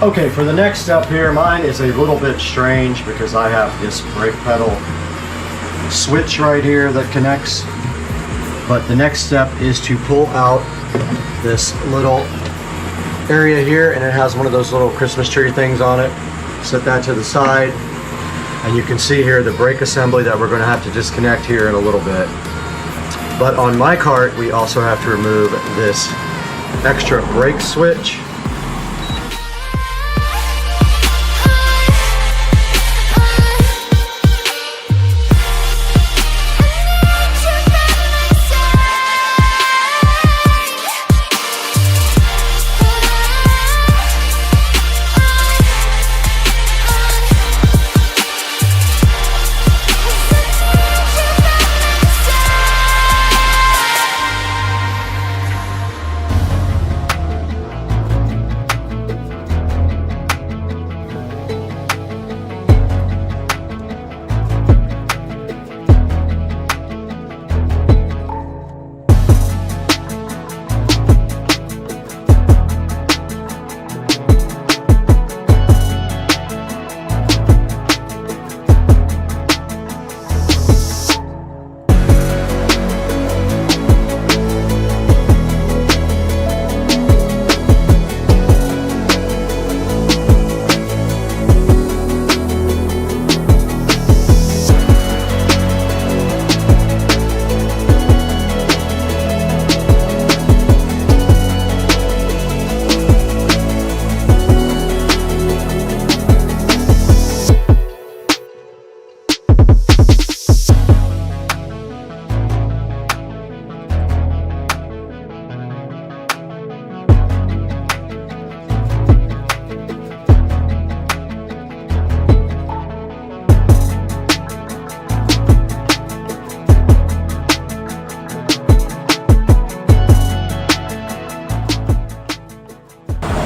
Okay, for the next step here, mine is a little bit strange because I have this brake pedal switch right here that connects. But the next step is to pull out this little area here, and it has one of those little Christmas tree things on it. Set that to the side, and you can see here the brake assembly that we're going to have to disconnect here in a little bit. But on my cart, we also have to remove this extra brake switch.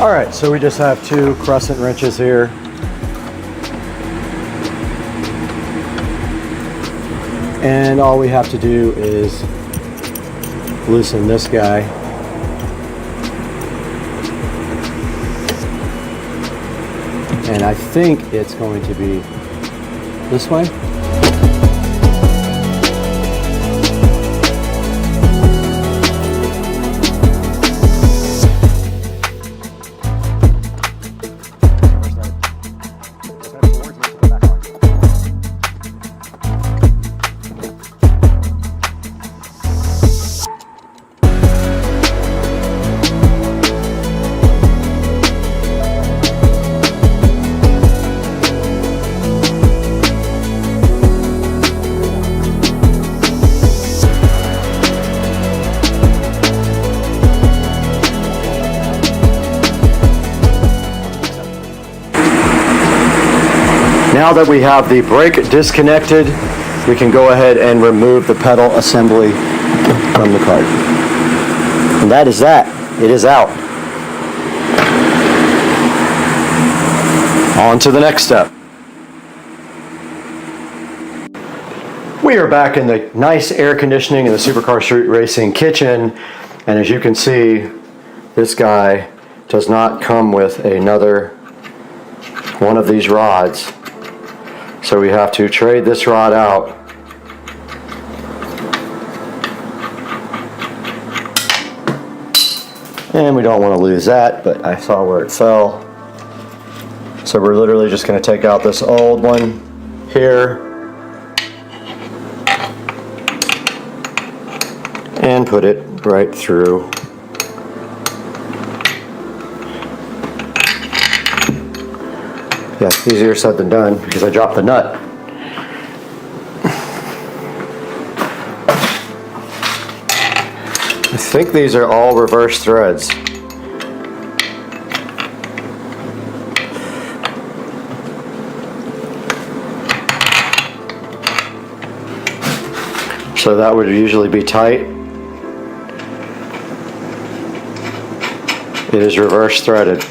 Alright, so we just have two crescent wrenches here. And all we have to do is loosen this guy. And I think it's going to be this way. Now that we have the brake disconnected, we can go ahead and remove the pedal assembly from the cart. And that is that. It is out. On to the next step. We are back in the nice air conditioning in the Supercar Street Racing kitchen, and as you can see, this guy does not come with another one of these rods. So we have to trade this rod out. And we don't want to lose that, but I saw where it fell. So we're literally just going to take out this old one here and put it right through. Yeah, easier said than done because I dropped the nut. I think these are all reverse threads. So that would usually be tight. It is reverse threaded.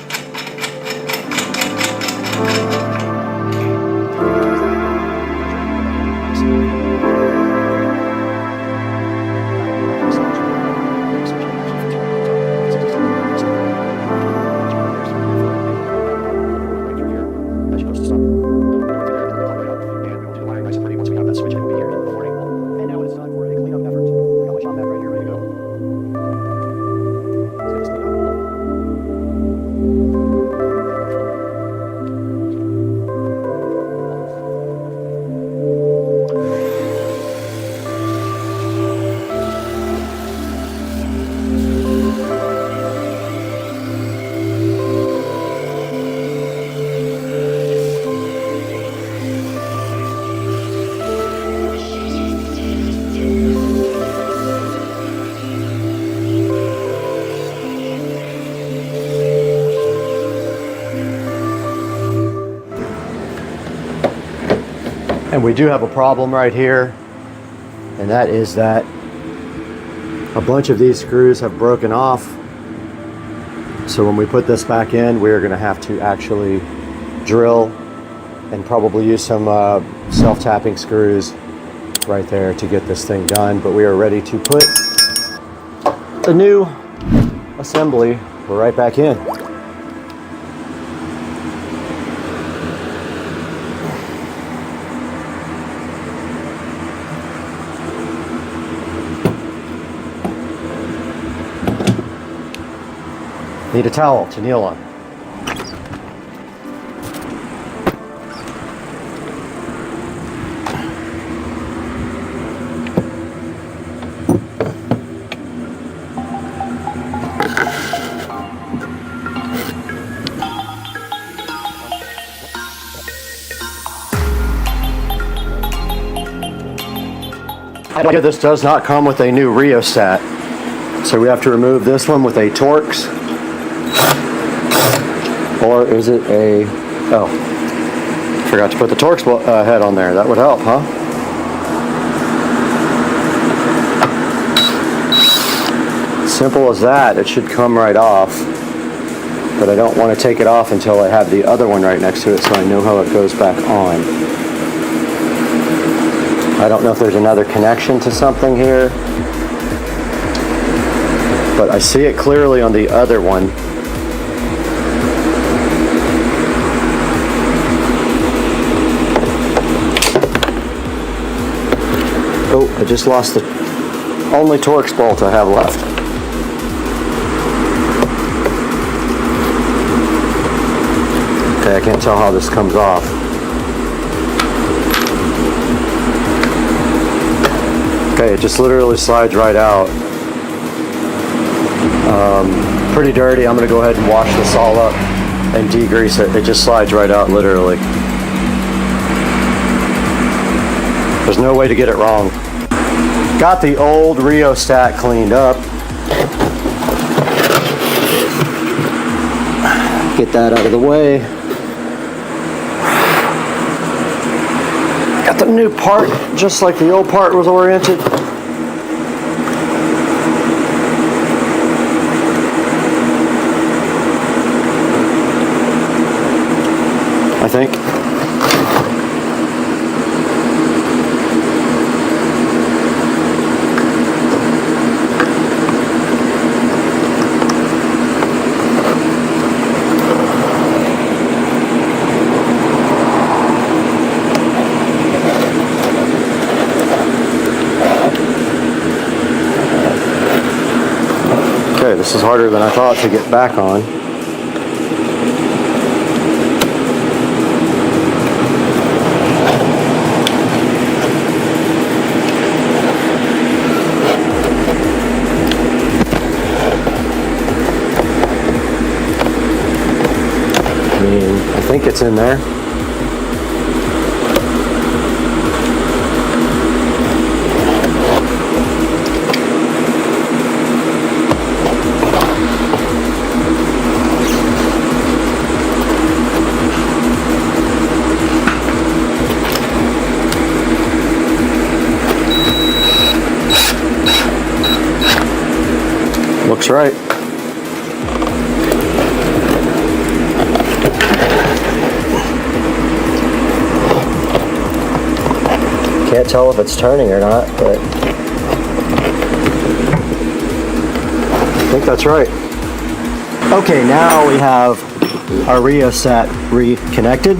And we do have a problem right here, and that is that a bunch of these screws have broken off. So when we put this back in, we're going to have to actually drill and probably use some self-tapping screws right there to get this thing done. But we are ready to put the new assembly right back in. Need a towel to kneel on. This does not come with a new rheostat, so we have to remove this one with a Torx. Or is it a... oh, forgot to put the Torx head on there. That would help, huh? Simple as that. It should come right off. But I don't want to take it off until I have the other one right next to it so I know how it goes back on. I don't know if there's another connection to something here, but I see it clearly on the other one. Oh, I just lost the only Torx bolt I have left. Okay, I can't tell how this comes off. Okay, it just literally slides right out. Pretty dirty. I'm going to go ahead and wash this all up and degrease it. It just slides right out, literally. There's no way to get it wrong. Got the old rheostat cleaned up. Get that out of the way. Got the new part just like the old part was oriented. I think. Okay, this is harder than I thought to get back on. I think it's in there. Looks right. Can't tell if it's turning or not, but I think that's right. Okay, now we have our rheostat reconnected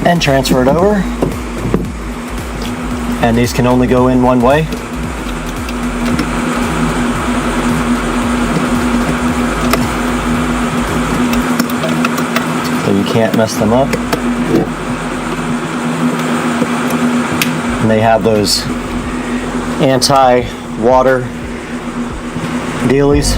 and transferred over. And these can only go in one way. So you can't mess them up. And they have those anti-water dealies.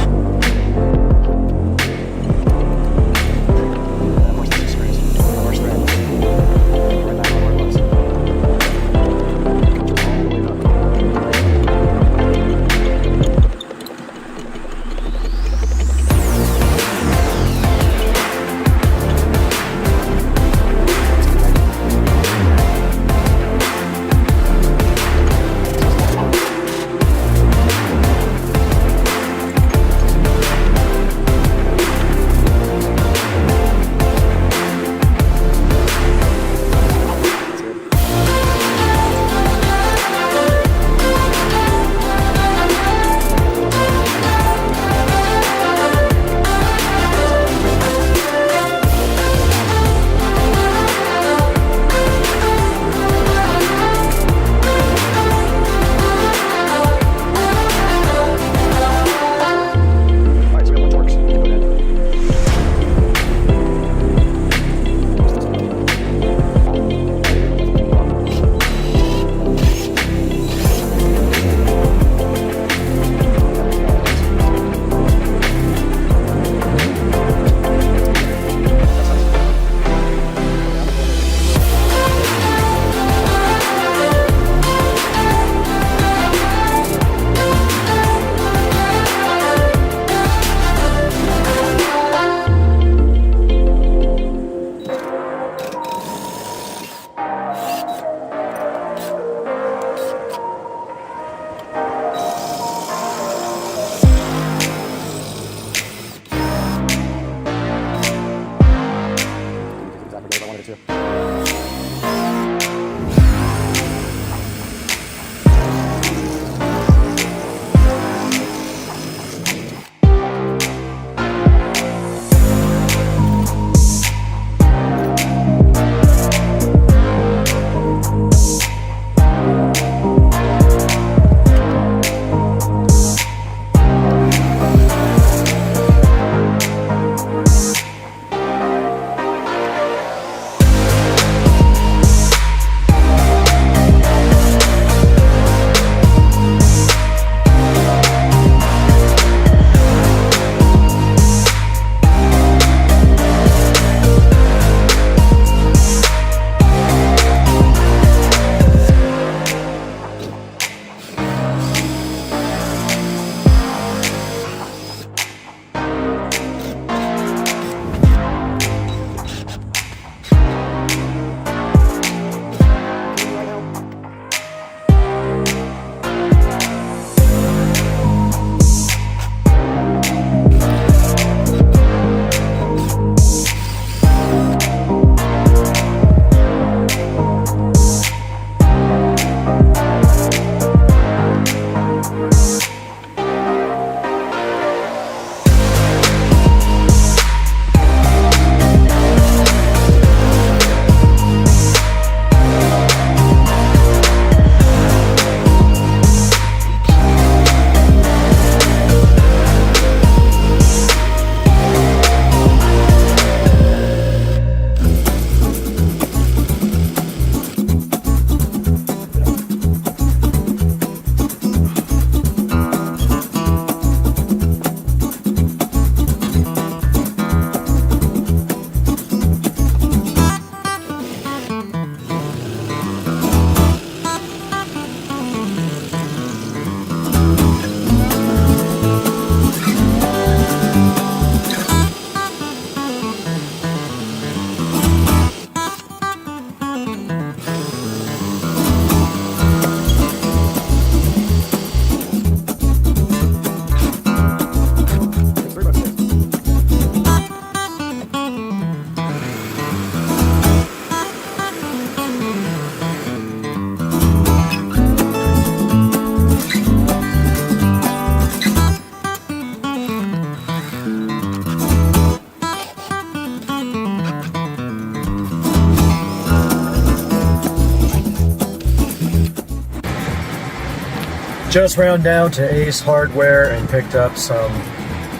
Just ran down to Ace Hardware and picked up some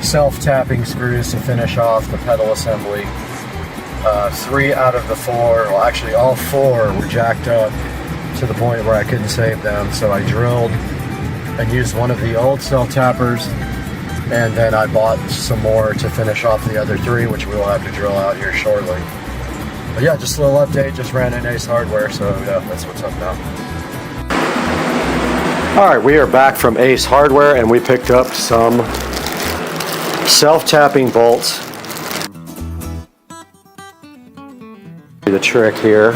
self-tapping screws to finish off the pedal assembly. 3 out of the 4, well actually all 4 were jacked up to the point where I couldn't save them, so I drilled and used one of the old self-tappers, and then I bought some more to finish off the other 3, which we will have to drill out here shortly. But yeah, just a little update, just ran in Ace Hardware, so yeah, that's what's up now. Alright, we are back from Ace Hardware and we picked up some self-tapping bolts. The trick here,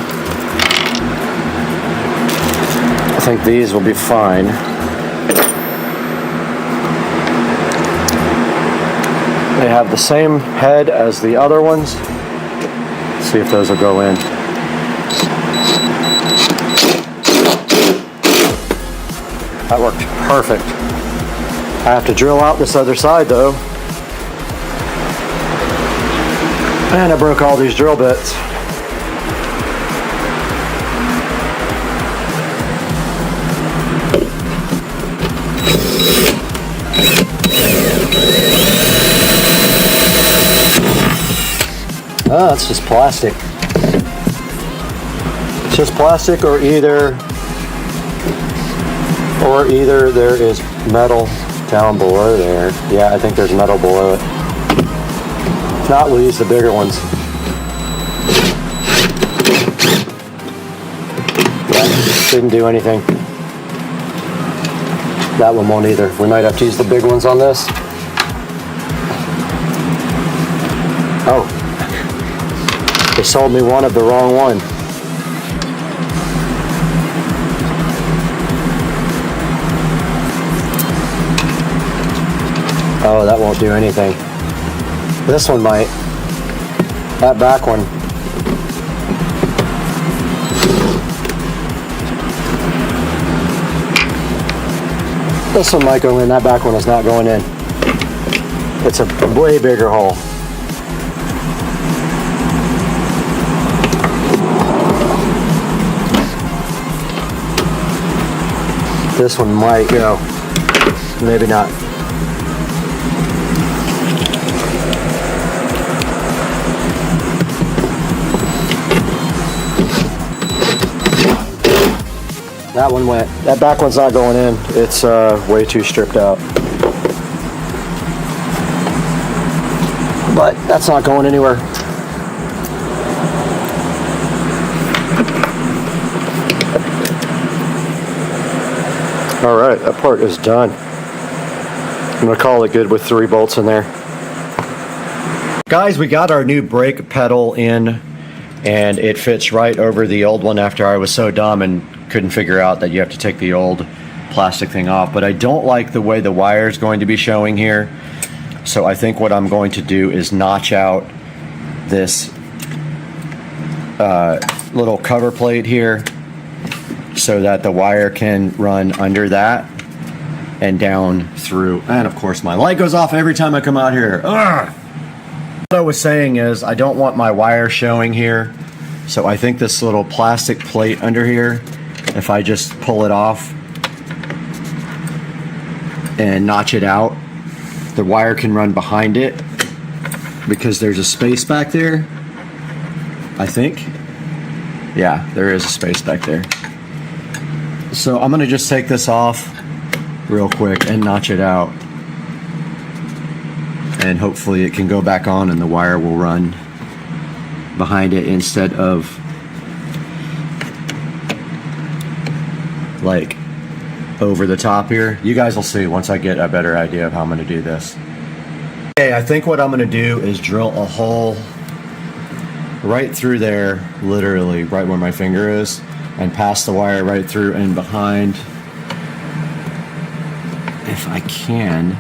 I think these will be fine. They have the same head as the other ones. Let's see if those will go in. That worked perfect. I have to drill out this other side though. And I broke all these drill bits. Oh, it's just plastic. It's just plastic, or either there is metal down below there. Yeah, I think there's metal below it. If not, we'll use the bigger ones. Yeah, didn't do anything. That one won't either. We might have to use the big ones on this. Oh. They sold me one of the wrong one. Oh, that won't do anything. This one might. That back one. This one might go in. That back one is not going in. It's a way bigger hole. This one might go. Maybe not. That one went. That back one's not going in. It's way too stripped out. But that's not going anywhere. Alright, that part is done. I'm going to call it good with 3 bolts in there. Guys, we got our new brake pedal in, and it fits right over the old one after I was so dumb and couldn't figure out that you have to take the old plastic thing off. But I don't like the way the wire is going to be showing here. So I think what I'm going to do is notch out this little cover plate here, so that the wire can run under that and down through. And of course my light goes off every time I come out here. Ugh! What I was saying is I don't want my wire showing here, so I think this little plastic plate under here, if I just pull it off and notch it out, the wire can run behind it because there's a space back there, I think. Yeah, there is a space back there. So I'm gonna just take this off real quick and notch it out, and hopefully it can go back on and the wire will run behind it instead of like over the top here. You guys will see once I get a better idea of how I'm gonna do this. Okay, I think what I'm gonna do is drill a hole right through there, literally right where my finger is, and pass the wire right through and behind, if I can.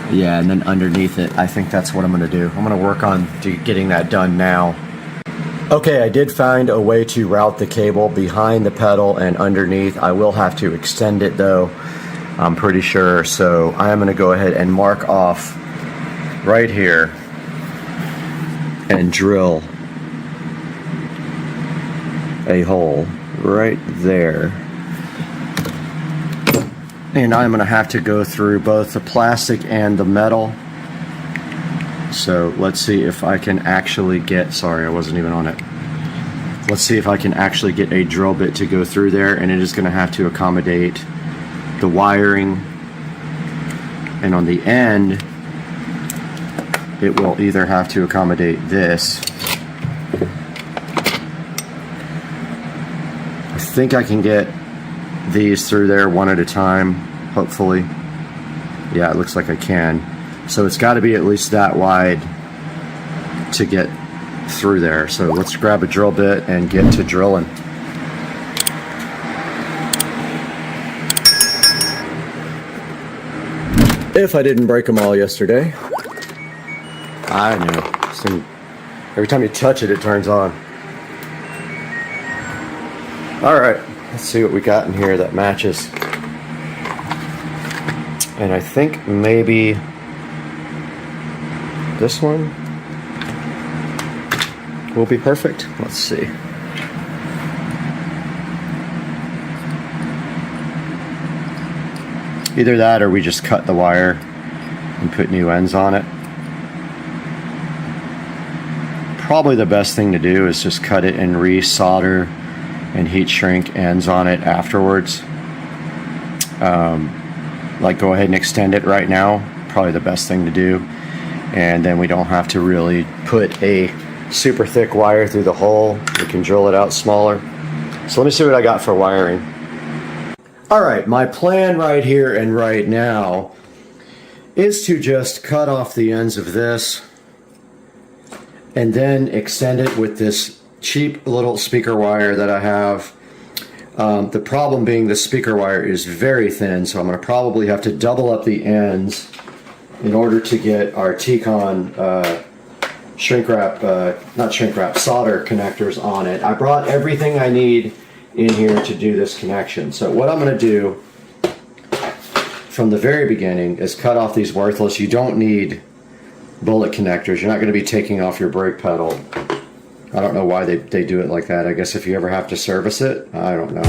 Yeah, and then underneath it. I think that's what I'm gonna do. I'm gonna work on getting that done now. Okay, I did find a way to route the cable behind the pedal and underneath. I will have to extend it though, I'm pretty sure. So I am gonna go ahead and mark off right here and drill a hole right there. And I'm gonna have to go through both the plastic and the metal. So let's see if I can actually get, sorry, I wasn't even on it. Let's see if I can actually get a drill bit to go through there, and it is gonna have to accommodate the wiring. And on the end, it will either have to accommodate this. I think I can get these through there one at a time, hopefully. Yeah, it looks like I can. So it's got to be at least that wide to get through there. So let's grab a drill bit and get to drilling. If I didn't break them all yesterday. I know. Every time you touch it, it turns on. Alright, let's see what we got in here that matches. And I think maybe this one will be perfect. Let's see. Either that or we just cut the wire and put new ends on it. Probably the best thing to do is just cut it and re-solder and heat shrink ends on it afterwards. Like go ahead and extend it right now, probably the best thing to do. And then we don't have to really put a super thick wire through the hole. We can drill it out smaller. So let me see what I got for wiring. Alright, my plan right here and right now is to just cut off the ends of this and then extend it with this cheap little speaker wire that I have. The problem being the speaker wire is very thin, so I'm going to probably have to double up the ends in order to get our T-Con shrink wrap, not shrink wrap, solder connectors on it. I brought everything I need in here to do this connection. So what I'm going to do from the very beginning is cut off these worthless. You don't need bullet connectors. You're not going to be taking off your brake pedal. I don't know why they do it like that. I guess if you ever have to service it, I don't know.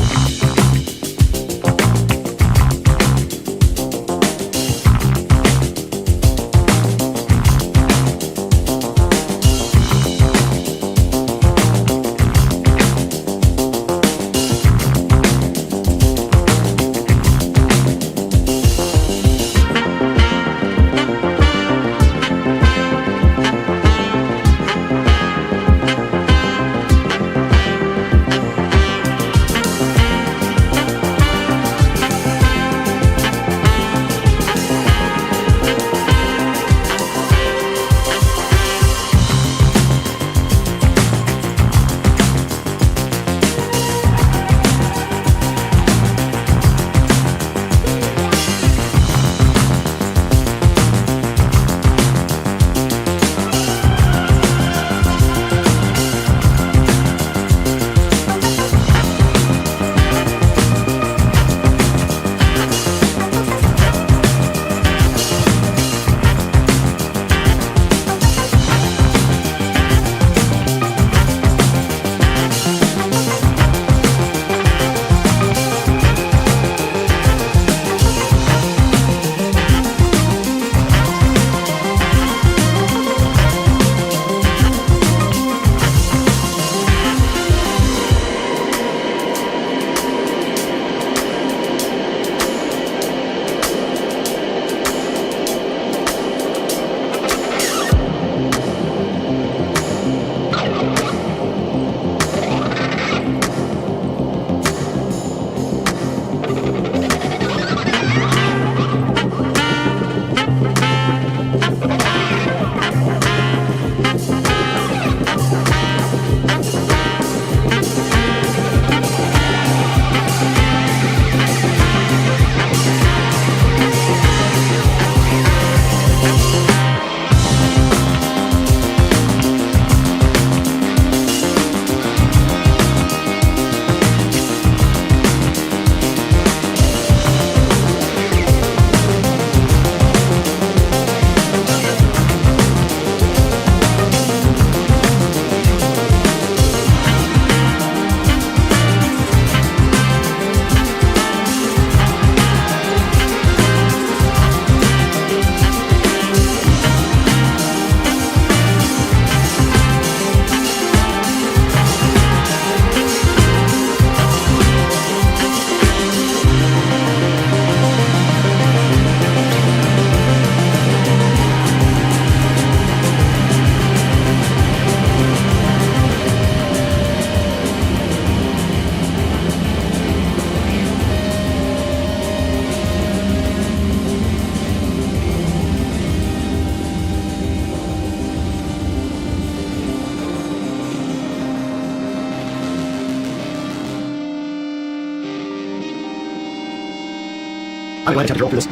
I'm glad to drill through this.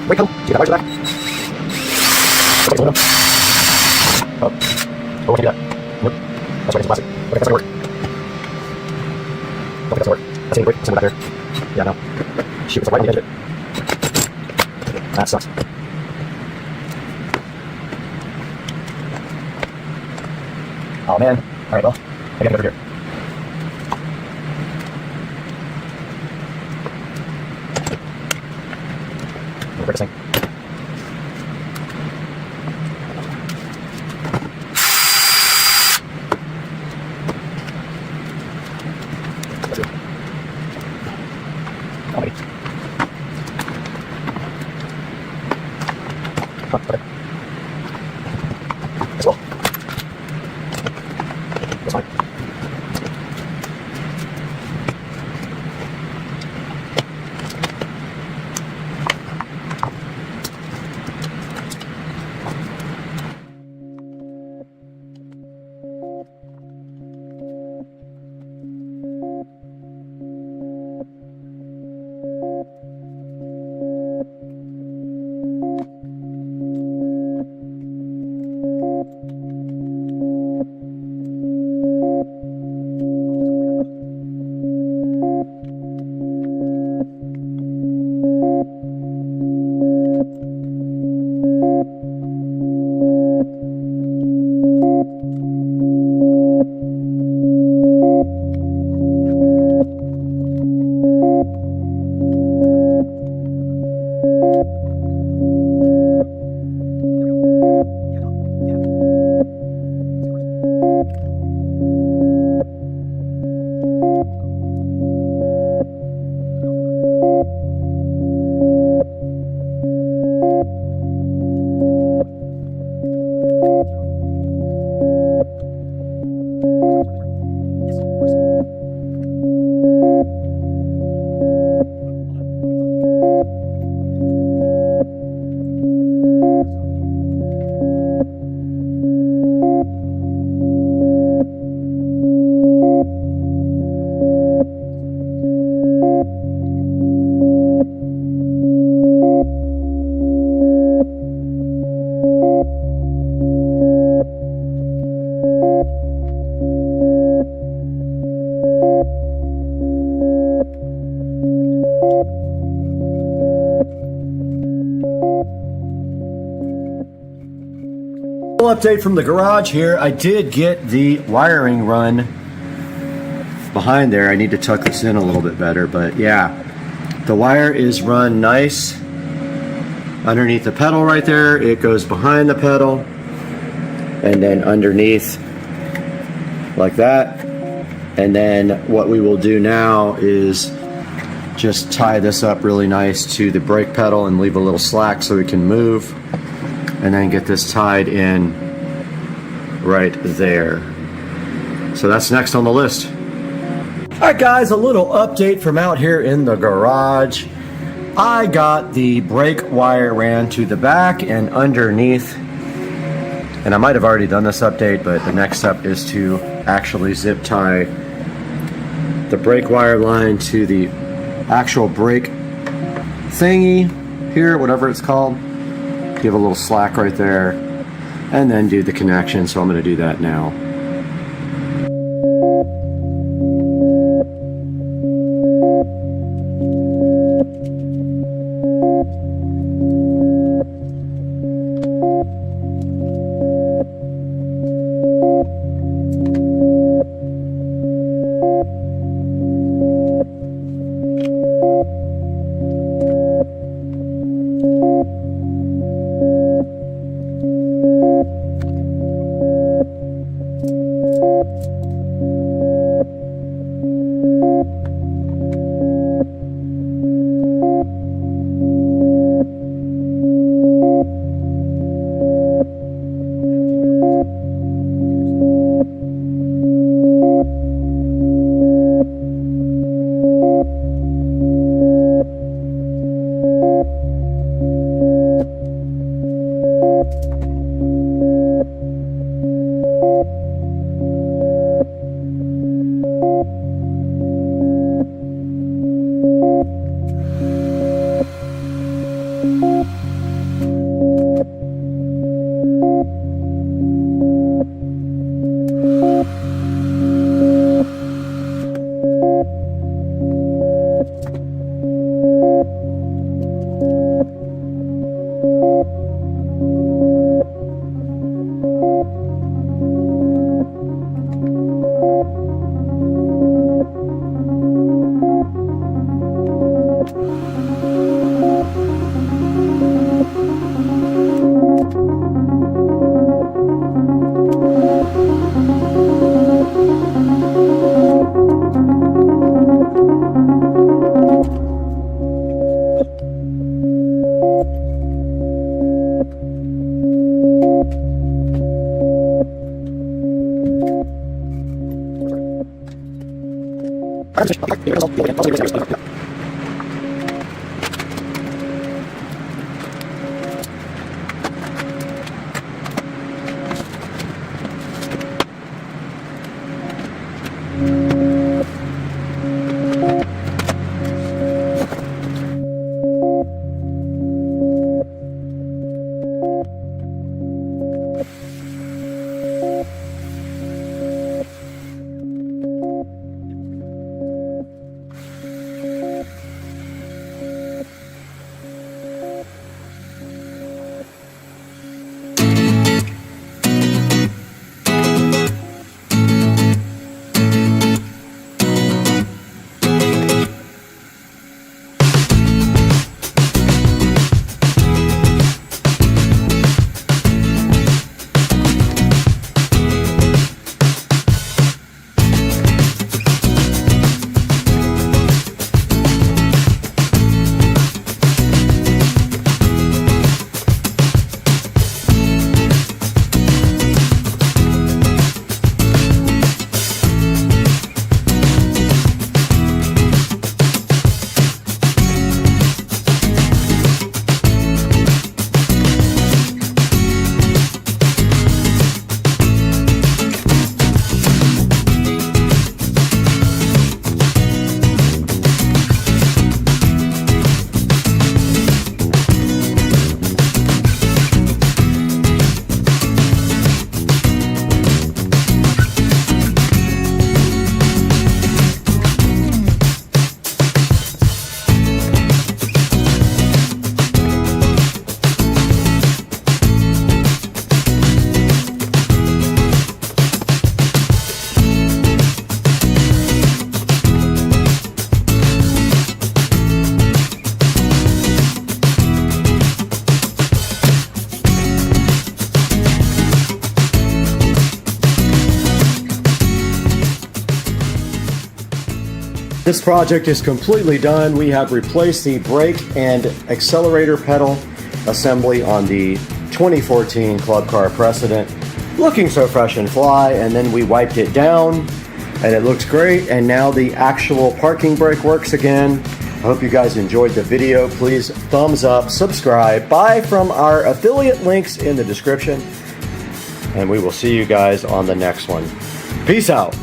Wait, come. See that wire to the back? Okay, hold on. Oh, I can't do that. Nope. That's why it's plastic. Okay, that's not gonna work. Okay, that's not work. That's any break. Somewhere back there. Yeah, no. Shoot, it's right on the edge of it. That sucks. Oh man. Alright, well, I gotta get over here. Break this thing. That's it. Oh, wait. Huh, okay. Let's go. That's fine. Update from the garage here. I did get the wiring run behind there. I need to tuck this in a little bit better, but yeah, the wire is run nice underneath the pedal right there. It goes behind the pedal and then underneath like that. And then what we will do now is just tie this up really nice to the brake pedal and leave a little slack so we can move, and then get this tied in right there. So that's next on the list. Alright guys, a little update from out here in the garage. I got the brake wire ran to the back and underneath, and I might have already done this update, but the next step is to actually zip tie the brake wire line to the actual brake thingy here, whatever it's called. Give a little slack right there, and then do the connection. So I'm going to do that now. This project is completely done. We have replaced the brake and accelerator pedal assembly on the 2014 Club Car Precedent. Looking so fresh and fly, and then we wiped it down and it looks great, and now the actual parking brake works again. I hope you guys enjoyed the video. Please thumbs up, subscribe, buy from our affiliate links in the description, and we will see you guys on the next one. Peace out.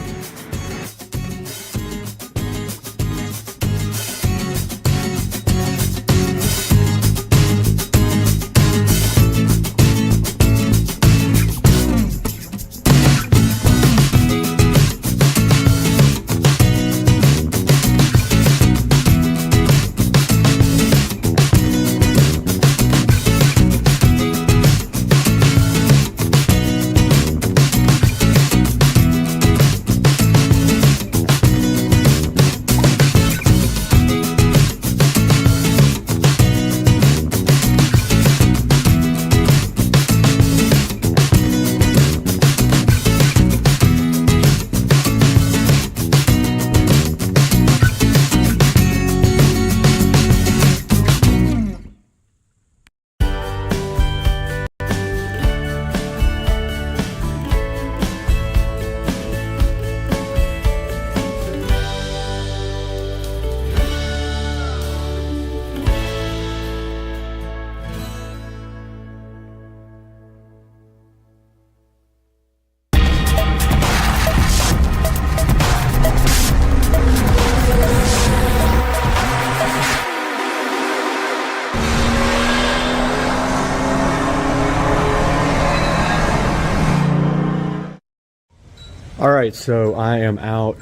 All right, so I am out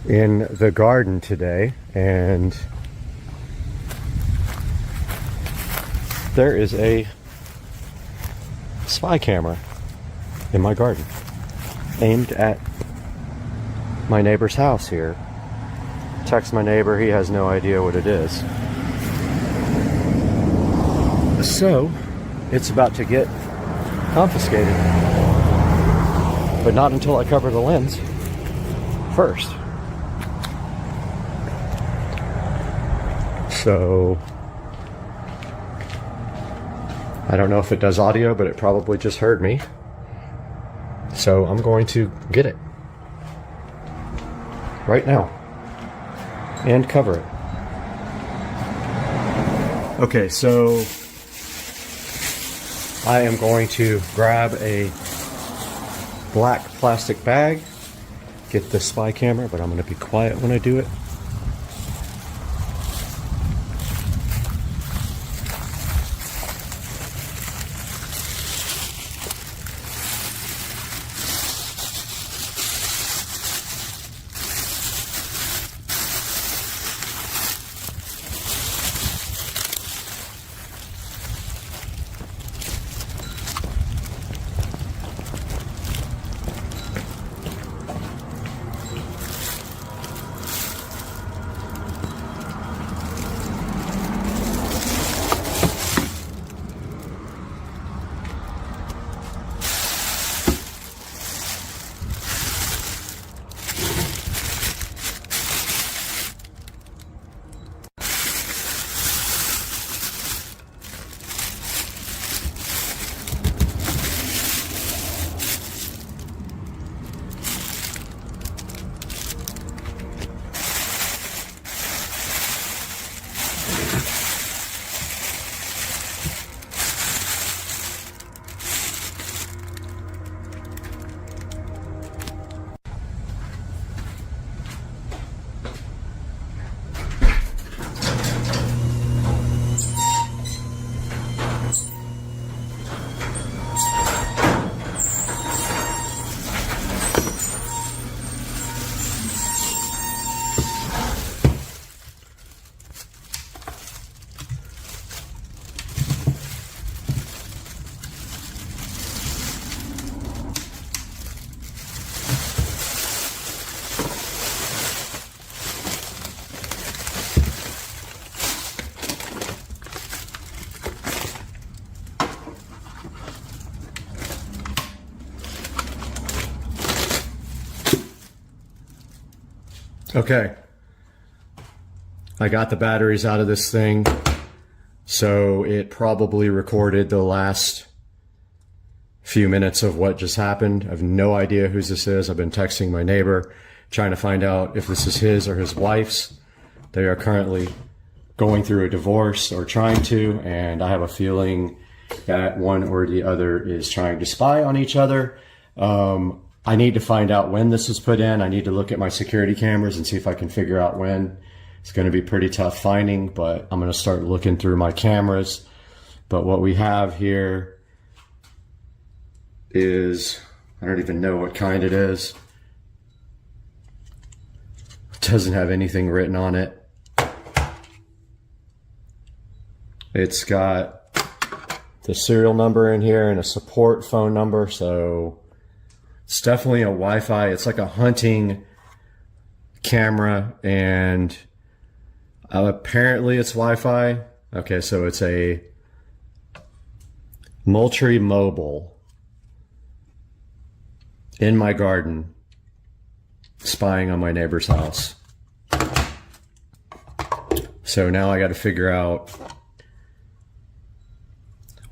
in the garden today, and there is a spy camera in my garden aimed at my neighbor's house here. Text my neighbor, he has no idea what it is. So it's about to get confiscated, but not until I cover the lens first. So I don't know if it does audio, but it probably just heard me. So I'm going to get it. right now and cover it. Okay, so I am going to grab a black plastic bag, get the spy camera, but I'm going to be quiet when I do it. Okay, I got the batteries out of this thing, so it probably recorded the last few minutes of what just happened. I have no idea whose this is. I've been texting my neighbor, trying to find out if this is his or his wife's. They are currently going through a divorce, or trying to, and I have a feeling that one or the other is trying to spy on each other. I need to find out when this was put in. I need to look at my security cameras and see if I can figure out when. It's going to be pretty tough finding, but I'm going to start looking through my cameras. But what we have here is, I don't even know what kind it is. It doesn't have anything written on it. It's got the serial number in here and a support phone number, so it's definitely a Wi-Fi. It's like a hunting camera, and apparently it's Wi-Fi. Okay, so it's a Moultrie Mobile in my garden, spying on my neighbor's house. So now I got to figure out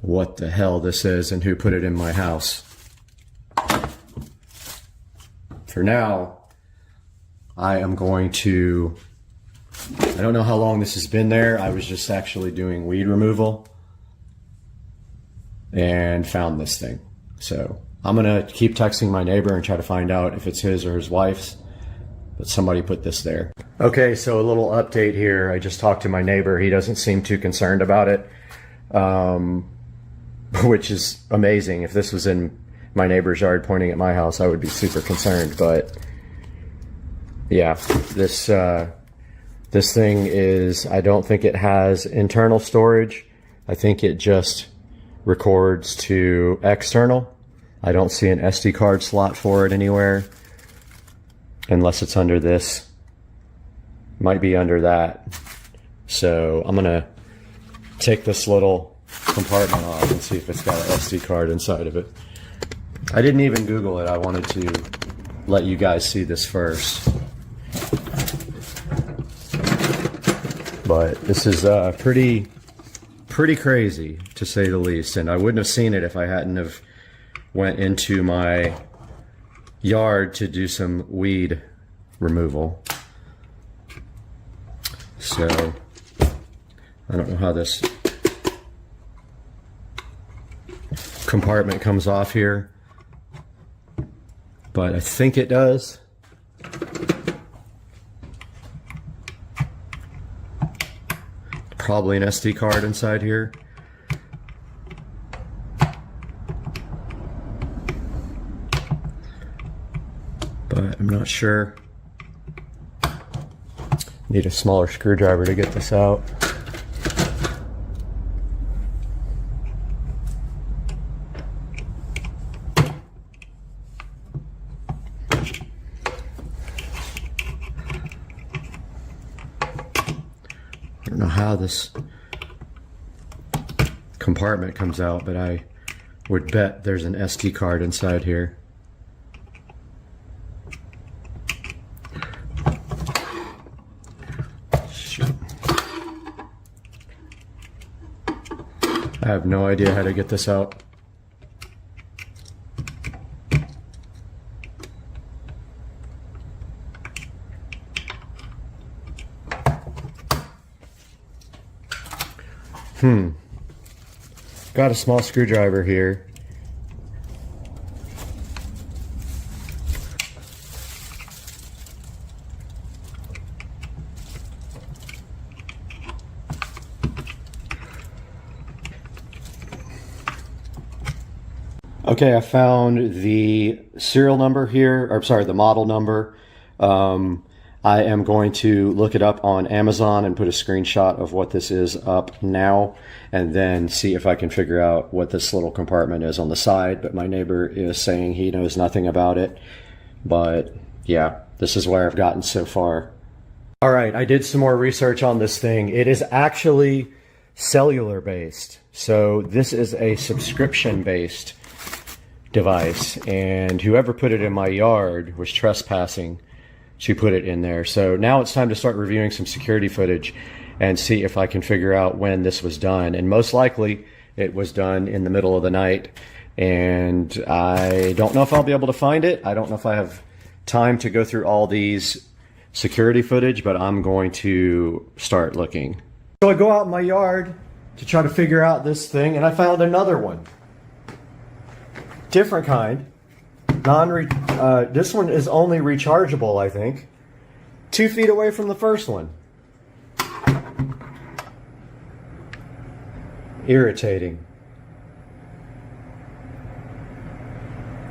what the hell this is and who put it in my house. For now, I am going to, I don't know how long this has been there. I was just actually doing weed removal and found this thing. So I'm going to keep texting my neighbor and try to find out if it's his or his wife's, but somebody put this there. Okay, so a little update here. I just talked to my neighbor. He doesn't seem too concerned about it, which is amazing. If this was in my neighbor's yard pointing at my house, I would be super concerned. But yeah, this thing is, I don't think it has internal storage. I think it just records to external. I don't see an SD card slot for it anywhere, unless it's under this. Might be under that. So I'm gonna take this little compartment off and see if it's got an SD card inside of it. I didn't even Google it. I wanted to let you guys see this first. But this is pretty crazy, to say the least. And I wouldn't have seen it if I hadn't have went into my yard to do some weed removal. So I don't know how this compartment comes off here, but I think it does. Probably an SD card inside here. But I'm not sure. Need a smaller screwdriver to get this out. I don't know how this compartment comes out, but I would bet there's an SD card inside here. Shit. I have no idea how to get this out. Got a small screwdriver here. Okay, I found the serial number here, or sorry, the model number. I am going to look it up on Amazon and put a screenshot of what this is up now, and then see if I can figure out what this little compartment is on the side. But my neighbor is saying he knows nothing about it. But yeah, this is where I've gotten so far. All right, I did some more research on this thing. It is actually cellular based. So this is a subscription based device, and whoever put it in my yard was trespassing. She put it in there. So now it's time to start reviewing some security footage and see if I can figure out when this was done. And most likely it was done in the middle of the night. And I don't know if I'll be able to find it. I don't know if I have time to go through all these security footage, but I'm going to start looking. So I go out in my yard to try to figure out this thing, and I found another one. Different kind. This one is only rechargeable, I think. 2 feet away from the first one. Irritating.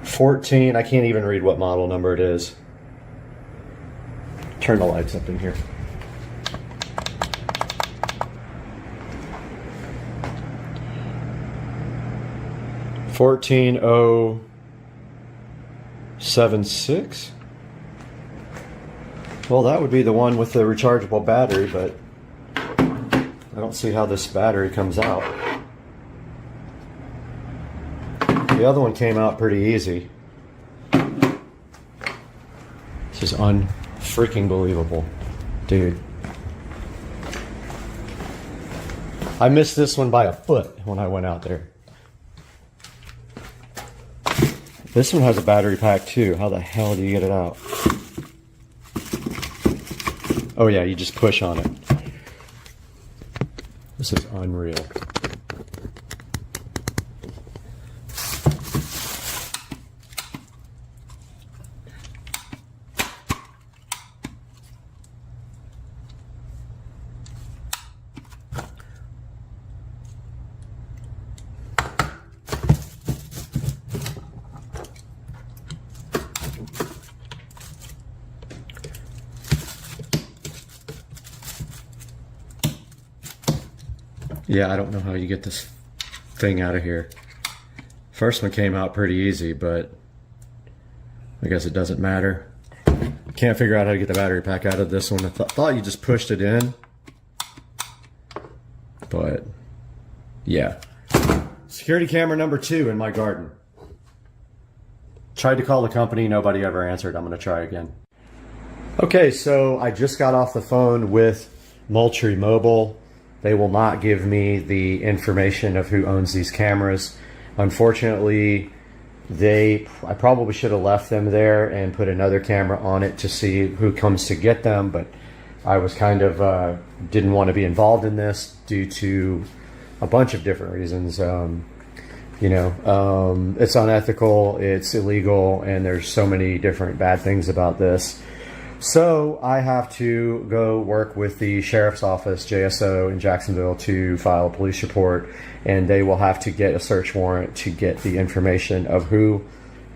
14, I can't even read what model number it is. Turn the lights up in here. $14,076. Well, that would be the one with the rechargeable battery, but I don't see how this battery comes out. The other one came out pretty easy. This is unfreaking believable, dude. I missed this one by a foot when I went out there. This one has a battery pack too. How the hell do you get it out? Oh yeah, you just push on it. This is unreal. Yeah, I don't know how you get this thing out of here. First one came out pretty easy, but I guess it doesn't matter. Can't figure out how to get the battery pack out of this one. I thought you just pushed it in, but yeah. Security camera number 2 in my garden. Tried to call the company, nobody ever answered. I'm gonna try again. Okay, so I just got off the phone with Moultrie Mobile. They will not give me the information of who owns these cameras. Unfortunately, I probably should have left them there and put another camera on it to see who comes to get them, but I was kind of didn't want to be involved in this due to a bunch of different reasons. It's unethical, it's illegal, and there's so many different bad things about this. So I have to go work with the sheriff's office, JSO in Jacksonville, to file a police report, and they will have to get a search warrant to get the information of who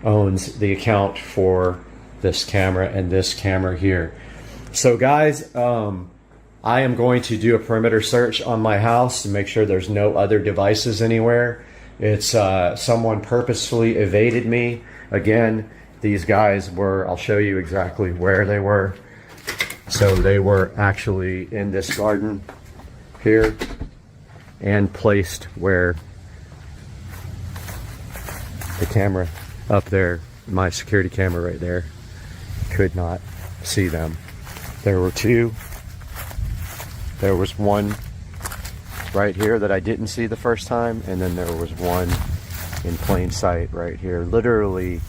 owns the account for this camera and this camera here. So guys, I am going to do a perimeter search on my house to make sure there's no other devices anywhere. It's someone purposefully evaded me. Again, these guys were, I'll show you exactly where they were. So they were actually in this garden here and placed where the camera up there, my security camera right there, could not see them. There were two. There was one right here that I didn't see the first time, and then there was one in plain sight right here, literally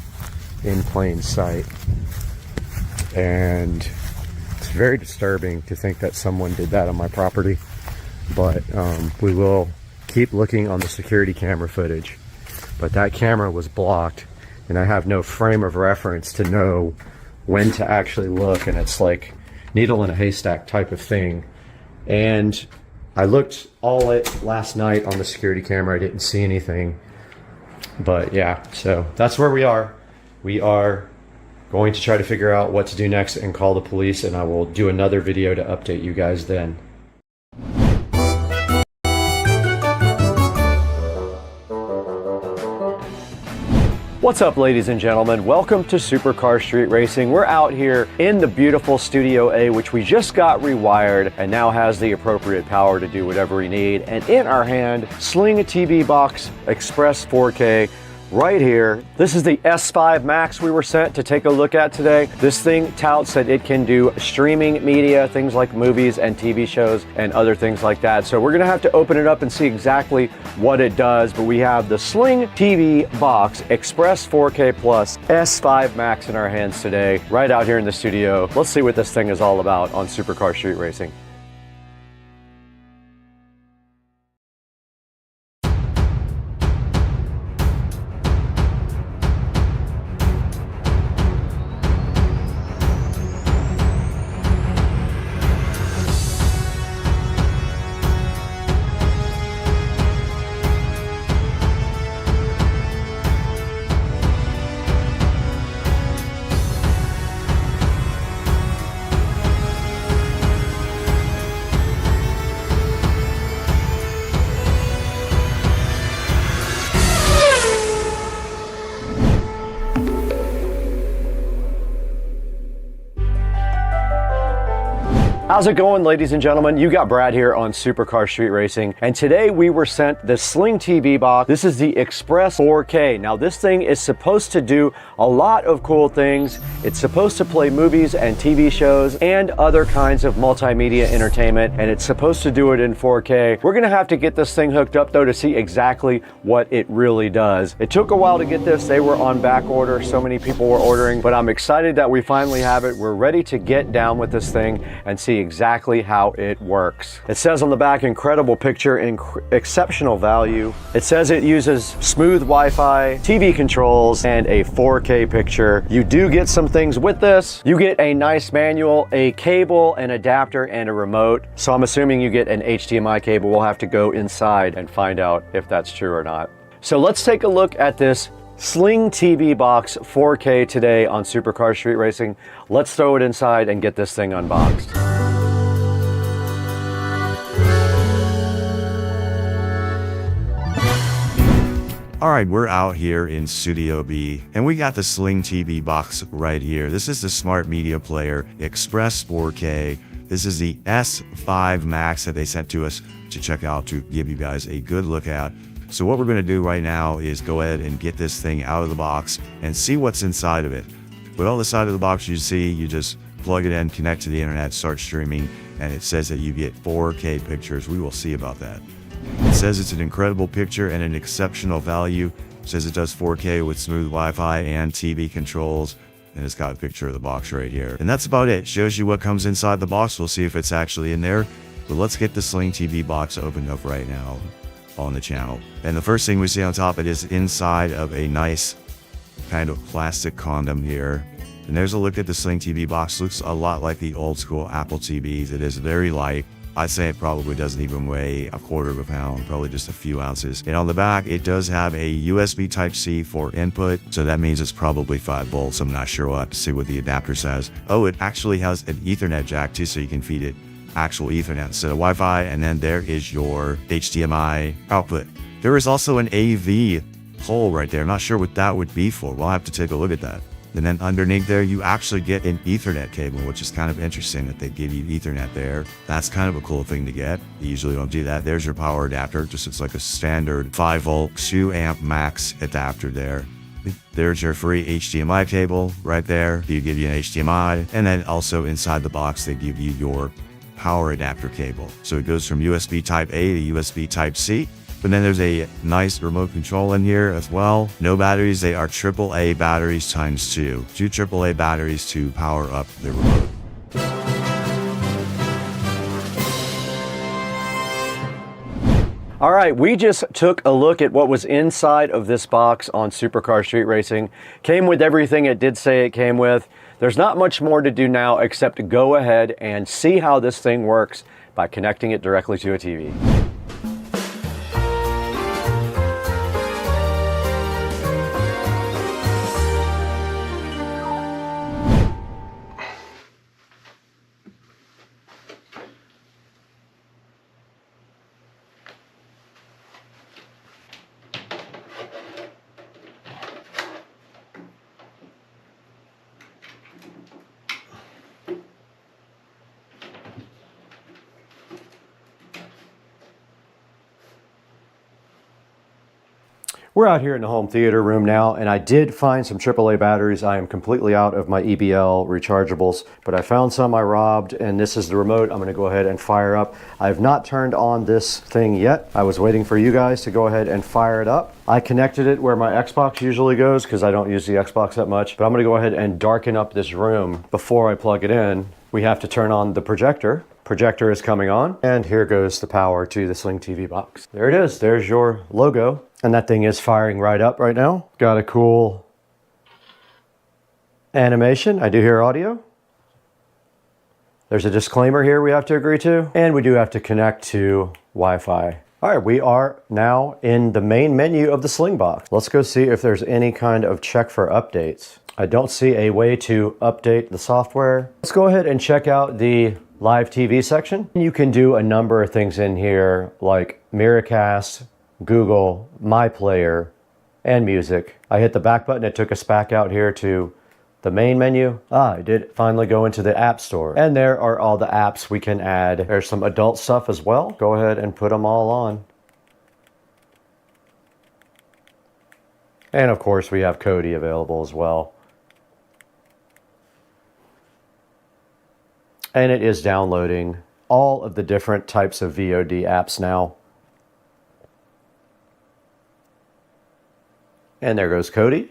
in plain sight. And it's very disturbing to think that someone did that on my property, but we will keep looking on the security camera footage. But that camera was blocked, and I have no frame of reference to know when to actually look, and it's like needle in a haystack type of thing. And I looked all it last night on the security camera. I didn't see anything. But yeah, so that's where we are. We are going to try to figure out what to do next and call the police, and I will do another video to update you guys then. What's up, ladies and gentlemen? Welcome to Supercar Street Racing. We're out here in the beautiful Studio A, which we just got rewired and now has the appropriate power to do whatever we need. And in our hand, Sling TV Box Express 4K right here. This is the S5 Max we were sent to take a look at today. This thing touts that it can do streaming media, things like movies and TV shows and other things like that. So we're gonna have to open it up and see exactly what it does. But we have the Sling TV Box Express 4K Plus S5 Max in our hands today, right out here in the studio. Let's see what this thing is all about on Supercar Street Racing. How's it going, ladies and gentlemen? You got Brad here on Supercar Street Racing, and today we were sent the Sling TV box. This is the Express 4K. Now this thing is supposed to do a lot of cool things. It's supposed to play movies and TV shows and other kinds of multimedia entertainment, and it's supposed to do it in 4K. We're gonna have to get this thing hooked up though to see exactly what it really does. It took a while to get this. They were on back order. So many people were ordering, but I'm excited that we finally have it. We're ready to get down with this thing and see exactly how it works. It says on the back, incredible picture, exceptional value. It says it uses smooth Wi-Fi, TV controls, and a 4K picture. You do get some things with this. You get a nice manual, a cable, an adapter, and a remote. So I'm assuming you get an HDMI cable. We'll have to go inside and find out if that's true or not. So let's take a look at this Sling TV Box 4K today on Supercar Street Racing. Let's throw it inside and get this thing unboxed. All right, we're out here in Studio B, and we got the Sling TV box right here. This is the Smart Media Player Express 4K. This is the S5 Max that they sent to us to check out to give you guys a good look at. So what we're going to do right now is go ahead and get this thing out of the box and see what's inside of it. With all the side of the box you see, you just plug it in, connect to the internet, start streaming, and it says that you get 4K pictures. We will see about that. It says it's an incredible picture and an exceptional value. It says it does 4K with smooth Wi-Fi and TV controls. And it's got a picture of the box right here. And that's about it. Shows you what comes inside the box. We'll see if it's actually in there. But let's get the Sling TV box opened up right now on the channel. And the first thing we see on top, it is inside of a nice kind of plastic condom here. And there's a look at the Sling TV box. Looks a lot like the old school Apple TVs. It is very light. I'd say it probably doesn't even weigh a quarter of a pound, probably just a few ounces. And on the back, it does have a USB Type-C for input, so that means it's probably 5 volts. I'm not sure. We'll have to see what the adapter says. Oh, it actually has an Ethernet jack too, so you can feed it actual Ethernet instead of Wi-Fi. And then there is your HDMI output. There is also an AV hole right there. I'm not sure what that would be for. We'll have to take a look at that. And then underneath there, you actually get an Ethernet cable, which is kind of interesting that they give you Ethernet there. That's kind of a cool thing to get. You usually don't do that. There's your power adapter. Just it's like a standard 5 volt, 2 amp max adapter there. There's your free HDMI cable right there. They give you an HDMI. And then also inside the box, they give you your power adapter cable. So it goes from USB Type A to USB Type C. But then there's a nice remote control in here as well. No batteries. They are AAA batteries times 2. 2 AAA batteries to power up the remote. All right, we just took a look at what was inside of this box on Supercar Street Racing. Came with everything it did say it came with. There's not much more to do now except to go ahead and see how this thing works by connecting it directly to a TV. We're out here in the home theater room now, and I did find some AAA batteries. I am completely out of my EBL rechargeables, but I found some I robbed, and this is the remote I'm going to go ahead and fire up. I have not turned on this thing yet. I was waiting for you guys to go ahead and fire it up. I connected it where my Xbox usually goes because I don't use the Xbox that much, but I'm going to go ahead and darken up this room before I plug it in. We have to turn on the projector. Projector is coming on, and here goes the power to the Sling TV box. There it is. There's your logo. And that thing is firing right up right now. Got a cool animation. I do hear audio. There's a disclaimer here we have to agree to. And we do have to connect to Wi-Fi. All right, we are now in the main menu of the Sling box. Let's go see if there's any kind of check for updates. I don't see a way to update the software. Let's go ahead and check out the live TV section. You can do a number of things in here like Miracast, Google, My Player, and music. I hit the back button. It took us back out here to the main menu. I did finally go into the App Store. And there are all the apps we can add. There's some adult stuff as well. Go ahead and put them all on. And of course, we have Kodi available as well. And it is downloading all of the different types of VOD apps now. And there goes Kodi.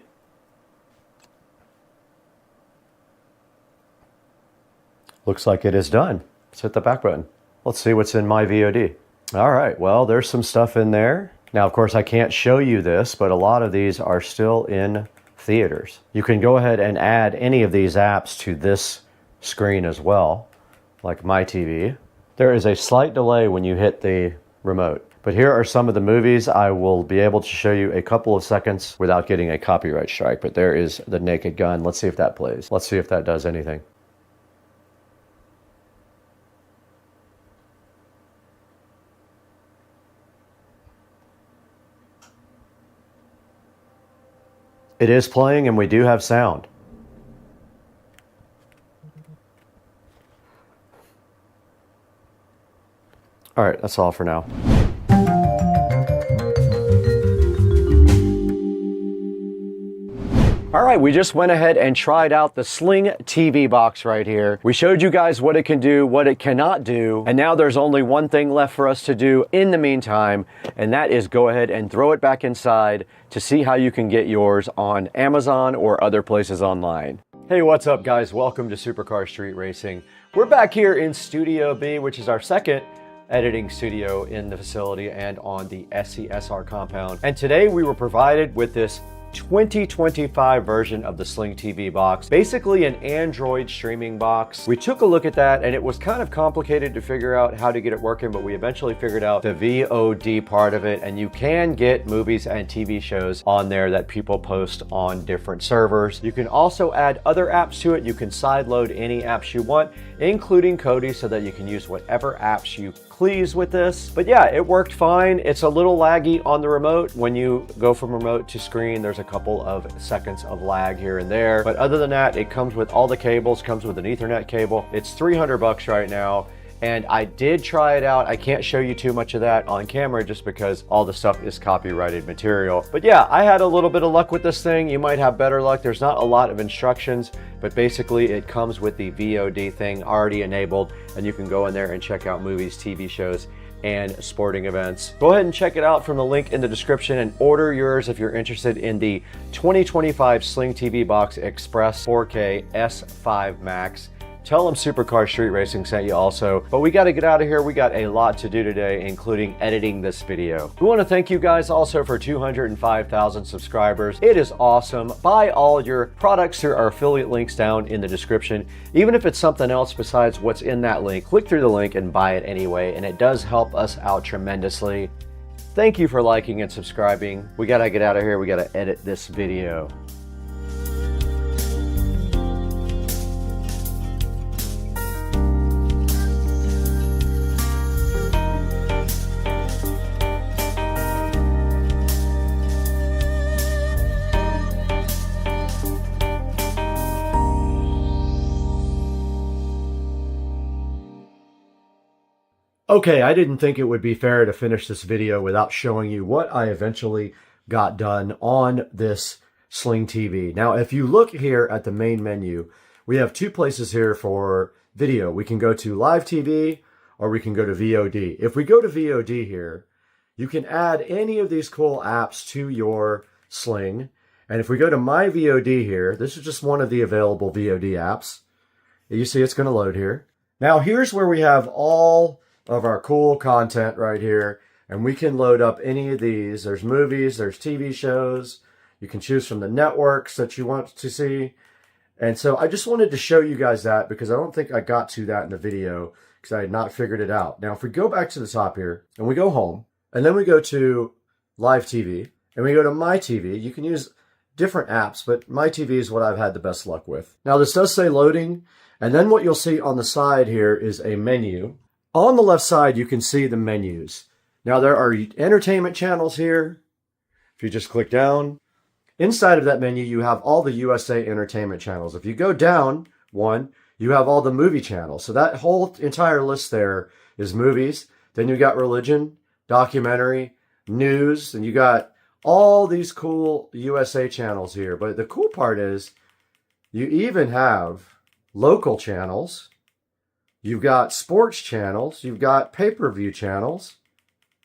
Looks like it is done. Let's hit the back button. Let's see what's in my VOD. All right, well, there's some stuff in there. Now, of course, I can't show you this, but a lot of these are still in theaters. You can go ahead and add any of these apps to this screen as well, like My TV. There is a slight delay when you hit the remote. But here are some of the movies. I will be able to show you a couple of seconds without getting a copyright strike, but there is The Naked Gun. Let's see if that plays. Let's see if that does anything. It is playing and we do have sound. All right, that's all for now. All right, we just went ahead and tried out the Sling TV box right here. We showed you guys what it can do, what it cannot do, and now there's only one thing left for us to do in the meantime, and that is go ahead and throw it back inside to see how you can get yours on Amazon or other places online. Hey, what's up guys? Welcome to Supercar Street Racing. We're back here in Studio B, which is our second editing studio in the facility and on the SCSR compound. And today we were provided with this 2025 version of the Sling TV box, basically an Android streaming box. We took a look at that and it was kind of complicated to figure out how to get it working, but we eventually figured out the VOD part of it, and you can get movies and TV shows on there that people post on different servers. You can also add other apps to it. You can sideload any apps you want, including Kodi, so that you can use whatever apps you please with this. But yeah, it worked fine. It's a little laggy on the remote. When you go from remote to screen, there's a couple of seconds of lag here and there. But other than that, it comes with all the cables, comes with an Ethernet cable. It's 300 bucks right now. And I did try it out. I can't show you too much of that on camera just because all the stuff is copyrighted material. But yeah, I had a little bit of luck with this thing. You might have better luck. There's not a lot of instructions, but basically it comes with the VOD thing already enabled, and you can go in there and check out movies, TV shows, and sporting events. Go ahead and check it out from the link in the description and order yours if you're interested in the 2025 Sling TV Box Express 4K S5 Max. Tell them Supercar Street Racing sent you also. But we got to get out of here. We got a lot to do today, including editing this video. We want to thank you guys also for 205,000 subscribers. It is awesome. Buy all your products through our affiliate links down in the description. Even if it's something else besides what's in that link, click through the link and buy it anyway. And it does help us out tremendously. Thank you for liking and subscribing. We got to get out of here. We got to edit this video. Okay, I didn't think it would be fair to finish this video without showing you what I eventually got done on this Sling TV. Now, if you look here at the main menu, we have two places here for video. We can go to live TV or we can go to VOD. If we go to VOD here, you can add any of these cool apps to your Sling. And if we go to my VOD here, this is just one of the available VOD apps. You see it's going to load here. Now, here's where we have all of our cool content right here, and we can load up any of these. There's movies, there's TV shows. You can choose from the networks that you want to see. And so I just wanted to show you guys that because I don't think I got to that in the video because I had not figured it out. Now, if we go back to the top here and we go home, and then we go to live TV and we go to my TV, you can use different apps, but my TV is what I've had the best luck with. Now, this does say loading, and then what you'll see on the side here is a menu. On the left side, you can see the menus. Now, there are entertainment channels here. If you just click down, inside of that menu, you have all the USA entertainment channels. If you go down one, you have all the movie channels. So that whole entire list there is movies. Then you got religion, documentary, news, and you got all these cool USA channels here. But the cool part is you even have local channels. You've got sports channels, you've got pay-per-view channels,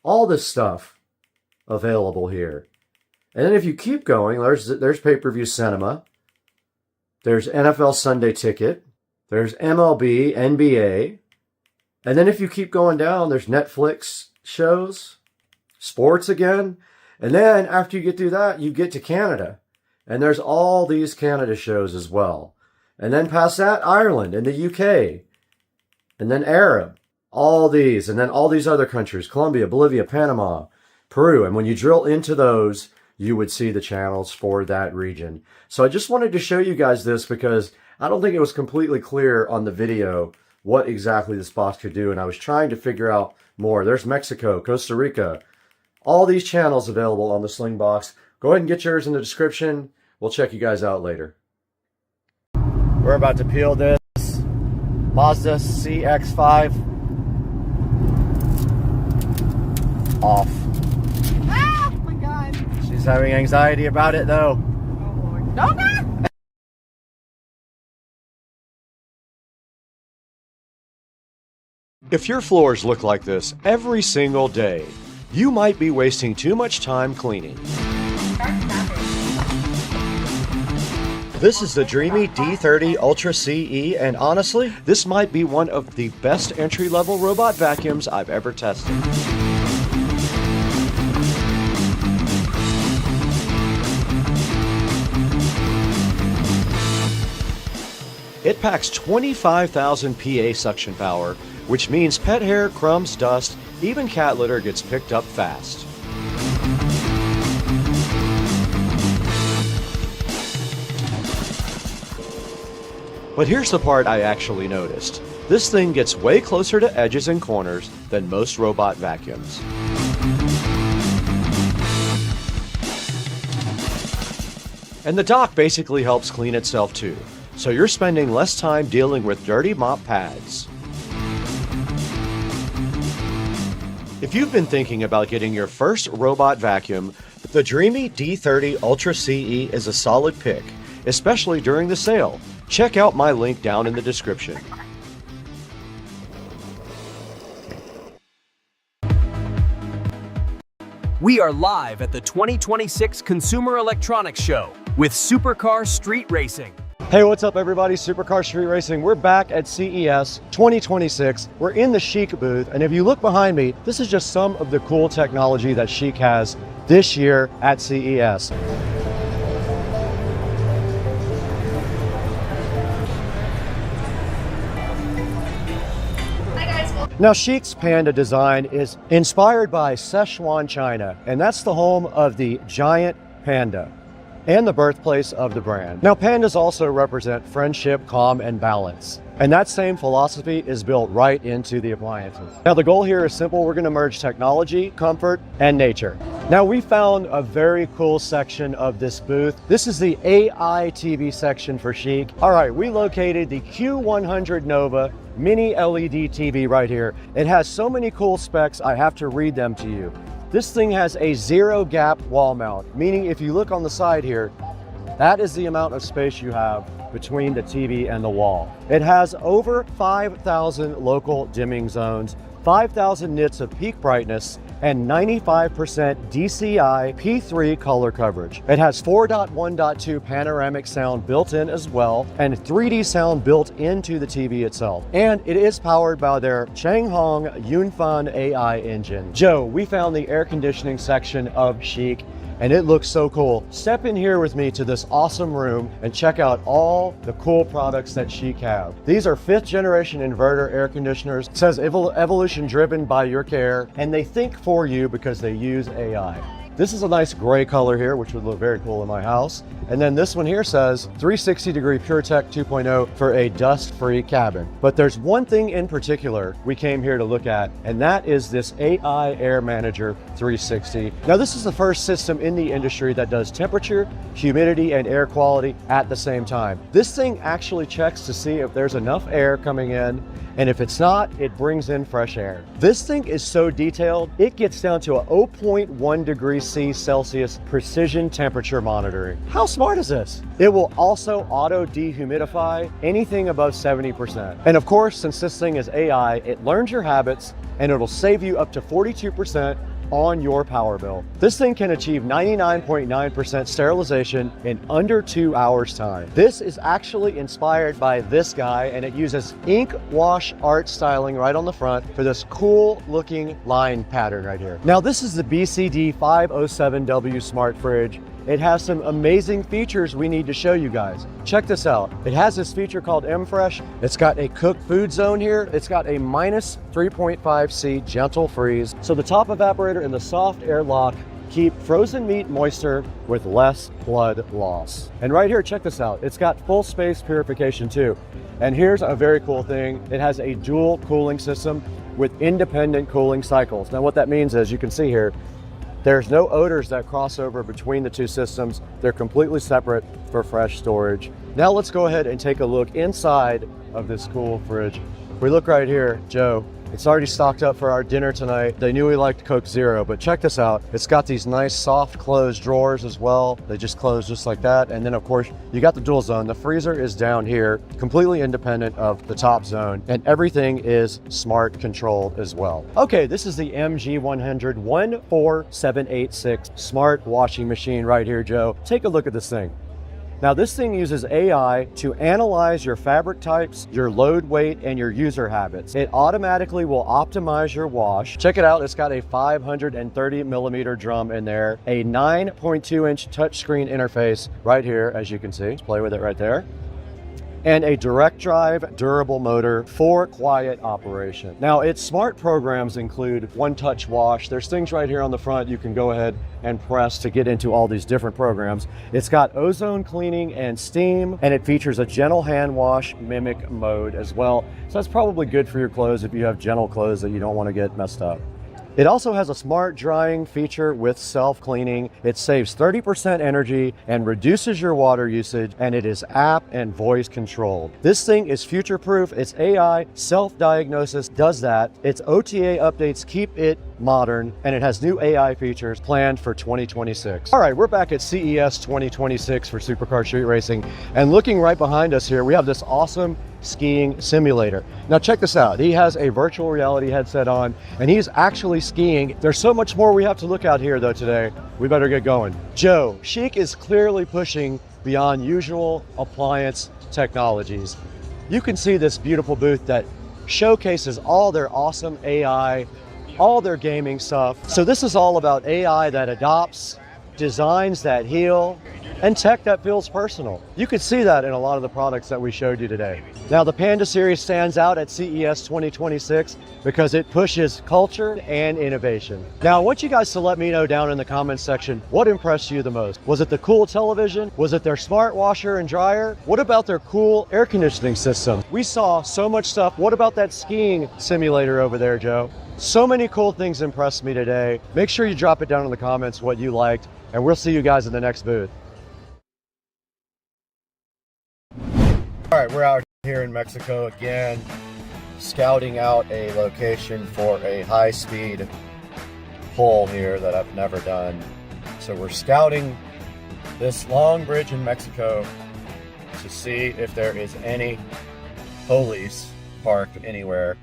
all this stuff available here. And then if you keep going, there's pay-per-view cinema, there's NFL Sunday Ticket, there's MLB, NBA, and then if you keep going down, there's Netflix shows, sports again, and then after you get through that, you get to Canada, and there's all these Canada shows as well. And then past that, Ireland and the UK. And then Arab, all these, and then all these other countries, Colombia, Bolivia, Panama, Peru. And when you drill into those, you would see the channels for that region. So I just wanted to show you guys this because I don't think it was completely clear on the video what exactly this box could do. And I was trying to figure out more. There's Mexico, Costa Rica, all these channels available on the Sling box. Go ahead and get yours in the description. We'll check you guys out later. We're about to peel this Mazda CX-5 off. Oh my god. She's having anxiety about it though. Oh Lord. Okay. If your floors look like this every single day, you might be wasting too much time cleaning. This is the Hdmi D30 Ultra CE, and honestly, this might be one of the best entry-level robot vacuums I've ever tested. It packs 25,000 PA suction power, which means pet hair, crumbs, dust, even cat litter gets picked up fast. But here's the part I actually noticed. This thing gets way closer to edges and corners than most robot vacuums. And the dock basically helps clean itself too, so you're spending less time dealing with dirty mop pads. If you've been thinking about getting your first robot vacuum, the Hdmi D30 Ultra CE is a solid pick, especially during the sale. Check out my link down in the description. We are live at the 2026 Consumer Electronics Show with Supercar Street Racing. Hey, what's up everybody? Supercar Street Racing. We're back at CES 2026. We're in the Chic booth, and if you look behind me, this is just some of the cool technology that Chic has this year at CES. Now, Chic's Panda design is inspired by Sichuan, China, and that's the home of the giant panda and the birthplace of the brand. Now, pandas also represent friendship, calm, and balance. And that same philosophy is built right into the appliances. Now, the goal here is simple. We're gonna merge technology, comfort, and nature. Now, we found a very cool section of this booth. This is the AI TV section for Chic. All right, we located the Q100 Nova mini LED TV right here. It has so many cool specs, I have to read them to you. This thing has a zero gap wall mount, meaning if you look on the side here, that is the amount of space you have between the TV and the wall. It has over 5,000 local dimming zones, 5,000 nits of peak brightness, and 95% DCI P3 color coverage. It has 4.1.2 panoramic sound built in as well, and 3D sound built into the TV itself. And it is powered by their Changhong Yunfan AI engine. Joe, we found the air conditioning section of Chic, and it looks so cool. Step in here with me to this awesome room and check out all the cool products that Chic have. These are 5th generation inverter air conditioners. It says evolution driven by your care, and they think for you because they use AI. This is a nice gray color here, which would look very cool in my house. And then this one here says 360-degree PureTech 2.0 for a dust-free cabin. But there's one thing in particular we came here to look at, and that is this AI Air Manager 360. Now, this is the first system in the industry that does temperature, humidity, and air quality at the same time. This thing actually checks to see if there's enough air coming in, and if it's not, it brings in fresh air. This thing is so detailed, it gets down to a 0.1 degrees Celsius precision temperature monitoring. How smart is this? It will also auto dehumidify anything above 70%. And of course, since this thing is AI, it learns your habits and it'll save you up to 42% on your power bill. This thing can achieve 99.9% sterilization in under 2 hours time. This is actually inspired by this guy, and it uses ink wash art styling right on the front for this cool looking line pattern right here. Now, this is the BCD 507W Smart Fridge. It has some amazing features we need to show you guys. Check this out. It has this feature called M-Fresh. It's got a cooked food zone here. It's got a minus 3.5 C gentle freeze. So the top evaporator and the soft air lock keep frozen meat moister with less blood loss. And right here, check this out. It's got full space purification too. And here's a very cool thing. It has a dual cooling system with independent cooling cycles. Now what that means is, you can see here, there's no odors that cross over between the two systems. They're completely separate for fresh storage. Now let's go ahead and take a look inside of this cool fridge. If we look right here, Joe, It's already stocked up for our dinner tonight. They knew we liked Coke Zero, but check this out. It's got these nice soft closed drawers as well. They just close just like that. And then of course, you got the dual zone. The freezer is down here, completely independent of the top zone, and everything is smart controlled as well. Okay, this is the MG100 14786 smart washing machine right here, Joe. Take a look at this thing. Now this thing uses AI to analyze your fabric types, your load weight, and your user habits. It automatically will optimize your wash. Check it out, it's got a 530 millimeter drum in there, a 9.2 inch touchscreen interface right here, as you can see. Let's play with it right there. And a direct drive durable motor for quiet operation. Now its smart programs include one touch wash. There's things right here on the front you can go ahead and press to get into all these different programs. It's got ozone cleaning and steam, and it features a gentle hand wash mimic mode as well. So that's probably good for your clothes if you have gentle clothes that you don't want to get messed up. It also has a smart drying feature with self-cleaning. It saves 30% energy and reduces your water usage, and it is app and voice controlled. This thing is future-proof. Its AI self-diagnosis does that. Its OTA updates keep it modern, and it has new AI features planned for 2026. All right, we're back at CES 2026 for Supercar Street Racing, and looking right behind us here, we have this awesome skiing simulator. Now check this out. He has a virtual reality headset on, and he's actually skiing. There's so much more we have to look at here though today. We better get going. Joe, Chic is clearly pushing beyond usual appliance technologies. You can see this beautiful booth that showcases all their awesome AI, all their gaming stuff. So this is all about AI that adopts, designs that heal, and tech that feels personal. You could see that in a lot of the products that we showed you today. Now the Panda series stands out at CES 2026 because it pushes culture and innovation. Now I want you guys to let me know down in the comments section what impressed you the most. Was it the cool television? Was it their smart washer and dryer? What about their cool air conditioning system? We saw so much stuff. What about that skiing simulator over there, Joe? So many cool things impressed me today. Make sure you drop it down in the comments what you liked, and we'll see you guys in the next booth. All right, we're out here in Mexico again, scouting out a location for a high-speed pull here that I've never done. So we're scouting this long bridge in Mexico to see if there is any police parked anywhere.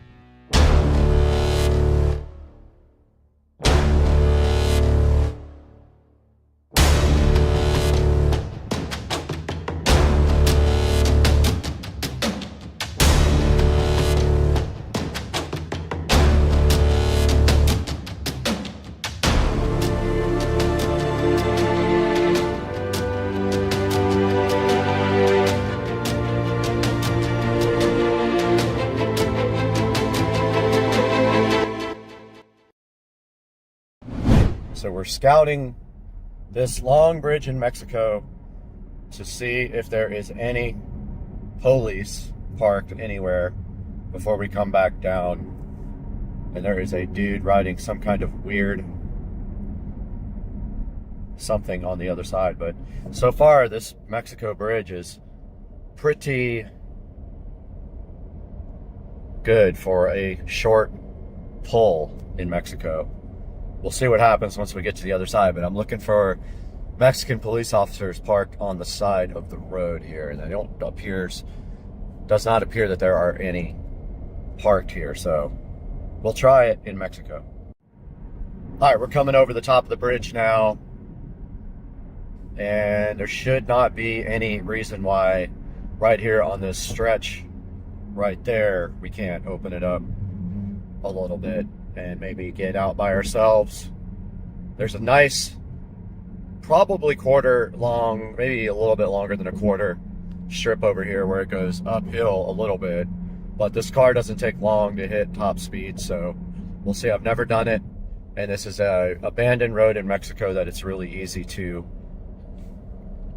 So we're scouting this long bridge in Mexico to see if there is any police parked anywhere before we come back down. And there is a dude riding some kind of weird something on the other side. But so far, this Mexico bridge is pretty good for a short pull in Mexico. We'll see what happens once we get to the other side, but I'm looking for Mexican police officers parked on the side of the road here, and does not appear that there are any parked here, so we'll try it in Mexico. All right, we're coming over the top of the bridge now, and there should not be any reason why right here on this stretch right there we can't open it up a little bit and maybe get out by ourselves. There's a nice, probably quarter long, maybe a little bit longer than a quarter strip over here where it goes uphill a little bit, but this car doesn't take long to hit top speed, so we'll see. I've never done it, and this is a abandoned road in Mexico that it's really easy to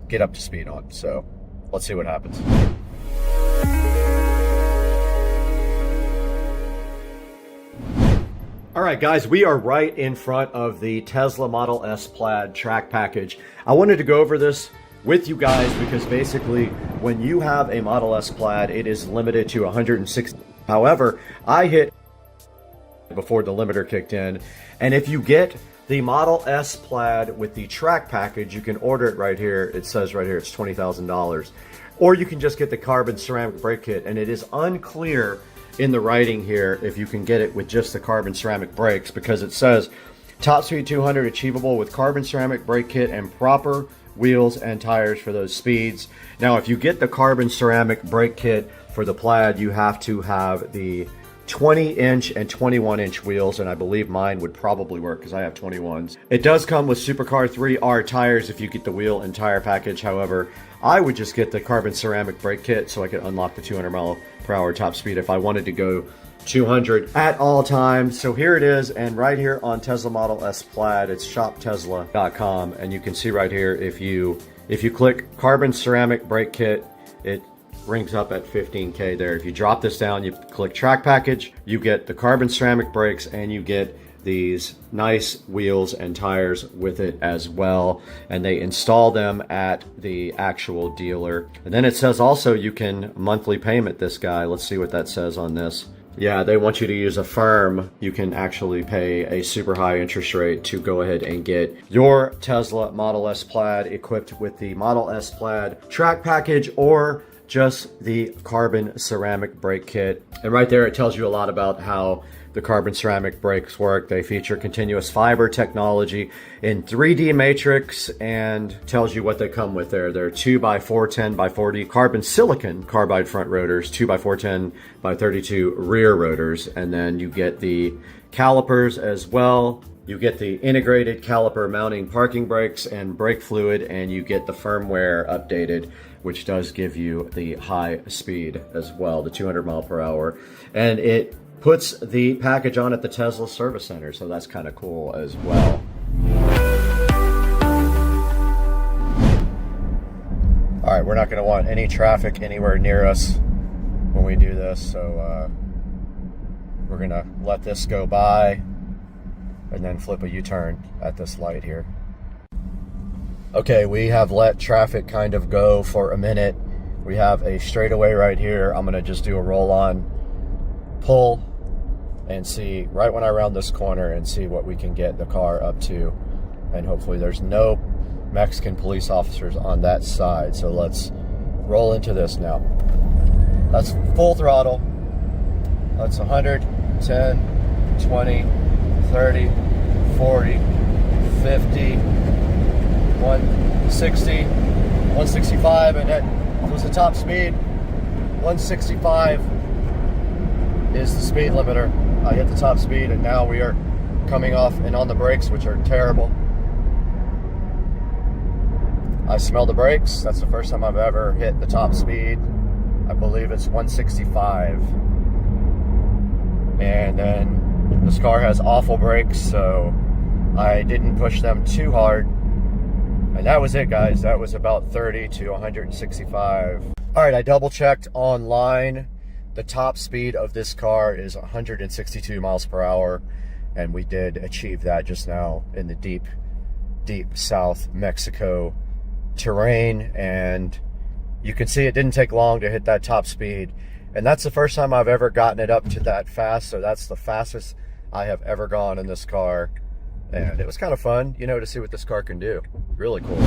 get up to speed on, so let's see what happens. All right, guys, we are right in front of the Tesla Model S Plaid track package. I wanted to go over this with you guys because basically when you have a Model S Plaid, it is limited to 160. However, I hit before the limiter kicked in. And if you get the Model S Plaid with the track package, you can order it right here. It says right here it's $20,000. Or you can just get the carbon ceramic brake kit, and it is unclear in the writing here if you can get it with just the carbon ceramic brakes, because it says top speed 200 achievable with carbon ceramic brake kit and proper wheels and tires for those speeds. Now, if you get the carbon ceramic brake kit for the Plaid, you have to have the 20-inch and 21-inch wheels, and I believe mine would probably work because I have 21s. It does come with Supercar 3R tires if you get the wheel and tire package. However, I would just get the carbon ceramic brake kit so I could unlock the 200-mile-per-hour top speed if I wanted to go 200 at all times. So here it is, and right here on Tesla Model S Plaid, it's shoptesla.com, and you can see right here, if you click carbon ceramic brake kit, it rings up at 15K there. If you drop this down, you click track package, you get the carbon ceramic brakes, and you get these nice wheels and tires with it as well, and they install them at the actual dealer. And then it says also you can monthly payment this guy. Let's see what that says on this. Yeah, they want you to use a firm. You can actually pay a super high interest rate to go ahead and get your Tesla Model S Plaid equipped with the Model S Plaid track package or just the carbon ceramic brake kit. And right there it tells you a lot about how the carbon ceramic brakes work. They feature continuous fiber technology in 3D matrix and tells you what they come with there. They're 2x4 10x40 carbon silicon carbide front rotors, 2x4 10x32 rear rotors, and then you get the calipers as well. You get the integrated caliper mounting parking brakes and brake fluid, and you get the firmware updated, which does give you the high speed as well, the 200 mile per hour. And it puts the package on at the Tesla service center, so that's kind of cool as well. All right, we're not going to want any traffic anywhere near us when we do this, so we're going to let this go by and then flip a U-turn at this light here. Okay, we have let traffic kind of go for a minute. We have a straightaway right here. I'm gonna just do a roll-on pull and see right when I round this corner and see what we can get the car up to. And hopefully there's no Mexican police officers on that side. So let's roll into this now. That's full throttle. That's 100, 10, 20, 30, 40, 50, 160, 165, and that was the top speed. 165 is the speed limiter. I hit the top speed, and now we are coming off and on the brakes, which are terrible. I smell the brakes. That's the first time I've ever hit the top speed. I believe it's 165. And then this car has awful brakes, so I didn't push them too hard. And that was it, guys. That was about 30 to 165. All right, I double checked online. The top speed of this car is 162 miles per hour. And we did achieve that just now in the deep, deep South Mexico terrain. And you can see it didn't take long to hit that top speed. And that's the first time I've ever gotten it up to that fast. So that's the fastest I have ever gone in this car. And it was kind of fun, you know, to see what this car can do. Really cool.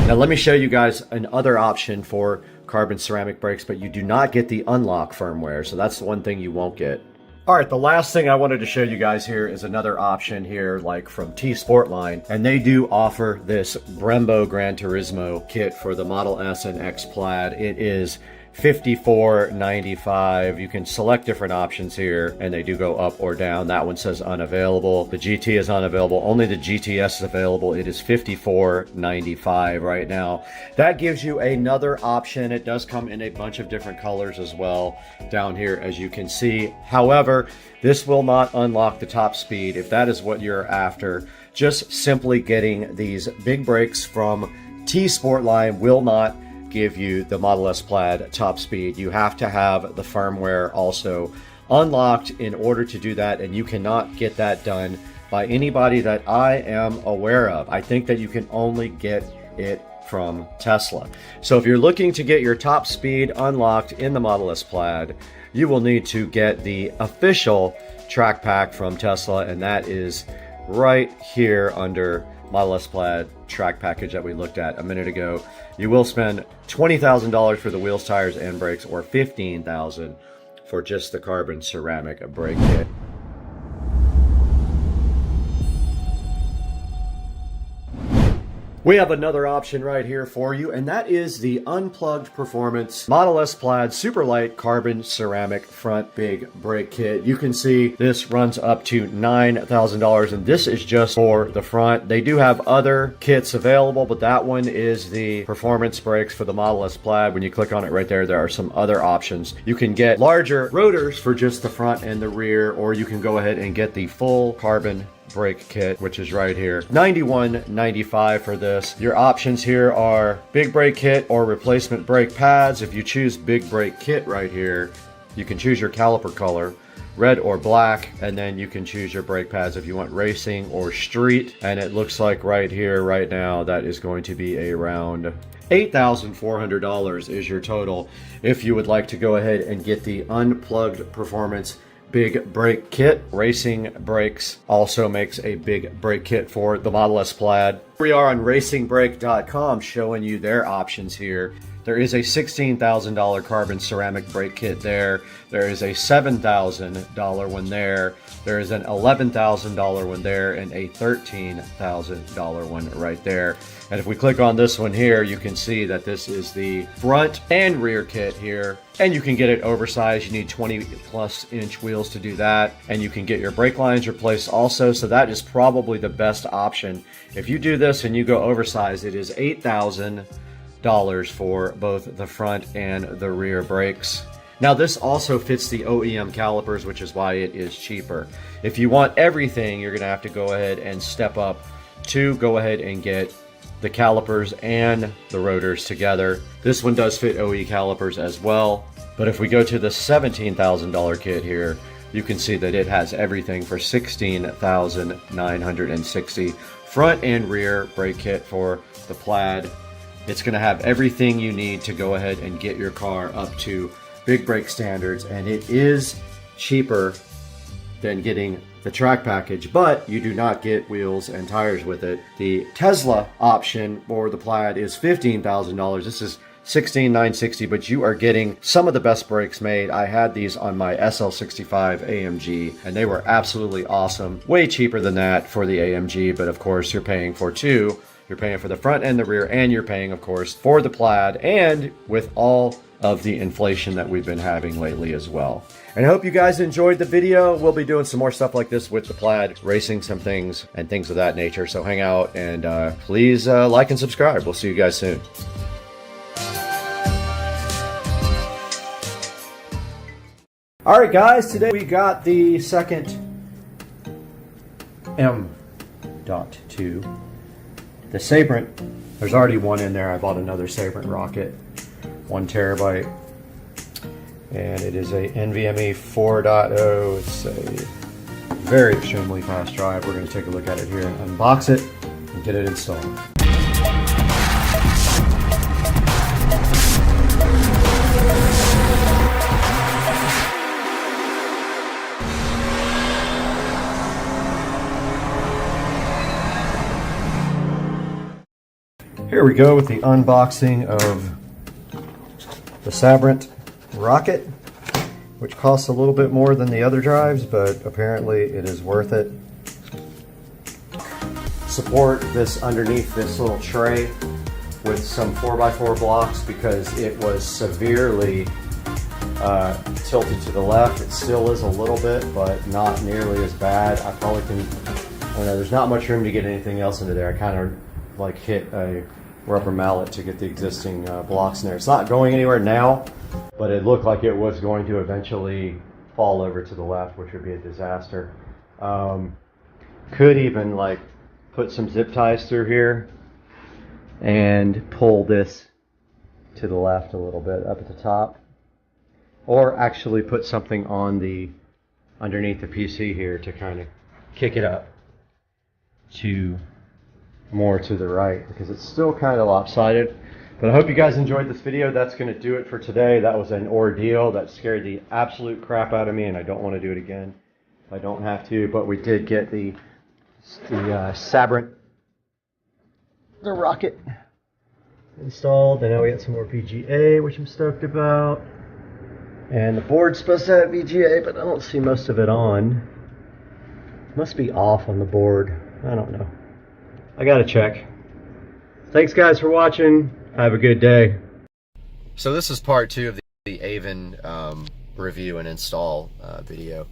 Now let me show you guys another option for carbon ceramic brakes, but you do not get the unlock firmware. So that's the one thing you won't get. All right, the last thing I wanted to show you guys here is another option here, like from T Sportline, and they do offer this Brembo Gran Turismo kit for the Model S and X Plaid. It is $54.95. You can select different options here, and they do go up or down. That one says unavailable. The GT is unavailable. Only the GTS is available. It is $54.95 right now. That gives you another option. It does come in a bunch of different colors as well down here, as you can see. However, this will not unlock the top speed if that is what you're after. Just simply getting these big brakes from T Sportline will not give you the Model S Plaid top speed. You have to have the firmware also unlocked in order to do that, and you cannot get that done by anybody that I am aware of. I think that you can only get it from Tesla. So if you're looking to get your top speed unlocked in the Model S Plaid, you will need to get the official track pack from Tesla, and that is right here under Model S Plaid track package that we looked at a minute ago. You will spend $20,000 for the wheels, tires, and brakes, or $15,000 for just the carbon ceramic brake kit. We have another option right here for you, and that is the Unplugged Performance Model S Plaid Superlight Carbon Ceramic Front Big Brake Kit. You can see this runs up to $9,000, and this is just for the front. They do have other kits available, but that one is the performance brakes for the Model S Plaid. When you click on it right there, there are some other options. You can get larger rotors for just the front and the rear, or you can go ahead and get the full carbon brake kit, which is right here. $91.95 for this. Your options here are big brake kit or replacement brake pads. If you choose big brake kit right here, you can choose your caliper color, red or black, and then you can choose your brake pads if you want racing or street. And it looks like right here, right now, that is going to be around $8,400 is your total if you would like to go ahead and get the Unplugged Performance Big Brake Kit. Racing Brakes also makes a big brake kit for the Model S Plaid. We are on racingbrake.com showing you their options here. There is a $16,000 carbon ceramic brake kit there. There is a $7,000 one there. There is an $11,000 one there and a $13,000 one right there. And if we click on this one here, you can see that this is the front and rear kit here. And you can get it oversized. You need 20+ inch wheels to do that. And you can get your brake lines replaced also. So that is probably the best option. If you do this and you go oversized, it is $8,000 for both the front and the rear brakes. Now this also fits the OEM calipers, which is why it is cheaper. If you want everything, you're gonna have to go ahead and step up to go ahead and get the calipers and the rotors together. This one does fit OE calipers as well. But if we go to the $17,000 kit here, you can see that it has everything for $16,960. Front and rear brake kit for the Plaid. It's going to have everything you need to go ahead and get your car up to big brake standards, and it is cheaper than getting the track package, but you do not get wheels and tires with it. The Tesla option for the Plaid is $15,000. This is $16,960, but you are getting some of the best brakes made. I had these on my SL65 AMG, and they were absolutely awesome. Way cheaper than that for the AMG, but of course you're paying for two. You're paying for the front and the rear, and you're paying, of course, for the Plaid, and with all of the inflation that we've been having lately as well. And I hope you guys enjoyed the video. We'll be doing some more stuff like this with the Plaid, racing some things and things of that nature. So hang out and please like and subscribe. We'll see you guys soon. All right, guys, today we got the second M.2. The Sabrent, there's already one in there. I bought another Sabrent rocket, 1 terabyte, and it is a NVMe 4.0. It's a very extremely fast drive. We're going to take a look at it here and unbox it and get it installed. Here we go with the unboxing of the Sabrent rocket, which costs a little bit more than the other drives, but apparently it is worth it. Support this underneath this little tray with some 4x4 blocks because it was severely tilted to the left. It still is a little bit, but not nearly as bad. I probably can, I don't know, there's not much room to get anything else into there. I kind of like hit a rubber mallet to get the existing blocks in there. It's not going anywhere now, but it looked like it was going to eventually fall over to the left, which would be a disaster. Could even like put some zip ties through here and pull this to the left a little bit up at the top, or actually put something on the underneath the PC here to kind of kick it up to more to the right because it's still kind of lopsided. But I hope you guys enjoyed this video. That's going to do it for today. That was an ordeal that scared the absolute crap out of me, and I don't want to do it again. I don't have to, but we did get the Sabrent, the rocket installed, and now we got some more VGA, which I'm stoked about. And the board's supposed to have VGA, but I don't see most of it on. Must be off on the board. I don't know. I gotta check. Thanks guys for watching. Have a good day. So this is part 2 of the Avon review and install video.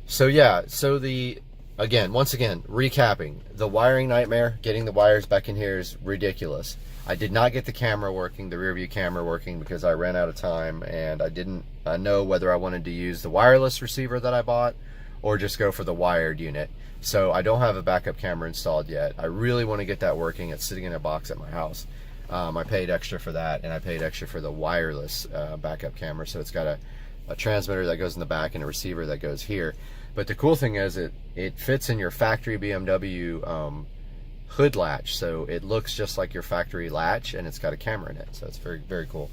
So yeah, so once again, recapping, the wiring nightmare, getting the wires back in here is ridiculous. I did not get the camera working, the rear view camera working, because I ran out of time and I didn't know whether I wanted to use the wireless receiver that I bought or just go for the wired unit. So I don't have a backup camera installed yet. I really want to get that working. It's sitting in a box at my house. I paid extra for that, and I paid extra for the wireless backup camera. So it's got a transmitter that goes in the back and a receiver that goes here. But the cool thing is it fits in your factory BMW hood latch, so it looks just like your factory latch, and it's got a camera in it. So it's very, very cool.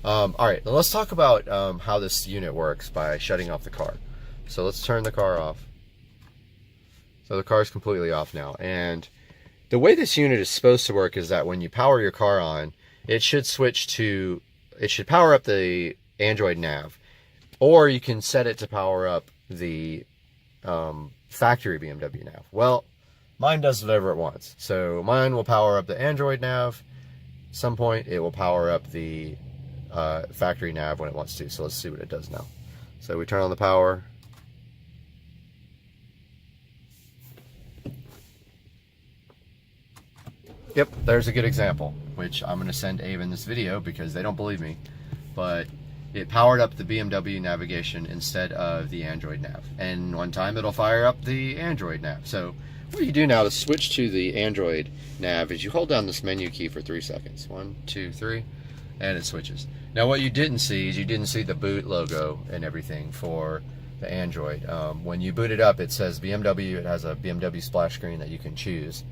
All right, now let's talk about how this unit works by shutting off the car. So let's turn the car off. So the car is completely off now, and the way this unit is supposed to work is that when you power your car on, it should power up the Android nav, or you can set it to power up the factory BMW nav. Well, mine does whatever it wants. So mine will power up the Android nav. At some point, it will power up the factory nav when it wants to. So let's see what it does now. So we turn on the power. Yep, there's a good example, which I'm going to send Avon this video because they don't believe me. But it powered up the BMW navigation instead of the Android nav. And one time it'll fire up the Android nav. So what you do now to switch to the Android nav is you hold down this menu key for 3 seconds. 1, 2, 3, and it switches. Now what you didn't see is you didn't see the boot logo and everything for the Android. When you boot it up, it says BMW. It has a BMW splash screen that you can choose.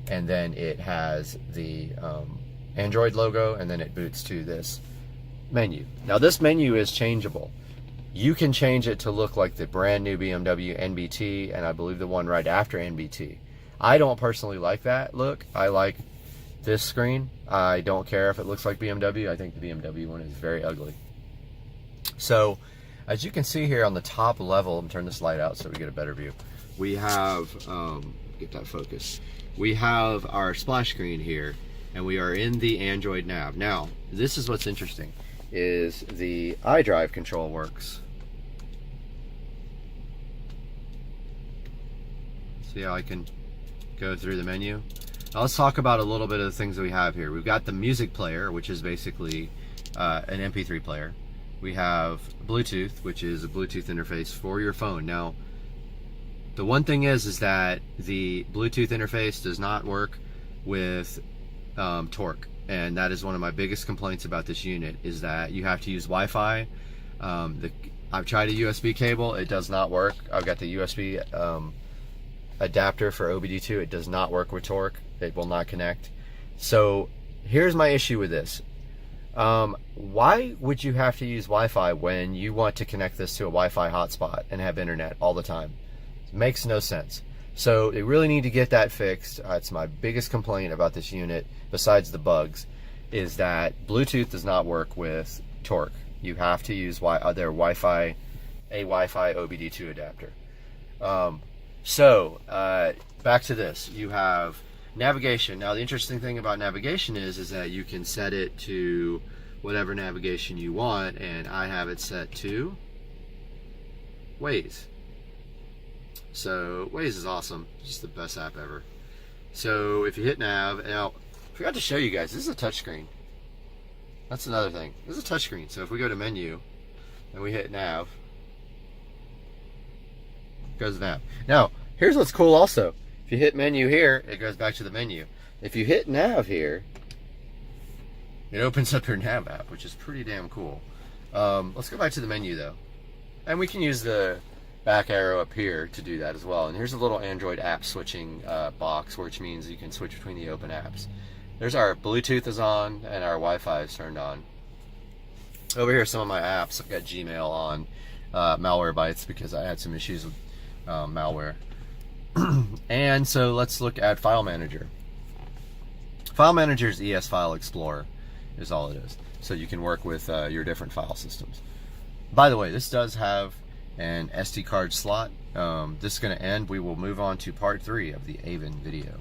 And then it has the Android logo, and then it boots to this menu. Now this menu is changeable. You can change it to look like the brand new BMW NBT, and I believe the one right after NBT. I don't personally like that look. I like this screen. I don't care if it looks like BMW. I think the BMW one is very ugly. So as you can see here on the top level, I'm turn this light out so we get a better view. We have, get that focus. We have our splash screen here, and we are in the Android nav. Now, this is what's interesting, is the iDrive control works. See how I can go through the menu? Now let's talk about a little bit of the things that we have here. We've got the music player, which is basically an MP3 player. We have Bluetooth, which is a Bluetooth interface for your phone. Now, the one thing is that the Bluetooth interface does not work with Torque, and that is one of my biggest complaints about this unit, is that you have to use Wi-Fi. I've tried a USB cable, it does not work. I've got the USB adapter for OBD2, it does not work with Torque. It will not connect. So here's my issue with this. Why would you have to use Wi-Fi when you want to connect this to a Wi-Fi hotspot and have internet all the time? Makes no sense. So they really need to get that fixed. It's my biggest complaint about this unit, besides the bugs, is that Bluetooth does not work with Torque. You have to use their Wi-Fi OBD2 adapter. Back to this. You have navigation. Now the interesting thing about navigation is that you can set it to whatever navigation you want, and I have it set to Waze. So Waze is awesome, just the best app ever. So if you hit nav, now I forgot to show you guys, this is a touchscreen. That's another thing. This is a touchscreen. So if we go to menu and we hit nav, it goes to nav. Now here's what's cool also. If you hit menu here, it goes back to the menu. If you hit nav here, it opens up your nav app, which is pretty damn cool. Let's go back to the menu though, and we can use the back arrow up here to do that as well. And here's a little Android app switching box, which means you can switch between the open apps. There's our Bluetooth is on and our Wi-Fi is turned on. Over here, some of my apps. I've got Gmail on, Malwarebytes, because I had some issues with malware. And so let's look at File Manager. File Manager's ES File Explorer is all it is. So you can work with your different file systems. By the way, this does have an SD card slot. This is going to end. We will move on to part 3 of the Avon video.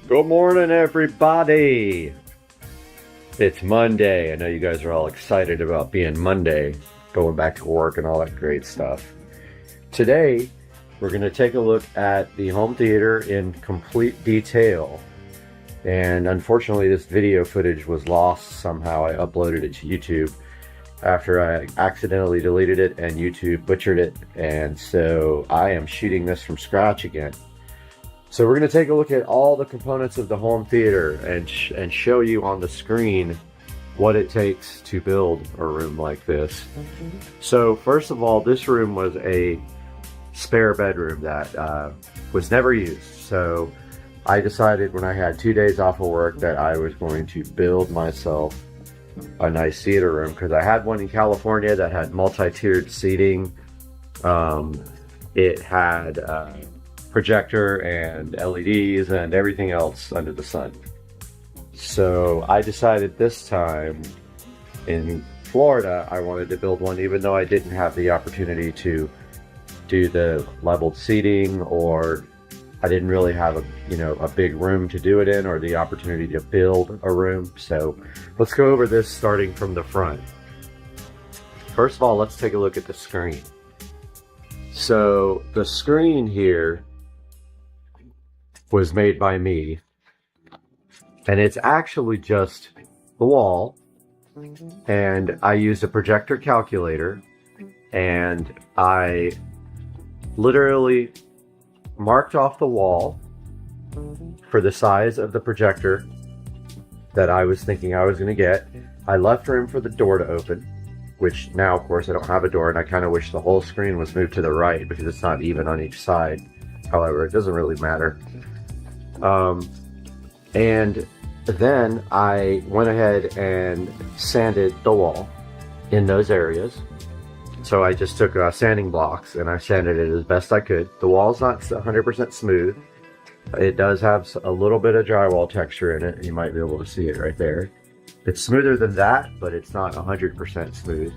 Good morning, everybody. It's Monday. I know you guys are all excited about being Monday, going back to work and all that great stuff. Today, we're going to take a look at the home theater in complete detail. And unfortunately, this video footage was lost somehow. I uploaded it to YouTube after I accidentally deleted it and YouTube butchered it. And so I am shooting this from scratch again. So we're going to take a look at all the components of the home theater and show you on the screen what it takes to build a room like this. So first of all, this room was a spare bedroom that was never used. So I decided when I had 2 days off of work that I was going to build myself a nice theater room, because I had one in California that had multi-tiered seating. It had projector and LEDs and everything else under the sun. So I decided this time in Florida I wanted to build one, even though I didn't have the opportunity to do the leveled seating, or I didn't really have a big room to do it in, or the opportunity to build a room. So let's go over this starting from the front. First of all, let's take a look at the screen. So the screen here was made by me, and it's actually just the wall, and I used a projector calculator, and I literally marked off the wall for the size of the projector that I was thinking I was going to get. I left room for the door to open, which now of course I don't have a door, and I kind of wish the whole screen was moved to the right because it's not even on each side. However, it doesn't really matter. And then I went ahead and sanded the wall in those areas. So I just took sanding blocks and I sanded it as best I could. The wall's not 100% smooth. It does have a little bit of drywall texture in it. You might be able to see it right there. It's smoother than that, but it's not 100% smooth.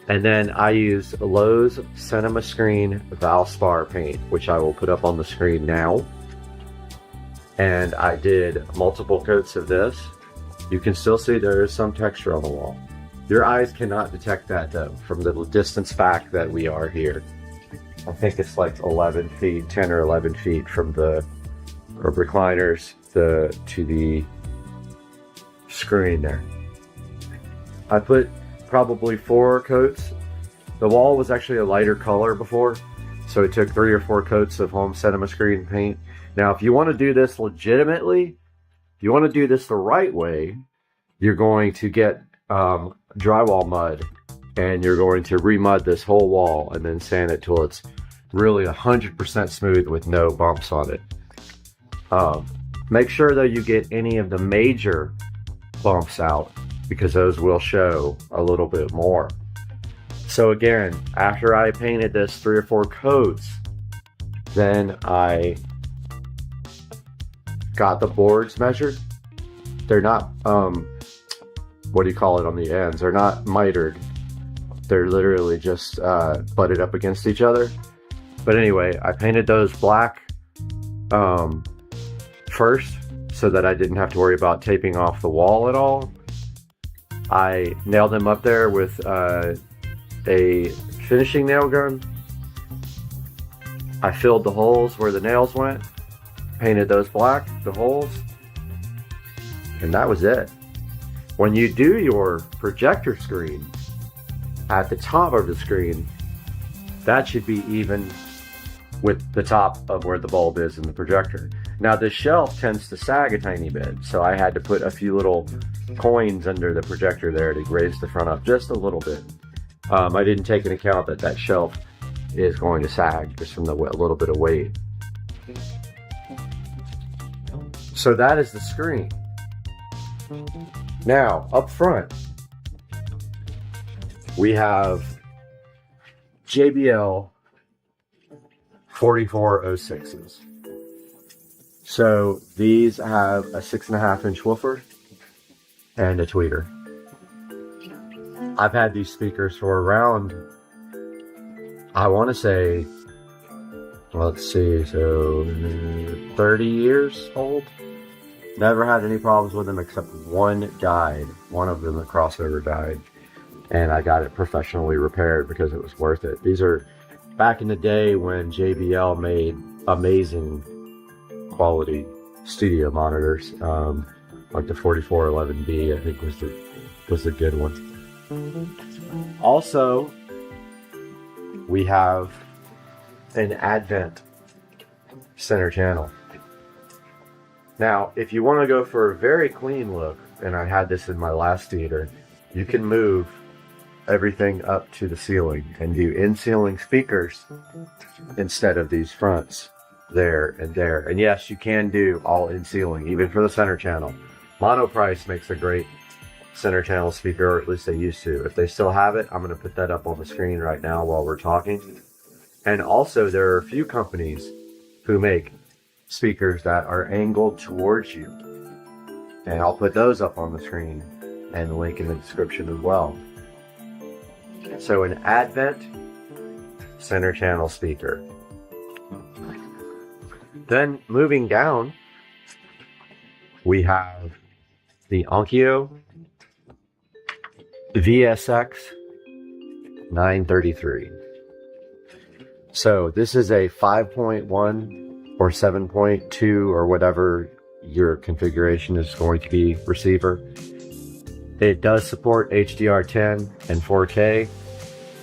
And then I used Lowe's Cinema Screen Valspar paint, which I will put up on the screen now. And I did multiple coats of this. You can still see there is some texture on the wall. Your eyes cannot detect that though, from the distance back that we are here. I think it's like 11 feet, 10 or 11 feet from the recliners to the screen there. I put probably 4 coats. The wall was actually a lighter color before, so it took 3 or 4 coats of home cinema screen paint. Now, if you want to do this legitimately, if you want to do this the right way, you're going to get drywall mud, and you're going to remud this whole wall and then sand it till it's really 100% smooth with no bumps on it. Make sure though you get any of the major bumps out, because those will show a little bit more. So again, after I painted this 3 or 4 coats, then I got the boards measured. They're not, what do you call it on the ends? They're not mitered. They're literally just butted up against each other. But anyway, I painted those black first, so that I didn't have to worry about taping off the wall at all. I nailed them up there with a finishing nail gun. I filled the holes where the nails went, painted those black, the holes, and that was it. When you do your projector screen, at the top of the screen, that should be even with the top of where the bulb is in the projector. Now this shelf tends to sag a tiny bit, so I had to put a few little coins under the projector there to raise the front up just a little bit. I didn't take into account that that shelf is going to sag just from the little bit of weight. So that is the screen. Now up front, we have JBL 4406s. So these have a 6.5-inch woofer and a tweeter. I've had these speakers for around, I want to say, let's see, so 30 years old. Never had any problems with them except one died. One of them, the crossover, died. And I got it professionally repaired because it was worth it. These are back in the day when JBL made amazing quality studio monitors. Like the 4411B, I think was the good one. Also, we have an Advent center channel. Now, if you want to go for a very clean look, and I had this in my last theater, you can move everything up to the ceiling and do in-ceiling speakers instead of these fronts there and there. And yes, you can do all in-ceiling, even for the center channel. Monoprice makes a great center channel speaker, or at least they used to. If they still have it, I'm going to put that up on the screen right now while we're talking. And also, there are a few companies who make speakers that are angled towards you. And I'll put those up on the screen and the link in the description as well. So an Advent center channel speaker. Then moving down, we have the Onkyo VSX 933. So this is a 5.1 or 7.2 or whatever your configuration is going to be receiver. It does support HDR10 and 4K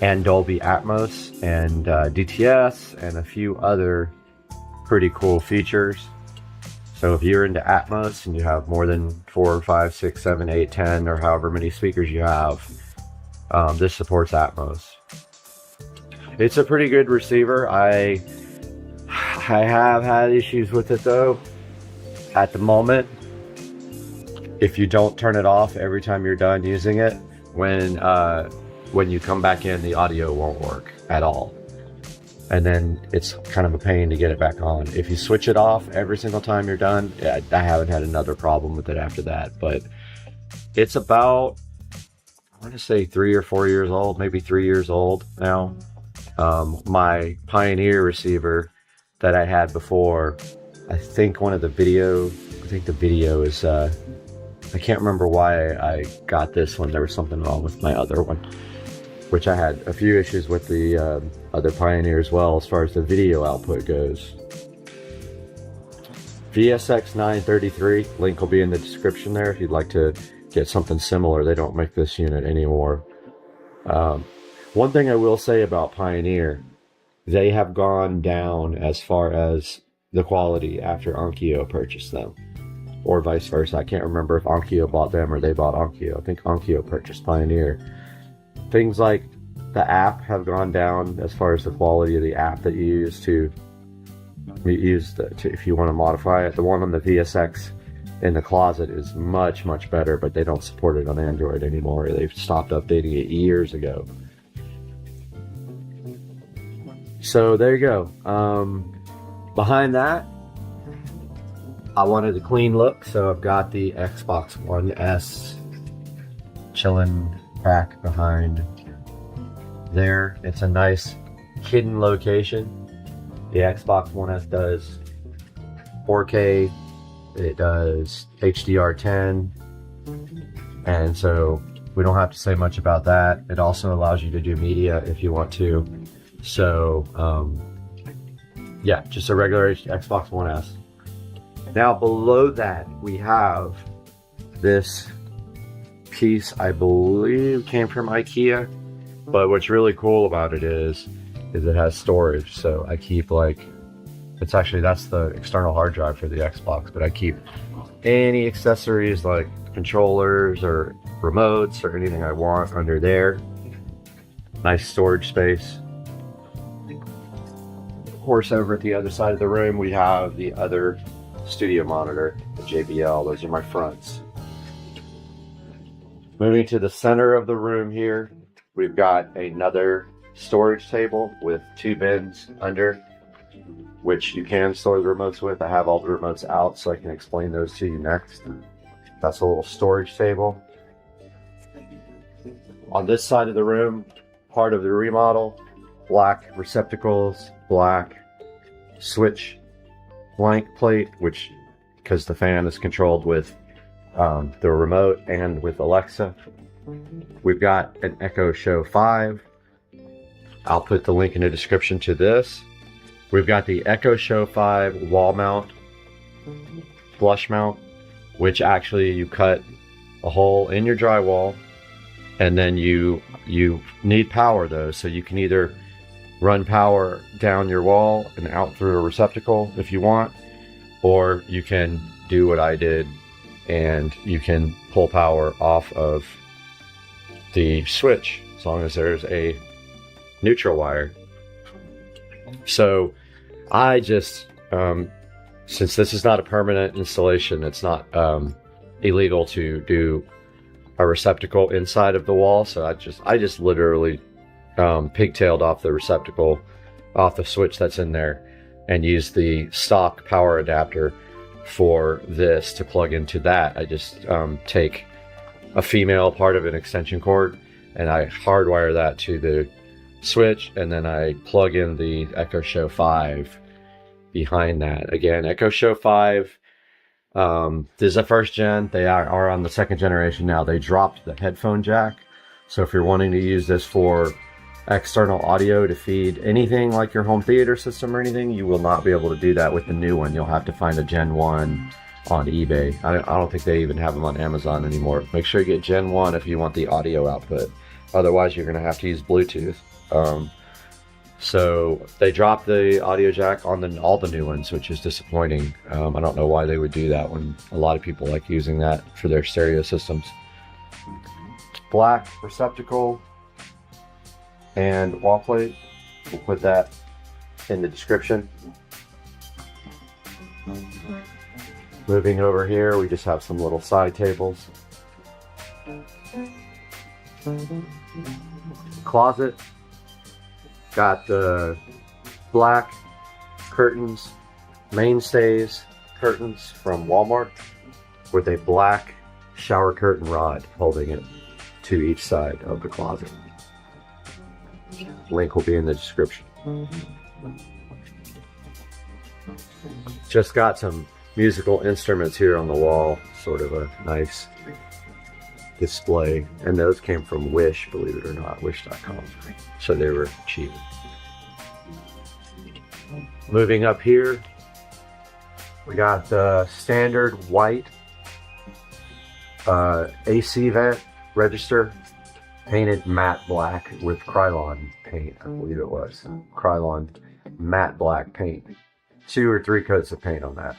and Dolby Atmos and DTS and a few other pretty cool features. So if you're into Atmos and you have more than 4, 5, 6, 7, 8, 10 or however many speakers you have, this supports Atmos. It's a pretty good receiver. I have had issues with it though. At the moment, if you don't turn it off every time you're done using it, when you come back in, the audio won't work at all. And then it's kind of a pain to get it back on. If you switch it off every single time you're done, I haven't had another problem with it after that. But it's about, I want to say 3 or 4 years old, maybe 3 years old now. My Pioneer receiver that I had before, I think the video is, I can't remember why I got this one. There was something wrong with my other one, which I had a few issues with the other Pioneer as well as far as the video output goes. VSX 933, link will be in the description there if you'd like to get something similar. They don't make this unit anymore. One thing I will say about Pioneer, they have gone down as far as the quality after Onkyo purchased them, or vice versa. I can't remember if Onkyo bought them or they bought Onkyo. I think Onkyo purchased Pioneer. Things like the app have gone down as far as the quality of the app that you use if you want to modify it. The one on the VSX in the closet is much, much better, but they don't support it on Android anymore. They've stopped updating it years ago. So there you go. Behind that, I wanted a clean look, so I've got the Xbox One S chilling back behind there. It's a nice hidden location. The Xbox One S does 4K, it does HDR10, and so We don't have to say much about that. It also allows you to do media if you want to. So yeah, just a regular Xbox One S. Now below that we have this piece, I believe came from IKEA, but what's really cool about it is it has storage. So I keep it's actually, that's the external hard drive for the Xbox, but I keep any accessories like controllers or remotes or anything I want under there. Nice storage space. Of course, over at the other side of the room, we have the other studio monitor, the JBL. Those are my fronts. Moving to the center of the room here, we've got another storage table with 2 bins under, which you can store the remotes with. I have all the remotes out so I can explain those to you next. That's a little storage table. On this side of the room, part of the remodel, black receptacles, black switch blank plate, which, because the fan is controlled with the remote and with Alexa. We've got an Echo Show 5. I'll put the link in the description to this. We've got the Echo Show 5 wall mount, flush mount, which actually you cut a hole in your drywall, and then you need power though, so you can either run power down your wall and out through a receptacle if you want, or you can do what I did and you can pull power off of the switch as long as there's a neutral wire. So I just, since this is not a permanent installation, it's not illegal to do a receptacle inside of the wall. So I just literally pigtailed off the receptacle off the switch that's in there and used the stock power adapter for this to plug into that. I just take a female part of an extension cord and I hardwire that to the switch, and then I plug in the Echo Show 5 behind that. Again, Echo Show 5, this is a first gen. They are on the second generation now. They dropped the headphone jack, so if you're wanting to use this for external audio to feed anything like your home theater system or anything, you will not be able to do that with the new one. You'll have to find a Gen 1 on eBay. I don't think they even have them on Amazon anymore. Make sure you get Gen 1 if you want the audio output. Otherwise, you're going to have to use Bluetooth. So they dropped the audio jack on all the new ones, which is disappointing. I don't know why they would do that when a lot of people like using that for their stereo systems. Black receptacle and wall plate. We'll put that in the description. Moving over here, we just have some little side tables. Closet. Got the black curtains, mainstays curtains from Walmart with a black shower curtain rod holding it to each side of the closet. Link will be in the description. Just got some musical instruments here on the wall, sort of a nice display, and those came from Wish, believe it or not, wish.com, so they were cheap. Moving up here, we got the standard white AC vent register, painted matte black with Krylon paint, I believe it was Krylon matte black paint. 2 or 3 coats of paint on that.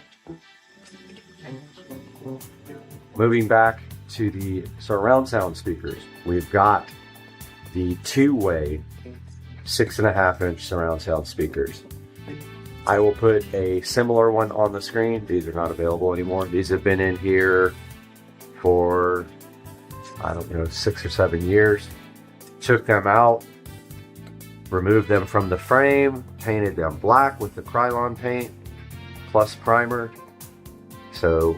Moving back to the surround sound speakers, we've got the 2-way 6.5-inch surround sound speakers. I will put a similar one on the screen. These are not available anymore. These have been in here for, I don't know, 6 or 7 years. Took them out, removed them from the frame, painted them black with the Krylon paint plus primer. So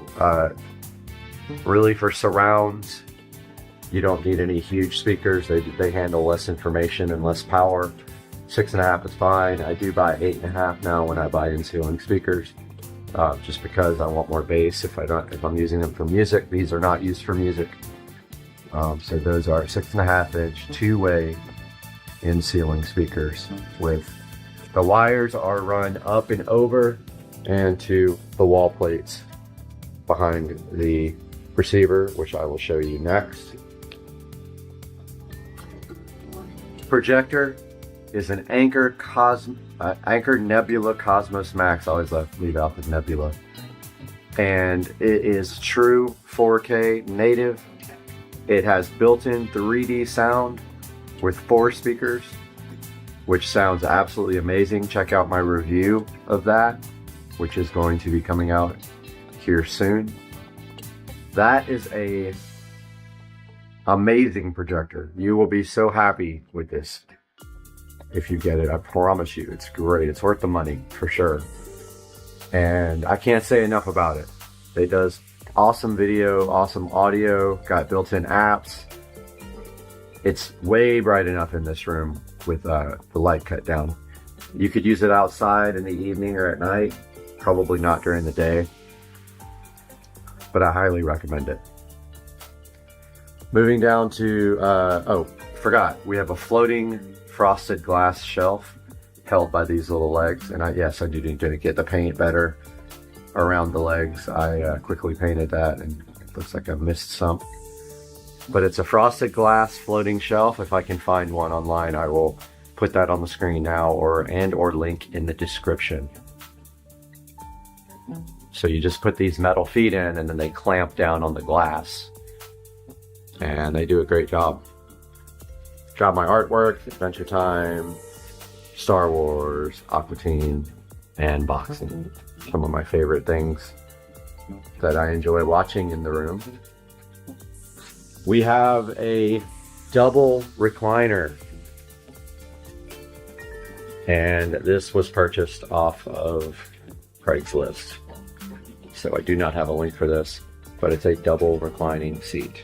really for surrounds, you don't need any huge speakers. They handle less information and less power. 6.5 is fine. I do buy 8.5 now when I buy in-ceiling speakers, just because I want more bass if I'm using them for music. These are not used for music. So those are 6.5-inch two-way in-ceiling speakers with the wires are run up and over and to the wall plates behind the receiver, which I will show you next. Projector is an Anker Nebula Cosmos Max. I always leave out the Nebula. And it is true 4K native. It has built-in 3D sound with 4 speakers, which sounds absolutely amazing. Check out my review of that, which is going to be coming out here soon. That is a amazing projector. You will be so happy with this if you get it. I promise you, it's great. It's worth the money for sure. And I can't say enough about it. It does awesome video, awesome audio, got built-in apps. It's way bright enough in this room with the light cut down. You could use it outside in the evening or at night, probably not during the day, but I highly recommend it. Moving down to, oh, forgot, we have a floating frosted glass shelf held by these little legs. And yes, I do need to get the paint better around the legs. I quickly painted that and it looks like I missed some. But it's a frosted glass floating shelf. If I can find one online, I will put that on the screen now or link in the description. So you just put these metal feet in and then they clamp down on the glass. And they do a great job. Got my artwork, Adventure Time, Star Wars, Aqua Teen, and boxing. Some of my favorite things that I enjoy watching in the room. We have a double recliner. And this was purchased off of Craigslist. So I do not have a link for this, but it's a double reclining seat.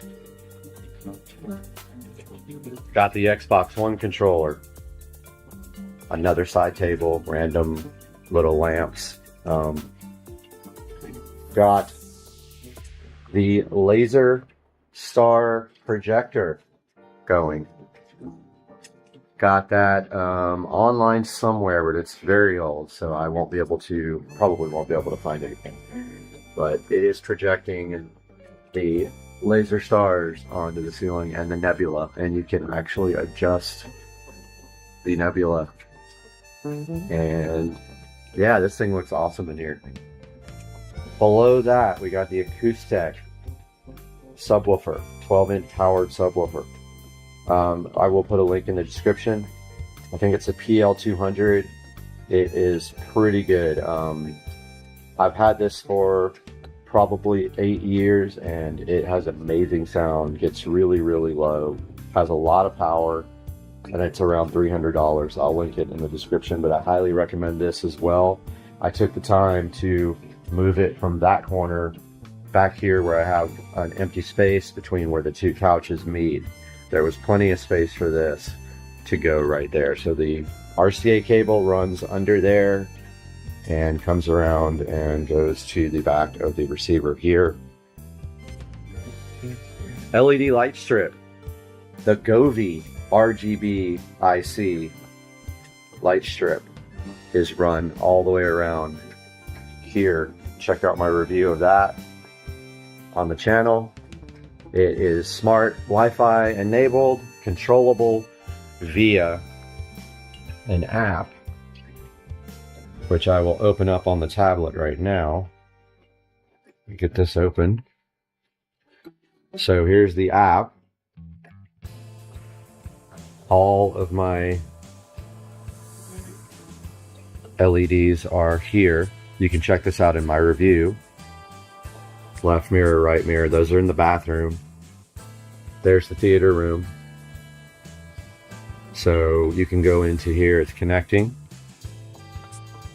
Got the Xbox One controller. Another side table, random little lamps. Got the Laser Star projector going. Got that online somewhere, but it's very old, so I won't be able to, probably won't be able to find anything. But it is projecting the laser stars onto the ceiling and the nebula, and you can actually adjust the nebula. And yeah, this thing looks awesome in here. Below that, we got the Acoustic subwoofer, 12-inch powered subwoofer. I will put a link in the description. I think it's a PL200. It is pretty good. I've had this for probably 8 years and it has amazing sound. Gets really, really low. Has a lot of power and it's around $300. I'll link it in the description, but I highly recommend this as well. I took the time to move it from that corner back here where I have an empty space between where the two couches meet. There was plenty of space for this to go right there. So the RCA cable runs under there and comes around and goes to the back of the receiver here. LED light strip. The Govee RGB IC light strip is run all the way around here. Check out my review of that on the channel. It is smart Wi-Fi enabled, controllable via an app, which I will open up on the tablet right now. Get this open. So here's the app. All of my LEDs are here. You can check this out in my review. Left mirror, right mirror, those are in the bathroom. There's the theater room. So you can go into here, it's connecting.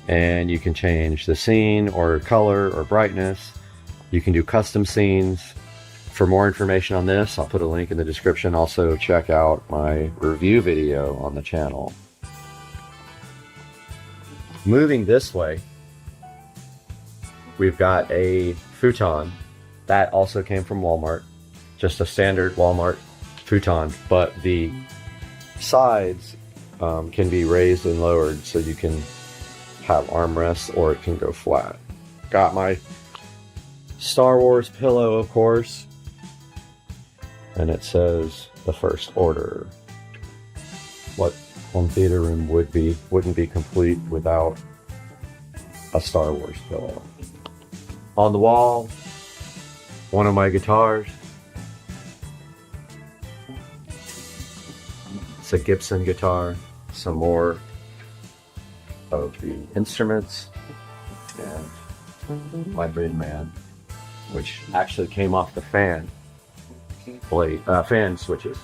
And you can change the scene or color or brightness. You can do custom scenes. For more information on this, I'll put a link in the description. Also check out my review video on the channel. Moving this way, we've got a futon that also came from Walmart, just a standard Walmart futon, but the sides can be raised and lowered so you can have armrests, or it can go flat. Got my Star Wars pillow, of course, and it says the First Order. What home theater room wouldn't be complete without a Star Wars pillow. On the wall, one of my guitars. It's a Gibson guitar. Some more of the instruments, and my Braided man, which actually came off the fan blade, fan switches.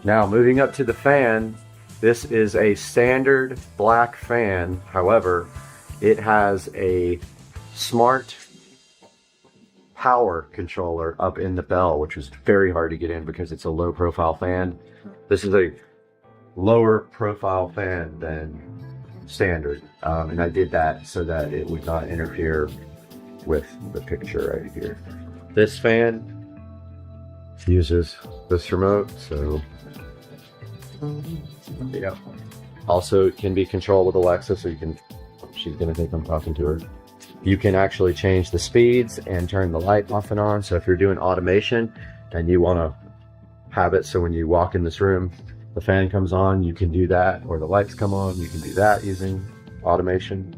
Now moving up to the fan, this is a standard black fan. However, it has a smart power controller up in the bell, which was very hard to get in because it's a low profile fan. This is a lower profile fan than standard, and I did that so that it would not interfere with the picture right here. This fan uses this remote, so yeah. Also, it can be controlled with Alexa, so you can, she's gonna think I'm talking to her. You can actually change the speeds and turn the light off and on. So if you're doing automation and you want to have it so when you walk in this room the fan comes on, you can do that, or the lights come on, you can do that using automation.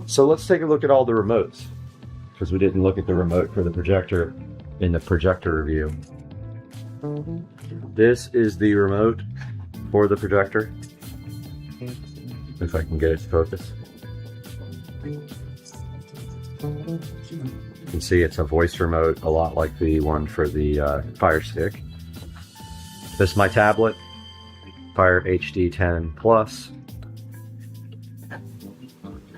So let's take a look at all the remotes, because we didn't look at the remote for the projector in the projector review. This is the remote for the projector, if I can get it to focus. You can see it's a voice remote, a lot like the one for the Fire Stick. This is my tablet, Fire HD 10 Plus.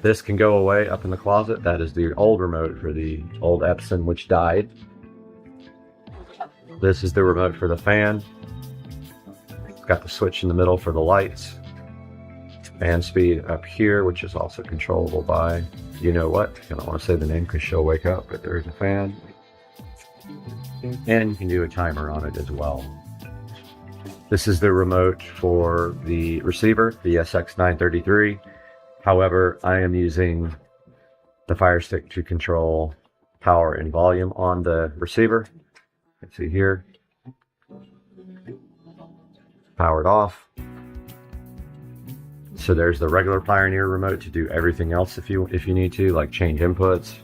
This can go away up in the closet. That is the old remote for the old Epson, which died. This is the remote for the fan. It's got the switch in the middle for the lights. Fan speed up here, which is also controllable by, you know what, I don't want to say the name because she'll wake up, but there's a fan. And you can do a timer on it as well. This is the remote for the receiver, the SX933. However, I am using the Fire Stick to control power and volume on the receiver. Let's see here. Powered off. So there's the regular Pioneer remote to do everything else if you need to, like change inputs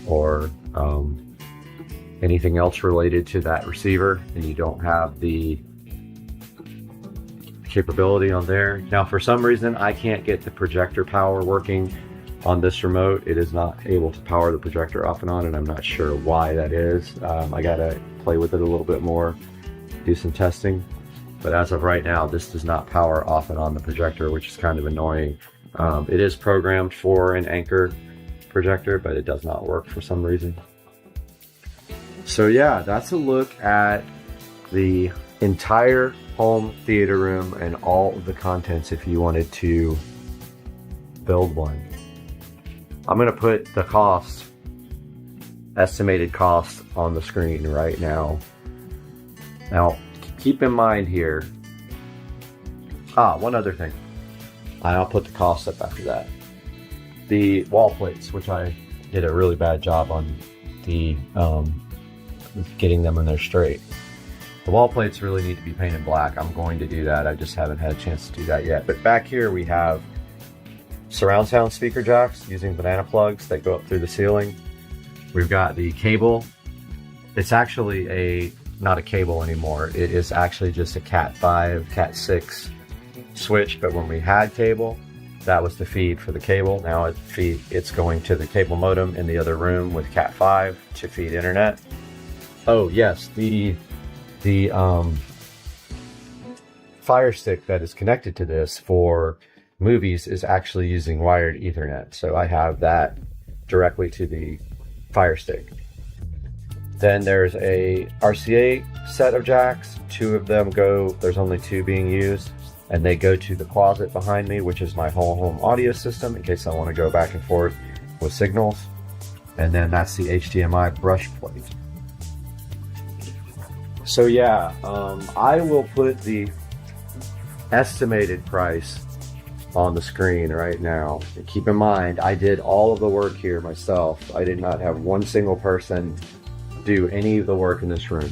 or anything else related to that receiver, and you don't have the capability on there. Now, for some reason, I can't get the projector power working on this remote. It is not able to power the projector off and on, and I'm not sure why that is. I gotta play with it a little bit more, do some testing. But as of right now, this does not power off and on the projector, which is kind of annoying. It is programmed for an Anchor projector, but it does not work for some reason. So yeah, that's a look at the entire home theater room and all of the contents if you wanted to build one. I'm gonna put the cost, estimated cost, on the screen right now. Now, keep in mind here, one other thing, I'll put the cost up after that. The wall plates, which I did a really bad job on the getting them when they're straight. The wall plates really need to be painted black. I'm going to do that. I just haven't had a chance to do that yet. But back here we have surround sound speaker jacks using banana plugs that go up through the ceiling. We've got the cable. It's actually not a cable anymore. It is actually just a Cat 5, Cat 6 switch, but when we had cable, that was the feed for the cable. Now it's going to the cable modem in the other room with Cat 5 to feed internet. Oh yes, the Fire Stick that is connected to this for movies is actually using wired Ethernet. So I have that directly to the Fire Stick. Then there's a RCA set of jacks. Two of them go, there's only two being used, and they go to the closet behind me, which is my whole home audio system in case I want to go back and forth with signals. And then that's the HDMI brush plate. So yeah, I will put the estimated price on the screen right now. And keep in mind, I did all of the work here myself. I did not have one single person do any of the work in this room.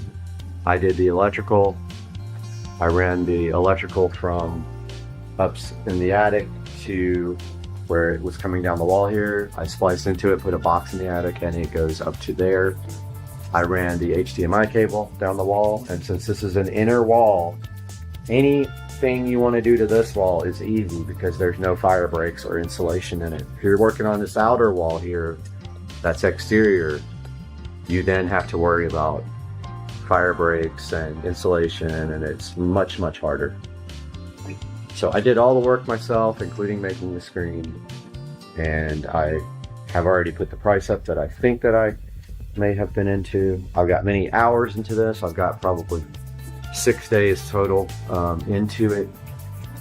I did the electrical. I ran the electrical from up in the attic to where it was coming down the wall here. I spliced into it, put a box in the attic, and it goes up to there. I ran the HDMI cable down the wall, and since this is an inner wall, anything you want to do to this wall is easy because there's no fire breaks or insulation in it. If you're working on this outer wall here, that's exterior, you then have to worry about fire breaks and insulation, and it's much, much harder. So I did all the work myself, including making the screen, and I have already put the price up that I think that I may have been into. I've got many hours into this. I've got probably 6 days total into it,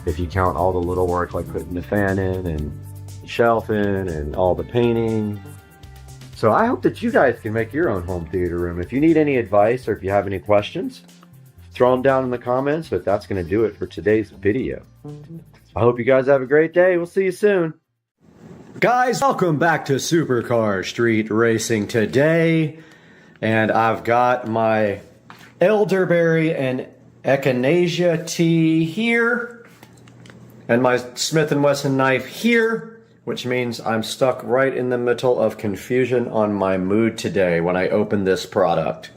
if you count all the little work like putting the fan in and shelf in and all the painting. So I hope that you guys can make your own home theater room. If you need any advice or if you have any questions, throw them down in the comments, but that's going to do it for today's video. I hope you guys have a great day. We'll see you soon. Guys, welcome back to Supercar Street Racing today. And I've got my elderberry and echinacea tea here, and my Smith & Wesson knife here, which means I'm stuck right in the middle of confusion on my mood today when I open this product.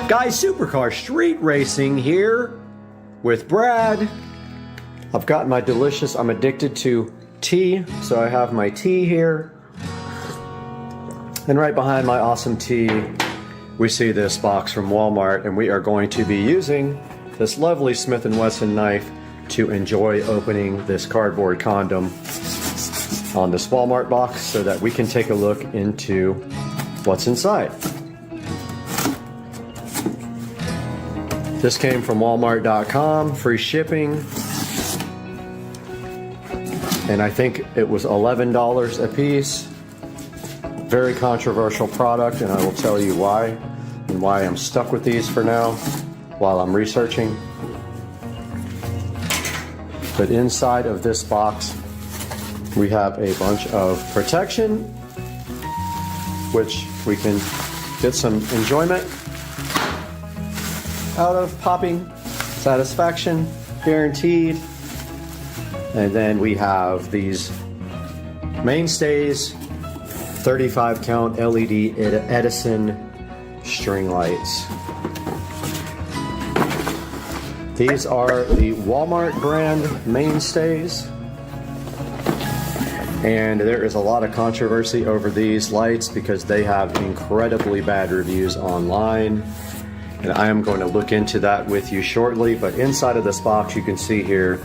Guys, Supercar Street Racing here with Brad. I've got my delicious, I'm addicted to tea, so I have my tea here. And right behind my awesome tea, we see this box from Walmart, and we are going to be using this lovely Smith & Wesson knife to enjoy opening this cardboard condom on this Walmart box so that we can take a look into what's inside. This came from Walmart.com, free shipping, and I think it was $11 a piece. Very controversial product, and I will tell you why, and why I'm stuck with these for now while I'm researching. But inside of this box, we have a bunch of protection, which we can get some enjoyment out of popping. Satisfaction guaranteed. And then we have these mainstays, 35 count LED Edison string lights. These are the Walmart brand mainstays, and there is a lot of controversy over these lights because they have incredibly bad reviews online. And I am going to look into that with you shortly, but inside of this box you can see here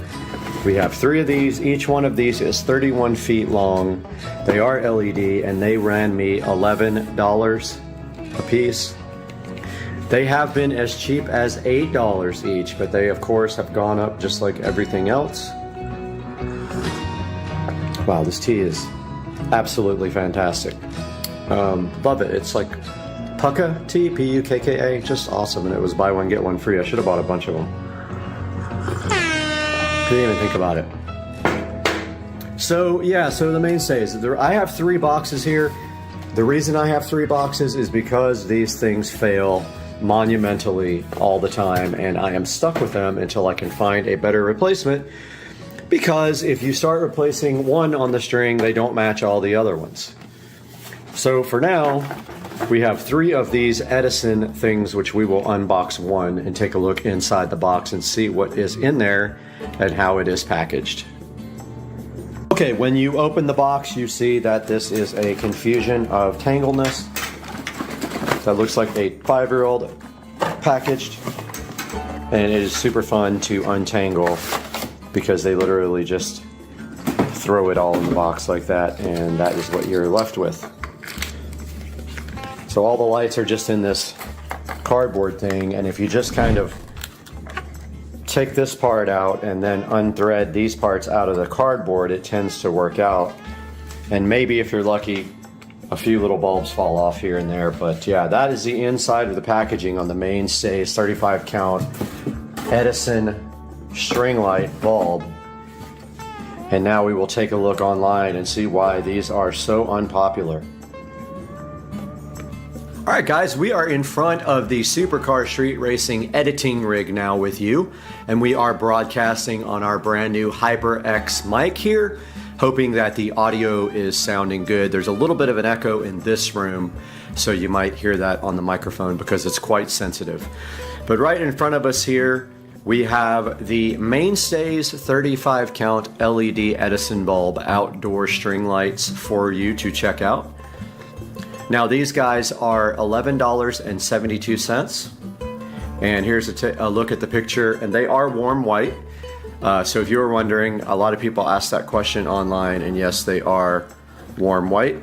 we have 3 of these. Each one of these is 31 feet long. They are LED, and they ran me $11 a piece. They have been as cheap as $8 each, but they of course have gone up just like everything else. Wow, this tea is absolutely fantastic. Love it. It's like Pukka tea, P-U-K-K-A, just awesome, and it was buy one get one free. I should have bought a bunch of them. Didn't even think about it. So yeah, so the mainstays. I have 3 boxes here. The reason I have 3 boxes is because these things fail monumentally all the time, and I am stuck with them until I can find a better replacement, because if you start replacing one on the string, they don't match all the other ones. So for now, we have 3 of these Edison things, which we will unbox one and take a look inside the box and see what is in there and how it is packaged. Okay, when you open the box, you see that this is a confusion of tangleness. That looks like a 5-year-old packaged, and it is super fun to untangle because they literally just throw it all in the box like that, and that is what you're left with. So all the lights are just in this cardboard thing, and if you just kind of take this part out and then unthread these parts out of the cardboard, it tends to work out. And maybe if you're lucky, a few little bulbs fall off here and there. But yeah, that is the inside of the packaging on the mainstays 35 count Edison string light bulb. And now we will take a look online and see why these are so unpopular. Alright guys, we are in front of the Supercar Street Racing editing rig now with you, and we are broadcasting on our brand new HyperX mic here, hoping that the audio is sounding good. There's a little bit of an echo in this room, so you might hear that on the microphone because it's quite sensitive. But right in front of us here, we have the Mainstays 35 count LED Edison bulb outdoor string lights for you to check out. Now these guys are $11.72, and here's a look at the picture, and they are warm white. So if you were wondering, a lot of people ask that question online, and yes, they are warm white.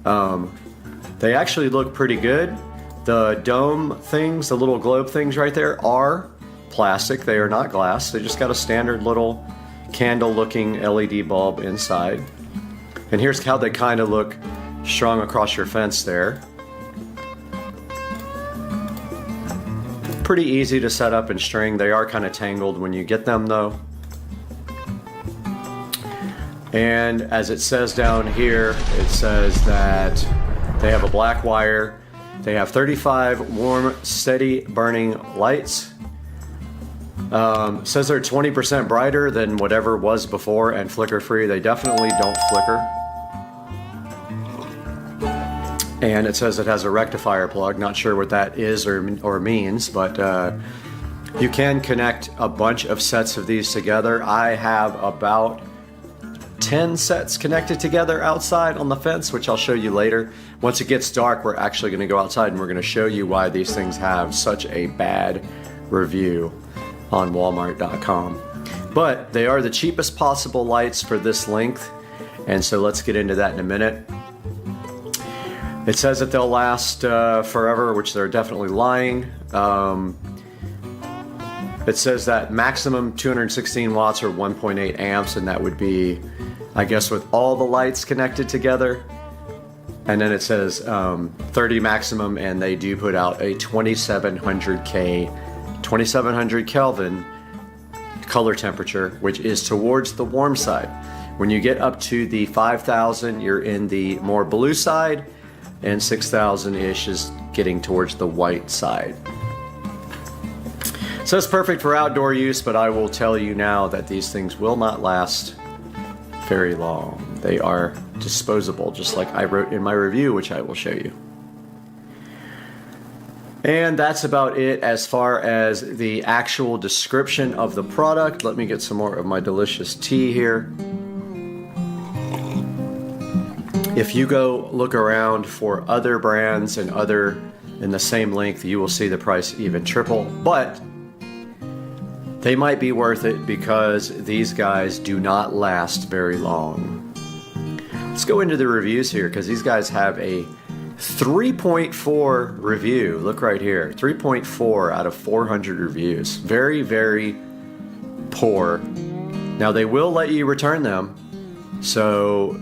They actually look pretty good. The dome things, the little globe things right there, are plastic. They are not glass. They just got a standard little candle looking LED bulb inside. And here's how they kind of look strung across your fence there. Pretty easy to set up and string. They are kind of tangled when you get them though. And as it says down here, it says that they have a black wire. They have 35 warm, steady burning lights. Says they're 20% brighter than whatever was before and flicker free. They definitely don't flicker. And it says it has a rectifier plug. Not sure what that is or means, but you can connect a bunch of sets of these together. I have about 10 sets connected together outside on the fence, which I'll show you later. Once it gets dark, we're actually going to go outside and we're going to show you why these things have such a bad review on Walmart.com. But they are the cheapest possible lights for this length, and so let's get into that in a minute. It says that they'll last forever, which they're definitely lying. It says that maximum 216 watts or 1.8 amps, and that would be, I guess, with all the lights connected together. And then it says 30 maximum, and they do put out a 2700 Kelvin color temperature, which is towards the warm side. When you get up to the 5000, you're in the more blue side, and 6000-ish is getting towards the white side. So it's perfect for outdoor use, but I will tell you now that these things will not last very long. They are disposable, just like I wrote in my review, which I will show you. And that's about it as far as the actual description of the product. Let me get some more of my delicious tea here. If you go look around for other brands and other in the same length, you will see the price even triple, but they might be worth it because these guys do not last very long. Let's go into the reviews here because these guys have a 3.4 review. Look right here, 3.4 out of 400 reviews. Very, very poor. Now they will let you return them, so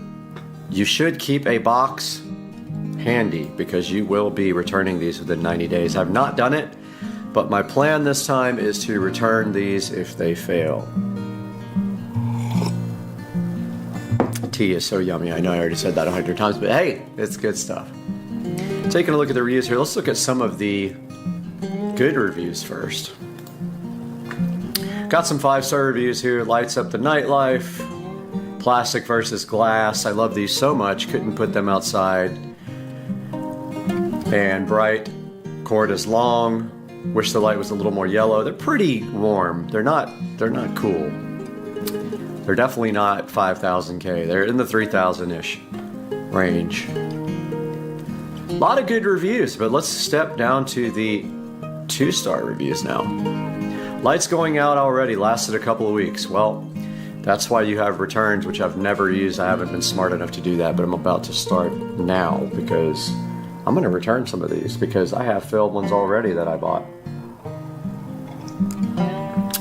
you should keep a box handy because you will be returning these within 90 days. I've not done it, but my plan this time is to return these if they fail. Tea is so yummy. I know I already said that 100 times, but hey, it's good stuff. Taking a look at the reviews here, let's look at some of the good reviews first. Got some 5-star reviews here. Lights up the nightlife. Plastic versus glass. I love these so much, couldn't put them outside. And bright, cord is long. Wish the light was a little more yellow. They're pretty warm. They're not cool. They're definitely not 5000K. They're in the 3000-ish range. A lot of good reviews, but let's step down to the 2-star reviews now. Lights going out already, lasted a couple of weeks. Well, that's why you have returns, which I've never used. I haven't been smart enough to do that, but I'm about to start now because I'm gonna return some of these because I have failed ones already that I bought.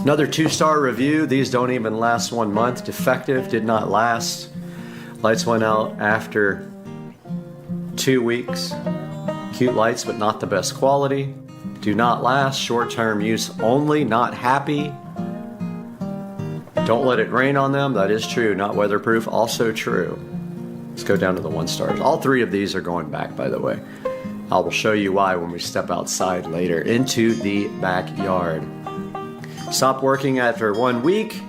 Another 2-star review. These don't even last 1 month. Defective, did not last. Lights went out after 2 weeks. Cute lights, but not the best quality. Do not last. Short-term use only. Not happy. Don't let it rain on them. That is true. Not weatherproof. Also true. Let's go down to the 1 stars. All 3 of these are going back, by the way. I will show you why when we step outside later into the backyard. Stop working after 1 week.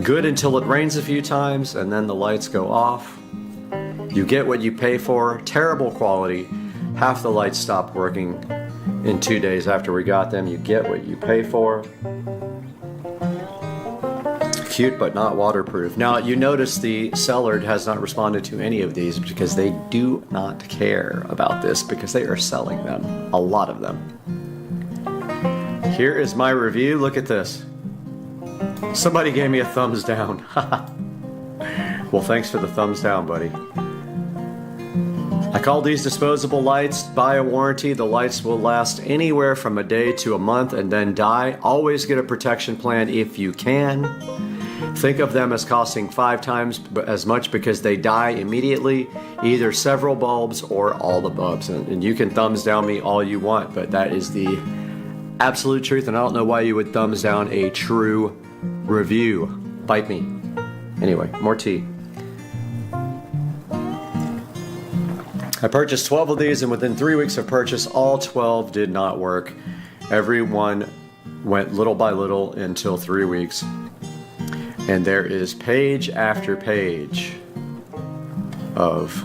Good until it rains a few times and then the lights go off. You get what you pay for. Terrible quality. Half the lights stopped working in 2 days after we got them. You get what you pay for. Cute but not waterproof. Now you notice the seller has not responded to any of these because they do not care about this because they are selling them. A lot of them. Here is my review. Look at this. Somebody gave me a thumbs down. Well, thanks for the thumbs down, buddy. I call these disposable lights. Buy a warranty. The lights will last anywhere from a day to a month and then die. Always get a protection plan if you can. Think of them as costing 5 times as much because they die immediately, either several bulbs or all the bulbs. And you can thumbs down me all you want, but that is the absolute truth, and I don't know why you would thumbs down a true review. Bite me. Anyway, more tea. I purchased 12 of these, and within 3 weeks of purchase, all 12 did not work. Every one went little by little until 3 weeks. And there is page after page of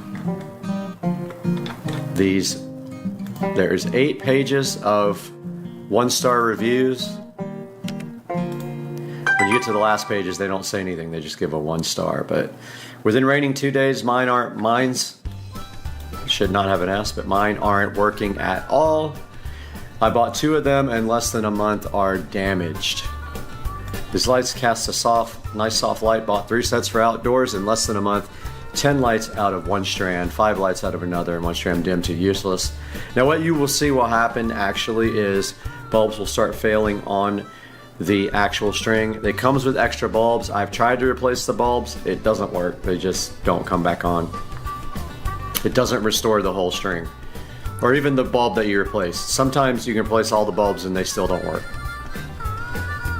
these. There's 8 pages of 1-star reviews. When you get to the last pages, they don't say anything. They just give a 1 star. But within raining 2 days, mine's should not have an S, but mine aren't working at all. I bought 2 of them, and less than a month are damaged. These lights cast a nice soft light. Bought 3 sets for outdoors in less than a month. 10 lights out of 1 strand, 5 lights out of another, and 1 strand dim to useless. Now what you will see will happen actually is bulbs will start failing on the actual string. It comes with extra bulbs. I've tried to replace the bulbs. It doesn't work. They just don't come back on. It doesn't restore the whole string. Or even the bulb that you replace. Sometimes you can replace all the bulbs and they still don't work.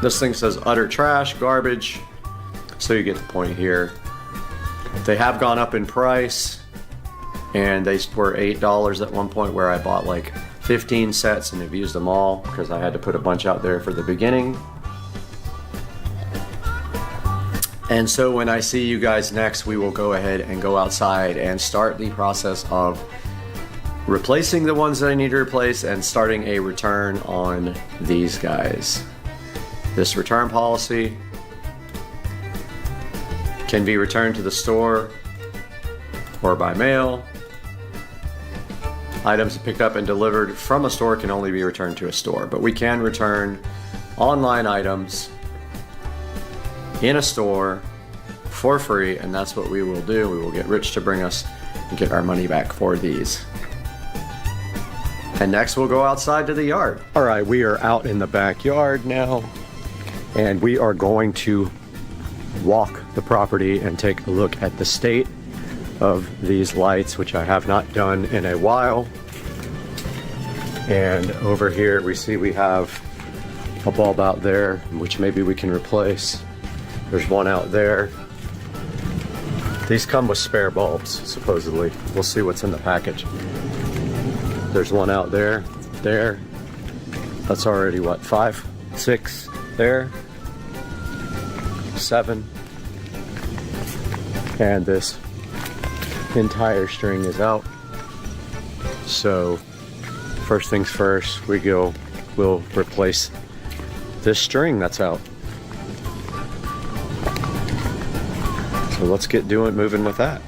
This thing says utter trash, garbage. So you get the point here. They have gone up in price, and they were $8 at one point, where I bought like 15 sets and have used them all because I had to put a bunch out there for the beginning. And so when I see you guys next, we will go ahead and go outside and start the process of replacing the ones that I need to replace and starting a return on these guys. This return policy can be returned to the store or by mail. Items picked up and delivered from a store can only be returned to a store, but we can return online items in a store for free, and that's what we will do. We will get Rich to bring us and get our money back for these. And next we'll go outside to the yard. All right, we are out in the backyard now, and we are going to walk the property and take a look at the state of these lights, which I have not done in a while. And over here we see we have a bulb out there, which maybe we can replace. There's one out there. These come with spare bulbs, supposedly. We'll see what's in the package. There's one out there, there. That's already what, 5, 6, there, 7. And this entire string is out. So first things first, we'll replace this string that's out. So let's get moving with that.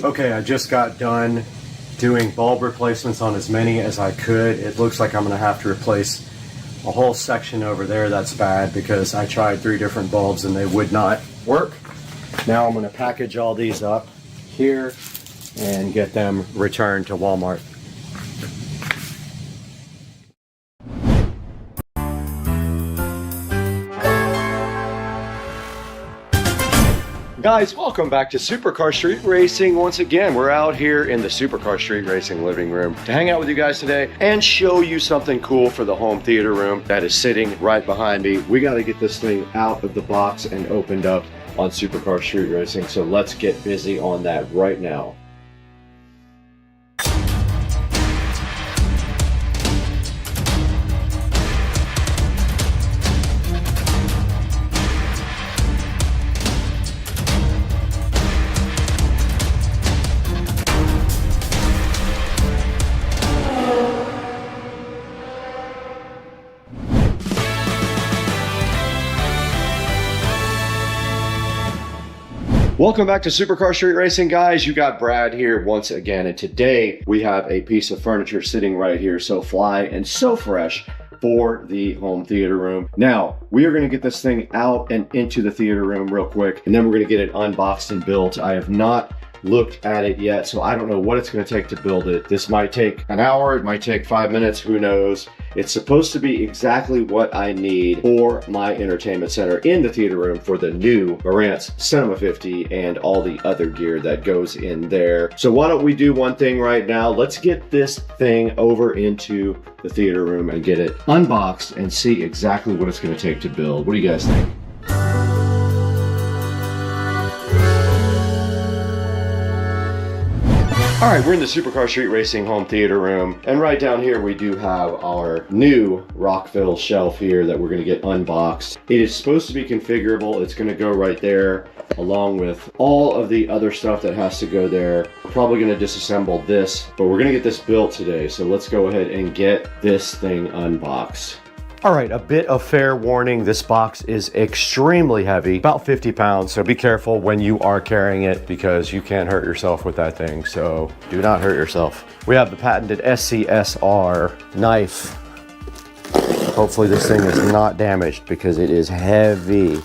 Okay, I just got done doing bulb replacements on as many as I could. It looks like I'm going to have to replace a whole section over there. That's bad because I tried 3 different bulbs and they would not work. Now I'm going to package all these up here and get them returned to Walmart. Guys, welcome back to Supercar Street Racing. Once again, we're out here in the Supercar Street Racing living room to hang out with you guys today and show you something cool for the home theater room that is sitting right behind me. We got to get this thing out of the box and opened up on Supercar Street Racing, so let's get busy on that right now. Welcome back to Supercar Street Racing, guys. You got Brad here once again, and today we have a piece of furniture sitting right here, so fly and so fresh for the home theater room. Now, we are going to get this thing out and into the theater room real quick, and then we're going to get it unboxed and built. I have not looked at it yet, so I don't know what it's going to take to build it. This might take an hour, it might take 5 minutes, who knows. It's supposed to be exactly what I need for my entertainment center in the theater room for the new Marantz Cinema 50 and all the other gear that goes in there. So why don't we do one thing right now? Let's get this thing over into the theater room and get it unboxed and see exactly what it's going to take to build. What do you guys think? All right, we're in the Supercar Street Racing home theater room, and right down here we do have our new Rockville shelf here that we're going to get unboxed. It is supposed to be configurable. It's going to go right there along with all of the other stuff that has to go there. We're probably going to disassemble this, but we're going to get this built today. So let's go ahead and get this thing unboxed. All right, a bit of fair warning. This box is extremely heavy, about 50 pounds. So be careful when you are carrying it because you can hurt yourself with that thing. So do not hurt yourself. We have the patented SCSR knife. Hopefully this thing is not damaged because it is heavy.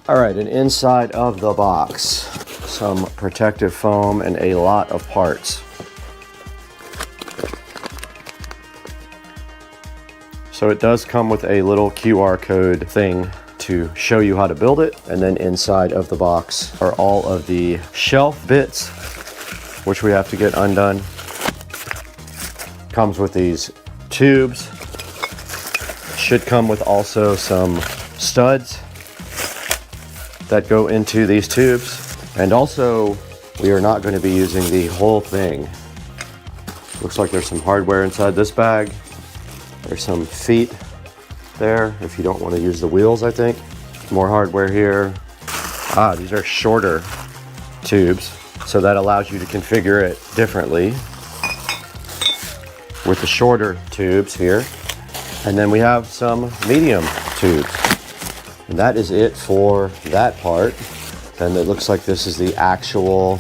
All right, and inside of the box, some protective foam and a lot of parts. So it does come with a little QR code thing to show you how to build it. And then inside of the box are all of the shelf bits, which we have to get undone. Comes with these tubes. Should come with also some studs that go into these tubes. And also, we are not going to be using the whole thing. Looks like there's some hardware inside this bag. There's some feet there if you don't want to use the wheels, I think. More hardware here. Ah, these are shorter tubes, so that allows you to configure it differently with the shorter tubes here. And then we have some medium tubes. And that is it for that part. And it looks like this is the actual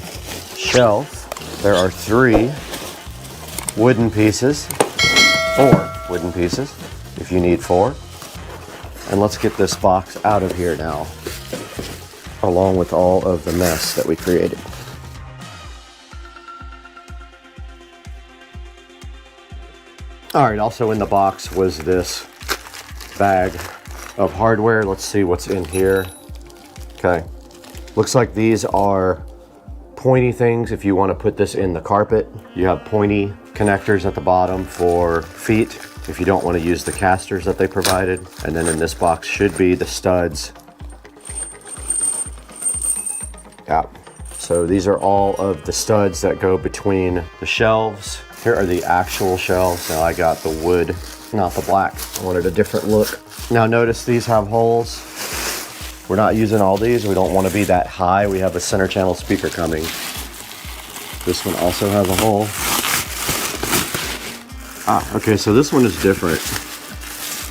shelf. There are 3 wooden pieces, 4 wooden pieces if you need 4. And let's get this box out of here now, along with all of the mess that we created. All right, also in the box was this bag of hardware. Let's see what's in here. Okay, looks like these are pointy things if you want to put this in the carpet. You have pointy connectors at the bottom for feet if you don't want to use the casters that they provided. And then in this box should be the studs. Yeah, so these are all of the studs that go between the shelves. Here are the actual shelves. Now I got the wood, not the black. I wanted a different look. Now notice these have holes. We're not using all these. We don't want to be that high. We have a center channel speaker coming. This one also has a hole. Ah, okay, so this one is different.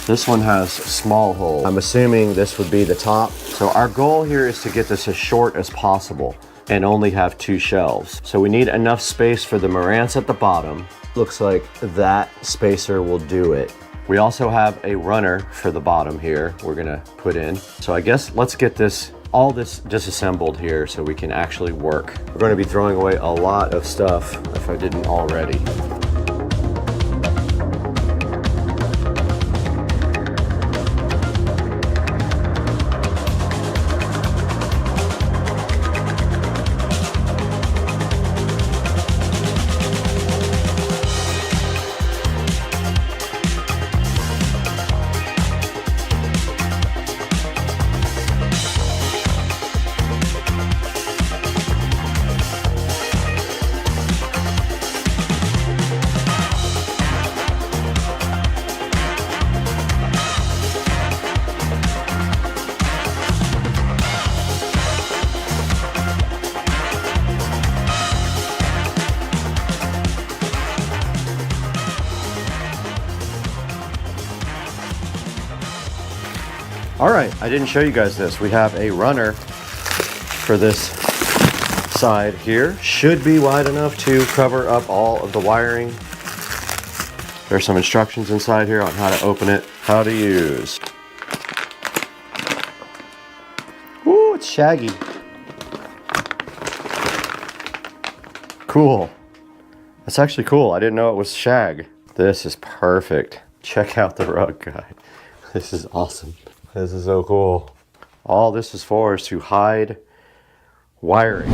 This one has small holes. I'm assuming this would be the top. So our goal here is to get this as short as possible and only have 2 shelves. So we need enough space for the Marantz at the bottom. Looks like that spacer will do it. We also have a runner for the bottom here we're gonna put in. So I guess let's get all this disassembled here so we can actually work. We're gonna be throwing away a lot of stuff if I didn't already. All right, I didn't show you guys this. We have a runner for this side here. Should be wide enough to cover up all of the wiring. There's some instructions inside here on how to open it, how to use. Ooh, it's shaggy. Cool. That's actually cool. I didn't know it was shag. This is perfect. Check out the rug, guy. This is awesome. This is so cool. All this is for is to hide wiring.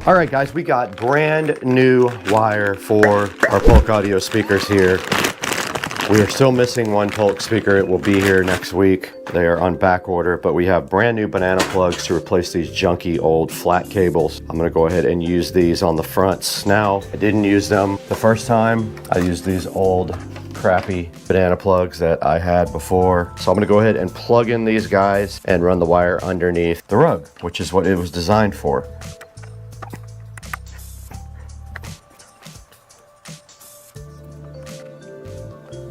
All right, guys, we got brand new wire for our Polk audio speakers here. We are still missing one Polk speaker. It will be here next week. They are on back order, but we have brand new banana plugs to replace these junky old flat cables. I'm gonna go ahead and use these on the fronts. Now, I didn't use them the first time. I used these old crappy banana plugs that I had before. So I'm gonna go ahead and plug in these guys and run the wire underneath the rug, which is what it was designed for.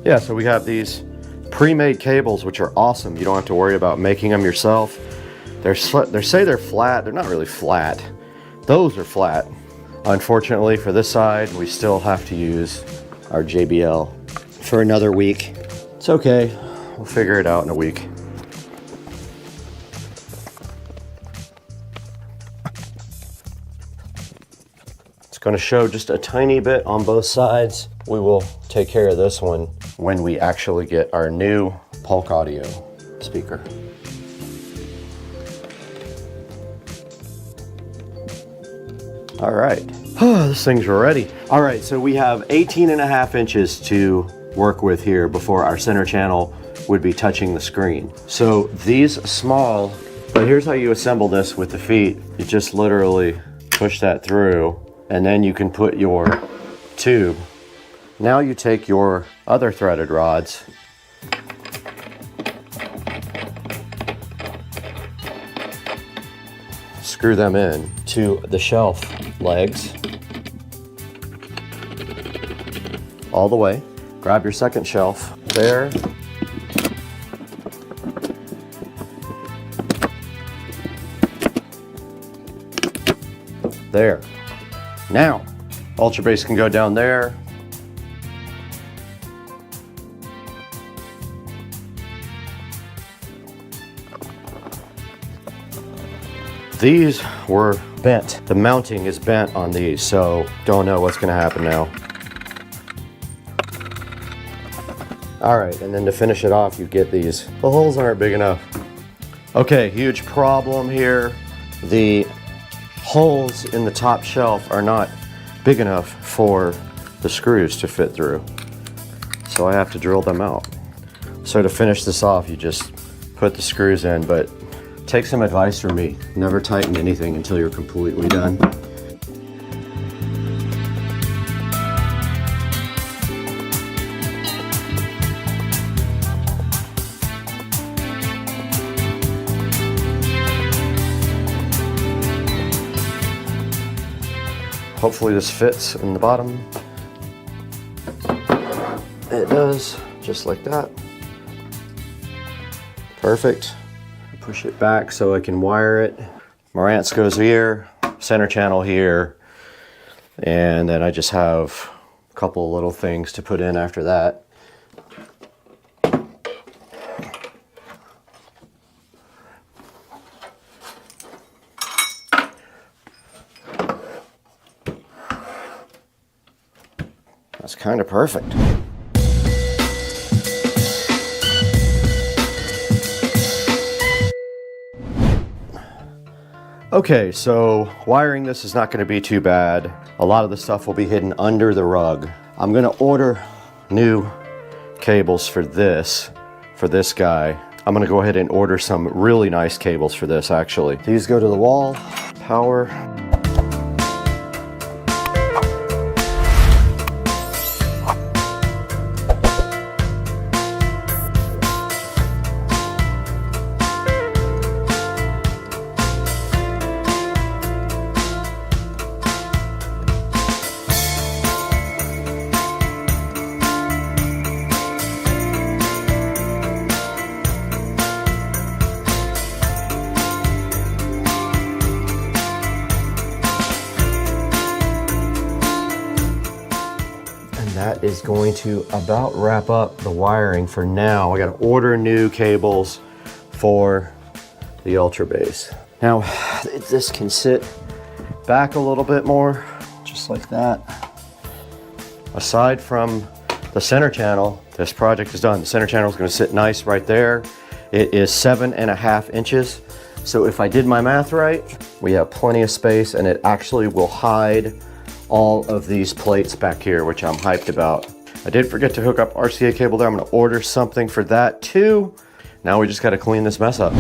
Yeah, so we have these pre-made cables, which are awesome. You don't have to worry about making them yourself. They say they're flat. They're not really flat. Those are flat. Unfortunately, for this side, we still have to use our JBL for another week. It's okay. We'll figure it out in a week. It's going to show just a tiny bit on both sides. We will take care of this one when we actually get our new Polk audio speaker. All right, this thing's ready. All right, so we have 18.5 inches to work with here before our center channel would be touching the screen. So these small, but here's how you assemble this with the feet. You just literally push that through, and then you can put your tube. Now you take your other threaded rods, screw them in to the shelf legs all the way. Grab your second shelf there. There. Now, Ultra Bass can go down there. These were bent. The mounting is bent on these, so don't know what's gonna happen now. All right, and then to finish it off, you get these. The holes aren't big enough. Okay, huge problem here. The holes in the top shelf are not big enough for the screws to fit through. So I have to drill them out. So to finish this off, you just put the screws in, but take some advice from me. Never tighten anything until you're completely done. Hopefully this fits in the bottom. It does, just like that. Perfect. Push it back so I can wire it. Marantz goes here, center channel here, and then I just have a couple little things to put in after that. That's kind of perfect. Okay, so wiring this is not going to be too bad. A lot of the stuff will be hidden under the rug. I'm going to order new cables for this guy. I'm going to go ahead and order some really nice cables for this, actually. These go to the wall, power. That is going to about wrap up the wiring for now. I got to order new cables for the ultra bass. Now, this can sit back a little bit more, just like that. Aside from the center channel, this project is done. The center channel is going to sit nice right there. It is 7.5 inches. So if I did my math right, we have plenty of space, and it actually will hide all of these plates back here, which I'm hyped about. I did forget to hook up RCA cable there. I'm going to order something for that too. Now we just got to clean this mess up.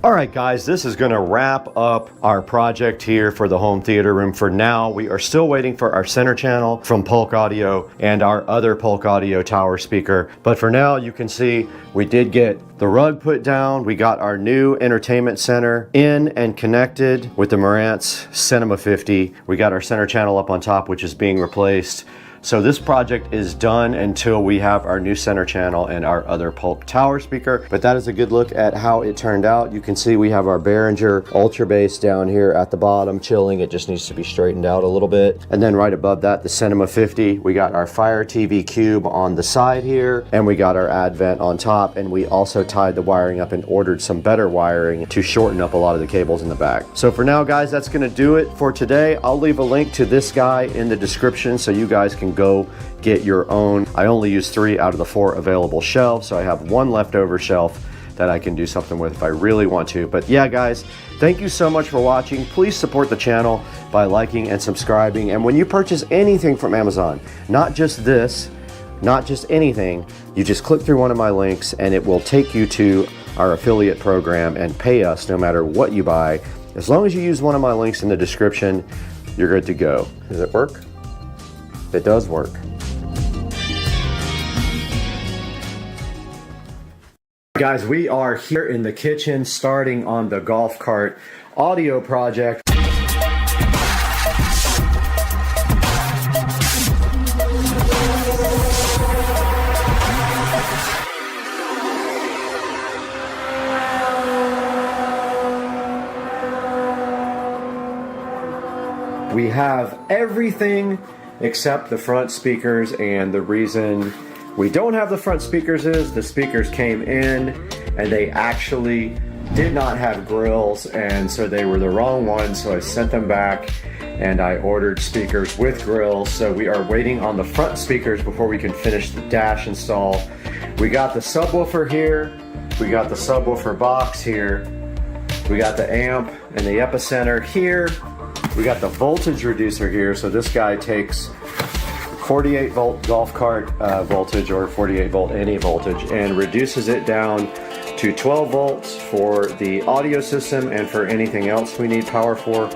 All right, guys, this is gonna wrap up our project here for the home theater room. For now, we are still waiting for our center channel from Polk Audio and our other Polk Audio tower speaker. But for now, you can see we did get the rug put down. We got our new entertainment center in and connected with the Marantz Cinema 50. We got our center channel up on top, which is being replaced. So this project is done until we have our new center channel and our other Polk tower speaker. But that is a good look at how it turned out. You can see we have our Behringer Ultra Bass down here at the bottom chilling. It just needs to be straightened out a little bit. And then right above that, the Cinema 50. We got our Fire TV Cube on the side here, and we got our Advent on top. And we also tied the wiring up and ordered some better wiring to shorten up a lot of the cables in the back. So for now, guys, that's gonna do it for today. I'll leave a link to this guy in the description so you guys can go get your own. I only use 3 out of the 4 available shelves, so I have 1 leftover shelf that I can do something with if I really want to. But yeah, guys, thank you so much for watching. Please support the channel by liking and subscribing. And when you purchase anything from Amazon, not just this, not just anything, you just click through one of my links and it will take you to our affiliate program and pay us no matter what you buy. As long as you use one of my links in the description, you're good to go. Does it work? It does work. Guys, we are here in the kitchen starting on the golf cart audio project. We have everything except the front speakers, and the reason we don't have the front speakers is the speakers came in and they actually did not have grills, and so they were the wrong ones, so I sent them back and I ordered speakers with grills. So we are waiting on the front speakers before we can finish the dash install. We got the subwoofer here, we got the subwoofer box here, we got the amp and the epicenter here. We got the voltage reducer here, so this guy takes 48 volt golf cart voltage, or 48 volt any voltage, and reduces it down to 12 volts for the audio system and for anything else we need power for.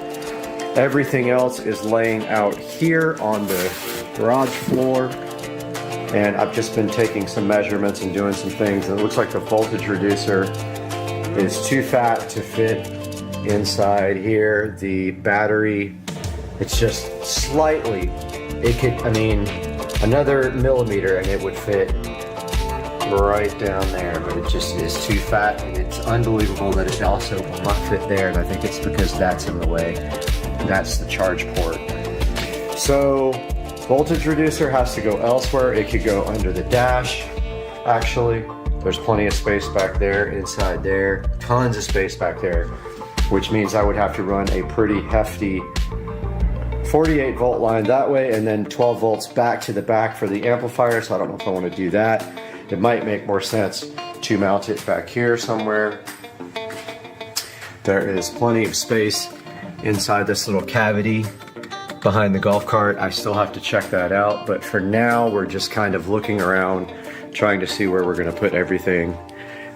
Everything else is laying out here on the garage floor, and I've just been taking some measurements and doing some things, and it looks like the voltage reducer is too fat to fit inside here. The battery, it's just slightly, it could, I mean, another millimeter and it would fit right down there, but it just is too fat, and it's unbelievable that it also will not fit there, and I think it's because that's in the way. That's the charge port. So voltage reducer has to go elsewhere. It could go under the dash. Actually, there's plenty of space back there, inside there, tons of space back there, which means I would have to run a pretty hefty 48 volt line that way, and then 12 volts back to the back for the amplifier. So I don't know if I want to do that. It might make more sense to mount it back here somewhere. There is plenty of space inside this little cavity behind the golf cart. I still have to check that out, but for now we're just kind of looking around, trying to see where we're going to put everything.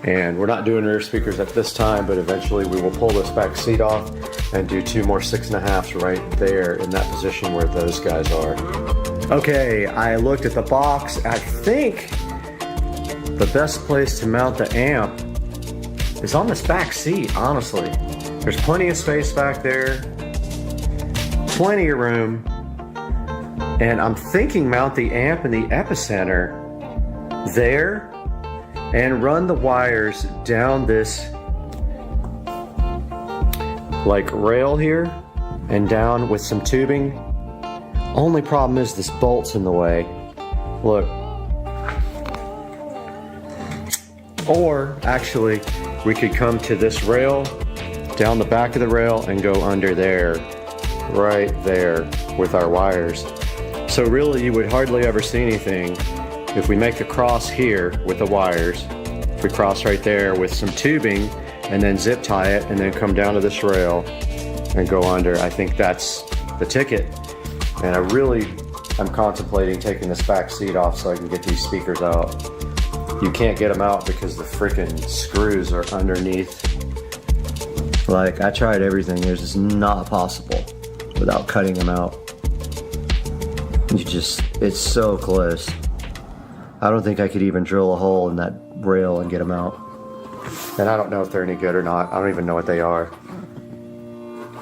And we're not doing rear speakers at this time, but eventually we will pull this back seat off and do 2 more 6.5s right there in that position where those guys are. Okay, I looked at the box. I think the best place to mount the amp is on this back seat, honestly. There's plenty of space back there, plenty of room, and I'm thinking mount the amp in the epicenter there and run the wires down this like rail here and down with some tubing. Only problem is this bolt's in the way. Look, Or actually, we could come to this rail, down the back of the rail, and go under there, right there with our wires. So really, you would hardly ever see anything if we make a cross here with the wires. If we cross right there with some tubing and then zip tie it and then come down to this rail and go under, I think that's the ticket. And I'm contemplating taking this back seat off so I can get these speakers out. You can't get them out because the freaking screws are underneath. Like, I tried everything. It's just not possible without cutting them out. It's so close. I don't think I could even drill a hole in that rail and get them out. And I don't know if they're any good or not. I don't even know what they are.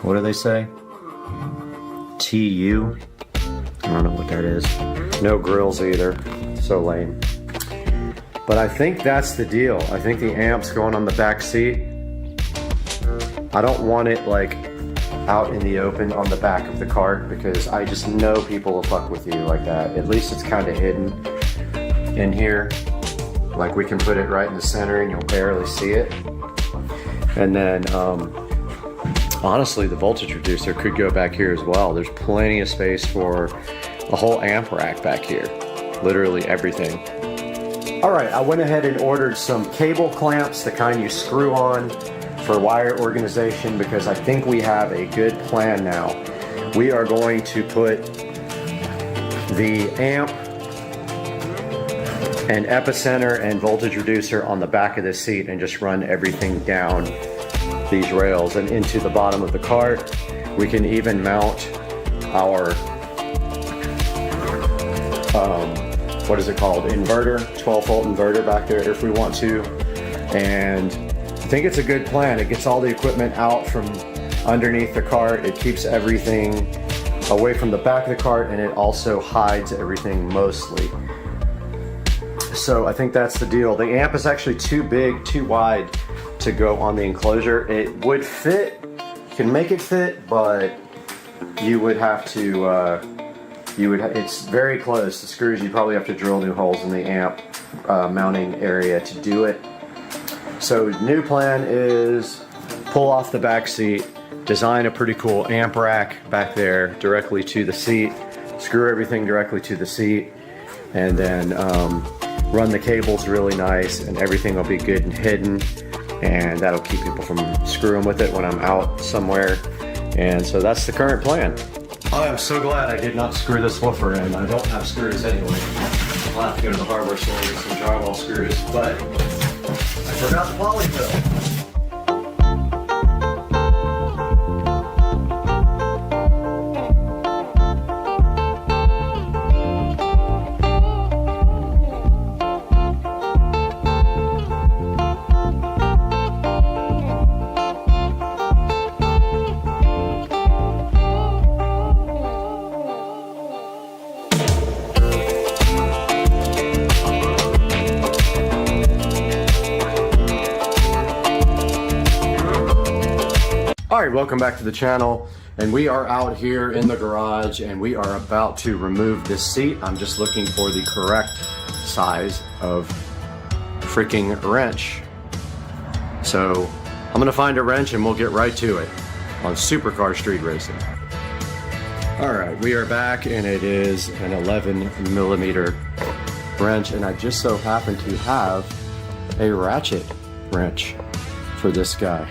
What do they say? TU? I don't know what that is. No grills either. So lame. But I think that's the deal. I think the amp's going on the back seat. I don't want it like out in the open on the back of the cart because I just know people will fuck with you like that. At least it's kind of hidden in here. Like we can put it right in the center and you'll barely see it. And then honestly, the voltage reducer could go back here as well. There's plenty of space for a whole amp rack back here. Literally everything. All right, I went ahead and ordered some cable clamps, the kind you screw on for wire organization, because I think we have a good plan now. We are going to put the amp and epicenter and voltage reducer on the back of this seat and just run everything down these rails and into the bottom of the cart. We can even mount our what is it called? Inverter, 12-volt inverter back there if we want to. And I think it's a good plan. It gets all the equipment out from underneath the cart. It keeps everything away from the back of the cart, and it also hides everything mostly. So I think that's the deal. The amp is actually too big, too wide to go on the enclosure. It would fit, you can make it fit, but you would have to, it's very close. The screws, you probably have to drill new holes in the amp mounting area to do it. So new plan is pull off the back seat, design a pretty cool amp rack back there directly to the seat, screw everything directly to the seat, and then run the cables really nice, and everything will be good and hidden, and that'll keep people from screwing with it when I'm out somewhere. And so that's the current plan. I am so glad I did not screw this woofer in. I don't have screws anyway. I'll have to go to the hardware store and get some drywall screws, but I forgot the polyfill. Alright, welcome back to the channel, and we are out here in the garage and we are about to remove this seat. I'm just looking for the correct size of freaking wrench. So I'm gonna find a wrench and we'll get right to it on Supercar Street Racing. Alright, we are back and it is an 11mm wrench, and I just so happen to have a ratchet wrench for this guy.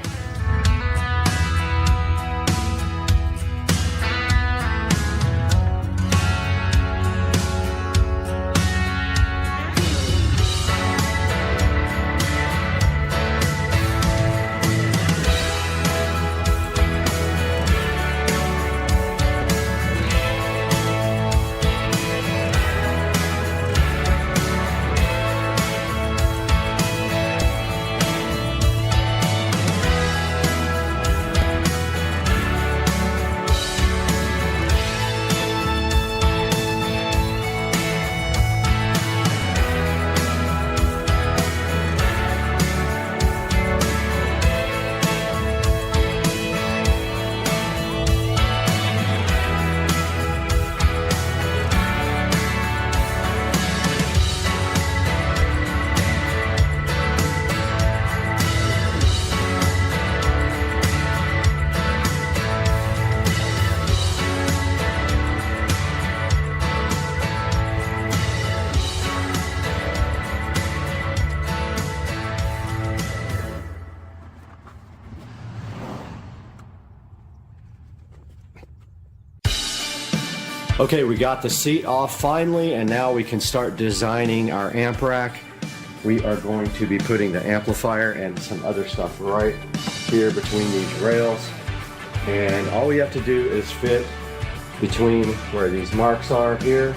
Okay, we got the seat off finally, and now we can start designing our amp rack. We are going to be putting the amplifier and some other stuff right here between these rails. And all we have to do is fit between where these marks are here.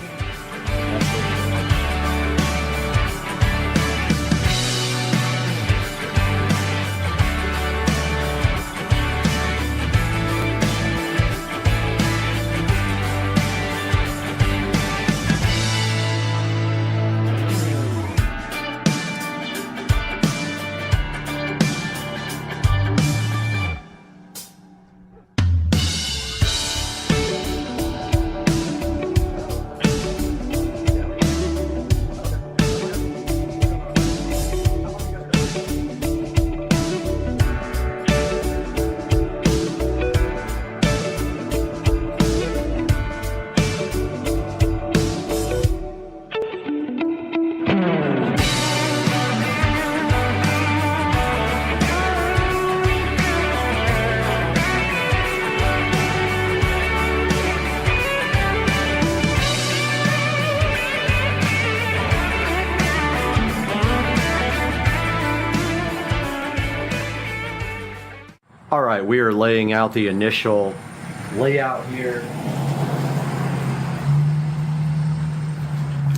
All right, we are laying out the initial layout here.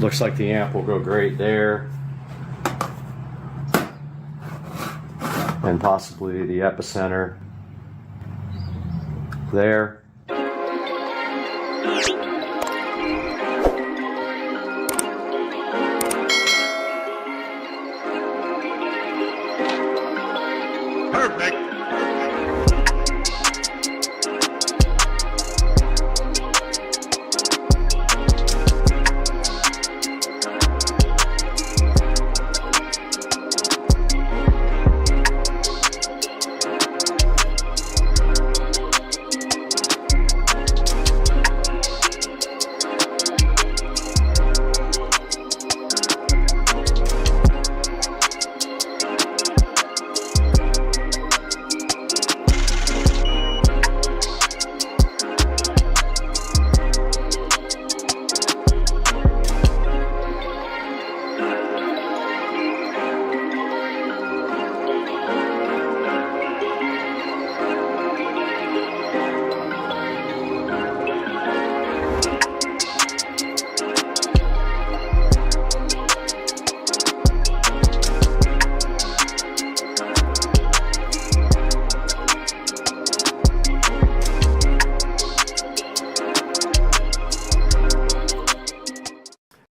Looks like the amp will go great there. And possibly the epicenter there. Perfect.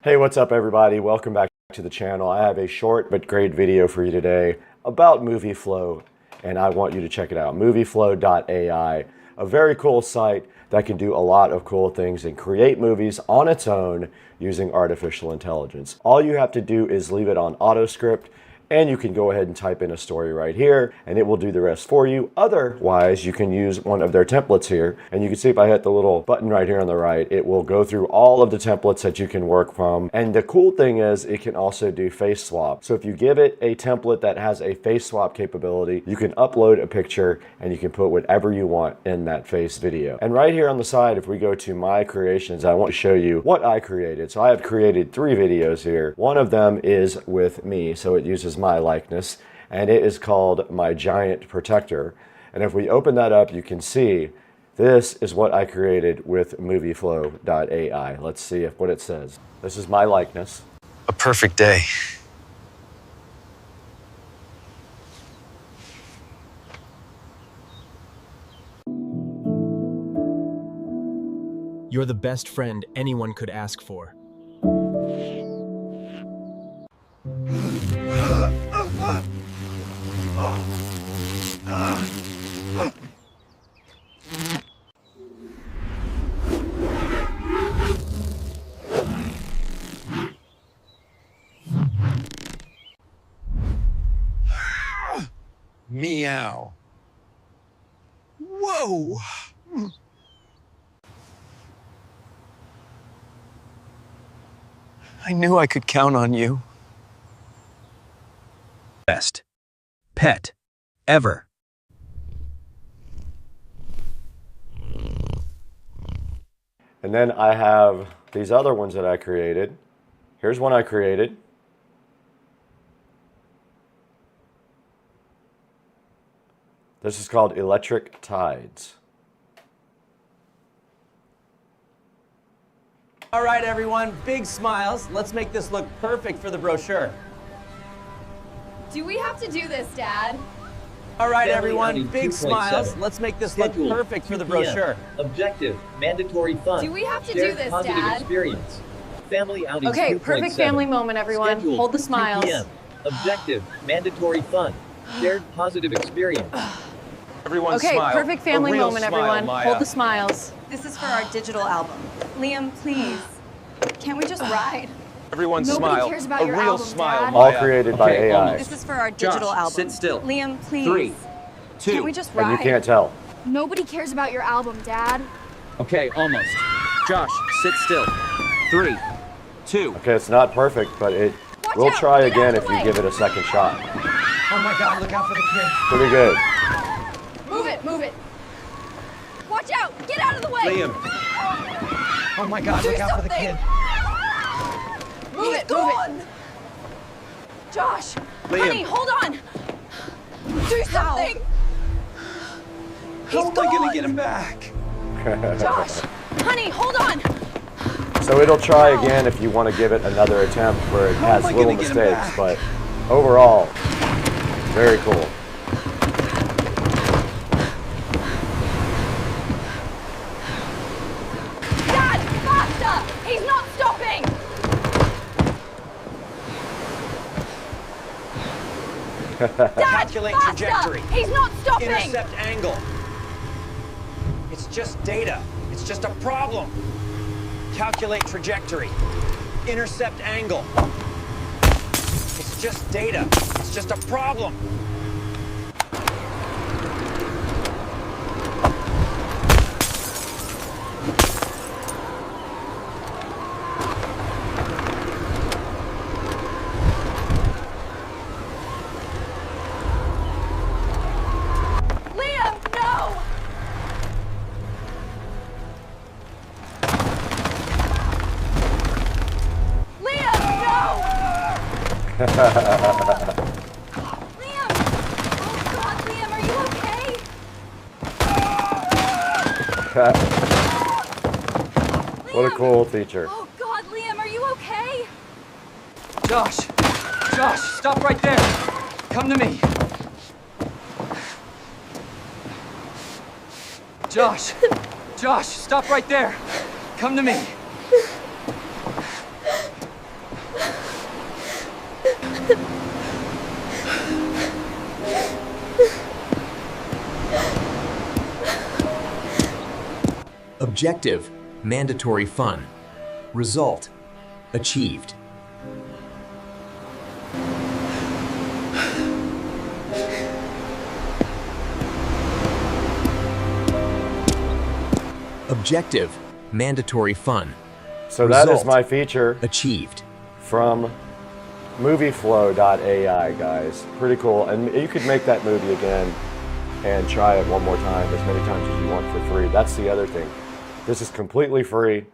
Hey, what's up everybody? Welcome back to the channel. I have a short but great video for you today about MovieFlow, and I want you to check it out. MovieFlow.ai, a very cool site that can do a lot of cool things and create movies on its own using artificial intelligence. All you have to do is leave it on auto script, and you can go ahead and type in a story right here and it will do the rest for you. Otherwise, you can use one of their templates here, and you can see if I hit the little button right here on the right, it will go through all of the templates that you can work from. And the cool thing is it can also do face swap. So if you give it a template that has a face swap capability, you can upload a picture and you can put whatever you want in that face video. And right here on the side, if we go to my creations, I want to show you what I created. So I have created 3 videos here. One of them is with me, so it uses my likeness, and it is called My Giant Protector. And if we open that up, you can see this is what I created with MovieFlow.ai. Let's see what it says. This is my likeness. A perfect day. You're the best friend anyone could ask for. Meow. Whoa. I knew I could count on you. Best pet ever. And then I have these other ones that I created. Here's one I created. This is called Electric Tides. All right, everyone, big smiles. Let's make this look perfect for the brochure. Do we have to do this, Dad? All right, Family everyone, outing big 2.7. smiles. Let's make this look Scheduled perfect for the 2 p.m. brochure. Objective, mandatory fun. Do we have to Shared do this, positive Dad? experience. Family outing Okay, 2.7. perfect family moment, everyone. Scheduled Hold the 2 smiles. p.m. Objective, mandatory fun. Shared positive experience. Everyone Okay, smile. perfect family A real moment, smile, everyone. Maya. Hold the smiles. This is for our digital album. Liam, please. Can't we just ride? Everyone Nobody smile. cares about A your real album, smile, Dad. All Maya. created by Okay, AI. almost. This is for our digital Josh, album. sit still. Liam, please. 3, 2. Can't we just And you ride? can't tell. Nobody cares about your album, Dad. Okay, almost. Josh, sit still. 3, 2. Okay, it's not perfect, but Watch we'll out, try get out again of if the you way. give it a second shot. Oh my God, look out for the kids. Pretty good. Move it, move it. Watch out! Get out of the way! Liam. Oh my God, Do look out for the something. kid. Move it, move it. Josh! Liam. Honey, hold on! Do something! How am I gonna get him back? Josh! Honey, hold on! So it'll try again if you want to give it another attempt where it has am I little gonna get him mistakes, back? but overall, very cool. Dad, faster! He's not stopping! Dad, Calculate faster! trajectory. He's not stopping! Intercept angle. It's just data. It's just a problem. Calculate trajectory. Intercept angle. It's just data. It's just a problem. Liam, no! Liam, no! Liam! Oh God, Liam, are you okay? What a cool feature. Oh God, Liam, are you okay? Josh! Josh, stop right there! Come to me! Josh! Josh, stop right there! Come to me! Objective, mandatory fun. Result, achieved. Objective, mandatory fun. So that is Result. my feature Achieved. from movieflow.ai, guys. Pretty cool. And you could make that movie again and try it one more time, as many times as you want for free. That's the other thing. This is completely free.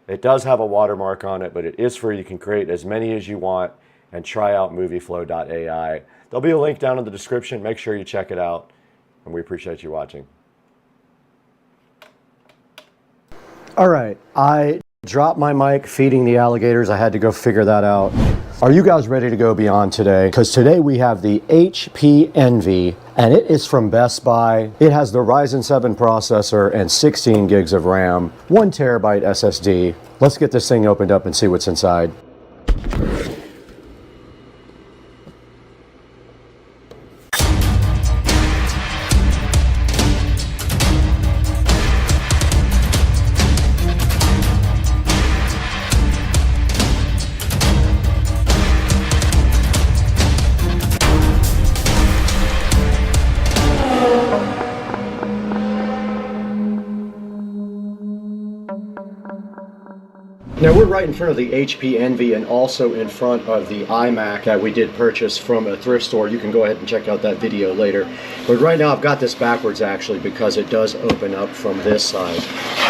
It does have a watermark on it, but it is free. You can create as many as you want and try out movieflow.ai. There'll be a link down in the description. Make sure you check it out. And we appreciate you watching. All right, I dropped my mic feeding the alligators. I had to go figure that out. Are you guys ready to go beyond today? Because today we have the HP Envy, and it is from Best Buy. It has the Ryzen 7 processor and 16 gigs of RAM, 1 terabyte SSD. Let's get this thing opened up and see what's inside. Now we're right in front of the HP Envy and also in front of the iMac that we did purchase from a thrift store. You can go ahead and check out that video later. But right now I've got this backwards actually because it does open up from this side.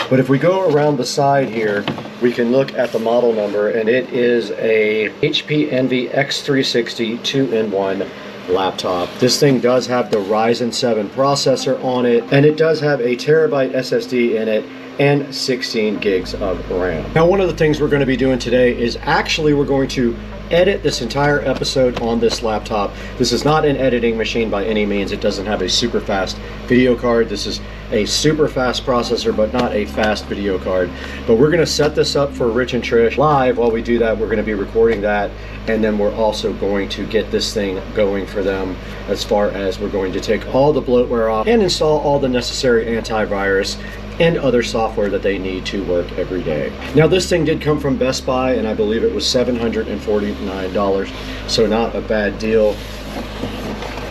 But if we go around the side here, we can look at the model number, and it is a HP Envy X360 2-in-1 laptop. This thing does have the Ryzen 7 processor on it, and it does have a terabyte SSD in it and 16 gigs of RAM. Now, one of the things we're going to be doing today is actually we're going to edit this entire episode on this laptop. This is not an editing machine by any means. It doesn't have a super fast video card. This is a super fast processor, but not a fast video card. But we're going to set this up for Rich and Trish live. While we do that, we're going to be recording that, and then we're also going to get this thing going for them, as far as we're going to take all the bloatware off and install all the necessary antivirus and other software that they need to work every day. Now, this thing did come from Best Buy, and I believe it was $749, so not a bad deal.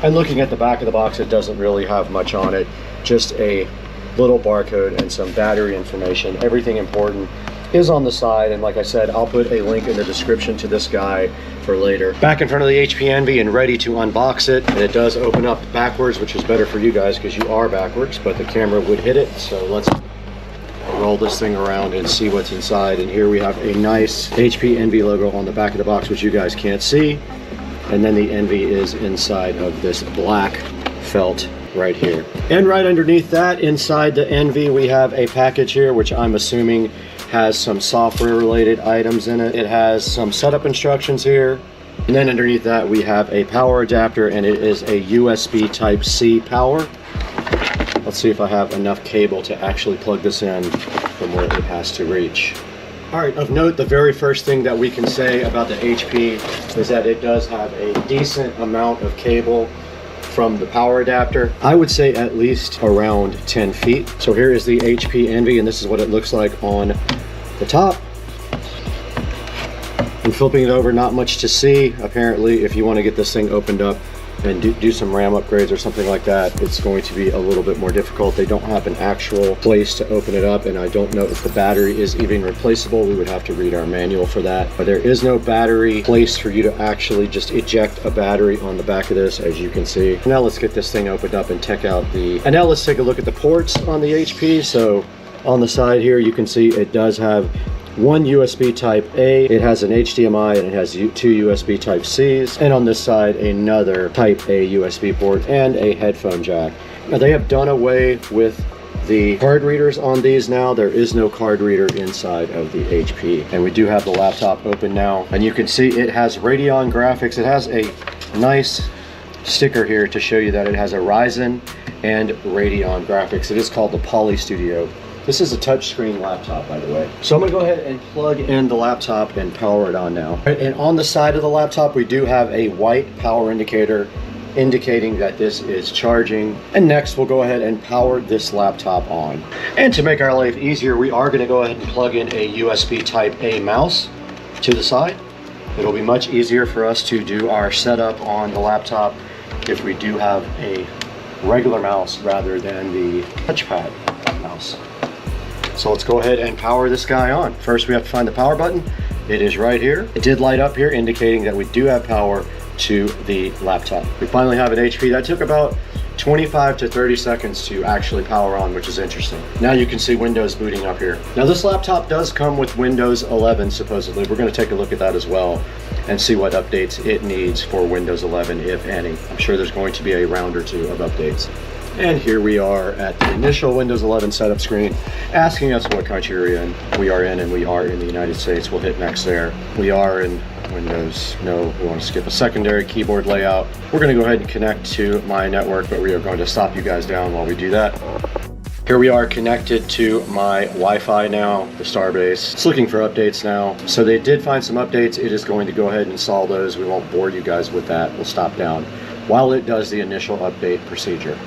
And looking at the back of the box, it doesn't really have much on it, just a little barcode and some battery information. Everything important is on the side, and like I said, I'll put a link in the description to this guy for later. Back in front of the HP Envy and ready to unbox it, and it does open up backwards, which is better for you guys because you are backwards, but the camera would hit it. So let's roll this thing around and see what's inside. And here we have a nice HP Envy logo on the back of the box, which you guys can't see, and then the Envy is inside of this black felt right here. And right underneath that, inside the Envy, we have a package here, which I'm assuming has some software related items in it. It has some setup instructions here, and then underneath that we have a power adapter, and it is a USB Type-C power. Let's see if I have enough cable to actually plug this in from where it has to reach. All right, of note, the very first thing that we can say about the HP is that it does have a decent amount of cable from the power adapter. I would say at least around 10 feet. So here is the HP Envy, and this is what it looks like on the top. And flipping it over, not much to see. Apparently, if you want to get this thing opened up and do some RAM upgrades or something like that, it's going to be a little bit more difficult. They don't have an actual place to open it up, and I don't know if the battery is even replaceable. We would have to read our manual for that. But there is no battery place for you to actually just eject a battery on the back of this, as you can see. Now let's get this thing opened up and check out and now let's take a look at the ports on the HP. So on the side here, you can see it does have one USB Type A, it has an HDMI, and it has two USB Type Cs, and on this side another Type A USB port and a headphone jack. Now they have done away with the card readers on these now. There is no card reader inside of the HP, and we do have the laptop open now, and you can see it has Radeon graphics. It has a nice sticker here to show you that it has a Ryzen and Radeon graphics. It is called the Poly Studio. This is a touchscreen laptop, by the way. So I'm gonna go ahead and plug in the laptop and power it on now. And on the side of the laptop, we do have a white power indicator indicating that this is charging. And next, we'll go ahead and power this laptop on. And to make our life easier, we are gonna go ahead and plug in a USB Type A mouse to the side. It'll be much easier for us to do our setup on the laptop if we do have a regular mouse rather than the touchpad mouse. So let's go ahead and power this guy on. First, we have to find the power button. It is right here. It did light up here, indicating that we do have power to the laptop. We finally have an HP. That took about 25 to 30 seconds to actually power on, which is interesting. Now you can see Windows booting up here. Now this laptop does come with Windows 11, supposedly. We're gonna take a look at that as well and see what updates it needs for Windows 11, if any. I'm sure there's going to be a round or two of updates. And here we are at the initial Windows 11 setup screen, asking us what country we are in, and we are in the United States. We'll hit next there. We are in Windows. No, we want to skip a secondary keyboard layout. We're going to go ahead and connect to my network, but we are going to stop you guys down while we do that. Here we are connected to my Wi-Fi now, the Starbase. It's looking for updates now. So they did find some updates. It is going to go ahead and install those. We won't bore you guys with that. We'll stop down while it does the initial update procedure.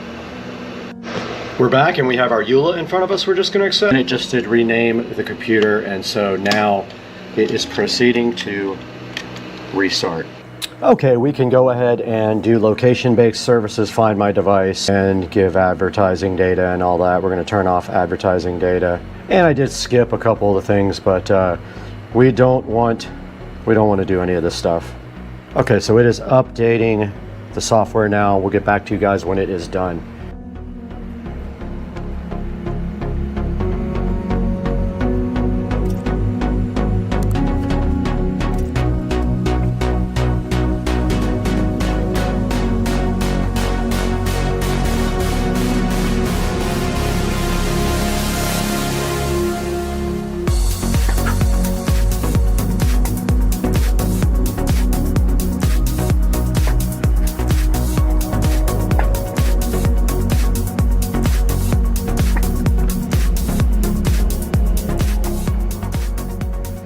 We're back, and we have our EULA in front of us we're just going to accept. And it just did rename the computer, and so now it is proceeding to restart. Okay, we can go ahead and do location-based services, find my device, and give advertising data and all that. We're going to turn off advertising data. And I did skip a couple of the things, but We don't want to do any of this stuff. Okay, so it is updating the software now. We'll get back to you guys when it is done.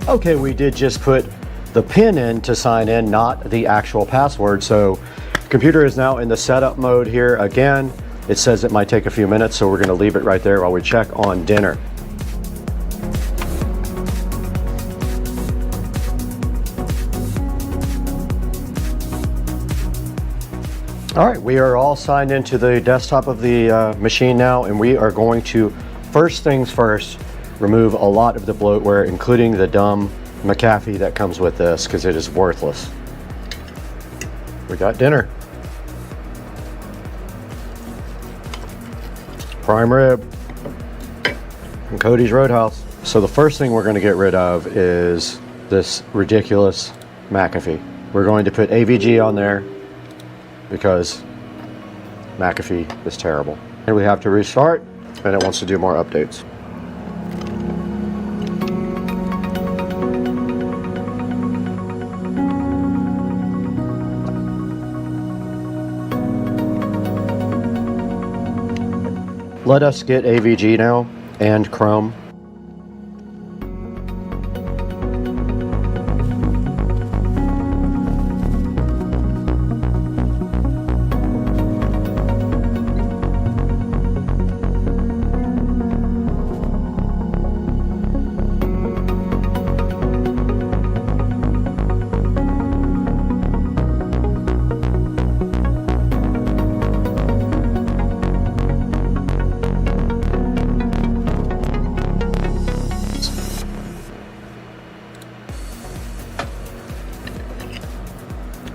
Okay, we did just put the pin in to sign in, not the actual password. So the computer is now in the setup mode here again. It says it might take a few minutes, so we're going to leave it right there while we check on dinner. All right, we are all signed into the desktop of the machine now, and we are going to, first things first, remove a lot of the bloatware, including the dumb McAfee that comes with this, because it is worthless. We got dinner. Prime rib from Cody's Roadhouse. So the first thing we're going to get rid of is this ridiculous McAfee. We're going to put AVG on there because McAfee is terrible. And we have to restart, and it wants to do more updates. Let us get AVG now and Chrome.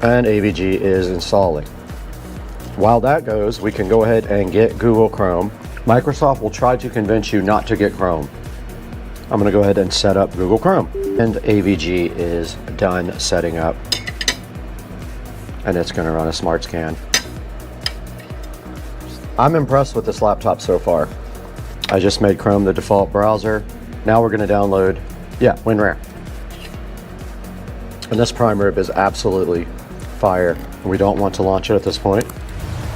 And AVG is installing. While that goes, we can go ahead and get Google Chrome. Microsoft will try to convince you not to get Chrome. I'm going to go ahead and set up Google Chrome. And AVG is done setting up. And it's going to run a smart scan. I'm impressed with this laptop so far. I just made Chrome the default browser. Now we're going to download, WinRAR. And this prime rib is absolutely fire. We don't want to launch it at this point.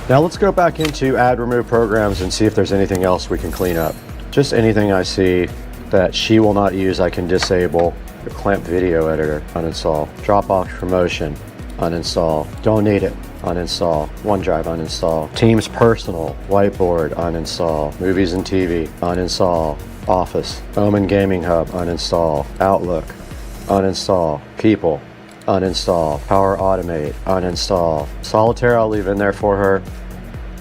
Now let's go back into add remove programs and see if there's anything else we can clean up. Just anything I see that she will not use, I can disable. The clamp video editor, uninstall. Dropbox promotion, uninstall. Don't need it, uninstall. OneDrive, uninstall. Teams personal, whiteboard, uninstall. Movies and TV, uninstall. Office, Omen Gaming Hub, uninstall. Outlook, uninstall. People, uninstall. Power Automate, uninstall. Solitaire I'll leave in there for her.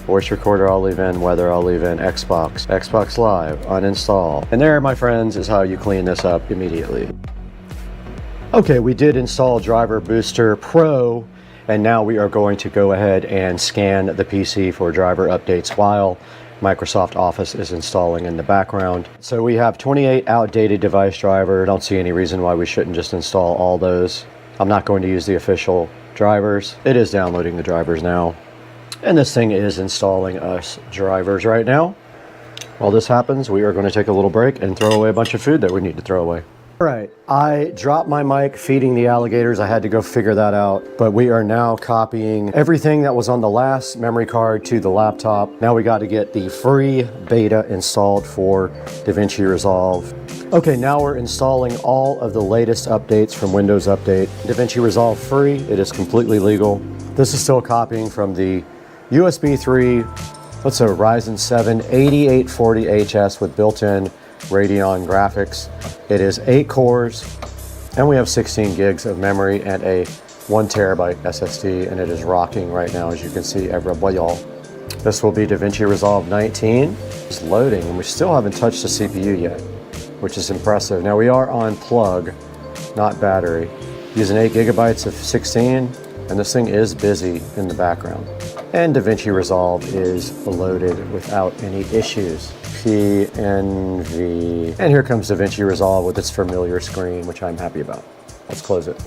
Voice recorder I'll leave in. Weather I'll leave in. Xbox Live, uninstall. And there, my friends, is how you clean this up immediately. Okay, we did install Driver Booster Pro, and now we are going to go ahead and scan the PC for driver updates while Microsoft Office is installing in the background. So we have 28 outdated device driver. I don't see any reason why we shouldn't just install all those. I'm not going to use the official drivers. It is downloading the drivers now. And this thing is installing us drivers right now. While this happens, we are going to take a little break and throw away a bunch of food that we need to throw away. All right, I dropped my mic feeding the alligators. I had to go figure that out, but we are now copying everything that was on the last memory card to the laptop. Now we got to get the free beta installed for DaVinci Resolve. Okay, now we're installing all of the latest updates from Windows Update. DaVinci Resolve free, it is completely legal. This is still copying from the USB 3, what's a Ryzen 7 8840HS with built-in Radeon graphics. It is 8 cores, and we have 16 gigs of memory and a 1 terabyte SSD, and it is rocking right now, as you can see, everybody. This will be DaVinci Resolve 19. It's loading, and we still haven't touched the CPU yet, which is impressive. Now we are on plug, not battery. Using 8 gigabytes of 16, and this thing is busy in the background. And DaVinci Resolve is loaded without any issues. PNV. And here comes DaVinci Resolve with its familiar screen, which I'm happy about. Let's close it.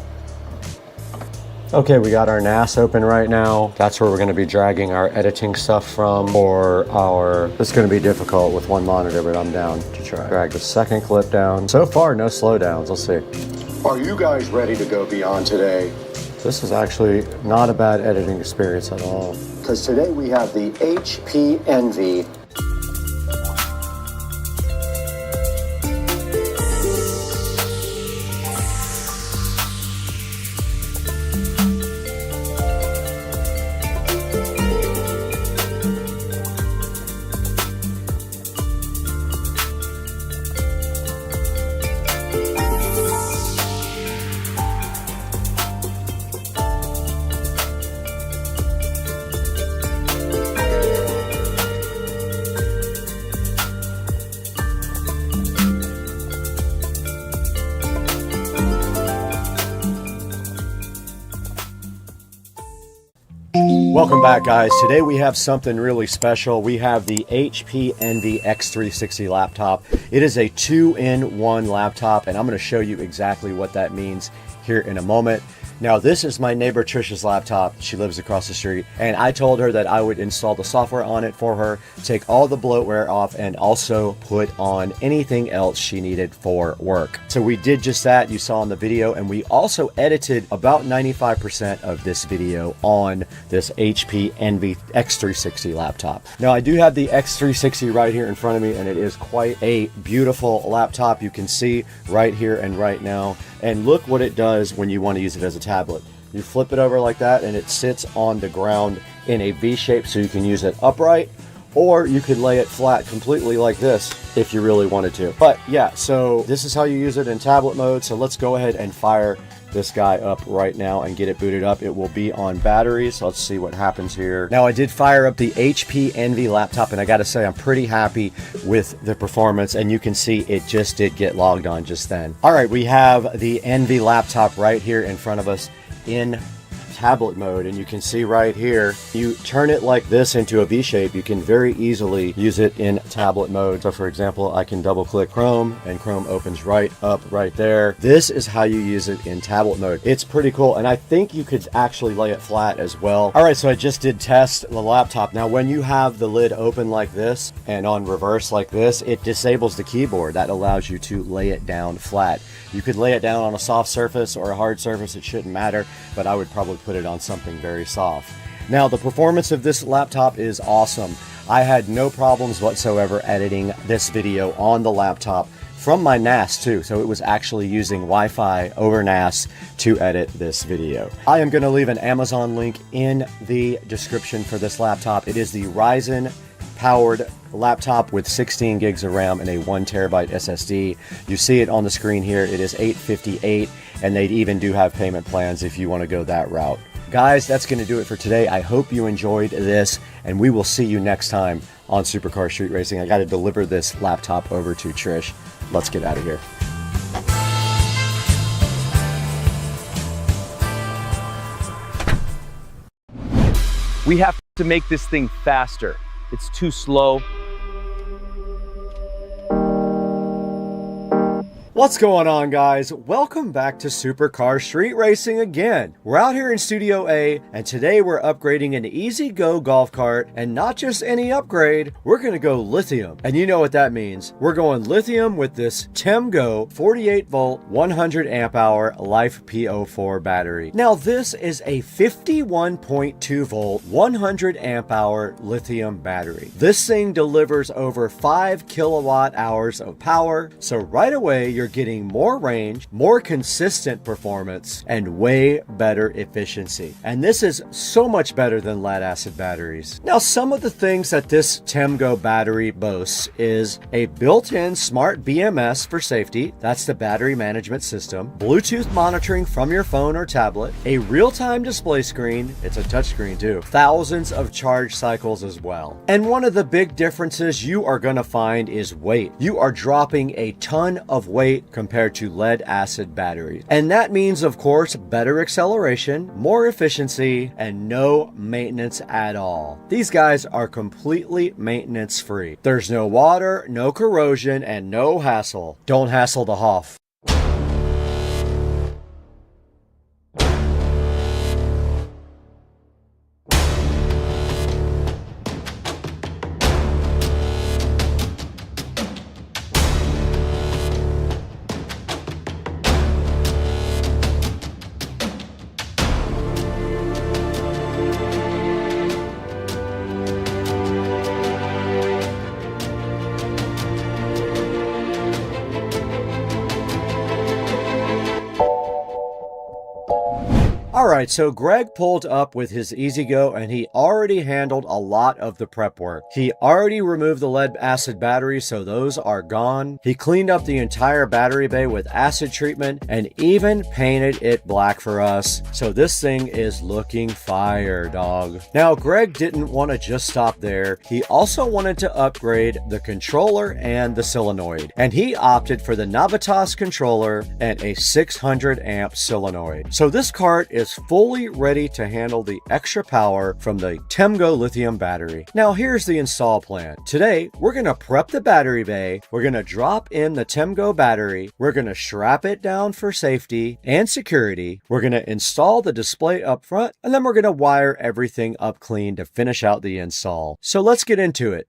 Okay, we got our NAS open right now. That's where we're gonna be dragging our editing stuff from for our, this is gonna be difficult with one monitor, but I'm down to try. Drag the second clip down. So far, no slowdowns, let's see. Are you guys ready to go beyond today? This is actually not a bad editing experience at all. Because today we have the HP Envy. Welcome back, guys. Today we have something really special. We have the HP Envy X360 laptop. It is a 2-in-1 laptop, and I'm going to show you exactly what that means here in a moment. Now, this is my neighbor Trisha's laptop. She lives across the street, and I told her that I would install the software on it for her, take all the bloatware off, and also put on anything else she needed for work. So we did just that, you saw in the video, and we also edited about 95% of this video on this HP Envy X360 laptop. Now, I do have the X360 right here in front of me, and it is quite a beautiful laptop. You can see right here and right now. And look what it does when you want to use it as a tablet. You flip it over like that and it sits on the ground in a V shape, so you can use it upright, or you could lay it flat completely like this if you really wanted to. But yeah, so this is how you use it in tablet mode. So let's go ahead and fire this guy up right now and get it booted up. It will be on battery, so let's see what happens here. Now, I did fire up the HP Envy laptop, and I gotta say I'm pretty happy with the performance, and you can see it just did get logged on just then. All right, we have the Envy laptop right here in front of us in tablet mode, and you can see right here, you turn it like this into a V shape, you can very easily use it in tablet mode. So for example, I can double click Chrome and Chrome opens right up right there. This is how you use it in tablet mode. It's pretty cool, and I think you could actually lay it flat as well. All right, so I just did test the laptop. Now, when you have the lid open like this and on reverse like this, it disables the keyboard. That allows you to lay it down flat. You could lay it down on a soft surface or a hard surface, it shouldn't matter, but I would probably put it on something very soft. Now, the performance of this laptop is awesome. I had no problems whatsoever editing this video on the laptop from my NAS too, so it was actually using Wi-Fi over NAS to edit this video. I am going to leave an Amazon link in the description for this laptop. It is the Ryzen powered laptop with 16 gigs of RAM and a 1 terabyte SSD. You see it on the screen here. It is $858, and they even do have payment plans if you want to go that route. Guys, that's going to do it for today. I hope you enjoyed this, and we will see you next time on Supercar Street Racing. I got to deliver this laptop over to Trish. Let's get out of here. We have to make this thing faster. It's too slow. What's going on, guys? Welcome back to Supercar Street Racing again. We're out here in Studio A, and today we're upgrading an Easy Go golf cart, and not just any upgrade, we're gonna go lithium. And you know what that means. We're going lithium with this TEMGO 48 volt, 100 amp hour Life P04 battery. Now, this is a 51.2 volt, 100 amp hour lithium battery. This thing delivers over 5 kilowatt hours of power, so right away, you're getting more range, more consistent performance, and way better efficiency. And this is so much better than lead acid batteries. Now, some of the things that this TEMGO battery boasts is a built-in smart BMS for safety. That's the battery management system. Bluetooth monitoring from your phone or tablet. A real-time display screen. It's a touchscreen too. Thousands of charge cycles as well. And one of the big differences you are going to find is weight. You are dropping a ton of weight weight compared to lead acid batteries. And that means, of course, better acceleration, more efficiency, and no maintenance at all. These guys are completely maintenance free. There's no water, no corrosion, and no hassle. Don't hassle the Hoff. Alright, so Greg pulled up with his E-Z-GO and he already handled a lot of the prep work. He already removed the lead acid batteries, so those are gone. He cleaned up the entire battery bay with acid treatment and even painted it black for us. So this thing is looking fire, dog. Now, Greg didn't want to just stop there. He also wanted to upgrade the controller and the solenoid. And he opted for the Navitas controller and a 600 amp solenoid. So this cart is fully ready to handle the extra power from the Temgo lithium battery. Now here's the install plan. Today, we're going to prep the battery bay. We're going to drop in the Temgo battery. We're going to strap it down for safety and security. We're going to install the display up front, and then we're going to wire everything up clean to finish out the install. So let's get into it.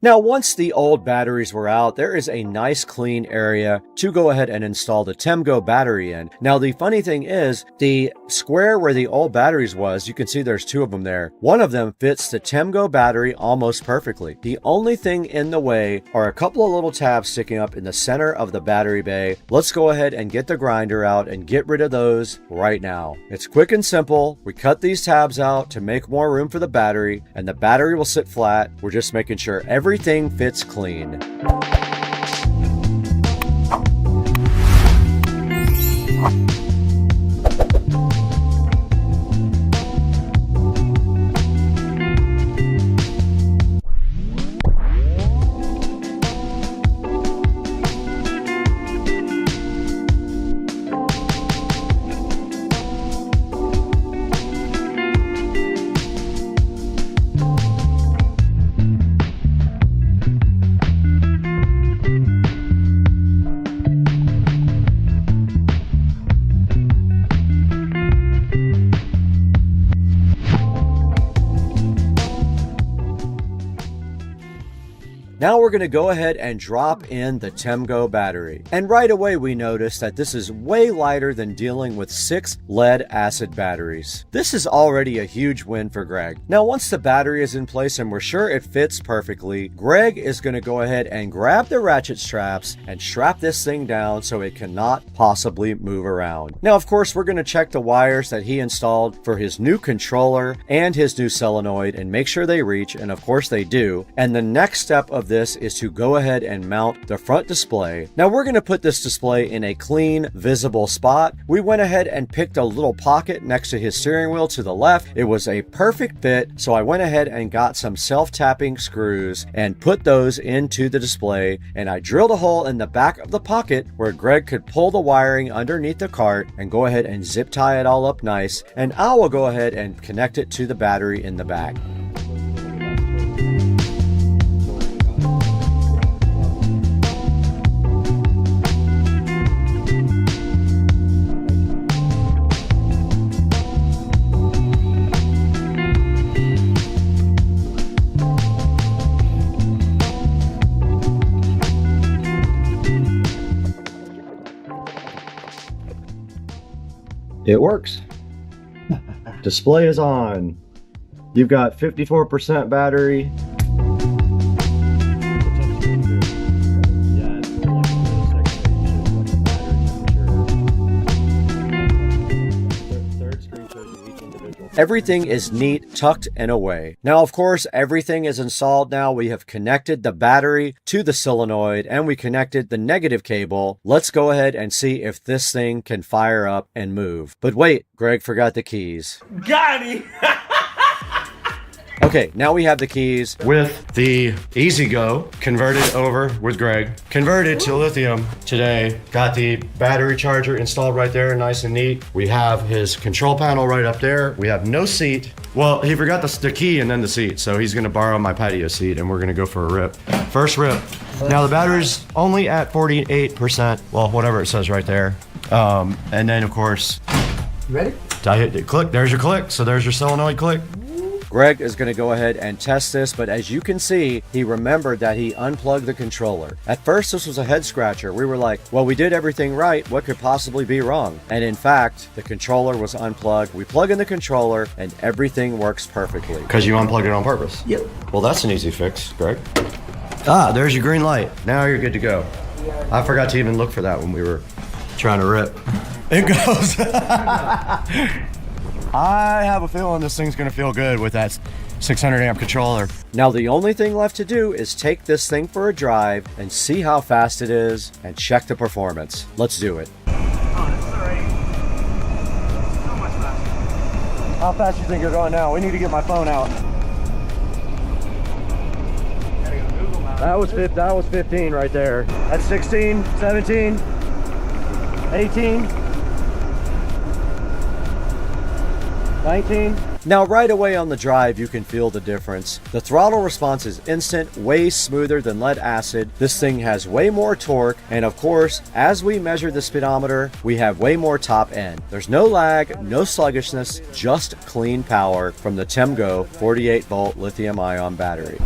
Now, once the old batteries were out, there is a nice clean area to go ahead and install the Temgo battery in. Now, the funny thing is, the square where the old batteries was, you can see there's two of them there. One of them fits the Temgo battery almost perfectly. The only thing in the way are a couple of little tabs sticking up in the center of the battery bay. Let's go ahead and get the grinder out and get rid of those right now. It's quick and simple. We cut these tabs out to make more room for the battery, and the battery will sit flat. We're just making sure everything fits clean. Now we're going to go ahead and drop in the Temgo battery. And right away we notice that this is way lighter than dealing with 6 lead acid batteries. This is already a huge win for Greg. Now once the battery is in place and we're sure it fits perfectly, Greg is going to go ahead and grab the ratchet straps and strap this thing down so it cannot possibly move around. Now of course we're going to check the wires that he installed for his new controller and his new solenoid and make sure they reach, and of course they do. And the next step of this is to go ahead and mount the front display. Now we're going to put this display in a clean, visible spot. We went ahead and picked a little pocket next to his steering wheel to the left. It was a perfect fit, so I went ahead and got some self-tapping screws and put those into the display, and I drilled a hole in the back of the pocket where Greg could pull the wiring underneath the cart and go ahead and zip tie it all up nice, and I will go ahead and connect it to the battery in the back. It works. Display is on. You've got 54% battery. Everything is neat, tucked and away. Now, of course, everything is installed now. We have connected the battery to the solenoid and we connected the negative cable. Let's go ahead and see if this thing can fire up and move. But wait, Greg forgot the keys. Got him! Okay, now we have the keys with the EasyGo converted over with Greg. Converted to lithium today. Got the battery charger installed right there, nice and neat. We have his control panel right up there. We have no seat. Well, he forgot the key and then the seat, so he's gonna borrow my patio seat and we're gonna go for a rip. First rip. Now the battery's only at 48%. Well, whatever it says right there. And then of course, You ready? I hit the click, there's your click. So there's your solenoid click. Greg is going to go ahead and test this, but as you can see, he remembered that he unplugged the controller. At first, this was a head scratcher. We were like, well, we did everything right. What could possibly be wrong? And in fact, the controller was unplugged. We plug in the controller and everything works perfectly. Because you unplugged it on purpose? Yep. Well, that's an easy fix, Greg. Ah, there's your green light. Now you're good to go. I forgot to even look for that when we were trying to rip. It goes. I have a feeling this thing's gonna feel good with that 600 amp controller. Now the only thing left to do is take this thing for a drive and see how fast it is and check the performance. Let's do it. Oh, this is already so much faster. How fast you think you're going now? We need to get my phone out. Gotta go Google Maps. That was 15 right there. That's 16, 17, 18. 19. Now right away on the drive you can feel the difference. The throttle response is instant, way smoother than lead acid. This thing has way more torque, and of course, as we measure the speedometer, we have way more top end. There's no lag, no sluggishness, just clean power from the TEMGO 48 volt lithium ion battery.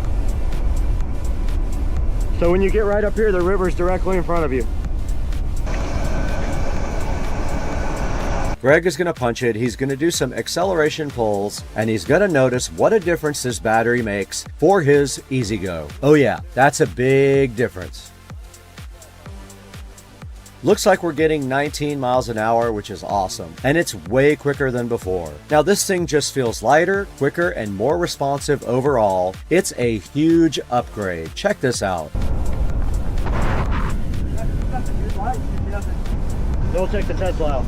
So when you get right up here, the river's directly in front of you. Greg is going to punch it, he's going to do some acceleration pulls, and he's going to notice what a difference this battery makes for his EasyGo. Oh yeah, that's a big difference. Looks like we're getting 19 miles an hour, which is awesome. And it's way quicker than before. Now this thing just feels lighter, quicker, and more responsive overall. It's a huge upgrade. Check this out. Don't take the Tesla out.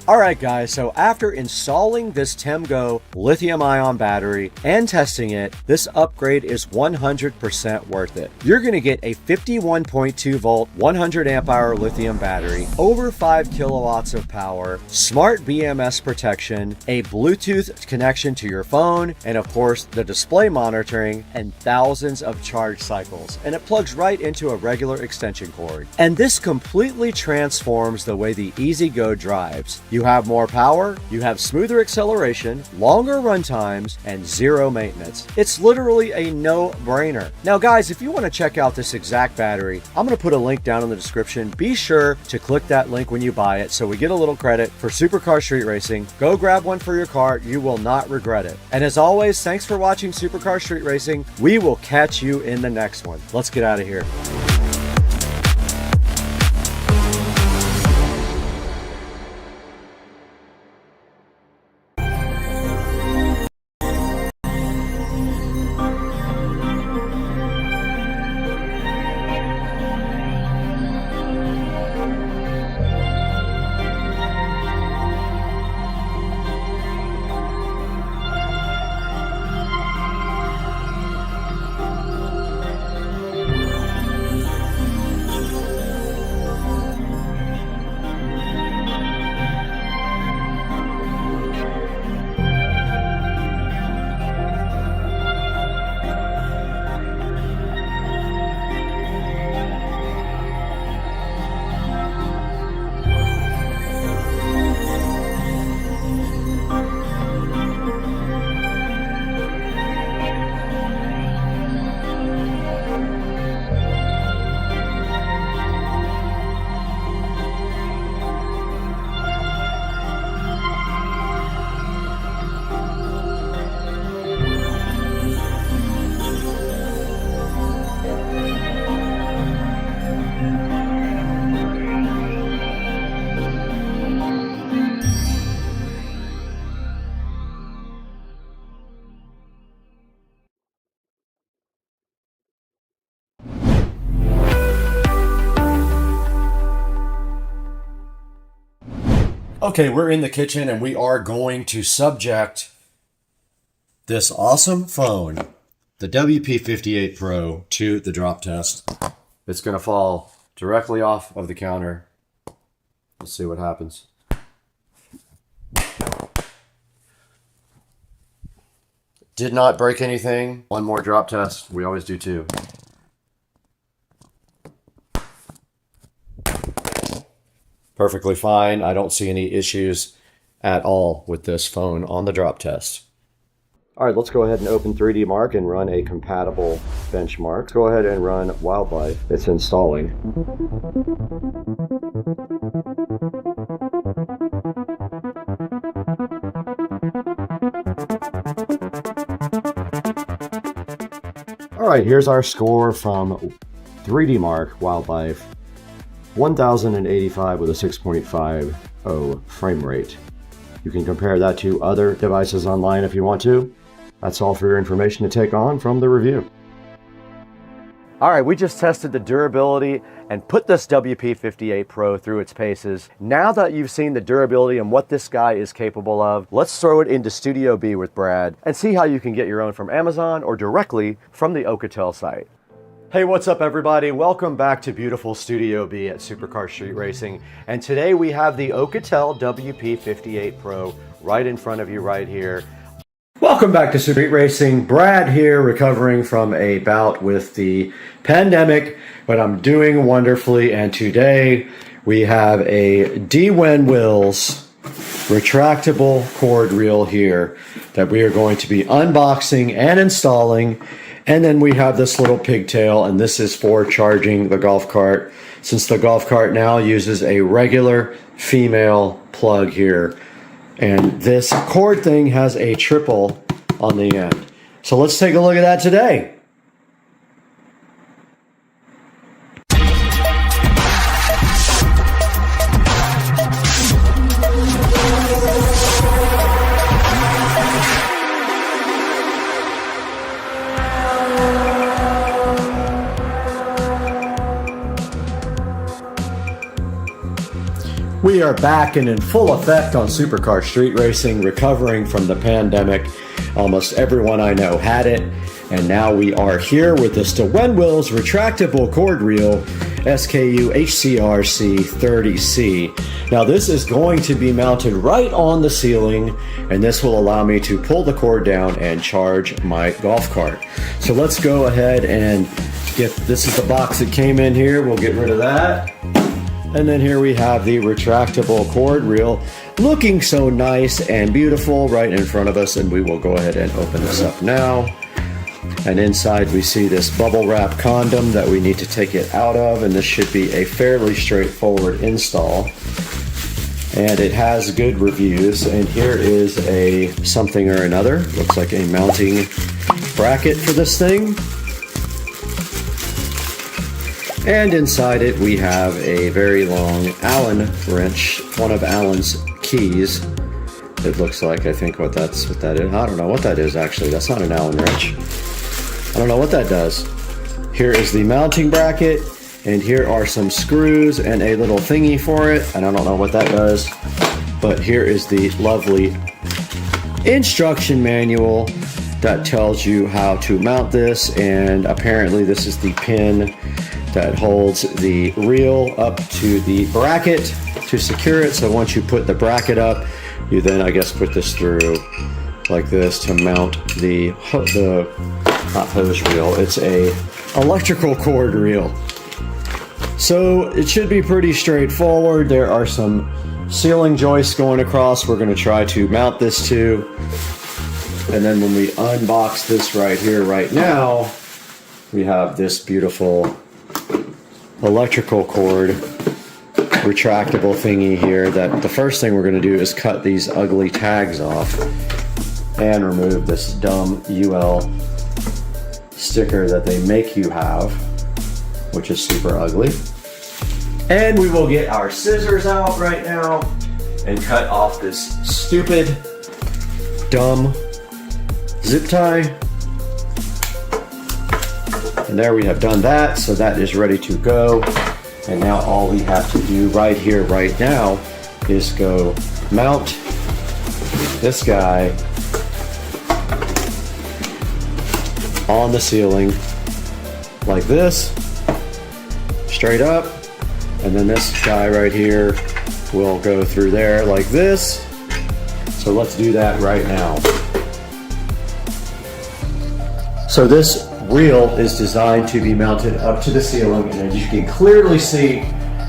Alright guys, so after installing this TEMGO lithium ion battery and testing it, this upgrade is 100% worth it. You're going to get a 51.2 volt 100 amp hour lithium battery, over 5 kilowatts of power, smart BMS protection, a Bluetooth connection to your phone, and of course the display monitoring, and thousands of charge cycles. And it plugs right into a regular extension cord. And this completely transforms the way the EasyGo drives. You have more power, you have smoother acceleration, longer run times, and zero maintenance. It's literally a no-brainer. Now guys, if you want to check out this exact battery, I'm going to put a link down in the description. Be sure to click that link when you buy it so we get a little credit for Supercar Street Racing. Go grab one for your car, you will not regret it. And as always, thanks for watching Supercar Street Racing. We will catch you in the next one. Let's get out of here. Okay, we're in the kitchen and we are going to subject this awesome phone, the WP58 Pro, to the drop test. It's going to fall directly off of the counter. Let's see what happens. Did not break anything. One more drop test. We always do two. Perfectly fine. I don't see any issues at all with this phone on the drop test. All right, let's go ahead and open 3D Mark and run a compatible benchmark. Go ahead and run Wildlife. It's installing. All right, here's our score from 3D Mark Wildlife. 1085 with a 6.50 frame rate. You can compare that to other devices online if you want to. That's all for your information to take on from the review. All right, we just tested the durability and put this WP58 Pro through its paces. Now that you've seen the durability and what this guy is capable of, let's throw it into Studio B with Brad and see how you can get your own from Amazon or directly from the Oukatel site. Hey, what's up everybody? Welcome back to beautiful Studio B at Supercar Street Racing. And today we have the Oukatel WP58 Pro right in front of you right here. Welcome back to Street Racing. Brad here, recovering from a bout with the pandemic, but I'm doing wonderfully. And today we have a DWEN Wills retractable cord reel here that we are going to be unboxing and installing. And then we have this little pigtail, and this is for charging the golf cart, since the golf cart now uses a regular female plug here. And this cord thing has a triple on the end. So let's take a look at that today. We are back and in full effect on Supercar Street Racing, recovering from the pandemic. Almost everyone I know had it, and now we are here with this DWEN Wills retractable cord reel SKU HCRC 30C. Now this is going to be mounted right on the ceiling, and this will allow me to pull the cord down and charge my golf cart. So let's go ahead and this is the box that came in here. We'll get rid of that. And then here we have the retractable cord reel, looking so nice and beautiful right in front of us. And we will go ahead and open this up now. And inside we see this bubble wrap condom that we need to take it out of. And this should be a fairly straightforward install. And it has good reviews. And here is a something or another. Looks like a mounting bracket for this thing. And inside it we have a very long Allen wrench, one of Allen's keys. It looks like, I think what that is. I don't know what that is actually. That's not an Allen wrench. I don't know what that does. Here is the mounting bracket, and here are some screws and a little thingy for it, and I don't know what that does. But here is the lovely instruction manual that tells you how to mount this, and apparently this is the pin that holds the reel up to the bracket to secure it. So once you put the bracket up, you then, I guess, put this through like this to mount the not hose reel, it's a electrical cord reel. So it should be pretty straightforward. There are some ceiling joists going across we're going to try to mount this to. And then when we unbox this right here, right now, we have this beautiful electrical cord retractable thingy here that the first thing we're going to do is cut these ugly tags off and remove this dumb UL sticker that they make you have, which is super ugly. And we will get our scissors out right now and cut off this stupid, dumb zip tie. And there we have done that, so that is ready to go. And now all we have to do right here, right now, is go mount this guy on the ceiling like this, straight up, and then this guy right here will go through there like this. So let's do that right now. So this reel is designed to be mounted up to the ceiling, and as you can clearly see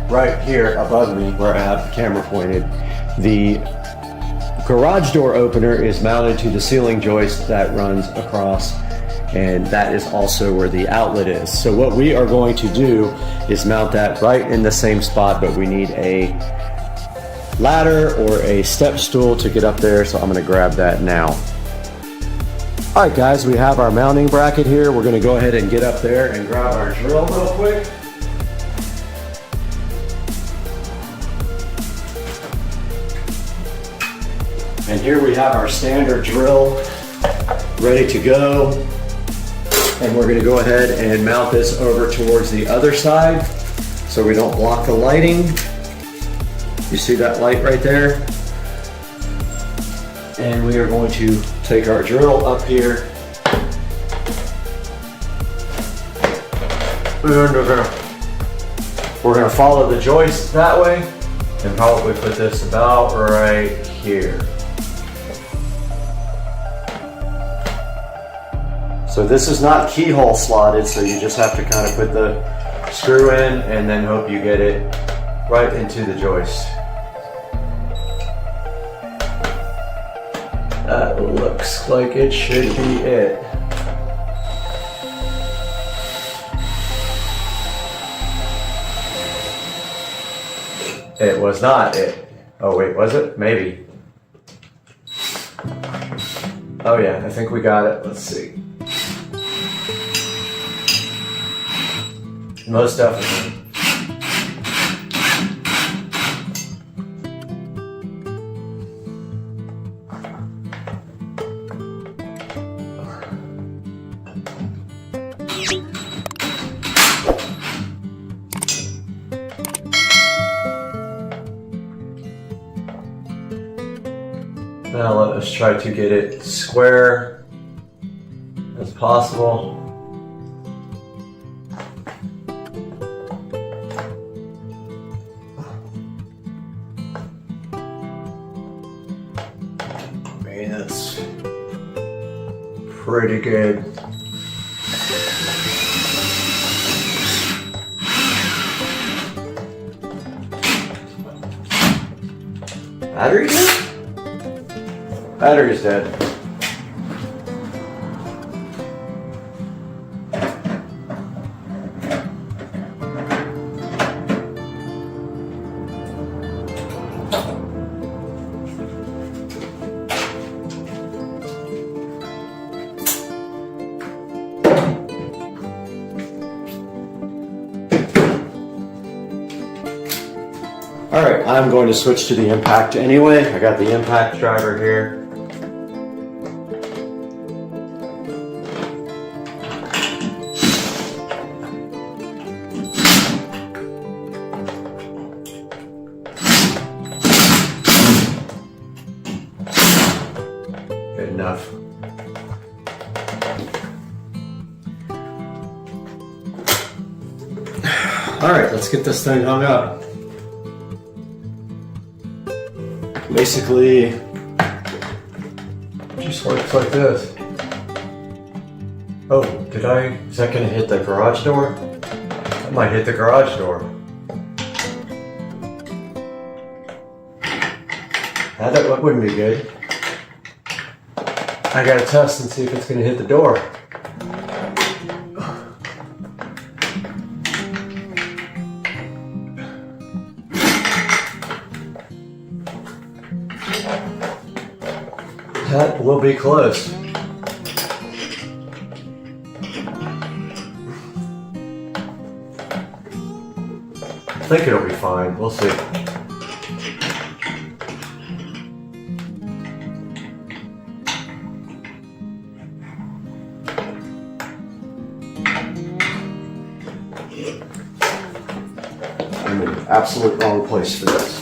right here above me where I have the camera pointed, the garage door opener is mounted to the ceiling joist that runs across, and that is also where the outlet is. So what we are going to do is mount that right in the same spot, but we need a ladder or a step stool to get up there, so I'm going to grab that now. Alright guys, we have our mounting bracket here. We're going to go ahead and get up there and grab our drill real quick. And here we have our standard drill ready to go. And we're going to go ahead and mount this over towards the other side so we don't block the lighting. You see that light right there? And we are going to take our drill up here. And we're gonna follow the joist that way and probably put this about right here. So this is not keyhole slotted, so you just have to kind of put the screw in and then hope you get it right into the joist. That looks like it should be it. It was not it. Oh wait, was it? Maybe. Oh yeah, I think we got it. Let's see. Most definitely. Now let us try to get it square as possible. Man, that's pretty good. Battery dead? Battery is dead. Alright, I'm going to switch to the impact anyway. I got the impact driver here. Good enough. Alright, let's get this thing hung up. Basically, just works like this. Oh, is that gonna hit the garage door? That might hit the garage door. That wouldn't be good. I gotta test and see if it's gonna hit the door. That will be close. I think it'll be fine. We'll see. I'm in the absolute wrong place for this.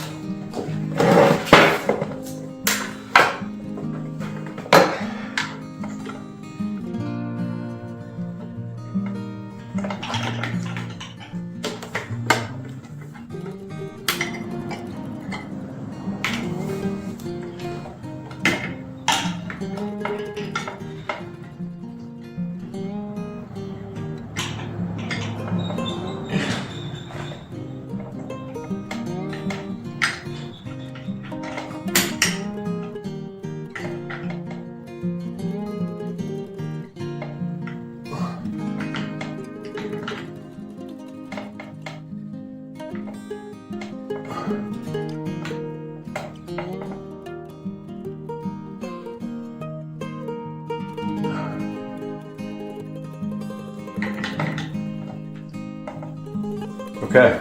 Okay.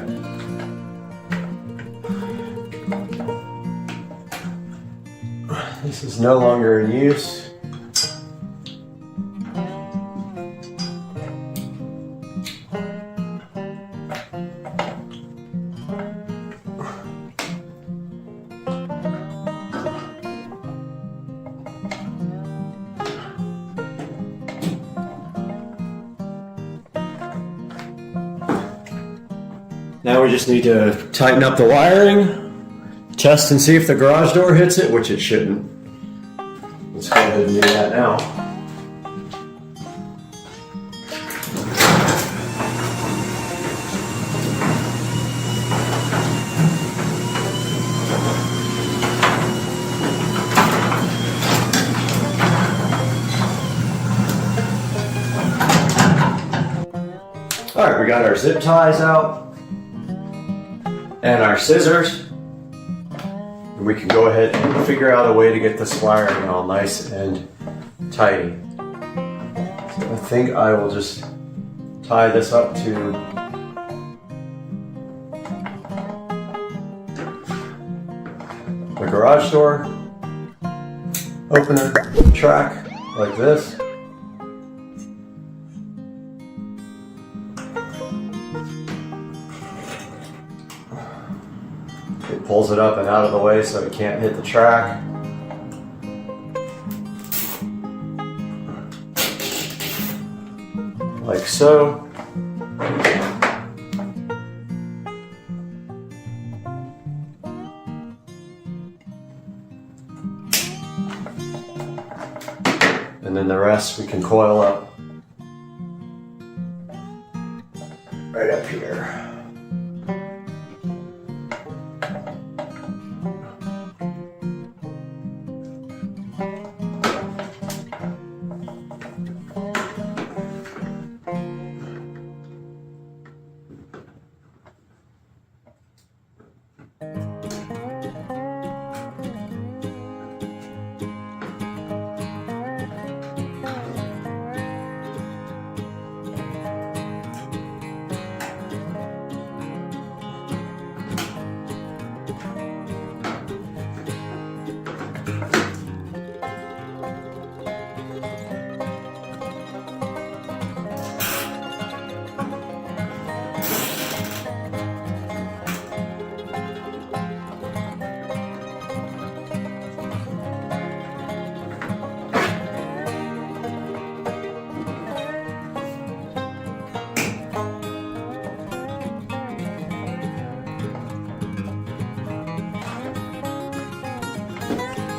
This is no longer in use. Now we just need to tighten up the wiring, test and see if the garage door hits it, which it shouldn't. Let's go ahead and do that now. All right, we got our zip ties out and our scissors. And we can go ahead and figure out a way to get this wiring all nice and tidy. So I think I will just tie this up to the garage door opener track like this. It pulls it up and out of the way so it can't hit the track. Like so. And then the rest we can coil up right up here.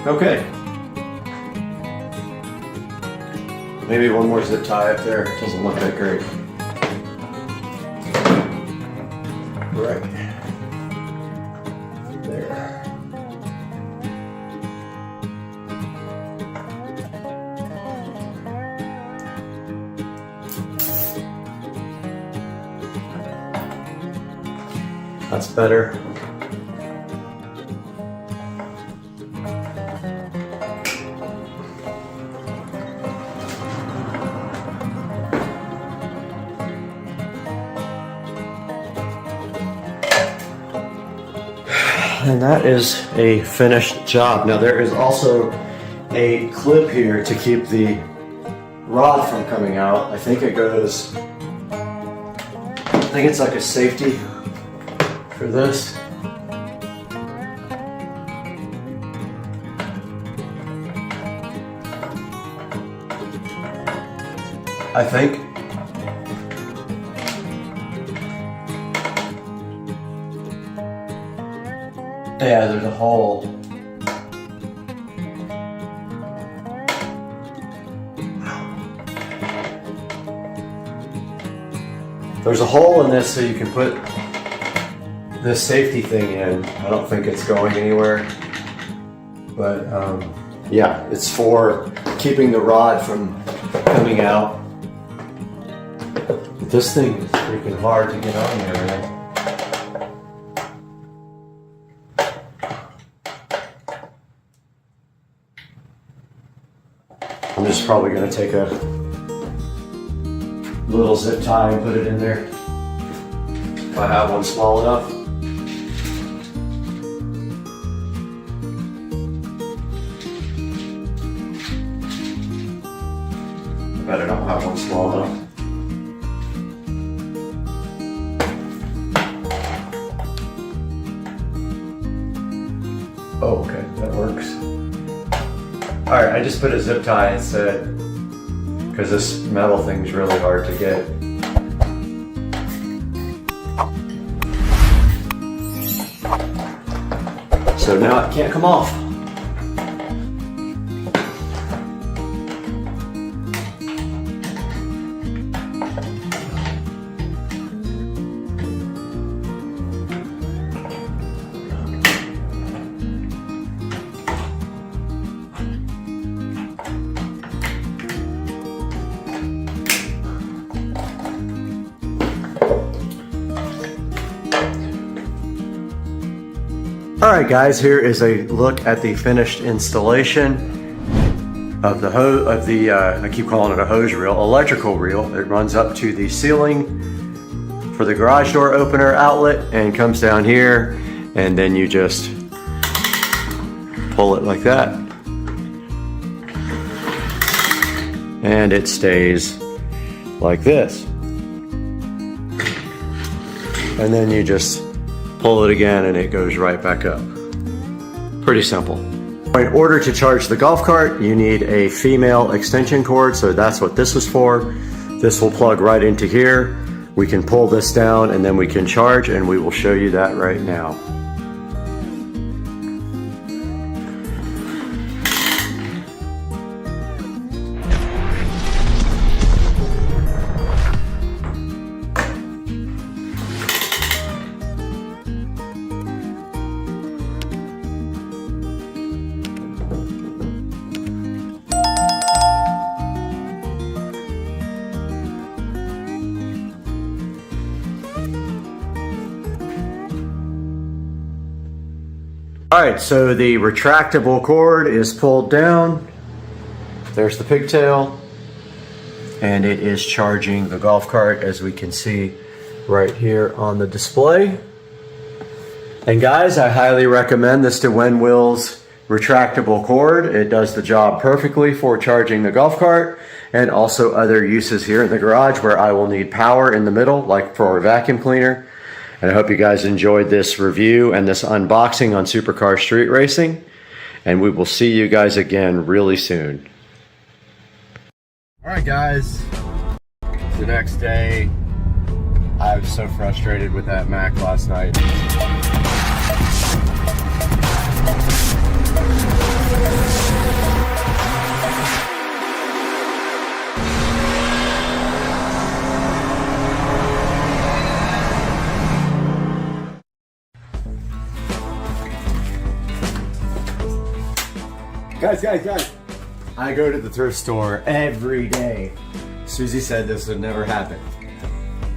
Okay. Maybe one more zip tie up there. It doesn't look that great. Right. There. That's better. And that is a finished job. Now there is also a clip here to keep the rod from coming out. I think it goes, I think it's like a safety for this. I think. Yeah, there's a hole. There's a hole in this so you can put this safety thing in. I don't think it's going anywhere. But yeah, it's for keeping the rod from coming out. But this thing is freaking hard to get on there, right? I'm just probably gonna take a little zip tie and put it in there if I have one small enough. I bet I don't have one small enough. Oh, okay, that works. All right, I just put a zip tie instead because this metal thing's really hard to get. So now it can't come off. Alright guys, here is a look at the finished installation of the I keep calling it a hose reel, electrical reel. It runs up to the ceiling for the garage door opener outlet and comes down here, and then you just pull it like that. And it stays like this. And then you just pull it again and it goes right back up. Pretty simple. In order to charge the golf cart, you need a female extension cord, so that's what this is for. This will plug right into here. We can pull this down and then we can charge, and we will show you that right now. Alright, so the retractable cord is pulled down. There's the pigtail. And it is charging the golf cart, as we can see right here on the display. And guys, I highly recommend this DeWin Wills retractable cord. It does the job perfectly for charging the golf cart, and also other uses here in the garage where I will need power in the middle, like for a vacuum cleaner. And I hope you guys enjoyed this review and this unboxing on Supercar Street Racing. And we will see you guys again really soon. All right, guys. It's the next day. I was so frustrated with that Mac last night. Guys. I go to the thrift store every day. Susie said this would never happen.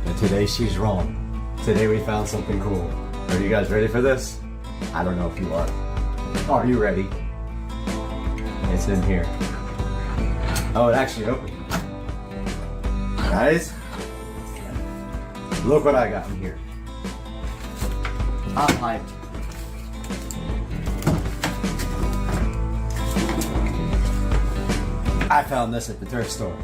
And today she's wrong. Today we found something cool. Are you guys ready for this? I don't know if you are. Are you ready? It's in here. Oh, it actually opened. Guys, look what I got in here. I'm hyped. I found this at the thrift store.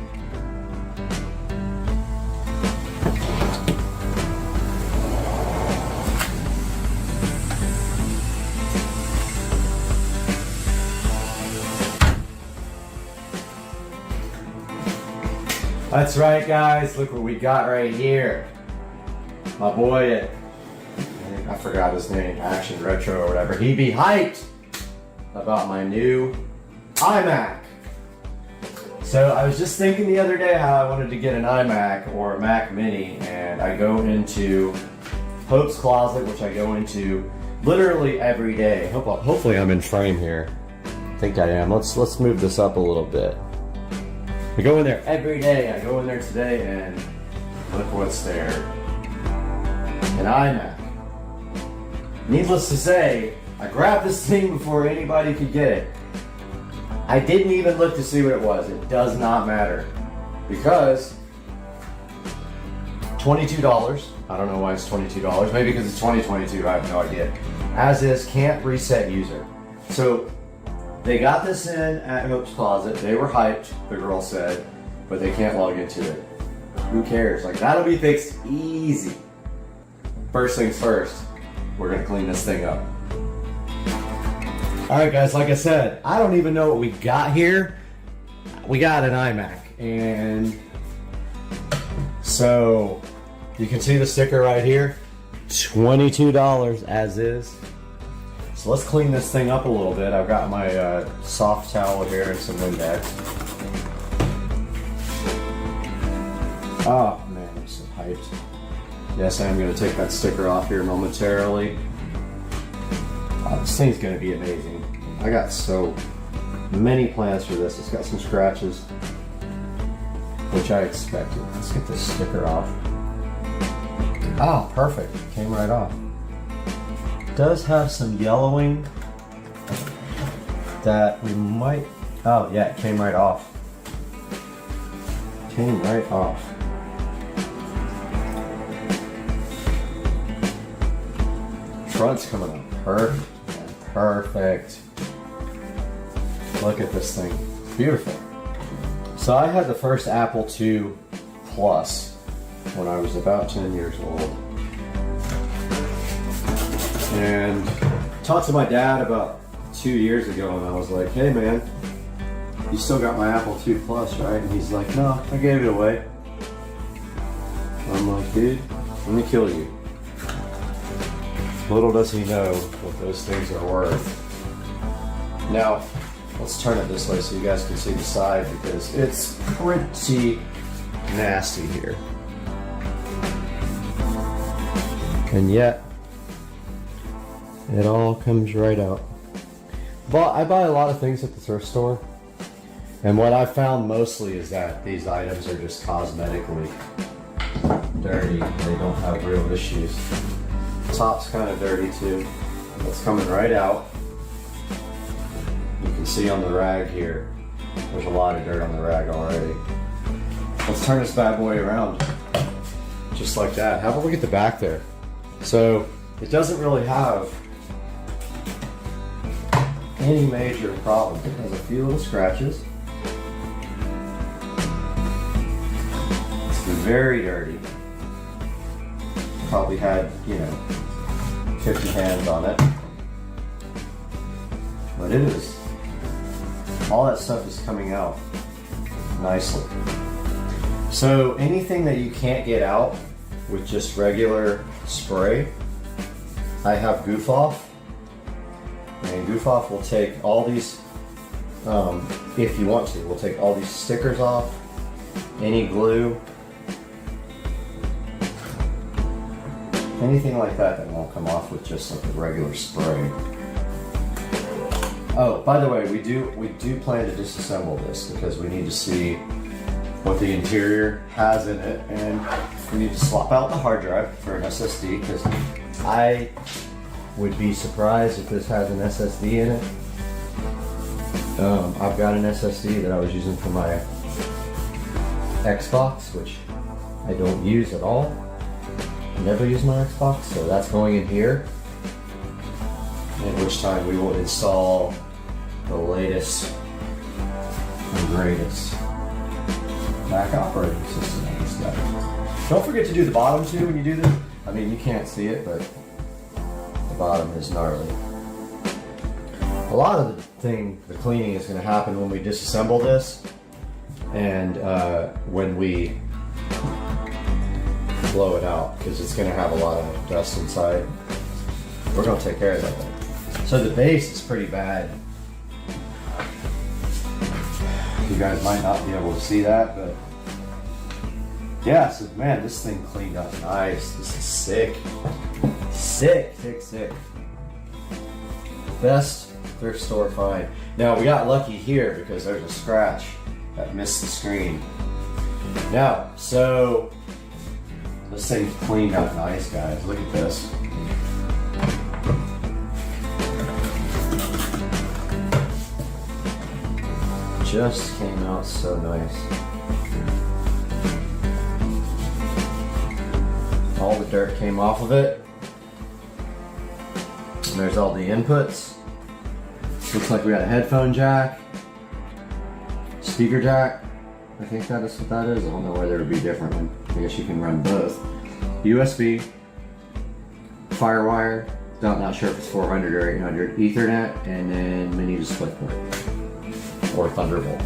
That's right, guys. Look what we got right here. My boy I forgot his name, Action Retro or whatever. He'd be hyped about my new iMac. So I was just thinking the other day how I wanted to get an iMac or a Mac Mini, and I go into Hope's Closet, which I go into literally every day. Hopefully I'm in frame here. I think I am. Let's move this up a little bit. I go in there every day. I go in there today and look what's there. An iMac. Needless to say, I grabbed this thing before anybody could get it. I didn't even look to see what it was. It does not matter. Because $22. I don't know why it's $22. Maybe because it's 2022. I have no idea. As is, can't reset user. So they got this in at Hope's Closet. They were hyped, the girl said, but they can't log into it. Who cares? Like, that'll be fixed easy. First things first, we're gonna clean this thing up. All right, guys, like I said, I don't even know what we got here. We got an iMac, and so you can see the sticker right here, $22 as is. So let's clean this thing up a little bit. I've got my soft towel here and some Windex. Oh man, I'm so hyped. Yes, I am going to take that sticker off here momentarily. This thing's going to be amazing. I got so many plans for this. It's got some scratches, which I expected. Let's get this sticker off. Oh, perfect. It came right off. It does have some yellowing that we might... Oh, yeah, it came right off. Came right off. Front's coming up perfect. Perfect. Look at this thing. Beautiful. So I had the first Apple II Plus when I was about 10 years old. And talked to my dad about 2 years ago, and I was like, hey man, you still got my Apple II Plus, right? And he's like, no, I gave it away. I'm like, dude, let me kill you. Little does he know what those things are worth. Now, let's turn it this way so you guys can see the side, because it's pretty nasty here. And yet, it all comes right out. But I buy a lot of things at the thrift store, and what I found mostly is that these items are just cosmetically dirty. They don't have real issues. Top's kind of dirty too. It's coming right out. You can see on the rag here, there's a lot of dirt on the rag already. Let's turn this bad boy around. Just like that. Have a look at the back there. So it doesn't really have any major problems. It has a few little scratches. It's very dirty. Probably had, 50 hands on it. But it is, all that stuff is coming out nicely. So anything that you can't get out with just regular spray, I have Goof Off. And Goof Off will take all these, if you want to, we'll take all these stickers off, any glue, anything like that won't come off with just like a regular spray. Oh, by the way, we do plan to disassemble this because we need to see what the interior has in it, and we need to swap out the hard drive for an SSD, because I would be surprised if this has an SSD in it. I've got an SSD that I was using for my Xbox, which I don't use at all. I never use my Xbox, so that's going in here. At which time we will install the latest and greatest Mac operating system on this guy. Don't forget to do the bottom too when you do this. I mean, you can't see it, but the bottom is gnarly. A lot of the cleaning is going to happen when we disassemble this, and when we blow it out, because it's going to have a lot of dust inside. We're going to take care of that. So the base is pretty bad. You guys might not be able to see that, but yeah, so man, this thing cleaned up nice. This is sick. Sick, sick, sick. Best thrift store find. Now, we got lucky here because there's a scratch that missed the screen. Now, so this thing's cleaned up nice, guys. Look at this. just came out so nice. All the dirt came off of it. And there's all the inputs. Looks like we got a headphone jack, speaker jack. I think that is what that is. I don't know whether it would be different. I guess you can run both. USB, Firewire, not sure if it's 400 or 800, Ethernet, and then mini DisplayPort or Thunderbolt.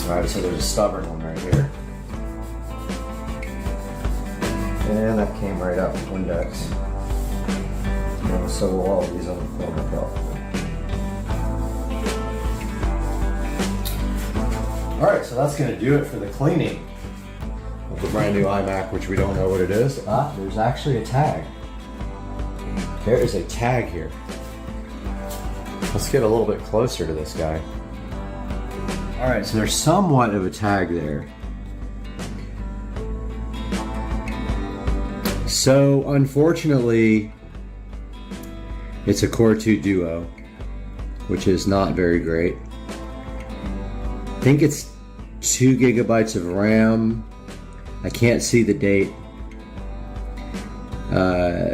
All right, so there's a stubborn one right here. And that came right out with Windex. And so will all of these on the corner probably. All right, so that's gonna do it for the cleaning of the brand new iMac, which we don't know what it is. There's actually a tag. There is a tag here. Let's get a little bit closer to this guy. All right, so there's somewhat of a tag there. So unfortunately, it's a Core 2 Duo, which is not very great. I think it's 2 gigabytes of RAM. I can't see the date,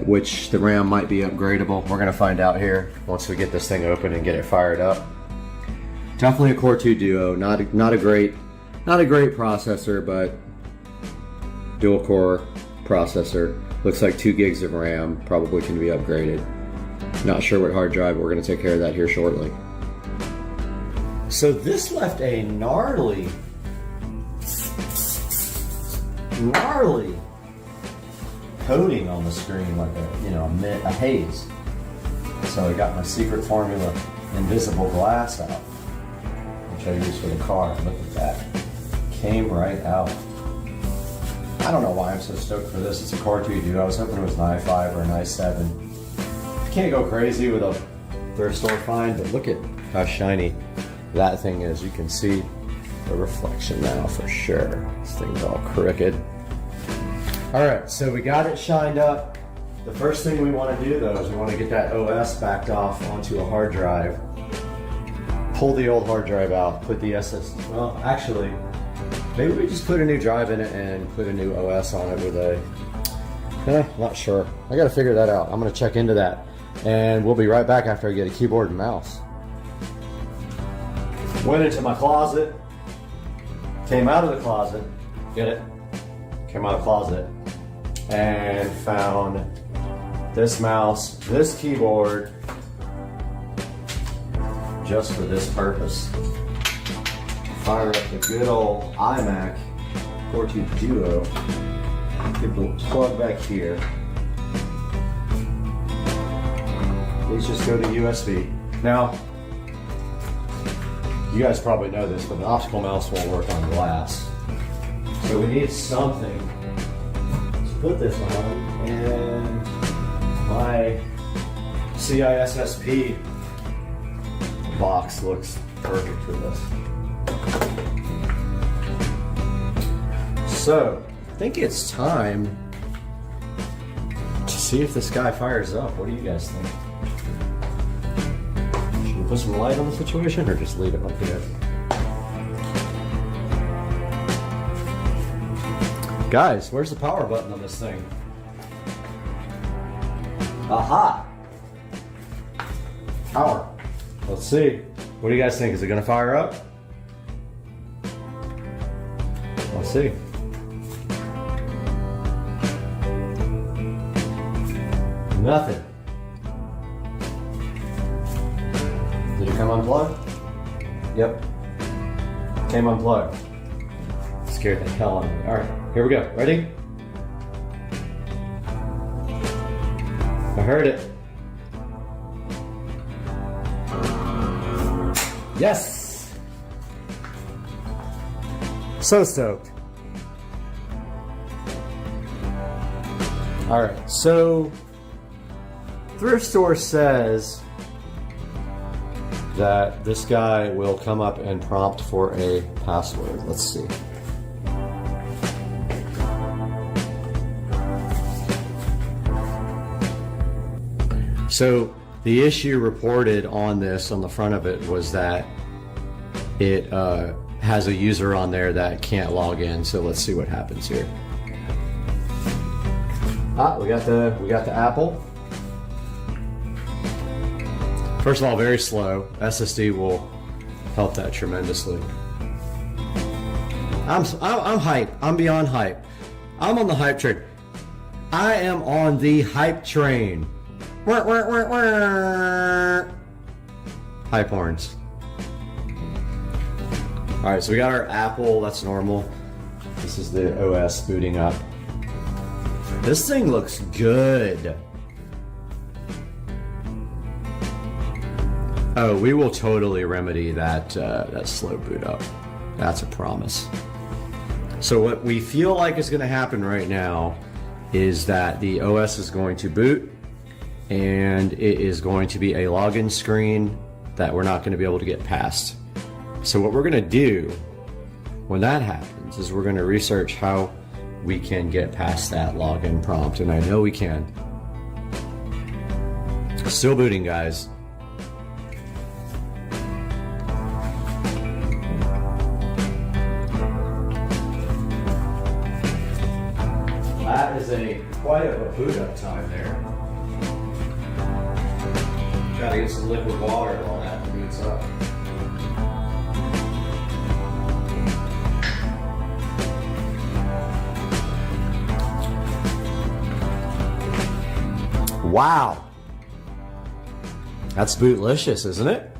which the RAM might be upgradable. We're gonna find out here once we get this thing open and get it fired up. Definitely a Core 2 Duo, not a great processor, but dual core processor. Looks like 2 gigs of RAM, probably can be upgraded. Not sure what hard drive, we're gonna take care of that here shortly. So this left a gnarly coating on the screen, like a haze. So I got my secret formula invisible glass out, which I use for the car. Look at that. Came right out. I don't know why I'm so stoked for this. It's a Core 2 Duo. I was hoping it was an i5 or an i7. You can't go crazy with a thrift store find, but look at how shiny that thing is. You can see the reflection now for sure. This thing's all crooked. All right, so we got it shined up. The first thing we want to do though is we want to get that OS backed off onto a hard drive. Pull the old hard drive out, put the SSD, well actually, maybe we just put a new drive in it and put a new OS on it with a, not sure. I gotta figure that out. I'm gonna check into that. And we'll be right back after I get a keyboard and mouse. Went into my closet, came out of the closet, get it? Came out of the closet and found this mouse, this keyboard, just for this purpose. Fire up the good old iMac Core 2 Duo. Get the plug back here. These just go to USB. Now, you guys probably know this, but an optical mouse won't work on glass. So we need something to put this on, and my CISSP box looks perfect for this. So, I think it's time to see if this guy fires up. What do you guys think? Should we put some light on the situation or just leave it like this? Guys, where's the power button on this thing? Aha! Power. Let's see. What do you guys think? Is it gonna fire up? Let's see. Nothing. Did it come unplugged? Yep. Came unplugged. Scared the hell out of me. Alright, here we go. Ready? I heard it. Yes! So stoked. Alright, so thrift store says that this guy will come up and prompt for a password. Let's see. So the issue reported on this, on the front of it, was that it has a user on there that can't log in. So let's see what happens here. We got the Apple. First of all, very slow. SSD will help that tremendously. I'm hype. I'm beyond hype. I'm on the hype train. I am on the hype train. Hype horns. All right, so we got our Apple. That's normal. This is the OS booting up. This thing looks good. Oh, we will totally remedy that that slow boot up. That's a promise. So what we feel like is going to happen right now is that the OS is going to boot, and it is going to be a login screen that we're not going to be able to get past. So what we're going to do when that happens is we're going to research how we can get past that login prompt, and I know we can. Still booting, guys. That is quite a boot up time there. Gotta get some liquid water while that boots up. Wow. That's bootlicious, isn't it?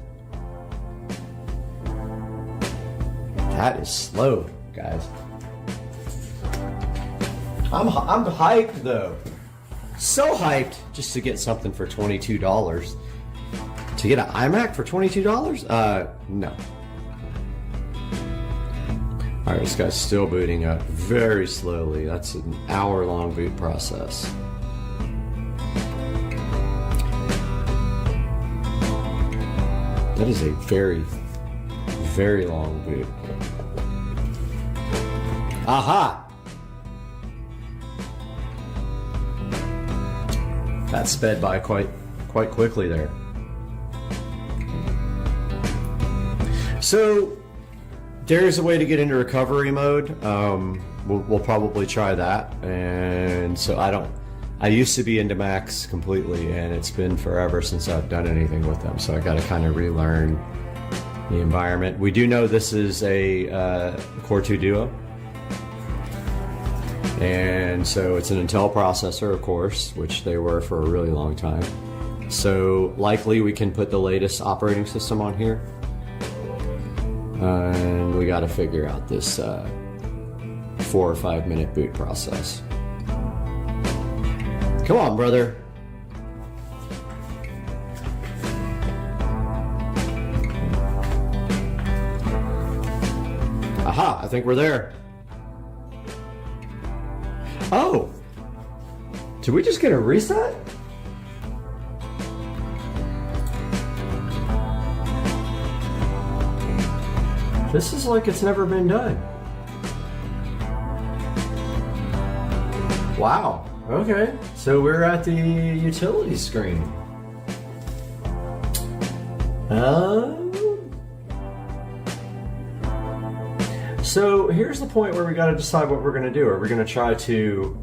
That is slow, guys. I'm hyped though. So hyped just to get something for $22. To get an iMac for $22? No. Alright, this guy's still booting up very slowly. That's an hour-long boot process. That is a very, very long boot. Aha! That sped by quite quickly there. So there's a way to get into recovery mode. We'll probably try that. And so I used to be into Macs completely, and it's been forever since I've done anything with them. So I got to kind of relearn the environment. We do know this is a Core 2 Duo. And so it's an Intel processor, of course, which they were for a really long time. So likely we can put the latest operating system on here. And we got to figure out this 4 or 5 minute boot process. Come on, brother. Aha, I think we're there. Oh! Did we just get a reset? This is like it's never been done. Wow. Okay. So we're at the utility screen. So here's the point where we got to decide what we're going to do. Are we going to try to...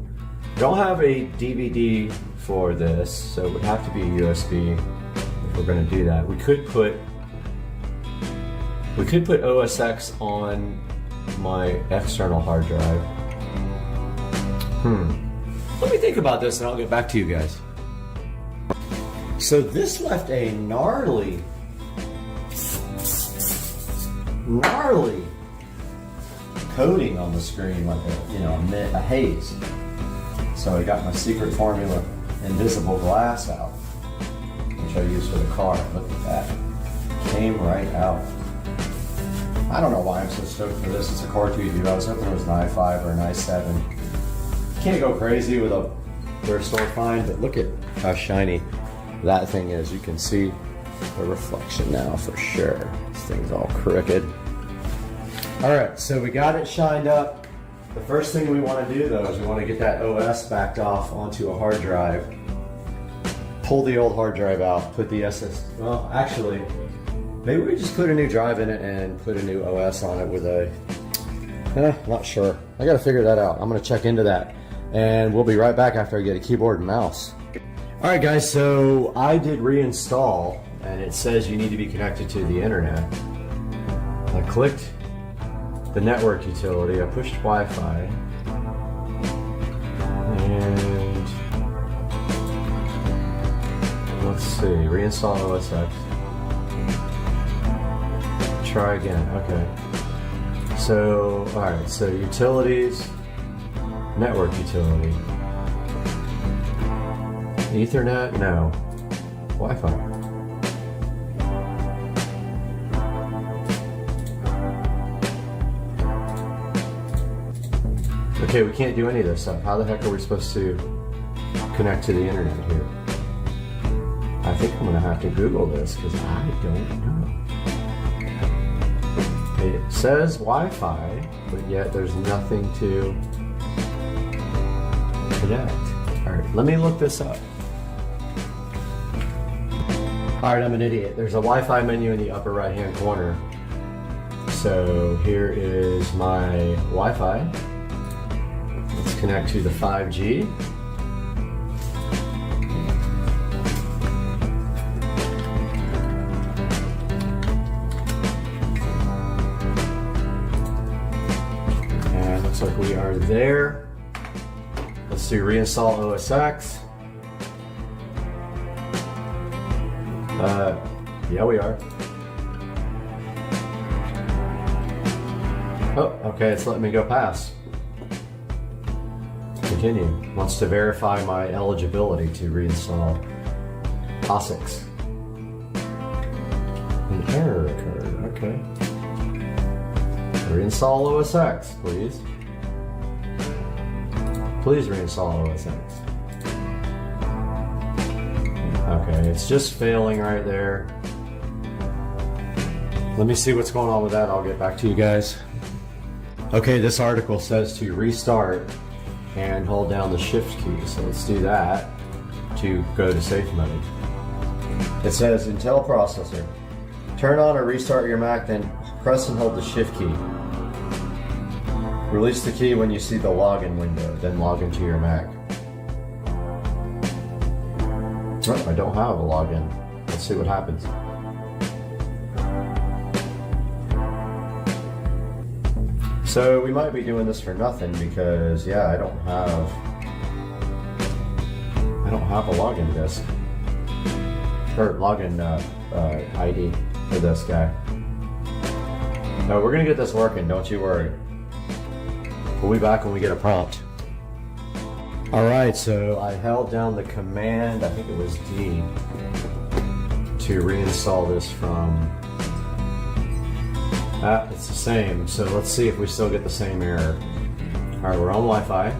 Don't have a DVD for this, so it would have to be a USB if we're going to do that. We could put OS X on my external hard drive. Let me think about this and I'll get back to you guys. So this left a gnarly coating on the screen, like a haze. So I got my secret formula invisible glass out, which I use for the car. Look at that. Came right out. I don't know why I'm so stoked for this. It's a Core 2 Duo. I was hoping it was an i5 or an i7. Can't go crazy with a thrift store find, but look at how shiny that thing is. You can see the reflection now for sure. This thing's all crooked. Alright, so we got it shined up. The first thing we want to do though is we want to get that OS backed off onto a hard drive. Pull the old hard drive out, put the well, actually, Maybe we just put a new drive in it and put a new OS on it with a, not sure. I gotta figure that out. I'm gonna check into that. And we'll be right back after I get a keyboard and mouse. All right guys, so I did reinstall and it says you need to be connected to the internet. I clicked the network utility, I pushed Wi-Fi, and let's see, reinstall OS X. Try again, okay. So, all right, so utilities, network utility. Ethernet, no. Wi-Fi. Okay, we can't do any of this stuff. How the heck are we supposed to connect to the internet here? I think I'm gonna have to Google this because I don't know. It says Wi-Fi, but yet there's nothing to connect. All right, let me look this up. All right, I'm an idiot. There's a Wi-Fi menu in the upper right-hand corner. So here is my Wi-Fi. Let's connect to the 5G. And looks like we are there. Let's do reinstall OS X. Yeah, we are. Oh, okay, it's letting me go past. Continue. Wants to verify my eligibility to reinstall POSIX. An error occurred, okay. Reinstall OS X, please. Please reinstall OS X. Okay, it's just failing right there. Let me see what's going on with that. I'll get back to you guys. Okay, this article says to restart and hold down the shift key. So let's do that to go to safe mode. It says Intel processor. Turn on or restart your Mac, then press and hold the shift key. Release the key when you see the login window, then log into your Mac. Oh, I don't have a login. Let's see what happens. So we might be doing this for nothing because, yeah, I don't have a login disk or login ID for this guy. No, we're gonna get this working. Don't you worry. We'll be back when we get a prompt. All right, so I held down the command, I think it was D, to reinstall this from. It's the same, so let's see if we still get the same error. All right, we're on Wi-Fi.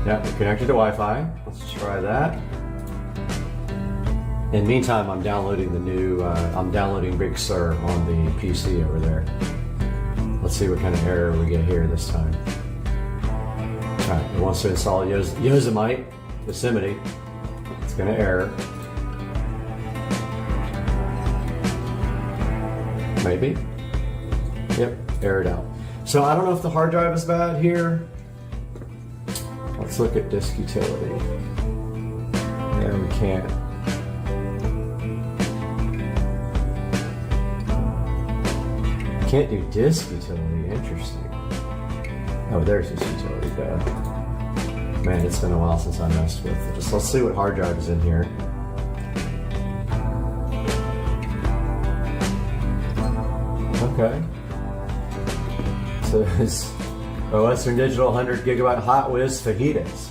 Yeah, we're connected to Wi-Fi. Let's try that. In the meantime, I'm downloading the new, I'm downloading Big Sur on the PC over there. Let's see what kind of error we get here this time. All right, it wants to install Yosemite, Yosemite. It's gonna error. Maybe. Yep, errored out. So I don't know if the hard drive is bad here. Let's look at disk utility. Yeah, we can't. Can't do disk utility, interesting. Oh, there's this utility go. Man, it's been a while since I messed with it. Just let's see what hard drive is in here. Okay. So it's Western Digital 100 gigabyte Hot Whiz fajitas.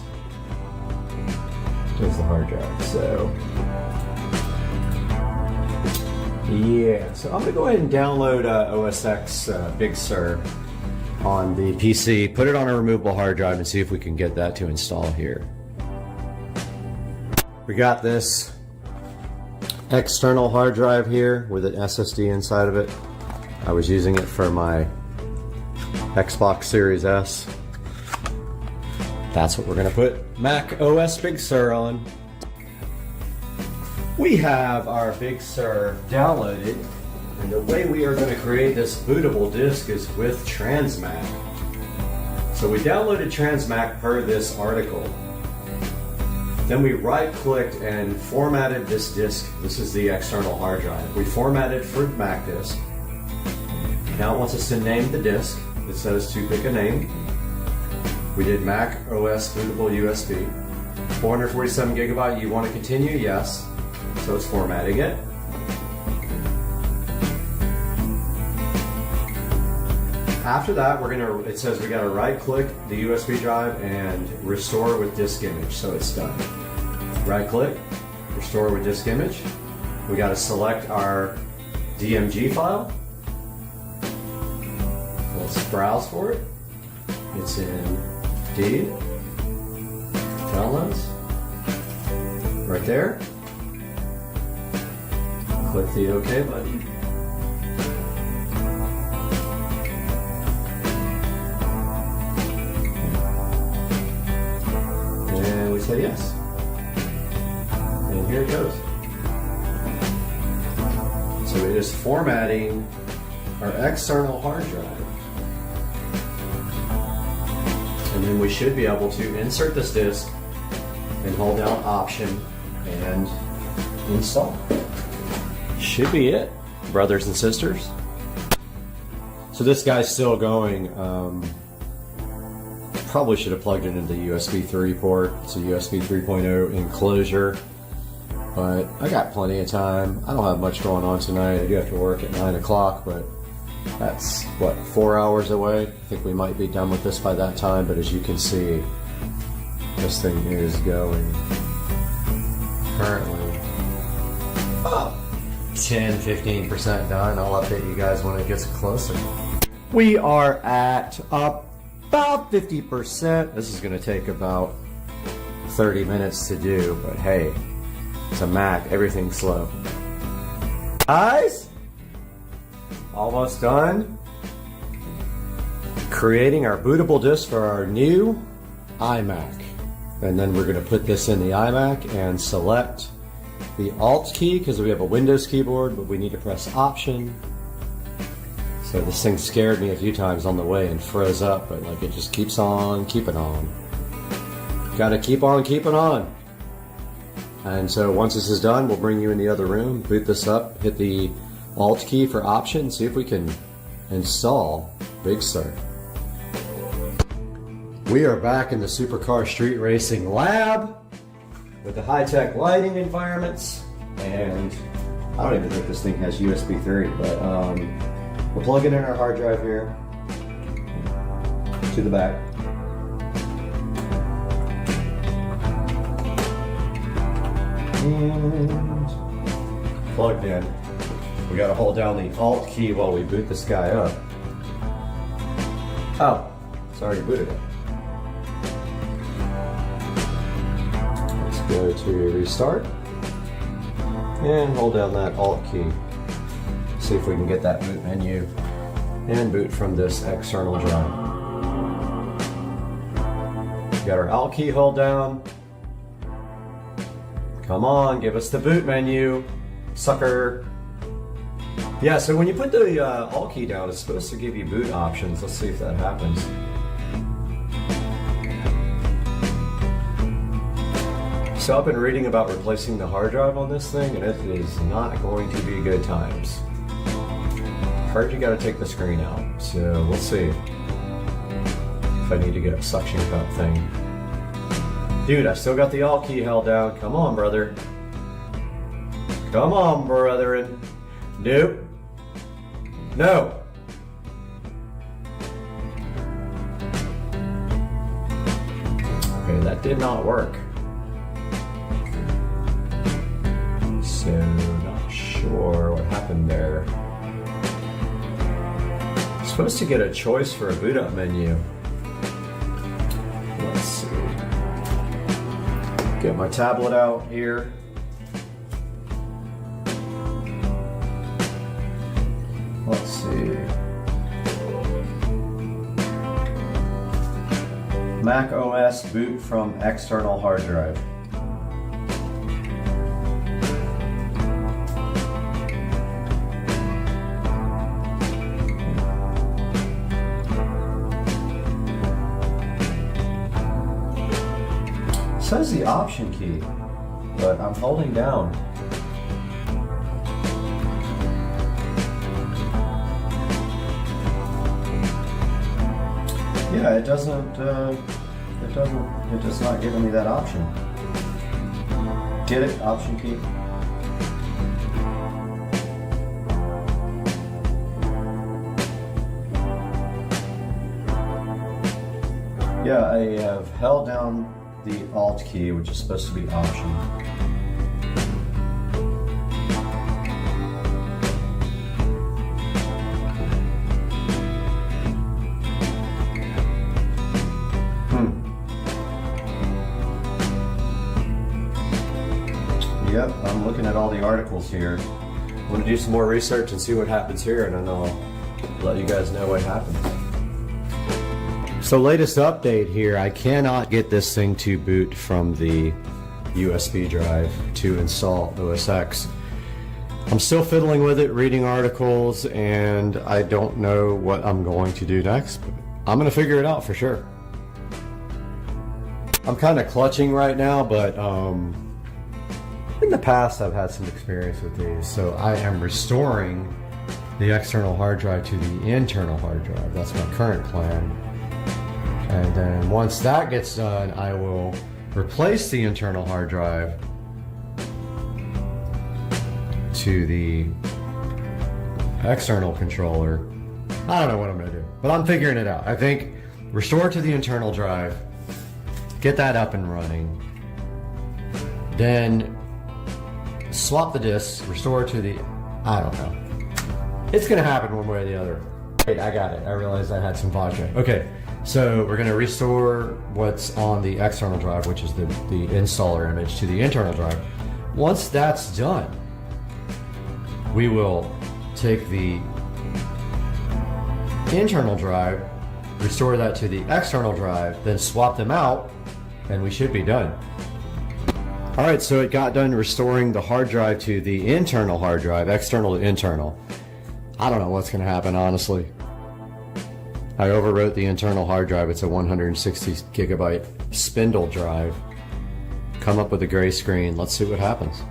There's the hard drive. So yeah, so I'm gonna go ahead and download OS X Big Sur on the PC, put it on a removable hard drive, and see if we can get that to install here. We got this external hard drive here with an SSD inside of it. I was using it for my Xbox Series S. That's what we're gonna put Mac OS Big Sur on. We have our Big Sur downloaded, and the way we are going to create this bootable disk is with Transmac. So we downloaded Transmac per this article. Then we right-clicked and formatted this disk. This is the external hard drive. We formatted for Mac disk. Now it wants us to name the disk. It says to pick a name. We did Mac OS bootable USB. 447 gigabyte, you want to continue? Yes. So it's formatting it. After that, it says we gotta right click the USB drive and restore with disk image, so it's done. Right click, restore with disk image. We gotta select our DMG file. Let's browse for it. It's in D, downloads, right there. Click the OK button. And we say yes. And here it goes. So it is formatting our external hard drive. And then we should be able to insert this disk and hold down Option and install. Should be it, brothers and sisters. So this guy's still going. Probably should have plugged it into the USB 3 port. It's a USB 3.0 enclosure, but I got plenty of time. I don't have much going on tonight. I do have to work at 9 o'clock, but that's what, 4 hours away. I think we might be done with this by that time, but as you can see, this thing is going currently 10-15% done. I'll update you guys when it gets closer. We are at about 50%. This is going to take about 30 minutes to do, but hey, it's a Mac, everything's slow. Guys, almost done creating our bootable disk for our new iMac. And then we're going to put this in the iMac and select the Alt key because we have a Windows keyboard, but we need to press Option. So this thing scared me a few times on the way and froze up, but like it just keeps on keeping on. Gotta keep on keeping on. And so once this is done, we'll bring you in the other room, boot this up, hit the Alt key for Option, see if we can install Big Sur. We are back in the Supercar Street Racing Lab with the high-tech lighting environments, and I don't even think this thing has USB 3, but we're plugging in our hard drive here to the back. And plugged in. We gotta hold down the Alt key while we boot this guy up. Oh, it's already booted up. Go to restart and hold down that Alt key. See if we can get that boot menu and boot from this external drive. Got our Alt key hold down. Come on, give us the boot menu, sucker. Yeah, so when you put the Alt key down, it's supposed to give you boot options. Let's see if that happens. So I've been reading about replacing the hard drive on this thing, and it is not going to be good times. Heard you gotta take the screen out, so we'll see if I need to get a suction cup thing. Dude, I still got the Alt key held down. Come on, brother. Come on, brethren. Nope. No. Okay, that did not work. So, not sure what happened there. I'm supposed to get a choice for a boot up menu. Let's see. Get my tablet out here. Let's see. Mac OS boot from external hard drive. is the option key? But I'm holding down. Yeah, it does not give me that option. Get it? Option key. Yeah, I have held down the Alt key, which is supposed to be option. Yep, I'm looking at all the articles here. I'm going to do some more research and see what happens here, and then I'll let you guys know what happens. So latest update here, I cannot get this thing to boot from the USB drive to install OS X. I'm still fiddling with it, reading articles, and I don't know what I'm going to do next. I'm going to figure it out for sure. I'm kind of clutching right now, but in the past I've had some experience with these, so I am restoring the external hard drive to the internal hard drive. That's my current plan. And then once that gets done, I will replace the internal hard drive to the external controller. I don't know what I'm going to do, but I'm figuring it out. I think restore to the internal drive, get that up and running, then swap the disks, restore to the, I don't know. It's going to happen one way or the other. Wait, I got it. I realized I had some vodka. Okay. So we're going to restore what's on the external drive, which is the installer image, to the internal drive. Once that's done, we will take the internal drive, restore that to the external drive, then swap them out, and we should be done. All right, so it got done restoring the hard drive to the internal hard drive, external to internal. I don't know what's going to happen, honestly. I overwrote the internal hard drive. It's a 160 gigabyte spindle drive. Come up with a gray screen. Let's see what happens.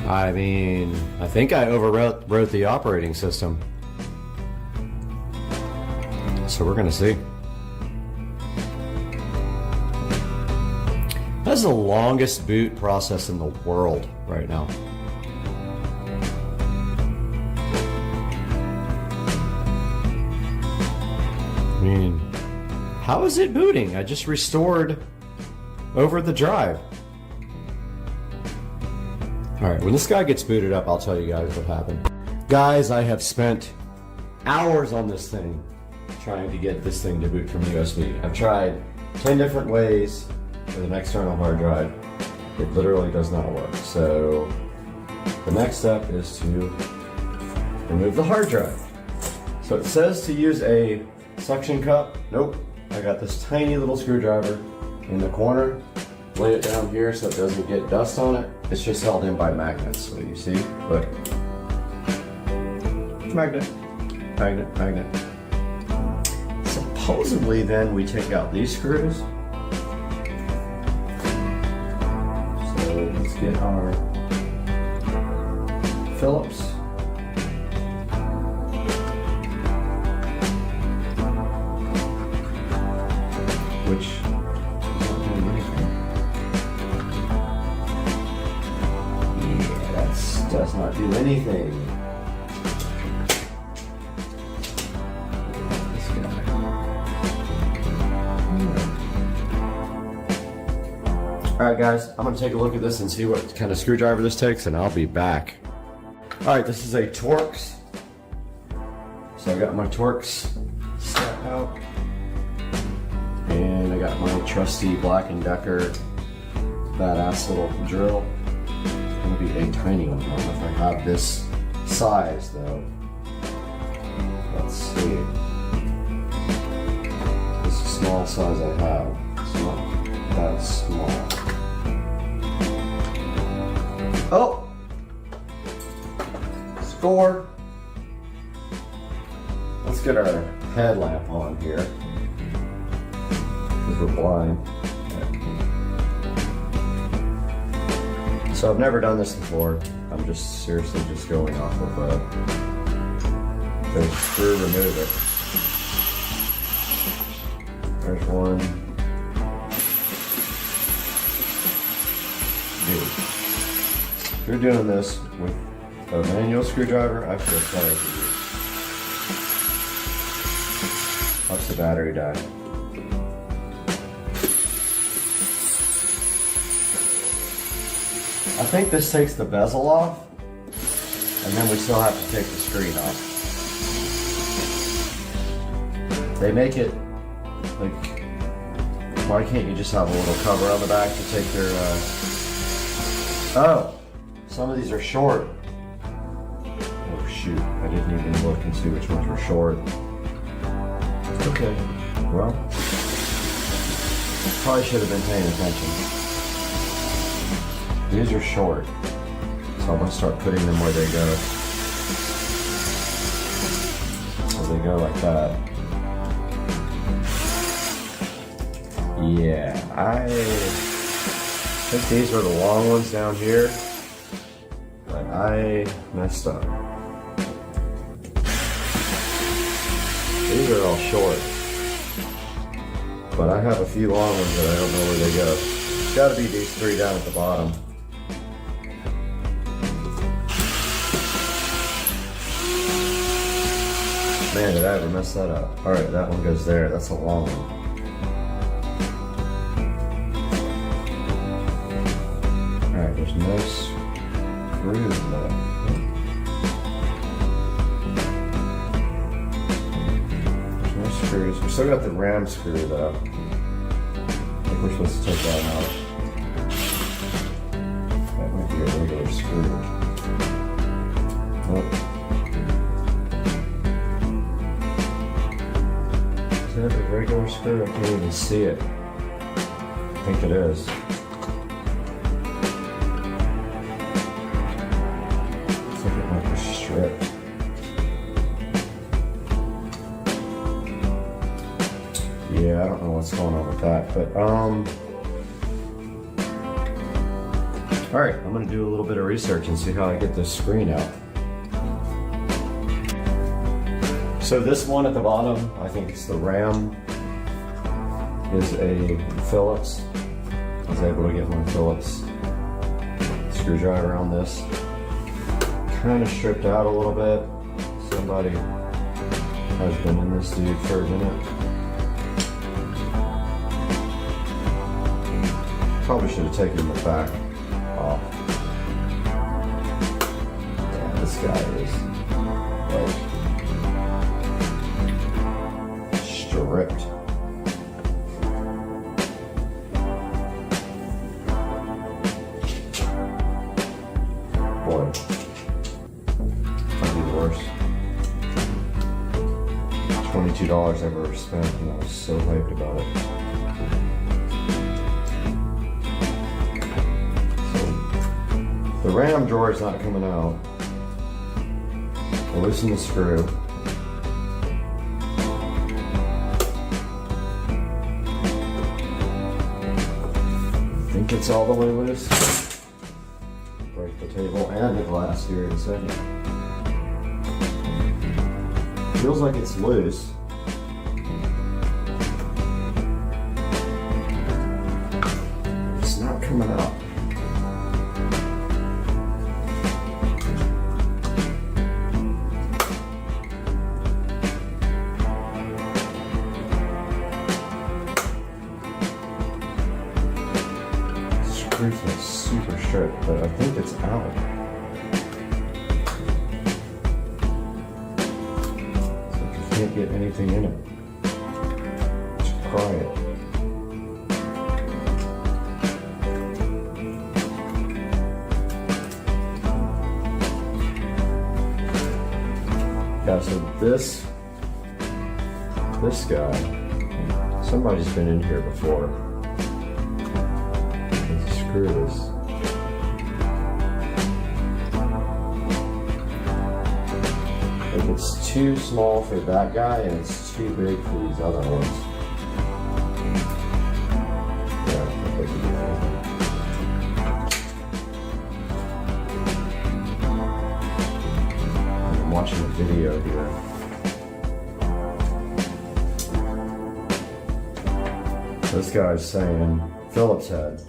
I mean, I think I overwrote the operating system. So we're going to see. That's the longest boot process in the world right now. I mean, how is it booting? I just restored over the drive. Alright, when this guy gets booted up, I'll tell you guys what happened. Guys, I have spent hours on this thing trying to get this thing to boot from USB. I've tried 10 different ways with an external hard drive. It literally does not work. So the next step is to remove the hard drive. So it says to use a suction cup. Nope. I got this tiny little screwdriver in the corner. Lay it down here so it doesn't get dust on it. It's just held in by magnets. So you see, look. Magnet, magnet, magnet. Supposedly then we take out these screws. So let's get our Phillips. Which does not do anything. This guy. Alright guys, I'm going to take a look at this and see what kind of screwdriver this takes, and I'll be back. Alright, this is a Torx. So I got my Torx set out. And I got my trusty Black & Decker badass little drill. It's going to be a tiny one. I don't know if I have this size though. Let's see. This is the small size I have. It's not that small. Oh! Score! Let's get our headlamp on here. because we're blind. So I've never done this before. I'm just seriously just going off of the screw remover. There's one. Dude. If you're doing this with a manual screwdriver, I feel sorry for you. Watch the battery die. I think this takes the bezel off, and then we still have to take the screen off. They make it like, why can't you just have a little cover on the back to take your, oh, some of these are short. Oh shoot, I didn't even look and see which ones were short. Okay, well, probably should have been paying attention. These are short, so I'm gonna start putting them where they go. So they go like that. Yeah, I think these are the long ones down here, but I messed up. These are all short, but I have a few long ones that I don't know where they go. It's gotta be these three down at the bottom. Man, did I ever mess that up? All right, that one goes there. That's a long one. All right, there's no screws left. There's no screws. We still got the RAM screw though. I think we're supposed to take that out. That might be a regular screw. Oh. Is that a regular screw? I can't even see it. I think it is. Looks like it might be stripped. Yeah, I don't know what's going on with that, but all right, I'm gonna do a little bit of research and see how I get this screen out. So this one at the bottom, I think it's the RAM, is a Phillips. I was able to get one Phillips screwdriver on this. Kind of stripped out a little bit. Somebody has been in this dude for a minute. Probably should have taken the back off. Yeah, this guy is like stripped. Boy, might be worse. $22 I've ever spent, and I was so hyped about it. So, the RAM drawer is not coming out. I'll loosen the screw. I think it's all the way loose. Break the table and the glass here in a second. Feels like it's loose. It's not coming out. Screw feels super stripped, but I think it's out. Can't get anything in it. Let's pry it. Yeah, so this guy, somebody's been in here before. Let's screw this. It's too small for that guy and it's too big for these other ones. video here. This guy's saying Phillips head.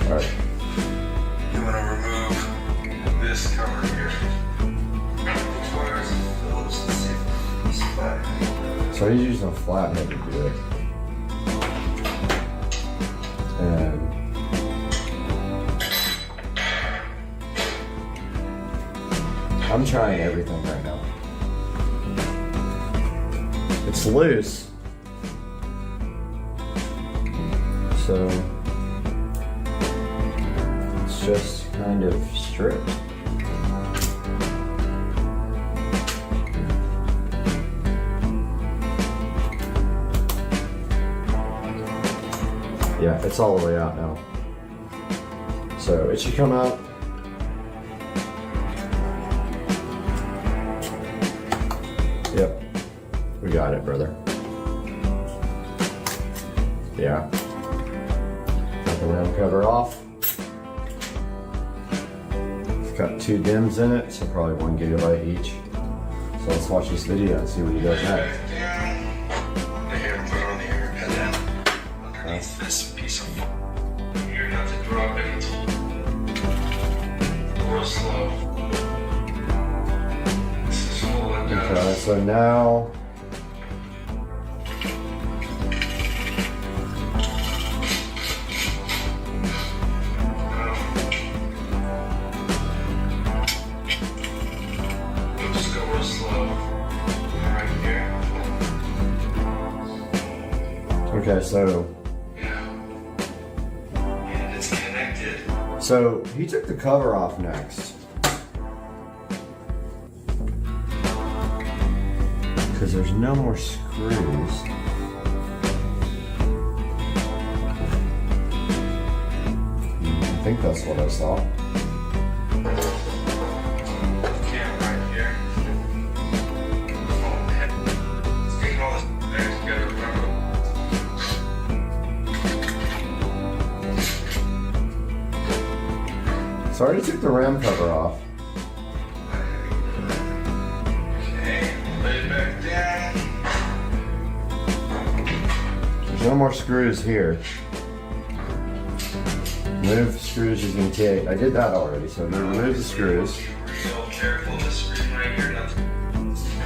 Alright. You want to remove this cover here. So he's using a flathead to do it. And I'm trying everything right now. It's loose. So it's just kind of stripped. Yeah, it's all the way out now. So it should come out. Yep, we got it, brother. Yeah. Got the RAM cover off. It's got 2 DIMMs in it, so probably 1 gigabyte each. So let's watch this video and see what he does next. This piece of you're gonna have to drop it real slow. This is full and down. Okay, so now just go real slow. Right here. okay, so So he took the cover off next. Because there's no more screws. I think that's what I saw. So I already took the RAM cover off. Okay, lay it back down. There's no more screws here. Remove screws using T8. I did that already, so I'm gonna remove the screws. Real careful, this screen right here.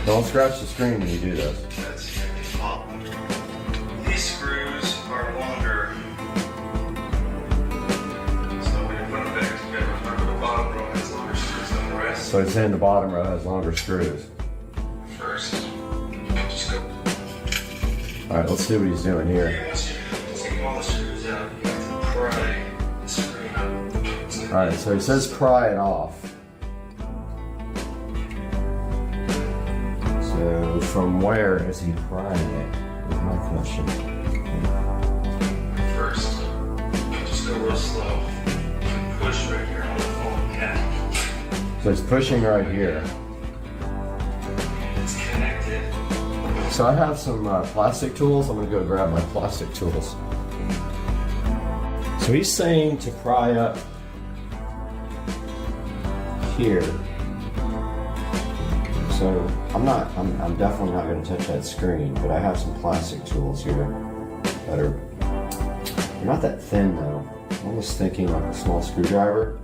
Don't scratch the screen when you do this. That's these screws are longer. So he's saying the bottom row has longer screws. First, just go. Alright, let's see what he's doing here. Once you take all the screws out, you have to pry the screen out. Alright, so he says pry it off. So from where is he prying it? Is my question. First, just go real slow. Push right here on the phone cap. So he's pushing right here. It's connected. So I have some plastic tools. I'm gonna go grab my plastic tools. So he's saying to pry up here. So I'm definitely not gonna touch that screen, but I have some plastic tools here that are, they're not that thin though. I'm almost thinking like a small screwdriver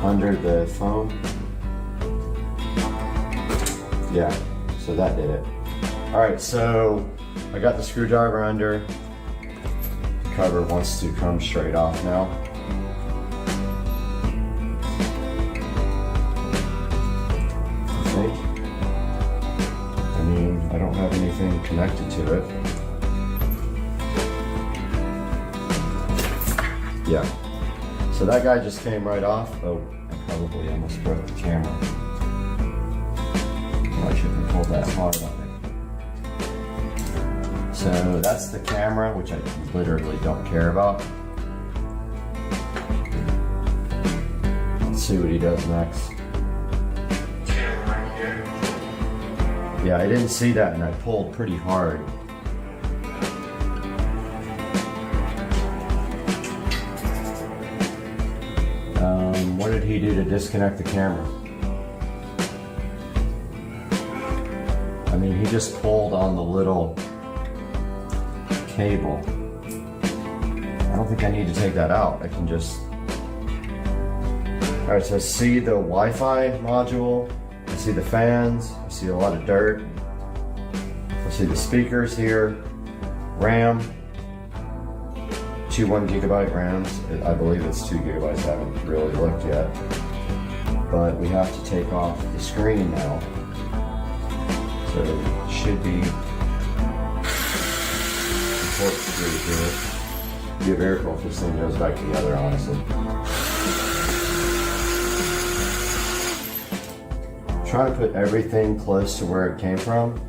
under the phone. Yeah, so that did it. All right, so I got the screwdriver under. The cover wants to come straight off now. I think. I mean, I don't have anything connected to it. Yeah. So that guy just came right off. Oh, I probably almost broke the camera. I shouldn't have pulled that hard on it. So that's the camera, which I literally don't care about. Let's see what he does next. Camera right here. Yeah, I didn't see that and I pulled pretty hard. What did he do to disconnect the camera? I mean, he just pulled on the little cable. I don't think I need to take that out. I can just... Alright, so I see the Wi-Fi module. I see the fans. I see a lot of dirt. I see the speakers here. RAM. 2 1GB RAMs. I believe it's 2 gigabytes. I haven't really looked yet. But we have to take off the screen now. So it should be important to do it. Be a miracle if this thing goes back together, honestly. Trying to put everything close to where it came from.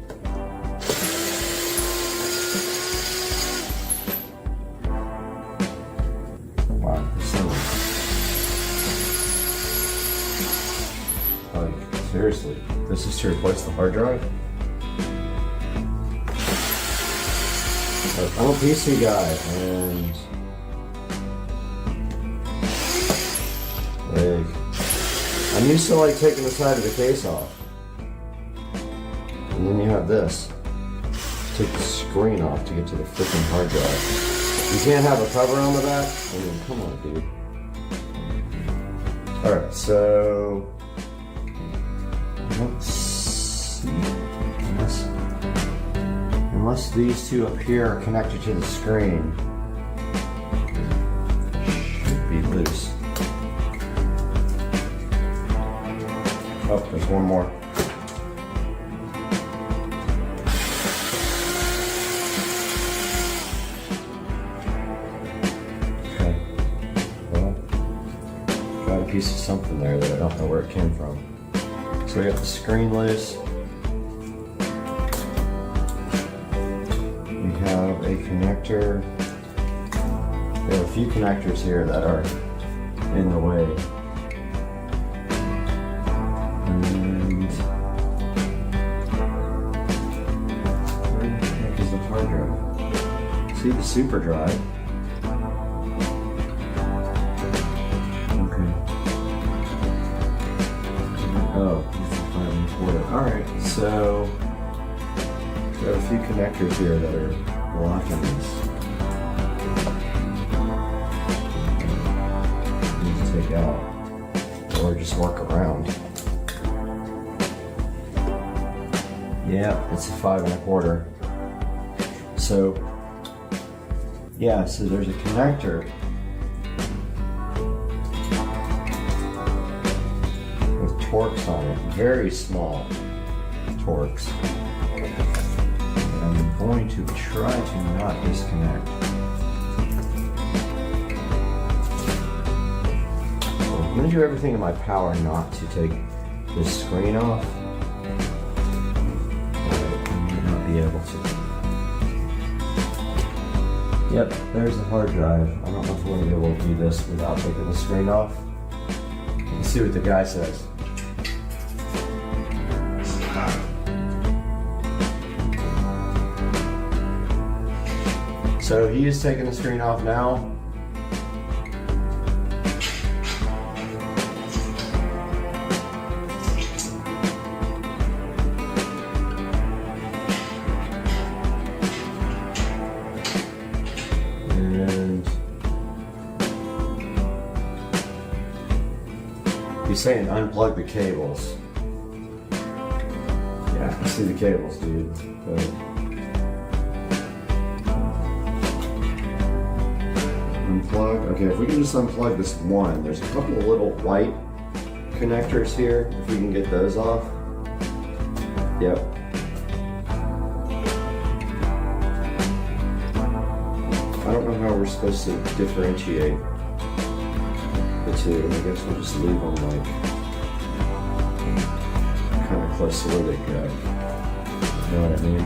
Seriously, this is to replace the hard drive? I'm a PC guy, and I'm used to like taking the side of the case off. And then you have this. Take the screen off to get to the freaking hard drive. You can't have a cover on the back? I mean, come on, dude. Alright, so... Let's see. Unless these two up here are connected to the screen, should be loose. Oh, there's one more. Okay. Well, got a piece of something there that I don't know where it came from. So we got the screen loose. We have a connector. We have a few connectors here that are in the way. And where the heck is the hard drive? See the super drive. Oh, it's a 5 1/4. Alright, so we have a few connectors here that are blocking this. Need to take out or just work around. Yeah, it's a 5 1/4. So yeah, so there's a connector Torques on it, very small Torques. And I'm going to try to not disconnect. I'm going to do everything in my power not to take this screen off. I may not be able to. Yep, there's the hard drive. I don't know if we're going to be able to do this without taking the screen off. Let's see what the guy says. So he is taking the screen off now. And he's saying unplug the cables. Yeah, I see the cables, dude. But unplug. Okay, if we can just unplug this one, there's a couple of little white connectors here. If we can get those off. Yep. I don't know how we're supposed to differentiate the two. I guess we'll just leave them like kind of close to where they go. You know what I mean?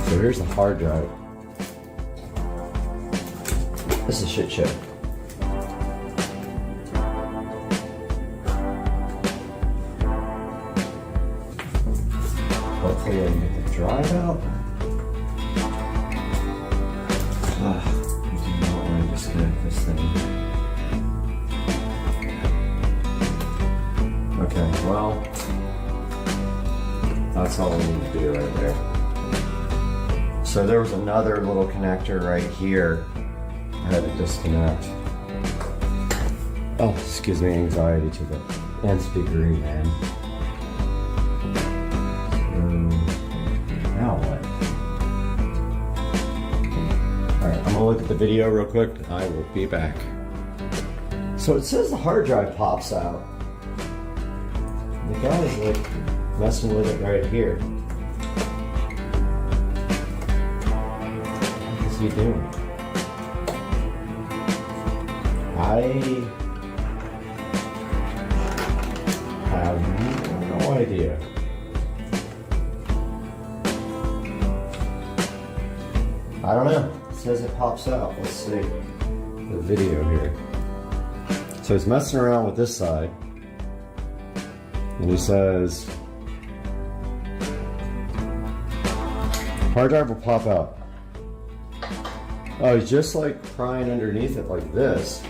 So here's the hard drive. This is a shit show. drive out? Ugh, I do not want to disconnect this thing. Okay, well, that's all we need to do right there. So there was another little connector right here I had to disconnect. Oh, this gives me anxiety to the nth degree, man. Now what? Alright, I'm gonna look at the video real quick. I will be back. So it says the hard drive pops out. The guy's like messing with it right here. What is he doing? I have no idea. I don't know. It says it pops out. Let's see the video here. So he's messing around with this side. And he says, hard drive will pop out. Oh, he's just like prying underneath it like this.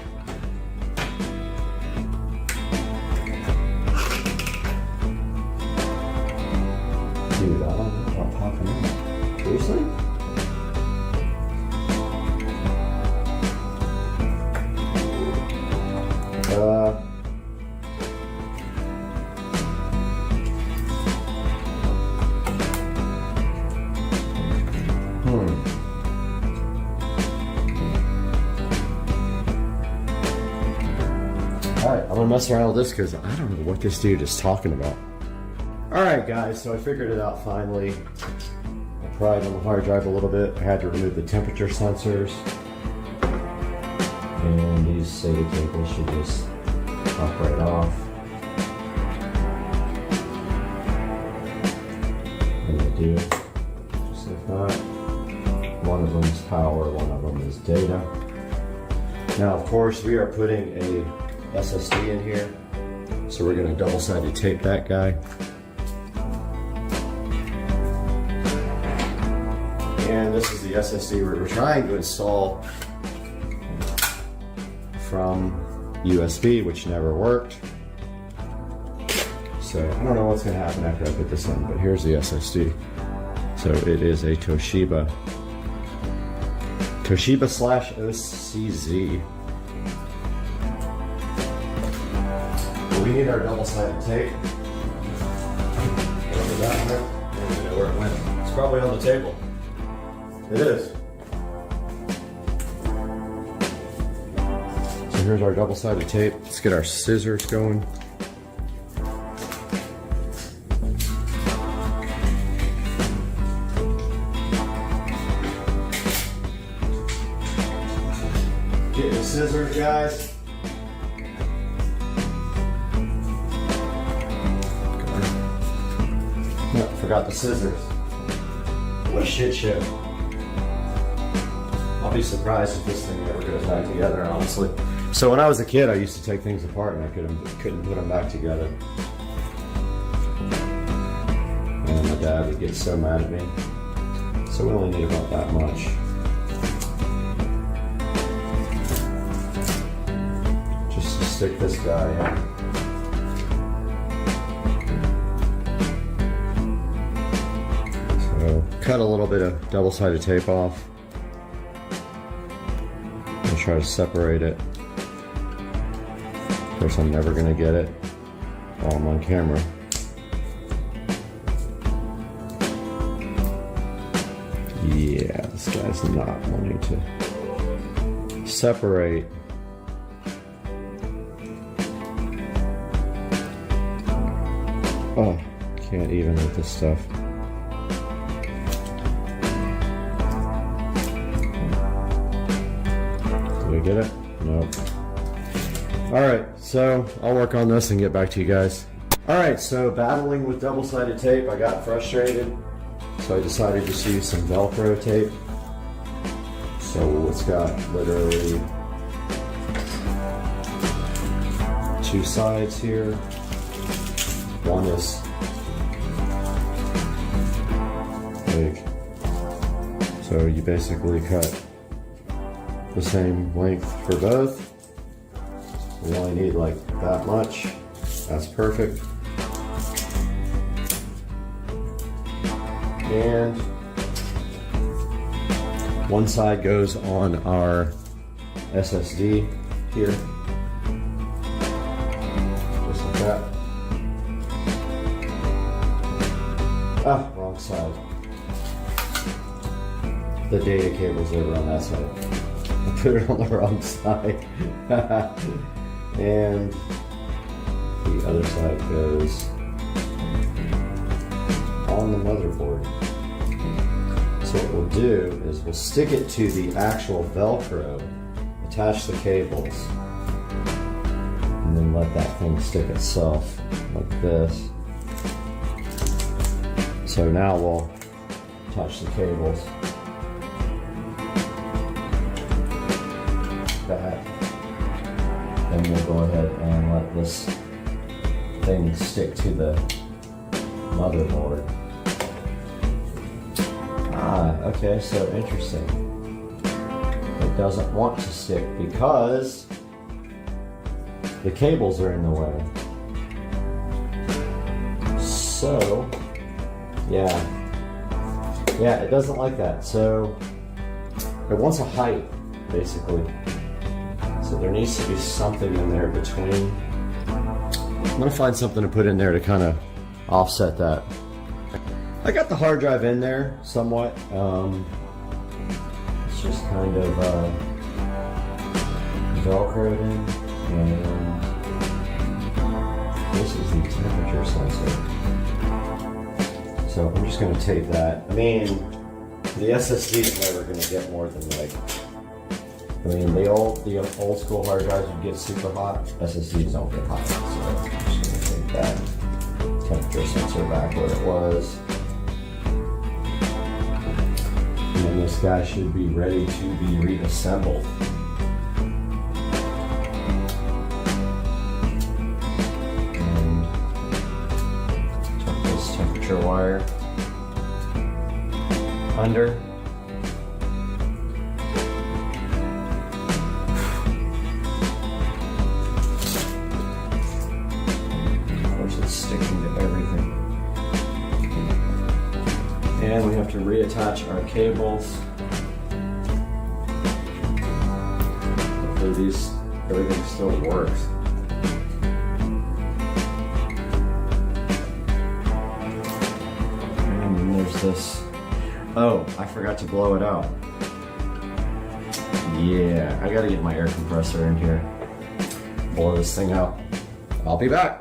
Dude, I don't know about popping out. Seriously? Alright, I'm gonna mess around with this because I don't know what this dude is talking about. Alright guys, so I figured it out finally. I pried on the hard drive a little bit. I had to remove the temperature sensors. And these SATA cables should just pop right off. And they do, just like that. One of them is power, one of them is data. Now of course we are putting a SSD in here. So we're gonna double-sided tape that guy. And this is the SSD we're trying to install from USB, which never worked. So I don't know what's gonna happen after I put this in, but here's the SSD. So it is a Toshiba / OCZ. We need our double-sided tape. Whatever that went, I don't even know where it went. It's probably on the table. It is. So here's our double-sided tape. Let's get our scissors going. Get your scissors, guys. No, forgot the scissors. What a shit show. I'll be surprised if this thing ever goes back together, honestly. So when I was a kid, I used to take things apart and I couldn't put them back together. And my dad would get so mad at me. So we only need about that much. Just to stick this guy in. Cut a little bit of double-sided tape off. I'll try to separate it. Of course, I'm never gonna get it while I'm on camera. Yeah, this guy's not wanting to separate. Oh, can't even with this stuff. Get it? Nope. Alright, so I'll work on this and get back to you guys. Alright, so battling with double-sided tape, I got frustrated. So I decided to use some Velcro tape. So it's got literally 2 sides here. One is big. So you basically cut the same length for both. We only need like that much. That's perfect. And one side goes on our SSD here. Just like that. Ah, wrong side. The data cable's over on that side. I put it on the wrong side. And the other side goes on the motherboard. So what we'll do is we'll stick it to the actual Velcro, attach the cables, and then let that thing stick itself like this. So now we'll attach the cables. That. Then we'll go ahead and let this thing stick to the motherboard. Ah, okay, so interesting. It doesn't want to stick because the cables are in the way. So, yeah, it doesn't like that. So it wants a height, basically. So there needs to be something in there between. I'm gonna find something to put in there to kind of offset that. I got the hard drive in there somewhat. It's just kind of Velcroed in, and this is the temperature sensor. So I'm just gonna tape that. I mean, the SSD is never gonna get more than like. I mean, the old school hard drives would get super hot. SSDs don't get hot, so I'm just gonna take that temperature sensor back where it was. And then this guy should be ready to be reassembled. And tuck this temperature wire under. Sticking to everything. And we have to reattach our cables. Hopefully everything still works. And then there's this. Oh, I forgot to blow it out. Yeah, I gotta get my air compressor in here. Blow this thing out. I'll be back.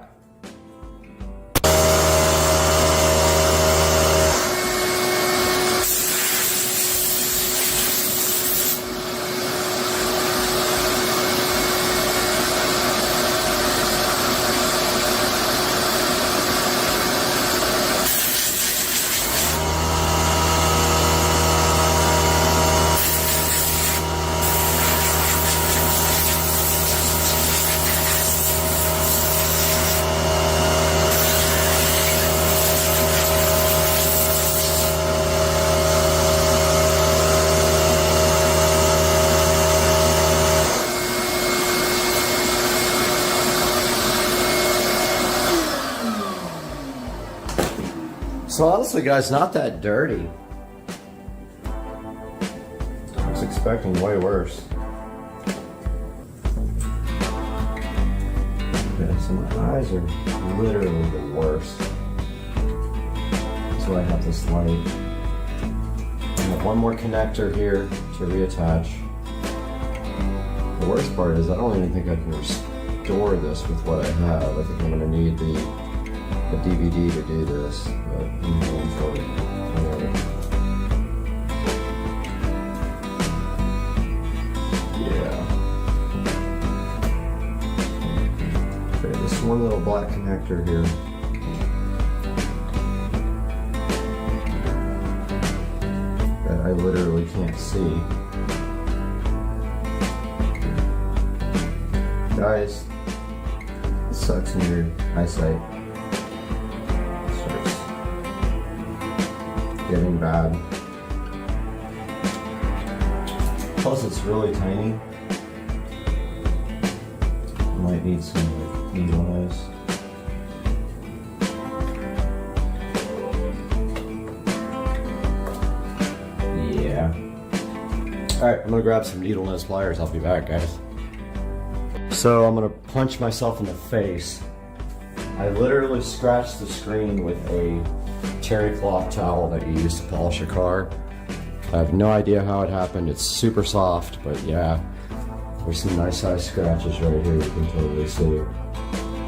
So honestly, guys, not that dirty. I was expecting way worse. Okay, so my eyes are literally the worst. So I have this light. I have one more connector here to reattach. The worst part is I don't even think I can restore this with what I have. I think I'm going to need the DVD to do this, but going forward, whatever. Yeah. Okay, this one little black connector here. That I literally can't see. Guys, it sucks in your eyesight. getting bad. Plus it's really tiny. Might need some needle nose. Yeah. Alright, I'm gonna grab some needle nose pliers. I'll be back, guys. So I'm gonna punch myself in the face. I literally scratched the screen with a terry cloth towel that you use to polish a car. I have no idea how it happened. It's super soft, but yeah. There's some nice size scratches right here, you can totally see.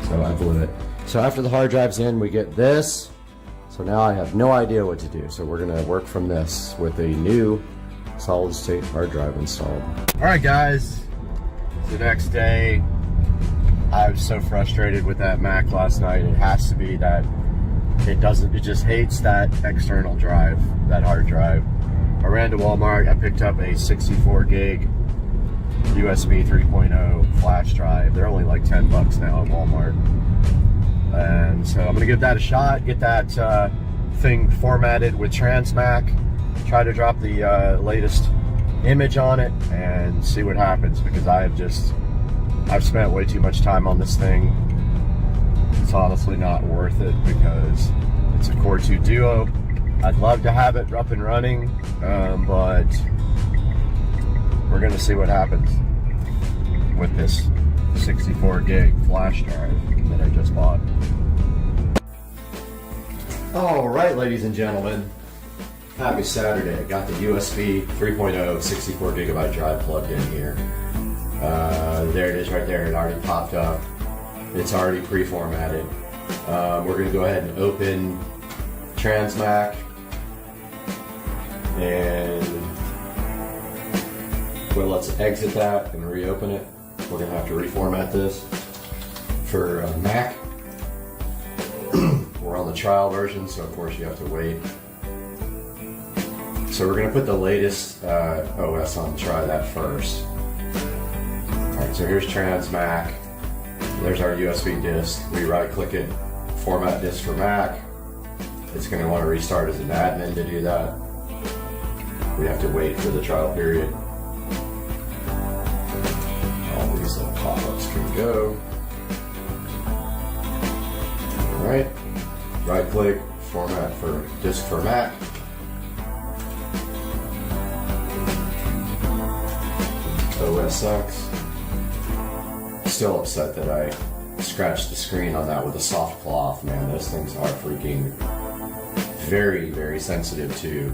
So I blew it. So after the hard drive's in, we get this. So now I have no idea what to do. So we're gonna work from this with a new solid state hard drive installed. All right, guys, it's the next day. I was so frustrated with that Mac last night. It has to be that it just hates that external drive, that hard drive. I ran to Walmart, I picked up a 64 gig USB 3.0 flash drive. They're only like 10 bucks now at Walmart. And so I'm gonna give that a shot, get that thing formatted with Transmac, try to drop the latest image on it and see what happens, because I've spent way too much time on this thing. It's honestly not worth it because it's a Core 2 Duo. I'd love to have it up and running, but we're gonna see what happens with this 64 gig flash drive that I just bought. All right, ladies and gentlemen, happy Saturday. I got the USB 3.0 64 gigabyte drive plugged in here. There it is right there. It already popped up. It's already pre-formatted. We're gonna go ahead and open Transmac and well, let's exit that and reopen it. We're gonna have to reformat this for Mac. We're on the trial version, so of course you have to wait. So we're gonna put the latest OS on, try that first. Alright, so here's Transmac. There's our USB disk. We right click it, format disk for Mac. It's gonna want to restart as an admin to do that. We have to wait for the trial period. All these little pop-ups can go. Alright, right click, format for disk for Mac. OS X. Still upset that I scratched the screen on that with a soft cloth. Man, those things are freaking very, very sensitive to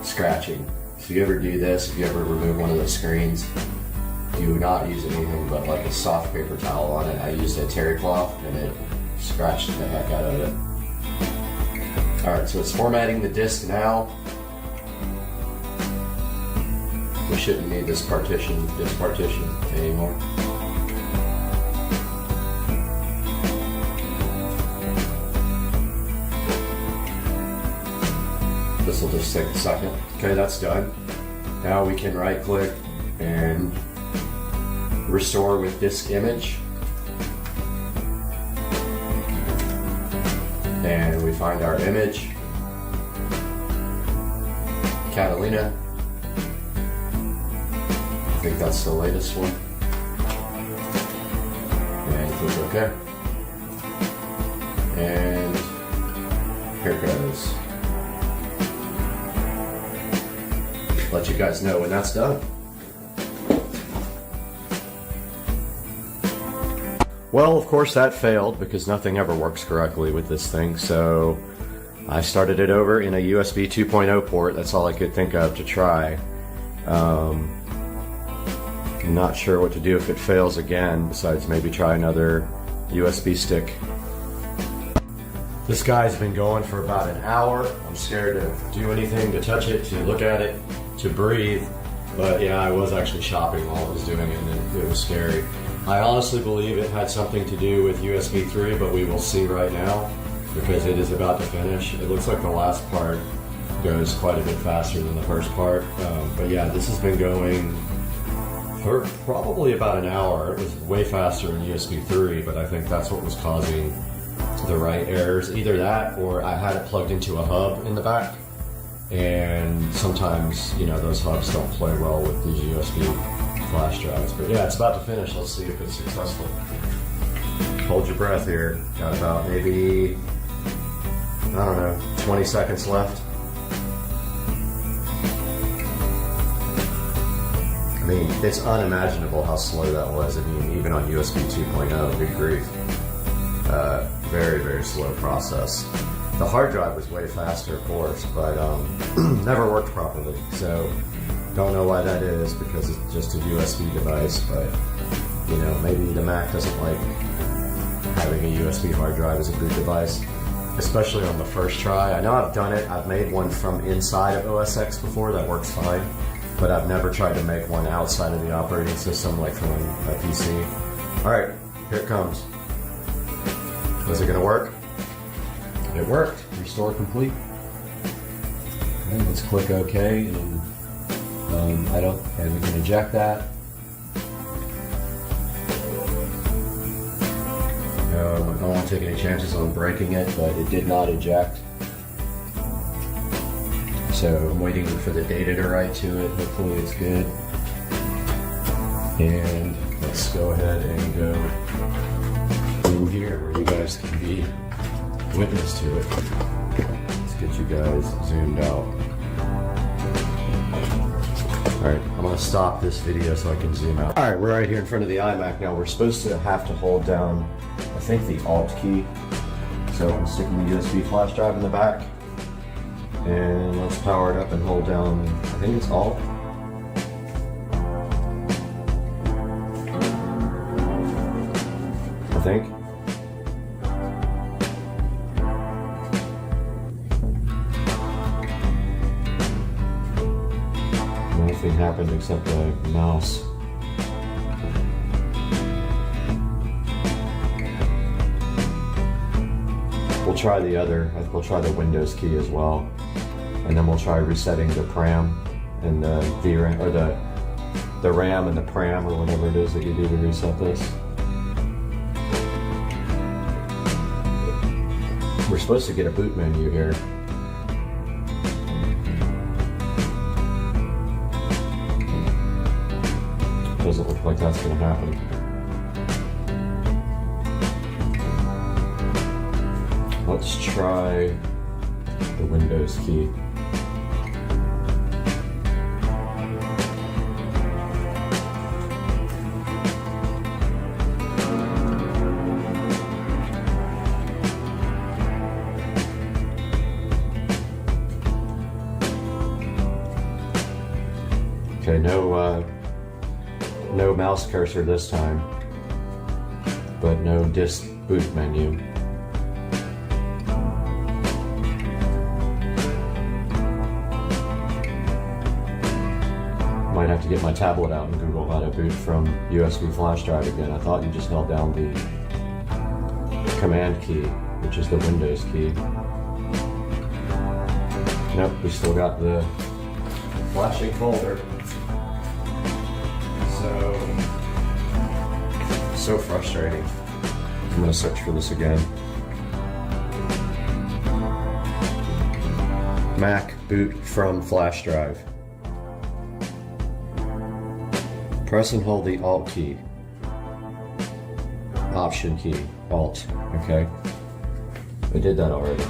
scratching. If you ever do this, if you ever remove one of those screens, do not use anything but like a soft paper towel on it. I used a terry cloth and it scratched the heck out of it. Alright, so it's formatting the disk now. We shouldn't need this partition anymore. This will just take a second. Okay, that's done. Now we can right click and restore with disk image. And we find our image, Catalina. I think that's the latest one. And click OK. And here it goes. Let you guys know when that's done. Well, of course that failed because nothing ever works correctly with this thing, so I started it over in a USB 2.0 port. That's all I could think of to try. I'm not sure what to do if it fails again, besides maybe try another USB stick. This guy's been going for about an hour. I'm scared to do anything, to touch it, to look at it, to breathe. But yeah, I was actually shopping while I was doing it, and it was scary. I honestly believe it had something to do with USB 3, but we will see right now because it is about to finish. It looks like the last part goes quite a bit faster than the first part. But yeah, this has been going for probably about an hour. It was way faster in USB 3, but I think that's what was causing the right errors. Either that or I had it plugged into a hub in the back and sometimes, you know, those hubs don't play well with these USB flash drives. But yeah, it's about to finish. Let's see if it's successful. Hold your breath here. Got about maybe, I don't know, 20 seconds left. I mean, it's unimaginable how slow that was. I mean, even on USB 2.0, good grief. Very, very slow process. The hard drive was way faster, of course, but never worked properly. So, don't know why that is, because it's just a USB device, but, you know, maybe the Mac doesn't like having a USB hard drive as a boot device, especially on the first try. I know I've done it. I've made one from inside of OS X before. That works fine. But I've never tried to make one outside of the operating system, like from a PC. All right, here it comes. Was it gonna work? It worked. Restore complete. Okay, let's click OK, and and we can eject that. I don't want to take any chances on breaking it, but it did not eject. So I'm waiting for the data to write to it. Hopefully it's good. And let's go ahead and go in here where you guys can be witness to it. Let's get you guys zoomed out. Alright, I'm going to stop this video so I can zoom out. Alright, we're right here in front of the iMac now. We're supposed to have to hold down, I think, the Alt key. So I'm sticking the USB flash drive in the back. And let's power it up and hold down, I think it's Alt. I think. Nothing happened except the mouse. We'll try the other, we'll try the Windows key as well. And then we'll try resetting the PRAM and the VRAM, or the RAM and the PRAM, or whatever it is that you do to reset this. We're supposed to get a boot menu here. Doesn't look like that's going to happen. Let's try the Windows key. Okay, no mouse cursor this time, but no disk boot menu. Might have to get my tablet out and Google how to boot from USB flash drive again. I thought you just held down the command key, which is the Windows key. Nope, we still got the flashing folder. So frustrating. I'm gonna search for this again. Mac boot from flash drive. Press and hold the Alt key. Option key. Alt. Okay. I did that already.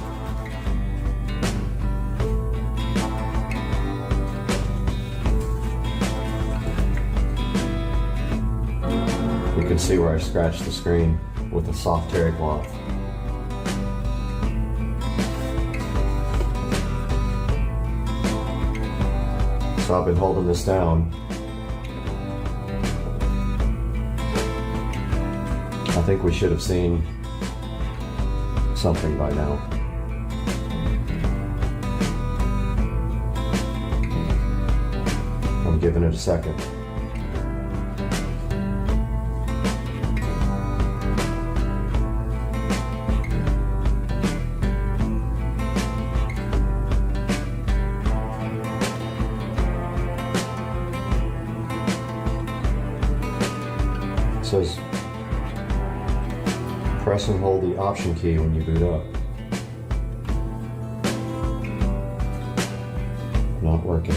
You can see where I scratched the screen with a soft terry cloth. So I've been holding this down. I think we should have seen something by now. I'm giving it a second. It says press and hold the Option key when you boot up. not working.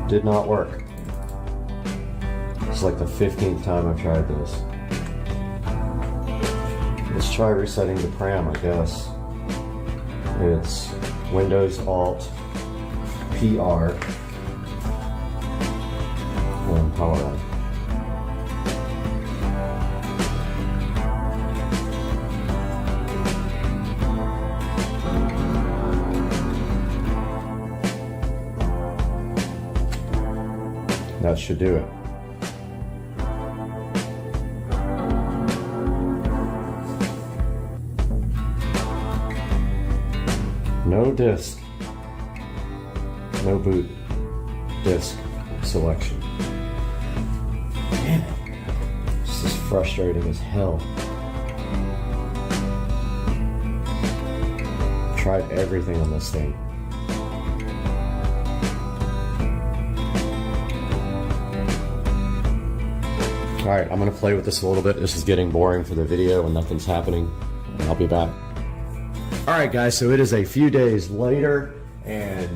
Did not work. It's like the 15th time I've tried this. Let's try resetting the pram, I guess. It's Windows Alt PR and power on. That should do it. No disk. No boot disk selection. Damn it. This is frustrating as hell. Tried everything on this thing. Alright, I'm gonna play with this a little bit. This is getting boring for the video and nothing's happening. I'll be back. Alright guys, so it is a few days later, and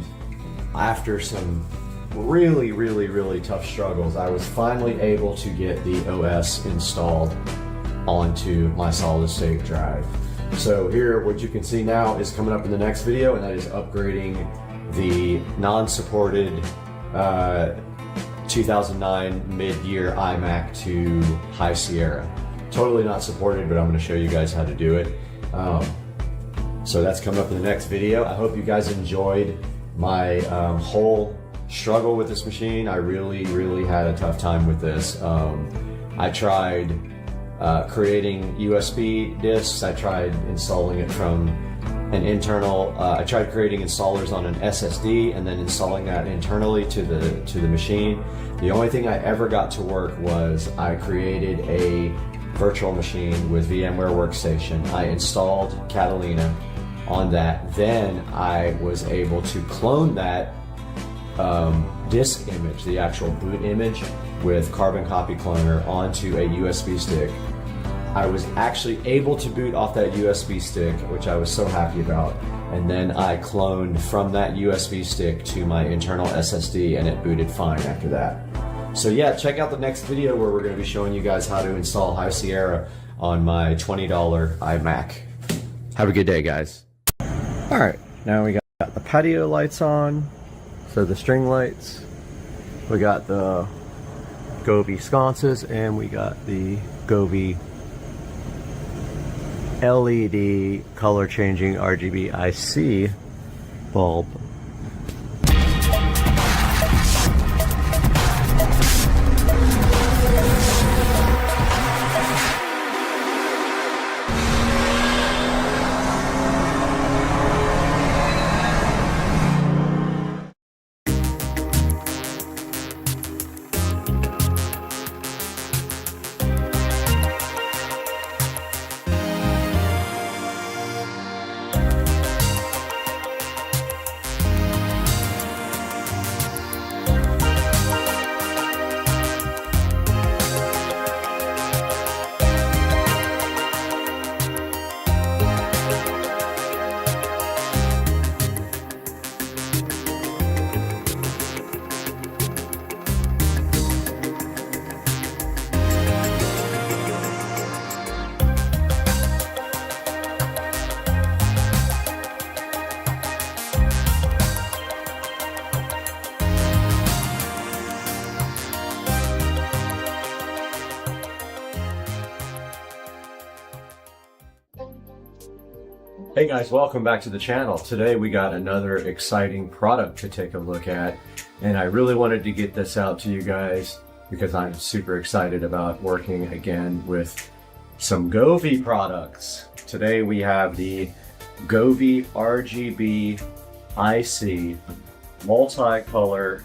after some really tough struggles, I was finally able to get the OS installed onto my solid state drive. So here, what you can see now is coming up in the next video, and that is upgrading the non-supported 2009 mid-year iMac to High Sierra. Totally not supported, but I'm going to show you guys how to do it. So that's coming up in the next video. I hope you guys enjoyed my whole struggle with this machine. I really had a tough time with this. I tried creating USB disks. I tried installing it from an internal, I tried creating installers on an SSD and then installing that internally to the machine. The only thing I ever got to work was I created a virtual machine with VMware Workstation. I installed Catalina on that. Then I was able to clone that disk image, the actual boot image, with Carbon Copy Cloner onto a USB stick. I was actually able to boot off that USB stick, which I was so happy about. And then I cloned from that USB stick to my internal SSD, and it booted fine after that. So yeah, check out the next video where we're going to be showing you guys how to install High Sierra on my $20 iMac. Have a good day, guys. All right, now we got the patio lights on, so the string lights. We got the Govee sconces, and we got the Govee LED color changing RGB IC bulb. Hey guys, welcome back to the channel. Today we got another exciting product to take a look at, and I really wanted to get this out to you guys because I'm super excited about working again with some Govee products. Today we have the Govee RGB IC multicolor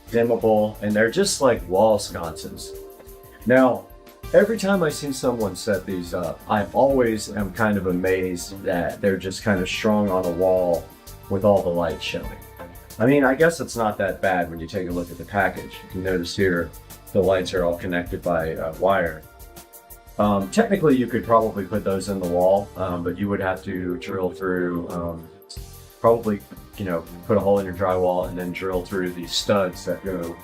dimmable, and they're just like wall sconces. Now, every time I've seen someone set these up, I always am kind of amazed that they're just kind of strung on a wall with all the light showing. I mean, I guess it's not that bad when you take a look at the package. You can notice here the lights are all connected by wire. Technically, you could probably put those in the wall, but you would have to drill through, probably, you know, put a hole in your drywall and then drill through the studs that go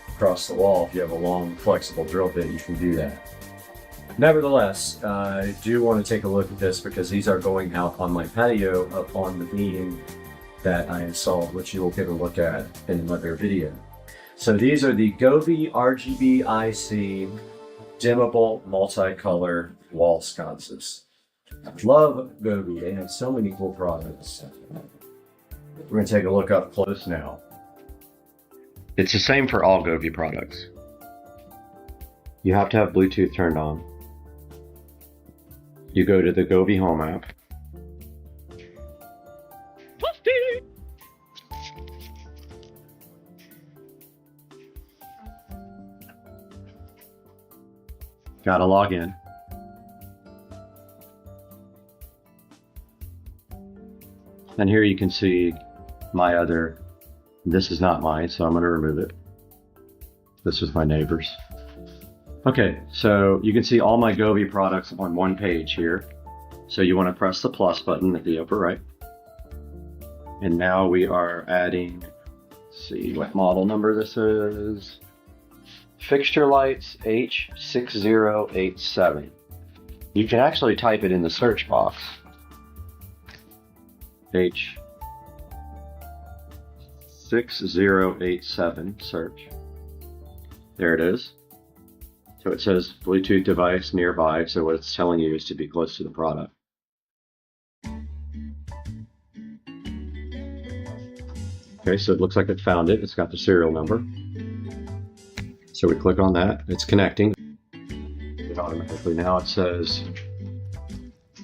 across the wall. If you have a long, flexible drill bit, you can do that. Nevertheless, I do want to take a look at this because these are going out on my patio up on the beam that I installed, which you will get a look at in another video. So these are the Govee RGB IC dimmable multicolor wall sconces. Love Govee, they have so many cool products. We're going to take a look up close now. It's the same for all Govee products. You have to have Bluetooth turned on. You go to the Govee Home app. Gotta log in. And here you can see my other, this is not mine, so I'm gonna remove it. This is my neighbor's. Okay, so you can see all my Govee products on one page here. So you wanna press the plus button at the upper right. And now we are adding, let's see what model number this is. Fixture lights H6087. You can actually type it in the search box. H6087 search. There it is. So it says Bluetooth device nearby, so what it's telling you is to be close to the product. Okay, so it looks like it found it. It's got the serial number. So we click on that, it's connecting. It automatically now it says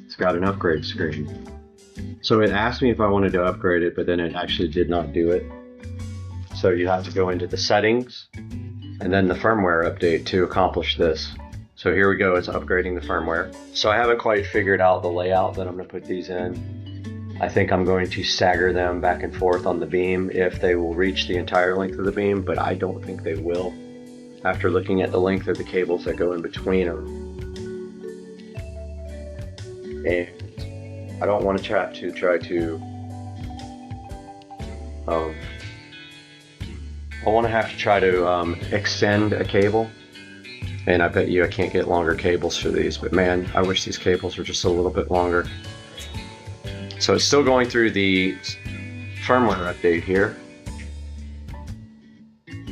it's got an upgrade screen. So it asked me if I wanted to upgrade it, but then it actually did not do it. So you have to go into the settings and then the firmware update to accomplish this. So here we go, it's upgrading the firmware. So I haven't quite figured out the layout that I'm gonna put these in. I think I'm going to stagger them back and forth on the beam if they will reach the entire length of the beam, but I don't think they will, after looking at the length of the cables that go in between them. And I don't want to try to I want to have to try to extend a cable, and I bet you I can't get longer cables for these, but man, I wish these cables were just a little bit longer. So it's still going through the firmware update here.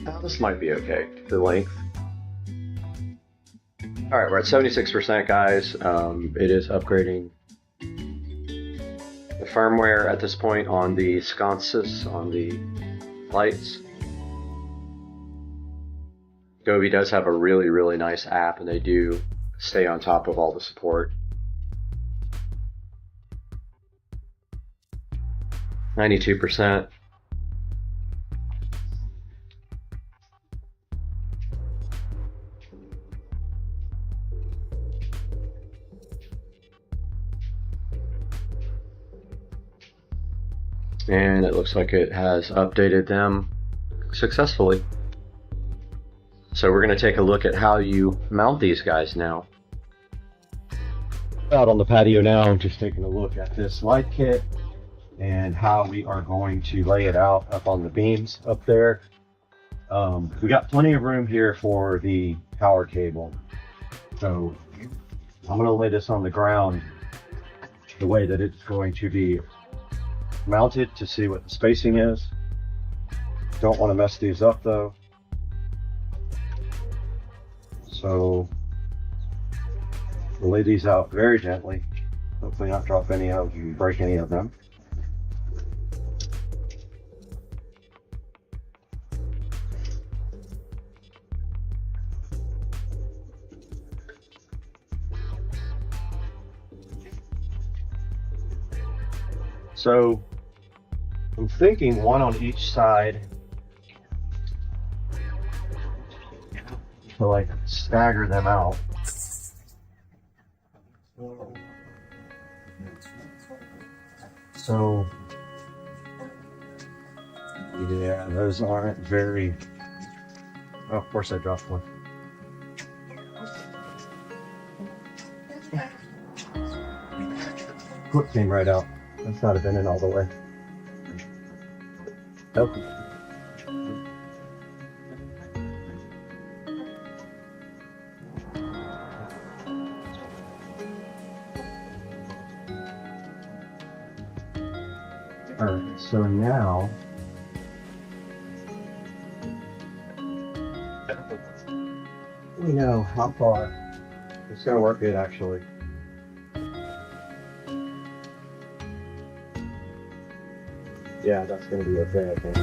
Oh, this might be okay, the length. Alright, we're at 76% guys. It is upgrading the firmware at this point on the sconces, on the lights. Govee does have a really, really nice app, and they do stay on top of all the support. 92%. And it looks like it has updated them successfully. So we're going to take a look at how you mount these guys now. Out on the patio now, I'm just taking a look at this light kit and how we are going to lay it out up on the beams up there. We got plenty of room here for the power cable. So I'm going to lay this on the ground the way that it's going to be mounted to see what the spacing is. Don't want to mess these up though. So we'll lay these out very gently. Hopefully not drop any of them, break any of them. So I'm thinking one on each side to like stagger them out. So Yeah, those aren't very. Oh, of course I dropped one. Clip came right out. That's not have been in all the way. Nope. Alright, so now we know how far it's gonna work good actually. Yeah, that's gonna be okay, I think.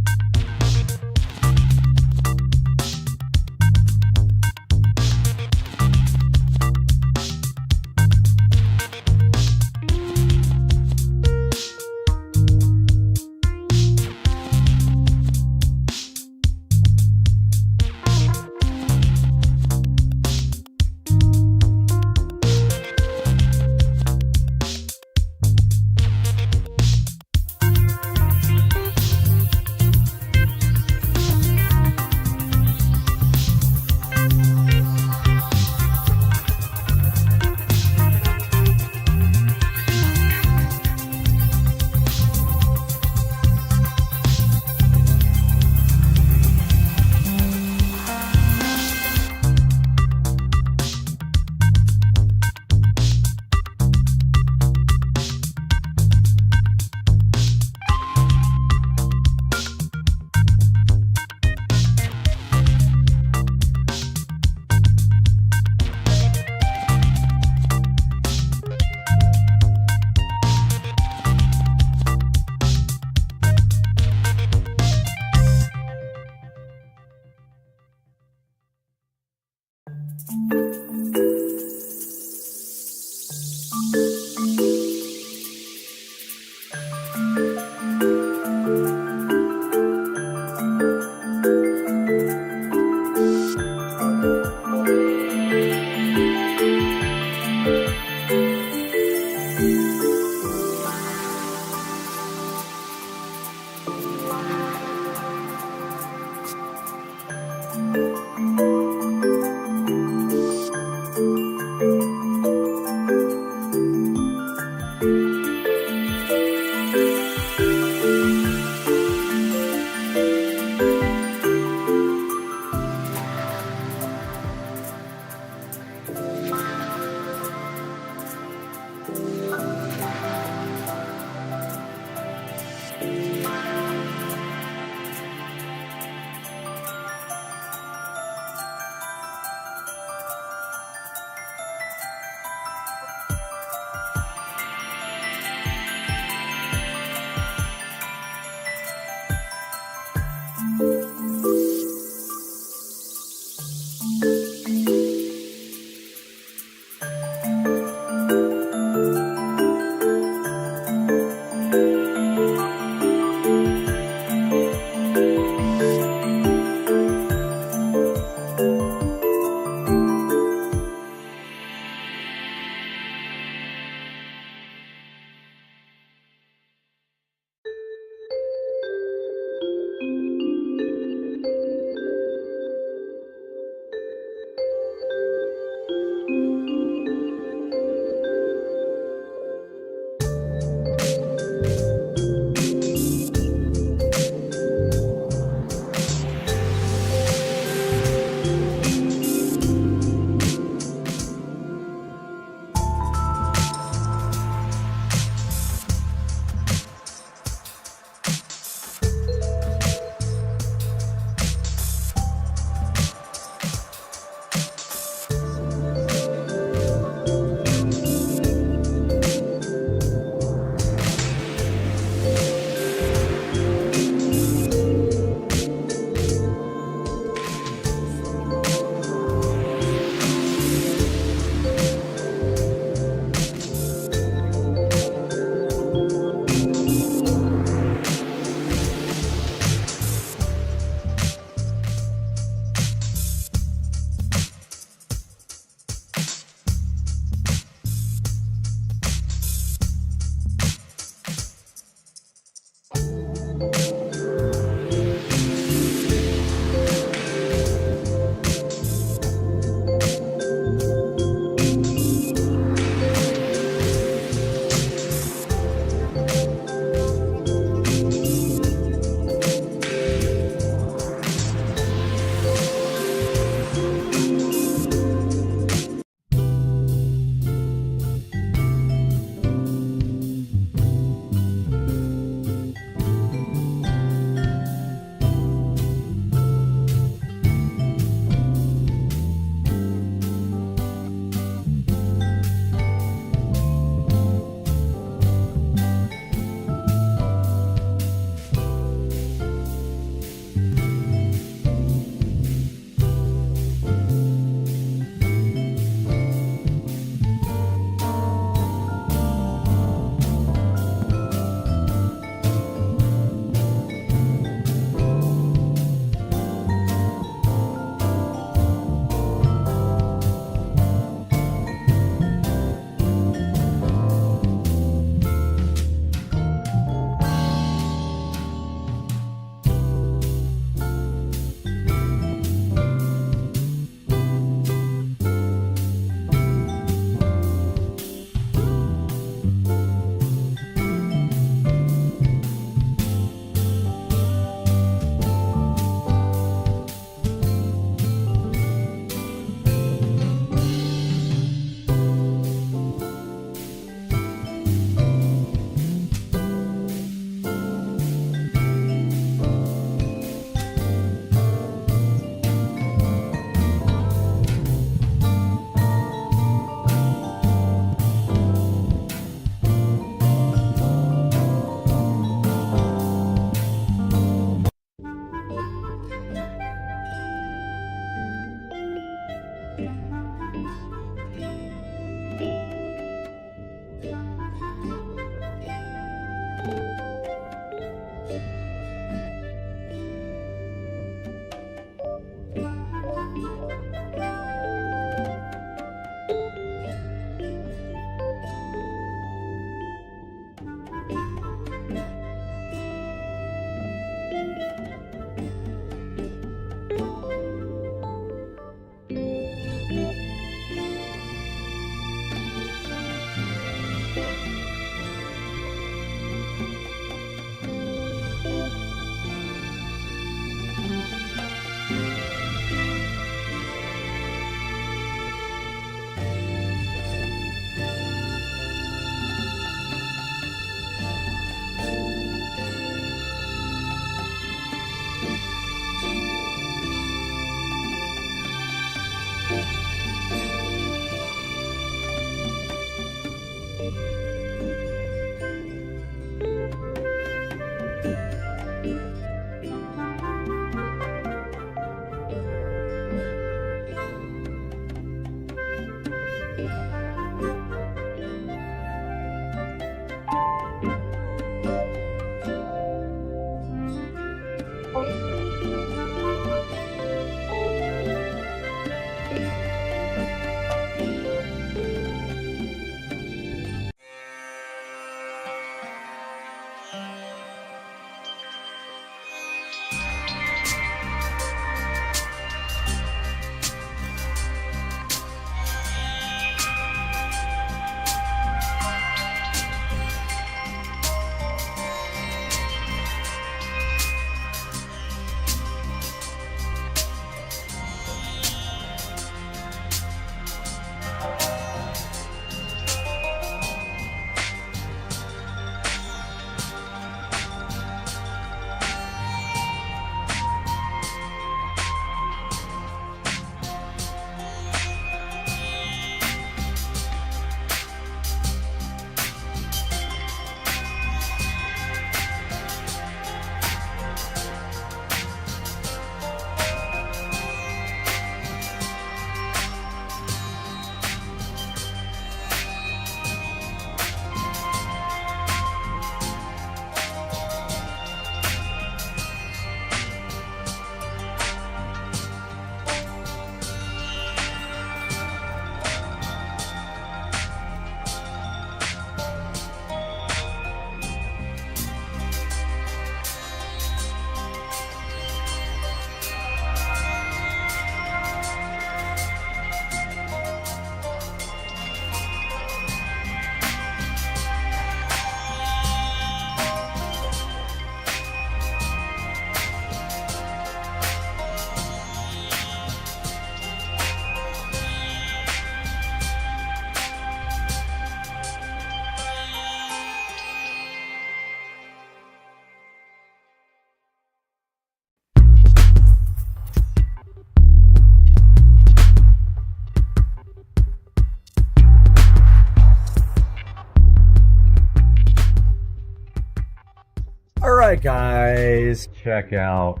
Alright guys, check out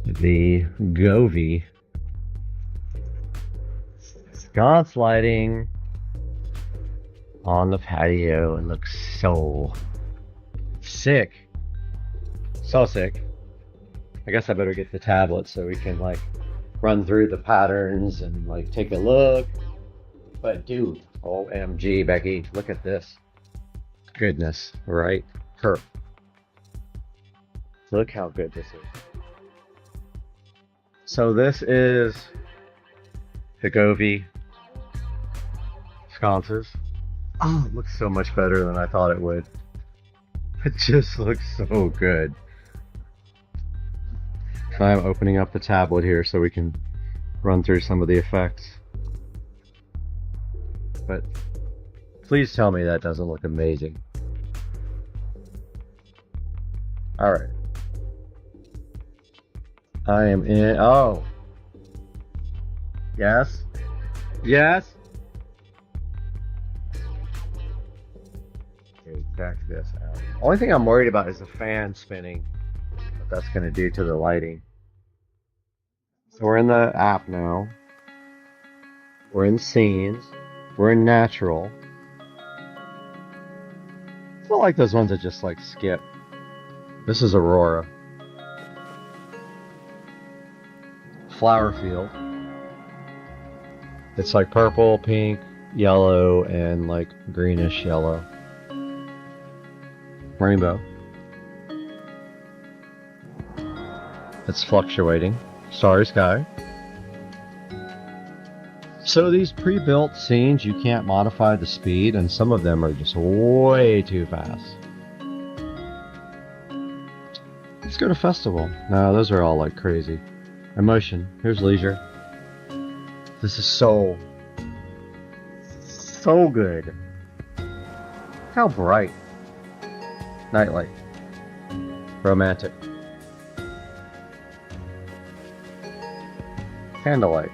the Govee sconce lighting on the patio. It looks so sick. So sick. I guess I better get the tablet so we can like run through the patterns and like take a look. But dude, OMG Becky, look at this. Goodness, right? Perfect. Look how good this is. So this is the Govee sconces. Oh, it looks so much better than I thought it would. It just looks so good. So I'm opening up the tablet here so we can run through some of the effects. But please tell me that doesn't look amazing. Alright. I am in. Oh. Yes. Yes. Okay, check this out. Only thing I'm worried about is the fan spinning. What that's going to do to the lighting. So we're in the app now. We're in scenes. We're in natural. It's not like those ones that just like skip. This is Aurora. Flower field. It's like purple, pink, yellow, and like greenish yellow. Rainbow. It's fluctuating. Starry sky. So these pre-built scenes, you can't modify the speed, and some of them are just way too fast. Let's go to festival. No, those are all like crazy. Emotion. Here's leisure. This is so good. How bright. Nightlight. Romantic. Candlelight.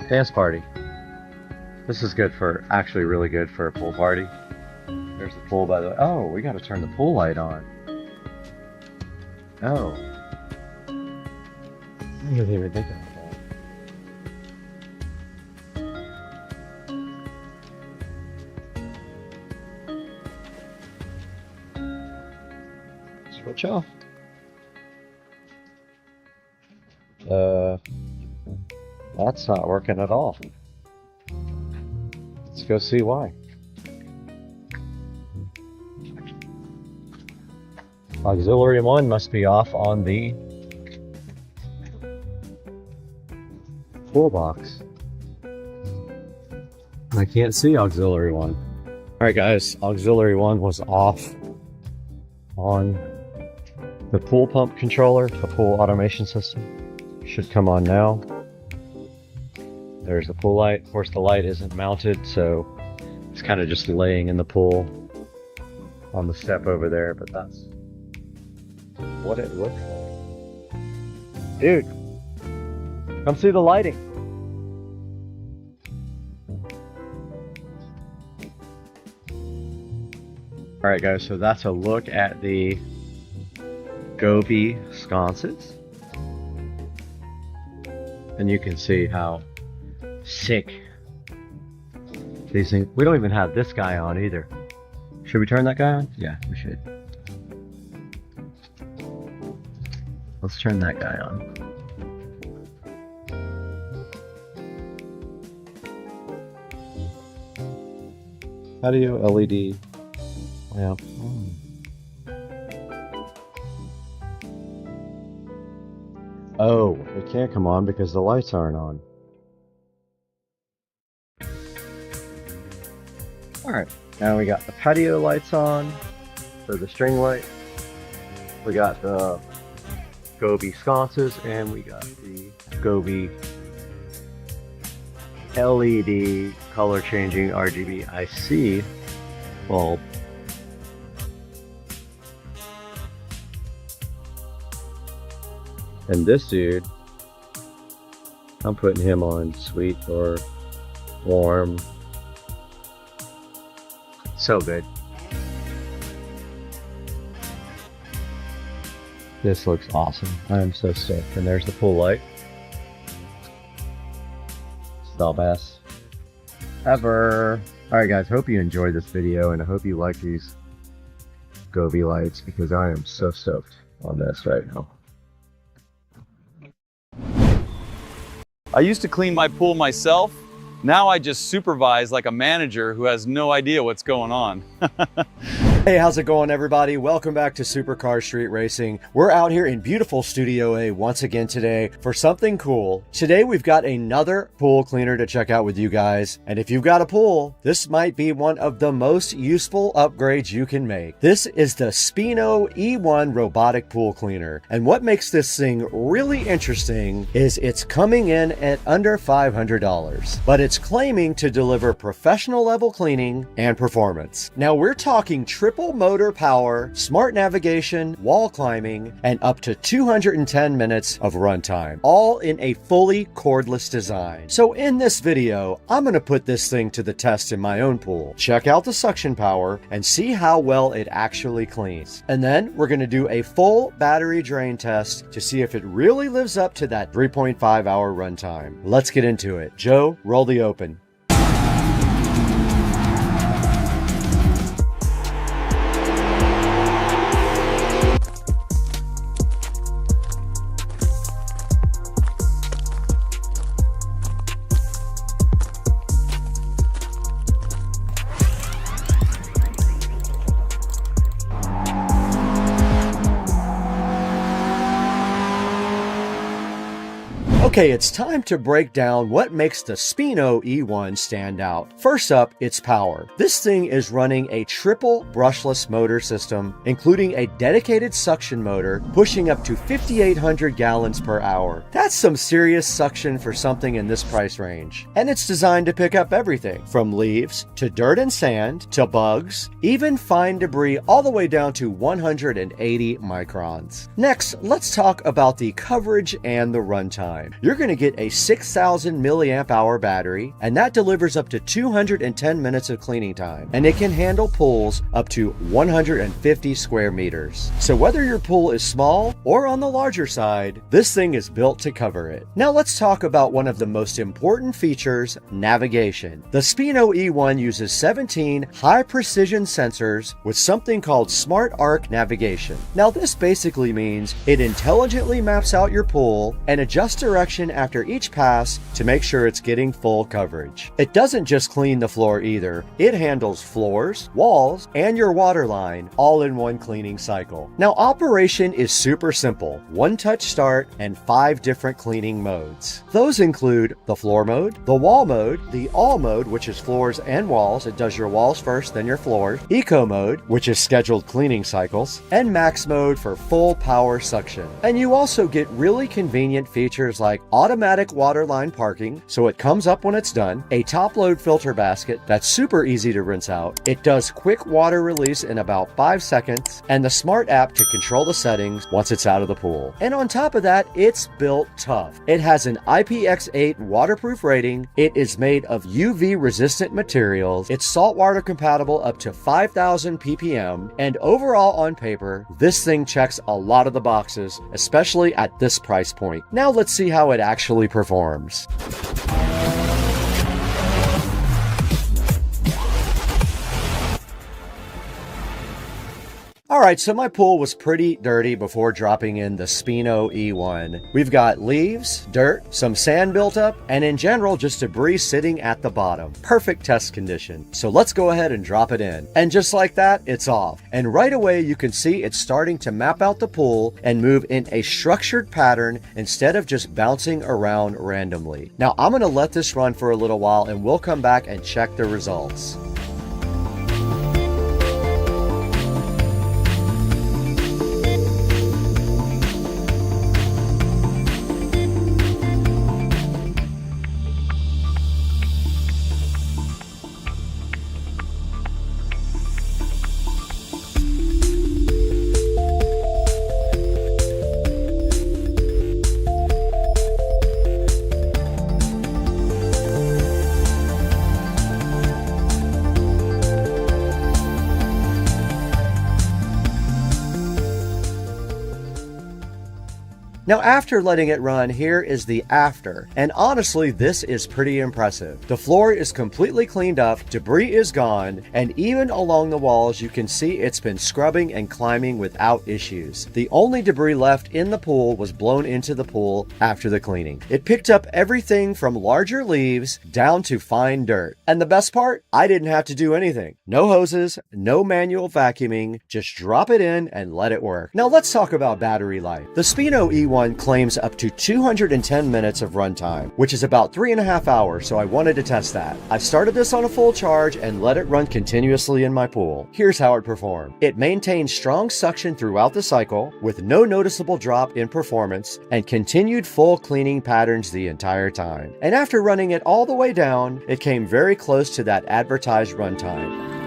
Dance party. This is good for, actually really good for a pool party. There's the pool, by the way. Oh, we gotta turn the pool light on. Oh. I didn't even think about that. Switch off. That's not working at all. Let's go see why. Auxiliary 1 must be off on the toolbox. I can't see auxiliary 1. Alright guys, auxiliary 1 was off on the pool pump controller, the pool automation system. Should come on now. There's the pool light. Of course the light isn't mounted, so it's kind of just laying in the pool on the step over there, but that's what it looks like. Dude, come see the lighting. Alright guys, so that's a look at the Gobi sconces. And you can see how sick these things. We don't even have this guy on either. Should we turn that guy on? Yeah, we should. Let's turn that guy on. How do you LED? Yeah. Oh, it can't come on because the lights aren't on. Alright, now we got the patio lights on, so the string light. We got the Gobi sconces, and we got the Gobi LED color changing RGB IC bulb. And this dude, I'm putting him on sweet or warm. So good. This looks awesome. I am so stoked. And there's the pool light. It's the best ever. Alright guys, hope you enjoyed this video, and I hope you like these Gobi lights, because I am so stoked on this right now. I used to clean my pool myself. Now I just supervise like a manager who has no idea what's going on. Hey, how's it going everybody? Welcome back to Supercar Street Racing. We're out here in beautiful Studio A once again today for something cool. Today we've got another pool cleaner to check out with you guys. And if you've got a pool, this might be one of the most useful upgrades you can make. This is the Spino E1 robotic pool cleaner. And what makes this thing really interesting is it's coming in at under $500. But it's claiming to deliver professional level cleaning and performance. Now we're talking triple motor power, smart navigation, wall climbing, and up to 210 minutes of runtime, all in a fully cordless design. So in this video, I'm going to put this thing to the test in my own pool, check out the suction power, and see how well it actually cleans. And then we're going to do a full battery drain test to see if it really lives up to that 3.5 hour runtime. Let's get into it. Joe, roll the open. Okay, it's time to break down what makes the Spino E1 stand out. First up, its power. This thing is running a triple brushless motor system, including a dedicated suction motor pushing up to 5,800 gallons per hour. That's some serious suction for something in this price range. And it's designed to pick up everything from leaves to dirt and sand to bugs, even fine debris all the way down to 180 microns. Next, let's talk about the coverage and the runtime. You're going to get a 6,000 milliamp hour battery, and that delivers up to 210 minutes of cleaning time, and it can handle pulls up to 150 square meters. So whether your pool is small or on the larger side, this thing is built to cover it. Now let's talk about one of the most important features, navigation. The Spino E1 uses 17 high precision sensors with something called Smart Arc navigation. Now this basically means it intelligently maps out your pool and adjusts direction after each pass to make sure it's getting full coverage. It doesn't just clean the floor either. It handles floors, walls, and your water line all in one cleaning cycle. Now operation is super simple. One touch start and 5 different cleaning modes. Those include the floor mode, the wall mode, the all mode, which is floors and walls. It does your walls first, then your floors. Eco mode, which is scheduled cleaning cycles, and max mode for full power suction. And you also get really convenient features like automatic waterline parking, so it comes up when it's done, a top load filter basket that's super easy to rinse out, it does quick water release in about 5 seconds, and the smart app to control the settings once it's out of the pool. And on top of that, it's built tough. It has an IPX8 waterproof rating, it is made of UV resistant materials, it's saltwater compatible up to 5,000 ppm, and overall on paper, this thing checks a lot of the boxes, especially at this price point. Now let's see how it actually performs. Alright, so my pool was pretty dirty before dropping in the Spino E1. We've got leaves, dirt, some sand built up, and in general just debris sitting at the bottom. Perfect test condition. So let's go ahead and drop it in. And just like that, it's off. And right away you can see it's starting to map out the pool and move in a structured pattern instead of just bouncing around randomly. Now I'm going to let this run for a little while and we'll come back and check the results. Now after letting it run, here is the after, and honestly this is pretty impressive. The floor is completely cleaned up, debris is gone, and even along the walls you can see it's been scrubbing and climbing without issues. The only debris left in the pool was blown into the pool after the cleaning. It picked up everything from larger leaves down to fine dirt. And the best part? I didn't have to do anything. No hoses, no manual vacuuming, just drop it in and let it work. Now let's talk about battery life. The Spino E1 claims up to 210 minutes of runtime, which is about 3.5 hours, so I wanted to test that. I started this on a full charge and let it run continuously in my pool. Here's how it performed. It maintained strong suction throughout the cycle, with no noticeable drop in performance, and continued full cleaning patterns the entire time. And after running it all the way down, it came very close to that advertised runtime.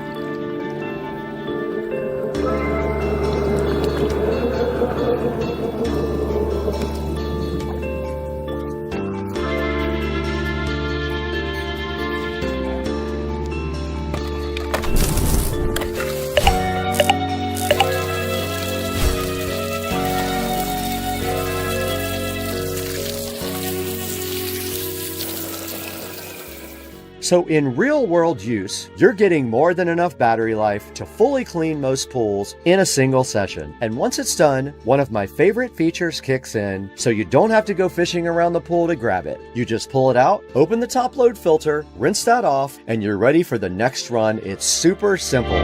So in real world use, you're getting more than enough battery life to fully clean most pools in a single session. And once it's done, one of my favorite features kicks in, so you don't have to go fishing around the pool to grab it. You just pull it out, open the top load filter, rinse that off, and you're ready for the next run. It's super simple.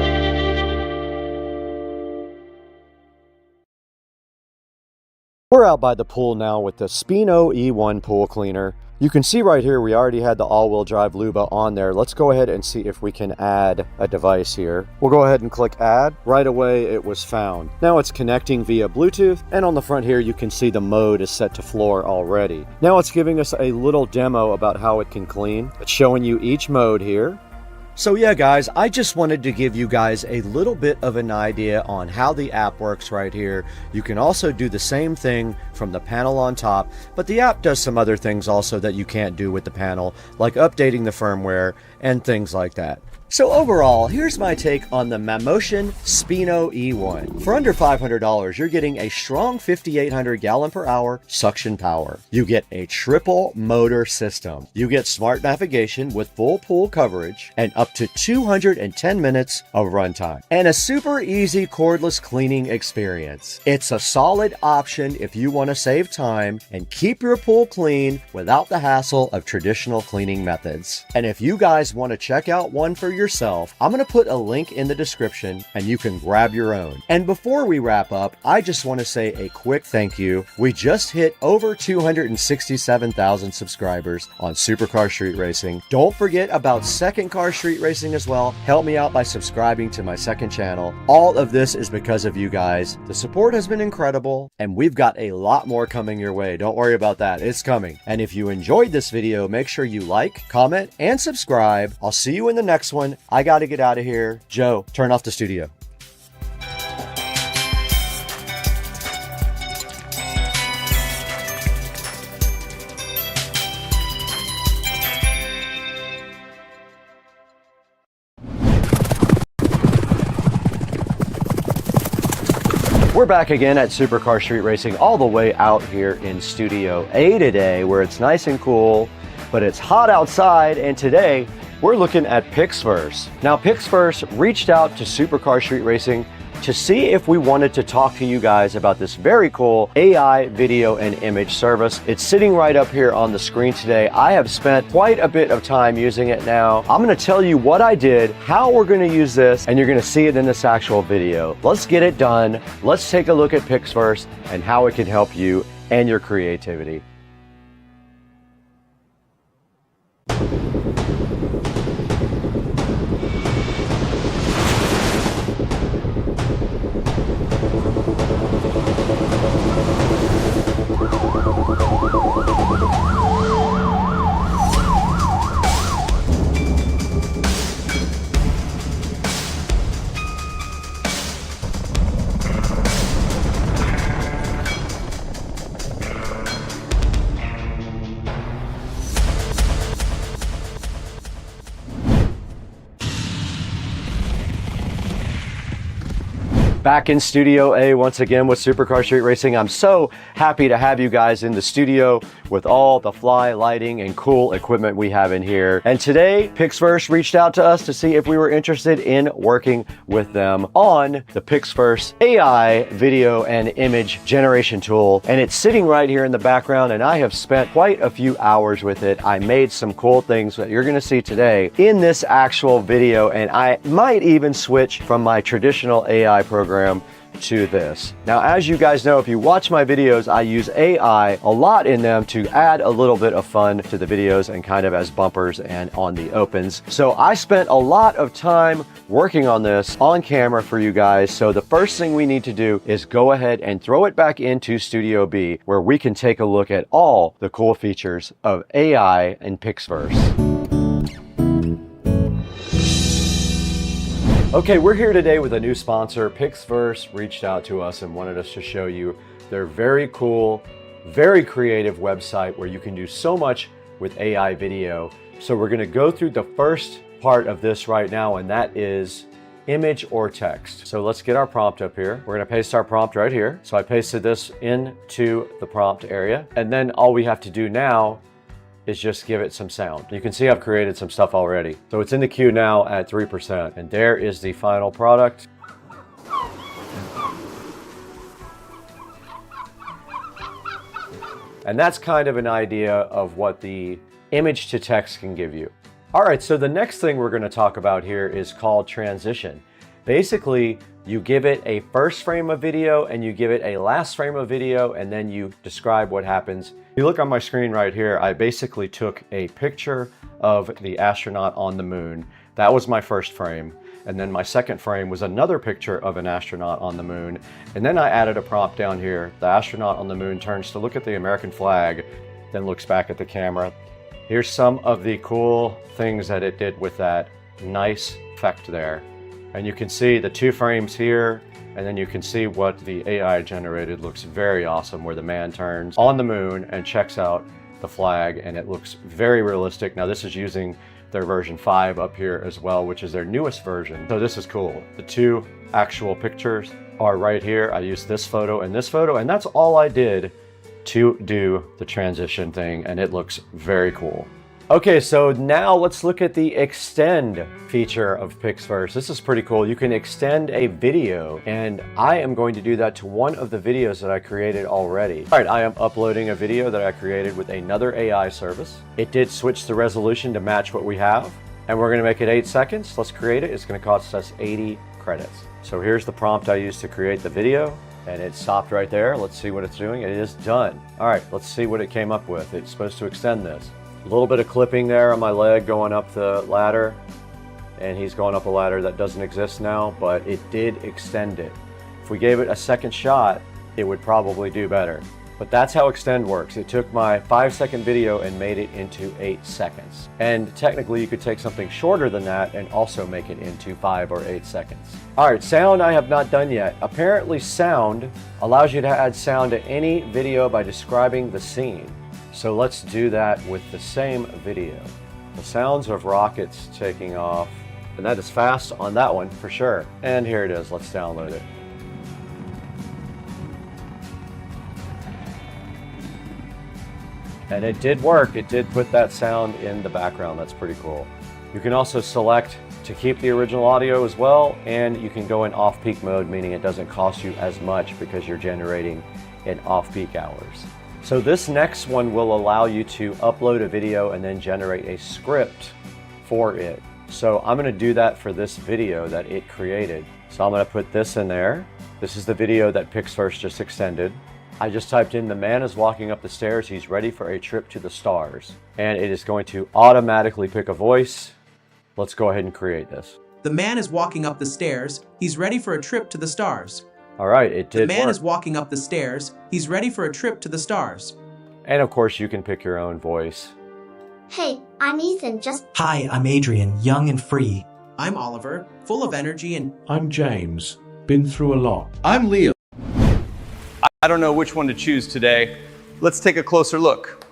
We're out by the pool now with the Spino E1 pool cleaner. You can see right here we already had the all-wheel drive Luba on there. Let's go ahead and see if we can add a device here. We'll go ahead and click add. Right away it was found. Now it's connecting via Bluetooth, and on the front here you can see the mode is set to floor already. Now it's giving us a little demo about how it can clean. It's showing you each mode here. So yeah guys, I just wanted to give you guys a little bit of an idea on how the app works right here. You can also do the same thing from the panel on top, but the app does some other things also that you can't do with the panel, like updating the firmware and things like that. So overall, here's my take on the Mammotion Spino E1. For under $500, you're getting a strong 5,800 gallon per hour suction power. You get a triple motor system. You get smart navigation with full pool coverage and up to 210 minutes of runtime. And a super easy cordless cleaning experience. It's a solid option if you want to save time and keep your pool clean without the hassle of traditional cleaning methods. And if you guys want to check out one for yourself, I'm going to put a link in the description and you can grab your own. And before we wrap up, I just want to say a quick thank you. We just hit over 267,000 subscribers on Supercar Street Racing. Don't forget about Second Car Street Racing as well. Help me out by subscribing to my second channel. All of this is because of you guys. The support has been incredible and we've got a lot more coming your way. Don't worry about that. It's coming. And if you enjoyed this video, make sure you like, comment, and subscribe. I'll see you in the next one. I got to get out of here. Joe, turn off the studio. We're back again at Supercar Street Racing, all the way out here in Studio A today, where it's nice and cool, but it's hot outside, and today we're looking at Pixverse. Now, Pixverse reached out to Supercar Street Racing to see if we wanted to talk to you guys about this very cool AI video and image service. It's sitting right up here on the screen today. I have spent quite a bit of time using it now. I'm going to tell you what I did, how we're going to use this, and you're going to see it in this actual video. Let's get it done. Let's take a look at Pixverse and how it can help you and your creativity. Back in Studio A once again with Supercar Street Racing. I'm so happy to have you guys in the studio with all the fly lighting and cool equipment we have in here. And today, Pixverse reached out to us to see if we were interested in working with them on the Pixverse AI video and image generation tool. And it's sitting right here in the background, and I have spent quite a few hours with it. I made some cool things that you're gonna see today in this actual video, and I might even switch from my traditional AI program to this. Now, as you guys know, if you watch my videos, I use AI a lot in them to add a little bit of fun to the videos and kind of as bumpers and on the opens. So I spent a lot of time working on this on camera for you guys. So the first thing we need to do is go ahead and throw it back into Studio B, where we can take a look at all the cool features of AI and Pixverse. Okay, we're here today with a new sponsor. Pixverse reached out to us and wanted us to show you their very cool, very creative website where you can do so much with AI video. So we're gonna go through the first part of this right now, and that is image or text. So let's get our prompt up here. We're gonna paste our prompt right here. So I pasted this into the prompt area, and then all we have to do now is just give it some sound. You can see I've created some stuff already. So it's in the queue now at 3%. And there is the final product. And that's kind of an idea of what the image to text can give you. All right, so the next thing we're going to talk about here is called transition. Basically, you give it a first frame of video and you give it a last frame of video, and then you describe what happens. If you look on my screen right here, I basically took a picture of the astronaut on the moon. That was my first frame. And then my second frame was another picture of an astronaut on the moon. And then I added a prompt down here. The astronaut on the moon turns to look at the American flag, then looks back at the camera. Here's some of the cool things that it did with that nice effect there. And you can see the 2 frames here, and then you can see what the AI generated. Looks very awesome, where the man turns on the moon and checks out the flag, and it looks very realistic. Now this is using their version 5 up here as well, which is their newest version. So this is cool. The 2 actual pictures are right here. I used this photo, and that's all I did to do the transition thing, and it looks very cool. Okay, so now let's look at the extend feature of Pixverse. This is pretty cool. You can extend a video, and I am going to do that to one of the videos that I created already. All right, I am uploading a video that I created with another AI service. It did switch the resolution to match what we have, and we're gonna make it 8 seconds. Let's create it. It's gonna cost us 80 credits. So here's the prompt I used to create the video, and it stopped right there. Let's see what it's doing. It is done. All right, let's see what it came up with. It's supposed to extend this. A little bit of clipping there on my leg going up the ladder, and he's going up a ladder that doesn't exist now, but it did extend it. If we gave it a second shot, it would probably do better. But that's how extend works. It took my 5-second video and made it into 8 seconds. And technically you could take something shorter than that and also make it into 5 or 8 seconds. All right, sound I have not done yet. Apparently sound allows you to add sound to any video by describing the scene. So let's do that with the same video. The sounds of rockets taking off, and that is fast on that one for sure. And here it is, let's download it. And it did work, it did put that sound in the background, that's pretty cool. You can also select to keep the original audio as well, and you can go in off-peak mode, meaning it doesn't cost you as much because you're generating in off-peak hours. So this next one will allow you to upload a video and then generate a script for it. So I'm gonna do that for this video that it created. So I'm gonna put this in there. This is the video that Pixverse just extended. I just typed in, the man is walking up the stairs, he's ready for a trip to the stars. And it is going to automatically pick a voice. Let's go ahead and create this. The man is walking up the stairs, he's ready for a trip to the stars. All right, it did work. The man is walking up the stairs, he's ready for a trip to the stars. And of course you can pick your own voice. Hey, I'm Ethan, Hi, I'm Adrian, young and free. I'm Oliver, full of energy and... I'm James, been through a lot. I'm Leo. I don't know which one to choose today. Let's take a closer look.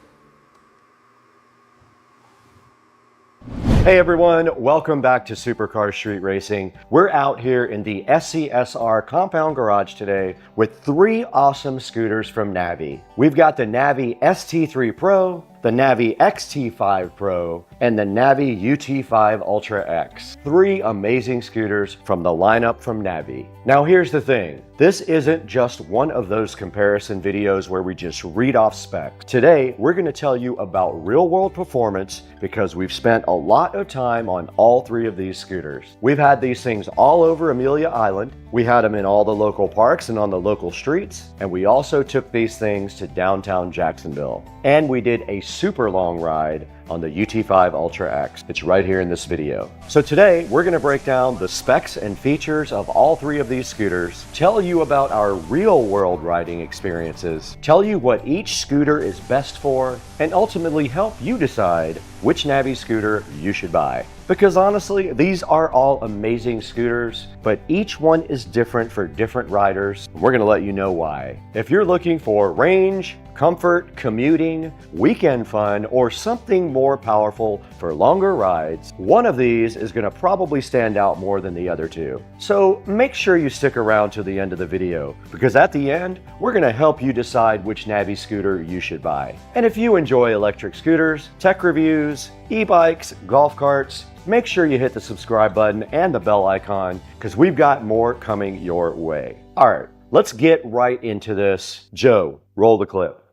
Hey everyone, welcome back to Supercar Street Racing. We're out here in the SCSR compound garage today with 3 awesome scooters from Navi. We've got the Navi ST3 Pro, the Navi XT5 Pro, and the Navi UT5 Ultra X. 3 amazing scooters from the lineup from Navi. Now here's the thing. This isn't just one of those comparison videos where we just read off specs. Today, we're going to tell you about real-world performance because we've spent a lot of time on all 3 of these scooters. We've had these things all over Amelia Island. We had them in all the local parks and on the local streets. And we also took these things to downtown Jacksonville. And we did a super long ride on the UT5 Ultra X. It's right here in this video. So today, we're gonna break down the specs and features of all 3 of these scooters, tell you about our real world riding experiences, tell you what each scooter is best for, and ultimately help you decide which Navi scooter you should buy. Because honestly, these are all amazing scooters, but each one is different for different riders. We're gonna let you know why. If you're looking for range, comfort, commuting, weekend fun, or something more powerful for longer rides, one of these is gonna probably stand out more than the other 2. So make sure you stick around to the end of the video, because at the end, we're gonna help you decide which Navi scooter you should buy. And if you enjoy electric scooters, tech reviews, e-bikes, golf carts, make sure you hit the subscribe button and the bell icon, because we've got more coming your way. All right, let's get right into this. Joe, roll the clip.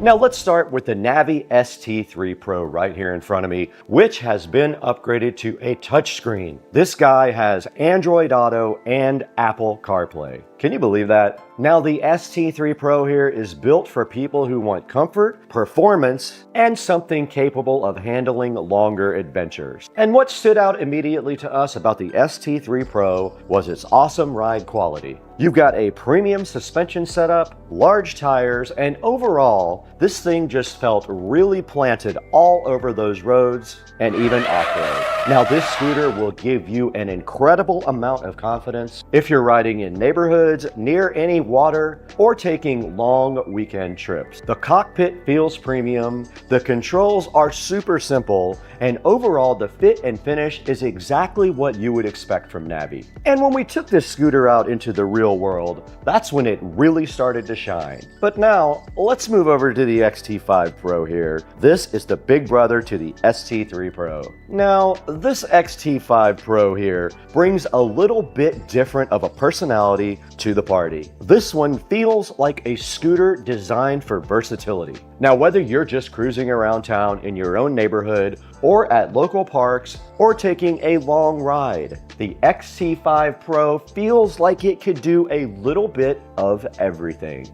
Now let's start with the Navi ST3 Pro right here in front of me, which has been upgraded to a touchscreen. This guy has Android Auto and Apple CarPlay. Can you believe that? Now the ST3 Pro here is built for people who want comfort, performance, and something capable of handling longer adventures. And what stood out immediately to us about the ST3 Pro was its awesome ride quality. You've got a premium suspension setup, large tires, and overall, this thing just felt really planted all over those roads and even off-road. Now this scooter will give you an incredible amount of confidence if you're riding in neighborhoods, near any water, or taking long weekend trips. The cockpit feels premium, the controls are super simple, and overall the fit and finish is exactly what you would expect from Navi. And when we took this scooter out into the real world, that's when it really started to shine. But now, let's move over to the XT5 Pro here. This is the big brother to the ST3 Pro. Now, this XT5 Pro here brings a little bit different of a personality to the party. This one feels like a scooter designed for versatility. Now, whether you're just cruising around town in your own neighborhood, or at local parks, or taking a long ride, the XT5 Pro feels like it could do a little bit of everything.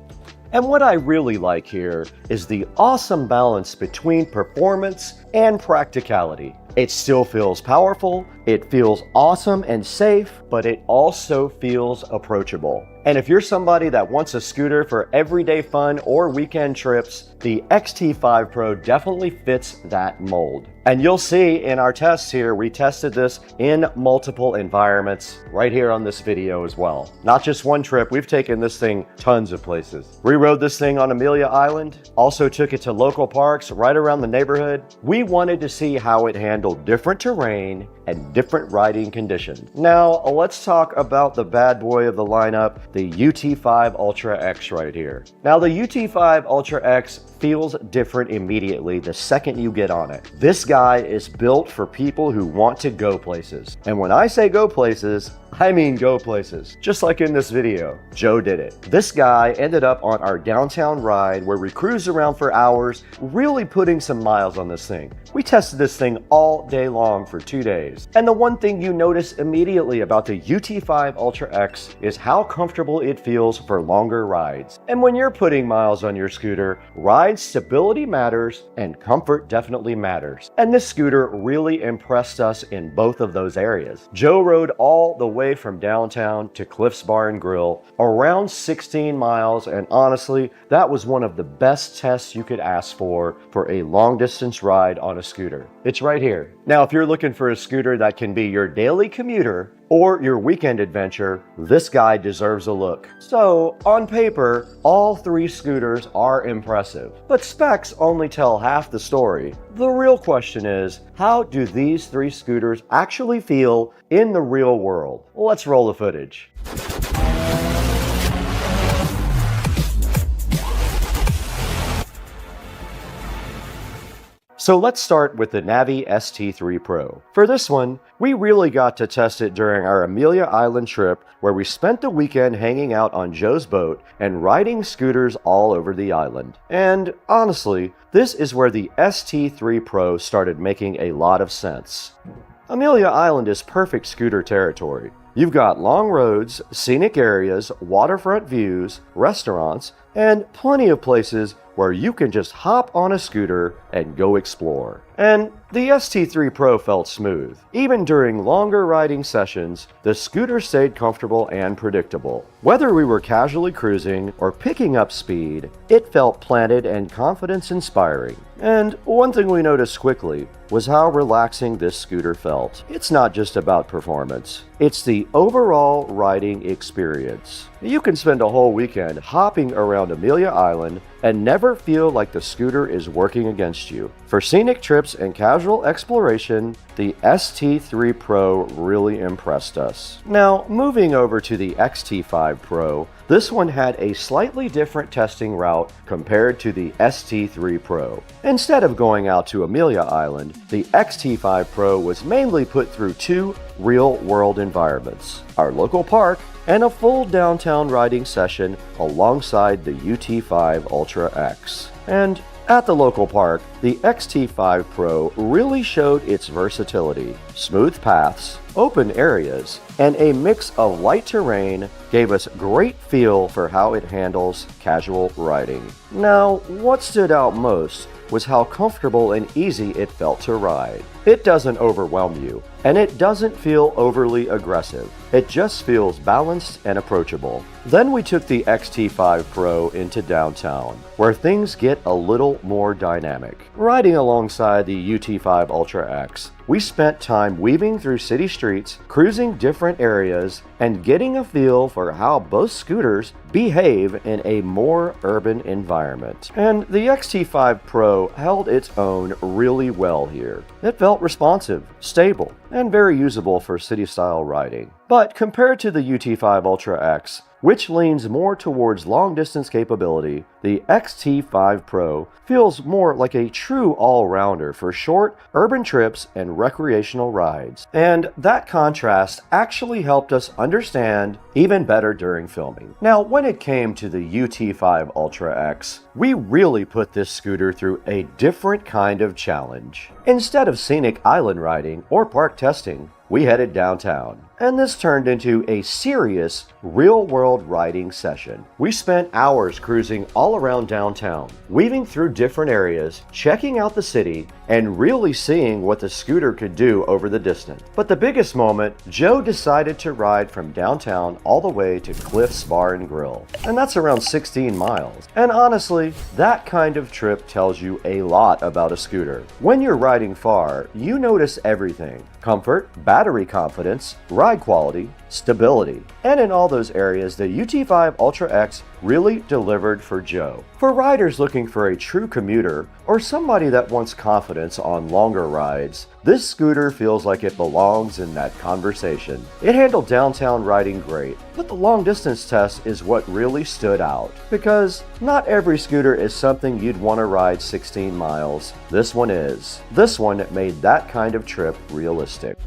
And what I really like here is the awesome balance between performance and practicality. It still feels powerful, it feels awesome and safe, but it also feels approachable. And if you're somebody that wants a scooter for everyday fun or weekend trips, the XT5 Pro definitely fits that mold. And you'll see in our tests here, we tested this in multiple environments right here on this video as well. Not just one trip, we've taken this thing tons of places. We rode this thing on Amelia Island, also took it to local parks right around the neighborhood. We wanted to see how it handled different terrain and different riding conditions. Now, let's talk about the bad boy of the lineup, the UT5 Ultra X right here. Now, the UT5 Ultra X feels different immediately the second you get on it. This guy is built for people who want to go places. And when I say go places, I mean go places. Just like in this video, Joe did it. This guy ended up on our downtown ride where we cruised around for hours, really putting some miles on this thing. We tested this thing all day long for 2 days. And the one thing you notice immediately about the UT5 Ultra X is how comfortable it feels for longer rides. And when you're putting miles on your scooter, ride stability matters and comfort definitely matters. And this scooter really impressed us in both of those areas. Joe rode all the way from downtown to Cliff's Bar and Grill, around 16 miles, and honestly, that was one of the best tests you could ask for a long distance ride on a scooter. It's right here. Now, if you're looking for a scooter that can be your daily commuter or your weekend adventure, this guy deserves a look. So, on paper, all three scooters are impressive, but specs only tell half the story. The real question is, how do these three scooters actually feel in the real world? Let's roll the footage. So let's start with the Navi ST3 Pro. For this one, we really got to test it during our Amelia Island trip where we spent the weekend hanging out on Joe's boat and riding scooters all over the island. And honestly, this is where the ST3 Pro started making a lot of sense. Amelia Island is perfect scooter territory. You've got long roads, scenic areas, waterfront views, restaurants, and plenty of places where you can just hop on a scooter and go explore. And the ST3 Pro felt smooth. Even during longer riding sessions, the scooter stayed comfortable and predictable. Whether we were casually cruising or picking up speed, it felt planted and confidence-inspiring. And one thing we noticed quickly was how relaxing this scooter felt. It's not just about performance, it's the overall riding experience. You can spend a whole weekend hopping around Amelia Island and never feel like the scooter is working against you. For scenic trips and casual exploration, the ST3 Pro really impressed us. Now, moving over to the XT5 Pro, this one had a slightly different testing route compared to the ST3 Pro. Instead of going out to Amelia Island, the XT5 Pro was mainly put through two real-world environments, our local park and a full downtown riding session alongside the UT5 Ultra X. And at the local park, the XT5 Pro really showed its versatility. Smooth paths, open areas, and a mix of light terrain gave us great feel for how it handles casual riding. Now, what stood out most was how comfortable and easy it felt to ride. It doesn't overwhelm you, and it doesn't feel overly aggressive. It just feels balanced and approachable. Then we took the XT5 Pro into downtown, where things get a little more dynamic. Riding alongside the UT5 Ultra X, we spent time weaving through city streets, cruising different areas, and getting a feel for how both scooters behave in a more urban environment. And the XT5 Pro held its own really well here. It felt responsive, stable, and very usable for city-style riding. But compared to the UT5 Ultra X, which leans more towards long-distance capability, the XT5 Pro feels more like a true all-rounder for short, urban trips and recreational rides. And that contrast actually helped us understand even better during filming. Now, when it came to the UT5 Ultra X, we really put this scooter through a different kind of challenge. Instead of scenic island riding or park testing, we headed downtown, and this turned into a serious, real-world riding session. We spent hours cruising all around downtown, weaving through different areas, checking out the city, and really seeing what the scooter could do over the distance. But the biggest moment, Joe decided to ride from downtown all the way to Cliff's Bar and Grill, and that's around 16 miles. And honestly, that kind of trip tells you a lot about a scooter. When you're riding far, you notice everything: comfort, battery confidence, ride quality, stability. And in all those areas, the UT5 Ultra X really delivered for Joe. For riders looking for a true commuter or somebody that wants confidence on longer rides, this scooter feels like it belongs in that conversation. It handled downtown riding great, but the long distance test is what really stood out, because not every scooter is something you'd want to ride 16 miles. This one is. This one made that kind of trip realistic.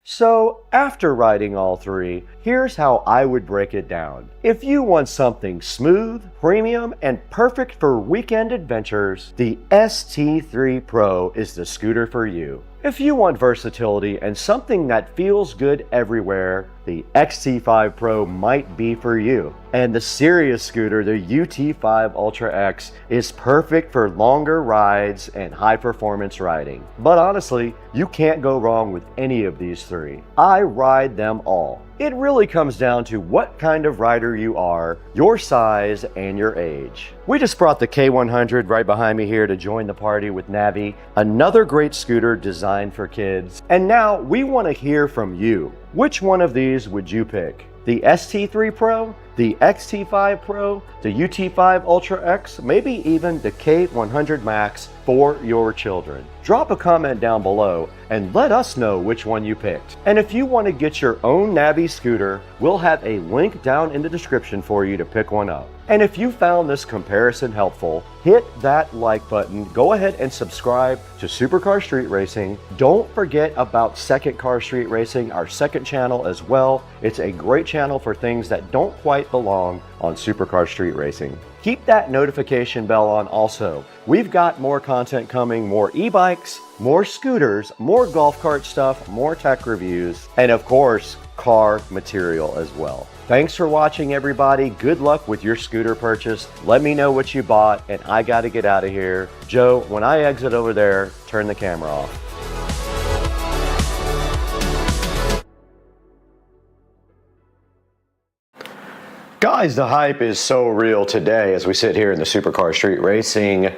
So, after riding all three, here's how I would break it down. If you want something smooth, premium, and perfect for weekend adventures, the ST3 Pro is the scooter for you. If you want versatility and something that feels good everywhere, the XT5 Pro might be for you. And the serious scooter, the UT5 Ultra X, is perfect for longer rides and high-performance riding. But honestly, you can't go wrong with any of these three. I ride them all. It really comes down to what kind of rider you are, your size, and your age. We just brought the K100 right behind me here to join the party with Navi, another great scooter designed for kids. And now we want to hear from you. Which one of these would you pick? The ST3 Pro, the XT5 Pro, the UT5 Ultra X, maybe even the K100 Max for your children? Drop a comment down below and let us know which one you picked. And if you want to get your own Navi scooter, we'll have a link down in the description for you to pick one up. And if you found this comparison helpful, hit that like button, go ahead and subscribe to Supercar Street Racing. Don't forget about Second Car Street Racing, our second channel as well. It's a great channel for things that don't quite belong on Supercar Street Racing. Keep that notification bell on also. We've got more content coming, more e-bikes, more scooters, more golf cart stuff, more tech reviews, and of course, car material as well. Thanks for watching, everybody. Good luck with your scooter purchase. Let me know what you bought, and I gotta get out of here. Joe, when I exit over there, turn the camera off. Guys, the hype is so real today as we sit here in the Supercar Street Racing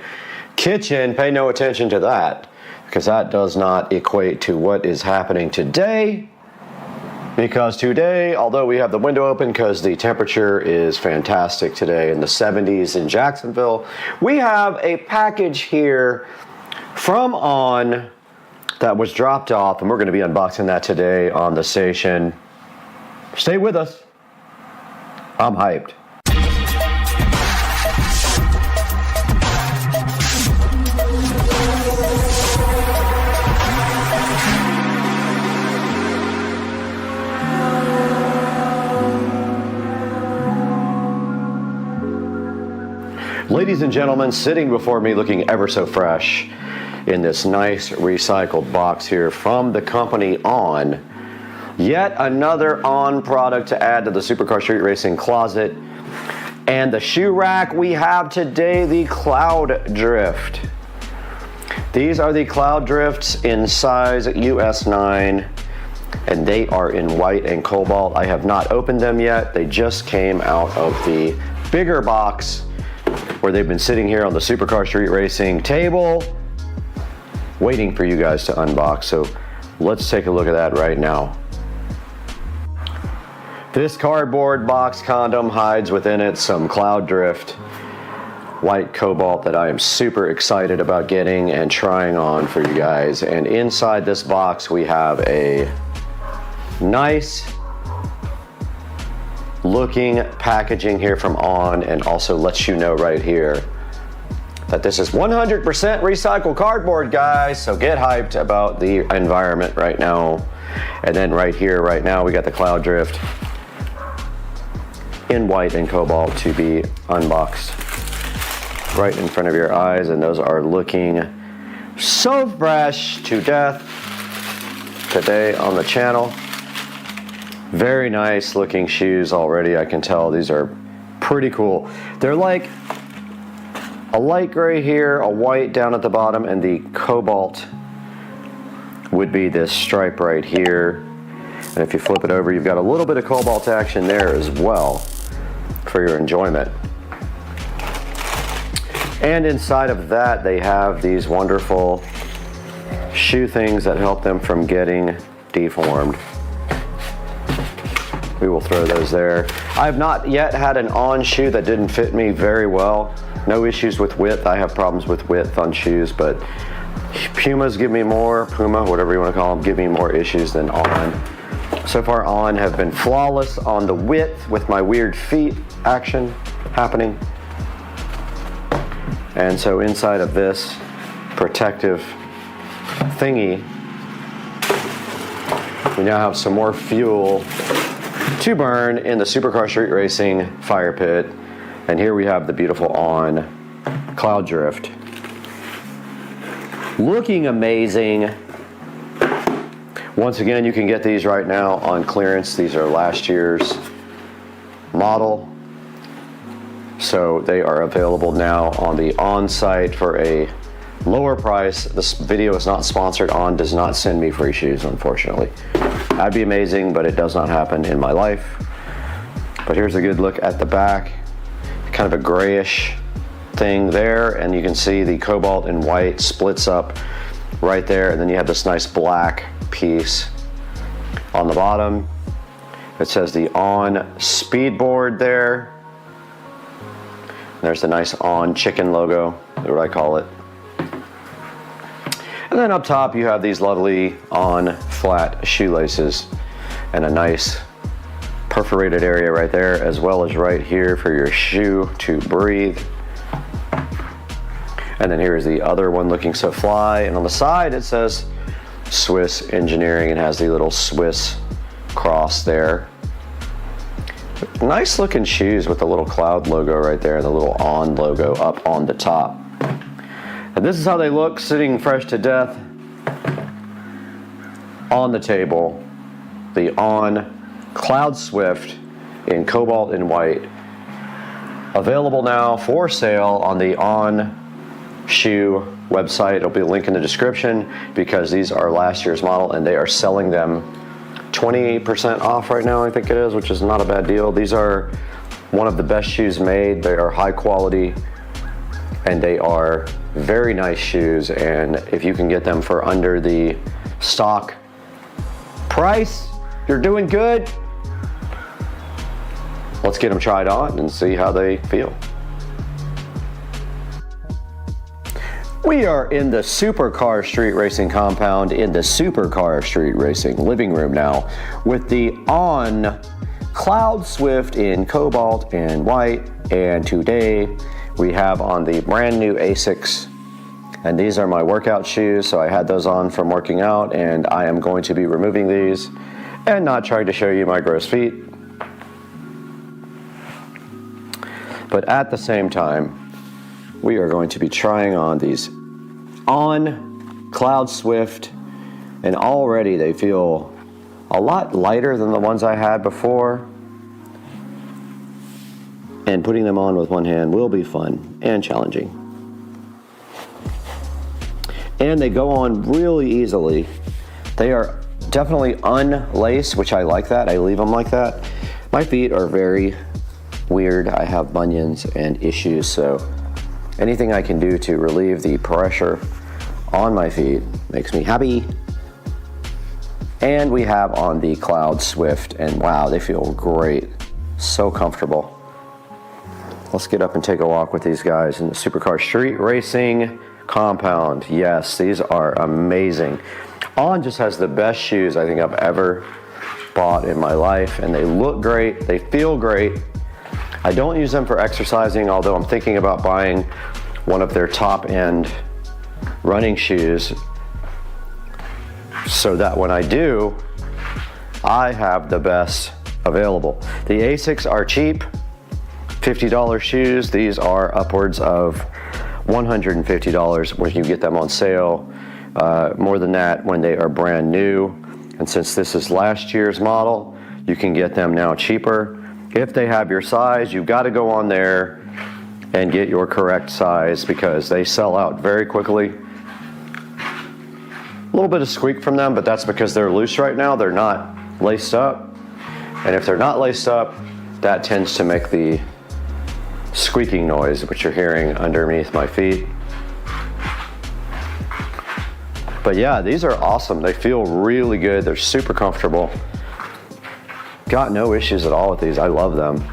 kitchen. Pay no attention to that, because that does not equate to what is happening today. Because today, although we have the window open because the temperature is fantastic today in the 70s in Jacksonville, we have a package here from On that was dropped off, and we're going to be unboxing that today on the station. Stay with us. I'm hyped. Ladies and gentlemen, sitting before me looking ever so fresh in this nice recycled box here from the company On. Yet another On product to add to the Supercar Street Racing closet. And the shoe rack we have today, the Cloud Drift. These are the Cloud Drifts in size US 9, and they are in white and cobalt. I have not opened them yet. They just came out of the bigger box where they've been sitting here on the Supercar Street Racing table waiting for you guys to unbox. So let's take a look at that right now. This cardboard box condom hides within it some Cloud Drift white cobalt that I am super excited about getting and trying on for you guys. And inside this box we have a nice looking packaging here from On, and also lets you know right here that this is 100% recycled cardboard, guys, so get hyped about the environment right now. And then right here, right now, we got the Cloud Drift in white and cobalt to be unboxed right in front of your eyes, and those are looking so fresh to death today on the channel. Very nice looking shoes already. I can tell these are pretty cool. They're like a light gray here, a white down at the bottom, and the cobalt would be this stripe right here. And if you flip it over, you've got a little bit of cobalt action there as well for your enjoyment. And inside of that, they have these wonderful shoe things that help them from getting deformed. We will throw those there. I have not yet had an On shoe that didn't fit me very well. No issues with width. I have problems with width on shoes, but Pumas give me more, Puma, whatever you want to call them, give me more issues than On. So far, On have been flawless on the width with my weird feet action happening. And so inside of this protective thingy, we now have some more fuel to burn in the Supercar Street Racing fire pit. And here we have the beautiful On Cloud Drift. Looking amazing. Once again, you can get these right now on clearance. These are last year's model. So they are available now on the On site for a lower price. This video is not sponsored. On does not send me free shoes, unfortunately. That'd be amazing, but it does not happen in my life. But here's a good look at the back. Kind of a grayish thing there, and you can see the cobalt and white splits up right there, and then you have this nice black piece on the bottom. It says the On Speedboard there. There's the nice On chicken logo, is what I call it. And then up top you have these lovely On flat shoelaces and a nice perforated area right there, as well as right here for your shoe to breathe. And then here's the other one looking so fly, and on the side it says Swiss Engineering and has the little Swiss cross there. Nice looking shoes with the little Cloud logo right there and the little On logo up on the top. And this is how they look sitting fresh to death on the table. The On Cloud Swift in cobalt and white. Available now for sale on the On shoe website. It'll be a link in the description because these are last year's model and they are selling them 20% off right now, I think it is, which is not a bad deal. These are one of the best shoes made. They are high quality and they are very nice shoes, and if you can get them for under the stock price, you're doing good. Let's get them tried on and see how they feel. We are in the Supercar Street Racing compound in the Supercar Street Racing living room now with the On Cloud Swift in cobalt and white, and today we have on the brand new ASICs, and these are my workout shoes, so I had those on from working out, and I am going to be removing these and not trying to show you my gross feet, but at the same time we are going to be trying on these On Cloud Swift, and already they feel a lot lighter than the ones I had before. And putting them on with one hand will be fun and challenging. And they go on really easily. They are definitely unlaced, which I like that. I leave them like that. My feet are very weird. I have bunions and issues, so anything I can do to relieve the pressure on my feet makes me happy. And we have on the Cloud Swift, and wow, they feel great. So comfortable. Let's get up and take a walk with these guys in the Supercar Street Racing compound. Yes, these are amazing. On just has the best shoes I think I've ever bought in my life, and they look great, they feel great. I don't use them for exercising, although I'm thinking about buying one of their top-end running shoes so that when I do, I have the best available. The ASICs are cheap, $50 shoes. These are upwards of $150 when you get them on sale. More than that when they are brand new. And since this is last year's model, you can get them now cheaper. If they have your size, you've got to go on there and get your correct size because they sell out very quickly. A little bit of squeak from them, but that's because they're loose right now. They're not laced up. And if they're not laced up, that tends to make the squeaking noise, which you're hearing underneath my feet. But yeah, these are awesome. They feel really good. They're super comfortable. Got no issues at all with these. I love them.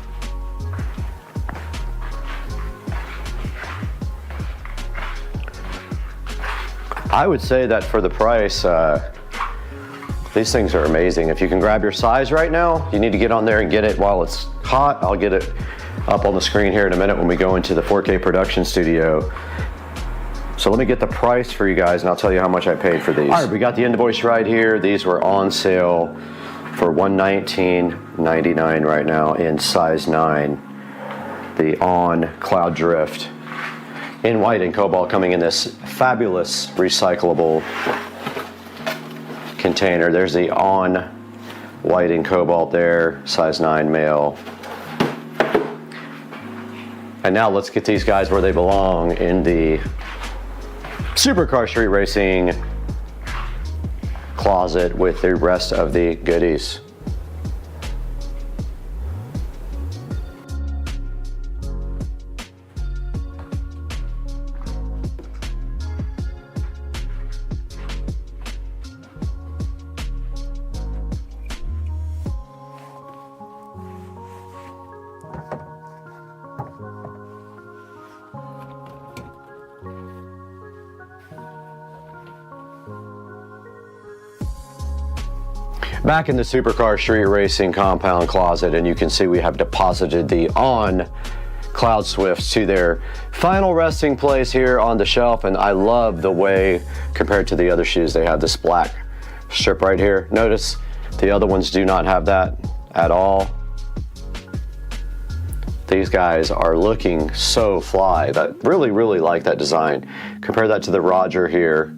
I would say that for the price, these things are amazing. If you can grab your size right now, you need to get on there and get it while it's hot. I'll get it up on the screen here in a minute when we go into the 4K production studio. So let me get the price for you guys and I'll tell you how much I paid for these. All right, we got the invoice right here. These were on sale for $119.99 right now in size 9. The On Cloud Drift in white and cobalt, coming in this fabulous recyclable container. There's the On white and cobalt there, size 9 male. And now let's get these guys where they belong in the Supercar Street Racing closet with the rest of the goodies. Back in the Supercar Street Racing compound closet, and you can see we have deposited the On Cloud Swifts to their final resting place here on the shelf, and I love the way, compared to the other shoes, they have this black strip right here. Notice the other ones do not have that at all. These guys are looking so fly. That really like that design. Compare that to the Roger here,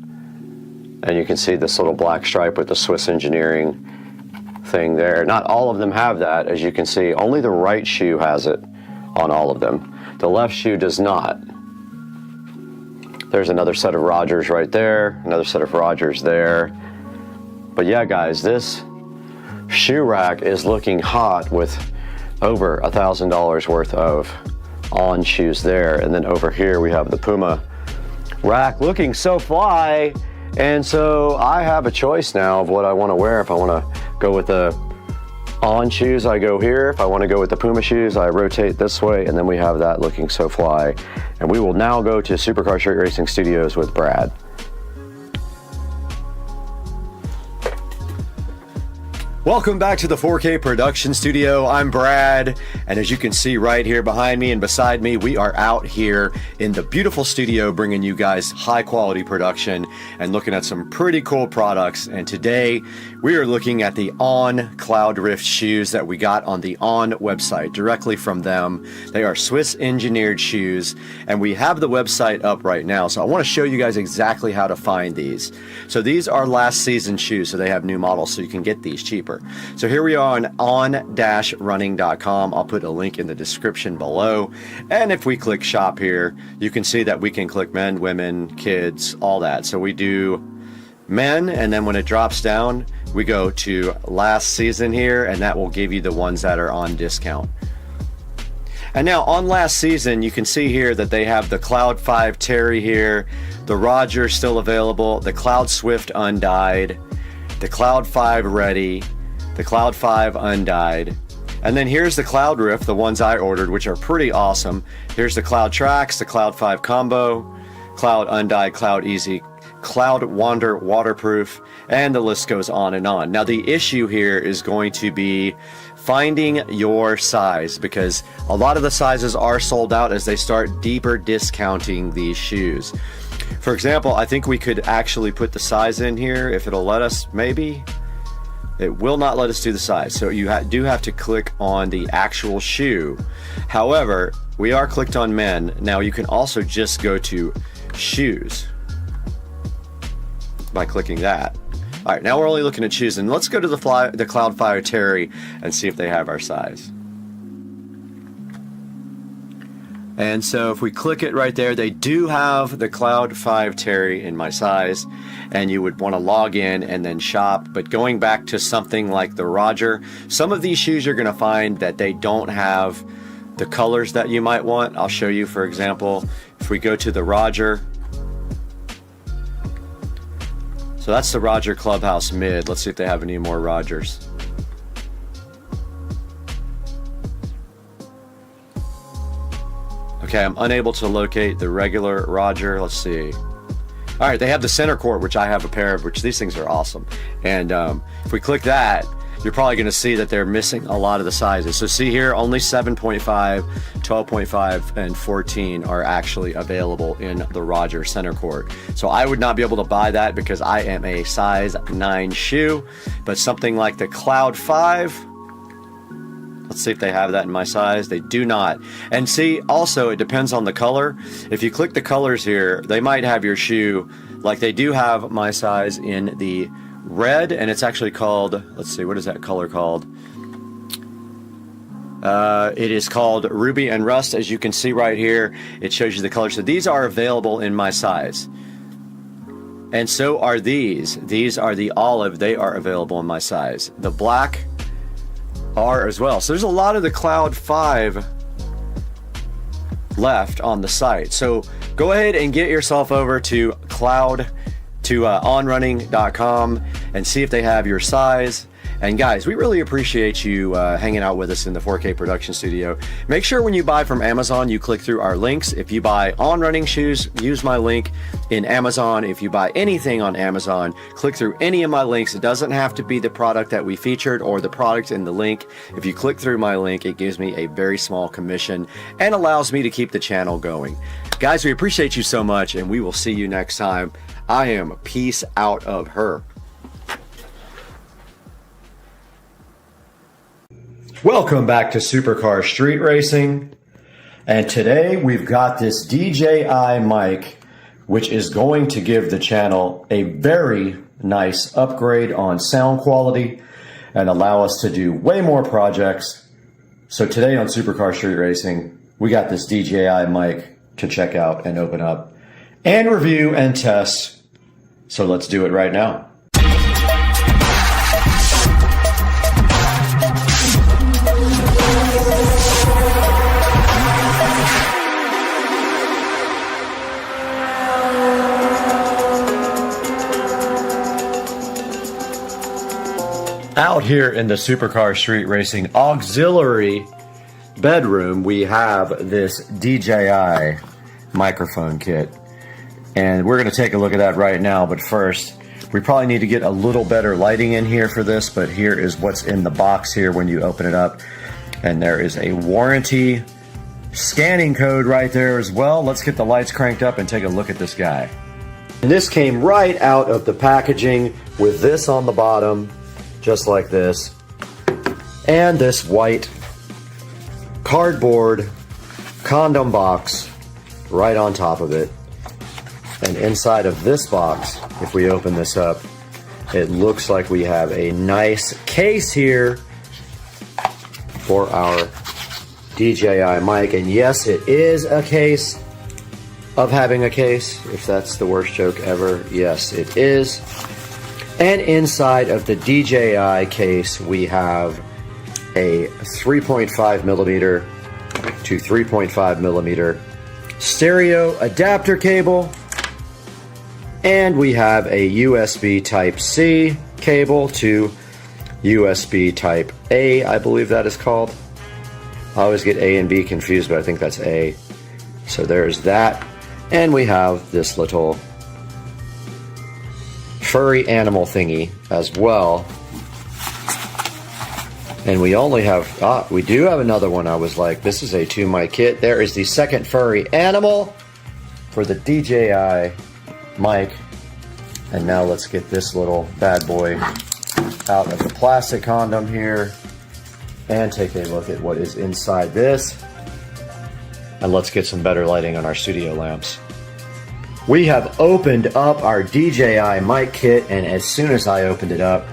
and you can see this little black stripe with the Swiss engineering thing there. Not all of them have that, as you can see. Only the right shoe has it on all of them. The left shoe does not. There's another set of Rogers right there, another set of Rogers there. But yeah, guys, this shoe rack is looking hot with over $1,000 worth of On shoes there. And then over here we have the Puma rack looking so fly. And so I have a choice now of what I want to wear. If I want to go with the On shoes, I go here. If I want to go with the Puma shoes, I rotate this way, and then we have that looking so fly. And we will now go to Supercar Street Racing Studios with Brad. Welcome back to the 4K production studio. I'm Brad, and as you can see right here behind me and beside me, we are out here in the beautiful studio bringing you guys high quality production and looking at some pretty cool products. And today we are looking at the On Cloud Rift shoes that we got on the On website directly from them. They are Swiss engineered shoes, and we have the website up right now. So I want to show you guys exactly how to find these. So these are last season shoes, so they have new models, so you can get these cheaper. So here we are on running.com. I'll put a link in the description below. And if we click shop here, you can see that we can click men, women, kids, all that. So we do men, and then when it drops down, we go to last season here, and that will give you the ones that are on discount. And now on last season, you can see here that they have the Cloud 5 Terry here, the Roger still available, the Cloud Swift undyed, the Cloud 5 ready, the Cloud 5 undyed, and then here's the Cloud Rift, the ones I ordered, which are pretty awesome. Here's the Cloud Trax, the Cloud 5 combo, Cloud undyed, Cloud easy, Cloud Wander waterproof, and the list goes on and on. Now the issue here is going to be finding your size, because a lot of the sizes are sold out as they start deeper discounting these shoes. For example, I think we could actually put the size in here if it'll let us, maybe. It will not let us do the size, so you do have to click on the actual shoe. However, we are clicked on men. Now you can also just go to shoes by clicking that. All right, now we're only looking at shoes, and let's go to the Cloud 5 Terry and see if they have our size. And so if we click it right there, they do have the Cloud 5 Terry in my size, and you would want to log in and then shop. But going back to something like the Roger, some of these shoes you're going to find that they don't have the colors that you might want. I'll show you, for example, if we go to the Roger. So that's the Roger Clubhouse Mid. Let's see if they have any more Rogers. Okay, I'm unable to locate the regular Roger. Let's see. All right, they have the center court, which I have a pair of, which these things are awesome. And if we click that, you're probably going to see that they're missing a lot of the sizes. So see here, only 7.5, 12.5, and 14 are actually available in the Roger center court. So I would not be able to buy that because I am a size 9 shoe. But something like the Cloud 5, let's see if they have that in my size. They do not. And see, also, it depends on the color. If you click the colors here, they might have your shoe, like they do have my size in the red, and it's actually called, let's see, what is that color called? It is called Ruby and Rust. As you can see right here, it shows you the colors. So these are available in my size. And so are these. These are the olive. They are available in my size. The black are as well. So there's a lot of the Cloud 5 left on the site. So go ahead and get yourself over to onrunning.com and see if they have your size. And guys, we really appreciate you hanging out with us in the 4K production studio. Make sure when you buy from Amazon, you click through our links. If you buy On Running shoes, use my link in Amazon. If you buy anything on Amazon, click through any of my links. It doesn't have to be the product that we featured or the product in the link. If you click through my link, it gives me a very small commission and allows me to keep the channel going. Guys, we appreciate you so much, and we will see you next time. I am peace out of her. Welcome back to Supercar Street Racing, and today we've got this DJI mic, which is going to give the channel a very nice upgrade on sound quality and allow us to do way more projects. So today on Supercar Street Racing, we got this DJI mic to check out and open up and review and test. So let's do it right now. Out here in the Supercar Street Racing auxiliary bedroom, we have this DJI microphone kit. And we're going to take a look at that right now. But first, We probably need to get a little better lighting in here for this, but here is what's in the box here when you open it up. And there is a warranty scanning code right there as well. Let's get the lights cranked up and take a look at this guy. And this came right out of the packaging with this on the bottom, just like this. And this white cardboard condom box right on top of it. And inside of this box, if we open this up, it looks like we have a nice case here for our DJI mic. And yes, it is a case of having a case, if that's the worst joke ever. Yes, it is. And inside of the DJI case, we have a 3.5 millimeter to 3.5 millimeter stereo adapter cable. And we have a USB Type-C cable to USB Type-A, I believe that is called. I always get A and B confused, but I think that's A. So there's that. And we have this little furry animal thingy as well. And we only have, we do have another one. I was like, this is a 2-mic kit. There is the second furry animal for the DJI mic. And now let's get this little bad boy out of the plastic condom here and take a look at what is inside this. And let's get some better lighting on our studio lamps. We have opened up our DJI mic kit, and as soon as I opened it up,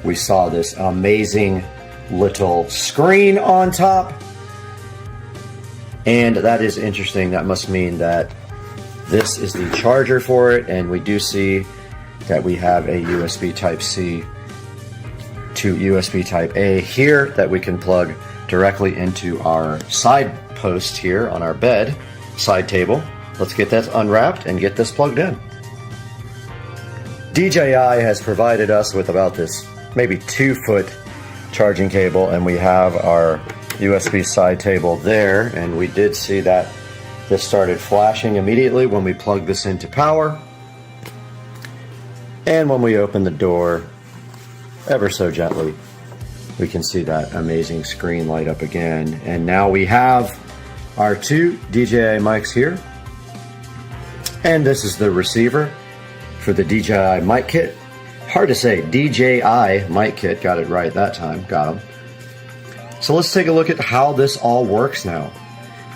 we saw this amazing little screen on top. And that is interesting. That must mean that this is the charger for it, and we do see that we have a USB Type-C to USB Type-A here that we can plug directly into our side post here on our bed side table. Let's get that unwrapped and get this plugged in. DJI has provided us with about this maybe 2-foot charging cable, and we have our USB side table there, and we did see that this started flashing immediately when we plugged this into power. And when we open the door ever so gently, we can see that amazing screen light up again. And now we have our 2 DJI mics here. And this is the receiver for the DJI mic kit. Hard to say, DJI mic kit, got it right that time, got them. So let's take a look at how this all works now.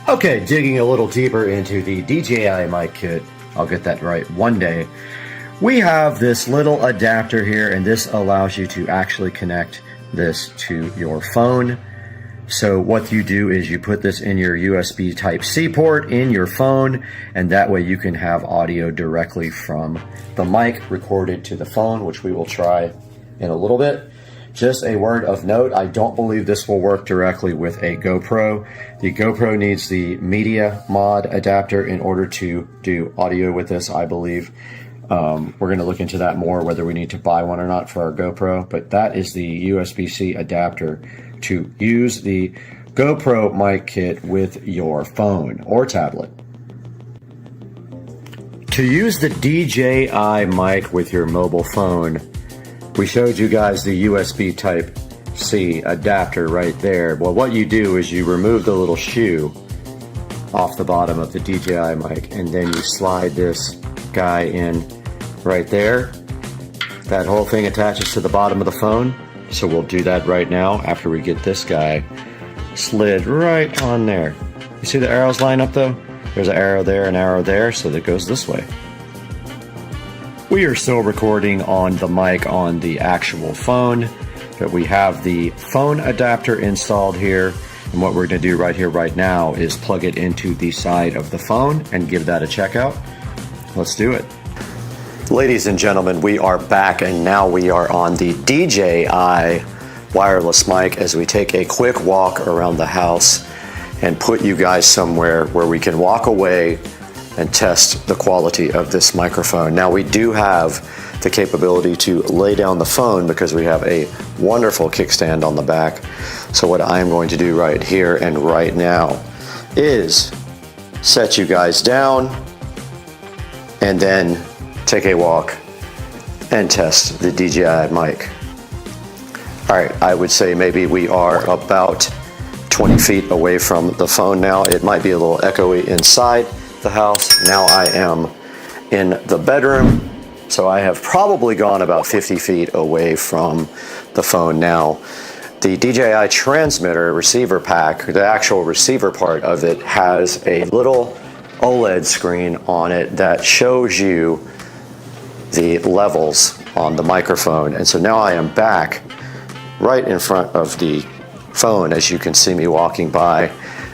Okay, digging a little deeper into the DJI mic kit, I'll get that right one day. We have this little adapter here, and this allows you to actually connect this to your phone. So what you do is you put this in your USB Type-C port in your phone, and that way you can have audio directly from the mic recorded to the phone, which we will try in a little bit. Just a word of note, I don't believe this will work directly with a GoPro. The GoPro needs the media mod adapter in order to do audio with this, I believe. We're going to look into that more, whether we need to buy one or not for our GoPro, but that is the USB-C adapter to use the GoPro mic kit with your phone or tablet. To use the DJI mic with your mobile phone, we showed you guys the USB Type-C adapter right there. Well, what you do is you remove the little shoe off the bottom of the DJI mic, and then you slide this guy in right there. That whole thing attaches to the bottom of the phone. So we'll do that right now after we get this guy slid right on there. You see the arrows line up though? There's an arrow there, so that goes this way. We are still recording on the mic on the actual phone, but we have the phone adapter installed here. And what we're going to do right here, right now, is plug it into the side of the phone and give that a check out. Let's do it. Ladies and gentlemen, we are back, and now we are on the DJI wireless mic as we take a quick walk around the house and put you guys somewhere where we can walk away and test the quality of this microphone. Now, we do have the capability to lay down the phone because we have a wonderful kickstand on the back. So what I'm going to do right here and right now is set you guys down and then take a walk and test the DJI mic. All right, I would say maybe we are about 20 feet away from the phone now. It might be a little echoey inside the house. Now I am in the bedroom, so I have probably gone about 50 feet away from the phone now. The DJI transmitter receiver pack, the actual receiver part of it, has a little OLED screen on it that shows you the levels on the microphone. And so now I am back right in front of the phone, as you can see me walking by,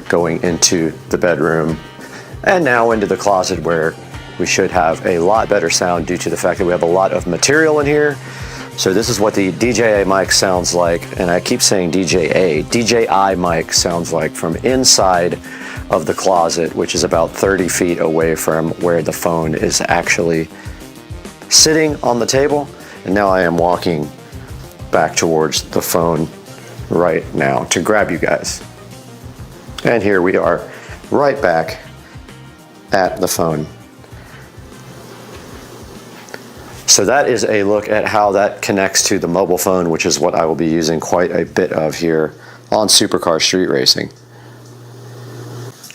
going into the bedroom, and now into the closet where we should have a lot better sound due to the fact that we have a lot of material in here. So this is what the DJI mic sounds like, and I keep saying DJI mic sounds like from inside of the closet, which is about 30 feet away from where the phone is actually sitting on the table. And now I am walking back towards the phone right now to grab you guys. And here we are, right back at the phone. So that is a look at how that connects to the mobile phone, which is what I will be using quite a bit of here on Supercar Street Racing.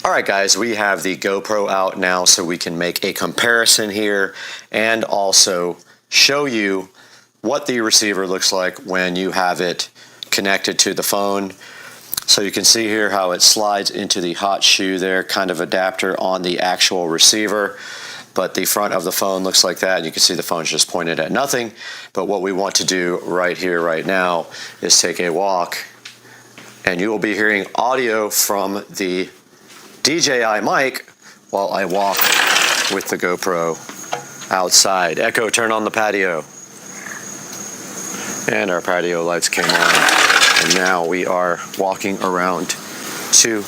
All right, guys, we have the GoPro out now so we can make a comparison here and also show you what the receiver looks like when you have it connected to the phone. So you can see here how it slides into the hot shoe there, kind of adapter on the actual receiver. But the front of the phone looks like that, and you can see the phone's just pointed at nothing. But what we want to do right here, right now, is take a walk, and you will be hearing audio from the DJI mic while I walk with the GoPro outside. Echo, turn on the patio. And our patio lights came on, and now we are walking around to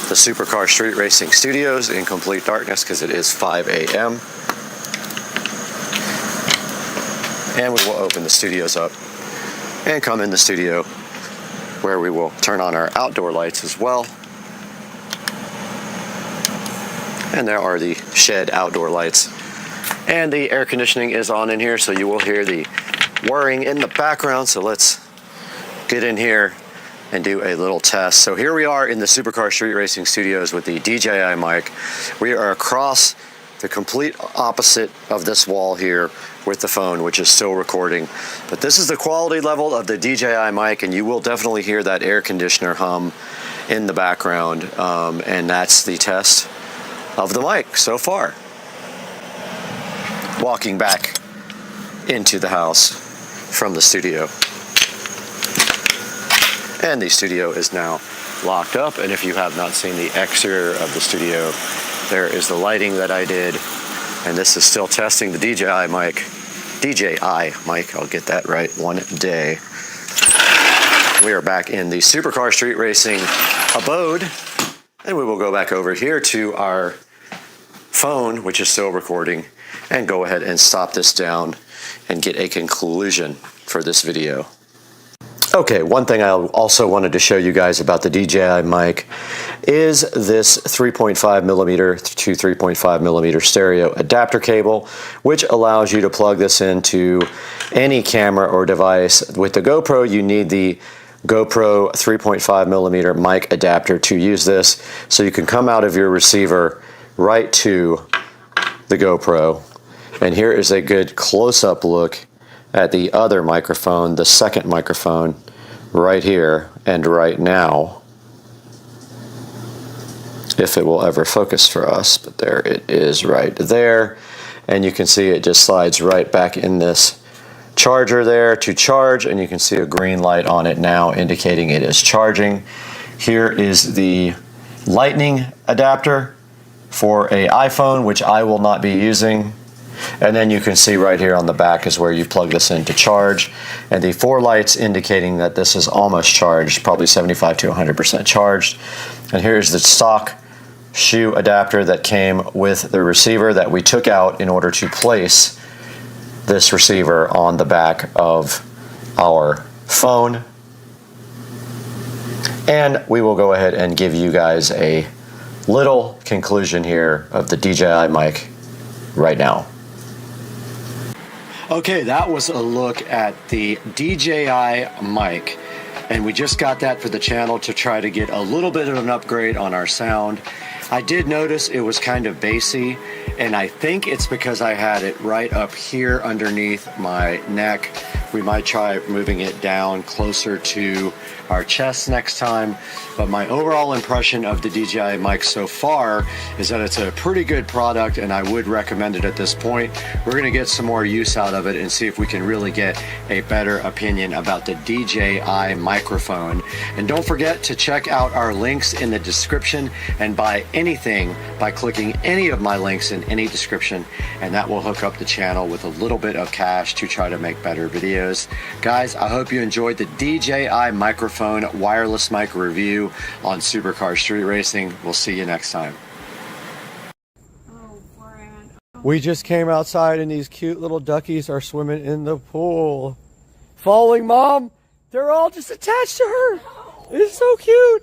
the Supercar Street Racing Studios in complete darkness because it is 5 a.m. And we will open the studios up and come in the studio where we will turn on our outdoor lights as well. And there are the shed outdoor lights. And the air conditioning is on in here, so you will hear the whirring in the background. So let's get in here and do a little test. So here we are in the Supercar Street Racing Studios with the DJI mic. We are across the complete opposite of this wall here with the phone, which is still recording. But this is the quality level of the DJI mic, and you will definitely hear that air conditioner hum in the background. And that's the test of the mic so far. Walking back into the house from the studio. And the studio is now locked up, and if you have not seen the exterior of the studio, there is the lighting that I did, and this is still testing the DJI mic. I'll get that right one day. We are back in the Supercar Street Racing abode, and we will go back over here to our phone, which is still recording, and go ahead and stop this down and get a conclusion for this video. Okay, one thing I also wanted to show you guys about the DJI mic is this 3.5 millimeter to 3.5 millimeter stereo adapter cable, which allows you to plug this into any camera or device. With the GoPro, you need the GoPro 3.5 millimeter mic adapter to use this, so you can come out of your receiver right to the GoPro. And here is a good close-up look at the other microphone, the second microphone, right here and right now, if it will ever focus for us. But there it is right there, and you can see it just slides right back in this charger there to charge, and you can see a green light on it now indicating it is charging. Here is the lightning adapter for an iPhone, which I will not be using. And then you can see right here on the back is where you plug this in to charge. And the 4 lights indicating that this is almost charged, probably 75 to 100% charged. And here's the stock shoe adapter that came with the receiver that we took out in order to place this receiver on the back of our phone. And we will go ahead and give you guys a little conclusion here of the DJI mic right now. Okay, that was a look at the DJI mic, and we just got that for the channel to try to get a little bit of an upgrade on our sound. I did notice it was kind of bassy, and I think it's because I had it right up here underneath my neck. We might try moving it down closer to our chest next time, but my overall impression of the DJI mic so far is that it's a pretty good product, and I would recommend it at this point. We're going to get some more use out of it and see if we can really get a better opinion about the DJI microphone. And don't forget to check out our links in the description and buy anything by clicking any of my links in any description, and that will hook up the channel with a little bit of cash to try to make better videos. Guys, I hope you enjoyed the DJI microphone wireless mic review on Supercar Street Racing. We'll see you next time. We just came outside and these cute little duckies are swimming in the pool. Following Mom, they're all just attached to her. It's so cute.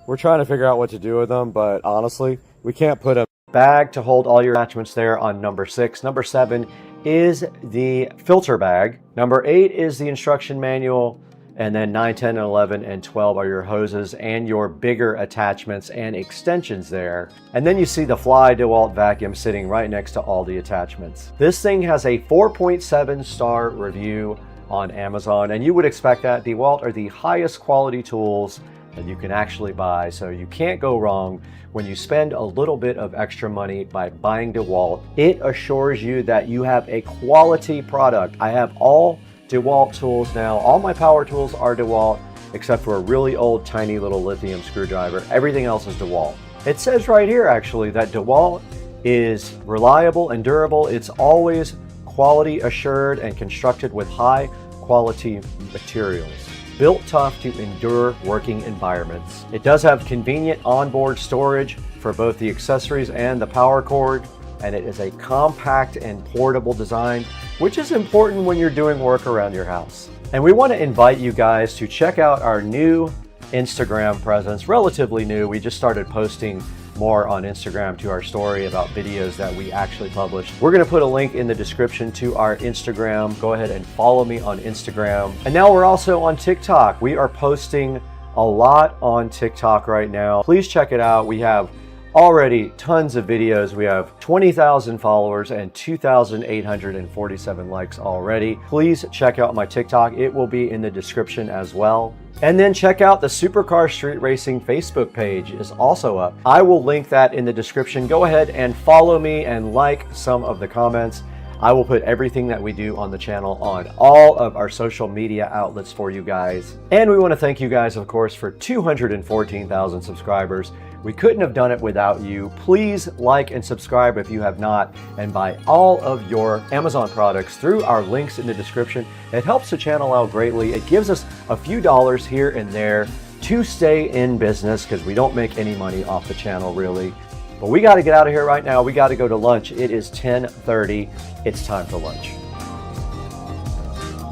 We're trying to figure out what to do with them, but honestly, we can't put a bag to hold all your attachments there on number 6. Number 7 is the filter bag. Number 8 is the instruction manual. And then 9, 10, and 11, and 12 are your hoses and your bigger attachments and extensions there. And then you see the Fly DeWalt vacuum sitting right next to all the attachments. This thing has a 4.7 star review on Amazon, and you would expect that. DeWalt are the highest quality tools that you can actually buy, so you can't go wrong when you spend a little bit of extra money by buying DeWalt. It assures you that you have a quality product. I have all DeWalt tools now. All my power tools are DeWalt, except for a really old tiny little lithium screwdriver. Everything else is DeWalt. It says right here actually that DeWalt is reliable and durable. It's always quality assured and constructed with high quality materials, built tough to endure working environments. It does have convenient onboard storage for both the accessories and the power cord, and it is a compact and portable design, which is important when you're doing work around your house. And we want to invite you guys to check out our new Instagram presence, relatively new. We just started posting more on Instagram to our story about videos that we actually published. We're going to put a link in the description to our Instagram. Go ahead and follow me on Instagram. And now we're also on TikTok. We are posting a lot on TikTok right now. Please check it out. We have already tons of videos. We have 20,000 followers and 2,847 likes already. Please check out my TikTok. It will be in the description as well. And then check out the Supercar Street Racing Facebook page is also up. I will link that in the description. Go ahead and follow me and like some of the comments. I will put everything that we do on the channel on all of our social media outlets for you guys. And we want to thank you guys, of course, for 214,000 subscribers. We couldn't have done it without you. Please like and subscribe if you have not, and buy all of your Amazon products through our links in the description. It helps the channel out greatly. It gives us a few dollars here and there to stay in business because we don't make any money off the channel really. But we got to get out of here right now. We got to go to lunch. It is 10:30. It's time for lunch.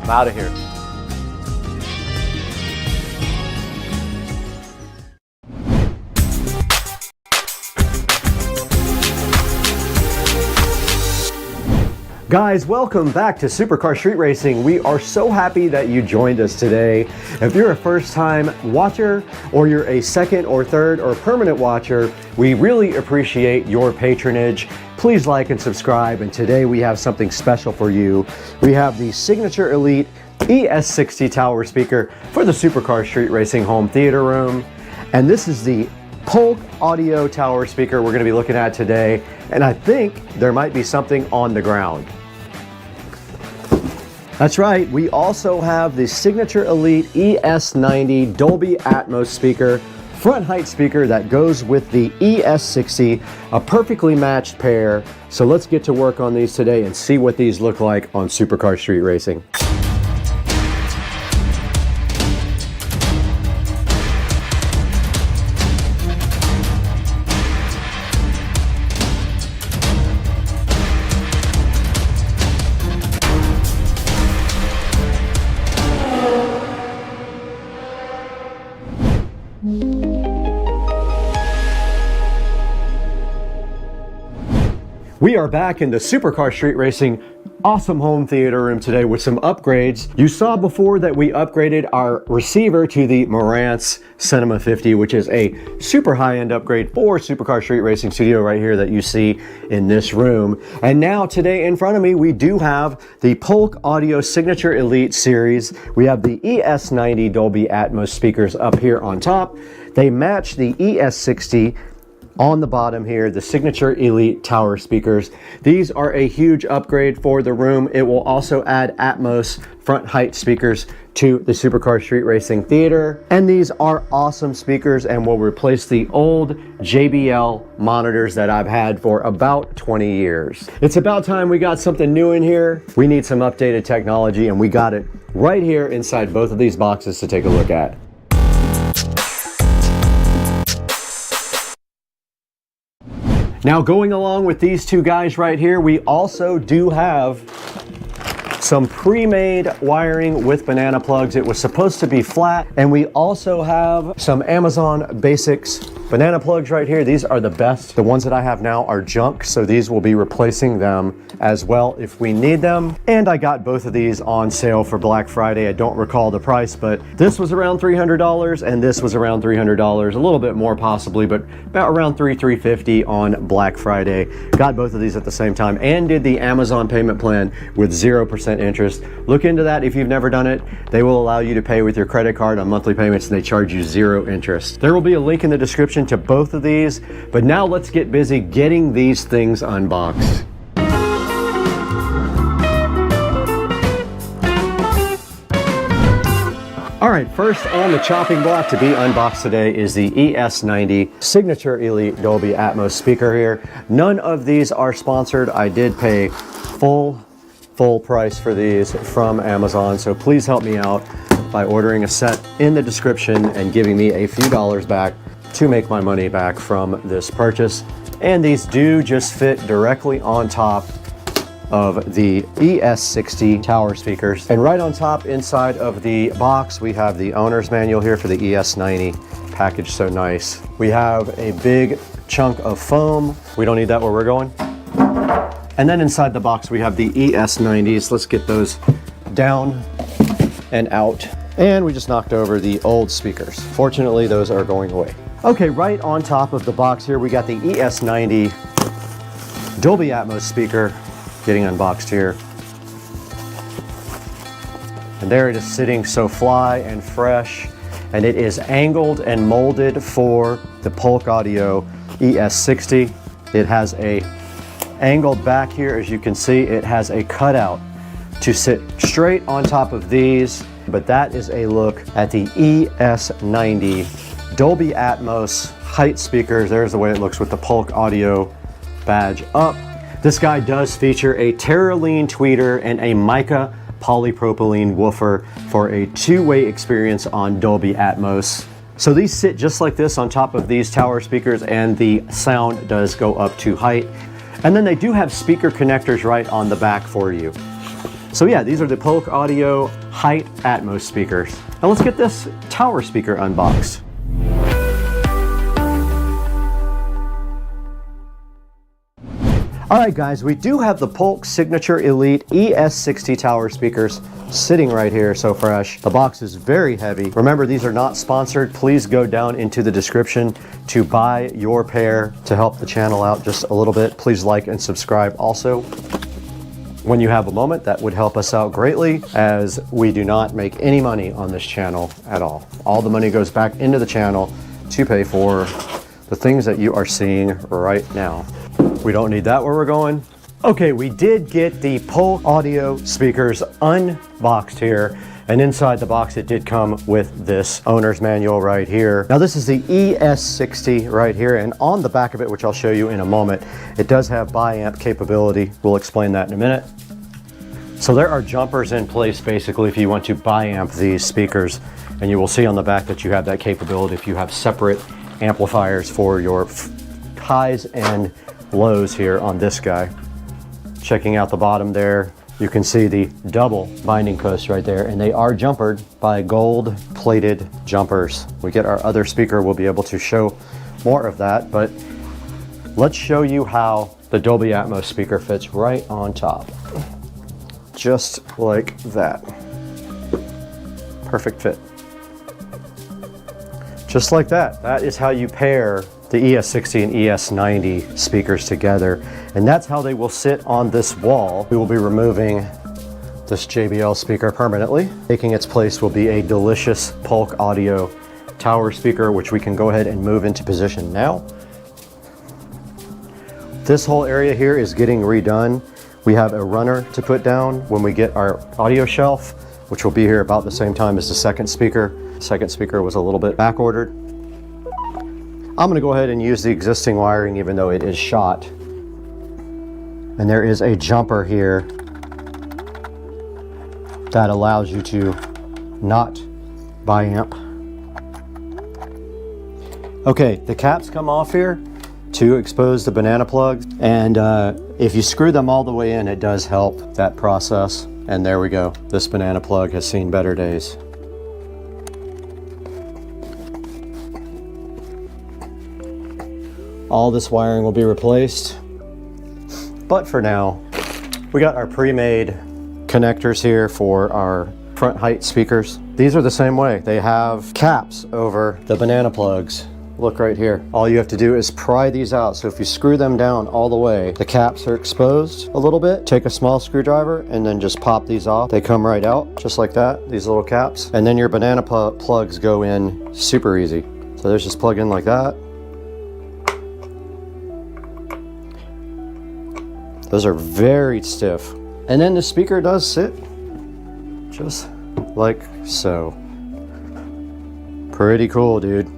I'm out of here. Guys, welcome back to Supercar Street Racing. We are so happy that you joined us today. If you're a first-time watcher, or you're a second or third or permanent watcher, we really appreciate your patronage. Please like and subscribe, and today we have something special for you. We have the Signature Elite ES60 tower speaker for the Supercar Street Racing home theater room, and this is the Polk audio tower speaker we're going to be looking at today, and I think there might be something on the ground. That's right, we also have the Signature Elite ES90 Dolby Atmos speaker, front height speaker that goes with the ES60, a perfectly matched pair. So let's get to work on these today and see what these look like on Supercar Street Racing. We We are back in the Supercar Street Racing awesome home theater room today with some upgrades. You saw before that we upgraded our receiver to the Marantz Cinema 50, which is a super high-end upgrade for Supercar Street Racing Studio right here that you see in this room. And now today in front of me, we do have the Polk Audio Signature Elite Series. We have the ES90 Dolby Atmos speakers up here on top. They match the ES60 on the bottom here, the Signature Elite Tower speakers. These are a huge upgrade for the room. It will also add Atmos front height speakers to the Supercar Street Racing Theater. And these are awesome speakers and will replace the old JBL monitors that I've had for about 20 years. It's about time we got something new in here. We need some updated technology, and we got it right here inside both of these boxes to take a look at. Now, going along with these two guys right here, we also do have some pre-made wiring with banana plugs. It was supposed to be flat, and we also have some Amazon Basics banana plugs right here. These are the best. The ones that I have now are junk, so these will be replacing them as well if we need them. And I got both of these on sale for Black Friday. I don't recall the price, but this was around $300 and this was around $300, a little bit more possibly, but about around $350 on Black Friday. Got both of these at the same time and did the Amazon payment plan with 0% interest. Look into that if you've never done it. They will allow you to pay with your credit card on monthly payments, and they charge you 0 interest. There will be a link in the description to both of these, but now let's get busy getting these things unboxed. All right, first on the chopping block to be unboxed today is the ES90 Signature Elite Dolby Atmos speaker here. None of these are sponsored. I did pay full price for these from Amazon, so please help me out by ordering a set in the description and giving me a few dollars back to make my money back from this purchase. And these do just fit directly on top of the ES60 tower speakers. And right on top inside of the box, we have the owner's manual here for the ES90, packaged so nice. We have a big chunk of foam. We don't need that where we're going. And then inside the box, we have the ES90s. Let's get those down and out. And we just knocked over the old speakers. Fortunately, those are going away. Okay, right on top of the box here, we got the ES90 Dolby Atmos speaker getting unboxed here. And there it is sitting so fly and fresh. And it is angled and molded for the Polk Audio ES60. It has a angled back here, as you can see. It has a cutout to sit straight on top of these. But that is a look at the ES90 Dolby Atmos height speakers. There's the way it looks with the Polk Audio badge up. This guy does feature a Terraline tweeter and a mica polypropylene woofer for a two-way experience on Dolby Atmos. So these sit just like this on top of these tower speakers, and the sound does go up to height. And then they do have speaker connectors right on the back for you. So yeah, these are the Polk Audio Height Atmos speakers. Now let's get this tower speaker unboxed. All right, guys, we do have the Polk Signature Elite ES60 tower speakers sitting right here, so fresh. The box is very heavy. Remember, these are not sponsored. Please go down into the description to buy your pair to help the channel out just a little bit. Please like and subscribe also. When you have a moment, that would help us out greatly, as we do not make any money on this channel at all. All the money goes back into the channel to pay for the things that you are seeing right now. We don't need that where we're going. Okay, we did get the Polk Audio speakers unboxed here, and inside the box it did come with this owner's manual right here. Now this is the ES60 right here, and on the back of it, which I'll show you in a moment, it does have bi-amp capability. We'll explain that in a minute. So there are jumpers in place basically if you want to bi-amp these speakers, and you will see on the back that you have that capability if you have separate amplifiers for your highs and lows here on this guy. Checking out the bottom there, you can see the double binding posts right there, and they are jumpered by gold plated jumpers. We get our other speaker, we'll be able to show more of that, but let's show you how the Dolby Atmos speaker fits right on top. Just like that. Perfect fit. Just like that. That is how you pair the ES60 and ES90 speakers together. And that's how they will sit on this wall. We will be removing this JBL speaker permanently. Taking its place will be a delicious Polk Audio tower speaker, which we can go ahead and move into position now. This whole area here is getting redone. We have a runner to put down when we get our audio shelf, which will be here about the same time as the second speaker. The second speaker was a little bit back ordered. I'm gonna go ahead and use the existing wiring even though it is shot. And there is a jumper here that allows you to not bi-amp. Okay, the caps come off here to expose the banana plugs, and if you screw them all the way in, it does help that process. And there we go. This banana plug has seen better days. All this wiring will be replaced, but for now, we got our pre-made connectors here for our front height speakers. These are the same way. They have caps over the banana plugs. Look right here. All you have to do is pry these out. So if you screw them down all the way, the caps are exposed a little bit. Take a small screwdriver and then just pop these off. They come right out just like that, these little caps. And then your banana plugs go in super easy. So there's just plug in like that. Those are very stiff. And then the speaker does sit just like so. Pretty cool, dude.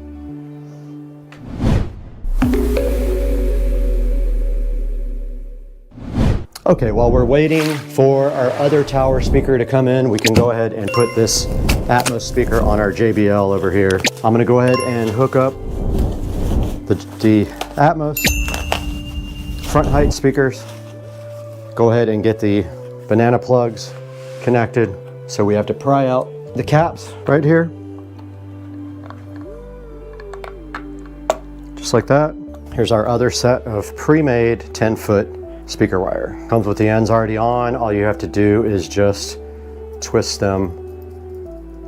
Okay, while we're waiting for our other tower speaker to come in, we can go ahead and put this Atmos speaker on our JBL over here. I'm gonna go ahead and hook up the Atmos front height speakers. Go ahead and get the banana plugs connected. So we have to pry out the caps right here. Just like that. Here's our other set of pre-made 10-foot speaker wire. Comes with the ends already on. All you have to do is just twist them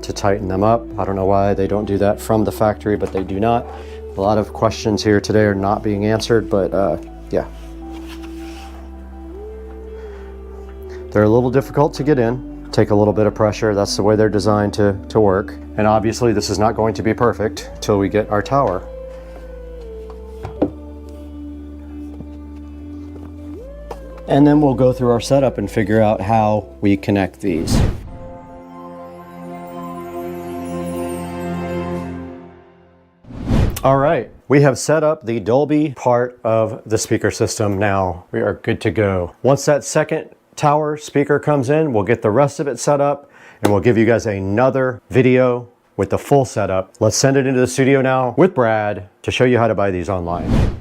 to tighten them up. I don't know why they don't do that from the factory, but they do not. A lot of questions here today are not being answered, but yeah. They're a little difficult to get in. Take a little bit of pressure. That's the way they're designed to work. And obviously this is not going to be perfect till we get our tower. And then we'll go through our setup and figure out how we connect these. All right, we have set up the Dolby part of the speaker system now. We are good to go. Once that second tower speaker comes in, we'll get the rest of it set up and we'll give you guys another video with the full setup. Let's send it into the studio now with Brad to show you how to buy these online.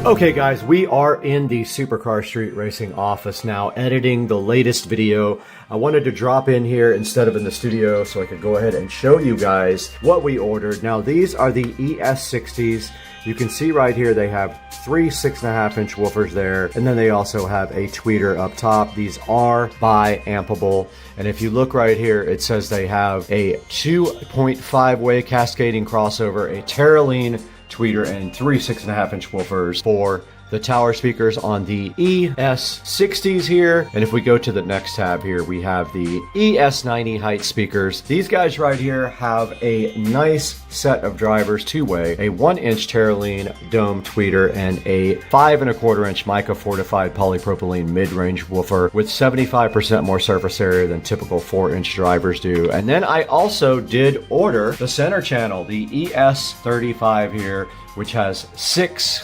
Okay guys, we are in the Supercar Street Racing office now, editing the latest video. I wanted to drop in here instead of in the studio so I could go ahead and show you guys what we ordered. Now these are the ES60s. You can see right here they have three 6.5-inch woofers there, and then they also have a tweeter up top. These are bi-ampable, and if you look right here, it says they have a 2.5-way cascading crossover, a Terraline tweeter, and three 6.5-inch woofers for the tower speakers on the ES60s here. And if we go to the next tab here, we have the ES90 height speakers. These guys right here have a nice set of drivers, two-way, a 1-inch Terraline dome tweeter, and a 5.25-inch mica fortified polypropylene mid-range woofer with 75% more surface area than typical 4-inch drivers do. And then I also did order the center channel, the ES35 here, which has six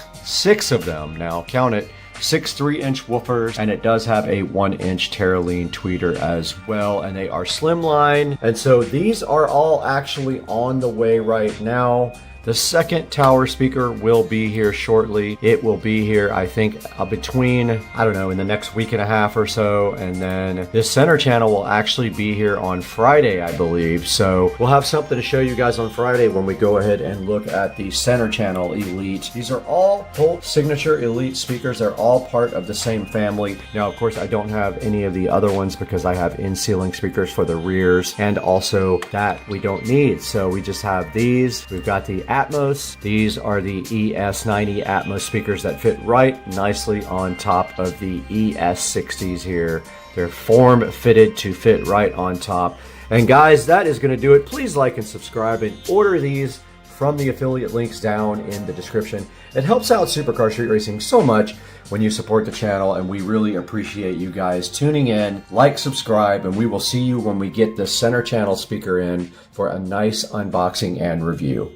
of them now, count it, 6 3-inch woofers, and it does have a 1-inch Terraline tweeter as well, and they are slimline. And so these are all actually on the way right now. The second tower speaker will be here shortly. It will be here, I think, between, I don't know, in the next week and a half or so. And then this center channel will actually be here on Friday, I believe. So we'll have something to show you guys on Friday when we go ahead and look at the center channel Elite. These are all Bolt Signature Elite speakers. They're all part of the same family. Now, of course, I don't have any of the other ones because I have in-ceiling speakers for the rears, and also that we don't need. So we just have these. We've got the Atmos. These are the ES90 Atmos speakers that fit right nicely on top of the ES60s here. They're form fitted to fit right on top. And guys, that is going to do it. Please like and subscribe and order these from the affiliate links down in the description. It helps out Supercar Street Racing so much when you support the channel, and we really appreciate you guys tuning in. Like, subscribe, and we will see you when we get the center channel speaker in for a nice unboxing and review.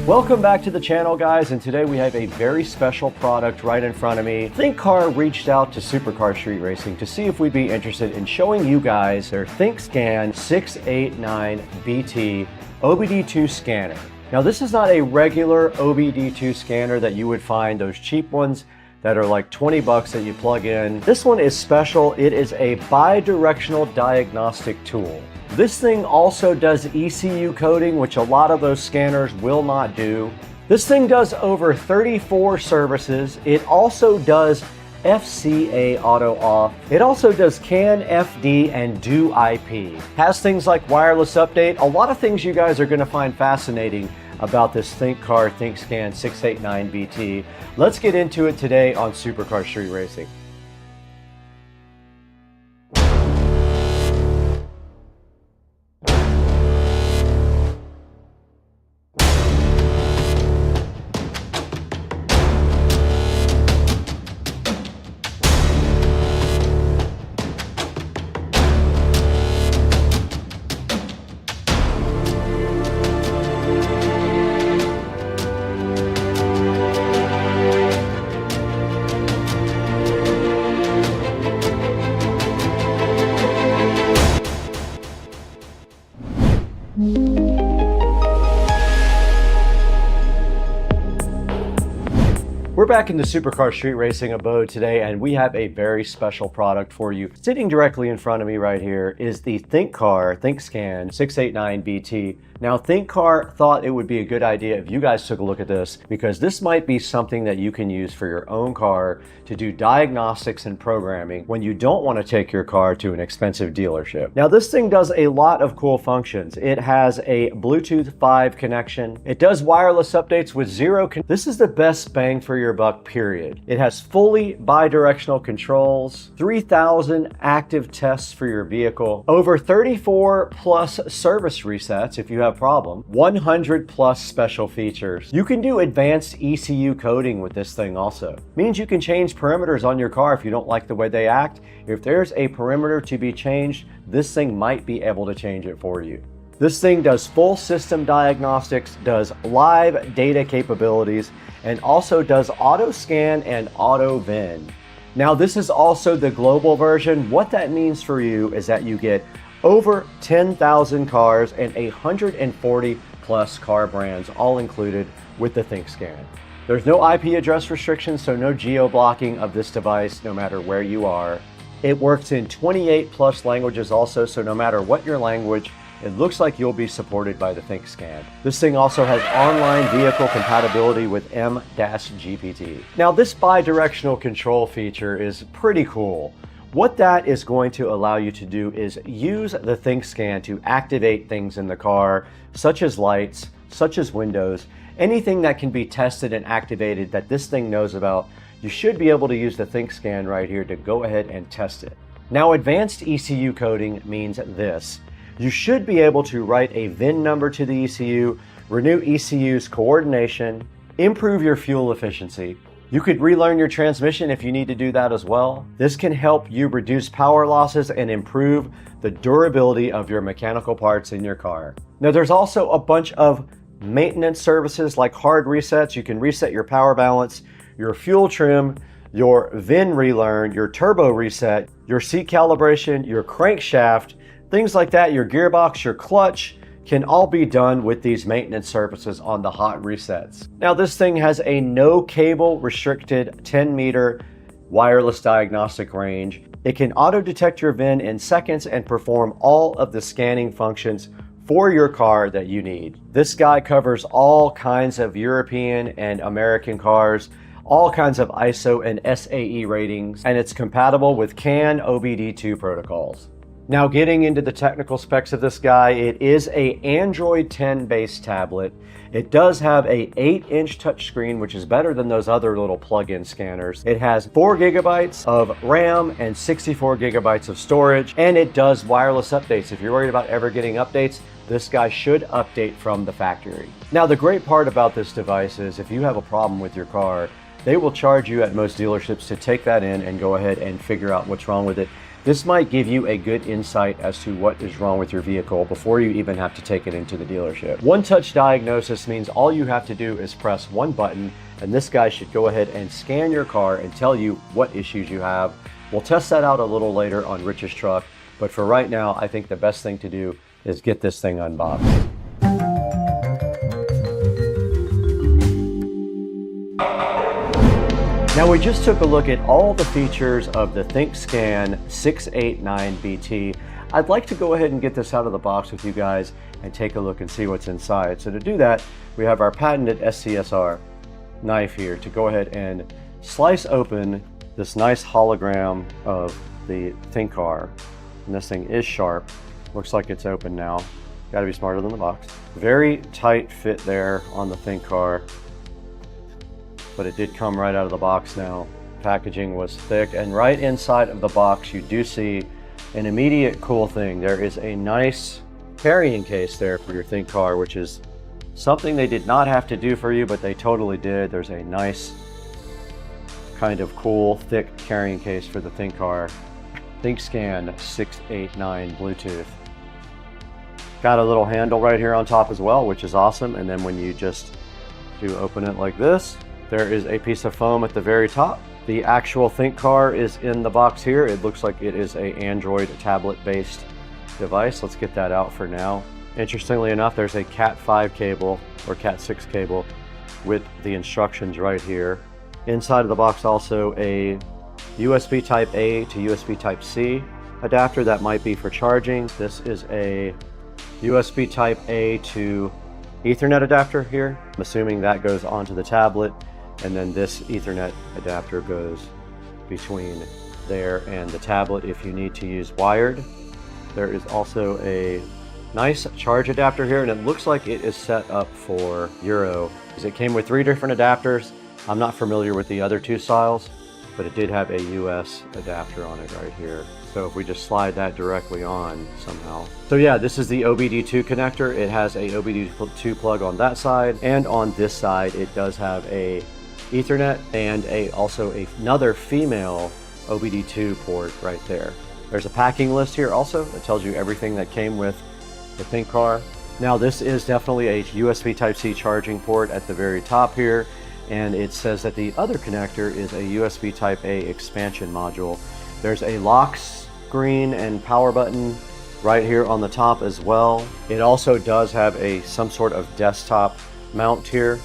Welcome back to the channel, guys, and today we have a very special product right in front of me. ThinkCar reached out to Supercar Street Racing to see if we'd be interested in showing you guys their ThinkScan 689BT OBD2 scanner. Now, this is not a regular OBD2 scanner that you would find, those cheap ones that are like 20 bucks that you plug in. This one is special. It is a bi-directional diagnostic tool. This thing also does ECU coding, which a lot of those scanners will not do. This thing does over 34 services. It also does FCA auto off. It also does CAN, FD, and do IP. Has things like wireless update. A lot of things you guys are going to find fascinating about this ThinkCar ThinkScan 689BT. Let's get into it today on Supercar Street Racing. We're back in the Supercar Street Racing abode today, and we have a very special product for you. Sitting directly in front of me right here is the ThinkCar ThinkScan 689BT. Now, ThinkCar thought it would be a good idea if you guys took a look at this, because this might be something that you can use for your own car to do diagnostics and programming when you don't want to take your car to an expensive dealership. Now, this thing does a lot of cool functions. It has a Bluetooth 5 connection. It does wireless updates with This is the best bang for your buck, period. It has fully bi-directional controls, 3,000 active tests for your vehicle, over 34 plus service resets if you have a problem, 100 plus special features. You can do advanced ECU coding with this thing also. Means you can change perimeters on your car if you don't like the way they act. If there's a perimeter to be changed, this thing might be able to change it for you. This thing does full system diagnostics, does live data capabilities, and also does auto scan and auto VIN. Now, this is also the global version. What that means for you is that you get over 10,000 cars and 140 plus car brands all included with the ThinkScan. There's no IP address restrictions, so no geo-blocking of this device no matter where you are. It works in 28 plus languages also, so no matter what your language, it looks like you'll be supported by the ThinkScan. This thing also has online vehicle compatibility with M-GPT. Now, this bi-directional control feature is pretty cool. What that is going to allow you to do is use the ThinkScan to activate things in the car, such as lights, such as windows, anything that can be tested and activated that this thing knows about. You should be able to use the ThinkScan right here to go ahead and test it. Now, advanced ECU coding means this. You should be able to write a VIN number to the ECU, renew ECU's coordination, improve your fuel efficiency. You could relearn your transmission if you need to do that as well. This can help you reduce power losses and improve the durability of your mechanical parts in your car. Now, there's also a bunch of maintenance services like hard resets. You can reset your power balance, your fuel trim, your VIN relearn, your turbo reset, your seat calibration, your crankshaft, things like that, your gearbox, your clutch, can all be done with these maintenance services on the hot resets. Now this thing has a no cable restricted 10-meter wireless diagnostic range. It can auto detect your VIN in seconds and perform all of the scanning functions for your car that you need. This guy covers all kinds of European and American cars, all kinds of ISO and SAE ratings, and it's compatible with CAN OBD2 protocols. Now getting into the technical specs of this guy, it is a Android 10 based tablet. It does have a 8-inch touchscreen, which is better than those other little plug-in scanners. It has 4 gigabytes of RAM and 64 gigabytes of storage, and it does wireless updates. If you're worried about ever getting updates, this guy should update from the factory. Now the great part about this device is if you have a problem with your car, they will charge you at most dealerships to take that in and go ahead and figure out what's wrong with it. This might give you a good insight as to what is wrong with your vehicle before you even have to take it into the dealership. One-touch diagnosis means all you have to do is press one button, and this guy should go ahead and scan your car and tell you what issues you have. We'll test that out a little later on Rich's truck, but for right now, I think the best thing to do is get this thing unboxed. Now we just took a look at all the features of the ThinkScan 689BT. I'd like to go ahead and get this out of the box with you guys and take a look and see what's inside. So to do that, we have our patented SCSR knife here to go ahead and slice open this nice hologram of the ThinkCar. And this thing is sharp. Looks like it's open now. Gotta be smarter than the box. Very tight fit there on the ThinkCar, but it did come right out of the box now. Packaging was thick, and right inside of the box you do see an immediate cool thing. There is a nice carrying case there for your ThinkCar, which is something they did not have to do for you, but they totally did. There's a nice kind of cool thick carrying case for the ThinkCar. ThinkScan 689 Bluetooth. Got a little handle right here on top as well, which is awesome. And then when you just do open it like this, there is a piece of foam at the very top. The actual ThinkCar is in the box here. It looks like it is an Android tablet-based device. Let's get that out for now. Interestingly enough, there's a Cat 5 cable or Cat 6 cable with the instructions right here. Inside of the box also a USB Type A to USB Type C adapter that might be for charging. This is a USB Type A to Ethernet adapter here. I'm assuming that goes onto the tablet, and then this Ethernet adapter goes between there and the tablet if you need to use wired. There is also a nice charge adapter here, and it looks like it is set up for Euro. It came with 3 different adapters. I'm not familiar with the other 2 styles, but it did have a US adapter on it right here. So if we just slide that directly on somehow. So yeah, this is the OBD2 connector. It has a OBD2 plug on that side, and on this side it does have a Ethernet and also another female OBD2 port right there. There's a packing list here also that tells you everything that came with the ThinkCar. Now this is definitely a USB Type-C charging port at the very top here, and it says that the other connector is a USB Type-A expansion module. There's a lock screen and power button right here on the top as well. It also does have some sort of desktop mount here.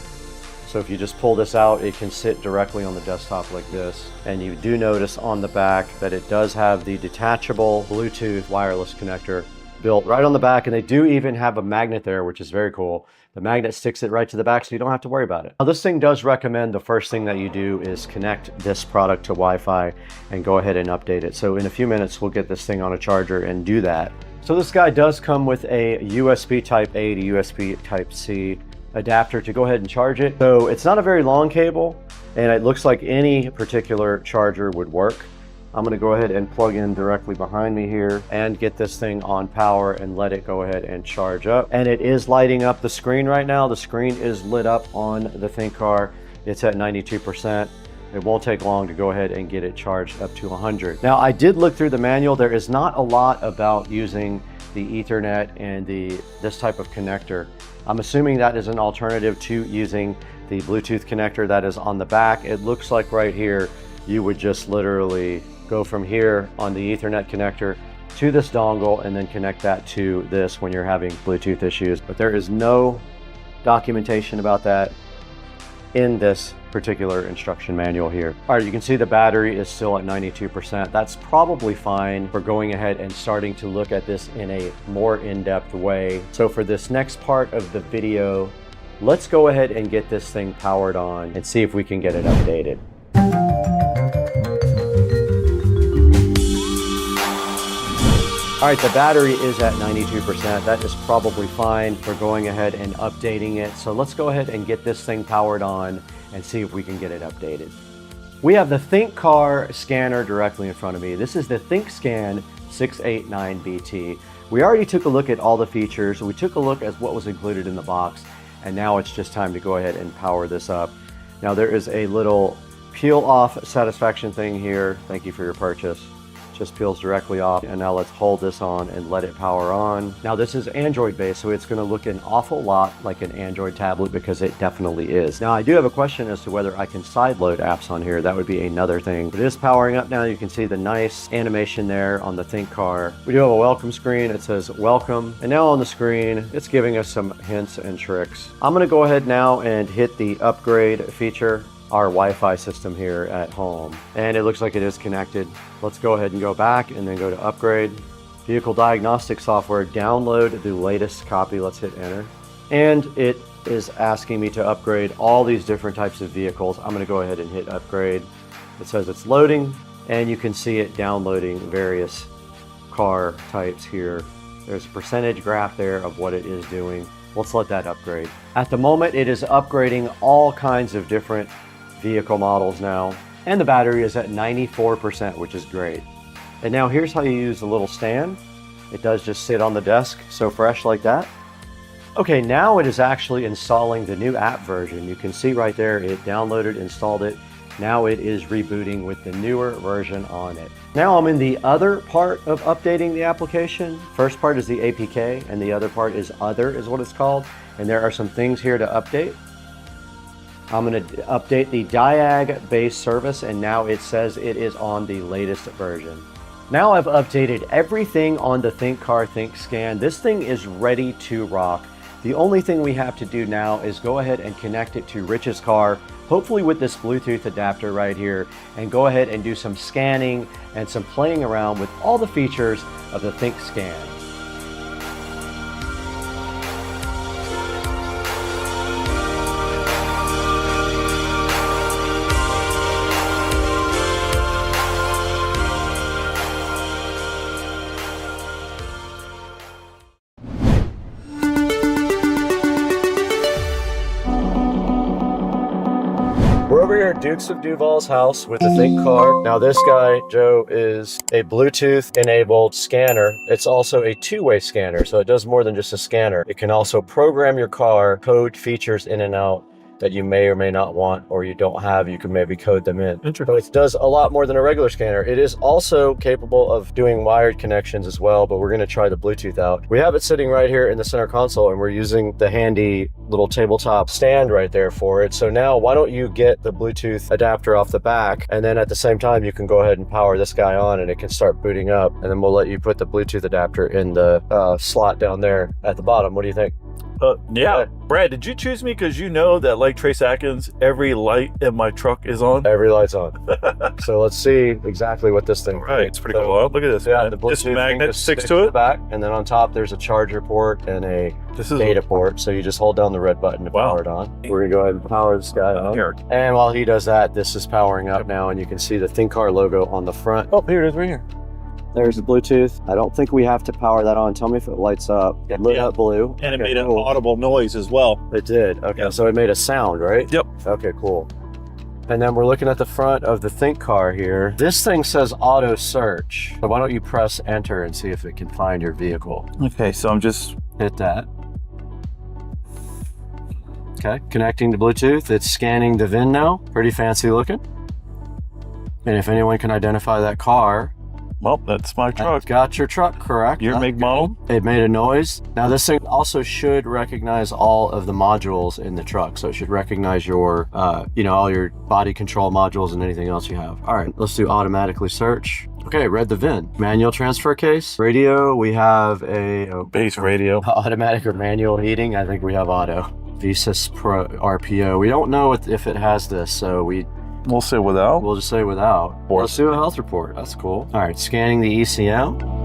So if you just pull this out, it can sit directly on the desktop like this. And you do notice on the back that it does have the detachable Bluetooth wireless connector built right on the back, and they do even have a magnet there, which is very cool. The magnet sticks it right to the back, so you don't have to worry about it. Now this thing does recommend the first thing that you do is connect this product to Wi-Fi and go ahead and update it. So in a few minutes, we'll get this thing on a charger and do that. So this guy does come with a USB Type A to USB Type C adapter to go ahead and charge it. So it's not a very long cable, and it looks like any particular charger would work. I'm going to go ahead and plug in directly behind me here and get this thing on power and let it go ahead and charge up. And it is lighting up the screen right now. The screen is lit up on the ThinkCar. It's at 92%. It won't take long to go ahead and get it charged up to 100. Now I did look through the manual. There is not a lot about using the Ethernet and this type of connector. I'm assuming that is an alternative to using the Bluetooth connector that is on the back. It looks like right here you would just literally go from here on the Ethernet connector to this dongle and then connect that to this when you're having Bluetooth issues. But there is no documentation about that in this particular instruction manual here. All right, you can see the battery is still at 92%. That's probably fine for going ahead and starting to look at this in a more in-depth way. So for this next part of the video, let's go ahead and get this thing powered on and see if we can get it updated. All right, the battery is at 92%. That is probably fine for going ahead and updating it. So let's go ahead and get this thing powered on and see if we can get it updated. We have the ThinkCar scanner directly in front of me. This is the ThinkScan 689BT. We already took a look at all the features. We took a look at what was included in the box, and now it's just time to go ahead and power this up. Now there is a little peel off satisfaction thing here. Thank you for your purchase. Just peels directly off. And now let's hold this on and let it power on. Now this is Android based, so it's going to look an awful lot like an Android tablet, because it definitely is. Now I do have a question as to whether I can sideload apps on here. That would be another thing. But it is powering up now. You can see the nice animation there on the ThinkCar. We do have a welcome screen. It says welcome. And now on the screen, it's giving us some hints and tricks. I'm going to go ahead now and hit the upgrade feature, our Wi-Fi system here at home, and it looks like it is connected. Let's go ahead and go back and then go to upgrade. Vehicle diagnostic software, download the latest copy. Let's hit enter. And it is asking me to upgrade all these different types of vehicles. I'm going to go ahead and hit upgrade. It says it's loading, and you can see it downloading various car types here. There's a percentage graph there of what it is doing. Let's let that upgrade. At the moment, it is upgrading all kinds of different vehicle models now, and the battery is at 94%, which is great. And now here's how you use the little stand. It does just sit on the desk, so fresh like that. Okay, now it is actually installing the new app version. You can see right there, it downloaded, installed it. Now it is rebooting with the newer version on it. Now I'm in the other part of updating the application. First part is the APK, and the other part is other, is what it's called. And there are some things here to update. I'm going to update the Diag-based service, and now it says it is on the latest version. Now I've updated everything on the ThinkCar ThinkScan. This thing is ready to rock. The only thing we have to do now is go ahead and connect it to Rich's car, hopefully with this Bluetooth adapter right here, and go ahead and do some scanning and some playing around with all the features of the ThinkScan. We're over here at Dukes of Duval's house with the ThinkCar. Now this guy, Joe, is a Bluetooth enabled scanner. It's also a two-way scanner, so it does more than just a scanner. It can also program your car, code features in and out that you may or may not want, or you don't have. You can maybe code them in. So it does a lot more than a regular scanner. It is also capable of doing wired connections as well, but we're going to try the Bluetooth out. We have it sitting right here in the center console, and we're using the handy little tabletop stand right there for it. So now why don't you get the Bluetooth adapter off the back, and then at the same time you can go ahead and power this guy on, and it can start booting up, and then we'll let you put the Bluetooth adapter in the slot down there at the bottom. What do you think? Yeah. Brad, did you choose me because you know that, like Trace Atkins, every light in my truck is on? Every light's on. So let's see exactly what this thing. Right, it's pretty cool. Oh, look at this. Yeah, the Bluetooth just magnet sticks to the it. back, and then on top there's a charger port and a data port. So you just hold down the red button to power it on. We're gonna go ahead and power this guy on. Here. And while he does that, this is powering up now, and you can see the ThinkCar logo on the front. Oh, here it is right here. There's the Bluetooth. I don't think we have to power that on. Tell me if it lights up. It lit up blue. And it made an audible noise as well. It did. Okay, so it made a sound, right? Yep. Okay, cool. And then we're looking at the front of the ThinkCar here. This thing says auto search. So why don't you press enter and see if it can find your vehicle? Okay, so I'm just... Hit that. Okay, connecting to Bluetooth. It's scanning the VIN now. Pretty fancy looking. And if anyone can identify that car, Well, that's my truck. Got your truck, correct? Your make model? It made a noise. Now this thing also should recognize all of the modules in the truck. So it should recognize your, you know, all your body control modules and anything else you have. All right, let's do automatically search. Okay, read the VIN. Manual transfer case. Radio, we have a base radio. Automatic or manual heating. I think we have auto. VESA Pro RPO. We don't know if it has this, so we'll say without. We'll just say without. Let's do a health report. That's cool. All right, scanning the ECM.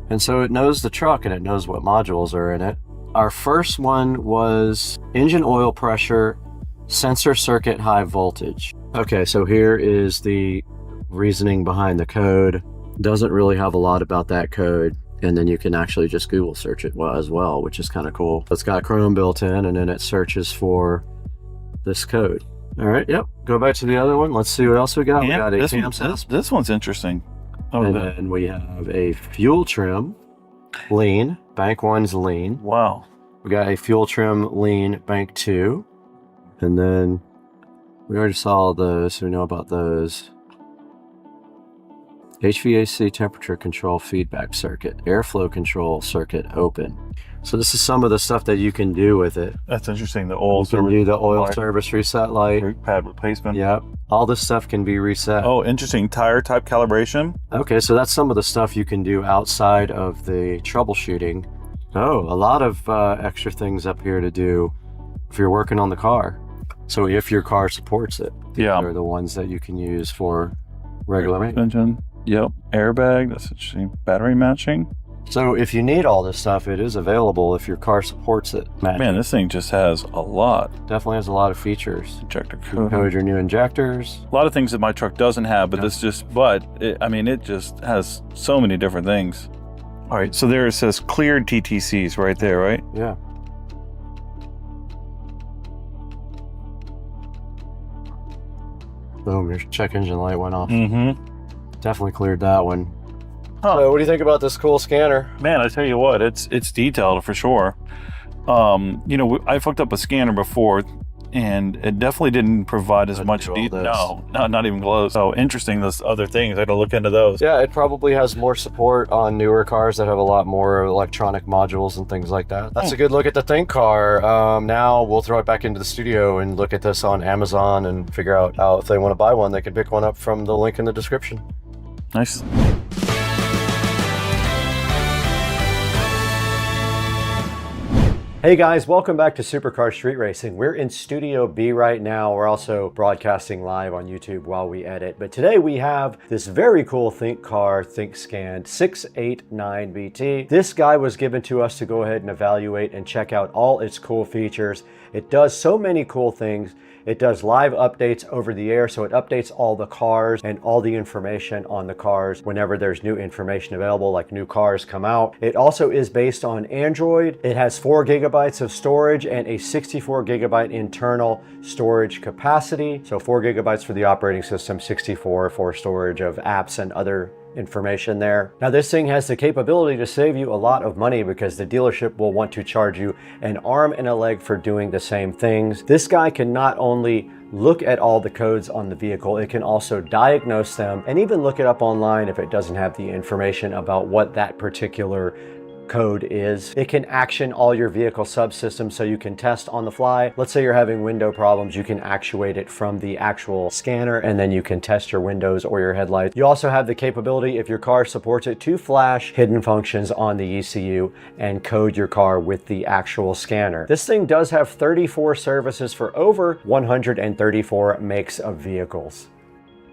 And so it knows the truck and it knows what modules are in it. Our first one was engine oil pressure, sensor circuit high voltage. Okay, so here is the reasoning behind the code. Doesn't really have a lot about that code. And then you can actually just Google search it as well, which is kind of cool. It's got Chrome built in and then it searches for this code. All right, yep. Go back to the other one. Let's see what else we got. We got a cam set. This one's interesting. And then we have a fuel trim lean. Bank 1's lean. Wow. We got a fuel trim lean bank 2. And then we already saw those, so we know about those. HVAC temperature control feedback circuit. Airflow control circuit open. So this is some of the stuff that you can do with it. That's interesting. The oil service. You can do the oil service reset light. Brake pad replacement. Yep. All this stuff can be reset. Oh, interesting. Tire type calibration. Okay, so that's some of the stuff you can do outside of the troubleshooting. Oh, a lot of extra things up here to do if you're working on the car. So if your car supports it, these are the ones that you can use for regular maintenance. Yep. Airbag. That's interesting. Battery matching. So if you need all this stuff, it is available if your car supports it. Man, this thing just has a lot. Definitely has a lot of features. Injector code. Code your new injectors. A lot of things that my truck doesn't have, but this just, I mean, it just has so many different things. All right, so there it says cleared TTCs right there, right? Yeah. Boom, your check engine light went off. Mm-hmm. Definitely cleared that one. So what do you think about this cool scanner? Man, I tell you what, it's detailed for sure. You know, I fucked up a scanner before, and it definitely didn't provide as much detail. No, not even close. So interesting, those other things. I got to look into those. Yeah, it probably has more support on newer cars that have a lot more electronic modules and things like that. That's a good look at the Think car. Now we'll throw it back into the studio and look at this on Amazon and figure out how, if they want to buy one, they can pick one up from the link in the description. Nice. Hey guys, welcome back to Supercar Street Racing. We're in Studio B right now. We're also broadcasting live on YouTube while we edit. But today we have this very cool Think car, ThinkScan 689BT. This guy was given to us to go ahead and evaluate and check out all its cool features. It does so many cool things. It does live updates over the air, so it updates all the cars and all the information on the cars whenever there's new information available, like new cars come out. It also is based on Android. It has 4 gigabytes of storage and a 64 gigabyte internal storage capacity. So 4 gigabytes for the operating system, 64 for storage of apps and other information there. Now this thing has the capability to save you a lot of money because the dealership will want to charge you an arm and a leg for doing the same things. This guy can not only look at all the codes on the vehicle, it can also diagnose them and even look it up online if it doesn't have the information about what that particular code is. It can action all your vehicle subsystems so you can test on the fly. Let's say you're having window problems, you can actuate it from the actual scanner and then you can test your windows or your headlights. You also have the capability, if your car supports it, to flash hidden functions on the ECU and code your car with the actual scanner. This thing does have 34 services for over 134 makes of vehicles.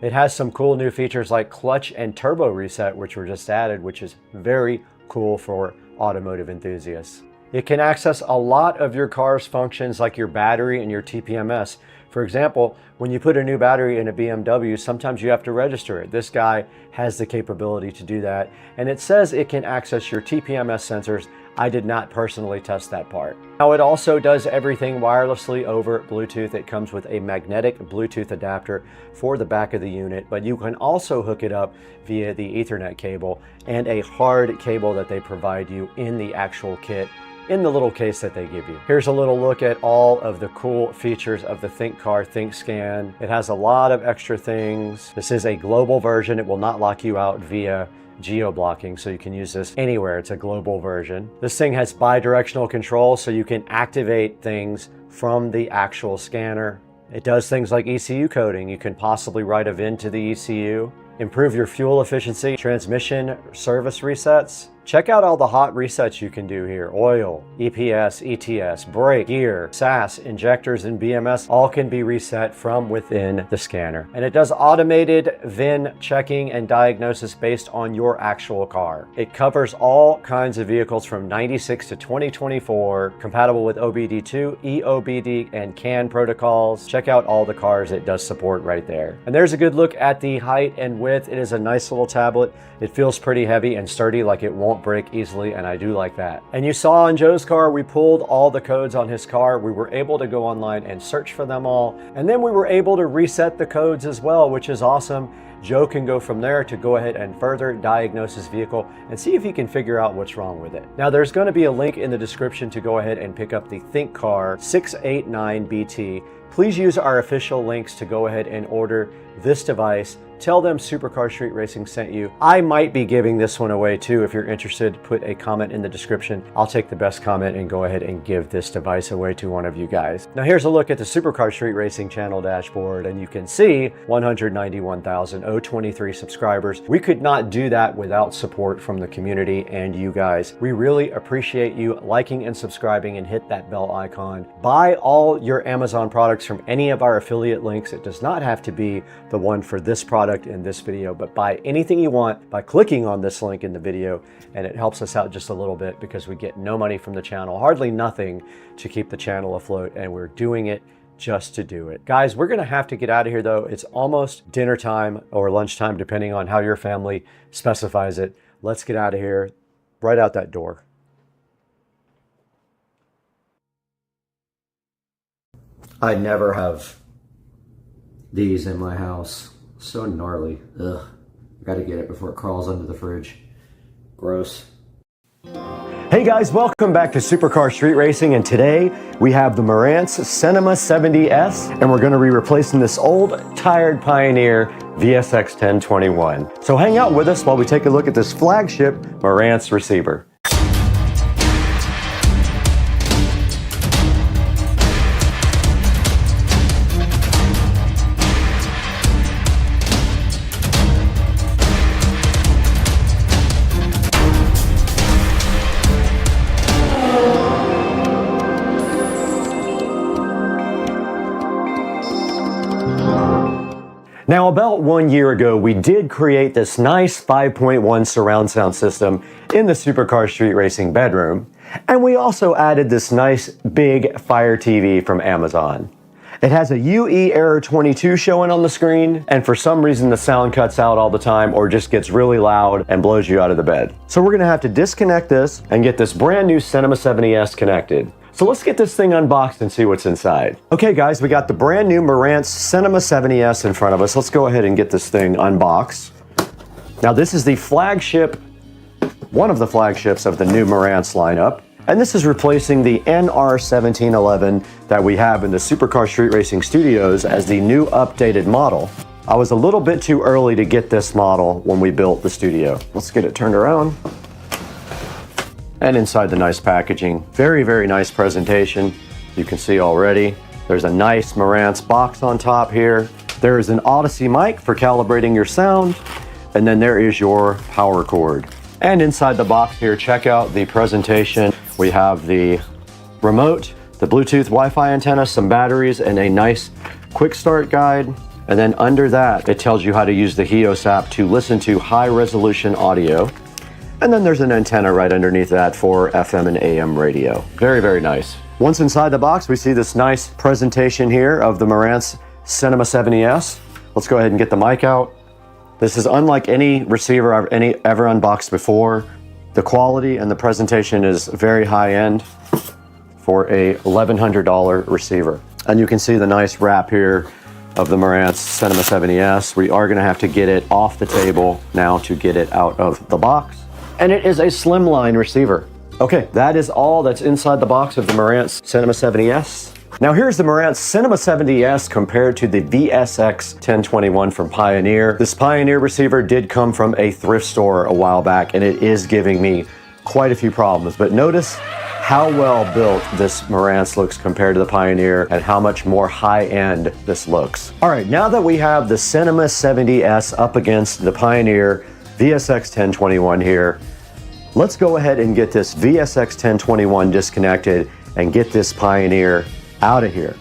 It has some cool new features like clutch and turbo reset, which were just added, which is very cool for automotive enthusiasts. It can access a lot of your car's functions like your battery and your TPMS. For example, when you put a new battery in a BMW, sometimes you have to register it. This guy has the capability to do that. And it says it can access your TPMS sensors I did not personally test that part. Now it also does everything wirelessly over Bluetooth. It comes with a magnetic Bluetooth adapter for the back of the unit, but you can also hook it up via the Ethernet cable and a hard cable that they provide you in the actual kit in the little case that they give you. Here's a little look at all of the cool features of the ThinkCar ThinkScan. It has a lot of extra things. This is a global version. It will not lock you out via geo-blocking, so you can use this anywhere. It's a global version. This thing has bi-directional control, so you can activate things from the actual scanner. It does things like ECU coding. You can possibly write a VIN to the ECU, improve your fuel efficiency, transmission service resets. Check out all the hot resets you can do here. Oil, EPS, ETS, brake, gear, SAS, injectors, and BMS all can be reset from within the scanner. And it does automated VIN checking and diagnosis based on your actual car. It covers all kinds of vehicles from 96 to 2024, compatible with OBD2, EOBD, and CAN protocols. Check out all the cars it does support right there. And there's a good look at the height and width. It is a nice little tablet. It feels pretty heavy and sturdy, like it won't break easily, and I do like that. And you saw on Joe's car, we pulled all the codes on his car. We were able to go online and search for them all, and then we were able to reset the codes as well, which is awesome. Joe can go from there to go ahead and further diagnose his vehicle and see if he can figure out what's wrong with it. Now there's going to be a link in the description to go ahead and pick up the ThinkCar 689BT. Please use our official links to go ahead and order this device. Tell them Supercar Street Racing sent you. I might be giving this one away too. If you're interested, put a comment in the description. I'll take the best comment and go ahead and give this device away to one of you guys. Now here's a look at the Supercar Street Racing channel dashboard, and you can see 191,023 subscribers. We could not do that without support from the community and you guys. We really appreciate you liking and subscribing, and hit that bell icon. Buy all your Amazon products from any of our affiliate links. It does not have to be the one for this product in this video, but buy anything you want by clicking on this link in the video, and it helps us out just a little bit because we get no money from the channel, hardly nothing, to keep the channel afloat, and we're doing it just to do it. Guys, we're gonna have to get out of here though. It's almost dinner time or lunchtime, depending on how your family specifies it. Let's get out of here, right out that door. I never have these in my house. So gnarly. Ugh. I gotta get it before it crawls under the fridge. Gross. Hey guys, welcome back to Supercar Street Racing, and today we have the Marantz Cinema 70S, and we're gonna be replacing this old, tired Pioneer VSX 1021. So hang out with us while we take a look at this flagship Marantz receiver. Now, about 1 year ago, we did create this nice 5.1 surround sound system in the Supercar Street Racing bedroom, and we also added this nice big Fire TV from Amazon. It has a UE error 22 showing on the screen, and for some reason the sound cuts out all the time or just gets really loud and blows you out of the bed. So we're gonna have to disconnect this and get this brand new Cinema 70S connected. So let's get this thing unboxed and see what's inside. Okay guys, we got the brand new Marantz Cinema 70S in front of us. Let's go ahead and get this thing unboxed. Now this is the flagship, one of the flagships of the new Marantz lineup. And this is replacing the NR1711 that we have in the Supercar Street Racing Studios as the new updated model. I was a little bit too early to get this model when we built the studio. Let's get it turned around. And inside the nice packaging, very, very nice presentation. You can see already, there's a nice Marantz box on top here. There is an Odyssey mic for calibrating your sound. And then there is your power cord. And inside the box here, check out the presentation. We have the remote, the Bluetooth Wi-Fi antenna, some batteries, and a nice quick start guide. And then under that, it tells you how to use the HEOS app to listen to high resolution audio. And then there's an antenna right underneath that for FM and AM radio. Very, very nice. Once inside the box, we see this nice presentation here of the Marantz Cinema 70S. Let's go ahead and get the mic out. This is unlike any receiver I've ever unboxed before. The quality and the presentation is very high end for a $1,100 receiver. And you can see the nice wrap here of the Marantz Cinema 70S. We are gonna have to get it off the table now to get it out of the box. And it is a slimline receiver. Okay, that is all that's inside the box of the Marantz Cinema 70S. Now here's the Marantz Cinema 70S compared to the VSX 1021 from Pioneer. This Pioneer receiver did come from a thrift store a while back, and it is giving me quite a few problems. But notice how well built this Marantz looks compared to the Pioneer and how much more high-end this looks. All right, now that we have the Cinema 70S up against the Pioneer VSX 1021 here, let's go ahead and get this VSX 1021 disconnected and get this Pioneer out of here.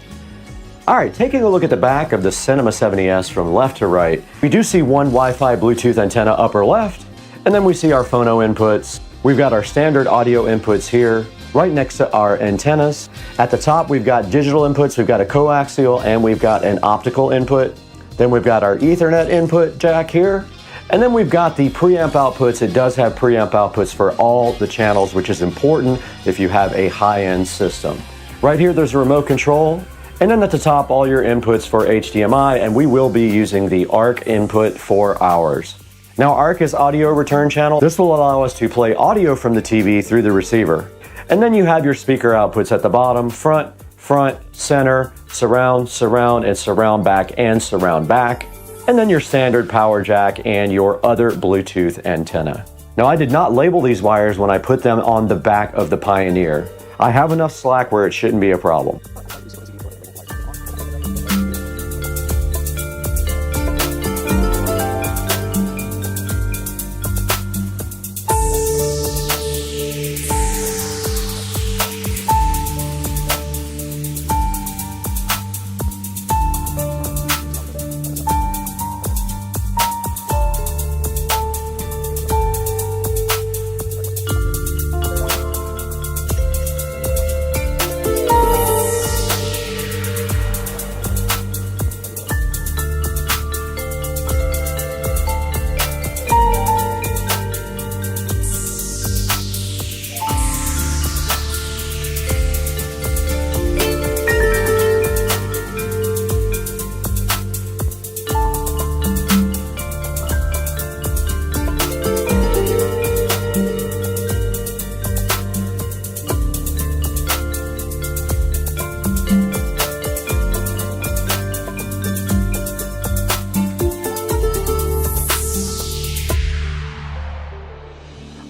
All right, taking a look at the back of the Cinema 70S from left to right, we do see one Wi-Fi Bluetooth antenna upper left, and then we see our phono inputs. We've got our standard audio inputs here, right next to our antennas. At the top, we've got digital inputs, we've got a coaxial, and we've got an optical input. Then we've got our Ethernet input jack here. And then we've got the preamp outputs. It does have preamp outputs for all the channels, which is important if you have a high-end system. Right here, there's a remote control. And then at the top, all your inputs for HDMI, and we will be using the ARC input for ours. Now, ARC is audio return channel. This will allow us to play audio from the TV through the receiver. And then you have your speaker outputs at the bottom, front, center, surround, and surround back and surround back. And then your standard power jack and your other Bluetooth antenna. Now, I did not label these wires when I put them on the back of the Pioneer. I have enough slack where it shouldn't be a problem.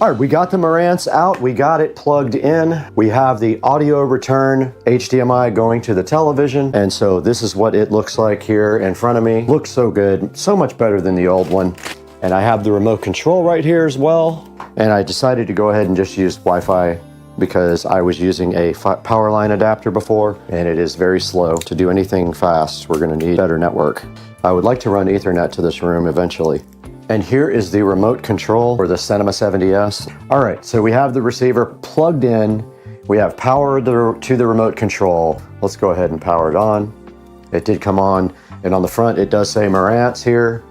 All right, we got the Marantz out, we got it plugged in. We have the audio return HDMI going to the television. And so this is what it looks like here in front of me. Looks so good, so much better than the old one. And I have the remote control right here as well. And I decided to go ahead and just use Wi-Fi because I was using a power line adapter before, and it is very slow. To do anything fast, we're gonna need better network. I would like to run Ethernet to this room eventually. And here is the remote control for the Cinema 70S. All right, so we have the receiver plugged in. We have power to the remote control. Let's go ahead and power it on. It did come on, and on the front, it does say Marantz here.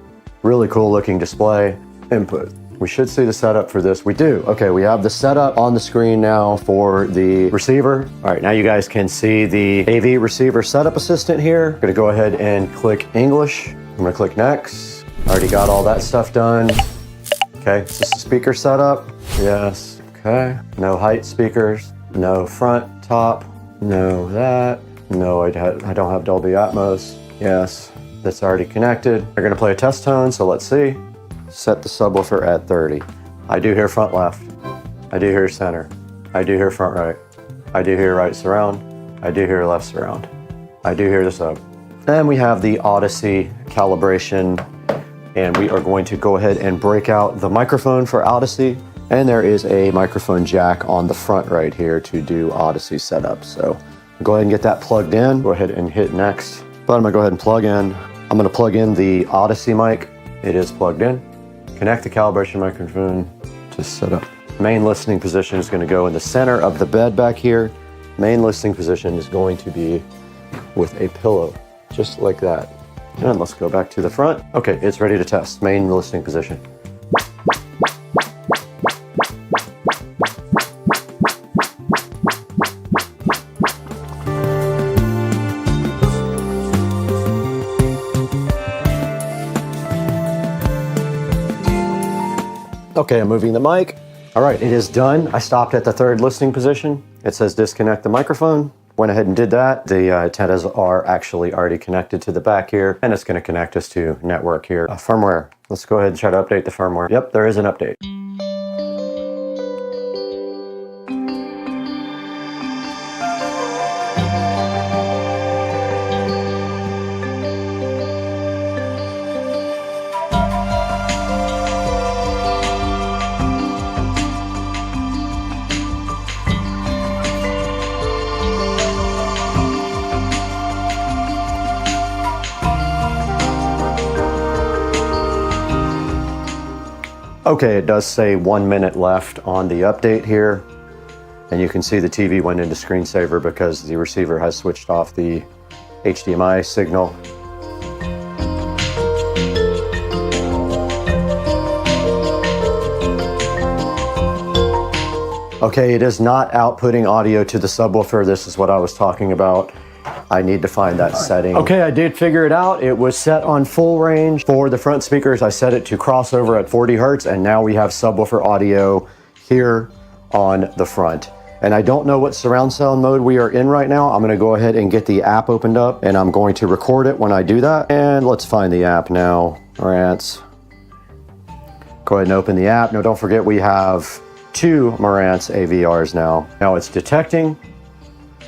Really cool looking display. Input. We should see the setup for this. We do. Okay, we have the setup on the screen now for the receiver. All right, now you guys can see the AV receiver setup assistant here. I'm gonna go ahead and click English. I'm gonna click next. Already got all that stuff done. Okay, is this the speaker setup? Yes, okay. No height speakers, no front, top, no that. No, I don't have Dolby Atmos. Yes, that's already connected. We're gonna play a test tone, so let's see. Set the subwoofer at 30. I do hear front left. I do hear center. I do hear front right. I do hear right surround. I do hear left surround. I do hear the sub. And we have the Odyssey calibration, and we are going to go ahead and break out the microphone for Odyssey. And there is a microphone jack on the front right here to do Odyssey setup. So go ahead and get that plugged in. Go ahead and hit next. But I'm gonna go ahead and plug in. I'm gonna plug in the Odyssey mic. It is plugged in. Connect the calibration microphone to set up. Main listening position is gonna go in the center of the bed back here. Main listening position is going to be with a pillow, just like that. And let's go back to the front. Okay, it's ready to test. Main listening position. Okay, I'm moving the mic. All right, it is done. I stopped at the third listening position. It says disconnect the microphone. Went ahead and did that. The antennas are actually already connected to the back here, and it's going to connect us to network here. Firmware. Let's go ahead and try to update the firmware. Yep, there is an update. Okay, it does say 1 minute left on the update here. And you can see the TV went into screensaver because the receiver has switched off the HDMI signal. Okay, it is not outputting audio to the subwoofer. This is what I was talking about. I need to find that setting. Okay, I did figure it out. It was set on full range. For the front speakers, I set it to crossover at 40 Hertz, and now we have subwoofer audio here on the front. And I don't know what surround sound mode we are in right now. I'm gonna go ahead and get the app opened up, and I'm going to record it when I do that. And let's find the app now. Marantz. Go ahead and open the app. Now don't forget we have 2 Marantz AVRs now. Now it's detecting.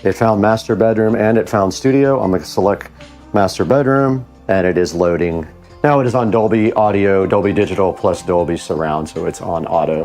It found master bedroom and it found studio. I'm gonna select master bedroom and it is loading. Now it is on Dolby Audio, Dolby Digital plus Dolby Surround, so it's on auto.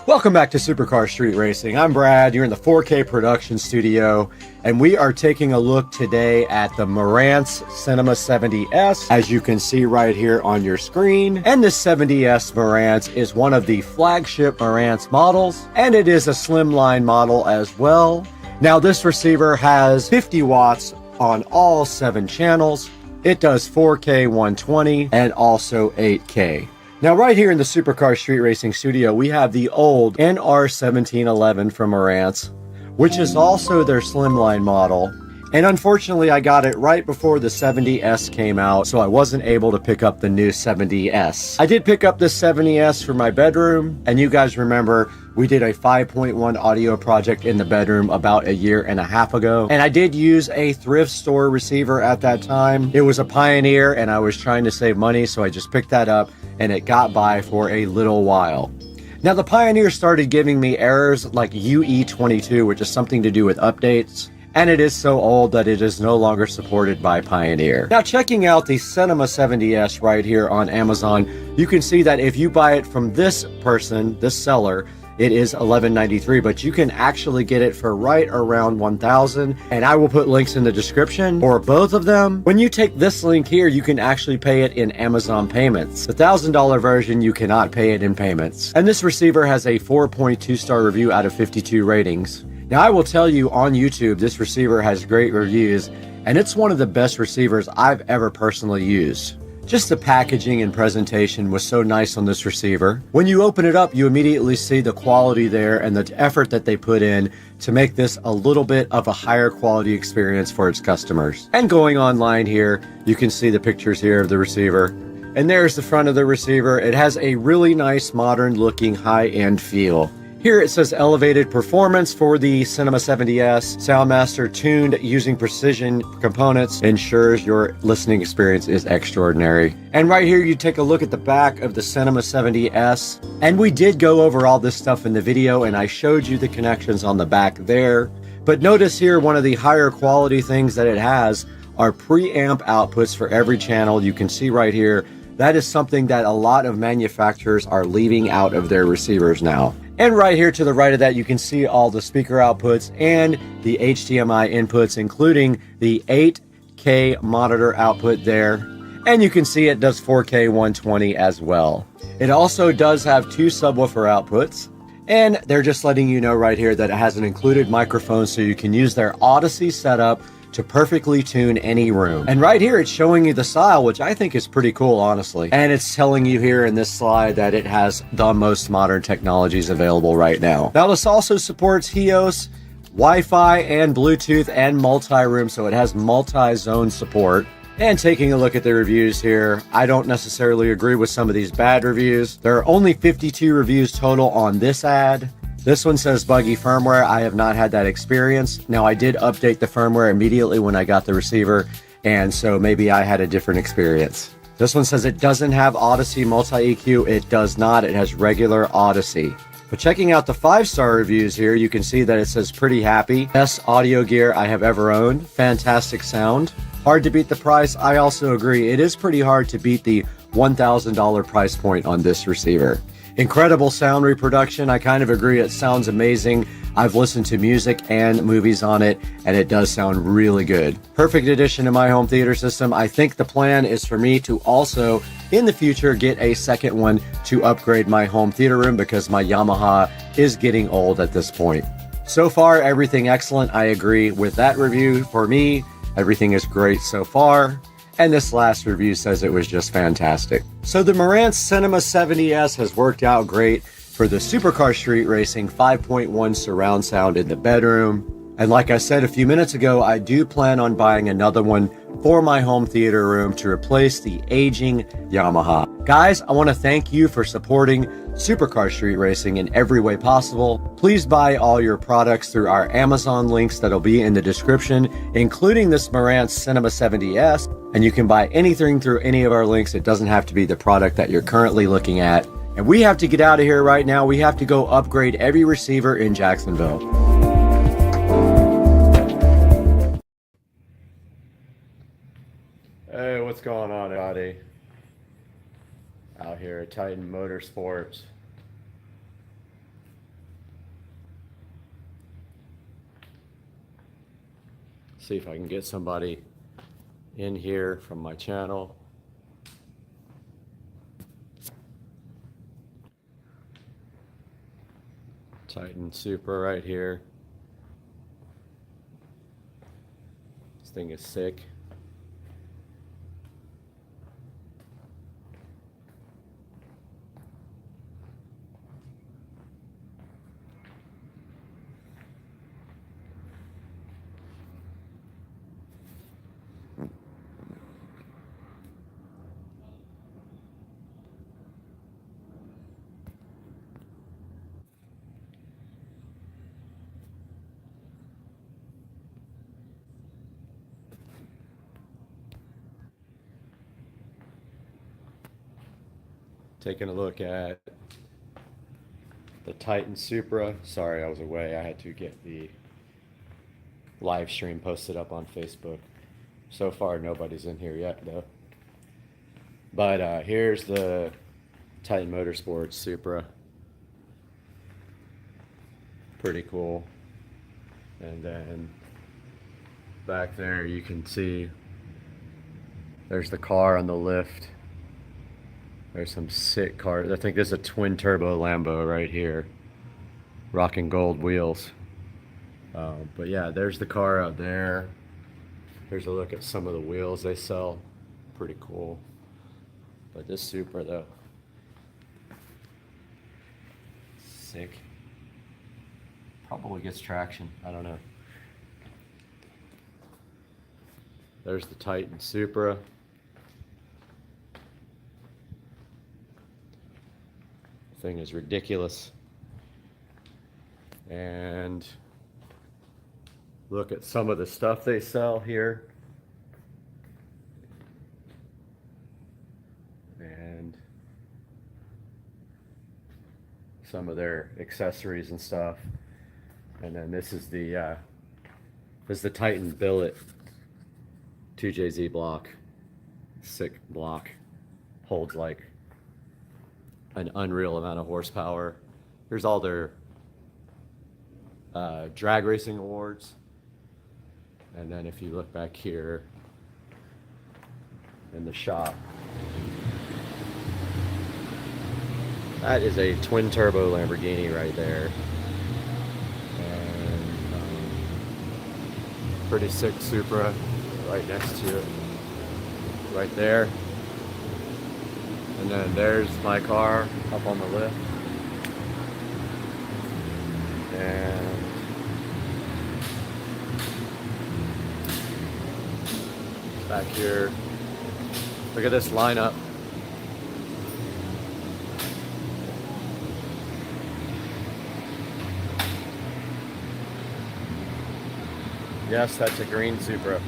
Welcome back to Supercar Street Racing. I'm Brad, you're in the 4K production studio, and we are taking a look today at the Marantz Cinema 70S, as you can see right here on your screen. And this 70S Marantz is one of the flagship Marantz models, and it is a slimline model as well. Now this receiver has 50 watts on all 7 channels. It does 4K 120 and also 8K. Now right here in the Supercar Street Racing studio, we have the old NR1711 from Marantz, which is also their slimline model. And unfortunately, I got it right before the 70S came out, so I wasn't able to pick up the new 70S. I did pick up the 70S for my bedroom, and you guys remember we did a 5.1 audio project in the bedroom about 1.5 years ago. And I did use a thrift store receiver at that time. It was a Pioneer, and I was trying to save money, so I just picked that up, and it got by for a little while. Now the Pioneer started giving me errors like UE22, which is something to do with updates. And it is so old that it is no longer supported by Pioneer. Now checking out the Cinema 70S right here on Amazon, you can see that if you buy it from this person, this seller, it is $11.93, but you can actually get it for right around $1,000, and I will put links in the description for both of them. When you take this link here, you can actually pay it in Amazon payments. The $1,000 version, you cannot pay it in payments. And this receiver has a 4.2 star review out of 52 ratings. Now I will tell you on YouTube, this receiver has great reviews, and it's one of the best receivers I've ever personally used. Just the packaging and presentation was so nice on this receiver. When you open it up, you immediately see the quality there and the effort that they put in to make this a little bit of a higher quality experience for its customers. And going online here, you can see the pictures here of the receiver. And there's the front of the receiver. It has a really nice modern looking high-end feel. Here it says elevated performance for the Cinema 70S. Soundmaster tuned using precision components ensures your listening experience is extraordinary. And right here you take a look at the back of the Cinema 70S. And we did go over all this stuff in the video, and I showed you the connections on the back there. But notice here, one of the higher quality things that it has are preamp outputs for every channel. You can see right here, that is something that a lot of manufacturers are leaving out of their receivers now. And right here to the right of that, you can see all the speaker outputs and the HDMI inputs, including the 8K monitor output there. And you can see it does 4K 120 as well. It also does have 2 subwoofer outputs. And they're just letting you know right here that it has an included microphone, so you can use their Odyssey setup to perfectly tune any room. And right here, it's showing you the style, which I think is pretty cool, honestly. And it's telling you here in this slide that it has the most modern technologies available right now. Now, this also supports HEOS, Wi-Fi and Bluetooth and multi-room, so it has multi-zone support. And taking a look at the reviews here, I don't necessarily agree with some of these bad reviews. There are only 52 reviews total on this ad. This one says buggy firmware. I have not had that experience. Now, I did update the firmware immediately when I got the receiver, and so maybe I had a different experience. This one says it doesn't have Odyssey multi-EQ. It does not. It has regular Odyssey. But checking out the 5-star reviews here, you can see that it says pretty happy. Best audio gear I have ever owned. Fantastic sound. Hard to beat the price. I also agree. It is pretty hard to beat the $1,000 price point on this receiver. Incredible sound reproduction. I kind of agree. It sounds amazing. I've listened to music and movies on it, and it does sound really good. Perfect addition to my home theater system. I think the plan is for me to also, in the future, get a second one to upgrade my home theater room because my Yamaha is getting old at this point. So far, everything excellent. I agree with that review. For me, everything is great so far. And this last review says it was just fantastic. So the Marantz Cinema 70S has worked out great for the Supercar Street Racing 5.1 surround sound in the bedroom. And like I said a few minutes ago, I do plan on buying another one for my home theater room to replace the aging Yamaha. Guys, I want to thank you for supporting Supercar Street Racing in every way possible. Please buy all your products through our Amazon links that'll be in the description, including this Marantz Cinema 70S. And you can buy anything through any of our links. It doesn't have to be the product that you're currently looking at. And we have to get out of here right now. We have to go upgrade every receiver in Jacksonville. Hey, what's going on, everybody? Out here at Titan Motorsports. See if I can get somebody in here from my channel. Titan Supra right here. This thing is sick. Taking a look at the Titan Supra. Sorry, I was away. I had to get the live stream posted up on Facebook. So far, nobody's in here yet, though. But here's the Titan Motorsports Supra. Pretty cool. And then back there, you can see there's the car on the lift. There's some sick cars. I think there's a twin turbo Lambo right here. Rocking gold wheels. But yeah, there's the car out there. Here's a look at some of the wheels they sell. Pretty cool. But this Supra though, sick. Probably gets traction. I don't know. There's the Titan Supra. Thing is ridiculous. And look at some of the stuff they sell here. And some of their accessories and stuff. And then this is the Titan Billet 2JZ block. Sick block. Holds like an unreal amount of horsepower. Here's all their drag racing awards. And then if you look back here in the shop, that is a twin turbo Lamborghini right there. And pretty sick Supra right next to it, right there. And then there's my car up on the lift. And back here. Look at this lineup. Yes, that's a green Supra.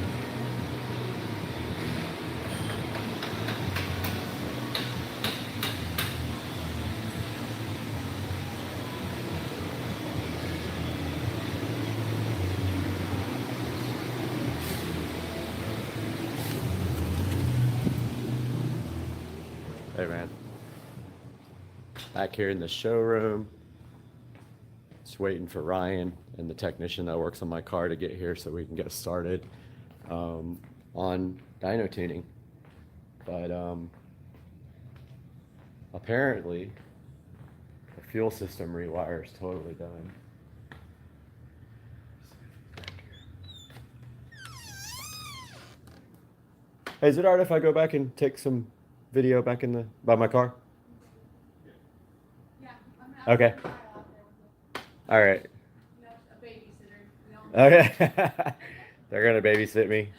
Hey man, back here in the showroom, just waiting for Ryan and the technician that works on my car to get here so we can get started on dyno tuning. But apparently the fuel system rewire is totally done. Hey, is it alright if I go back and take some video back in by my car? Yeah. Okay. All right. Okay. They're gonna babysit me.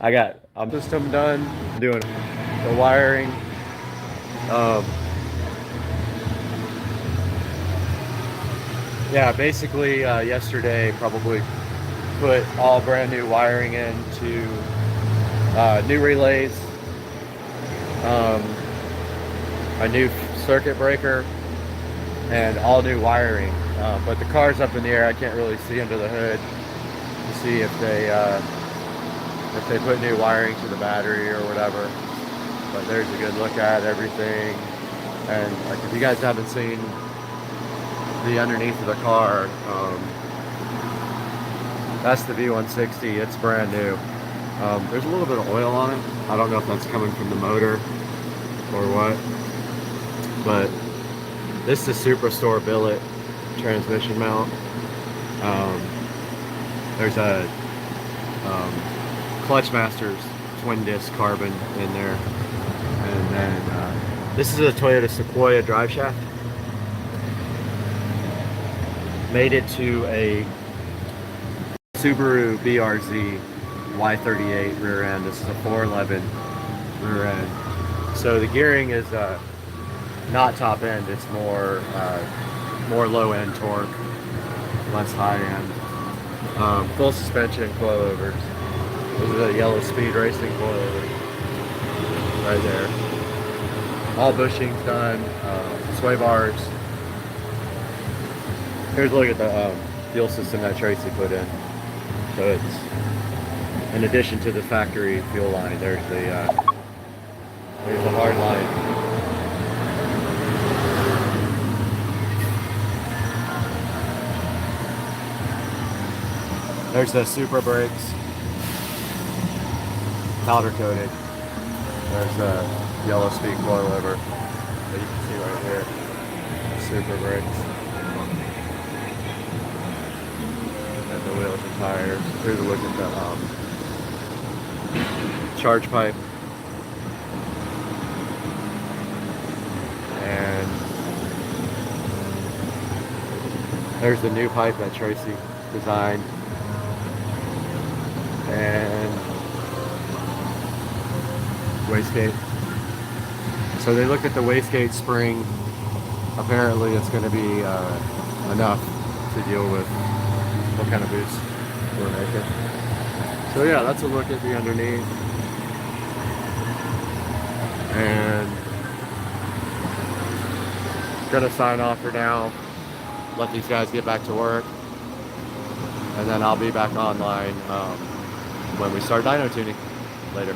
I'm system done. Doing the wiring. Yeah, basically yesterday probably put all brand new wiring into new relays, a new circuit breaker, and all new wiring. But the car's up in the air. I can't really see under the hood to see if they put new wiring to the battery or whatever. But there's a good look at everything. And like, if you guys haven't seen the underneath of the car, that's the V160. It's brand new. There's a little bit of oil on it. I don't know if that's coming from the motor or what, but this is a Superstore billet transmission mount. There's a Clutch Masters twin disc carbon in there, and then this is a Toyota Sequoia drive shaft. Made it to a Subaru BRZ Y38 rear end. This is a 411 rear end. So the gearing is not top end. It's more low end torque, less high end. Full suspension coilovers. This is a Yellow Speed Racing coilover right there. All bushings done. Sway bars. Here's a look at the fuel system that Tracy put in. So it's in addition to the factory fuel line. There's the hard line. There's the Supra brakes, powder coated. There's the Yellow Speed coilover that you can see right here. Supra brakes. And the wheels and tires. Here's a look at the charge pipe. And there's the new pipe that Tracy designed. And wastegate. So they looked at the wastegate spring. Apparently it's going to be enough to deal with what kind of boost we're making. So yeah, that's a look at the underneath. And gonna sign off for now. Let these guys get back to work. And then I'll be back online when we start dyno tuning later.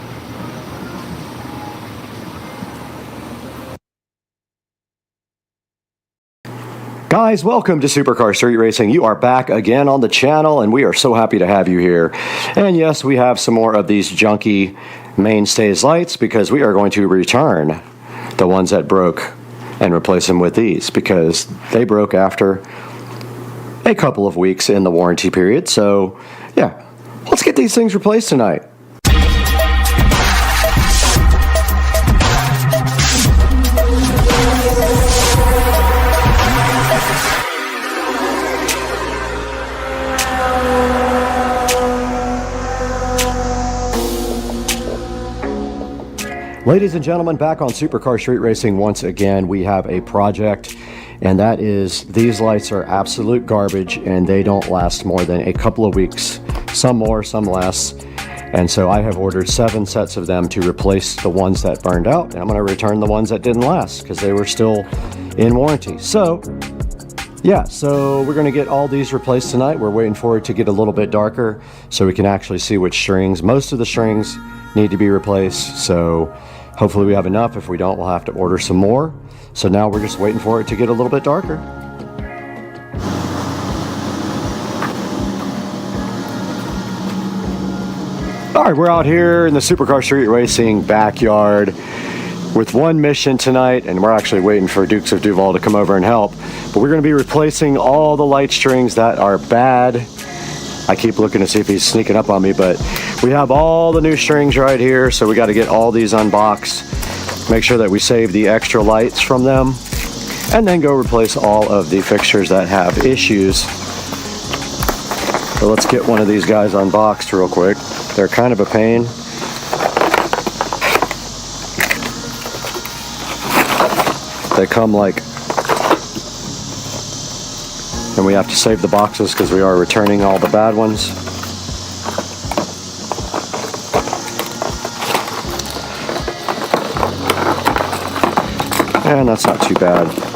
Guys, welcome to Supercar Street Racing. You are back again on the channel, and we are so happy to have you here. And yes, we have some more of these junky mainstays lights because we are going to return the ones that broke and replace them with these because they broke after a couple of weeks in the warranty period. So yeah, let's get these things replaced tonight. Ladies and gentlemen, back on Supercar Street Racing once again. We have a project, and that is these lights are absolute garbage and they don't last more than a couple of weeks. Some more, some less. And so I have ordered 7 sets of them to replace the ones that burned out. And I'm going to return the ones that didn't last because they were still in warranty. So yeah, so we're going to get all these replaced tonight. We're waiting for it to get a little bit darker so we can actually see which strings. Most of the strings need to be replaced, so hopefully we have enough. If we don't, we'll have to order some more. So now we're just waiting for it to get a little bit darker. All right, we're out here in the Supercar Street Racing backyard with one mission tonight, and we're actually waiting for Dukes of Duval to come over and help. But we're going to be replacing all the light strings that are bad. I keep looking to see if he's sneaking up on me, but we have all the new strings right here, so we got to get all these unboxed, make sure that we save the extra lights from them, and then go replace all of the fixtures that have issues. So let's get one of these guys unboxed real quick. They're kind of a pain. They come like, and we have to save the boxes because we are returning all the bad ones. And that's not too bad.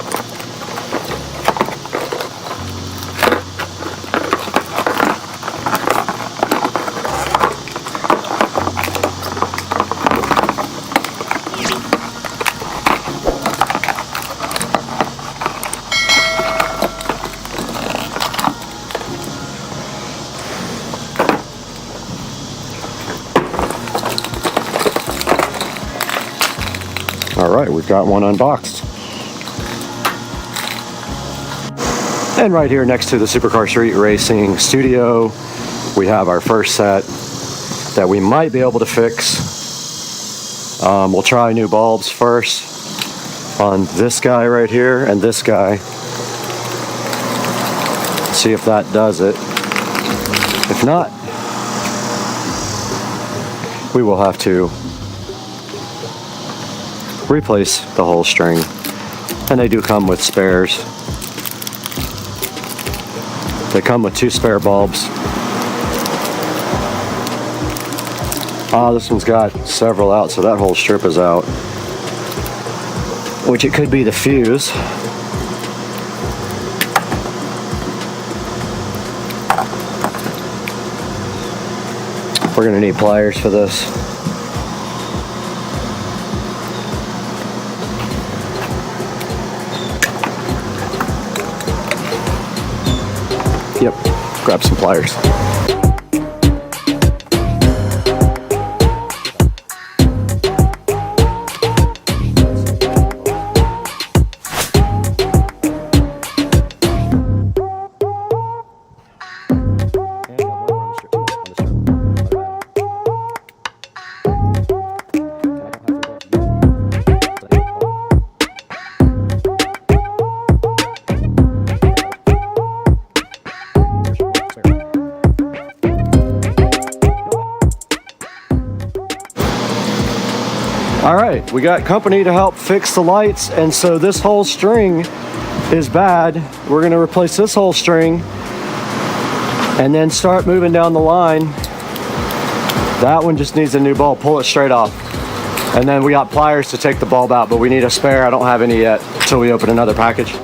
All right, we've got one unboxed. And right here next to the Supercar Street Racing studio, we have our first set that we might be able to fix. We'll try new bulbs first on this guy right here and this guy. See if that does it. If not, we will have to replace the whole string. And they do come with spares. They come with 2 spare bulbs. This one's got several out, so that whole strip is out. Which it could be the fuse. We're gonna need pliers for this. Yep, grab some pliers. All right, we got company to help fix the lights, and so this whole string is bad. We're gonna replace this whole string and then start moving down the line. That one just needs a new bulb. Pull it straight off. And then we got pliers to take the bulb out, but we need a spare. I don't have any yet until we open another package.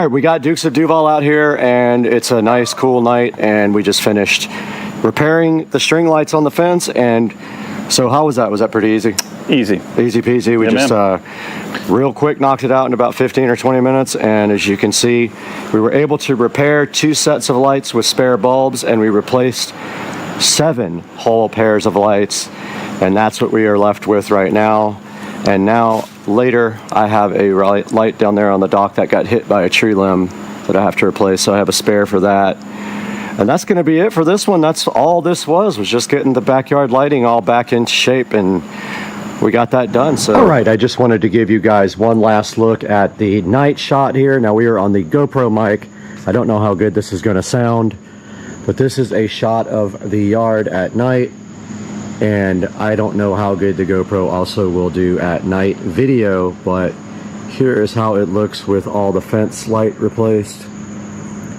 right, we got Dukes of Duval out here, and it's a nice, cool night, and we just finished repairing the string lights on the fence. And so how was that? Was that pretty easy? Easy. Easy peasy. We just real quick knocked it out in about 15 or 20 minutes, and as you can see, we were able to repair 2 sets of lights with spare bulbs, and we replaced 7 whole pairs of lights, and that's what we are left with right now. And now later I have a light down there on the dock that got hit by a tree limb that I have to replace, so I have a spare for that. And that's going to be it for this one. That's all this was just getting the backyard lighting all back into shape, and we got that done. So all right, I just wanted to give you guys one last look at the night shot here. Now we are on the GoPro mic. I don't know how good this is going to sound, but this is a shot of the yard at night, and I don't know how good the GoPro also will do at night video, but here is how it looks with all the fence light replaced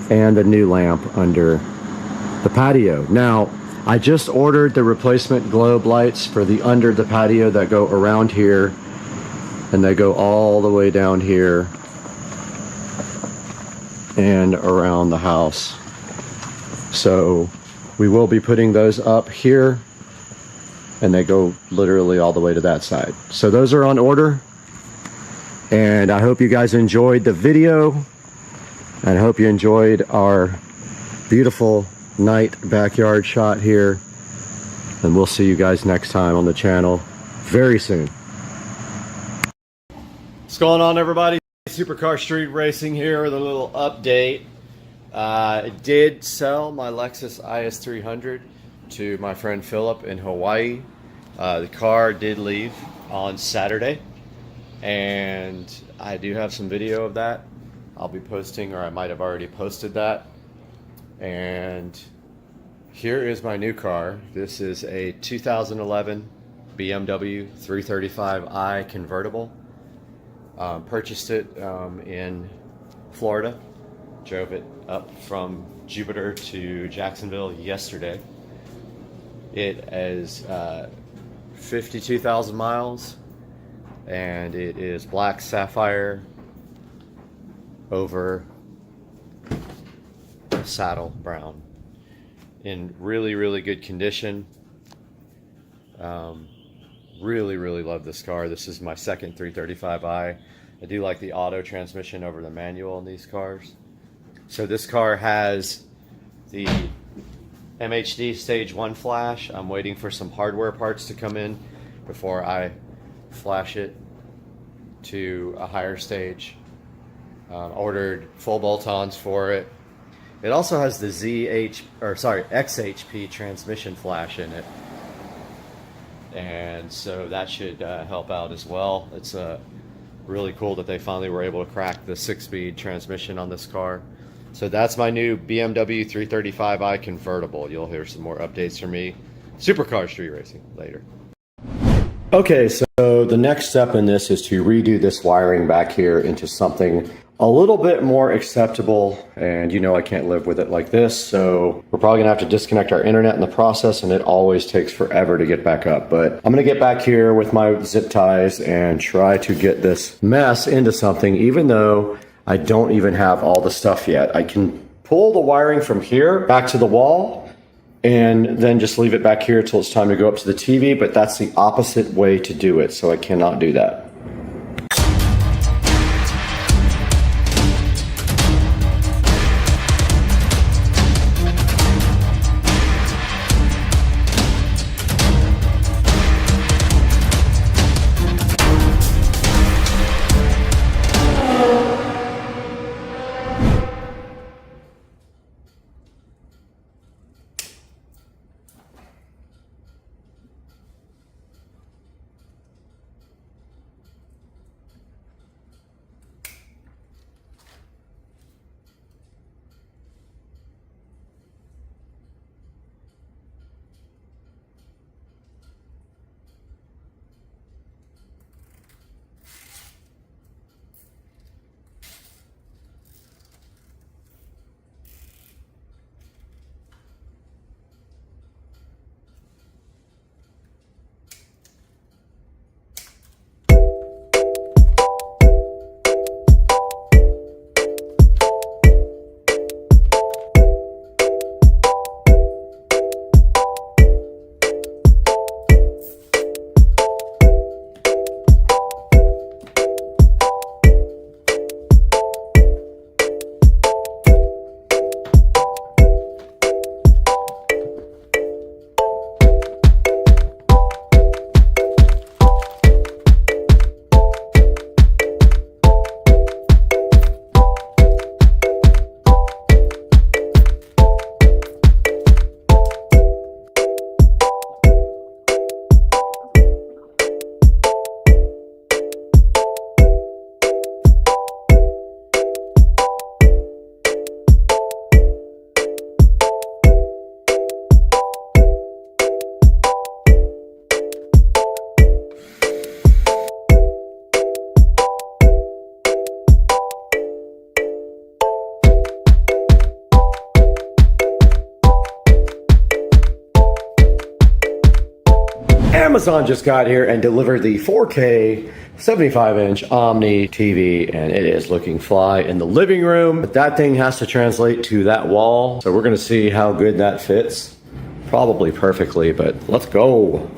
and the new lamp under the patio. Now, I just ordered the replacement globe lights for the under the patio that go around here, and they go all the way down here and around the house. So we will be putting those up here, and they go literally all the way to that side. So those are on order, and I hope you guys enjoyed the video, and I hope you enjoyed our beautiful night backyard shot here, and we'll see you guys next time on the channel very soon. What's going on, everybody? Supercar Street Racing here with a little update. I did sell my Lexus IS300 to my friend Philip in Hawaii. The car did leave on Saturday, and I do have some video of that I'll be posting, or I might have already posted that. And here is my new car. This is a 2011 BMW 335i convertible. Purchased it in Florida. Drove it up from Jupiter to Jacksonville yesterday. It is 52,000 miles, and it is black sapphire over saddle brown, in really good condition. Really love this car. This is my second 335i. I do like the auto transmission over the manual in these cars. So this car has the MHD stage 1 flash. I'm waiting for some hardware parts to come in before I flash it to a higher stage. Ordered full bolt-ons for it. It also has the XHP transmission flash in it, and so that should help out as well. It's really cool that they finally were able to crack the 6-speed transmission on this car. So that's my new BMW 335i convertible. You'll hear some more updates from me. Supercar Street Racing later. Okay, so the next step in this is to redo this wiring back here into something a little bit more acceptable, and you know I can't live with it like this, so we're probably gonna have to disconnect our internet in the process, and it always takes forever to get back up. But I'm gonna get back here with my zip ties and try to get this mess into something, even though I don't even have all the stuff yet. I can pull the wiring from here back to the wall and then just leave it back here until it's time to go up to the TV, but that's the opposite way to do it, so I cannot do that. Amazon just got here and delivered the 4K 75-inch Omni TV, and it is looking fly in the living room. But that thing has to translate to that wall, so we're gonna see how good that fits. Probably perfectly, but let's go.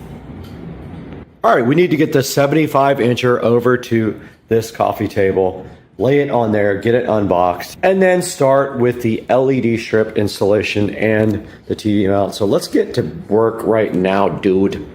All right, we need to get the 75-incher over to this coffee table, lay it on there, get it unboxed, and then start with the LED strip installation and the TV mount. So let's get to work right now, dude.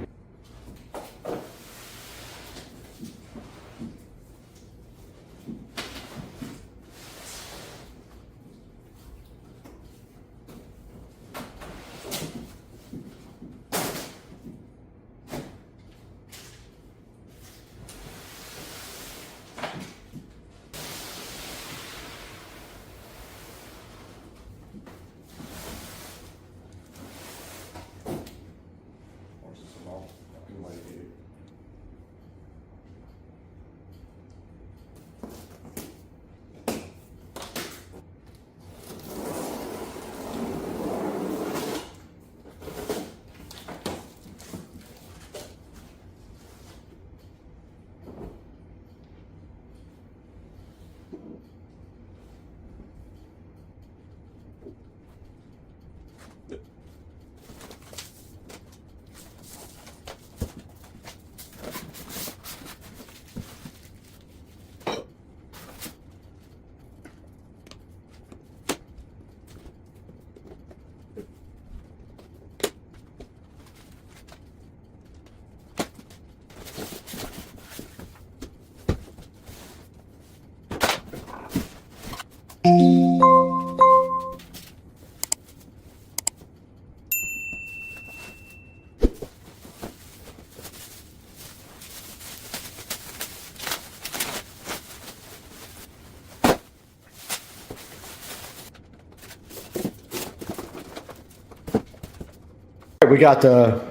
We got the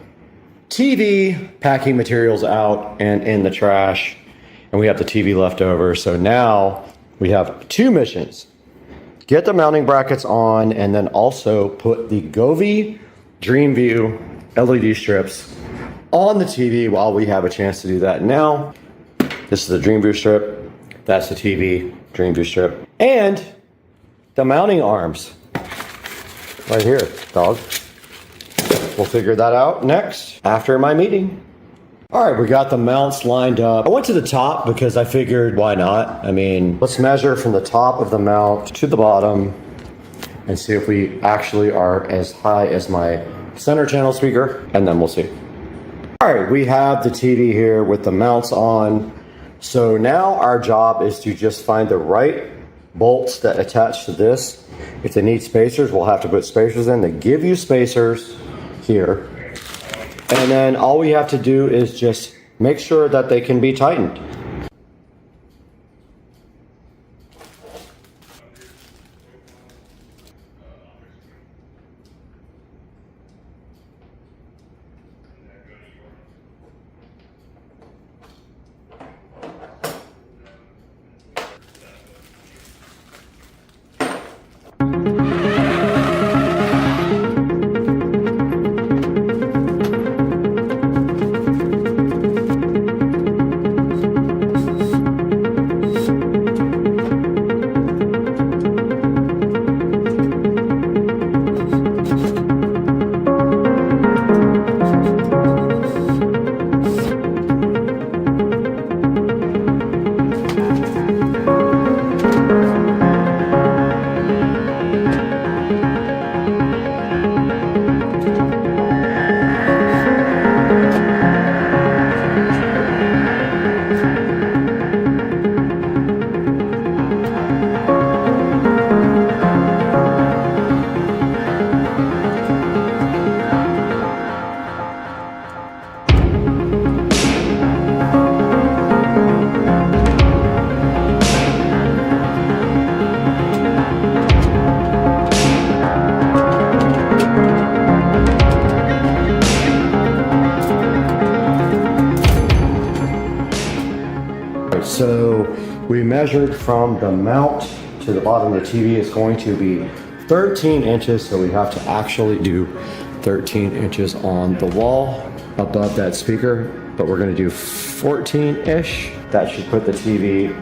TV packing materials out and in the trash, and we have the TV left over. So now we have two missions. Get the mounting brackets on, and then also put the Govee DreamView LED strips on the TV while we have a chance to do that now. This is the DreamView strip. That's the TV DreamView strip. And the mounting arms. Right here, dog. We'll figure that out next after my meeting. All right, we got the mounts lined up. I went to the top because I figured, why not? I mean, let's measure from the top of the mount to the bottom and see if we actually are as high as my center channel speaker, and then we'll see. All right, we have the TV here with the mounts on. So now our job is to just find the right bolts that attach to this. If they need spacers, we'll have to put spacers in. They give you spacers here, and then all we have to do is just make sure that they can be tightened. So we measured from the mount to the bottom of the TV is going to be 13 inches, so we have to actually do 13 inches on the wall. above that speaker, but we're gonna do 14-ish. That should put the TV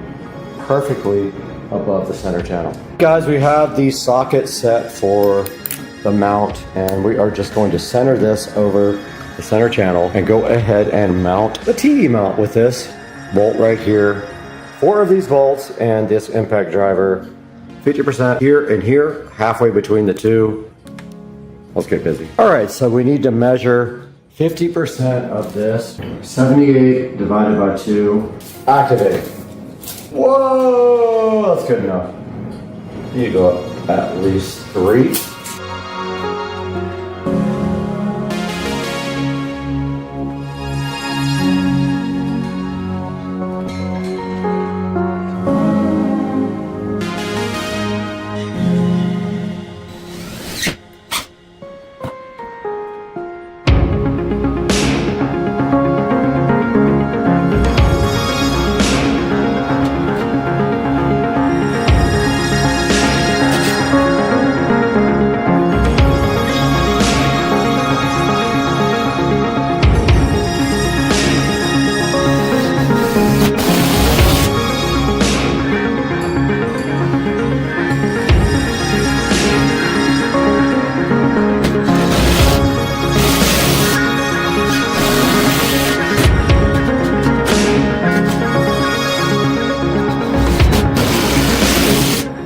perfectly above the center channel. Guys, we have the socket set for the mount, and we are just going to center this over the center channel and go ahead and mount the TV mount with this bolt right here. 4 of these bolts and this impact driver, 50% here and here, halfway between the two. Let's get busy. All right, so we need to measure 50% of this. 78 divided by 2. Activate. Whoa, that's good enough. You need to go up at least 3.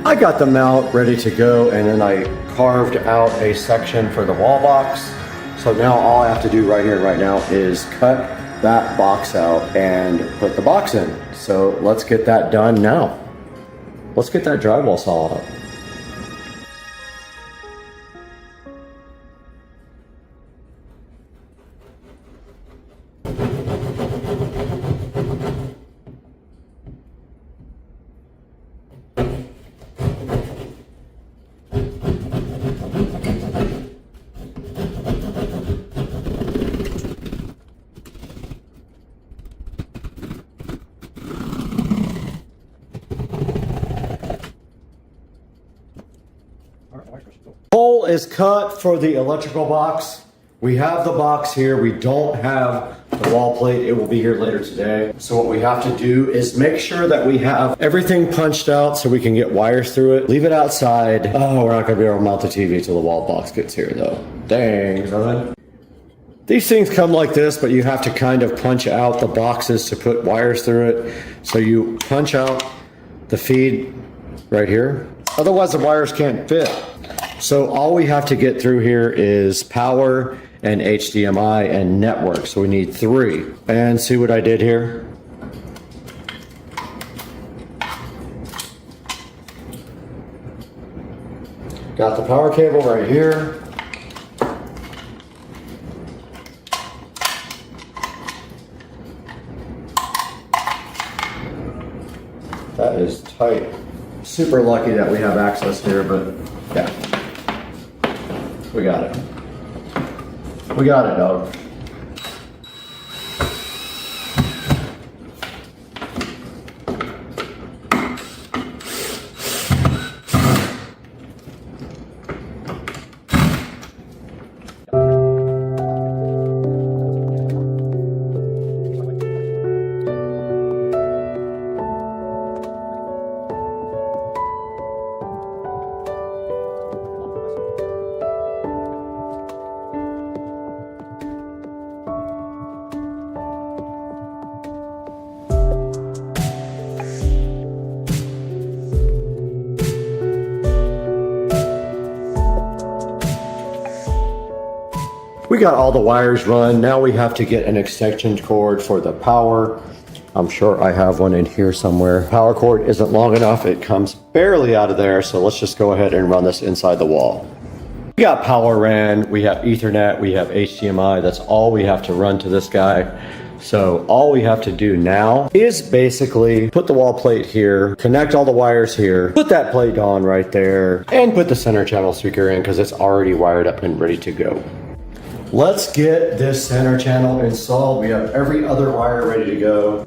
I got the mount ready to go, and then I carved out a section for the wall box. So now all I have to do right here and right now is cut that box out and put the box in. So let's get that done now. Let's get that drywall saw up. Hole is cut for the electrical box. We have the box here. We don't have the wall plate. It will be here later today. So what we have to do is make sure that we have everything punched out so we can get wires through it. Leave it outside. Oh, we're not gonna be able to mount the TV till the wall box gets here though. Dang, son. These things come like this, but you have to kind of punch out the boxes to put wires through it. So you punch out the feed right here. Otherwise the wires can't fit. So all we have to get through here is power and HDMI and network. So we need 3. And see what I did here? Got the power cable right here. That is tight. Super lucky that we have access here, but yeah. We got it. We got it, dog. We got all the wires run. Now we have to get an extension cord for the power. I'm sure I have one in here somewhere. Power cord isn't long enough. It comes barely out of there. So let's just go ahead and run this inside the wall. We got power ran, we have Ethernet, we have HDMI. That's all we have to run to this guy. So all we have to do now is basically put the wall plate here, connect all the wires here, put that plate on right there, and put the center channel speaker in because it's already wired up and ready to go. Let's get this center channel installed. We have every other wire ready to go.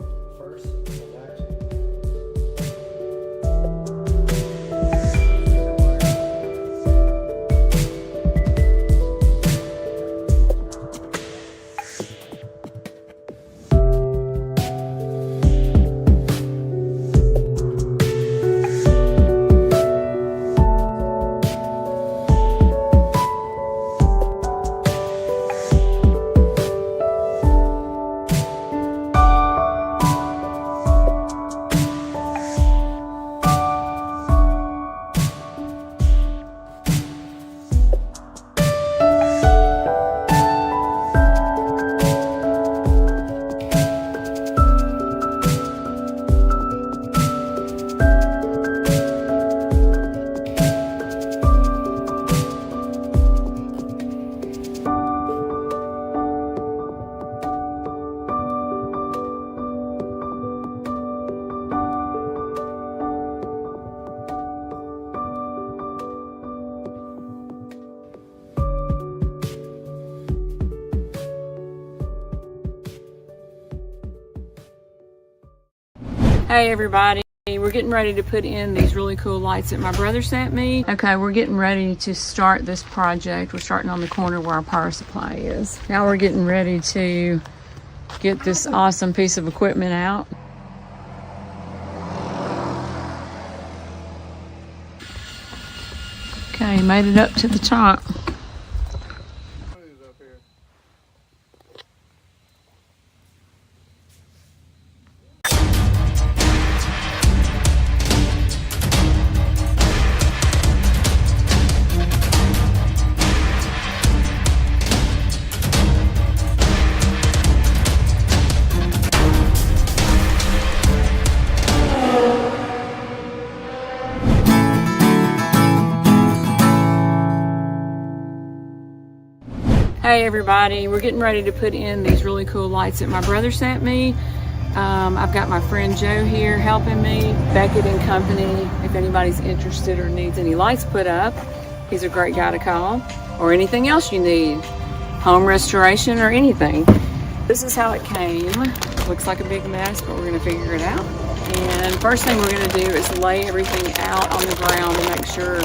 Hey everybody, we're getting ready to put in these really cool lights that my brother sent me. Okay, we're getting ready to start this project. We're starting on the corner where our power supply is. Now we're getting ready to get this awesome piece of equipment out. Okay, made it up to the top. Hey everybody, we're getting ready to put in these really cool lights that my brother sent me. I've got my friend Joe here helping me, Beckett and Company, if anybody's interested or needs any lights put up. He's a great guy to call, or anything else you need, home restoration or anything. This is how it came. Looks like a big mess, but we're gonna figure it out. And first thing we're gonna do is lay everything out on the ground to make sure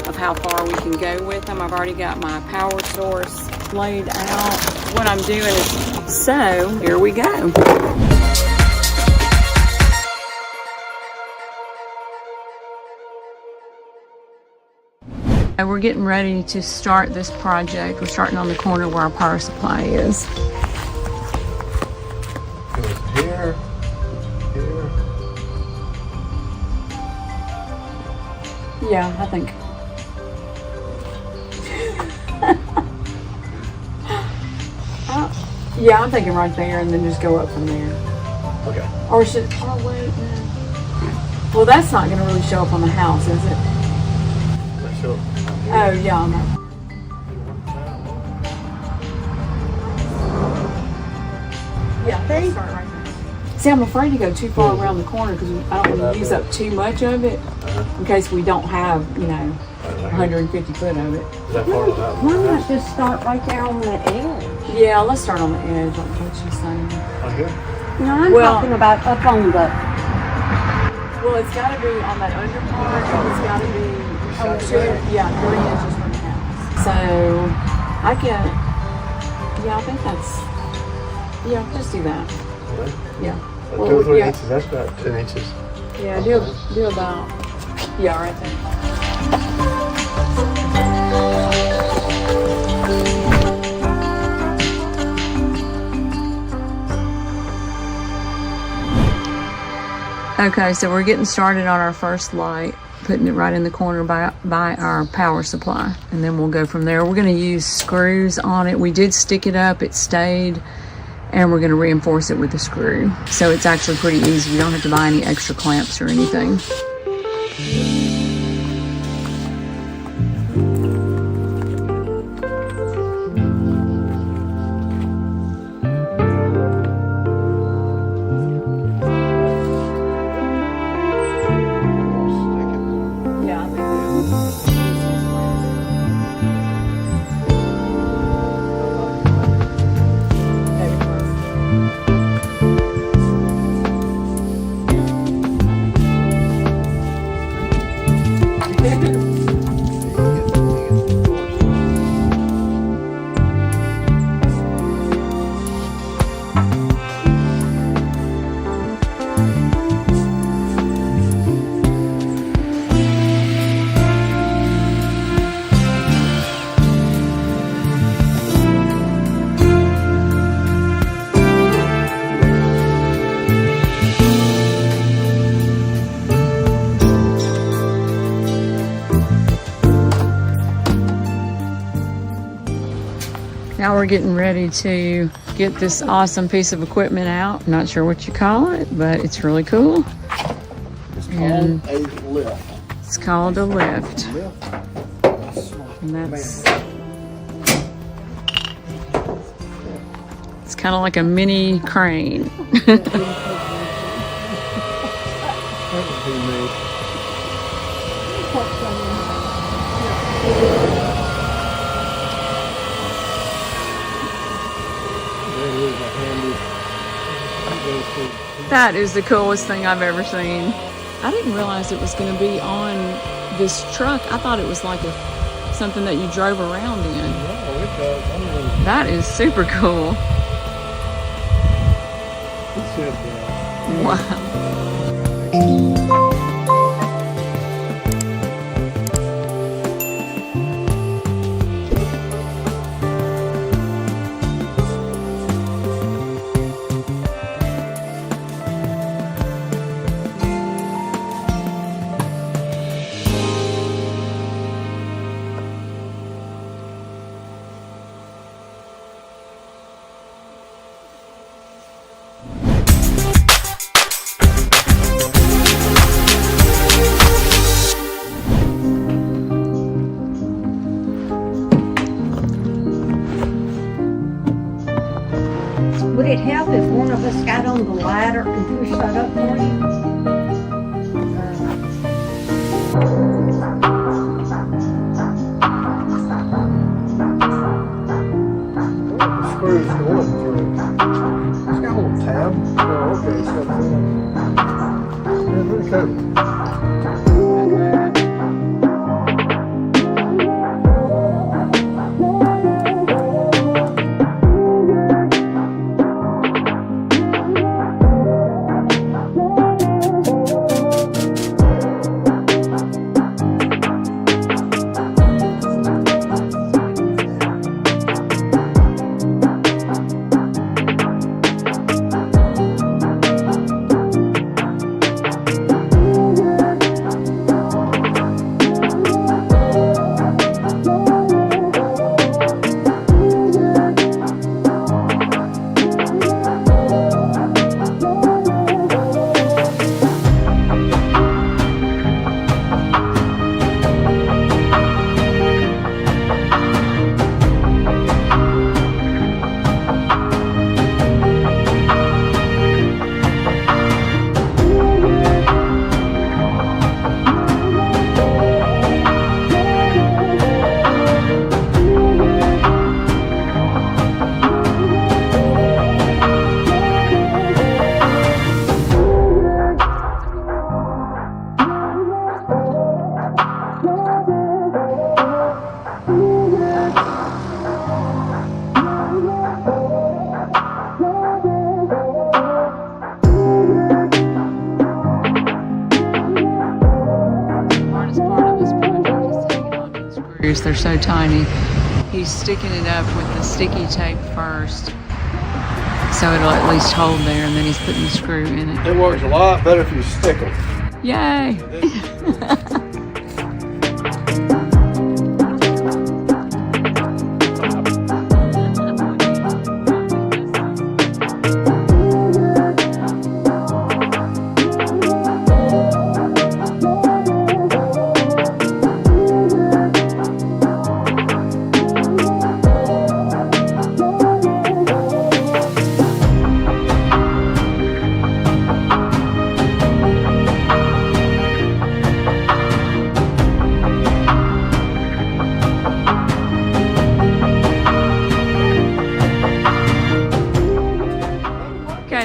of how far we can go with them. I've already got my power source laid out. What I'm doing is, so here we go. And we're getting ready to start this project. We're starting on the corner where our power supply is. Goes here, here. Yeah, I think. Yeah, I'm thinking right there and then just go up from there. Okay. Or should, oh wait, no. Well, that's not going to really show up on the house, is it? Sure. Oh, yeah, on that. Yeah, let's start right there. See, I'm afraid to go too far around the corner because I don't want to use up too much of it in case we don't have, you know, 150 foot of it. Why not just start right there on the edge? Yeah, let's start on the edge, like what she's saying. No, I'm talking about up on the... Well, it's got to be on that under part. It's got to be 3 inches from the house. So I can, yeah, I think that's, yeah, just do that. Yeah. Well, 2 or 3 inches, that's about 10 inches. Yeah, do about, yeah, right there. Okay, so we're getting started on our first light, putting it right in the corner by our power supply, and then we'll go from there. We're going to use screws on it. We did stick it up, it stayed, and we're going to reinforce it with a screw. So it's actually pretty easy. You don't have to buy any extra clamps or anything. Now we're getting ready to get this awesome piece of equipment out. I'm not sure what you call it, but it's really cool. It's called a lift. It's called a lift. And that's, it's kind of like a mini crane. That is the coolest thing I've ever seen. I didn't realize it was going to be on this truck. I thought it was like something that you drove around in. No, it does. That is super cool. Wow. Would it help if one of us got on the ladder and do a shut up for you? The screw's going through. It's got a little tab. Oh, okay, it's got a yeah, pretty cool. They're so tiny. He's sticking it up with the sticky tape first, so it'll at least hold there, and then he's putting the screw in it. It works a lot better if you stick them. Yay!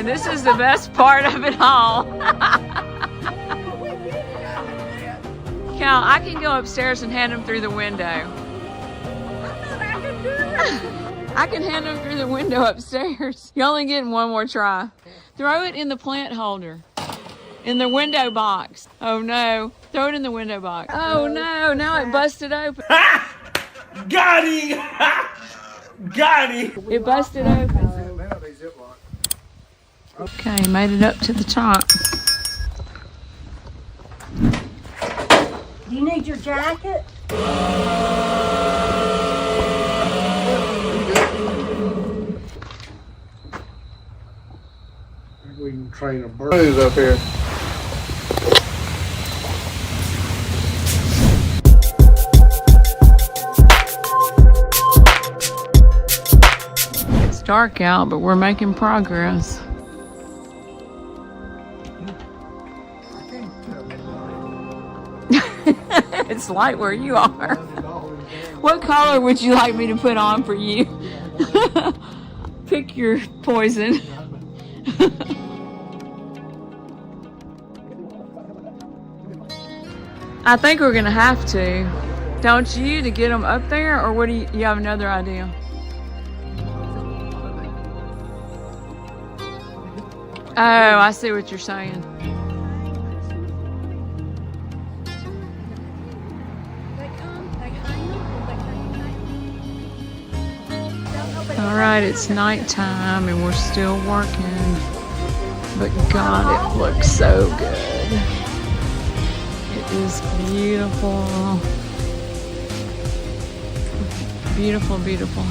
This is the best part of it all. Cal, I can go upstairs and hand them through the window. I can hand them through the window upstairs. You're only getting one more try. Throw it in the plant holder. In the window box. Oh no. Throw it in the window box. Oh no, now it busted open. Got him! Got him! It busted open. Okay, made it up to the top. Do you need your jacket? We can train a bird. Who's up here? It's dark out, but we're making progress. It's light where you are. What color would you like me to put on for you? Pick your poison. I think we're gonna have to. Don't you, to get them up there, or what do you have another idea? Oh, I see what you're saying. All right, it's nighttime and we're still working, but God, it looks so good. It is beautiful. Beautiful, beautiful.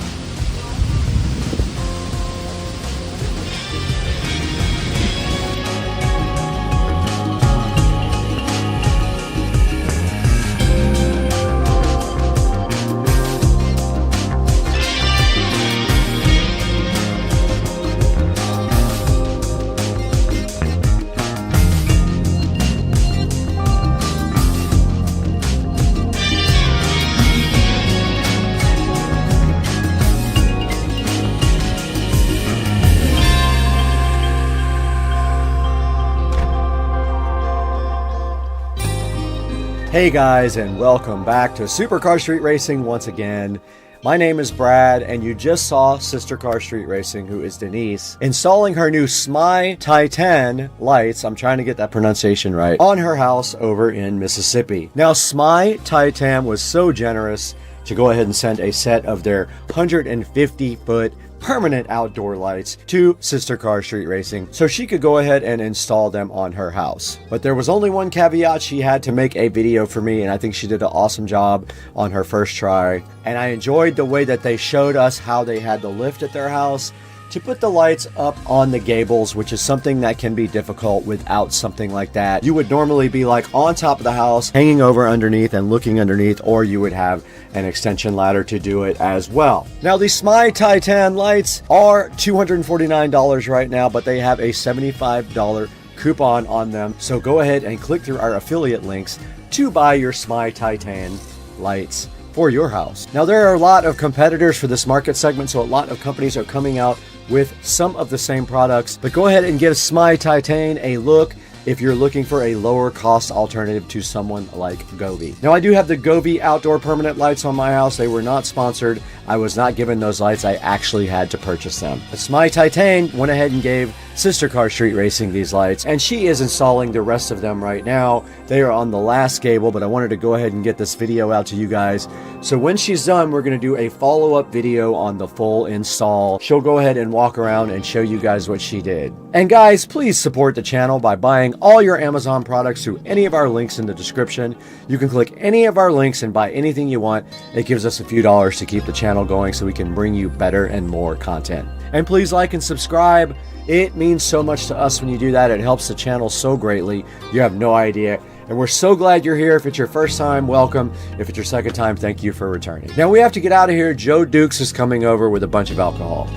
Hey guys, and welcome back to Supercar Street Racing once again. My name is Brad, and you just saw Sister Car Street Racing, who is Denise, installing her new SMI Titan lights, I'm trying to get that pronunciation right, on her house over in Mississippi. Now, SMI Titan was so generous to go ahead and send a set of their 150-foot permanent outdoor lights to Sister Car Street Racing so she could go ahead and install them on her house. But there was only one caveat: she had to make a video for me, and I think she did an awesome job on her first try. And I enjoyed the way that they showed us how they had the lift at their house to put the lights up on the gables, which is something that can be difficult without something like that. You would normally be like on top of the house, hanging over underneath and looking underneath, or you would have an extension ladder to do it as well. Now, the SMI Titan lights are $249 right now, but they have a $75 coupon on them. So go ahead and click through our affiliate links to buy your SMI Titan lights for your house. Now, there are a lot of competitors for this market segment, so a lot of companies are coming out with some of the same products, but go ahead and give SMI Titan a look if you're looking for a lower cost alternative to someone like Govee. Now, I do have the Govee outdoor permanent lights on my house. They were not sponsored. I was not given those lights. I actually had to purchase them. But SMI Titan went ahead and gave Sister Car Street Racing these lights, and she is installing the rest of them right now. They are on the last cable, but I wanted to go ahead and get this video out to you guys. So when she's done, we're going to do a follow-up video on the full install. She'll go ahead and walk around and show you guys what she did. And guys, please support the channel by buying all your Amazon products through any of our links in the description. You can click any of our links and buy anything you want. It gives us a few dollars to keep the channel going so we can bring you better and more content. And please like and subscribe. It means so much to us when you do that. It helps the channel so greatly. You have no idea. And we're so glad you're here. If it's your first time, welcome. If it's your second time, thank you for returning. Now we have to get out of here. Joe Dukes is coming over with a bunch of alcohol.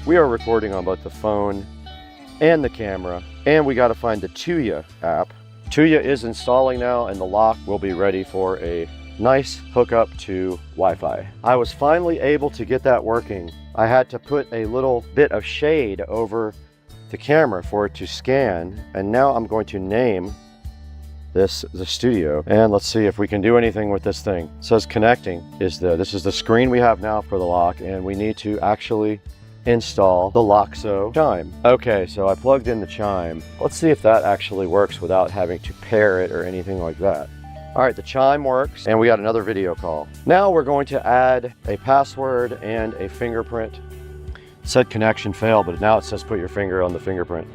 We are recording on both the phone and the camera, and we got to find the Tuya app. Tuya is installing now, and the lock will be ready for a nice hookup to Wi-Fi. I was finally able to get that working. I had to put a little bit of shade over the camera for it to scan, and now I'm going to name this the studio, and let's see if we can do anything with this thing. It says connecting this is the screen we have now for the lock, and we need to actually install the Loxo chime. Okay, so I plugged in the chime. Let's see if that actually works without having to pair it or anything like that. All right, the chime works, and we got another video call. Now we're going to add a password and a fingerprint. It said connection failed, but now it says put your finger on the fingerprint.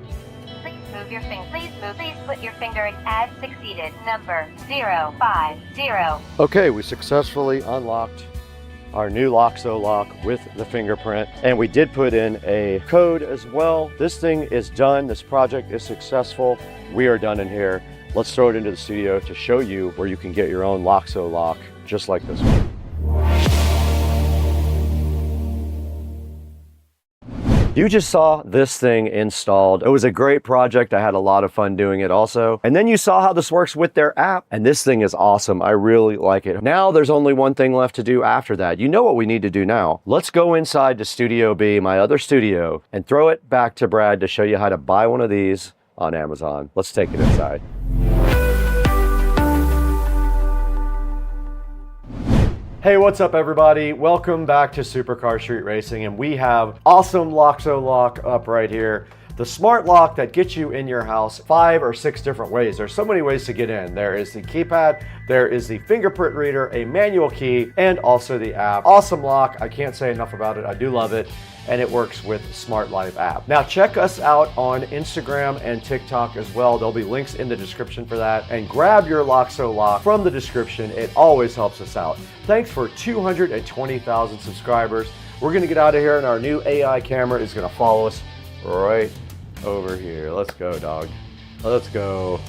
Please move your finger. Please put your finger in. Add succeeded. Number 050. Okay, we successfully unlocked our new Loxo lock with the fingerprint, and we did put in a code as well. This thing is done. This project is successful. We are done in here. Let's throw it into the studio to show you where you can get your own Loxo lock just like this one. You just saw this thing installed. It was a great project. I had a lot of fun doing it also. And then you saw how this works with their app. And this thing is awesome. I really like it. Now there's only one thing left to do after that. You know what we need to do now. Let's go inside to Studio B, my other studio, and throw it back to Brad to show you how to buy one of these on Amazon. Let's take it inside. Hey, what's up everybody? Welcome back to Supercar Street Racing, and we have awesome Loxo lock up right here. The smart lock that gets you in your house 5 or 6 different ways. There's so many ways to get in. There is the keypad, there is the fingerprint reader, a manual key, and also the app. Awesome lock. I can't say enough about it. I do love it. And it works with Smart Life app. Now check us out on Instagram and TikTok as well. There'll be links in the description for that. And grab your Loxo lock from the description. It always helps us out. Thanks for 220,000 subscribers. We're gonna get out of here and our new AI camera is gonna follow us right over here. Let's go, dog. Let's go.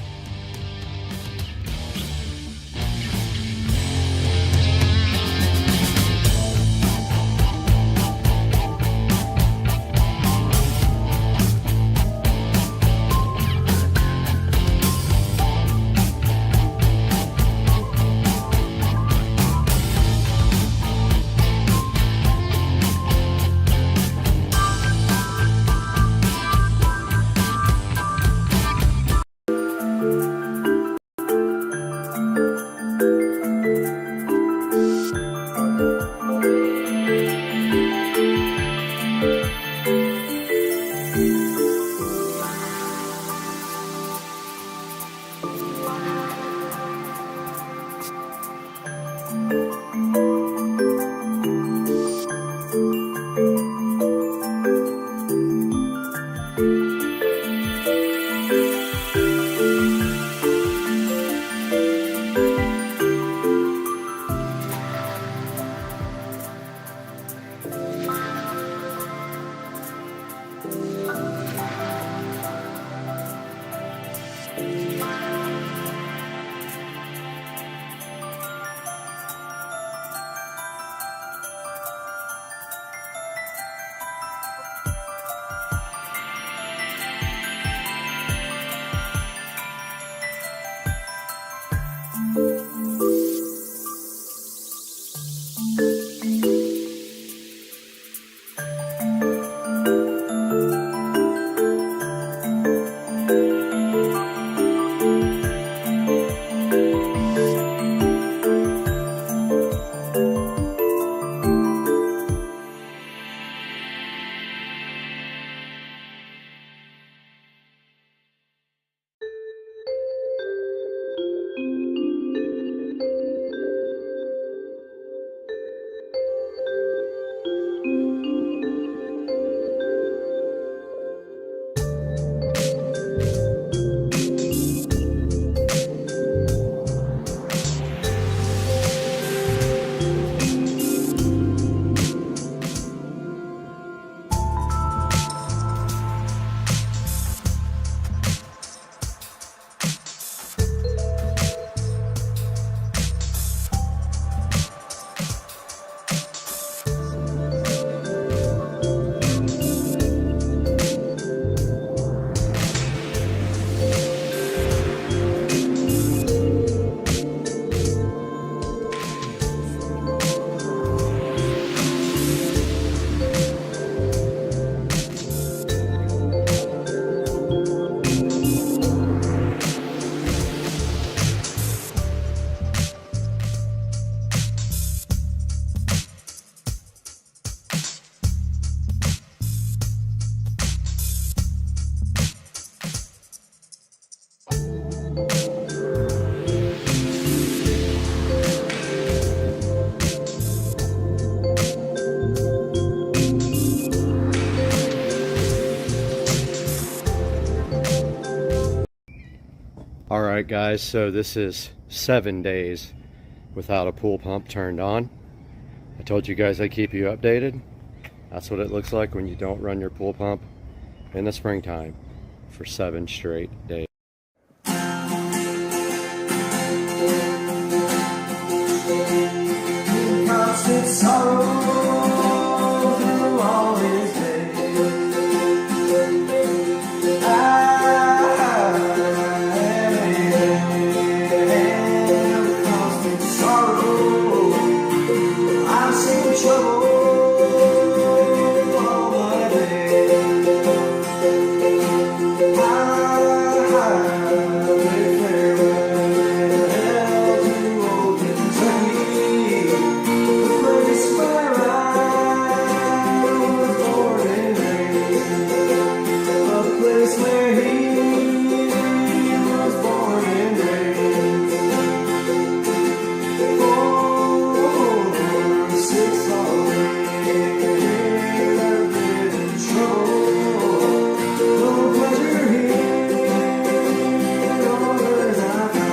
Alright guys, so this is 7 days without a pool pump turned on. I told you guys I'd keep you updated. That's what it looks like when you don't run your pool pump in the springtime for 7 straight days. Constant sorrow through all his days. I've seen trouble all my day. Highway farewell to old Kentucky, the place where I was born and raised, a place where he was born and raised. 4, 6 all I've been in trouble, no pleasure here, nor as I found.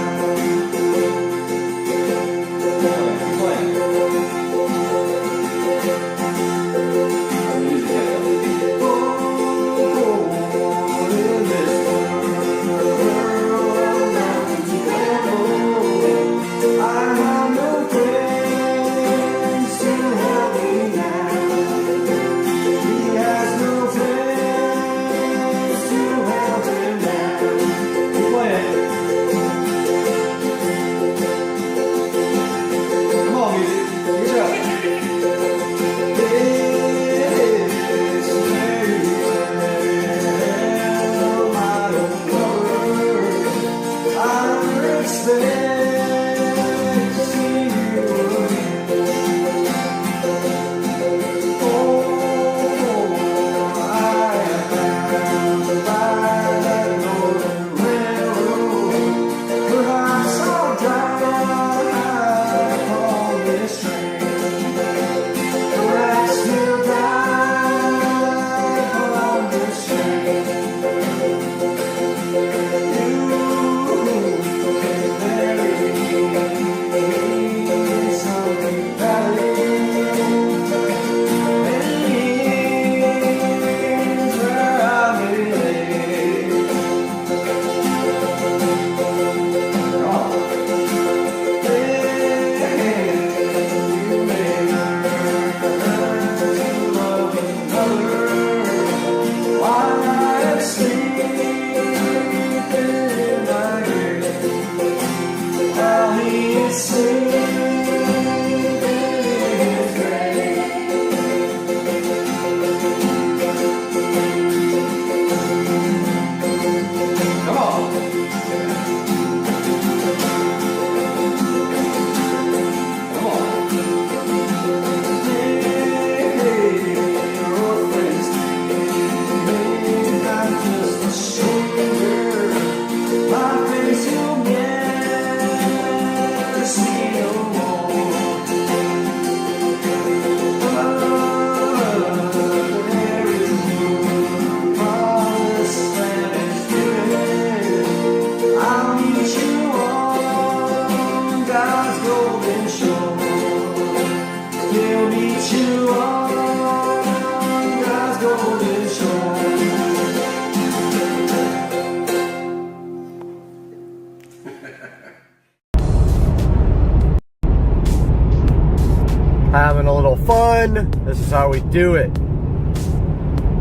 Having a little fun. This is how we do it.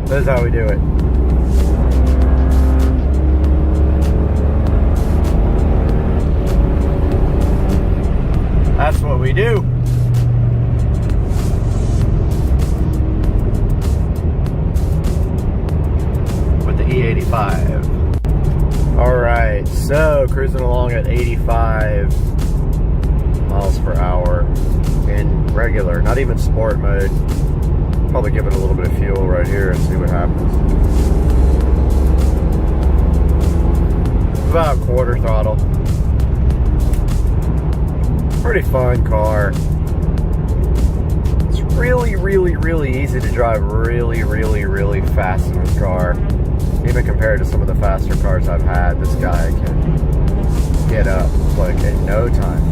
This is how we do it. That's what we do. With the E85. Alright, so cruising along at 85 miles per hour in regular, not even sport mode. Probably give it a little bit of fuel right here and see what happens. About quarter throttle. Pretty fun car. It's really, really, really easy to drive really, really, really fast in this car. Even compared to some of the faster cars I've had, this guy can get up like in no time.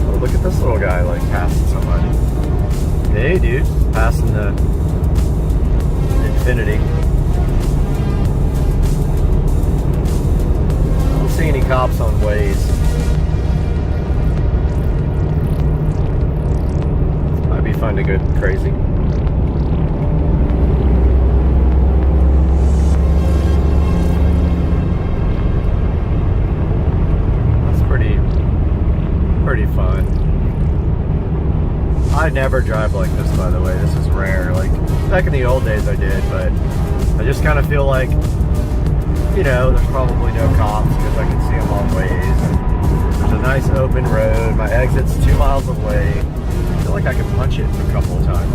Oh, look at this little guy like passing somebody. Hey dude, passing the Infinity. I don't see any cops on Waze. Might be fun to go crazy. I never drive like this, by the way. This is rare. Like, back in the old days I did, but I just kind of feel like, you know, there's probably no cops because I can see them all ways. And there's a nice open road. My exit's 2 miles away. I feel like I can punch it a couple of times.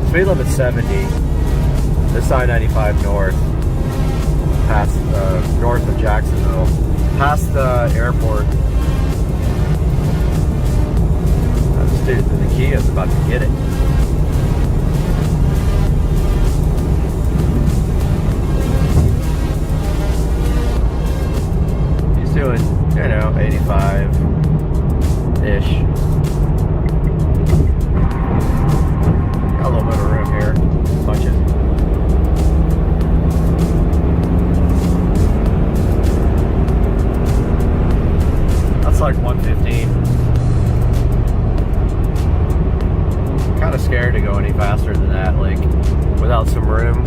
Speed limit 70. This I-95 north, past north of Jacksonville, past the airport. This dude in the Kia is about to get it. He's doing, you know, 85-ish. Got a little bit of room here. Punch it. That's like 115. Kind of scared to go any faster than that, like without some room.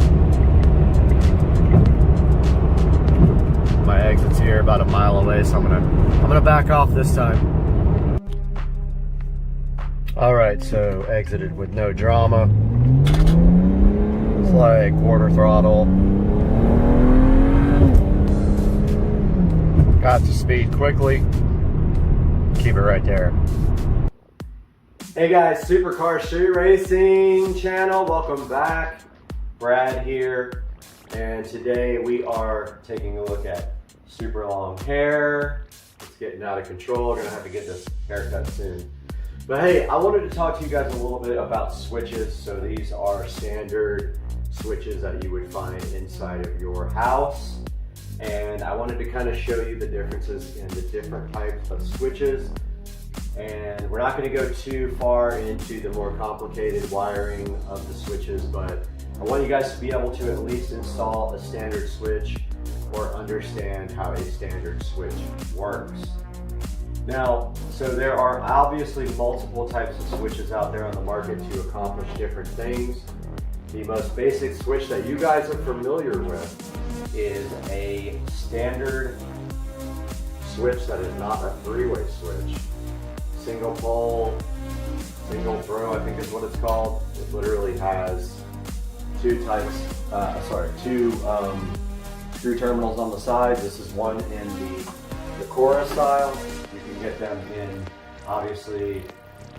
My exit's here about a mile away, so I'm gonna back off this time. All right, so exited with no drama. It's like quarter throttle. Got to speed quickly. Keep it right there. Hey guys, Supercar Street Racing channel, welcome back. Brad here, and today we are taking a look at super long hair. It's getting out of control. We're gonna have to get this haircut soon. But hey, I wanted to talk to you guys a little bit about switches. So these are standard switches that you would find inside of your house. And I wanted to kind of show you the differences in the different types of switches. And we're not going to go too far into the more complicated wiring of the switches, but I want you guys to be able to at least install a standard switch or understand how a standard switch works. Now, so there are obviously multiple types of switches out there on the market to accomplish different things. The most basic switch that you guys are familiar with is a standard switch that is not a three-way switch. Single pole, single throw, I think is what it's called. It literally has two screw terminals on the side. This is one in the Cora style. You can get them in obviously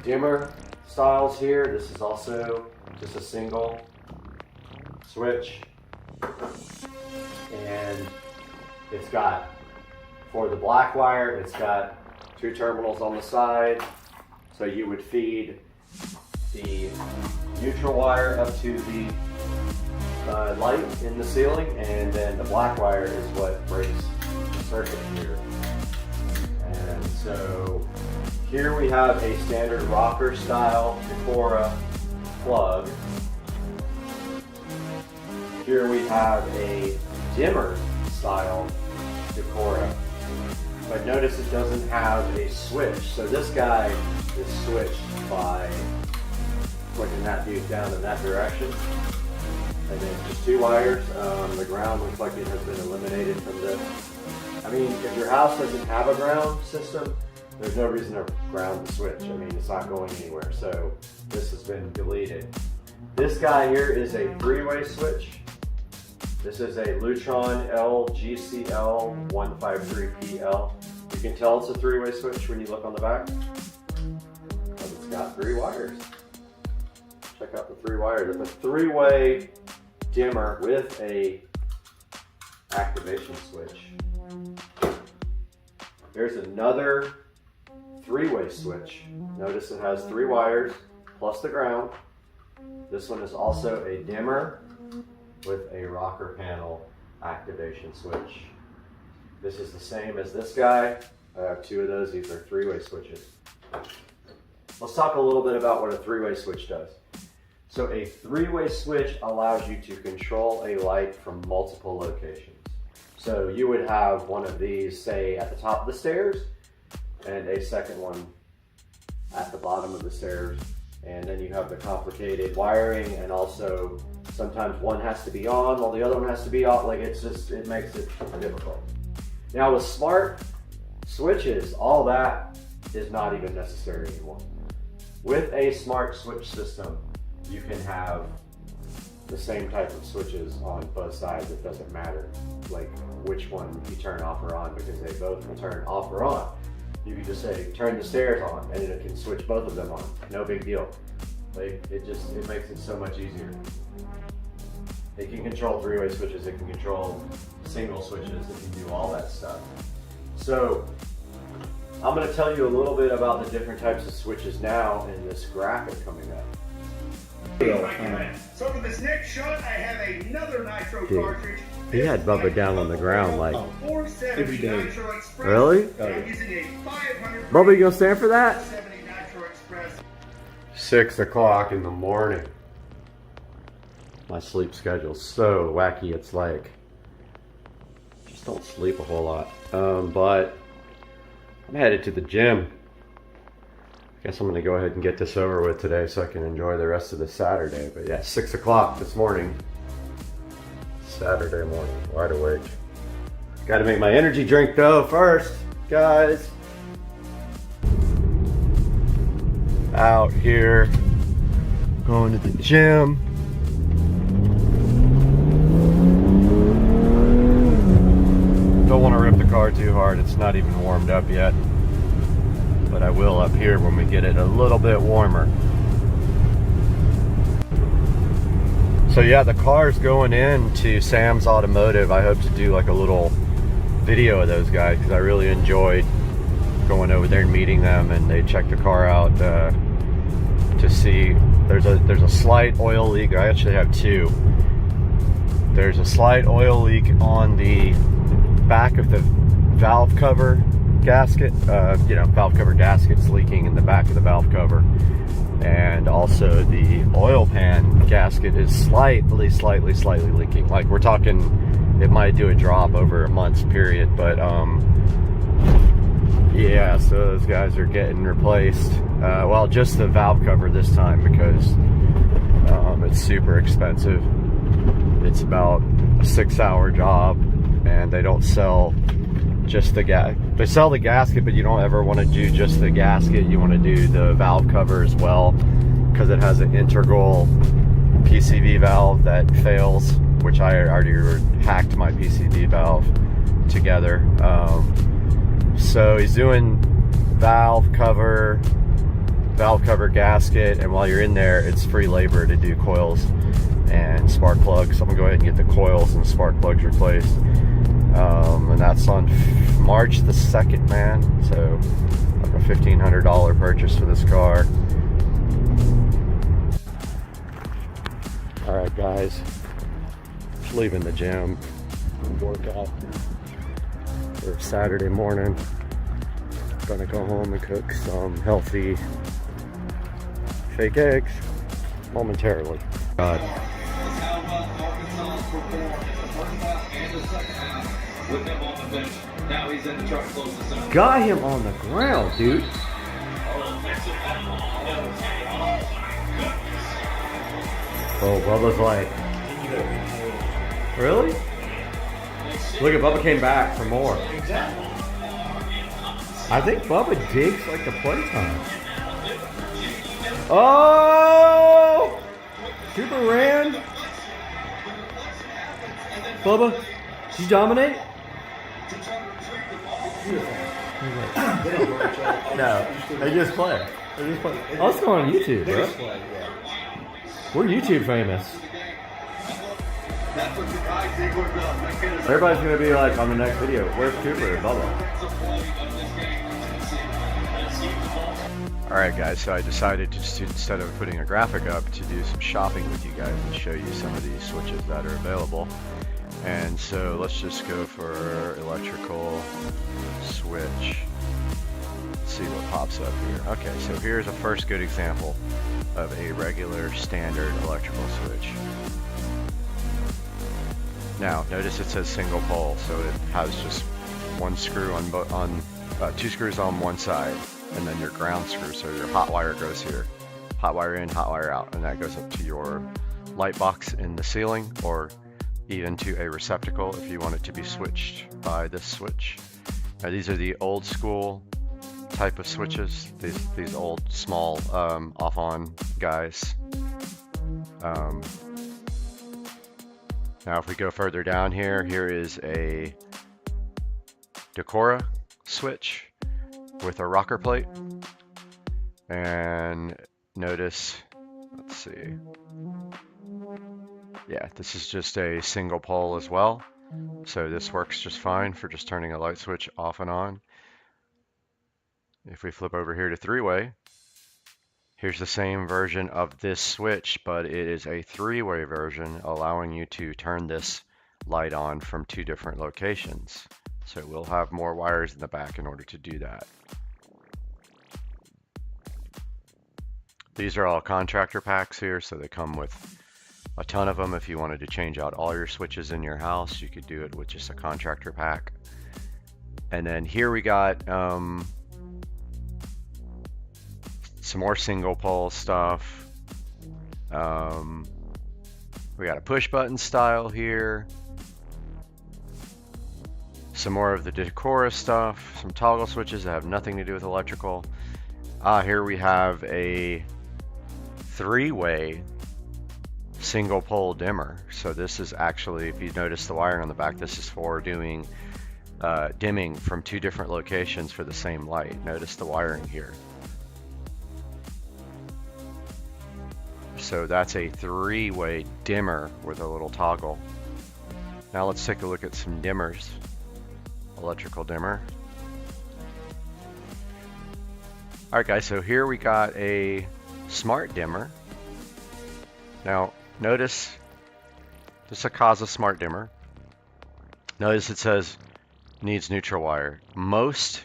dimmer styles here. This is also just a single switch. And it's got, for the black wire, it's got two terminals on the side, so you would feed the neutral wire up to the light in the ceiling, and then the black wire is what breaks the circuit here. And so here we have a standard rocker style Cora plug. Here we have a dimmer style Cora. But notice it doesn't have a switch. So this guy is switched by pushing that dude down in that direction. And then just two wires. The ground looks like it has been eliminated from this. I mean, if your house doesn't have a ground system, there's no reason to ground the switch. I mean, it's not going anywhere. So this has been deleted. This guy here is a three-way switch. This is a Lutron LGCL 153PL. You can tell it's a three-way switch when you look on the back, because it's got three wires. Check out the three wires. It's a three-way dimmer with a activation switch. Here's another three-way switch. Notice it has three wires plus the ground. This one is also a dimmer with a rocker panel activation switch. This is the same as this guy. I have two of those. These are three-way switches. Let's talk a little bit about what a three-way switch does. So a three-way switch allows you to control a light from multiple locations. So you would have one of these, say, at the top of the stairs, and a second one at the bottom of the stairs. And then you have the complicated wiring, and also sometimes one has to be on while the other one has to be off. Like, it makes it difficult. Now with smart switches, all that is not even necessary anymore. With a smart switch system, you can have the same type of switches on both sides. It doesn't matter like which one you turn off or on, because they both will turn off or on. You can just say, turn the stairs on, and it can switch both of them on. No big deal. Like, it makes it so much easier. It can control three-way switches, it can control single switches, it can do all that stuff. So, I'm gonna tell you a little bit about the different types of switches now in this graphic coming up. So for this next shot, I have another nitro cartridge. He had Bubba down on the ground like, 470 every day. Nitro Express. Really? I'm using a 500 Bubba, you gonna stand for that? 470 Nitro Express. 6 o'clock in the morning. My sleep schedule's so wacky, it's like, just don't sleep a whole lot. But I'm headed to the gym. I guess I'm gonna go ahead and get this over with today so I can enjoy the rest of the Saturday. But yeah, 6 o'clock this morning. Saturday morning, wide awake. Gotta make my energy drink though first, guys. Out here, going to the gym. Don't want to rip the car too hard, it's not even warmed up yet. But I will up here when we get it a little bit warmer. So yeah, the car's going into Sam's Automotive. I hope to do like a little video of those guys because I really enjoyed going over there and meeting them, and they checked the car out to see there's a slight oil leak. I actually have two. There's a slight oil leak on the back of the valve cover gasket. Valve cover gasket's leaking in the back of the valve cover. And also the oil pan gasket is slightly leaking. Like, we're talking, it might do a drop over a month's period, but yeah, so those guys are getting replaced. Well, just the valve cover this time because it's super expensive. It's about a 6-hour job, and they don't sell just the they sell the gasket, but you don't ever want to do just the gasket. You want to do the valve cover as well, because it has an integral PCV valve that fails, which I already hacked my PCV valve together. So he's doing valve cover gasket, and while you're in there, it's free labor to do coils and spark plugs. So I'm gonna go ahead and get the coils and spark plugs replaced. And that's on March the 2nd, man. So like a $1,500 purchase for this car. All right, guys, just leaving the gym, workout for Saturday morning. Gonna go home and cook some healthy fake eggs momentarily. God. Got him on the ground, dude. Oh, Bubba's like, really? Look at Bubba came back for more. I think Bubba digs like the playtime. Oh! Super ran. Bubba, did you dominate? No, they just play. Oh, it's going on YouTube, bro. We're YouTube famous. Everybody's gonna be like on the next video, where's Cooper and Bubba? Alright guys, so I decided to just, instead of putting a graphic up, to do some shopping with you guys and show you some of these switches that are available. And so let's just go for electrical switch. Let's see what pops up here. Okay, so here's a first good example of a regular standard electrical switch. Now, notice it says single pole, so it has just one screw on two screws on one side, and then your ground screw, so your hot wire goes here. Hot wire in, hot wire out, and that goes up to your light box in the ceiling, or even to a receptacle if you want it to be switched by this switch. Now these are the old school type of switches, these old small off-on guys. Now if we go further down here, here is a Decora switch with a rocker plate. And notice, let's see. Yeah, this is just a single pole as well. So this works just fine for just turning a light switch off and on. If we flip over here to three-way, here's the same version of this switch, but it is a three-way version, allowing you to turn this light on from two different locations. So we'll have more wires in the back in order to do that. These are all contractor packs here, so they come with a ton of them. If you wanted to change out all your switches in your house, you could do it with just a contractor pack. And then here we got some more single pole stuff. We got a push button style here. Some more of the Decora stuff, some toggle switches that have nothing to do with electrical. Here we have a three-way single pole dimmer. So this is actually, if you notice the wiring on the back, this is for doing dimming from two different locations for the same light. Notice the wiring here. So that's a three-way dimmer with a little toggle. Now let's take a look at some dimmers. Electrical dimmer. Alright guys, so here we got a smart dimmer. Now notice this is a Casa smart dimmer. Notice it says needs neutral wire. Most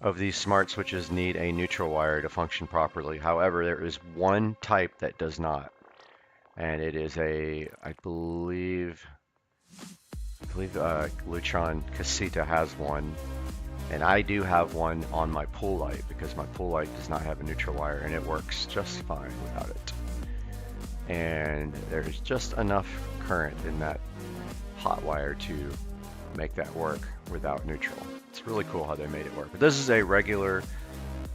of these smart switches need a neutral wire to function properly. However, there is one type that does not, and it is a, I believe Lutron Casita has one, and I do have one on my pool light because my pool light does not have a neutral wire, and it works just fine without it. And there's just enough current in that hot wire to make that work without neutral. It's really cool how they made it work. But this is a regular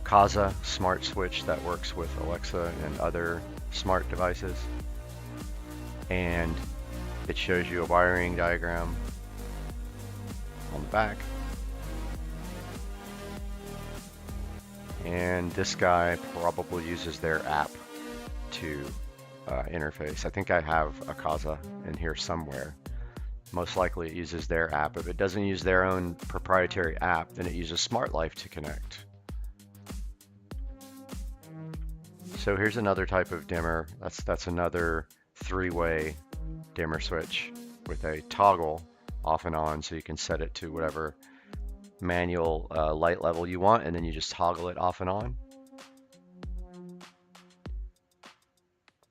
Casa smart switch that works with Alexa and other smart devices. And it shows you a wiring diagram on the back. And this guy probably uses their app to interface. I think I have a Casa in here somewhere. Most likely it uses their app. If it doesn't use their own proprietary app, then it uses Smart Life to connect. So here's another type of dimmer. That's another three-way dimmer switch with a toggle off and on, so you can set it to whatever manual light level you want, and then you just toggle it off and on.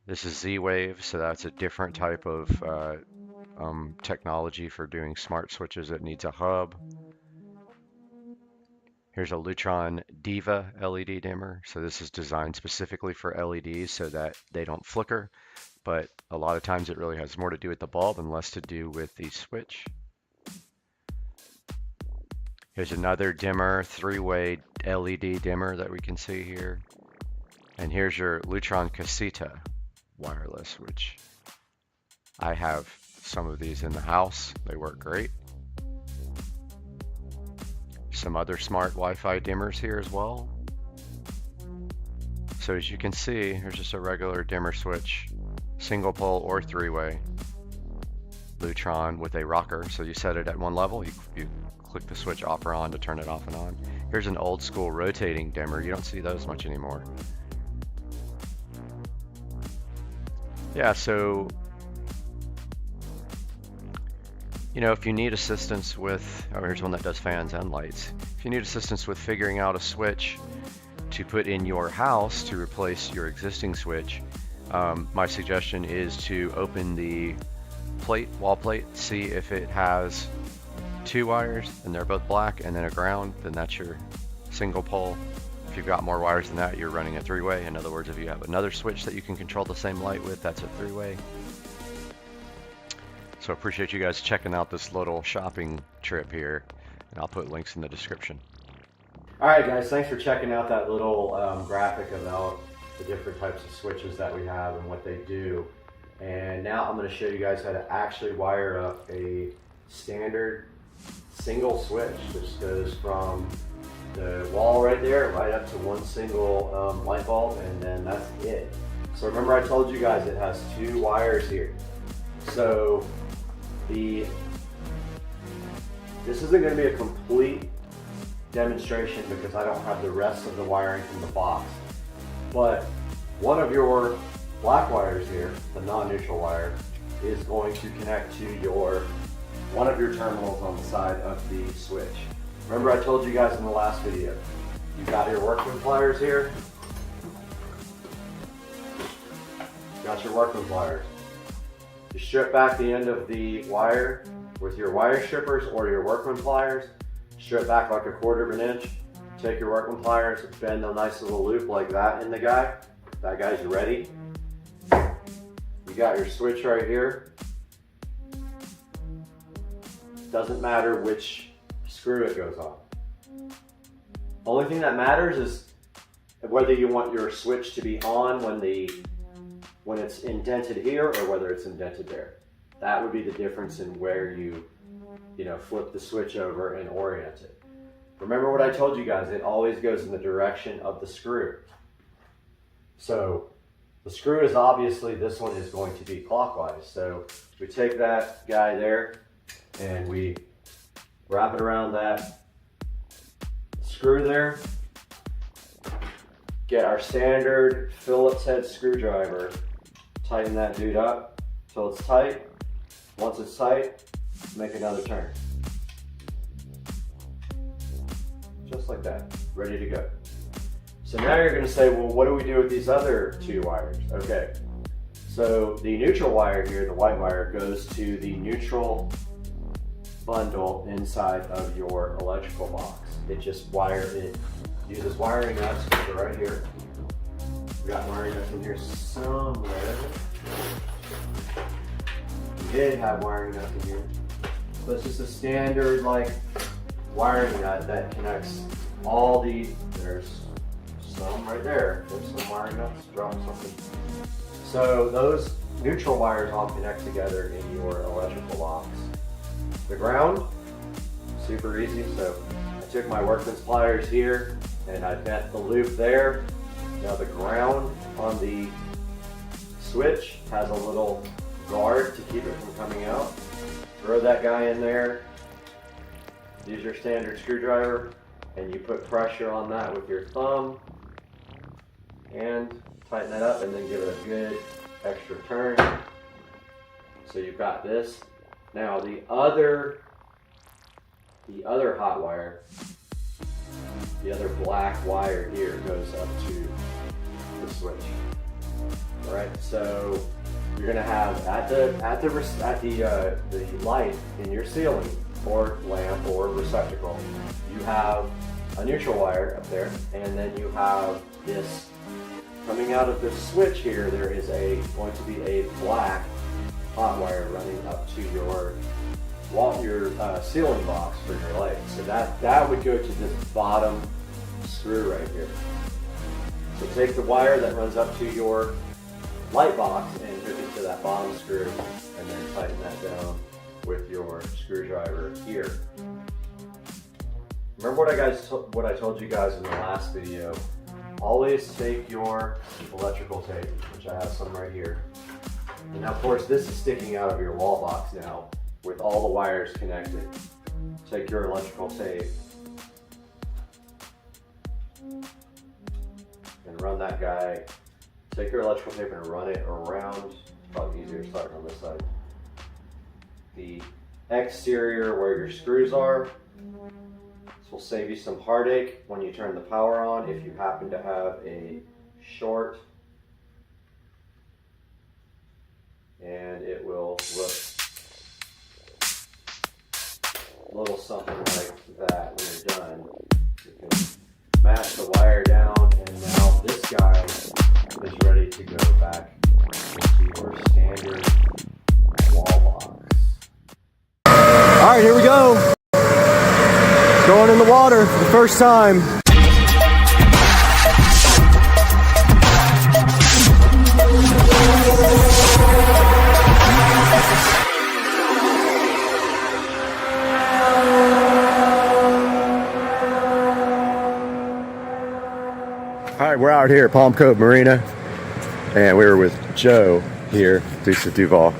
This is Z-Wave, so that's a different type of technology for doing smart switches. It needs a hub. Here's a Lutron Diva LED dimmer. So this is designed specifically for LEDs so that they don't flicker, but a lot of times it really has more to do with the bulb and less to do with the switch. Here's another dimmer, three-way LED dimmer that we can see here. And here's your Lutron Casita wireless, which I have some of these in the house. They work great. Some other smart Wi-Fi dimmers here as well. So as you can see, here's just a regular dimmer switch, single pole or three-way Lutron with a rocker. So you set it at one level, you click the switch off or on to turn it off and on. Here's an old school rotating dimmer. You don't see those much anymore. Yeah, so you know, if you need assistance with, oh, here's one that does fans and lights. If you need assistance with figuring out a switch to put in your house to replace your existing switch, my suggestion is to open the wall plate, see if it has two wires and they're both black, and then a ground, then that's your single pole. If you've got more wires than that, you're running a three-way. In other words, if you have another switch that you can control the same light with, that's a three-way. So appreciate you guys checking out this little shopping trip here, and I'll put links in the description. All right, guys, thanks for checking out that little graphic about the different types of switches that we have and what they do. And now I'm going to show you guys how to actually wire up a standard single switch. This goes from the wall right there right up to one single light bulb, and then that's it. So remember I told you guys it has 2 wires here. So this isn't going to be a complete demonstration because I don't have the rest of the wiring from the box. But one of your black wires here, the non-neutral wire, is going to connect to one of your terminals on the side of the switch. Remember I told you guys in the last video, you got your workman pliers here. Got your workman pliers. You strip back the end of the wire with your wire strippers or your workman pliers. Strip back like a 1/4 inch. Take your workman pliers, bend a nice little loop like that in the guy. That guy's ready. You got your switch right here. Doesn't matter which screw it goes on. Only thing that matters is whether you want your switch to be on when it's indented here or whether it's indented there. That would be the difference in where you flip the switch over and orient it. Remember what I told you guys, it always goes in the direction of the screw. So the screw is obviously, this one is going to be clockwise. So we take that guy there and we wrap it around that screw there. Get our standard Phillips head screwdriver, tighten that dude up till it's tight. Once it's tight, make another turn. Just like that, ready to go. So now you're going to say, well, what do we do with these other 2 wires? Okay, so the neutral wire here, the white wire, goes to the neutral bundle inside of your electrical box. It uses wiring nuts, which are right here. We got wiring nuts in here somewhere. We did have wiring nuts in here. So it's just a standard wiring nut that connects all there's some right there. There's some wiring nuts, drop something. So those neutral wires all connect together in your electrical box. The ground, super easy. So I took my workman's pliers here and I bent the loop there. Now the ground on the switch has a little guard to keep it from coming out. Throw that guy in there. Use your standard screwdriver and you put pressure on that with your thumb and tighten that up and then give it a good extra turn. So you've got this. Now the other hot wire, the other black wire here goes up to the switch. All right, so you're gonna have at the light in your ceiling or lamp or receptacle, you have a neutral wire up there, and then you have this coming out of this switch here. There is going to be a black hot wire running up to your ceiling box for your light. So that would go to this bottom screw right here. So take the wire that runs up to your light box and hook it to that bottom screw, and then tighten that down with your screwdriver here. Remember what I told you guys in the last video. Always take your electrical tape, which I have some right here. And now, of course, this is sticking out of your wall box now with all the wires connected. Take your electrical tape and run that guy. Take your electrical tape and run it around. Probably easier starting on this side. The exterior where your screws are. This will save you some heartache when you turn the power on if you happen to have a short. And it will look a little something like that when you're done. You can match the wire down, and now this guy is ready to go back into your standard wall box. All right, here we go. Going in the water for the first time. All right, we're out here at Palm Cove Marina, and we were with Joe here, Dukes of Duval.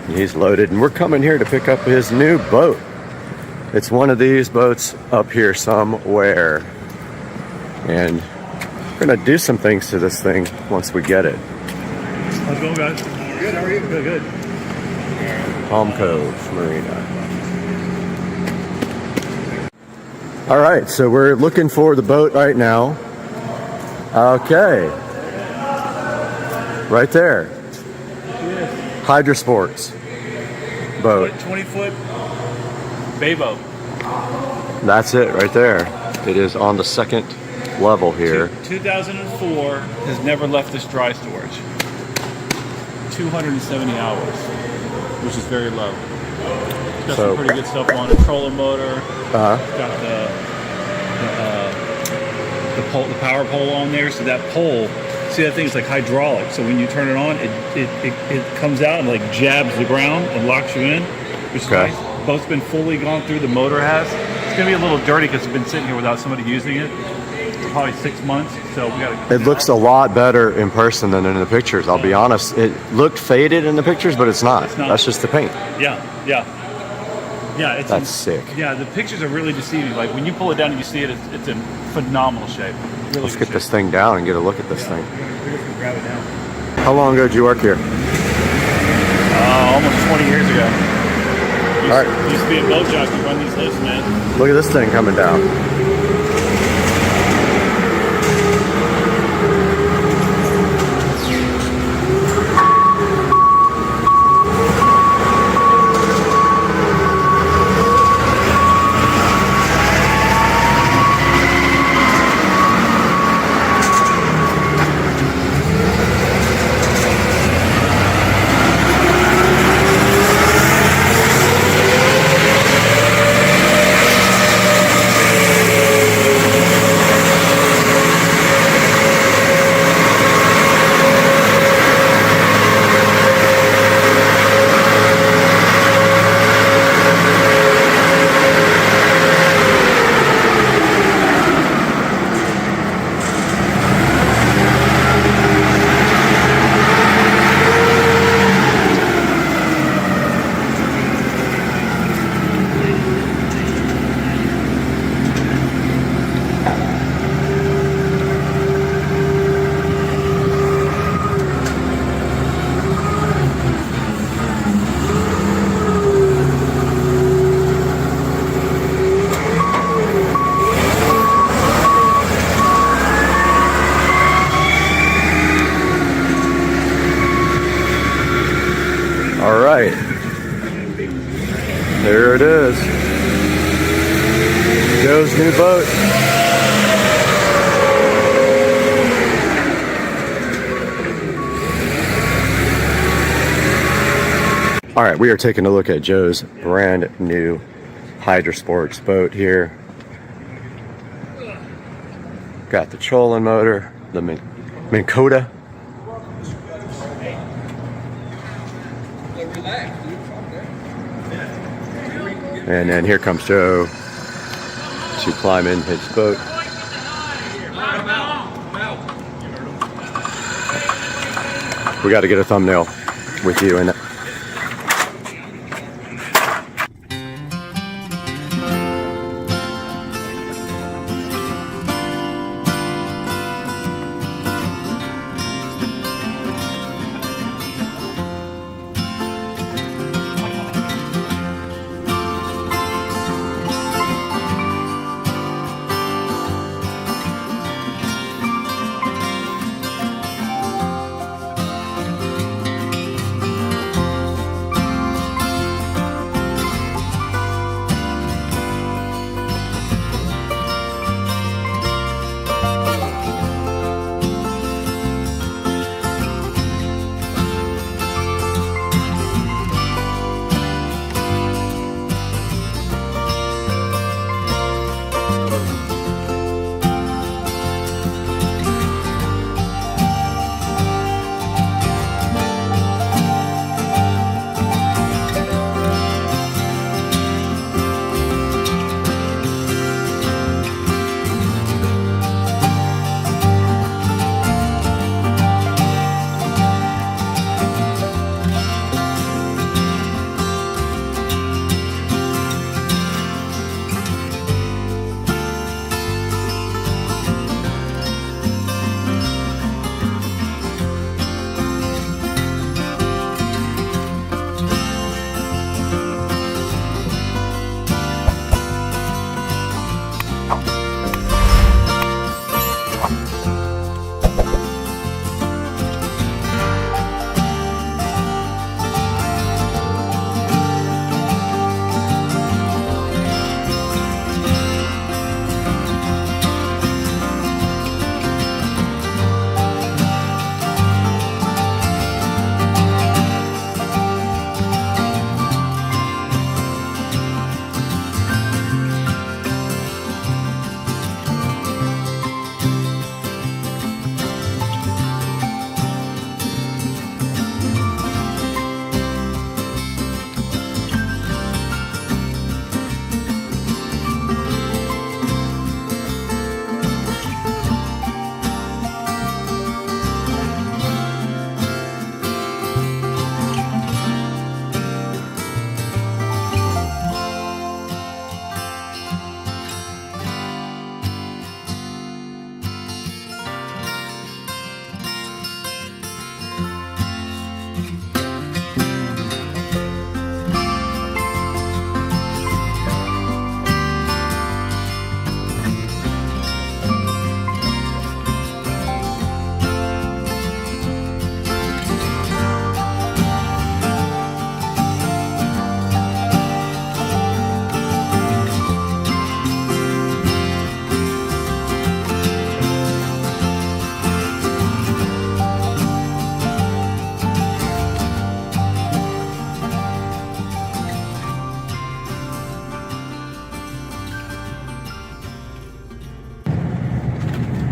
He's loaded, and we're coming here to pick up his new boat. It's one of these boats up here somewhere, and we're gonna do some things to this thing once we get it. How's it going, guys? Good, how are you? Good, good. Palm Cove Marina. All right, so we're looking for the boat right now. Okay. Right there. Hydrosports boat. 20-foot bay boat. That's it right there. It is on the second level here. 2004 has never left this dry storage. 270 hours, which is very low. It's got some pretty good stuff on it. Trolling motor. Got the power pole on there. So that pole, see that thing is like hydraulic. So when you turn it on, it comes out and like jabs the ground and locks you in, which is nice. Boat's been fully gone through. The motor has. It's gonna be a little dirty because it's been sitting here without somebody using it for probably 6 months. So we gotta. It looks a lot better in person than in the pictures. I'll be honest. It looked faded in the pictures, but it's not. That's just the paint. Yeah. That's sick. Yeah, the pictures are really deceiving. Like when you pull it down and you see it, it's in phenomenal shape. Really Let's get this thing down and get a look at this thing. We're just gonna grab it down. How long ago did you work here? Almost 20 years ago. All right. Used to be a boat jockey, run these lifts, man. Look at this thing coming down. All right, there it is. Joe's new boat. All right, we are taking a look at Joe's brand new Hydrosports boat here. Got the trolling motor, the Minn Kota. And then here comes Joe to climb in his boat. We got to get a thumbnail with you in it.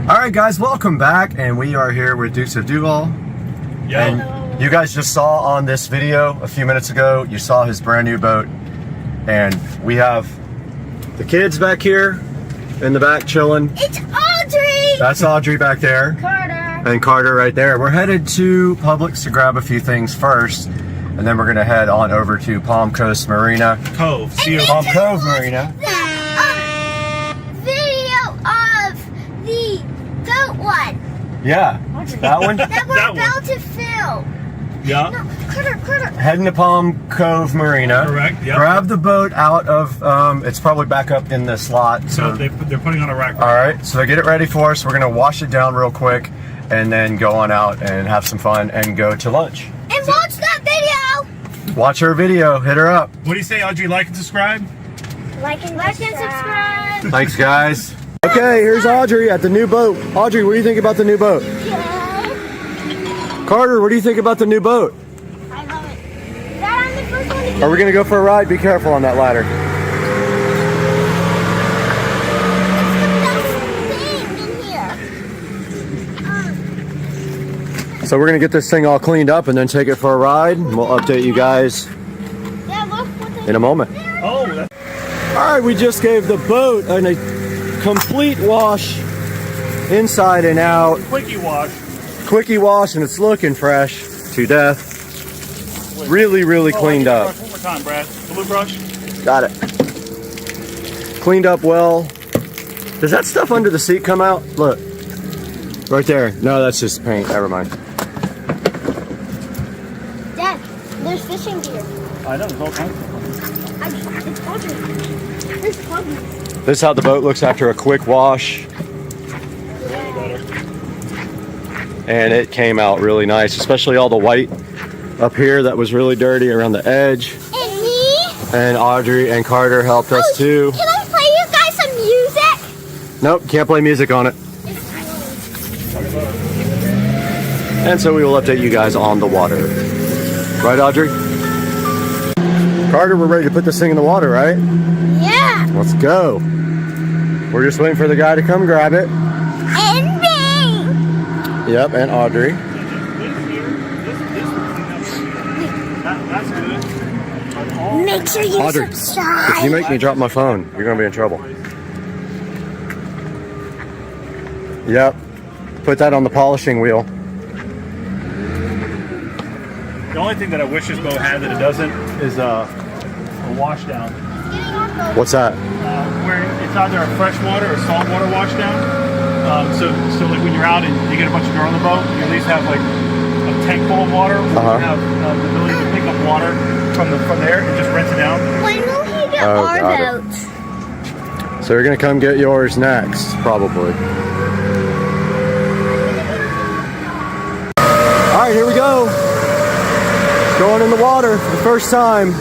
All right, guys, welcome back, and we are here with Dukes of Duval. And you guys just saw on this video a few minutes ago, you saw his brand new boat, and we have the kids back here in the back chilling. It's Audrey! That's Audrey back there. Carter. And Carter right there. We're headed to Publix to grab a few things first, and then we're gonna head on over to Palm Coast Marina. Cove. Palm Cove Marina. Video of the goat one. Yeah, that one. That we're about to film. Yeah. No, Carter. Heading to Palm Cove Marina. Correct, yep. Grab the boat out of, it's probably back up in the slot. So they're putting on a rack. All right, so they get it ready for us. We're gonna wash it down real quick and then go on out and have some fun and go to lunch. And watch that video. Watch her video, hit her up. What do you say, Audrey? Like and subscribe? Like and subscribe. Thanks, guys. Okay, here's Audrey at the new boat. Audrey, what do you think about the new boat? Carter, what do you think about the new boat? I love it. Dad, I'm the first one to get Are we gonna go for a ride? Be careful on that ladder. So we're gonna get this thing all cleaned up and then take it for a ride. And we'll update you guys in a moment. Oh. All right, we just gave the boat a complete wash inside and out. Quickie wash. Quickie wash, and it's looking fresh to death. Really, really cleaned up. One more time, Brad. Blue brush. Got it. Cleaned up well. Does that stuff under the seat come out? Look. Right there. No, that's just paint. Never mind. Dad, there's fishing gear. I know, there's all kinds of It's Audrey. There's puppies. This is how the boat looks after a quick wash. And it came out really nice, especially all the white up here that was really dirty around the edge. And me? And Audrey and Carter helped us too. Can I play you guys some music? Nope, can't play music on it. And so we will update you guys on the water. Right, Audrey? Carter, we're ready to put this thing in the water, right? Yeah. Let's go. We're just waiting for the guy to come grab it. And me. Yep, and Audrey. That's good. Make sure you Audrey, subscribe. if you make me drop my phone, you're gonna be in trouble. Yep. Put that on the polishing wheel. The only thing that I wish this boat had that it doesn't is a wash down. What's that? Where it's either a freshwater or saltwater wash down. So like when you're out and you get a bunch of girl on the boat, you at least have like a tank full of water. Where you have the ability to pick up water from there and just rinse it down. When will he get Oh, our got it. boat? So you're gonna come get yours next, probably. All right, here we go. Going in the water for the first time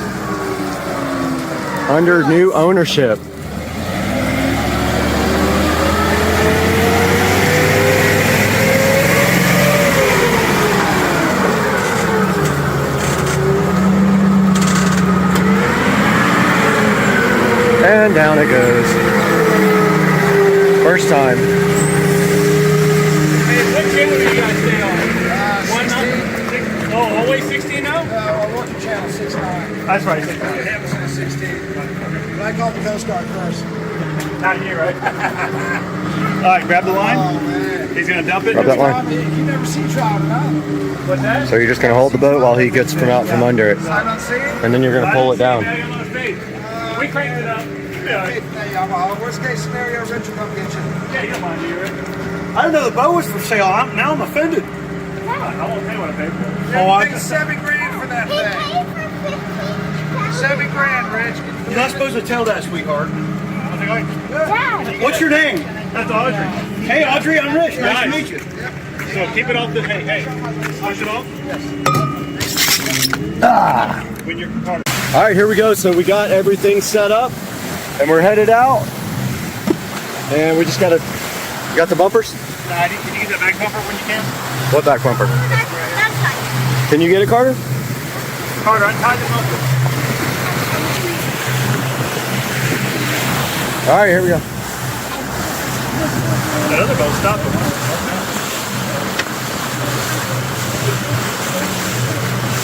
under new ownership. And down it goes. First time. Hey, what channel do you guys stay on? 16. Oh, always 16 now? I'm working channel 69. That's right. 16. But I called the Coast Guard first. Not here, right? All right, grab the line. Oh, man. He's going to dump it. Grab that line. You never see driving out. What's that? So you're just gonna hold the boat while he gets from out from under it. Sight unseen? And then you're gonna pull it down. We cranked it up. Yeah. Worst case scenario, Rich will come get you. Yeah, you don't mind, do you, Rick? I didn't know the boat was for sale. Now I'm offended. I won't pay what I paid for. Oh, I paid $7 grand for that thing. $7 grand, Rich. You're not supposed to tell that, sweetheart. Dad. What's your name? That's Audrey. Hey, Audrey, I'm Rich. Nice to meet you. So keep it off the. Hey, push it off. Ah. When you're Carter. All right, here we go. So we got everything set up and we're headed out. And we just got the bumpers? Can you get that back bumper when you can? What back bumper? Can you get it, Carter? Carter, untie the bumper. All right, here we go. That other boat's stop it.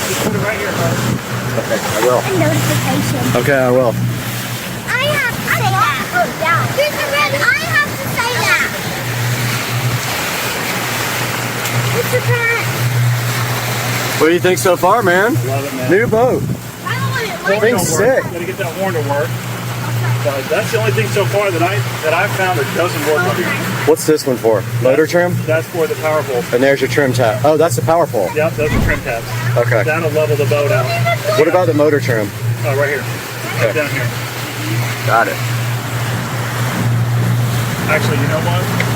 Just put it right here, bud. Okay, I will. A notification. Okay, I will. I have to say that. Oh, yeah. I have to say that. It's a parent. What do you think so far, man? Love it, man. New boat. Thing's sick. Gotta get that horn to work. That's the only thing so far that I've found that doesn't work on here. What's this one for? Motor trim? That's for the power pole. And there's your trim tab. Oh, that's the power pole. Yep, those are trim tabs. Okay. That'll level the boat out. What about the motor trim? Oh, right here. Right down here. Got it. Actually, you know what?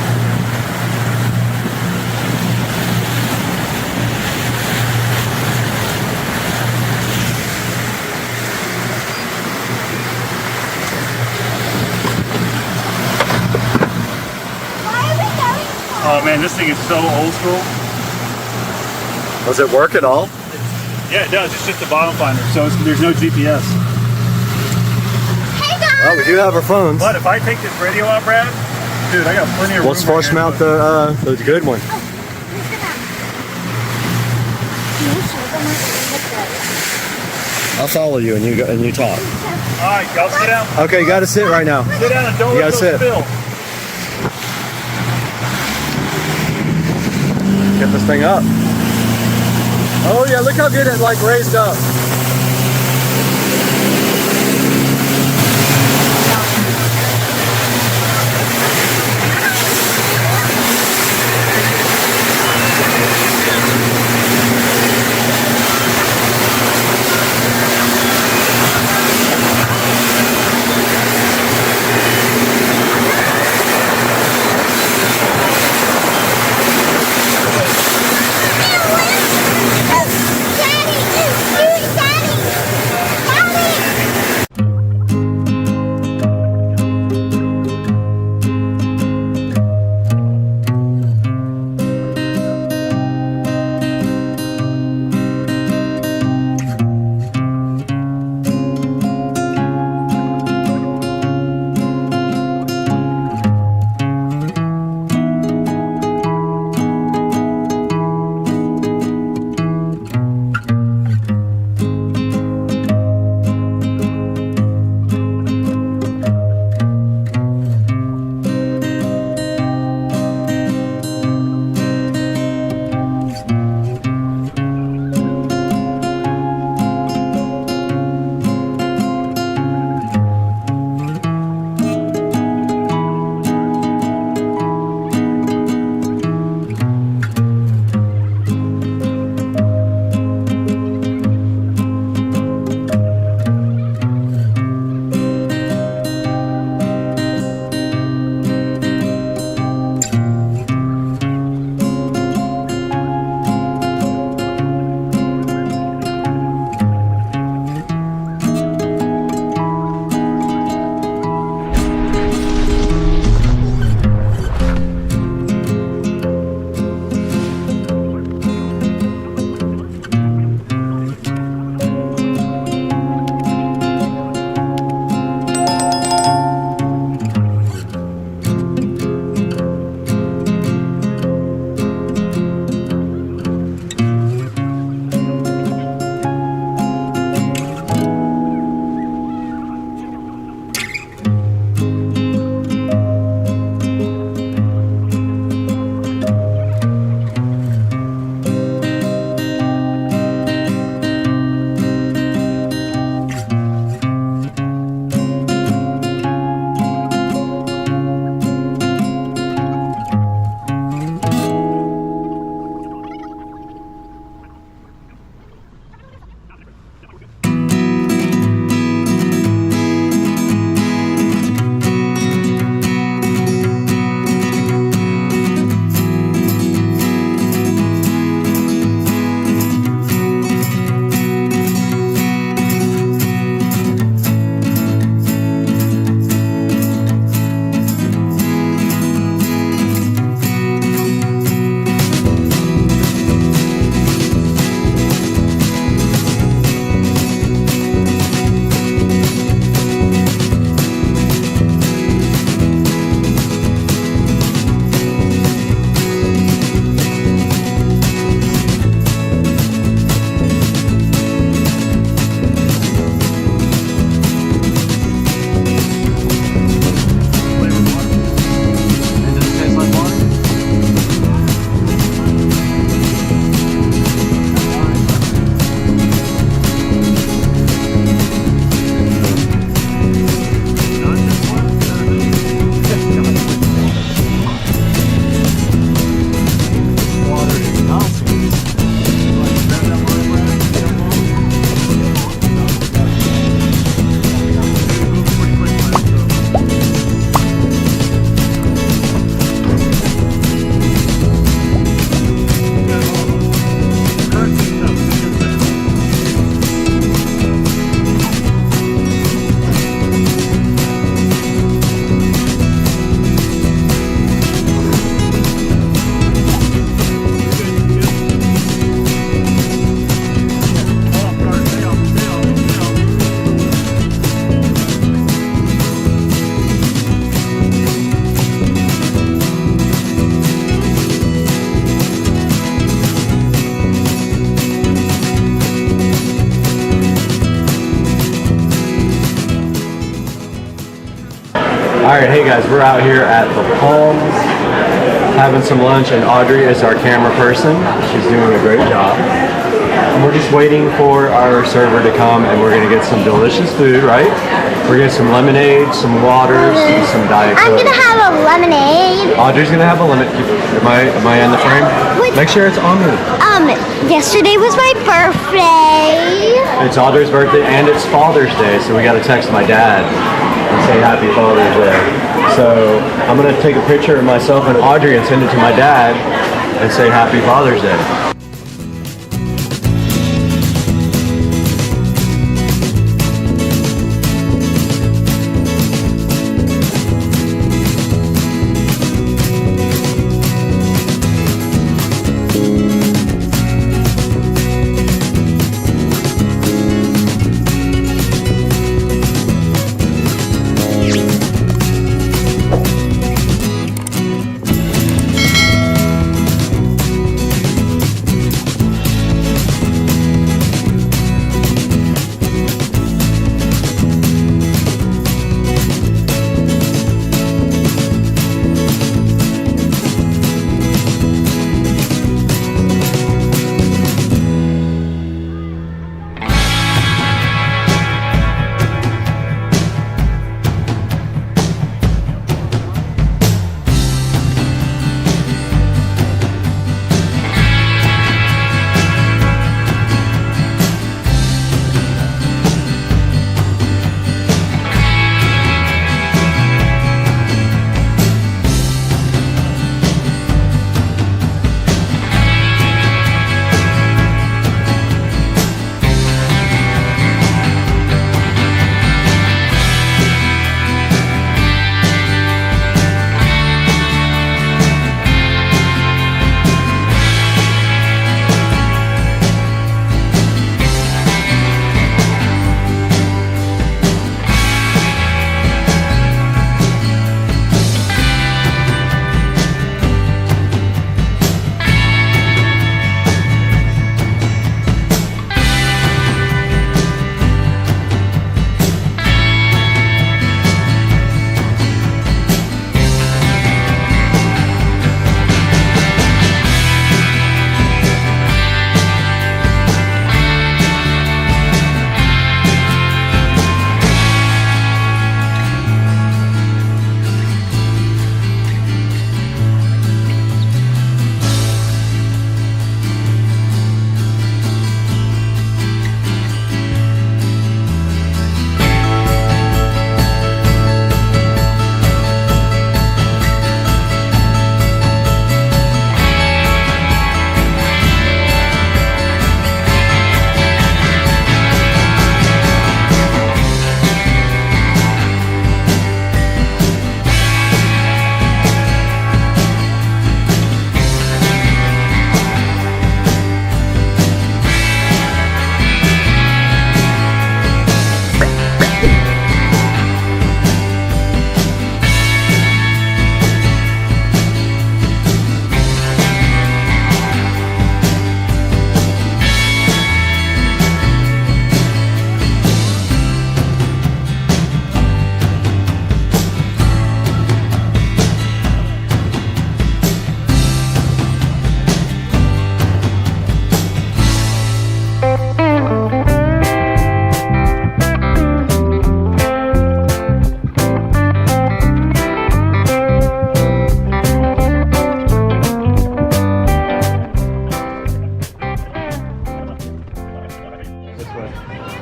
Oh man, this thing is so old school. Does it work at all? Yeah, it does. It's just a bottom finder, so there's no GPS. Hey guys! Oh, we do have our phones. But if I take this radio out, Brad, dude, I got plenty of room. Let's flush mount the good one. I'll follow you and you talk. All right, y'all sit down. Okay, you got to sit right now. Sit down and don't You let gotta those sit. spill. Get this thing up. Oh yeah, look how good it like raised up. Daddy, Alright, hey guys, we're out here at the Palms having some lunch, and Audrey is our camera person. She's doing a great job. And we're just waiting for our server to come, and we're gonna get some delicious food, right? We're gonna get some lemonade, some waters, and some Diet Coke. I'm gonna have a lemonade. Audrey's gonna have a lemon. Am I in the frame? Make sure it's on me. Yesterday was my birthday. It's Audrey's birthday and it's Father's Day, so we gotta text my dad and say Happy Father's Day. So I'm gonna take a picture of myself and Audrey and send it to my dad and say Happy Father's Day.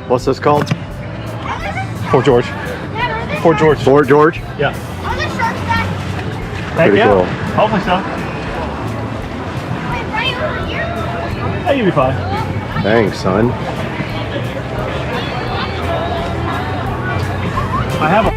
What's this called? Fort George. Fort George. Fort George? Yeah. Are there sharks back? Pretty cool. Hopefully so. Wait, right over here? Hey, you'll be fine. Thanks, son. I have a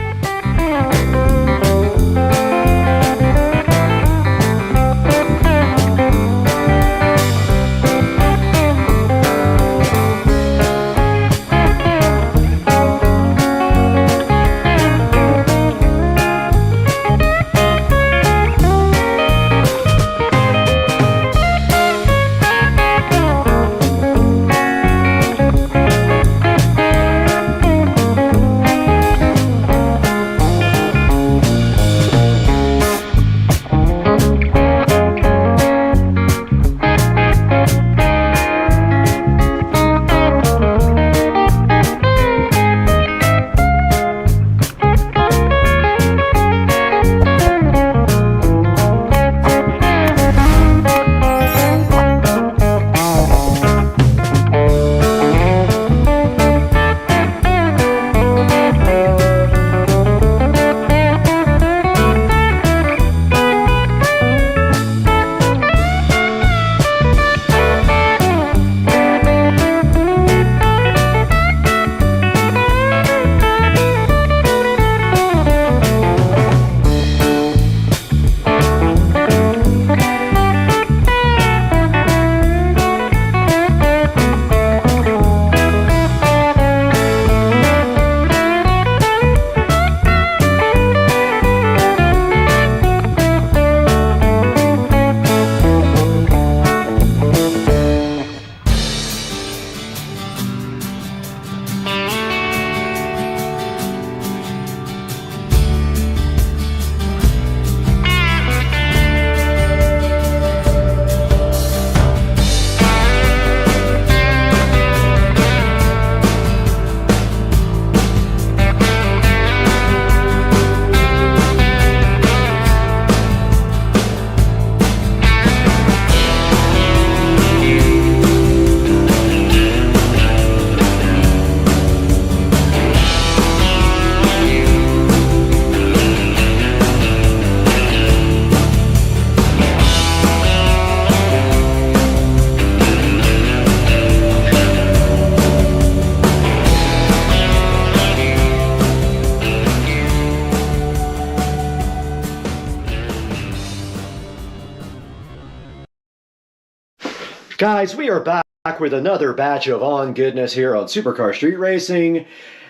Guys, we are back with another batch of On Goodness here on Supercar Street Racing.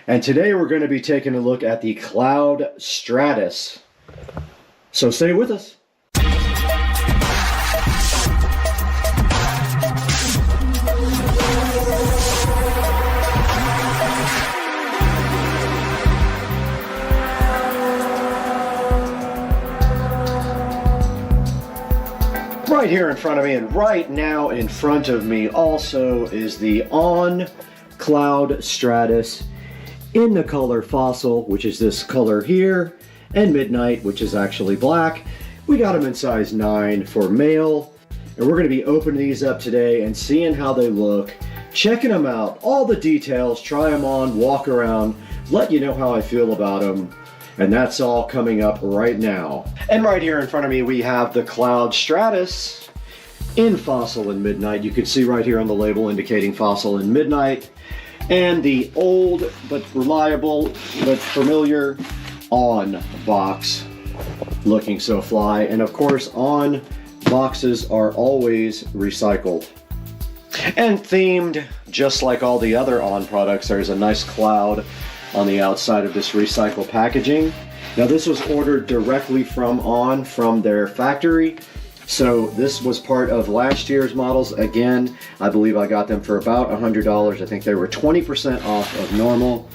And today we're going to be taking a look at the Cloud Stratus. So stay with us. Right here in front of me, and right now in front of me also is the On Cloud Stratus in the color Fossil, which is this color here, and Midnight, which is actually black. We got them in size 9 for male, and we're going to be opening these up today and seeing how they look, checking them out, all the details, try them on, walk around, let you know how I feel about them. And that's all coming up right now. And right here in front of me, we have the Cloud Stratus in Fossil and Midnight. You can see right here on the label indicating Fossil and Midnight. And the old but reliable but familiar On box, looking so fly. And of course, On boxes are always recycled. And themed, just like all the other On products, there's a nice cloud on the outside of this recycled packaging. Now this was ordered directly from On, from their factory. So this was part of last year's models. Again, I believe I got them for about $100. I think they were 20% off of normal.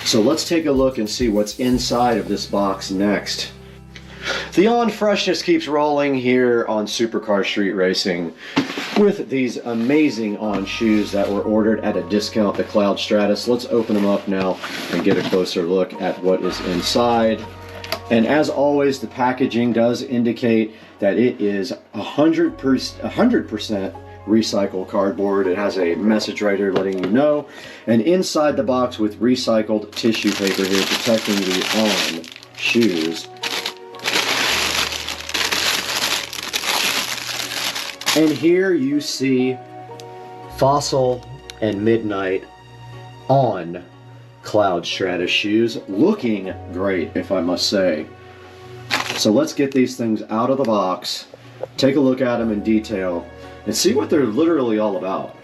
So let's take a look and see what's inside of this box next. The On freshness keeps rolling here on Supercar Street Racing with these amazing On shoes that were ordered at a discount, the Cloud Stratus. Let's open them up now and get a closer look at what is inside. And as always, the packaging does indicate that it is 100% recycled cardboard. It has a message right here letting you know. And inside the box with recycled tissue paper here protecting the On shoes. And here you see Fossil and Midnight On Cloud Stratus shoes, looking great, if I must say. So let's get these things out of the box, take a look at them in detail, and see what they're literally all about.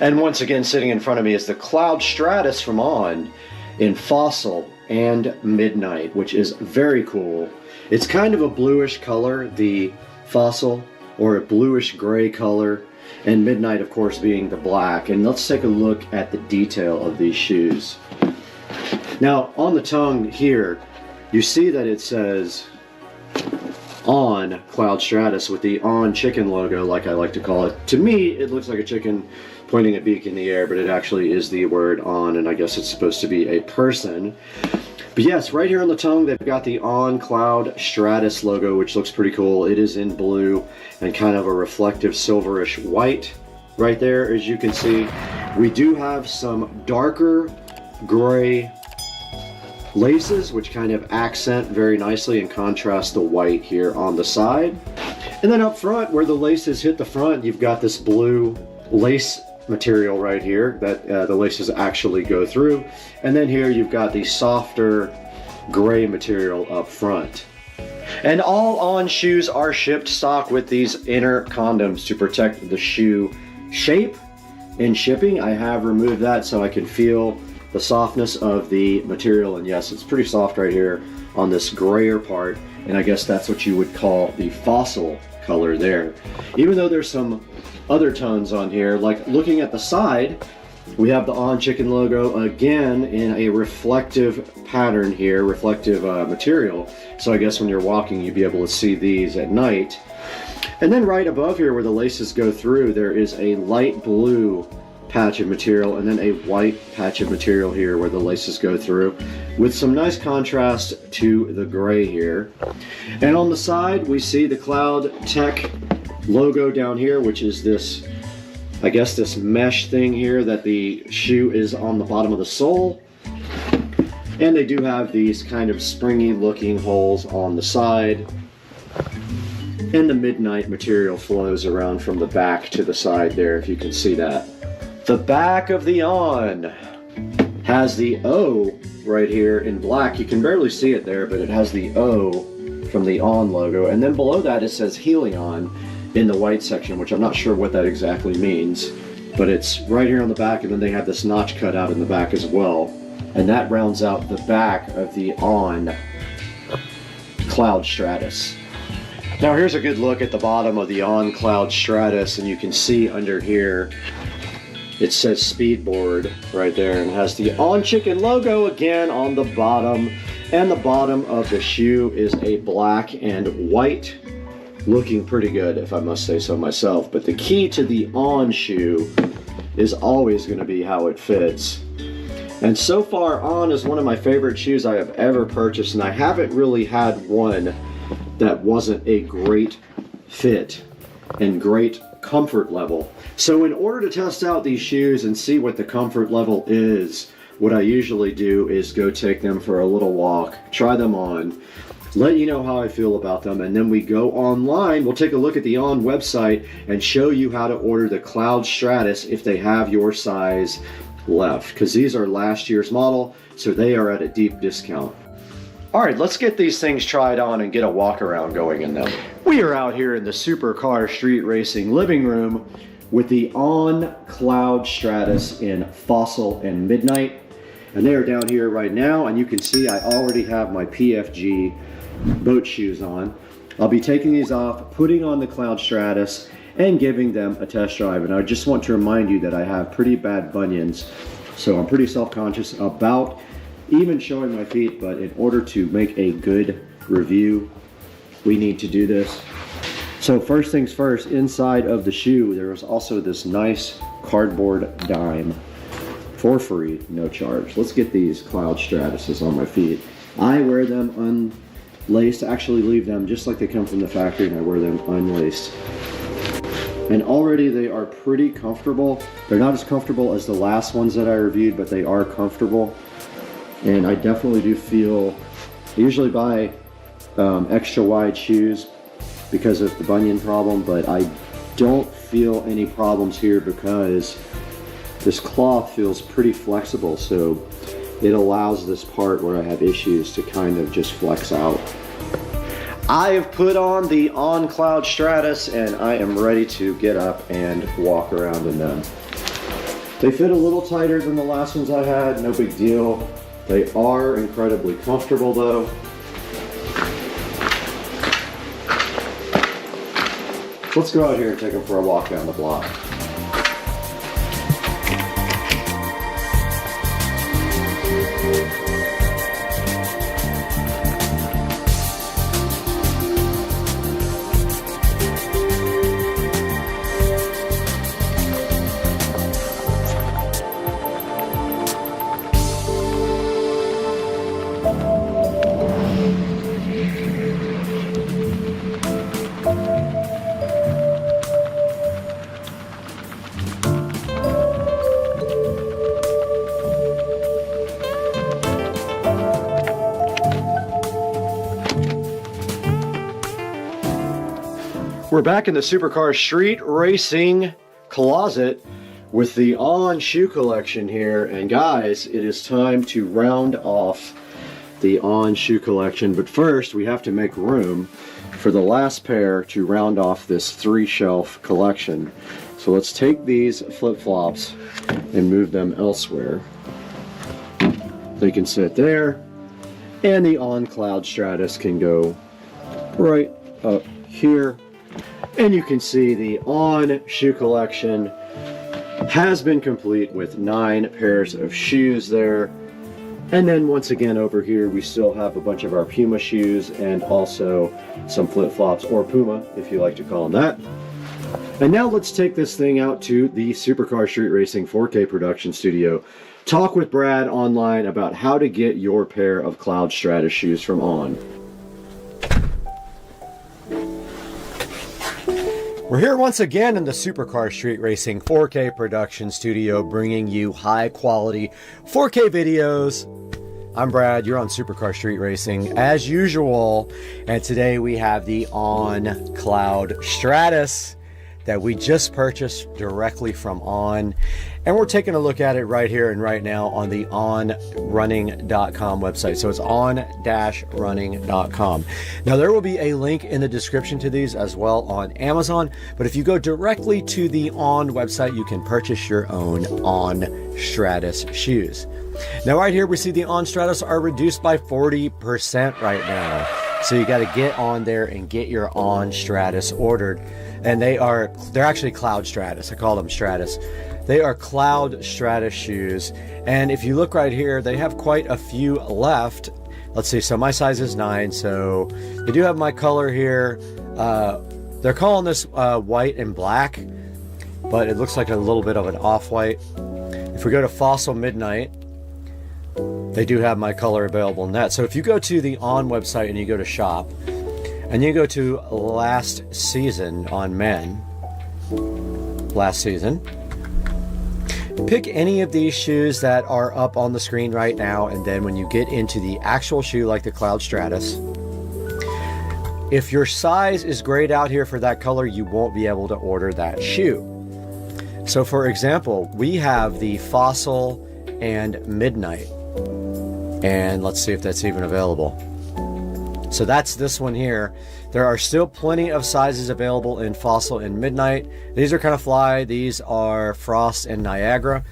And once again, sitting in front of me is the Cloud Stratus from On in Fossil and Midnight, which is very cool. It's kind of a bluish color, the Fossil, or a bluish gray color, and Midnight of course being the black. And let's take a look at the detail of these shoes. Now on the tongue here, you see that it says On Cloud Stratus with the On chicken logo, like I like to call it. To me, it looks like a chicken pointing a beak in the air, but it actually is the word On, and I guess it's supposed to be a person. But yes, right here on the tongue, they've got the On Cloud Stratus logo, which looks pretty cool. It is in blue and kind of a reflective silverish white right there, as you can see. We do have some darker gray laces, which kind of accent very nicely and contrast the white here on the side. And then up front, where the laces hit the front, you've got this blue lace material right here that the laces actually go through. And then here you've got the softer gray material up front. And all On shoes are shipped stock with these inner condoms to protect the shoe shape. In shipping, I have removed that so I can feel the softness of the material, and yes, it's pretty soft right here on this grayer part, and I guess that's what you would call the Fossil color there. Even though there's some other tones on here, like looking at the side, we have the On chicken logo again in a reflective pattern here, reflective material. So I guess when you're walking, you'd be able to see these at night. And then right above here where the laces go through, there is a light blue patch of material and then a white patch of material here where the laces go through, with some nice contrast to the gray here. And on the side, we see the Cloud Tech logo down here, which is this, I guess, this mesh thing here that the shoe is on the bottom of the sole. And they do have these kind of springy looking holes on the side. And the Midnight material flows around from the back to the side there, if you can see that. The back of the On has the O right here in black. You can barely see it there, but it has the O from the On logo. And then below that it says Helion. in the white section, which I'm not sure what that exactly means, but it's right here on the back, and then they have this notch cut out in the back as well, and that rounds out the back of the ON Cloud Stratus. Now here's a good look at the bottom of the ON Cloud Stratus, and you can see under here it says Speedboard right there, and has the On Chicken logo again on the bottom, and the bottom of the shoe is a black and white, looking pretty good if I must say so myself. But the key to the On shoe is always going to be how it fits. And so far, On is one of my favorite shoes I have ever purchased, and I haven't really had one that wasn't a great fit and great comfort level. So in order to test out these shoes and see what the comfort level is, what I usually do is go take them for a little walk, try them on, let you know how I feel about them, and then we go online. We'll take a look at the ON website and show you how to order the Cloud Stratus if they have your size left, because these are last year's model, so they are at a deep discount. All right, let's get these things tried on and get a walk around going in them. We are out here in the Supercar Street Racing living room with the ON Cloud Stratus in Fossil and Midnight, and they are down here right now, and you can see I already have my PFG boat shoes on. I'll be taking these off, putting on the Cloud Stratus, and giving them a test drive. And I just want to remind you that I have pretty bad bunions, so I'm pretty self-conscious about even showing my feet, but in order to make a good review, we need to do this. So first things first, inside of the shoe, there is also this nice cardboard dime for free, no charge. Let's get these Cloud Stratuses on my feet. I wear them unlaced, actually leave them just like they come from the factory, and I wear them unlaced. And already they are pretty comfortable. They're not as comfortable as the last ones that I reviewed, but they are comfortable. And I definitely do feel, I usually buy extra wide shoes because of the bunion problem, but I don't feel any problems here because this cloth feels pretty flexible, so it allows this part where I have issues to kind of just flex out. I have put on the ON Cloud Stratus, and I am ready to get up and walk around in them. They fit a little tighter than the last ones I had, no big deal. They are incredibly comfortable though. Let's go out here and take them for a walk down the block. We're back in the Supercar Street Racing closet with the ON shoe collection here, and guys, it is time to round off the ON shoe collection, but first we have to make room for the last pair to round off this 3-shelf collection. So let's take these flip-flops and move them elsewhere. They can sit there, and the ON Cloud Stratus can go right up here. And you can see the ON shoe collection has been complete with 9 pairs of shoes there. And then once again over here we still have a bunch of our Puma shoes and also some flip-flops, or Puma if you like to call them that. And now let's take this thing out to the Supercar Street Racing 4K production studio. Talk with Brad online about how to get your pair of Cloud Stratus shoes from ON. We're here once again in the Supercar Street Racing 4K production studio, bringing you high quality 4K videos. I'm Brad, you're on Supercar Street Racing as usual, and today we have the ON Cloud Stratus. that we just purchased directly from On, and we're taking a look at it right here and right now on the onrunning.com website. So it's on-running.com. Now there will be a link in the description to these as well on Amazon, but if you go directly to the On website, you can purchase your own On Stratus shoes. Now right here we see the On Stratus are reduced by 40% right now. So you got to get on there and get your On Stratus ordered. And they're actually Cloud Stratus. I call them Stratus. They are Cloud Stratus shoes. And if you look right here, they have quite a few left. Let's see, so my size is 9, so they do have my color here. They're calling this white and black, but it looks like a little bit of an off-white. If we go to Fossil Midnight, they do have my color available in that. So if you go to the On website and you go to shop, and you go to last season on men, last season, pick any of these shoes that are up on the screen right now, and then when you get into the actual shoe like the Cloud Stratus, if your size is grayed out here for that color, you won't be able to order that shoe. So for example, we have the Fossil and Midnight, and let's see if that's even available. So that's this one here. There are still plenty of sizes available in Fossil and Midnight. These are kind of fly. These are Frost and Niagara.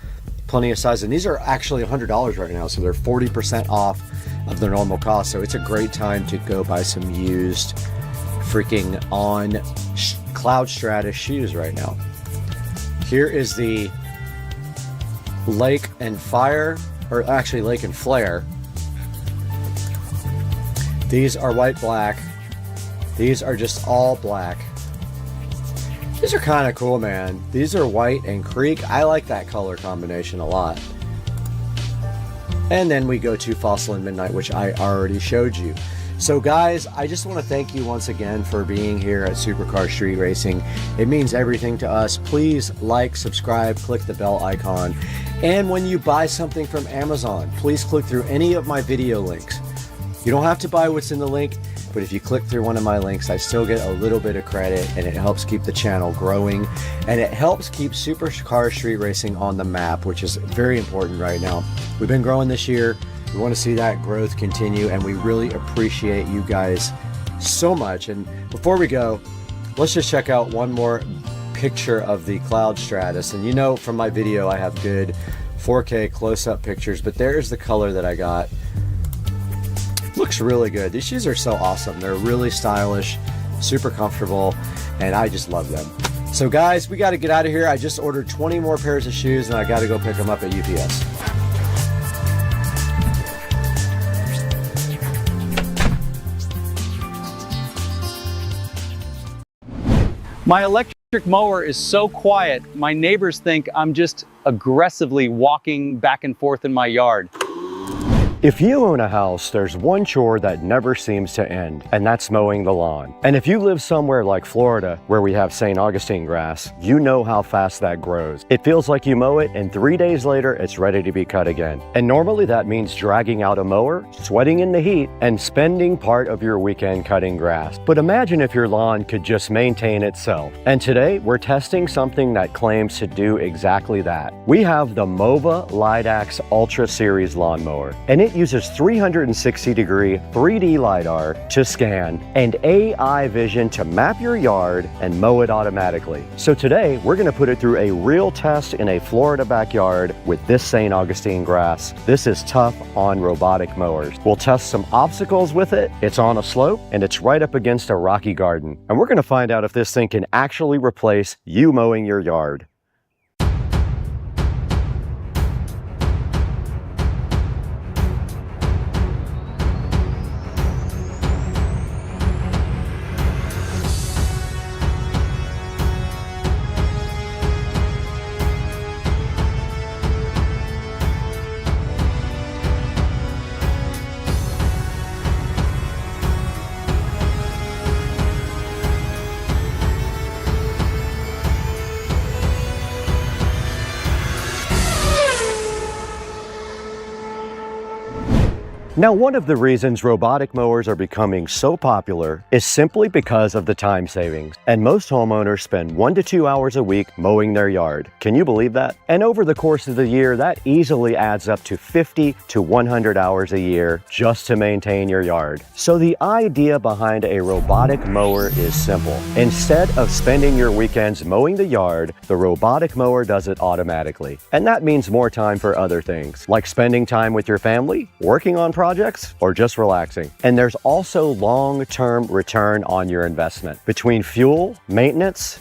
Plenty of sizes. And these are actually $100 right now. So they're 40% off of their normal cost. So it's a great time to go buy some used freaking On Cloud Stratus shoes right now. Here is the Lake and Fire, or actually Lake and Flare. These are white black. These are just all black. These are kind of cool, man. These are white and creek. I like that color combination a lot. And then we go to Fossil and Midnight, which I already showed you. So guys, I just want to thank you once again for being here at Supercar Street Racing. It means everything to us. Please like, subscribe, click the bell icon. And when you buy something from Amazon, please click through any of my video links. You don't have to buy what's in the link, but if you click through one of my links, I still get a little bit of credit, and it helps keep the channel growing, and it helps keep Supercar Street Racing on the map, which is very important right now. We've been growing this year. We want to see that growth continue, and we really appreciate you guys so much. And before we go, let's just check out one more picture of the Cloud Stratus. And you know from my video I have good 4K close-up pictures, but there's the color that I got. Looks really good. These shoes are so awesome. They're really stylish, super comfortable, and I just love them. So guys, we got to get out of here. I just ordered 20 more pairs of shoes, and I got to go pick them up at UPS. My electric mower is so quiet, my neighbors think I'm just aggressively walking back and forth in my yard. If you own a house, there's one chore that never seems to end, and that's mowing the lawn. And if you live somewhere like Florida, where we have St. Augustine grass, you know how fast that grows. It feels like you mow it, and 3 days later, it's ready to be cut again. And normally that means dragging out a mower, sweating in the heat, and spending part of your weekend cutting grass. But imagine if your lawn could just maintain itself. And today, we're testing something that claims to do exactly that. We have the Mova Lidax Ultra Series lawnmower, and it uses 360-degree 3D LiDAR to scan and AI vision to map your yard and mow it automatically. So today, we're going to put it through a real test in a Florida backyard with this St. Augustine grass. This is tough on robotic mowers. We'll test some obstacles with it. It's on a slope, and it's right up against a rocky garden. And we're going to find out if this thing can actually replace you mowing your yard. Now, one of the reasons robotic mowers are becoming so popular is simply because of the time savings. And most homeowners spend 1 to 2 hours a week mowing their yard. Can you believe that? And over the course of the year, that easily adds up to 50 to 100 hours a year just to maintain your yard. So the idea behind a robotic mower is simple. Instead of spending your weekends mowing the yard, the robotic mower does it automatically. And that means more time for other things, like spending time with your family, working on projects, or just relaxing. And there's also long-term return on your investment. Between fuel, maintenance,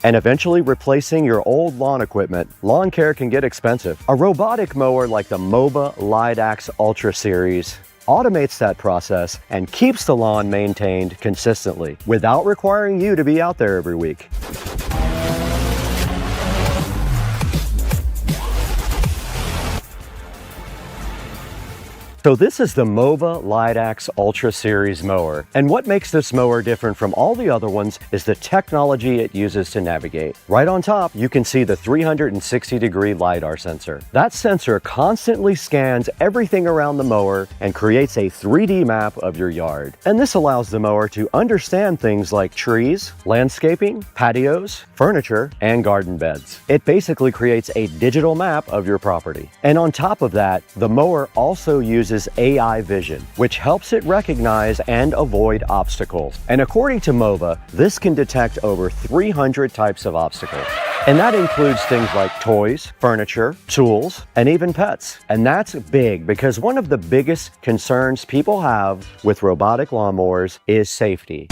and eventually replacing your old lawn equipment, lawn care can get expensive. A robotic mower like the MOBA LIDAX Ultra Series automates that process and keeps the lawn maintained consistently without requiring you to be out there every week. So this is the MOBA LIDAX Ultra Series mower. And what makes this mower different from all the other ones is the technology it uses to navigate. Right on top, you can see the 360-degree LiDAR sensor. That sensor constantly scans everything around the mower and creates a 3D map of your yard. And this allows the mower to understand things like trees, landscaping, patios, furniture, and garden beds. It basically creates a digital map of your property. And on top of that, the mower also uses AI vision, which helps it recognize and avoid obstacles. And according to MOBA, this can detect over 300 types of obstacles. And that includes things like toys, furniture, tools, and even pets. And that's big because one of the biggest concerns people have with robotic lawnmowers is safety.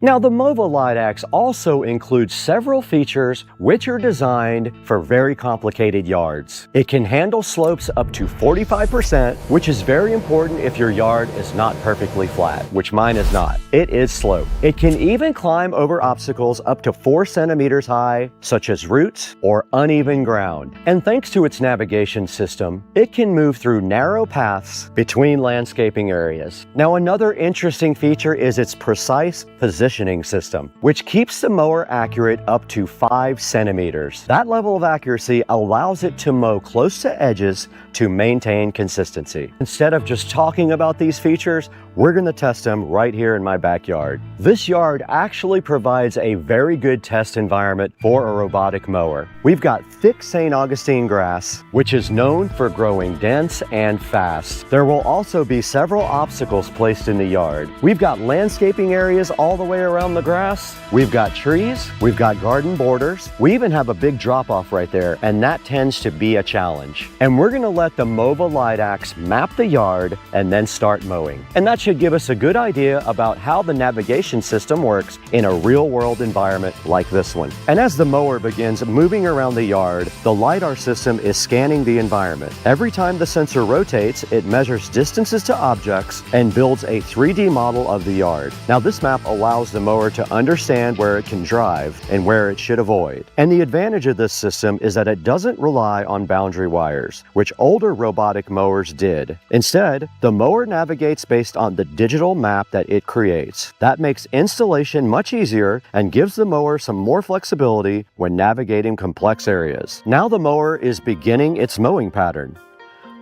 Now, the MOBA LIDAX also includes several features which are designed for very complicated yards. It can handle slopes up to 45%, which is very important if your yard is not perfectly flat, which mine is not. It is sloped. It can even climb over obstacles up to 4 centimeters high, such as roots or uneven ground. And thanks to its navigation system, it can move through narrow paths between landscaping areas. Now, another interesting feature is its precise positioning system, which keeps the mower accurate up to 5 centimeters. That level of accuracy allows it to mow close to edges to maintain consistency. Instead of just talking about these features, we're going to test them right here in my backyard. This yard actually provides a very good test environment for a robotic mower. We've got thick St. Augustine grass, which is known for growing dense and fast. There will also be several obstacles placed in the yard. We've got landscaping areas all the way around the grass. We've got trees. We've got garden borders. We even have a big drop-off right there, and that tends to be a challenge. And we're going to let the MOBA LIDAX map the yard and then start mowing. And that should give us a good idea about how the navigation system works in a real-world environment like this one. And as the mower begins moving around the yard, the LiDAR system is scanning the environment. Every time the sensor rotates, it measures distances to objects and builds a 3D model of the yard. Now, this map allows the mower to understand where it can drive and where it should avoid. And the advantage of this system is that it doesn't rely on boundary wires, which older robotic mowers did. Instead, the mower navigates based on the digital map that it creates. That makes installation much easier and gives the mower some more flexibility when navigating complex areas. Now the mower is beginning its mowing pattern.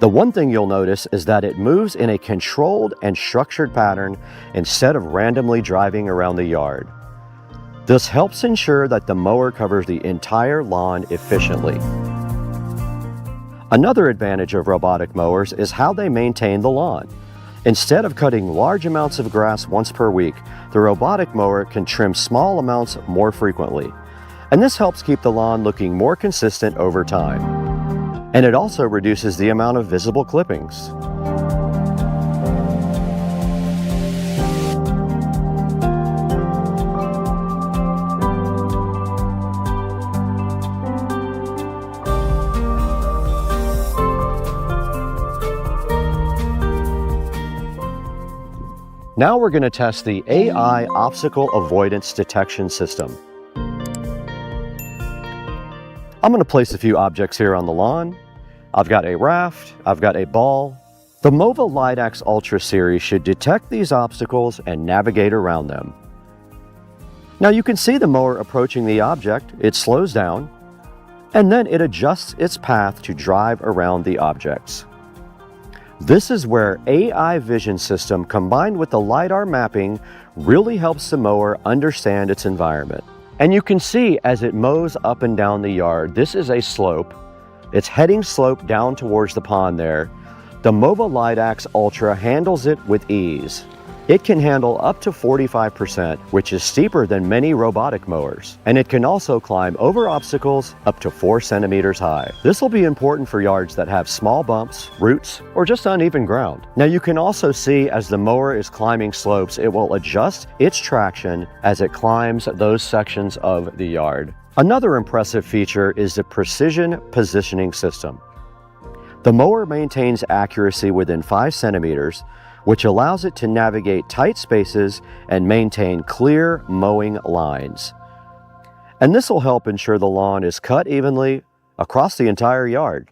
The one thing you'll notice is that it moves in a controlled and structured pattern instead of randomly driving around the yard. This helps ensure that the mower covers the entire lawn efficiently. Another advantage of robotic mowers is how they maintain the lawn. Instead of cutting large amounts of grass once per week, the robotic mower can trim small amounts more frequently. And this helps keep the lawn looking more consistent over time. And it also reduces the amount of visible clippings. Now we're going to test the AI obstacle avoidance detection system. I'm going to place a few objects here on the lawn. I've got a raft, I've got a ball. The MOVA LIDAX Ultra series should detect these obstacles and navigate around them. Now you can see the mower approaching the object. It slows down, and then it adjusts its path to drive around the objects. This is where AI vision system combined with the LiDAR mapping really helps the mower understand its environment. And you can see as it mows up and down the yard, this is a slope. It's heading slope down towards the pond there. The MOVA LIDAX Ultra handles it with ease. It can handle up to 45%, which is steeper than many robotic mowers. And it can also climb over obstacles up to 4 centimeters high. This will be important for yards that have small bumps, roots, or just uneven ground. Now you can also see as the mower is climbing slopes, it will adjust its traction as it climbs those sections of the yard. Another impressive feature is the precision positioning system. The mower maintains accuracy within 5 centimeters, which allows it to navigate tight spaces and maintain clear mowing lines. And this will help ensure the lawn is cut evenly across the entire yard.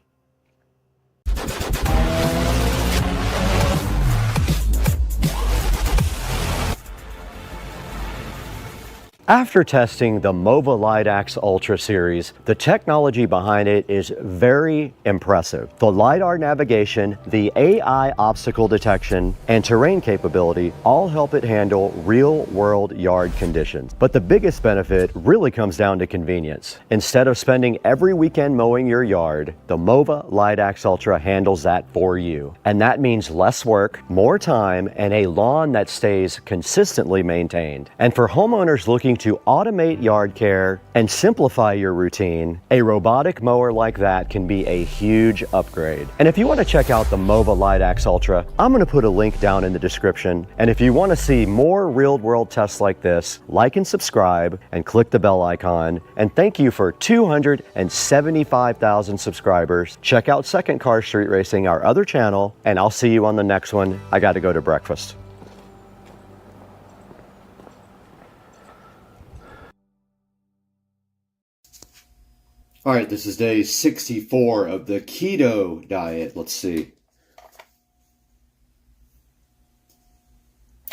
After testing the MOVA LIDAX Ultra series, the technology behind it is very impressive. The LiDAR navigation, the AI obstacle detection, and terrain capability all help it handle real-world yard conditions. But the biggest benefit really comes down to convenience. Instead of spending every weekend mowing your yard, the MOVA LIDAX Ultra handles that for you. And that means less work, more time, and a lawn that stays consistently maintained. And for homeowners looking to automate yard care and simplify your routine, a robotic mower like that can be a huge upgrade. And if you want to check out the MOVA LIDAX Ultra, I'm going to put a link down in the description. And if you want to see more real-world tests like this, like and subscribe and click the bell icon. And thank you for 275,000 subscribers. Check out Second Car Street Racing, our other channel, and I'll see you on the next one. I got to go to breakfast. All right, this is day 64 of the keto diet. Let's see.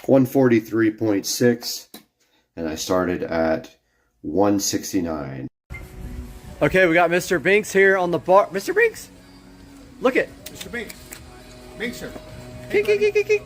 143.6, and I started at 169. Okay, we got Mr. Binks here on the bar. Mr. Binks, look it. Mr. Binks. Binkser. Geek, geek, geek, geek, geek.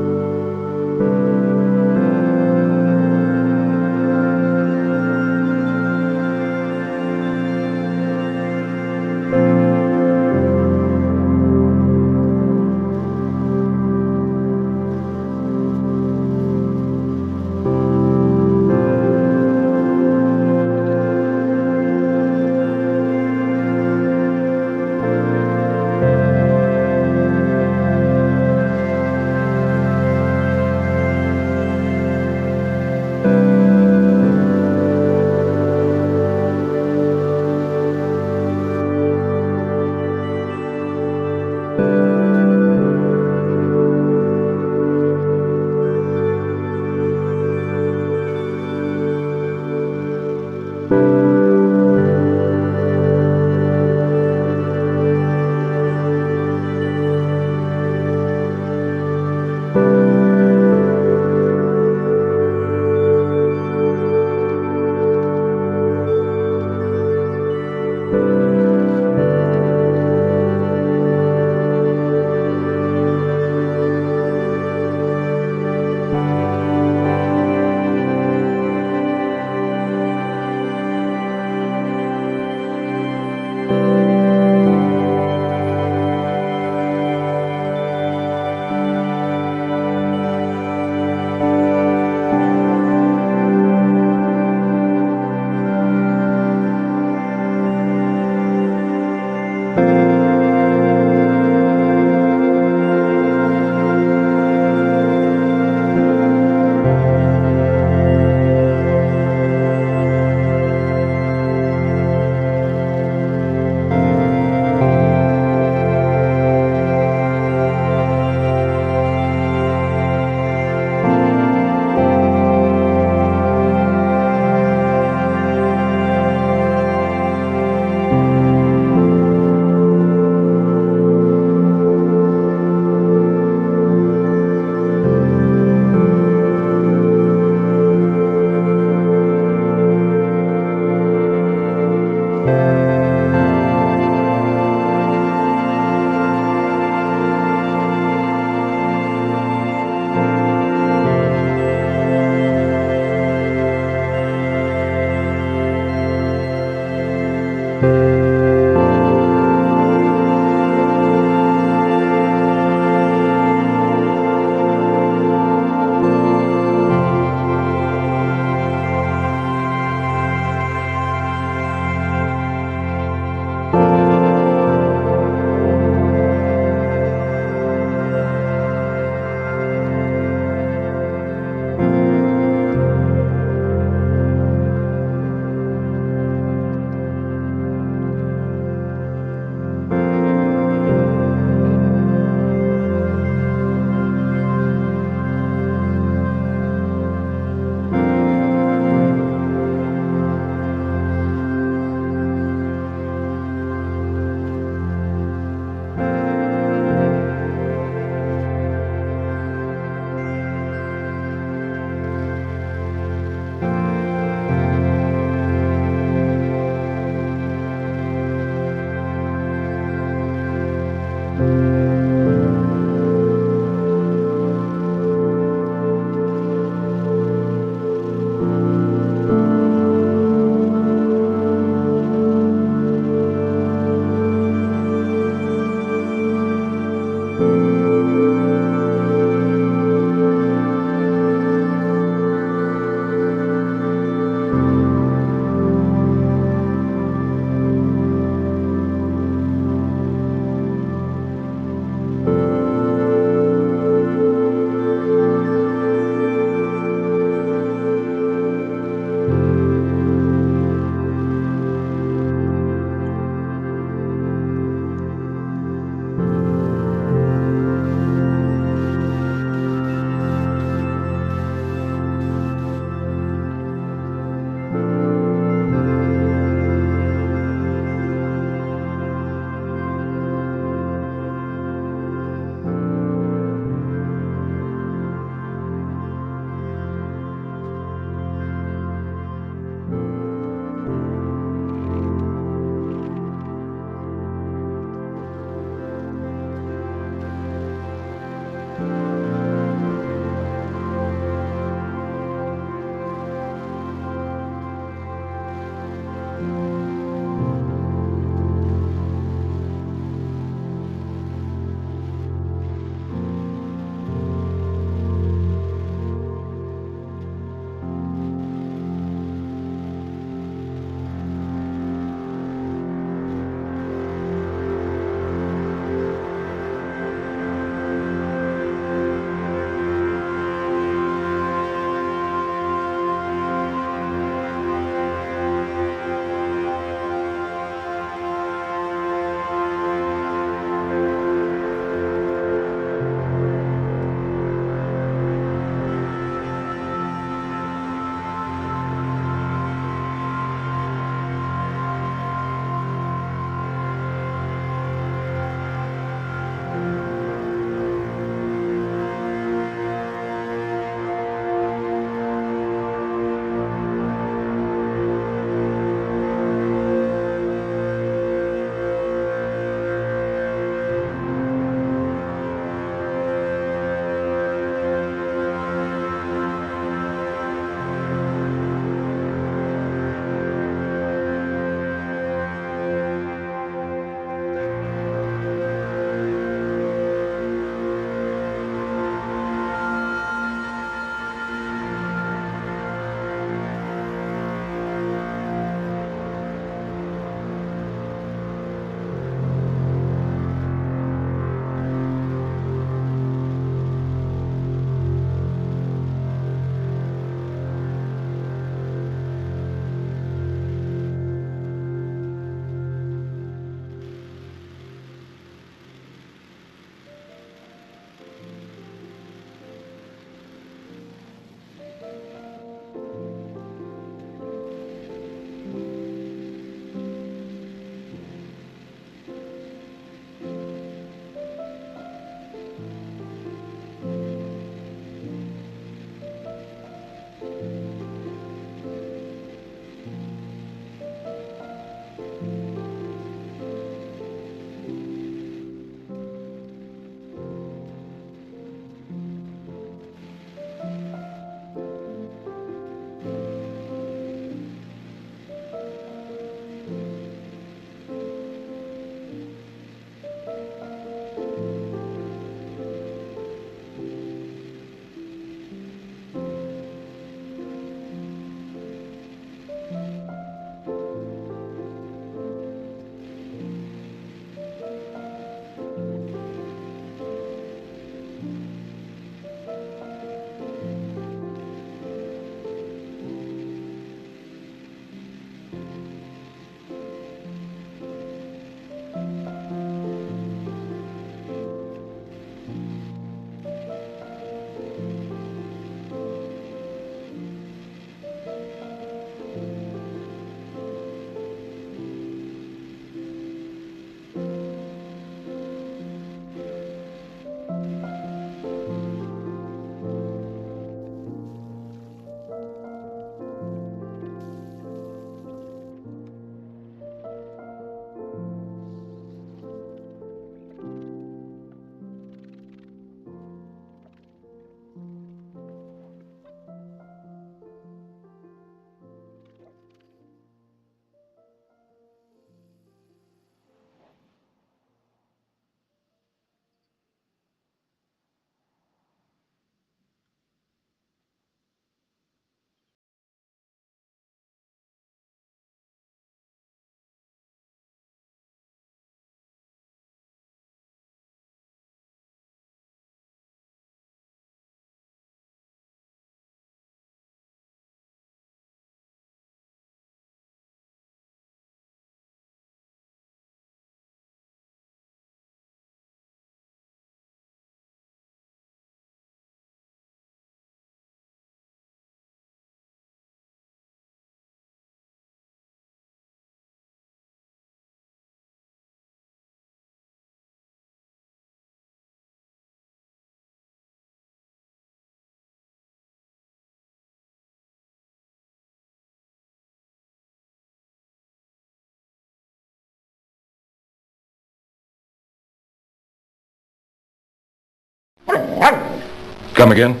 Come again?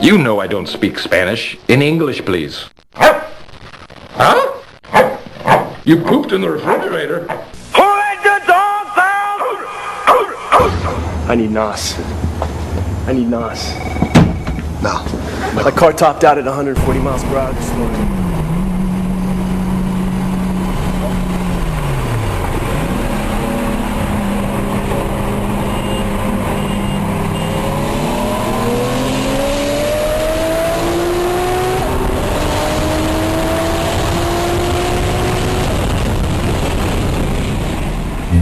You know I don't speak Spanish. In English, please. Huh? You pooped in the refrigerator. Who let the dogs out? I need NOS. I need NOS. No. My car topped out at 140 miles per hour this morning.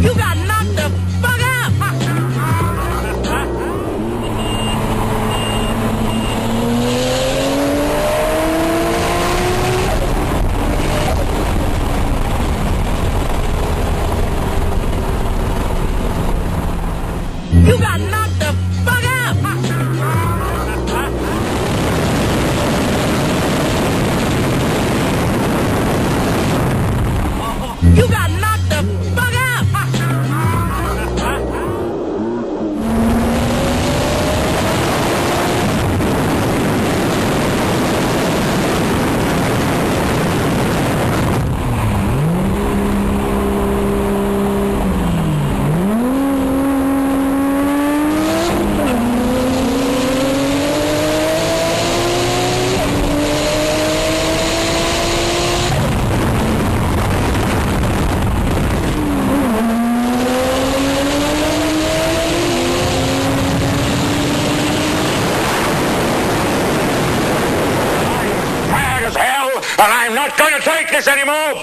You got knocked the fuck out! You got knocked the fuck out! You got knocked the fuck out! Mad as hell, and I'm not gonna take this anymore!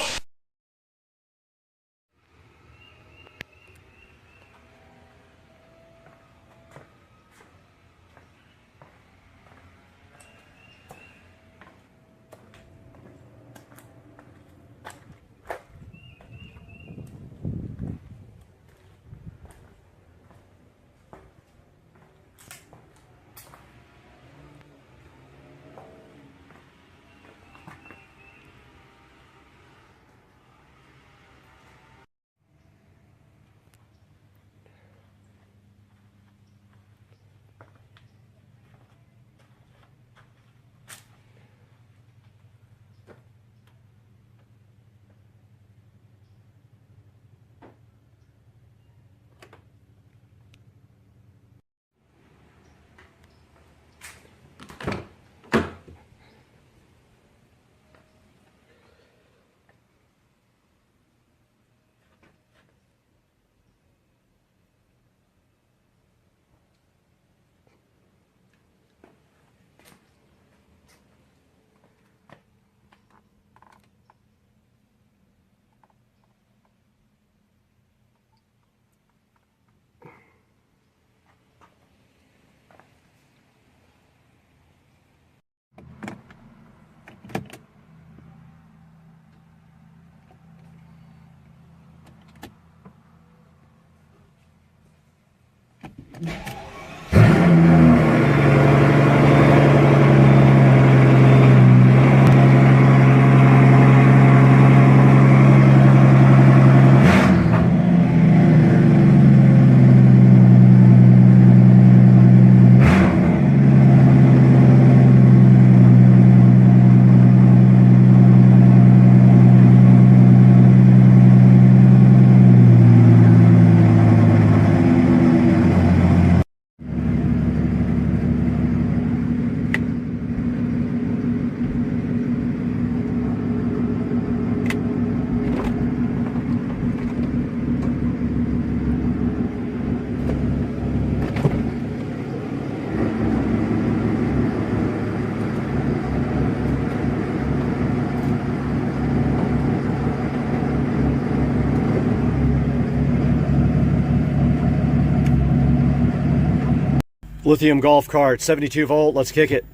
Lithium golf cart, 72 volt, let's kick it.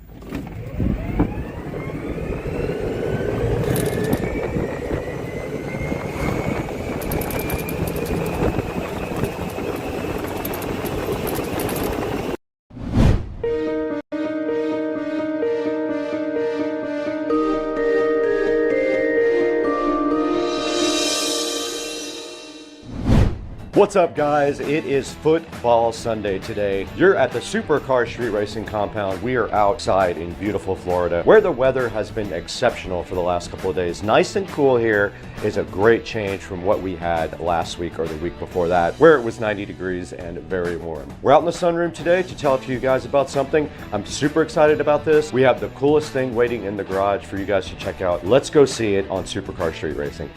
What's up, guys? It is football Sunday today. You're at the Supercar Street Racing compound. We are outside in beautiful Florida, where the weather has been exceptional for the last couple of days. Nice and cool here is a great change from what we had last week or the week before that, where it was 90 degrees and very warm. We're out in the sunroom today to tell to you guys about something. I'm super excited about this. We have the coolest thing waiting in the garage for you guys to check out. Let's go see it on Supercar Street Racing.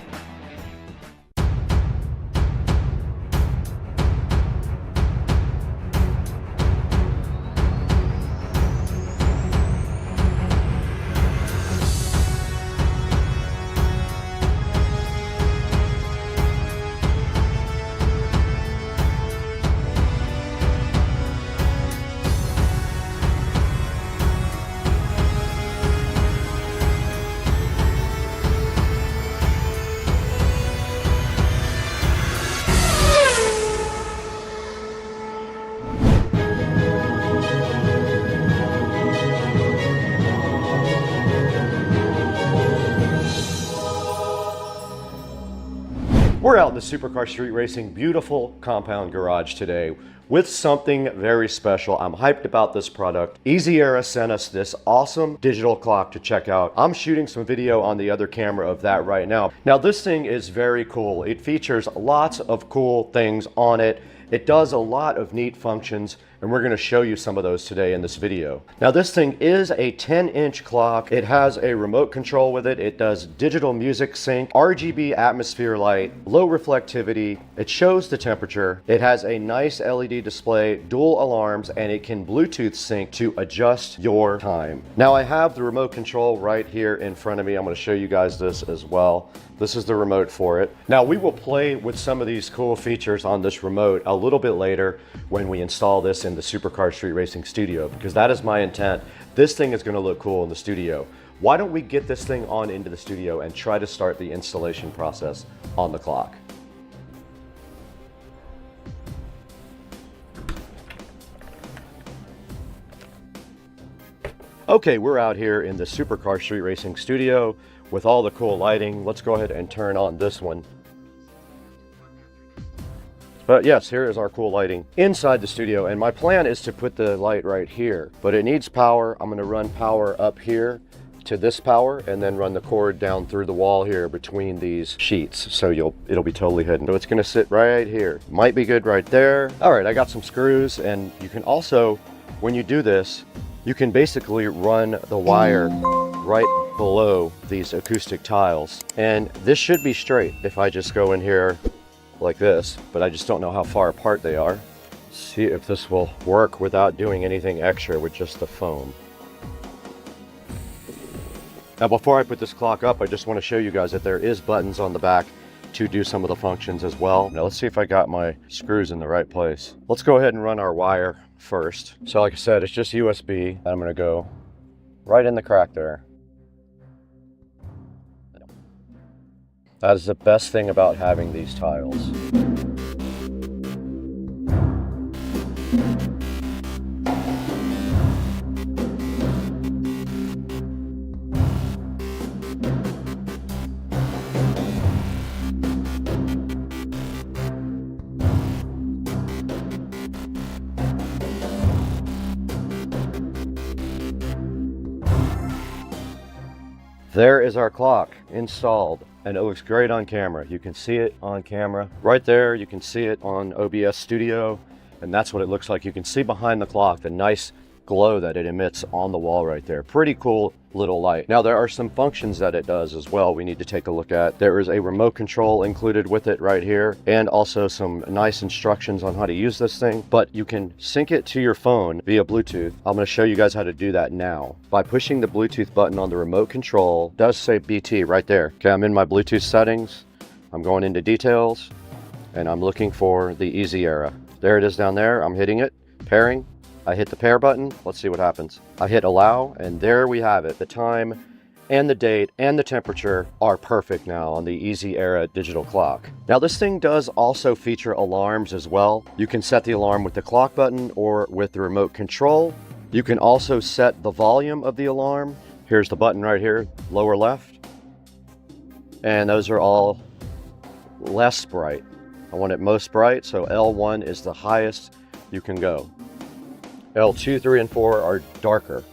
We're out in the Supercar Street Racing beautiful compound garage today with something very special. I'm hyped about this product. Easy Era sent us this awesome digital clock to check out. I'm shooting some video on the other camera of that right now. Now this thing is very cool. It features lots of cool things on it. It does a lot of neat functions, and we're going to show you some of those today in this video. Now this thing is a 10-inch clock. It has a remote control with it. It does digital music sync, RGB atmosphere light, low reflectivity. It shows the temperature. It has a nice LED display, dual alarms, and it can Bluetooth sync to adjust your time. Now I have the remote control right here in front of me. I'm going to show you guys this as well. This is the remote for it. Now we will play with some of these cool features on this remote a little bit later when we install this in the Supercar Street Racing studio, because that is my intent. This thing is going to look cool in the studio. Why don't we get this thing on into the studio and try to start the installation process on the clock? Okay, we're out here in the Supercar Street Racing studio with all the cool lighting. Let's go ahead and turn on this one. But yes, here is our cool lighting inside the studio, and my plan is to put the light right here, but it needs power. I'm going to run power up here to this power and then run the cord down through the wall here between these sheets, so it'll be totally hidden. So it's going to sit right here. Might be good right there. All right, I got some screws, and you can also, when you do this, you can basically run the wire right below these acoustic tiles, and this should be straight if I just go in here like this, but I just don't know how far apart they are. See if this will work without doing anything extra with just the foam. Now before I put this clock up, I just want to show you guys that there is buttons on the back to do some of the functions as well. Now let's see if I got my screws in the right place. Let's go ahead and run our wire first. So like I said, it's just USB. I'm going to go right in the crack there. That is the best thing about having these tiles. There is our clock installed, and it looks great on camera. You can see it on camera right there. You can see it on OBS Studio, and that's what it looks like. You can see behind the clock the nice glow that it emits on the wall right there. Pretty cool little light. Now there are some functions that it does as well we need to take a look at. There is a remote control included with it right here, and also some nice instructions on how to use this thing, but you can sync it to your phone via Bluetooth. I'm going to show you guys how to do that now. By pushing the Bluetooth button on the remote control, it does say BT right there. Okay, I'm in my Bluetooth settings. I'm going into details, and I'm looking for the Easy Era. There it is down there. I'm hitting it, pairing. I hit the pair button. Let's see what happens. I hit allow, and there we have it. The time and the date and the temperature are perfect now on the Easy Era digital clock. Now this thing does also feature alarms as well. You can set the alarm with the clock button or with the remote control. You can also set the volume of the alarm. Here's the button right here, lower left. And those are all less bright. I want it most bright, so L1 is the highest you can go. L2, 3, and 4 are darker.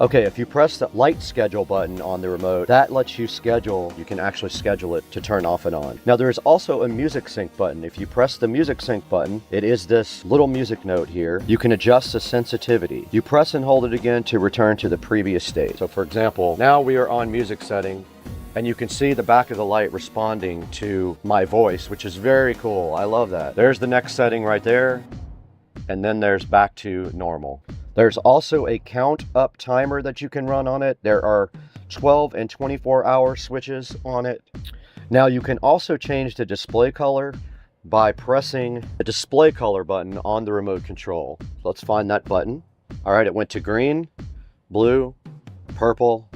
Okay, if you press the light schedule button on the remote, that lets you schedule, you can actually schedule it to turn off and on. Now there is also a music sync button. If you press the music sync button, it is this little music note here. You can adjust the sensitivity. You press and hold it again to return to the previous state. So for example, now we are on music setting, and you can see the back of the light responding to my voice, which is very cool. I love that. There's the next setting right there, and then there's back to normal. There's also a count up timer that you can run on it. There are 12 and 24 hour switches on it. Now you can also change the display color by pressing the display color button on the remote control. Let's find that button. All right, it went to green, blue, purple,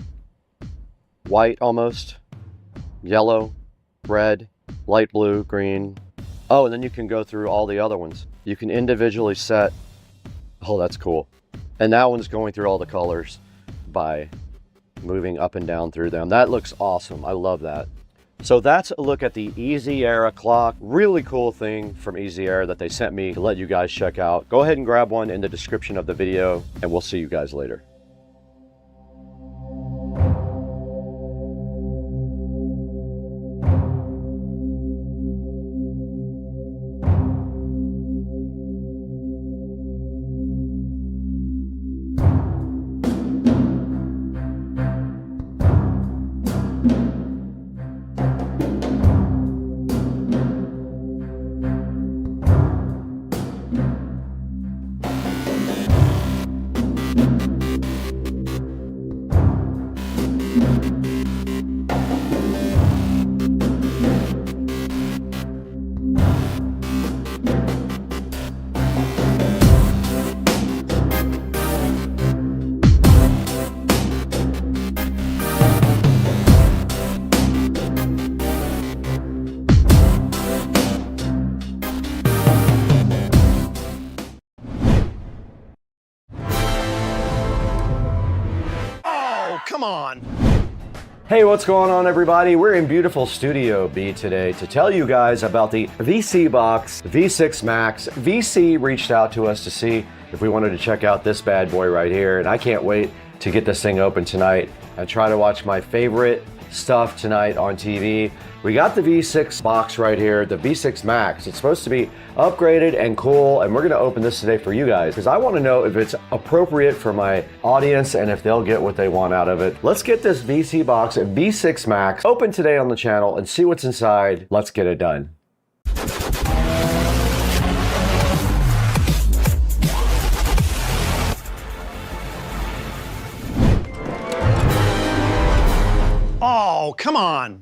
white almost, yellow, red, light blue, green. Oh, and then you can go through all the other ones. You can individually set, oh, that's cool. And that one's going through all the colors by moving up and down through them. That looks awesome. I love that. So that's a look at the Easy Era clock. Really cool thing from Easy Era that they sent me to let you guys check out. Go ahead and grab one in the description of the video, and we'll see you guys later. Come on. Hey, what's going on everybody? We're in beautiful Studio B today to tell you guys about the VESA V6 Max. VC reached out to us to see if we wanted to check out this bad boy right here, and I can't wait to get this thing open tonight and try to watch my favorite stuff tonight on TV. We got the V6 box right here, the V6 Max. It's supposed to be upgraded and cool, and we're gonna open this today for you guys because I wanna know if it's appropriate for my audience and if they'll get what they want out of it. Let's get this VC box at V6 Max open today on the channel and see what's inside. Let's get it done. Oh, come on.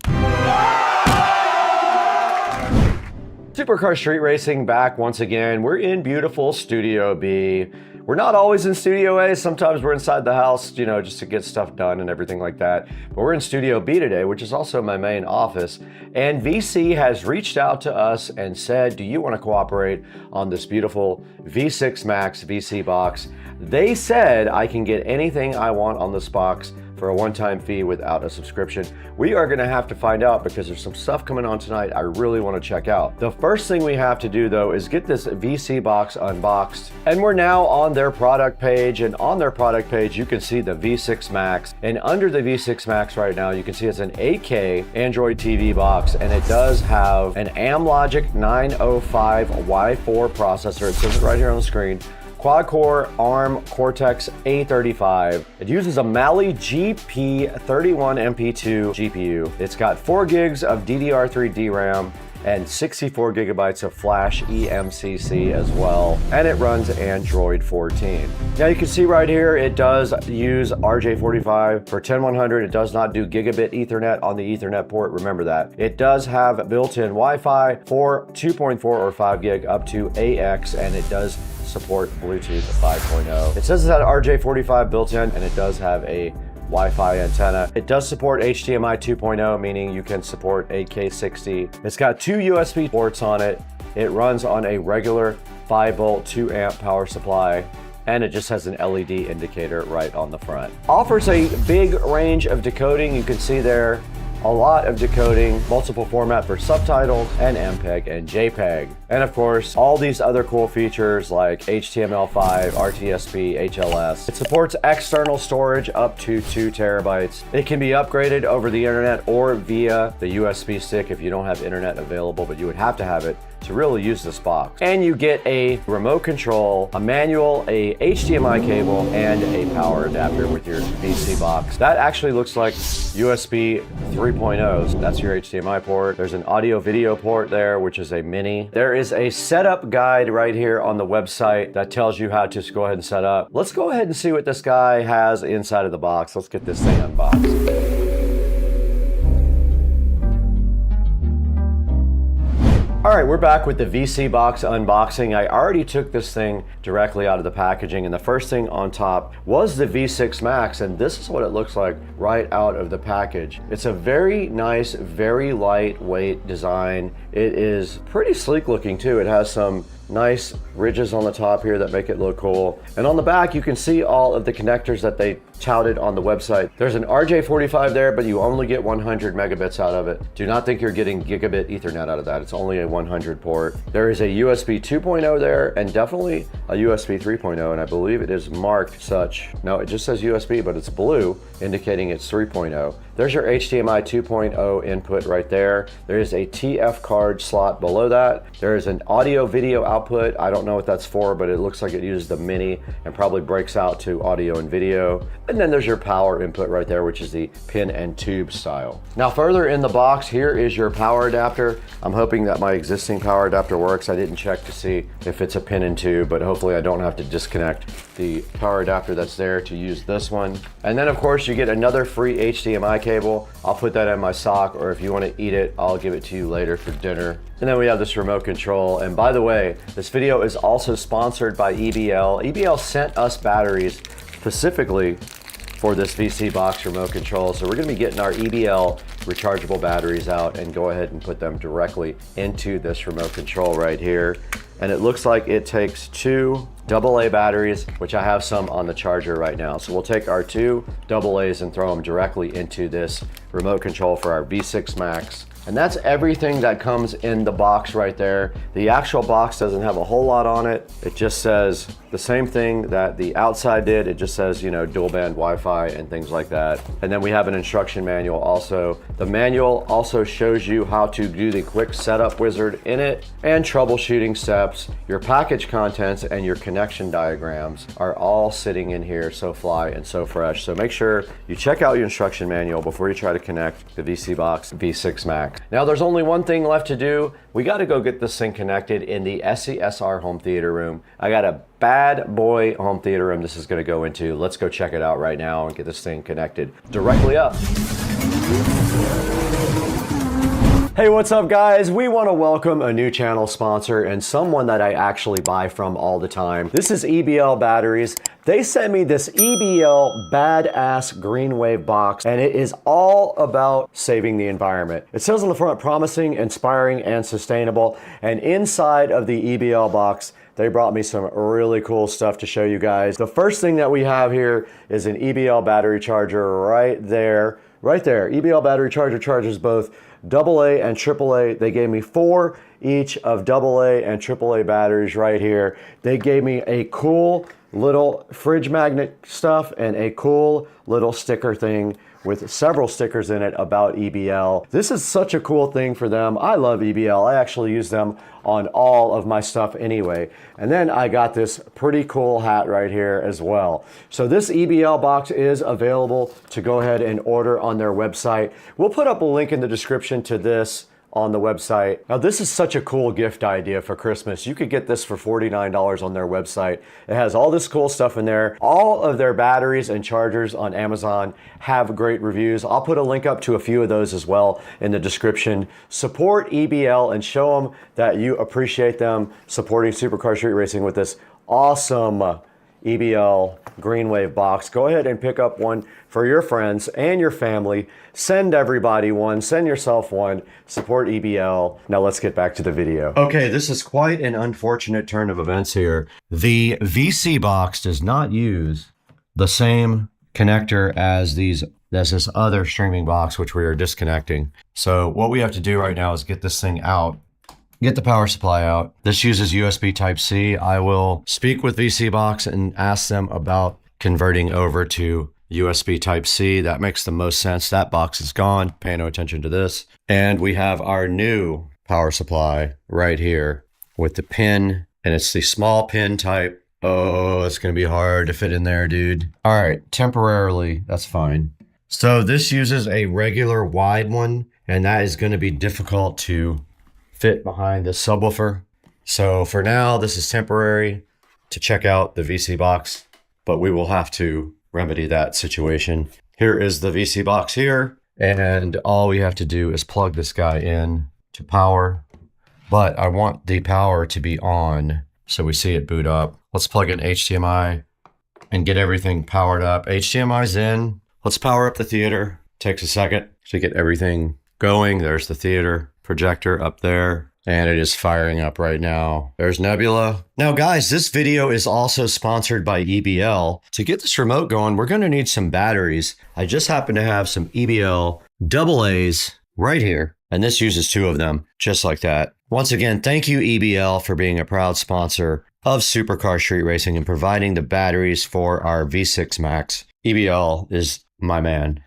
Supercar Street Racing back once again. We're in beautiful Studio B. We're not always in Studio A. Sometimes we're inside the house, you know, just to get stuff done and everything like that. But we're in Studio B today, which is also my main office. And VC has reached out to us and said, do you want to cooperate on this beautiful V6 Max VC box? They said I can get anything I want on this box for a one-time fee without a subscription. We are gonna have to find out because there's some stuff coming on tonight I really wanna check out. The first thing we have to do though is get this VC box unboxed. And we're now on their product page, and on their product page you can see the V6 Max. And under the V6 Max right now you can see it's an 8K Android TV box, and it does have an Amlogic 905 Y4 processor. It says it right here on the screen. Quad-core ARM Cortex A35. It uses a Mali GP31MP2 GPU. It's got 4 gigs of DDR3 DRAM and 64 gigabytes of flash eMCC as well. And it runs Android 14. Now you can see right here, it does use RJ45 for 10100. It does not do gigabit Ethernet on the Ethernet port, remember that. It does have built-in Wi-Fi for 2.4 or 5 gig up to AX, and it does support Bluetooth 5.0. It says it's at RJ45 built in, and it does have a Wi-Fi antenna. It does support HDMI 2.0, meaning you can support 8K 60. It's got 2 USB ports on it. It runs on a regular 5-volt 2-amp power supply, and it just has an LED indicator right on the front. Offers a big range of decoding. You can see there a lot of decoding, multiple format for subtitles, and MPEG and JPEG. And of course, all these other cool features like HTML5, RTSP, HLS. It supports external storage up to 2 terabytes. It can be upgraded over the internet or via the USB stick if you don't have internet available, but you would have to have it to really use this box. And you get a remote control, a manual, a HDMI cable, and a power adapter with your VC box. That actually looks like USB 3.0. So that's your HDMI port. There's an audio video port there, which is a mini. There is a setup guide right here on the website that tells you how to go ahead and set up. Let's go ahead and see what this guy has inside of the box. Let's get this thing unboxed. All right, we're back with the VC box unboxing. I already took this thing directly out of the packaging, and the first thing on top was the V6 Max, and this is what it looks like right out of the package. It's a very nice, very lightweight design. It is pretty sleek looking too. It has some nice ridges on the top here that make it look cool. And on the back, you can see all of the connectors that they touted on the website. There's an RJ45 there, but you only get 100 megabits out of it. Do not think you're getting gigabit Ethernet out of that. It's only a 100 port. There is a USB 2.0 there, and definitely a USB 3.0, and I believe it is marked such. No, it just says USB, but it's blue, indicating it's 3.0. There's your HDMI 2.0 input right there. There is a TF card slot below that. There is an audio video output. I don't know what that's for, but it looks like it uses the mini and probably breaks out to audio and video. And then there's your power input right there, which is the pin and tube style. Now further in the box, here is your power adapter. I'm hoping that my existing power adapter works. I didn't check to see if it's a pin and tube, but hopefully I don't have to disconnect the power adapter that's there to use this one. And then of course you get another free HDMI cable. I'll put that in my sock, or if you want to eat it, I'll give it to you later for dinner. And then we have this remote control. And by the way, this video is also sponsored by EBL. EBL sent us batteries specifically for this VC box remote control. So we're gonna be getting our EBL rechargeable batteries out and go ahead and put them directly into this remote control right here. And it looks like it takes 2 AA batteries, which I have some on the charger right now. So we'll take our 2 AA's and throw them directly into this remote control for our V6 Max. And that's everything that comes in the box right there. The actual box doesn't have a whole lot on it. It just says the same thing that the outside did. It just says, you know, dual band Wi-Fi and things like that. And then we have an instruction manual also. The manual also shows you how to do the quick setup wizard in it and troubleshooting steps. Your package contents and your connection diagrams are all sitting in here, so fly and so fresh. So make sure you check out your instruction manual before you try to connect the VC Box V6 Max. Now there's only one thing left to do. We got to go get this thing connected in the SCSR home theater room. I got a bad boy home theater room this is going to go into. Let's go check it out right now and get this thing connected directly up. Hey, what's up guys? We want to welcome a new channel sponsor and someone that I actually buy from all the time. This is EBL Batteries. They sent me this EBL badass green wave box, and it is all about saving the environment. It says on the front, promising, inspiring, and sustainable. And inside of the EBL box, they brought me some really cool stuff to show you guys. The first thing that we have here is an EBL battery charger right there. Right there. EBL battery charger charges both AA and AAA. They gave me 4 each of AA and AAA batteries right here. They gave me a cool little fridge magnet stuff and a cool little sticker thing with several stickers in it about EBL. This is such a cool thing for them. I love EBL. I actually use them on all of my stuff anyway. And then I got this pretty cool hat right here as well. So this EBL box is available to go ahead and order on their website. We'll put up a link in the description to this on the website. Now this is such a cool gift idea for Christmas. You could get this for $49 on their website. It has all this cool stuff in there. All of their batteries and chargers on Amazon have great reviews. I'll put a link up to a few of those as well in the description. Support EBL and show them that you appreciate them supporting Supercar Street Racing with this awesome EBL green wave box. Go ahead and pick up one for your friends and your family. Send everybody one, send yourself one, support EBL. Now let's get back to the video. Okay, this is quite an unfortunate turn of events here. The VC box does not use the same connector as these there's this other streaming box, which we are disconnecting. So what we have to do right now is get this thing out, get the power supply out. This uses USB Type-C. I will speak with VCBox and ask them about converting over to USB Type-C. That makes the most sense. That box is gone. Pay no attention to this. And we have our new power supply right here with the pin, and it's the small pin type. Oh, it's going to be hard to fit in there, dude. All right, temporarily, that's fine. So this uses a regular wide one, and that is going to be difficult to fit behind the subwoofer. So for now, this is temporary to check out the VCBox, but we will have to remedy that situation. Here is the VCBox here, and all we have to do is plug this guy in to power, but I want the power to be on so we see it boot up. Let's plug in HDMI and get everything powered up. HDMI's in. Let's power up the theater. Takes a second to get everything going. There's the theater projector up there, and it is firing up right now. There's Nebula. Now guys, this video is also sponsored by EBL. To get this remote going, we're gonna need some batteries. I just happen to have some EBL AA's right here, and this uses 2 of them, just like that. Once again, thank you EBL for being a proud sponsor of Supercar Street Racing and providing the batteries for our V6 Max. EBL is my man.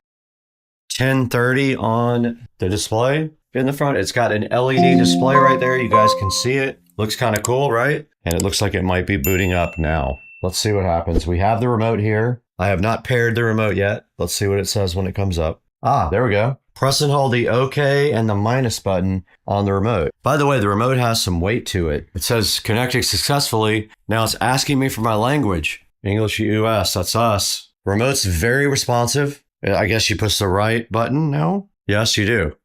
1030 on the display in the front. It's got an LED display right there. You guys can see it. Looks kind of cool, right? And it looks like it might be booting up now. Let's see what happens. We have the remote here. I have not paired the remote yet. Let's see what it says when it comes up. Ah, there we go. Press and hold the OK and the minus button on the remote. By the way, the remote has some weight to it. It says connecting successfully. Now it's asking me for my language. English US, that's us. Remote's very responsive. I guess you push the right button now? Yes, you do.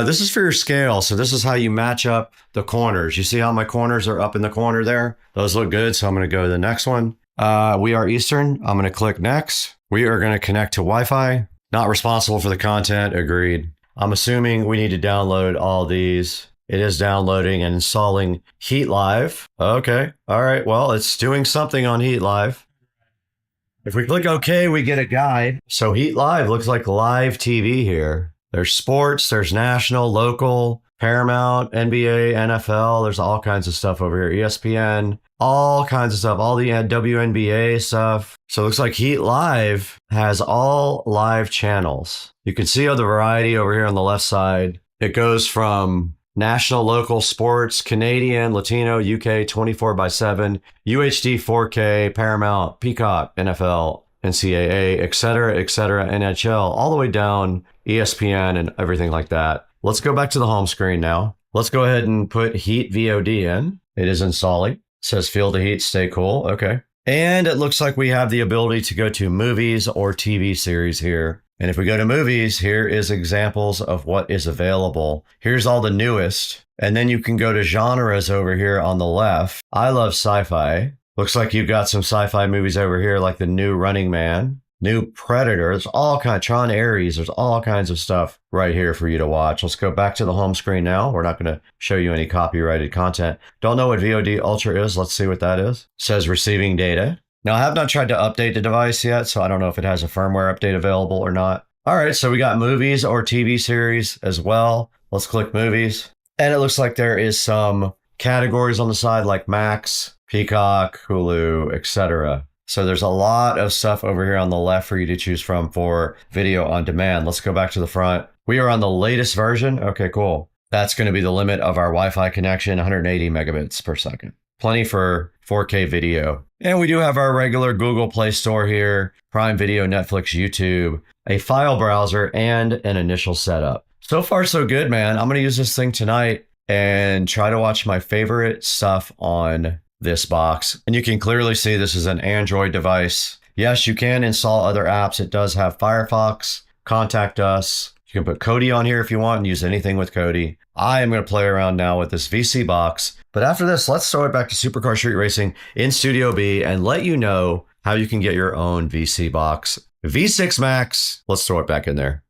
This is for your scale. So this is how you match up the corners. You see how my corners are up in the corner there? Those look good. So I'm going to go to the next one. We are Eastern. I'm going to click next. We are going to connect to Wi-Fi. Not responsible for the content. Agreed. I'm assuming we need to download all these. It is downloading and installing Heat Live. Okay. All right. Well, it's doing something on Heat Live. If we click OK, we get a guide. So Heat Live looks like live TV here. There's sports, there's national, local, Paramount, NBA, NFL. There's all kinds of stuff over here. ESPN, all kinds of stuff. All the WNBA stuff. So it looks like Heat Live has all live channels. You can see all the variety over here on the left side. It goes from national, local, sports, Canadian, Latino, UK, 24/7, UHD, 4K, Paramount, Peacock, NFL, NCAA, etc., NHL, all the way down ESPN and everything like that. Let's go back to the home screen now. Let's go ahead and put Heat VOD in. It is installing. It says feel the heat, stay cool. Okay. And it looks like we have the ability to go to movies or TV series here. And if we go to movies, here is examples of what is available. Here's all the newest. And then you can go to genres over here on the left. I love sci-fi. Looks like you've got some sci-fi movies over here like the new Running Man, new Predator. There's all kinds, Tron Ares. There's all kinds of stuff right here for you to watch. Let's go back to the home screen now. We're not going to show you any copyrighted content. Don't know what VOD Ultra is. Let's see what that is. It says receiving data. Now, I have not tried to update the device yet, so I don't know if it has a firmware update available or not. All right, so we got movies or TV series as well. Let's click movies. And it looks like there is some categories on the side like Max, Peacock, Hulu, etc. So there's a lot of stuff over here on the left for you to choose from for video on demand. Let's go back to the front. We are on the latest version. Okay, cool. That's going to be the limit of our Wi-Fi connection, 180 megabits per second. Plenty for 4K video. And we do have our regular Google Play Store here, Prime Video, Netflix, YouTube, a file browser, and an initial setup. So far, so good, man. I'm going to use this thing tonight and try to watch my favorite stuff on this box. And you can clearly see this is an Android device. Yes, you can install other apps. It does have Firefox, Contact Us. You can put Kodi on here if you want and use anything with Kodi. I am going to play around now with this VCBox. But after this, let's throw it back to Supercar Street Racing in Studio B and let you know how you can get your own VCBox. V6 Max, let's throw it back in there.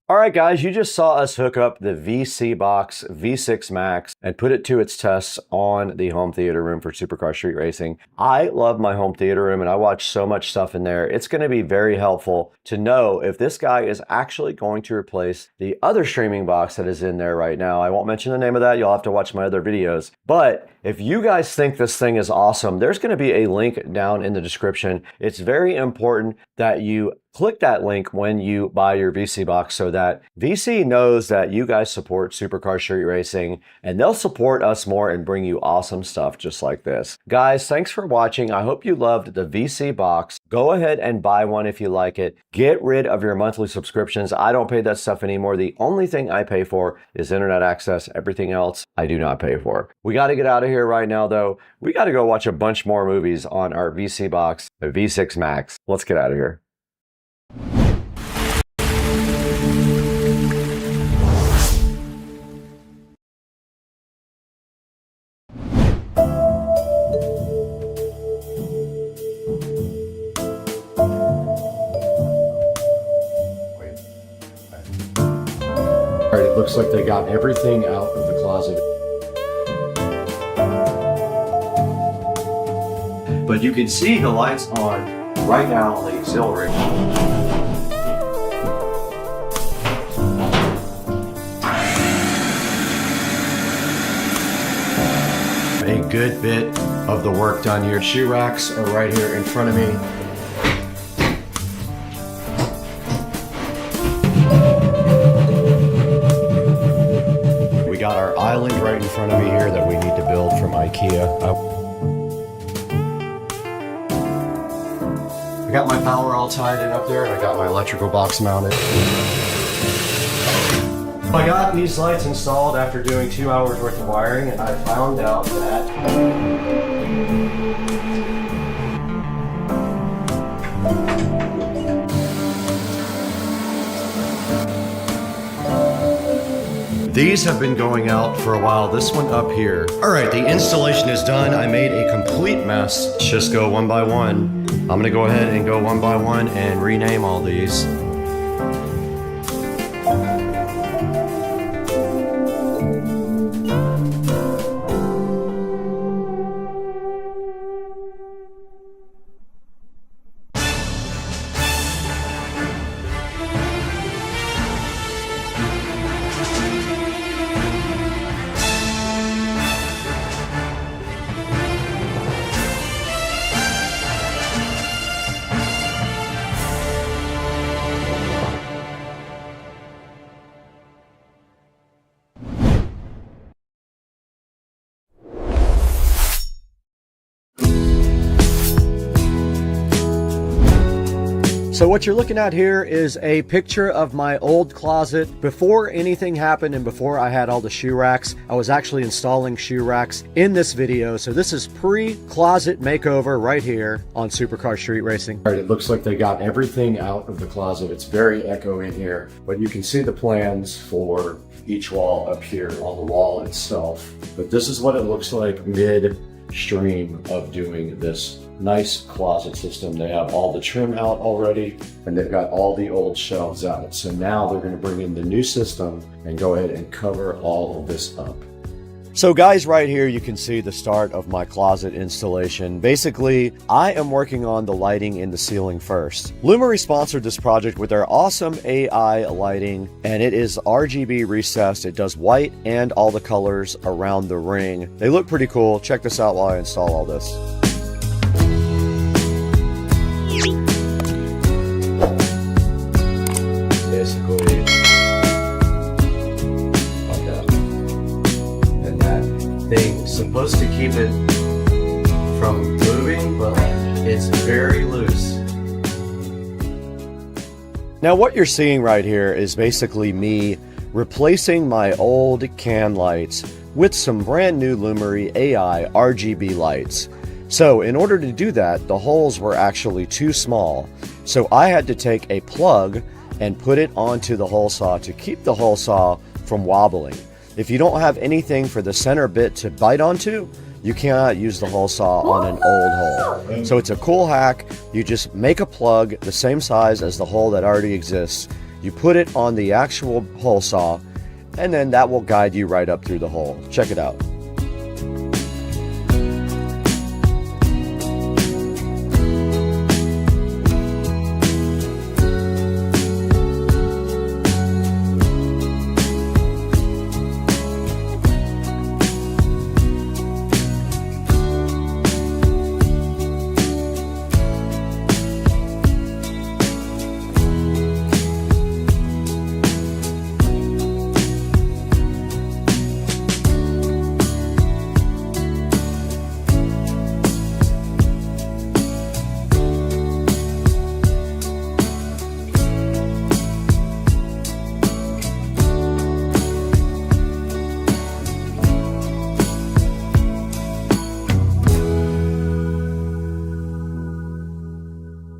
All right, guys, you just saw us hook up the VCBox V6 Max and put it to its tests on the home theater room for Supercar Street Racing. I love my home theater room and I watch so much stuff in there. It's going to be very helpful to know if this guy is actually going to replace the other streaming box that is in there right now. I won't mention the name of that. You'll have to watch my other videos. But if you guys think this thing is awesome, there's going to be a link down in the description. It's very important that you click that link when you buy your VC box so that VC knows that you guys support Supercar Street Racing and they'll support us more and bring you awesome stuff just like this. Guys, thanks for watching. I hope you loved the VC box. Go ahead and buy one if you like it. Get rid of your monthly subscriptions. I don't pay that stuff anymore. The only thing I pay for is internet access. Everything else I do not pay for. We got to get out of here right now though. We got to go watch a bunch more movies on our VC box, the V6 Max. Let's get out of here. All right, it looks like they got everything out of the closet. But you can see the lights on right now on the auxiliary. A good bit of the work done here. Shoe racks are right here in front of me. We got our island right in front of me here that we need to build from IKEA. I got my power all tied in up there and I got my electrical box mounted. I got these lights installed after doing 2 hours worth of wiring and I found out that these have been going out for a while. This one up here. All right, the installation is done. I made a complete mess. Let's just go one by one. I'm gonna go ahead and go one by one and rename all these. So what you're looking at here is a picture of my old closet. Before anything happened and before I had all the shoe racks, I was actually installing shoe racks in this video. So this is pre-closet makeover right here on Supercar Street Racing. All right, it looks like they got everything out of the closet. It's very echoey in here, but you can see the plans for each wall up here on the wall itself. But this is what it looks like mid-stream of doing this nice closet system. They have all the trim out already and they've got all the old shelves out. So now they're going to bring in the new system and go ahead and cover all of this up. So guys, right here you can see the start of my closet installation. Basically, I am working on the lighting in the ceiling first. Lumery sponsored this project with their awesome AI lighting, and it is RGB recessed. It does white and all the colors around the ring. They look pretty cool. Check this out while I install all this. Basically, and that thing's supposed to keep it from moving, but it's very loose. Now what you're seeing right here is basically me replacing my old can lights with some brand new Lumery AI RGB lights. So in order to do that, the holes were actually too small. So I had to take a plug and put it onto the hole saw to keep the hole saw from wobbling. If you don't have anything for the center bit to bite onto, you cannot use the hole saw on an old hole. So it's a cool hack. You just make a plug the same size as the hole that already exists. You put it on the actual hole saw, and then that will guide you right up through the hole. Check it out.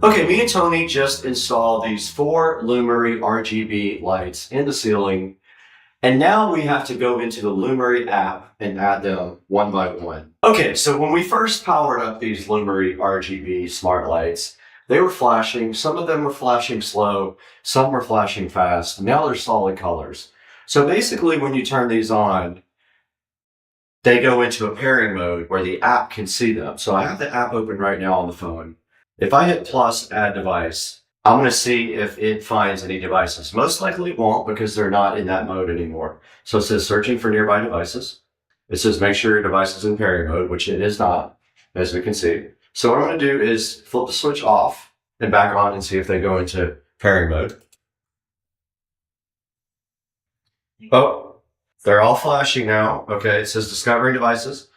Okay, me and Tony just installed these 4 Lumery RGB lights in the ceiling, and now we have to go into the Lumery app and add them one by one. Okay, so when we first powered up these Lumery RGB smart lights, they were flashing. Some of them were flashing slow, some were flashing fast. Now they're solid colors. So basically when you turn these on, they go into a pairing mode where the app can see them. So I have the app open right now on the phone. If I hit plus add device, I'm going to see if it finds any devices. Most likely it won't because they're not in that mode anymore. So it says searching for nearby devices. It says make sure your device is in pairing mode, which it is not, as we can see. So what I'm going to do is flip the switch off and back on and see if they go into pairing mode. Oh, they're all flashing now. Okay, it says discovering devices.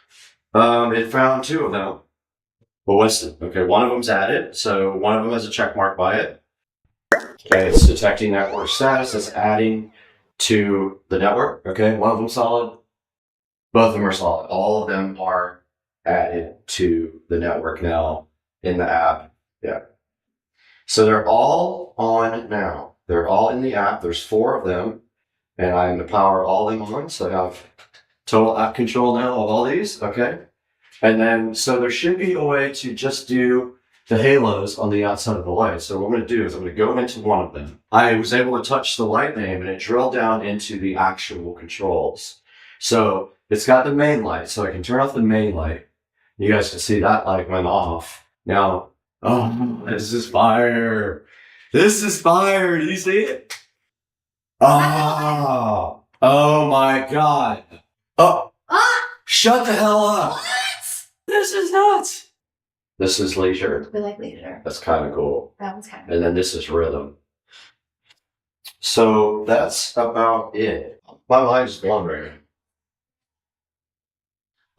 It found 2 of them. Well, what's it? Okay, one of them's added, so one of them has a check mark by it. Okay, it's detecting network status. It's adding to the network. Okay, one of them solid. Both of them are solid. All of them are added to the network now in the app. Yeah. So they're all on now. They're all in the app. There's 4 of them, and I'm going to power all of them on. So I have total app control now of all these. Okay. And then, so there should be a way to just do the halos on the outside of the light. So what I'm going to do is I'm going to go into one of them. I was able to touch the light name and it drilled down into the actual controls. So it's got the main light, so I can turn off the main light. You guys can see that light went off. Now, oh, this is fire. This is fire. Do you see it? Oh, oh my God. Oh, shut the hell up. This is nuts. This is leisure. We like leisure. That's kind of cool. That one's kind of And then this is rhythm. So that's about it. My mind's blown right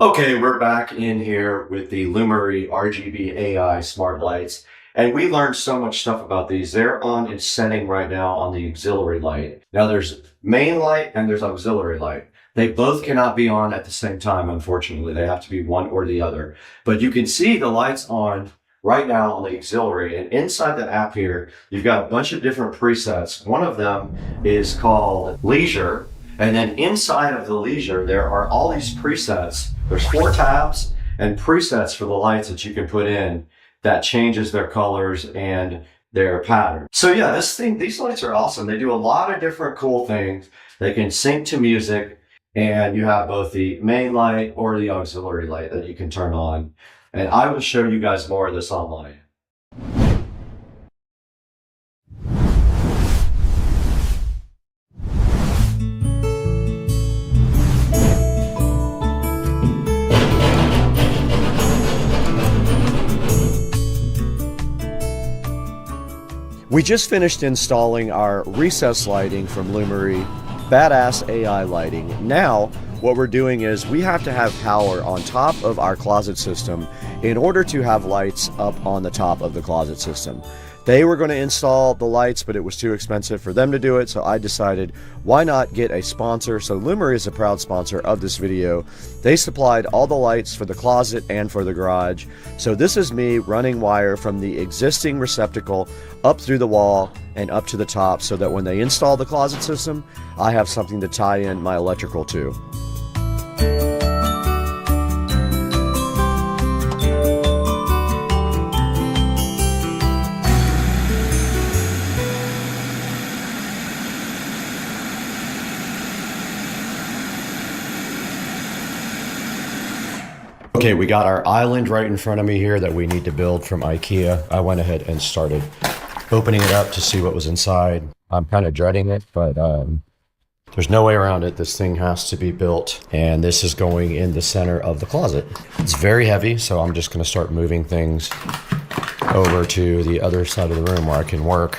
now. Okay, we're back in here with the Lumery RGB AI smart lights. And we learned so much stuff about these. They're on its setting right now on the auxiliary light. Now there's main light and there's auxiliary light. They both cannot be on at the same time, unfortunately. They have to be one or the other. But you can see the lights on right now on the auxiliary. And inside the app here, you've got a bunch of different presets. One of them is called Leisure. And then inside of the Leisure, there are all these presets. There's 4 tabs and presets for the lights that you can put in that changes their colors and their pattern. So yeah, these lights are awesome. They do a lot of different cool things. They can sync to music. And you have both the main light or the auxiliary light that you can turn on. And I will show you guys more of this online. We just finished installing our recess lighting from Lumery. Badass AI lighting. Now, what we're doing is we have to have power on top of our closet system in order to have lights up on the top of the closet system. They were going to install the lights, but it was too expensive for them to do it, so I decided why not get a sponsor. So Lumery is a proud sponsor of this video. They supplied all the lights for the closet and for the garage. So this is me running wire from the existing receptacle up through the wall and up to the top so that when they install the closet system, I have something to tie in my electrical to. Okay, we got our island right in front of me here that we need to build from IKEA. I went ahead and started opening it up to see what was inside. I'm kind of dreading it, but there's no way around it. This thing has to be built, and this is going in the center of the closet. It's very heavy, so I'm just gonna start moving things over to the other side of the room where I can work.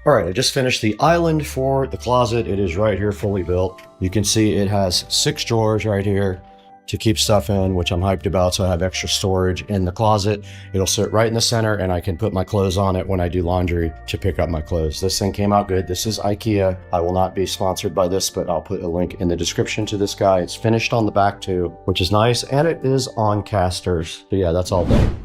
All right, I just finished the island for the closet. It is right here, fully built. You can see it has 6 drawers right here to keep stuff in, which I'm hyped about. So I have extra storage in the closet. It'll sit right in the center and I can put my clothes on it when I do laundry to pick up my clothes. This thing came out good. This is IKEA. I will not be sponsored by this, but I'll put a link in the description to this guy. It's finished on the back too, which is nice. And it is on casters. So yeah, that's all done.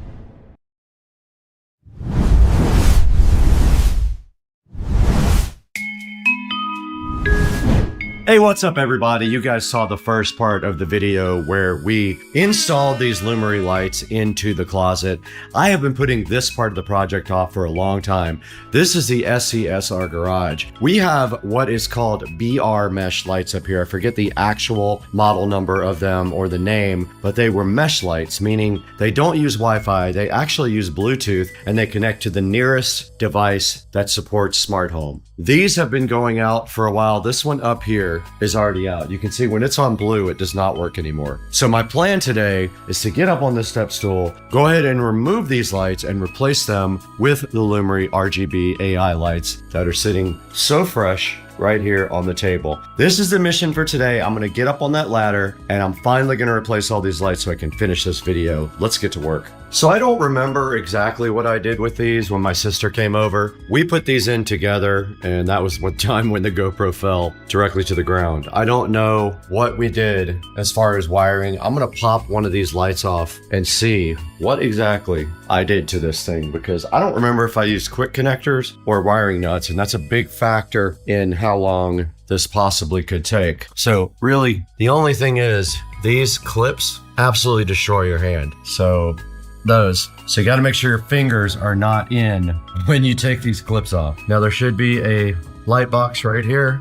Hey, what's up everybody? You guys saw the first part of the video where we installed these Lumery lights into the closet. I have been putting this part of the project off for a long time. This is the SCSR garage. We have what is called BR mesh lights up here. I forget the actual model number of them or the name, but they were mesh lights, meaning they don't use Wi-Fi, they actually use Bluetooth, and they connect to the nearest device that supports smart home. These have been going out for a while. This one up here is already out. You can see when it's on blue, it does not work anymore. So my plan today is to get up on this step stool, go ahead and remove these lights and replace them with the Lumery RGB AI lights that are sitting so fresh right here on the table. This is the mission for today. I'm gonna get up on that ladder and I'm finally gonna replace all these lights so I can finish this video. Let's get to work. So I don't remember exactly what I did with these when my sister came over. We put these in together and that was one time when the GoPro fell directly to the ground. I don't know what we did as far as wiring. I'm gonna pop one of these lights off and see what exactly I did to this thing, because I don't remember if I used quick connectors or wiring nuts, and that's a big factor in how long this possibly could take. So really, the only thing is these clips absolutely destroy your hand. So you got to make sure your fingers are not in when you take these clips off. Now there should be a light box right here,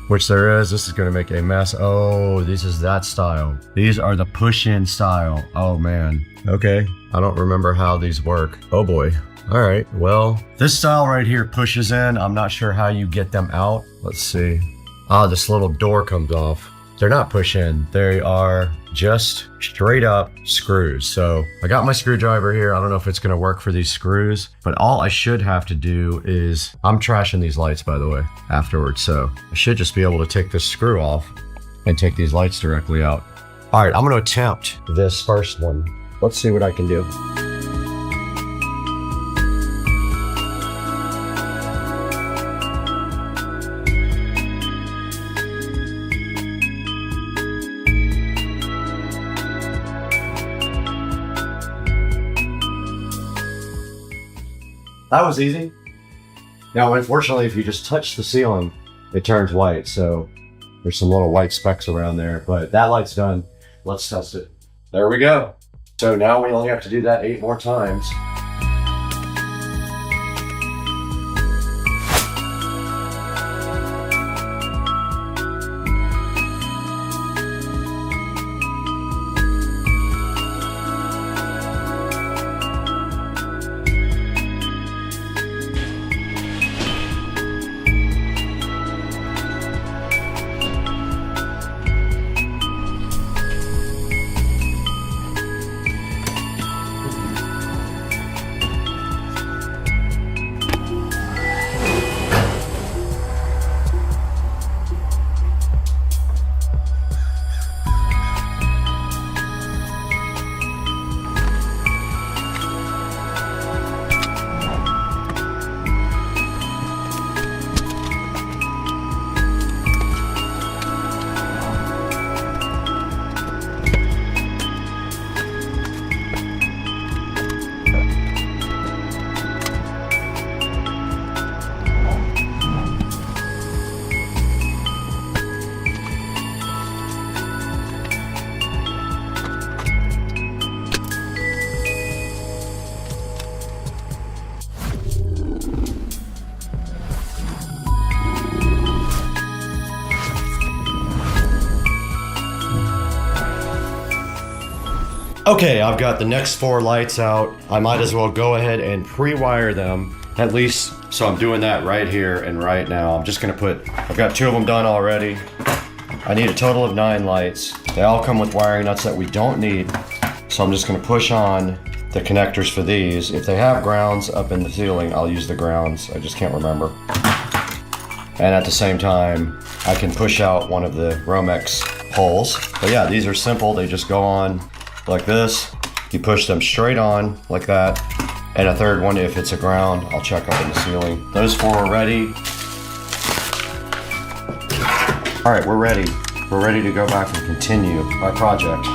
which there is. This is going to make a mess. Oh, this is that style. These are the push-in style. Oh man. Okay. I don't remember how these work. Oh boy. All right. Well, this style right here pushes in. I'm not sure how you get them out. Let's see. Ah, this little door comes off. They're not push-in. They are just straight up screws. So I got my screwdriver here. I don't know if it's gonna work for these screws, but all I should have to do is, I'm trashing these lights by the way, afterwards. So I should just be able to take this screw off and take these lights directly out. All right, I'm gonna attempt this first one. Let's see what I can do. That was easy. Now, unfortunately, if you just touch the ceiling, it turns white. So there's some little white specks around there, but that light's done. Let's test it. There we go. So now we only have to do that 8 more times. Okay, I've got the next 4 lights out. I might as well go ahead and pre-wire them, at least. So I'm doing that right here and right now. I'm just gonna I've got 2 of them done already. I need a total of 9 lights. They all come with wiring nuts that we don't need. So I'm just gonna push on the connectors for these. If they have grounds up in the ceiling, I'll use the grounds. I just can't remember. And at the same time, I can push out one of the Romex holes. But yeah, these are simple. They just go on like this. You push them straight on like that. And a third one, if it's a ground, I'll check up in the ceiling. Those 4 are ready. All right, we're ready. We're ready to go back and continue our project.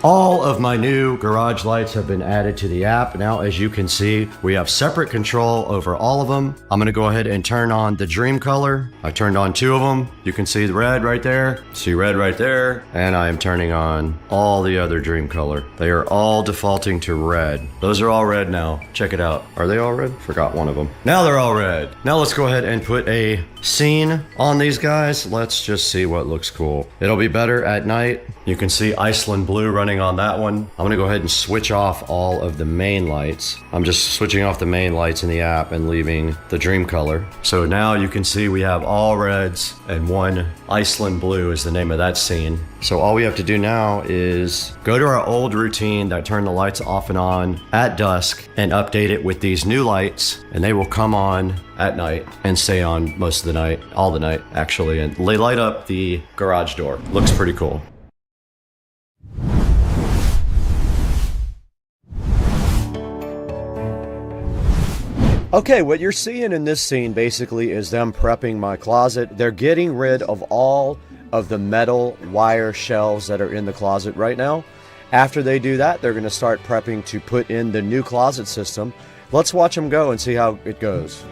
All of my new garage lights have been added to the app. Now, as you can see, we have separate control over all of them. I'm gonna go ahead and turn on the dream color. I turned on 2 of them. You can see the red right there, see red right there, and I am turning on all the other dream color. They are all defaulting to red. Those are all red now. Check it out. Are they all red? Forgot one of them. Now they're all red. Now let's go ahead and put a scene on these guys. Let's just see what looks cool. It'll be better at night. You can see Iceland blue running on that one. I'm gonna go ahead and switch off all of the main lights. I'm just switching off the main lights in the app and leaving the dream color. So now you can see we have all reds and 1 Iceland blue is the name of that scene. So all we have to do now is go to our old routine that turned the lights off and on at dusk and update it with these new lights, and they will come on at night and stay on most of the night, all the night actually, and they light up the garage door. Looks pretty cool. Okay, what you're seeing in this scene basically is them prepping my closet. They're getting rid of all of the metal wire shelves that are in the closet right now. After they do that, they're going to start prepping to put in the new closet system. Let's watch them go and see how it goes.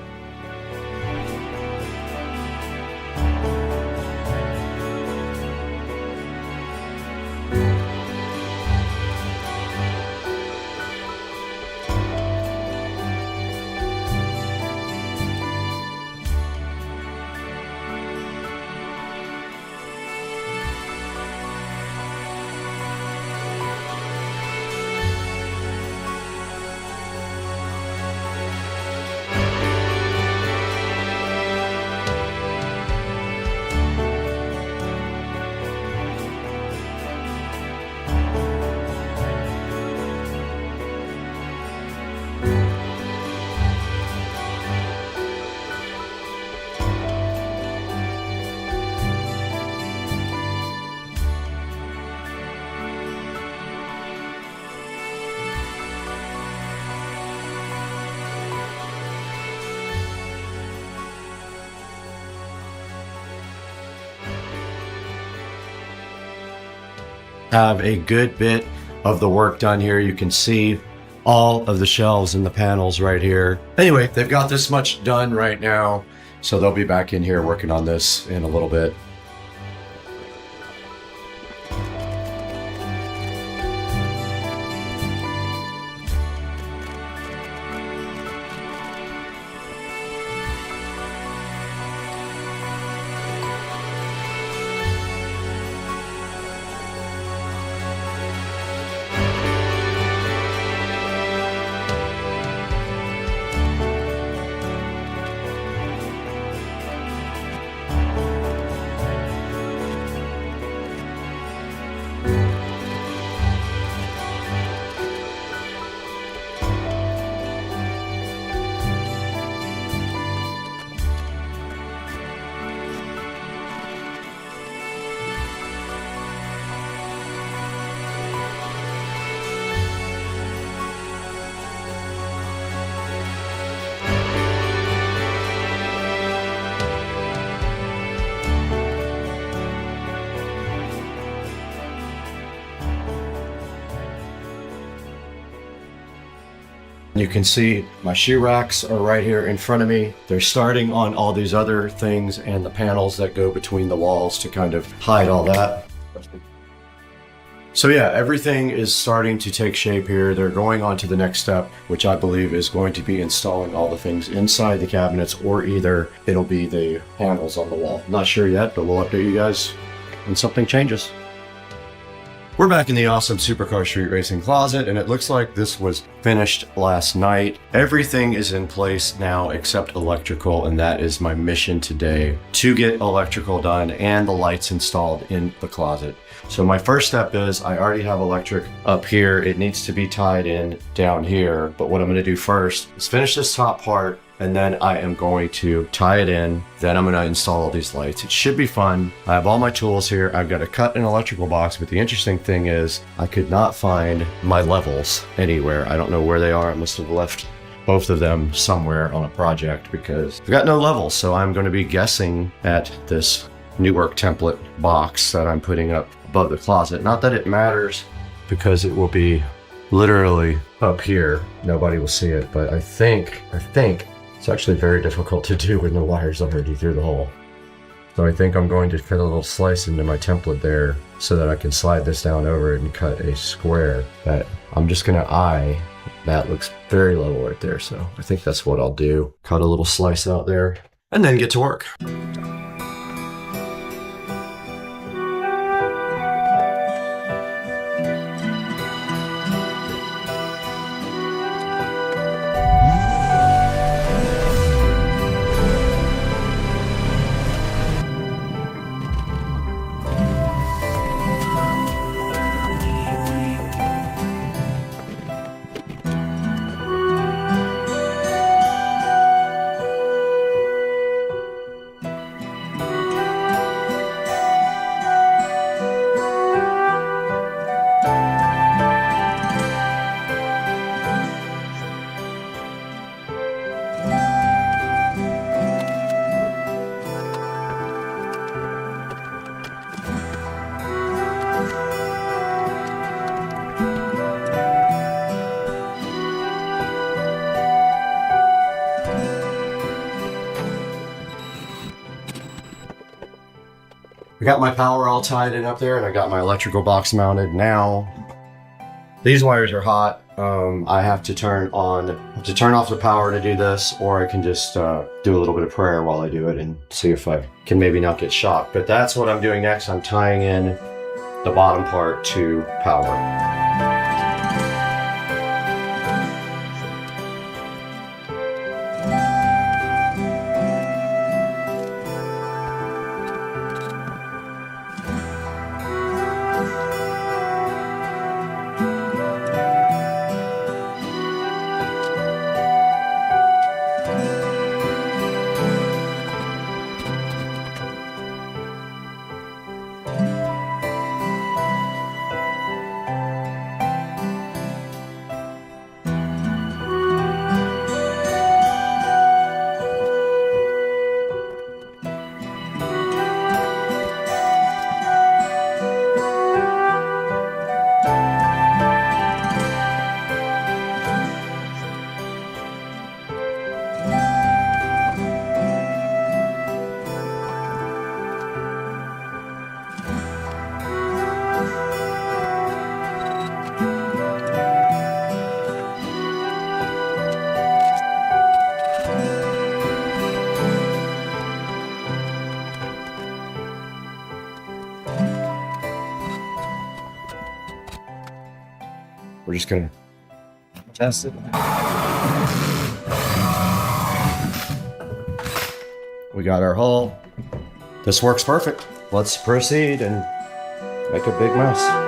Have a good bit of the work done here. You can see all of the shelves and the panels right here. Anyway, they've got this much done right now, so they'll be back in here working on this in a little bit. you can see my shoe racks are right here in front of me. They're starting on all these other things and the panels that go between the walls to kind of hide all that. So yeah, everything is starting to take shape here. They're going on to the next step, which I believe is going to be installing all the things inside the cabinets, or either it'll be the panels on the wall. Not sure yet, but we'll update you guys when something changes. We're back in the awesome Supercar Street Racing closet, and it looks like this was finished last night. Everything is in place now except electrical, and that is my mission today, to get electrical done and the lights installed in the closet. So my first step is I already have electric up here. It needs to be tied in down here, but what I'm going to do first is finish this top part, and then I am going to tie it in. Then I'm going to install all these lights. It should be fun. I have all my tools here. I've got to cut an electrical box, but the interesting thing is I could not find my levels anywhere. I don't know where they are. I must have left both of them somewhere on a project because I've got no levels. So I'm going to be guessing at this Newark template box that I'm putting up above the closet. Not that it matters because it will be literally up here. Nobody will see it, but I think it's actually very difficult to do when the wire's already through the hole. So I think I'm going to cut a little slice into my template there so that I can slide this down over it and cut a square that I'm just gonna eye. That looks very level right there, so I think that's what I'll do. Cut a little slice out there and then get to work. I got my power all tied in up there, and I got my electrical box mounted. Now, these wires are hot. I have to turn off the power to do this, or I can just do a little bit of prayer while I do it and see if I can maybe not get shocked. But that's what I'm doing next. I'm tying in the bottom part to power. We're just gonna test it. We got our hole. This works perfect. Let's proceed and make a big mess.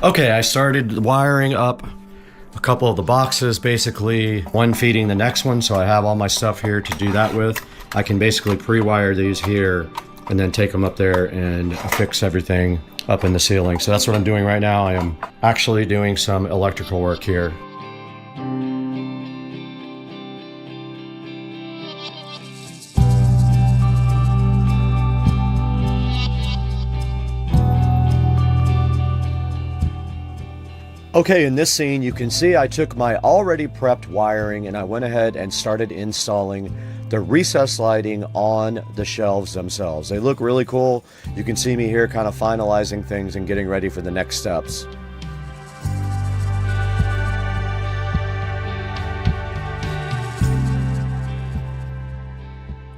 Okay, I started wiring up a couple of the boxes, basically one feeding the next one, so I have all my stuff here to do that with. I can basically pre-wire these here and then take them up there and fix everything up in the ceiling. So that's what I'm doing right now. I am actually doing some electrical work here. Okay, in this scene, you can see I took my already prepped wiring and I went ahead and started installing the recess lighting on the shelves themselves. They look really cool. You can see me here kind of finalizing things and getting ready for the next steps.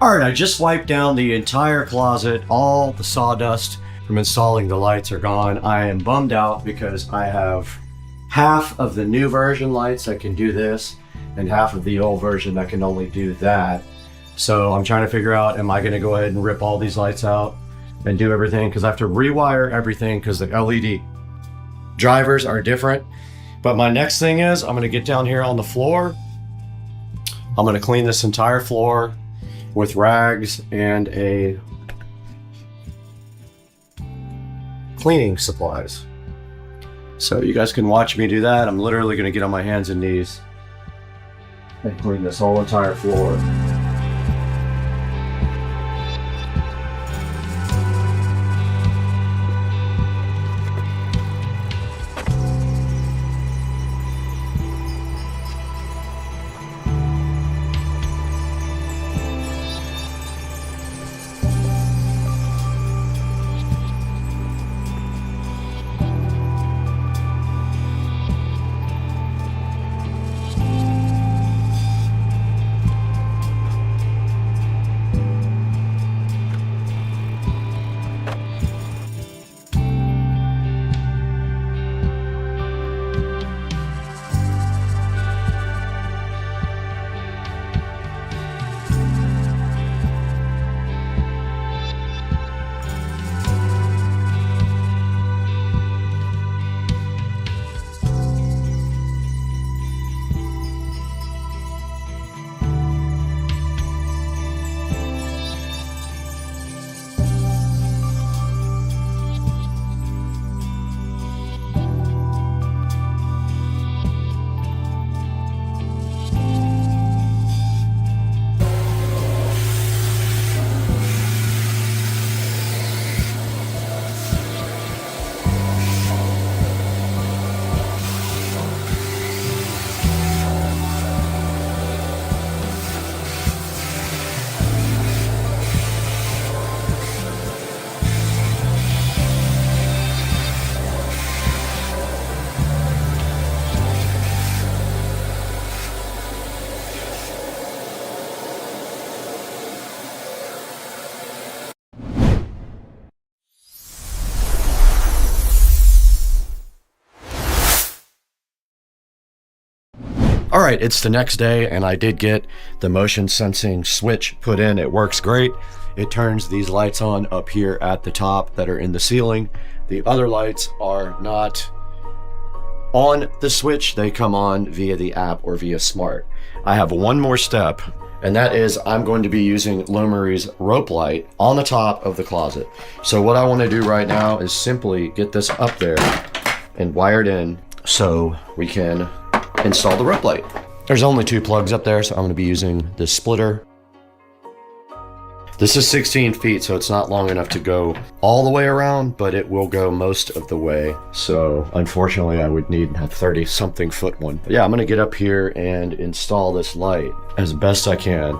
All right, I just wiped down the entire closet. All the sawdust from installing the lights are gone. I am bummed out because I have half of the new version lights that can do this and half of the old version that can only do that. So I'm trying to figure out, am I going to go ahead and rip all these lights out and do everything? Because I have to rewire everything because the LED drivers are different. But my next thing is I'm going to get down here on the floor. I'm going to clean this entire floor with rags and a cleaning supplies. So you guys can watch me do that. I'm literally going to get on my hands and knees and clean this whole entire floor. All right, it's the next day and I did get the motion sensing switch put in. It works great. It turns these lights on up here at the top that are in the ceiling. The other lights are not on the switch. They come on via the app or via smart. I have one more step, and that is I'm going to be using Lomarie's rope light on the top of the closet. So what I want to do right now is simply get this up there and wire it in so we can install the rope light. There's only 2 plugs up there, so I'm going to be using this splitter. This is 16 feet, so it's not long enough to go all the way around, but it will go most of the way. So unfortunately, I would need a 30-something foot one. But yeah, I'm going to get up here and install this light as best I can.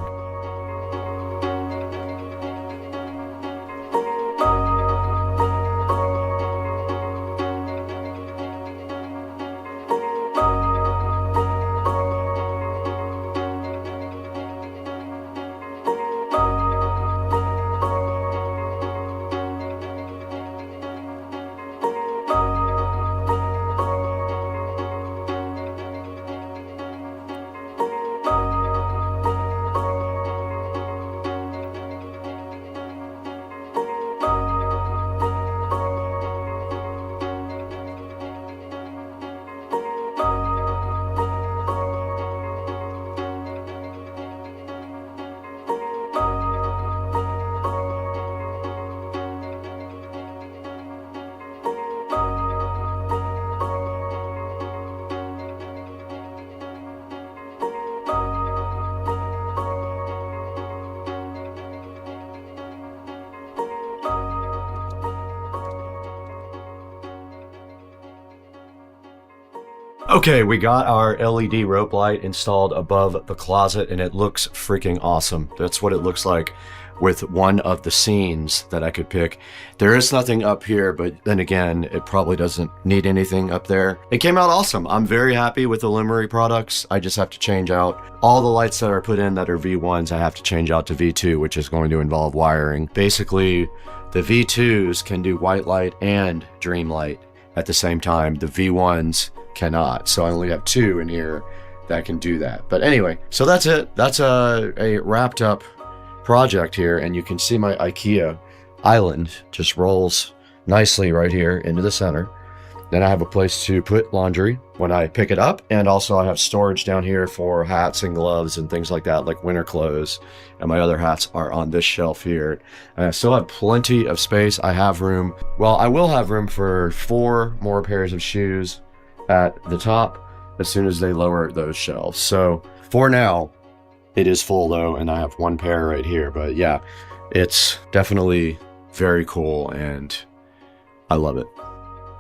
Okay, we got our LED rope light installed above the closet and it looks freaking awesome. That's what it looks like with one of the scenes that I could pick. There is nothing up here, but then again, it probably doesn't need anything up there. It came out awesome. I'm very happy with the Lumery products. I just have to change out all the lights that are put in that are V1s. I have to change out to V2, which is going to involve wiring. Basically, the V2s can do white light and dream light at the same time. The V1s cannot. So I only have 2 in here that can do that. But anyway, so that's it. That's a wrapped up project here, and you can see my IKEA island just rolls nicely right here into the center. Then I have a place to put laundry when I pick it up, and also I have storage down here for hats and gloves and things like that, like winter clothes, and my other hats are on this shelf here. And I still have plenty of space. I have room, well, I will have room for 4 more pairs of shoes at the top as soon as they lower those shelves. So for now, it is full though, and I have 1 pair right here. But yeah, it's definitely very cool and I love it.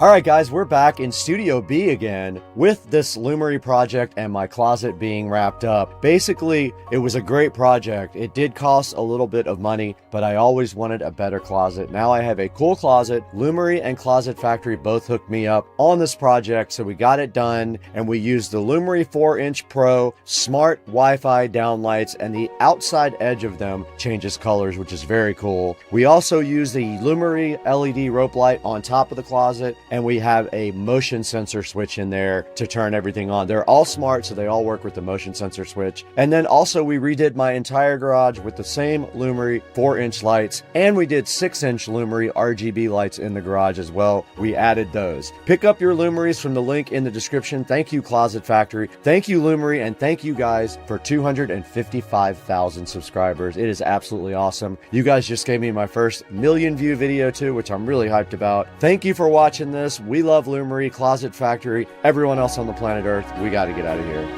All right, guys, we're back in Studio B again with this Lumery project and my closet being wrapped up. Basically, it was a great project. It did cost a little bit of money, but I always wanted a better closet. Now I have a cool closet. Lumery and Closet Factory both hooked me up on this project, so we got it done, and we used the Lumery 4-inch Pro smart Wi-Fi downlights, and the outside edge of them changes colors, which is very cool. We also use the Lumery LED rope light on top of the closet, and we have a motion sensor switch in there to turn everything on. They're all smart, so they all work with the motion sensor switch. And then also we redid my entire garage with the same Lumery 4-inch lights, and we did 6-inch Lumery RGB lights in the garage as well. We added those. Pick up your Lumerys from the link in the description. Thank you, Closet Factory. Thank you, Lumery, and thank you guys for 255,000 subscribers. It is absolutely awesome. You guys just gave me my first million view video too, which I'm really hyped about. Thank you for watching this. We love Lumery, Closet Factory, everyone else on the planet Earth. We got to get out of here.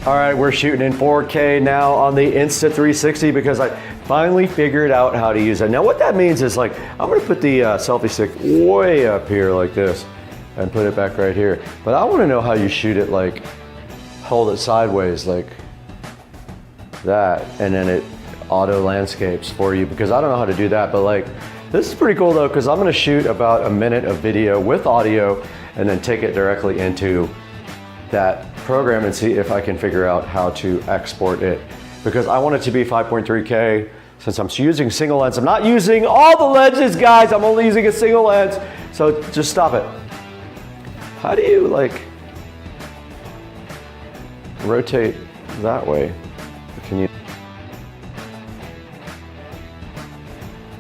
All right, we're shooting in 4K now on the Insta360 because I finally figured out how to use it. Now what that means is, like, I'm gonna put the selfie stick way up here like this and put it back right here. But I wanna know how you shoot it, like hold it sideways like that, and then it auto landscapes for you, because I don't know how to do that. But like, this is pretty cool though, because I'm gonna shoot about a minute of video with audio and then take it directly into that program and see if I can figure out how to export it, because I want it to be 5.3K since I'm using single lens. I'm not using all the lenses, guys. I'm only using a single lens. So just stop it. How do you like rotate that way? Can you?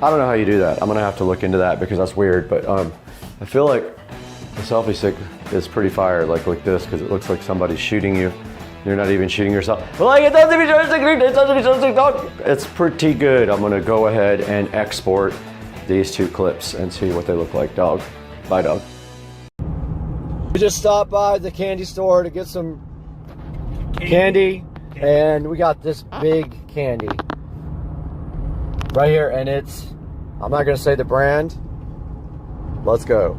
I don't know how you do that. I'm gonna have to look into that because that's weird, but I feel like the selfie stick is pretty fire, like this, because it looks like somebody's shooting you. You're not even shooting yourself. But like, it doesn't be it's pretty good. I'm gonna go ahead and export these 2 clips and see what they look like. Dog. Bye, dog. We just stopped by the candy store to get some candy, and we got this big candy right here, and it's, I'm not gonna say the brand. Let's go.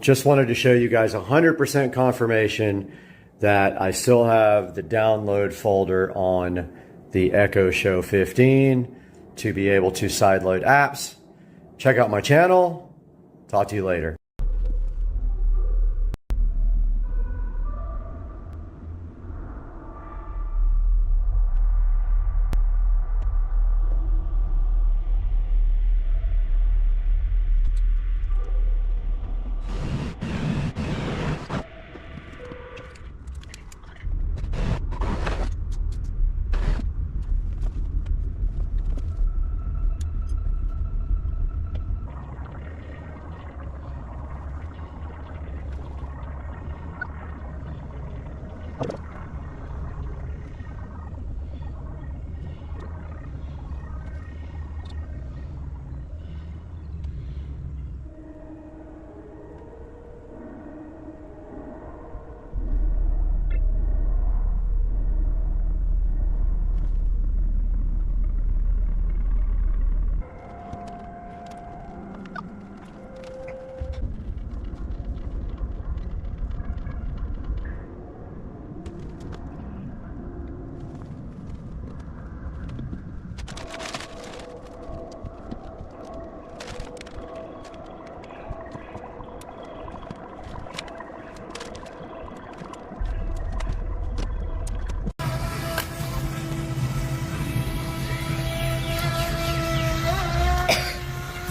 Just wanted to show you guys 100% confirmation that I still have the download folder on the Echo Show 15 to be able to sideload apps. Check out my channel. Talk to you later.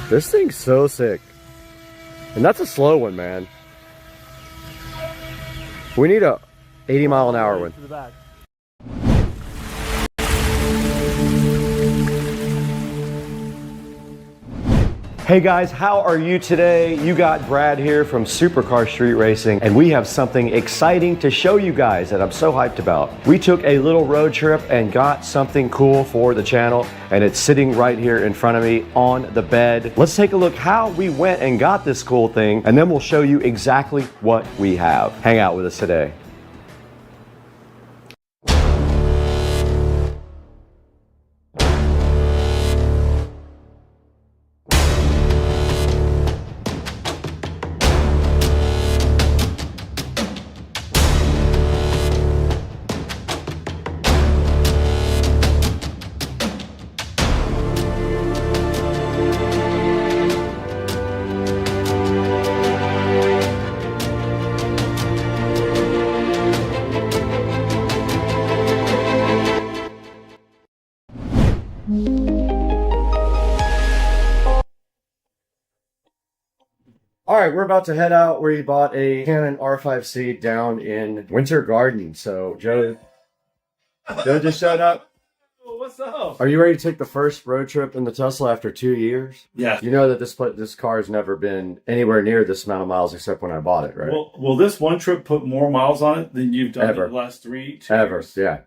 This thing's so sick. And that's a slow one, man. We need a 80-mile-an-hour one. Hey guys, how are you today? You got Brad here from Supercar Street Racing, and we have something exciting to show you guys that I'm so hyped about. We took a little road trip and got something cool for the channel, and it's sitting right here in front of me on the bed. Let's take a look how we went and got this cool thing, and then we'll show you exactly what we have. Hang out with us today. All right, we're about to head out. We bought a Canon R5C down in Winter Garden. So Joe just showed up. What's up? Are you ready to take the first road trip in the Tesla after 2 years? Yeah. You know that this car has never been anywhere near this amount of miles except when I bought it, right? Well, this one trip put more miles on it than you've done Ever. in the last 2 Ever, years. yeah.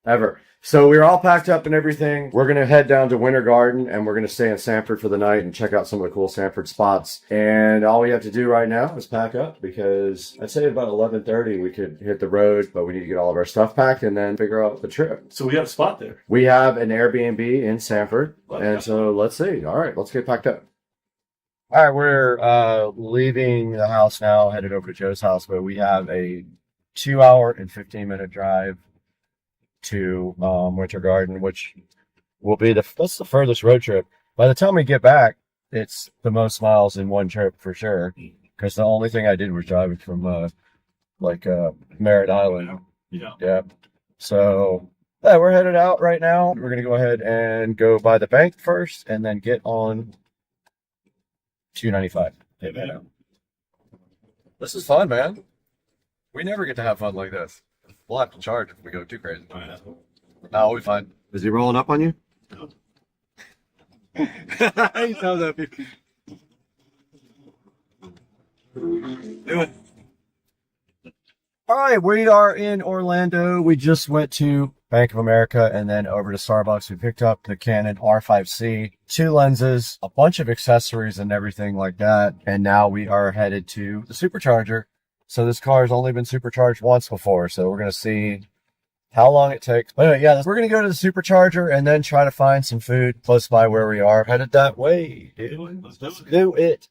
Ever. So we're all packed up and everything. We're going to head down to Winter Garden and we're going to stay in Sanford for the night and check out some of the cool Sanford spots. And all we have to do right now is pack up because I'd say about 11:30 we could hit the road, but we need to get all of our stuff packed and then figure out the trip. So we have a spot there. We have an Airbnb in Sanford. And so let's see. All right, let's get packed up. All right, we're leaving the house now, headed over to Joe's house, but we have a 2-hour and 15-minute drive to Winter Garden, which will be that's the furthest road trip. By the time we get back, it's the most miles in one trip for sure. Because the only thing I did was driving from Merritt Island. Yeah. So yeah, we're headed out right now. We're gonna go ahead and go by the bank first, and then get on 295. Yeah. This is fun, man. We never get to have fun like this. We'll have to charge if we go too crazy. No, we'll be fine. Is he rolling up on you? No. He sounds happy. Do it. All right, we are in Orlando. We just went to Bank of America and then over to Starbucks. We picked up the Canon R5C, 2 lenses, a bunch of accessories and everything like that. And now we are headed to the supercharger. So this car has only been supercharged once before, so we're going to see how long it takes. But anyway, yeah, we're going to go to the supercharger and then try to find some food close by where we are. Headed that way, dude. Let's do it.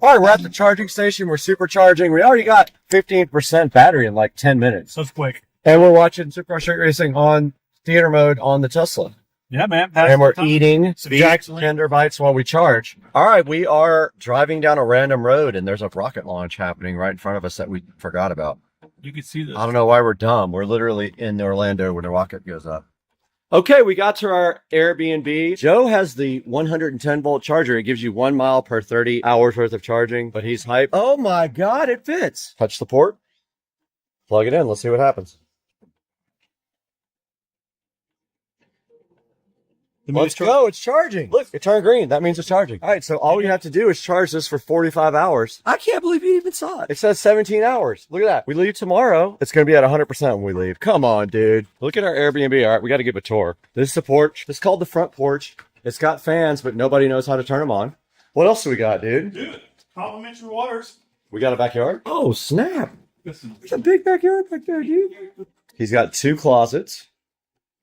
All right, we're at the charging station. We're supercharging. We already got 15% battery in like 10 minutes. That's quick. And we're watching Supercar Street Racing on theater mode on the Tesla. Yeah, man. And we're eating Jack's Tender Bites while we charge. All right, we are driving down a random road, and there's a rocket launch happening right in front of us that we forgot about. You can see this. I don't know why we're dumb. We're literally in Orlando when the rocket goes up. Okay, we got to our Airbnb. Joe has the 110-volt charger. It gives you 1 mile per 30 hours worth of charging, but he's hyped. Oh my God, it fits. Touch the port. Plug it in. Let's see what happens. Let's go. It's charging. Look, it turned green. That means it's charging. All right, so all we have to do is charge this for 45 hours. I can't believe you even saw it. It says 17 hours. Look at that. We leave tomorrow. It's going to be at 100% when we leave. Come on, dude. Look at our Airbnb. All right, we got to give a tour. This is the porch. This is called the front porch. It's got fans, but nobody knows how to turn them on. What else do we got, dude? Dude, complimentary waters. We got a backyard? Oh, snap. There's a big backyard back there, dude. He's got 2 closets.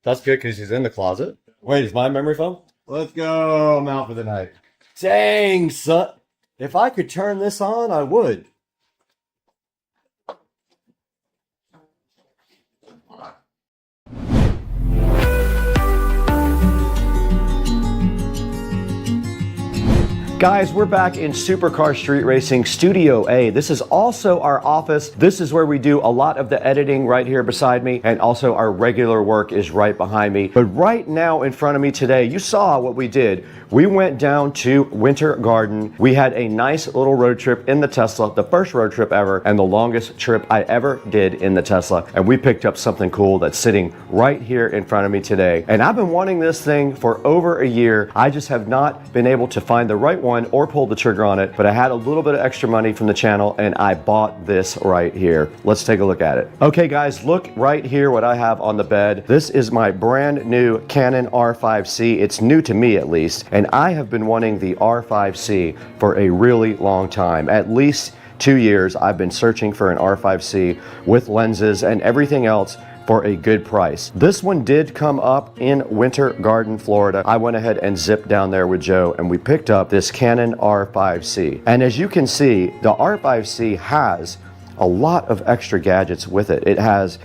That's good because he's in the closet. Wait, is my memory foam? Let's go. I'm out for the night. Dang, son. If I could turn this on, I would. Guys, we're back in Supercar Street Racing Studio A. This is also our office. This is where we do a lot of the editing right here beside me, and also our regular work is right behind me. But right now in front of me today, you saw what we did. We went down to Winter Garden. We had a nice little road trip in the Tesla, the first road trip ever, and the longest trip I ever did in the Tesla. And we picked up something cool that's sitting right here in front of me today. And I've been wanting this thing for over a year. I just have not been able to find the right one or pull the trigger on it, but I had a little bit of extra money from the channel and I bought this right here. Let's take a look at it. Okay guys, look right here what I have on the bed. This is my brand new Canon R5C. It's new to me at least, and I have been wanting the R5C for a really long time. At least 2 years I've been searching for an R5C with lenses and everything else for a good price. This one did come up in Winter Garden, Florida. I went ahead and zipped down there with Joe and we picked up this Canon R5C. And as you can see, the R5C has a lot of extra gadgets with it. It has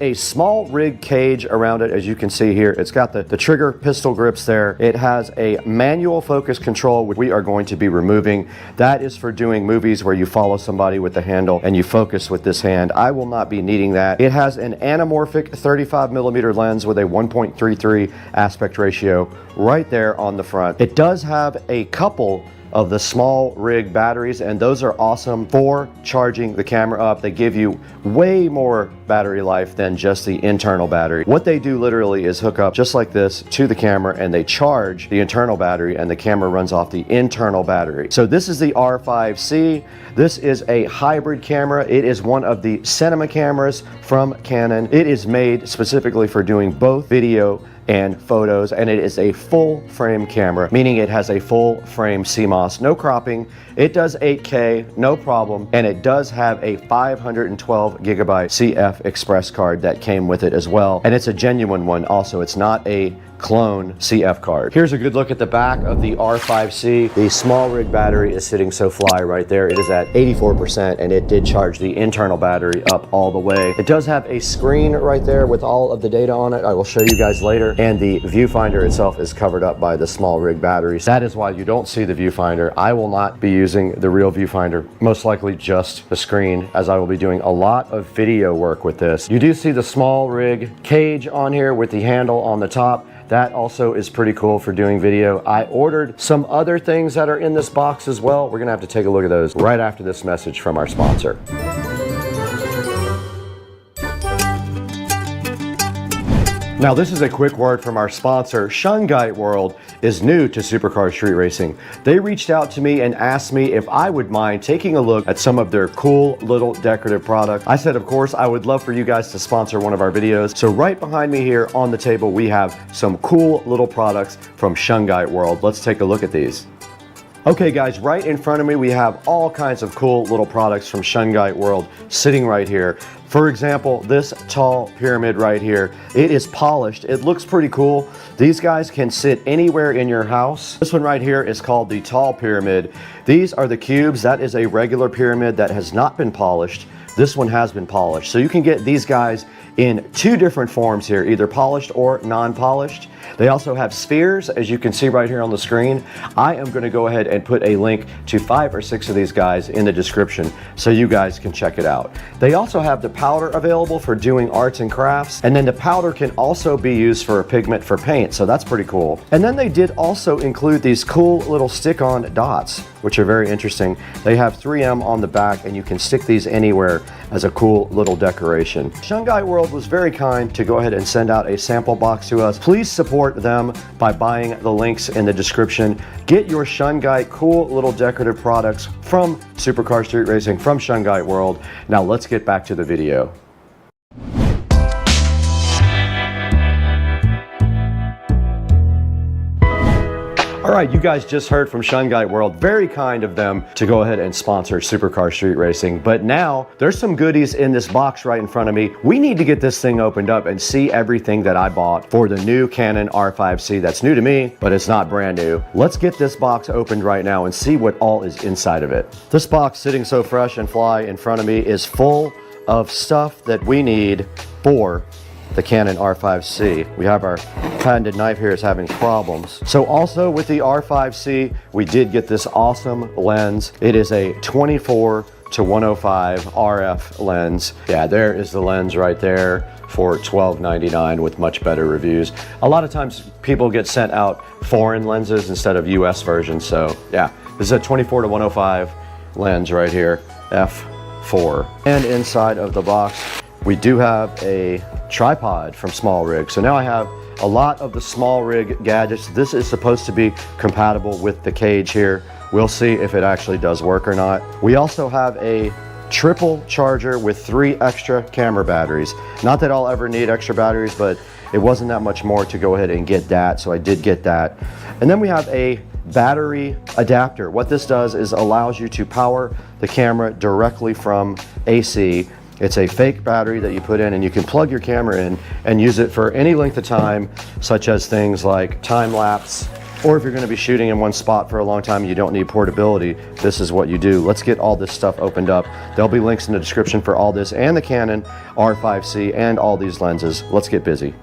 a small rig cage around it, as you can see here. It's got the trigger pistol grips there. It has a manual focus control, which we are going to be removing. That is for doing movies where you follow somebody with the handle and you focus with this hand. I will not be needing that. It has an anamorphic 35mm lens with a 1.33 aspect ratio right there on the front. It does have a couple of the small rig batteries, and those are awesome for charging the camera up. They give you way more battery life than just the internal battery. What they do literally is hook up just like this to the camera and they charge the internal battery and the camera runs off the internal battery. So this is the R5C. This is a hybrid camera. It is one of the cinema cameras from Canon. It is made specifically for doing both video and photos, and it is a full frame camera, meaning it has a full frame CMOS, no cropping. It does 8K, no problem, and it does have a 512 gigabyte CF Express card that came with it as well, and it's a genuine one also. It's not a clone CF card. Here's a good look at the back of the R5C. The small rig battery is sitting so fly right there. It is at 84% and it did charge the internal battery up all the way. It does have a screen right there with all of the data on it. I will show you guys later. And the viewfinder itself is covered up by the small rig batteries. That is why you don't see the viewfinder. I will not be using the real viewfinder, most likely just the screen, as I will be doing a lot of video work with this. You do see the small rig cage on here with the handle on the top. That also is pretty cool for doing video. I ordered some other things that are in this box as well. We're gonna have to take a look at those right after this message from our sponsor. Now this is a quick word from our sponsor. Shungite World is new to Supercar Street Racing. They reached out to me and asked me if I would mind taking a look at some of their cool little decorative products. I said, of course, I would love for you guys to sponsor one of our videos. So right behind me here on the table, we have some cool little products from Shungite World. Let's take a look at these. Okay guys, right in front of me we have all kinds of cool little products from Shungite World sitting right here. For example, this tall pyramid right here, it is polished. It looks pretty cool. These guys can sit anywhere in your house. This one right here is called the tall pyramid. These are the cubes. That is a regular pyramid that has not been polished. This one has been polished. So you can get these guys in two different forms here, either polished or non-polished. They also have spheres, as you can see right here on the screen. I am going to go ahead and put a link to 5 or 6 of these guys in the description so you guys can check it out. They also have the powder available for doing arts and crafts, and then the powder can also be used for a pigment for paint, so that's pretty cool. And then they did also include these cool little stick-on dots, which are very interesting. They have 3M on the back and you can stick these anywhere as a cool little decoration. Shungite World was very kind to go ahead and send out a sample box to us. Please support them by buying the links in the description. Get your Shungite cool little decorative products from Supercar Street Racing, from Shungite World. Now let's get back to the video. All right, you guys just heard from Shungite World. Very kind of them to go ahead and sponsor Supercar Street Racing. But now there's some goodies in this box right in front of me. We need to get this thing opened up and see everything that I bought for the new Canon R5C. That's new to me, but it's not brand new. Let's get this box opened right now and see what all is inside of it. This box sitting so fresh and fly in front of me is full of stuff that we need for the Canon R5C. We have our patented knife here is having problems. So also with the R5C, we did get this awesome lens. It is a 24 to 105 RF lens. Yeah, there is the lens right there for $12.99 with much better reviews. A lot of times people get sent out foreign lenses instead of US versions. So yeah, this is a 24 to 105 lens right here, f4. And inside of the box, we do have a tripod from Small Rig. So now I have a lot of the Small Rig gadgets. This is supposed to be compatible with the cage here. We'll see if it actually does work or not. We also have a triple charger with 3 extra camera batteries. Not that I'll ever need extra batteries, but it wasn't that much more to go ahead and get that, so I did get that. And then we have a battery adapter. What this does is allows you to power the camera directly from AC. It's a fake battery that you put in, and you can plug your camera in and use it for any length of time, such as things like time lapse, or if you're going to be shooting in one spot for a long time and you don't need portability, this is what you do. Let's get all this stuff opened up. There'll be links in the description for all this and the Canon R5C and all these lenses. Let's get busy.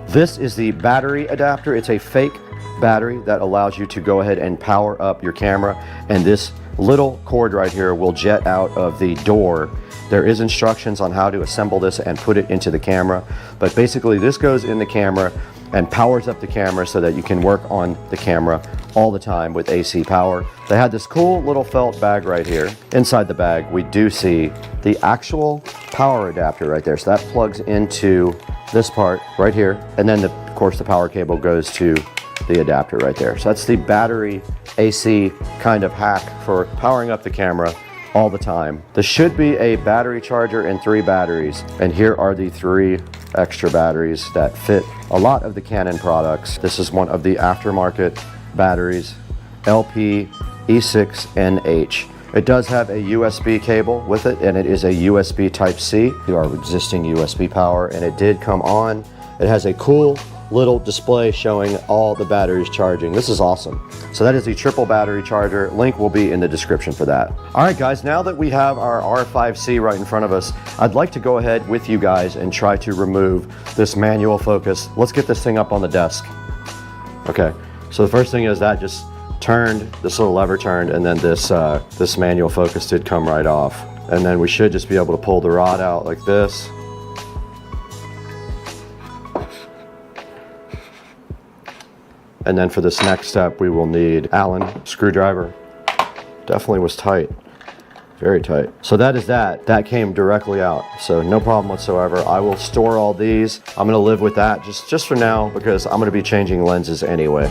This is the battery adapter. It's a fake battery that allows you to go ahead and power up your camera, and this little cord right here will jet out of the door. There is instructions on how to assemble this and put it into the camera, but basically this goes in the camera and powers up the camera so that you can work on the camera all the time with AC power. They had this cool little felt bag right here. Inside the bag, we do see the actual power adapter right there. So that plugs into this part right here. And then of course the power cable goes to the adapter right there. So that's the battery AC kind of hack for powering up the camera all the time. This should be a battery charger and 3 batteries. And here are the 3 extra batteries that fit a lot of the Canon products. This is one of the aftermarket batteries, LP E6NH. It does have a USB cable with it, and it is a USB Type-C, our existing USB power, and it did come on. It has a cool little display showing all the batteries charging. This is awesome. So that is the triple battery charger. Link will be in the description for that. All right, guys, now that we have our R5C right in front of us, I'd like to go ahead with you guys and try to remove this manual focus. Let's get this thing up on the desk. Okay, so the first thing is that just turned, this little lever turned, and then this manual focus did come right off. And then we should just be able to pull the rod out like this. And then for this next step, we will need Allen screwdriver. Definitely was tight, very tight. So that is that. That came directly out, so no problem whatsoever. I will store all these. I'm gonna live with that just for now because I'm gonna be changing lenses anyway.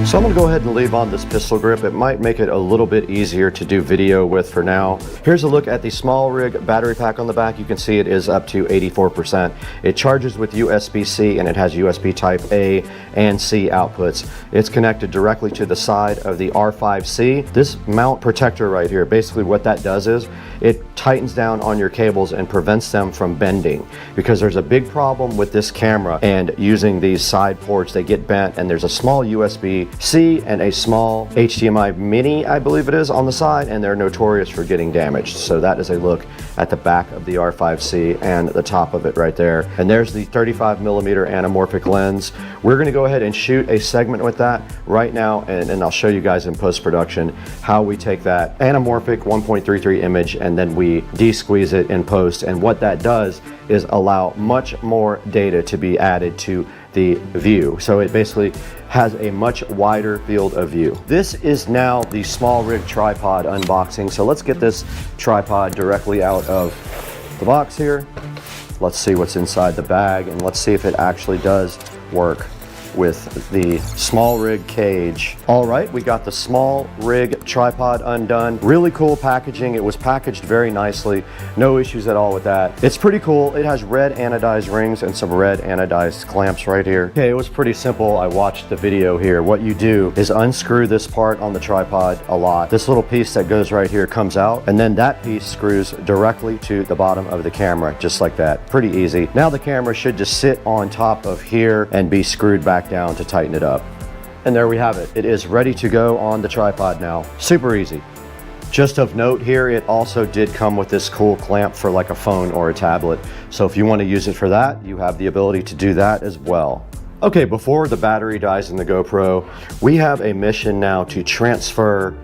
So I'm gonna go ahead and leave on this pistol grip. It might make it a little bit easier to do video with for now. Here's a look at the Small Rig battery pack on the back. You can see it is up to 84%. It charges with USB-C and it has USB type A and C outputs. It's connected directly to the side of the R5C. This mount protector right here, basically what that does is it tightens down on your cables and prevents them from bending, because there's a big problem with this camera and using these side ports. They get bent, and there's a small USB-C and a small HDMI mini, I believe it is, on the side, and they're notorious for getting damaged. So that is a look at the back of the R5C and the top of it right there. And there's the 35mm anamorphic lens. We're gonna go ahead and shoot a segment with that right now, and I'll show you guys in post-production how we take that anamorphic 1.33 image and then we de-squeeze it in post. And what that does is allow much more data to be added to the view. So it basically has a much wider field of view. This is now the Small Rig tripod unboxing. So let's get this tripod directly out of the box here. Let's see what's inside the bag and let's see if it actually does work. with the small rig cage. All right, we got the small rig tripod undone. Really cool packaging. It was packaged very nicely. No issues at all with that. It's pretty cool. It has red anodized rings and some red anodized clamps right here. Okay, it was pretty simple. I watched the video here. What you do is unscrew this part on the tripod a lot. This little piece that goes right here comes out, and then that piece screws directly to the bottom of the camera, just like that. Pretty easy. Now the camera should just sit on top of here and be screwed back down to tighten it up. And there we have it. It is ready to go on the tripod now. Super easy. Just of note here, it also did come with this cool clamp for like a phone or a tablet. So if you want to use it for that, you have the ability to do that as well. Okay, before the battery dies in the GoPro, we have a mission now to transfer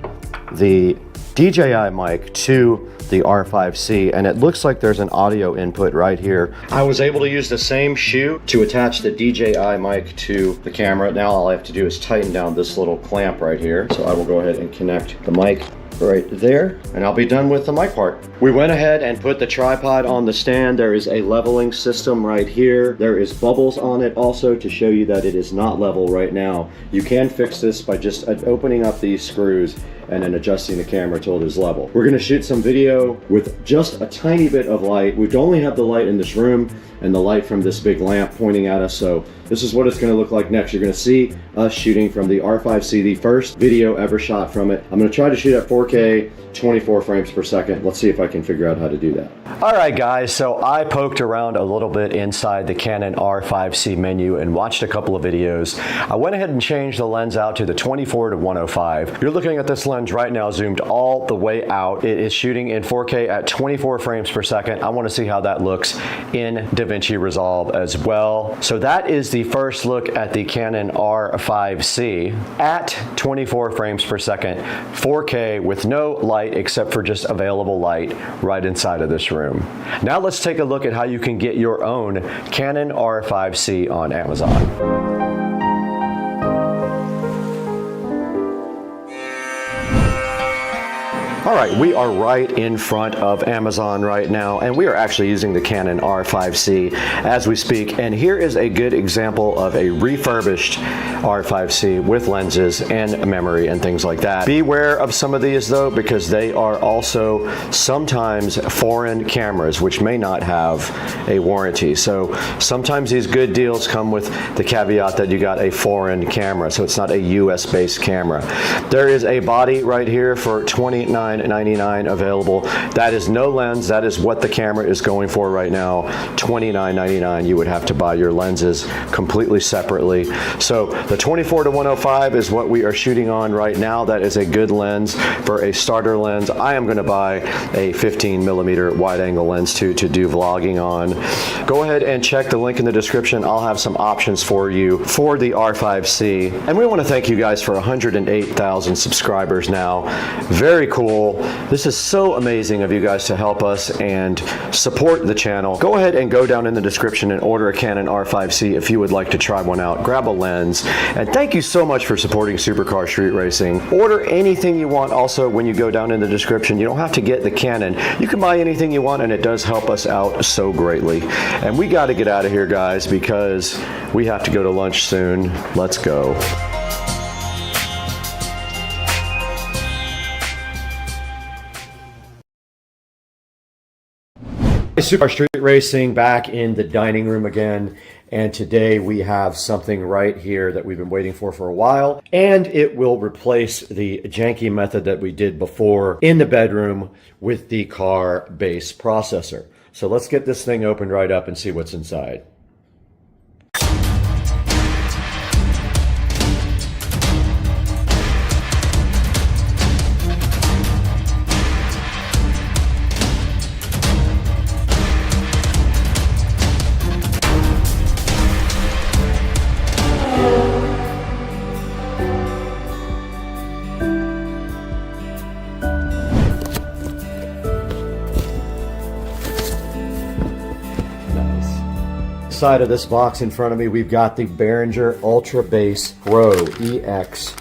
the DJI mic to the R5C, and it looks like there's an audio input right here. I was able to use the same shoe to attach the DJI mic to the camera. Now all I have to do is tighten down this little clamp right here. So I will go ahead and connect the mic right there, and I'll be done with the mic part. We went ahead and put the tripod on the stand. There is a leveling system right here. There is bubbles on it also to show you that it is not level right now. You can fix this by just opening up these screws and then adjusting the camera till it is level. We're gonna shoot some video with just a tiny bit of light. We only have the light in this room and the light from this big lamp pointing at us. So this is what it's gonna look like next. You're gonna see us shooting from the R5C, the first video ever shot from it. I'm gonna try to shoot at 4K, 24 frames per second. Let's see if I can figure out how to do that. All right, guys, so I poked around a little bit inside the Canon R5C menu and watched a couple of videos. I went ahead and changed the lens out to the 24 to 105. You're looking at this lens right now zoomed all the way out. It is shooting in 4K at 24 frames per second. I want to see how that looks in DaVinci Resolve as well. So that is the first look at the Canon R5C at 24 frames per second, 4K with no light except for just available light right inside of this room. Now let's take a look at how you can get your own Canon R5C on Amazon. All right, we are right in front of Amazon right now, and we are actually using the Canon R5C as we speak. And here is a good example of a refurbished R5C with lenses and memory and things like that. Beware of some of these though, because they are also sometimes foreign cameras, which may not have a warranty. So sometimes these good deals come with the caveat that you got a foreign camera, so it's not a US-based camera. There is a body right here for $29.99 available. That is no lens. That is what the camera is going for right now. $29.99. You would have to buy your lenses completely separately. So the 24 to 105 is what we are shooting on right now. That is a good lens for a starter lens. I am going to buy a 15mm wide angle lens too to do vlogging on. Go ahead and check the link in the description. I'll have some options for you for the R5C. And we want to thank you guys for 108,000 subscribers now. Very cool. This is so amazing of you guys to help us and support the channel. Go ahead and go down in the description and order a Canon R5C if you would like to try one out. Grab a lens. And thank you so much for supporting Supercar Street Racing. Order anything you want also when you go down in the description. You don't have to get the Canon. You can buy anything you want, and it does help us out so greatly. And we got to get out of here, guys, because we have to go to lunch soon. Let's go. Supercar Street Racing back in the dining room again, and today we have something right here that we've been waiting for a while, and it will replace the janky method that we did before in the bedroom with the car base processor. So let's get this thing opened right up and see what's inside. Side of this box in front of me, we've got the Behringer Ultra Bass Pro EX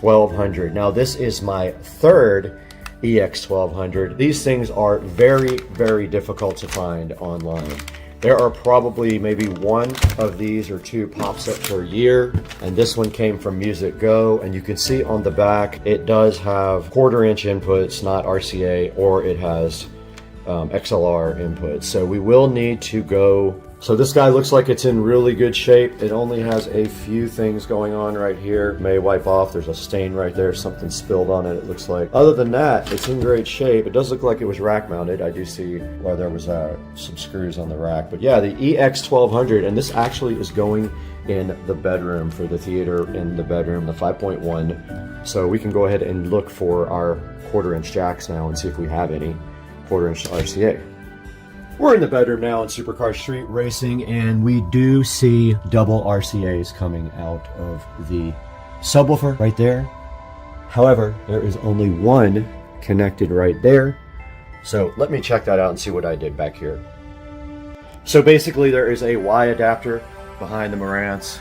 1200. Now this is my third EX 1200. These things are very, very difficult to find online. There are probably maybe one of these or two pops up per year, and this one came from Music Go, and you can see on the back it does have 1/4-inch inputs, not RCA, or it has XLR inputs. So we will need to go. So this guy looks like it's in really good shape. It only has a few things going on right here. May wipe off. There's a stain right there. Something spilled on it, it looks like. Other than that, it's in great shape. It does look like it was rack mounted. I do see where there was some screws on the rack. But yeah, the EX1200, and this actually is going in the bedroom for the theater in the bedroom, the 5.1. So we can go ahead and look for our 1/4-inch jacks now and see if we have any 1/4-inch RCA. We're in the bedroom now in Supercar Street Racing, and we do see double RCAs coming out of the subwoofer right there. However, there is only one connected right there. So let me check that out and see what I did back here. So basically there is a Y adapter behind the Marantz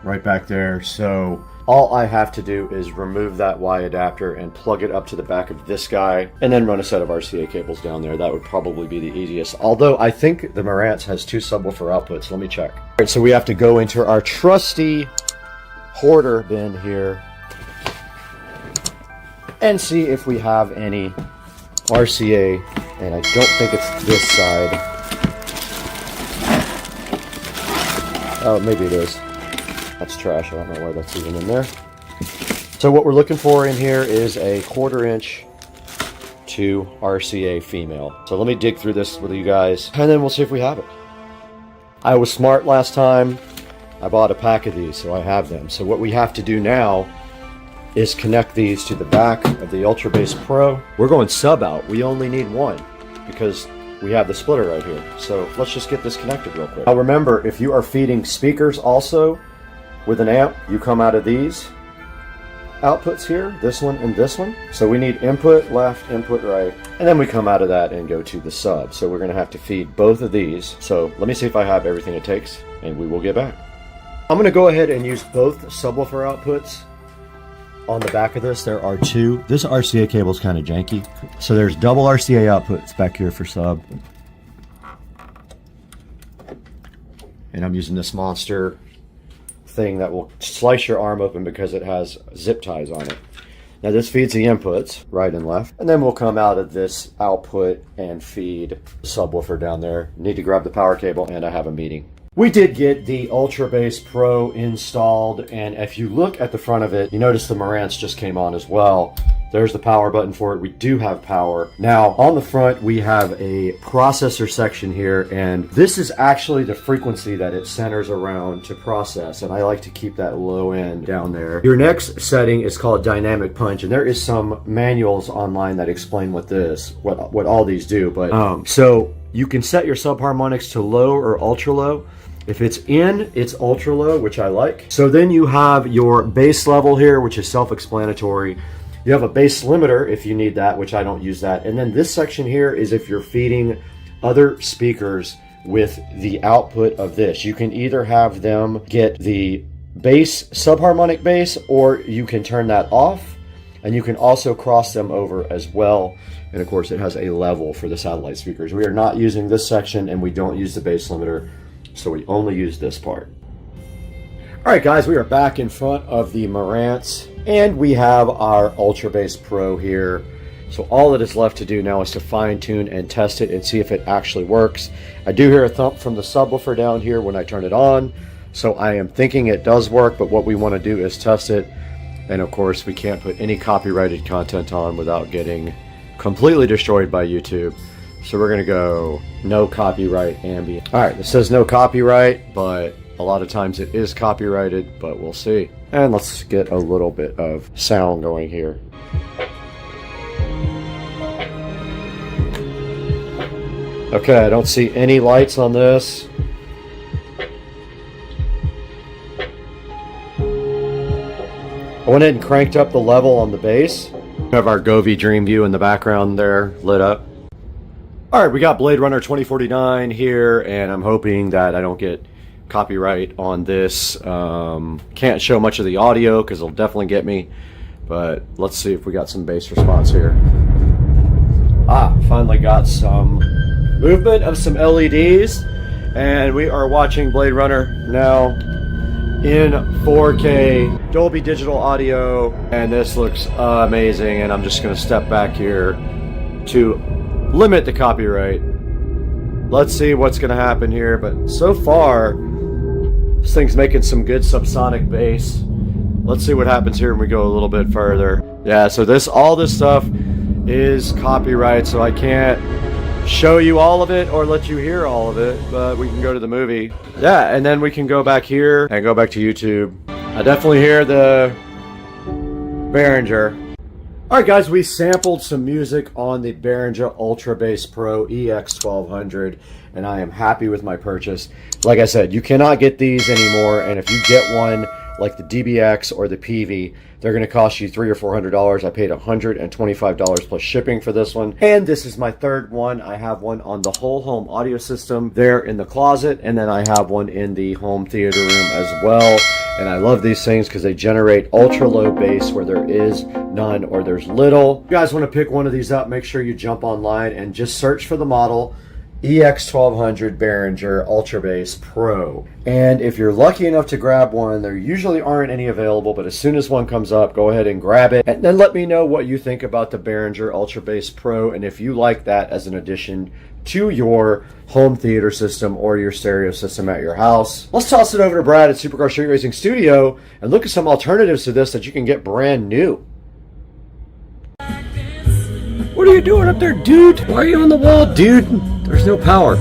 right back there. So all I have to do is remove that Y adapter and plug it up to the back of this guy, and then run a set of RCA cables down there. That would probably be the easiest. Although I think the Marantz has 2 subwoofer outputs. Let me check. All right, so we have to go into our trusty hoarder bin here and see if we have any RCA, and I don't think it's this side. Oh, maybe it is. That's trash. I don't know why that's even in there. So what we're looking for in here is a 1/4-inch to RCA female. So let me dig through this with you guys, and then we'll see if we have it. I was smart last time. I bought a pack of these, so I have them. So what we have to do now is connect these to the back of the Ultra Bass Pro. We're going sub out. We only need one because we have the splitter right here. So let's just get this connected real quick. Now remember, if you are feeding speakers also with an amp, you come out of these outputs here, this one and this one. So we need input left, input right, and then we come out of that and go to the sub. So we're gonna have to feed both of these. So let me see if I have everything it takes, and we will get back. I'm gonna go ahead and use both subwoofer outputs. On the back of this, there are 2. This RCA cable is kind of janky. So there's double RCA outputs back here for sub. And I'm using this monster thing that will slice your arm open because it has zip ties on it. Now this feeds the inputs, right and left, and then we'll come out of this output and feed the subwoofer down there. Need to grab the power cable, and I have a meeting. We did get the Ultra Bass Pro installed, and if you look at the front of it, you notice the Marantz just came on as well. There's the power button for it. We do have power. Now, on the front, we have a processor section here, and this is actually the frequency that it centers around to process, and I like to keep that low end down there. Your next setting is called Dynamic Punch, and there is some manuals online that explain what all these do, but so you can set your subharmonics to low or ultra low. If it's in, it's ultra low, which I like. So then you have your bass level here, which is self-explanatory. You have a bass limiter if you need that, which I don't use that. And then this section here is if you're feeding other speakers with the output of this. You can either have them get the bass, subharmonic bass, or you can turn that off, and you can also cross them over as well. And of course, it has a level for the satellite speakers. We are not using this section, and we don't use the bass limiter, so we only use this part. All right, guys, we are back in front of the Marantz, and we have our Ultra Bass Pro here. So all that is left to do now is to fine tune and test it and see if it actually works. I do hear a thump from the subwoofer down here when I turn it on, so I am thinking it does work, but what we want to do is test it. And of course, we can't put any copyrighted content on without getting completely destroyed by YouTube. So we're gonna go no copyright ambient. All right, it says no copyright, but a lot of times it is copyrighted, but we'll see. And let's get a little bit of sound going here. Okay, I don't see any lights on this. I went ahead and cranked up the level on the bass. We have our Govee Dreamview in the background there, lit up. All right, we got Blade Runner 2049 here, and I'm hoping that I don't get copyright on this. Can't show much of the audio because it'll definitely get me, but let's see if we got some bass response here. Finally got some movement of some LEDs, and we are watching Blade Runner now in 4K Dolby Digital Audio, and this looks amazing. And I'm just going to step back here to limit the copyright. Let's see what's going to happen here, but so far this thing's making some good subsonic bass. Let's see what happens here when we go a little bit further. Yeah, so all this stuff is copyright, so I can't show you all of it or let you hear all of it, but we can go to the movie. Yeah, and then we can go back here and go back to YouTube. I definitely hear the Behringer. Alright guys, we sampled some music on the Behringer Ultra Bass Pro EX1200, and I am happy with my purchase. Like I said, you cannot get these anymore, and if you get one like the DBX or the PV, they're going to cost you $300 or $400. I paid $125 plus shipping for this one. And this is my third one. I have one on the whole home audio system there in the closet, and then I have one in the home theater room as well. And I love these things because they generate ultra low bass where there is none or there's little. If you guys want to pick one of these up, make sure you jump online and just search for the model EX1200 Behringer Ultra Bass Pro. And if you're lucky enough to grab one, there usually aren't any available, but as soon as one comes up, go ahead and grab it. And then let me know what you think about the Behringer Ultra Bass Pro, and if you like that as an addition to your home theater system or your stereo system at your house. Let's toss it over to Brad at Supercar Street Racing Studio and look at some alternatives to this that you can get brand new. What are you doing up there, dude? Why are you on the wall, dude? There's no power.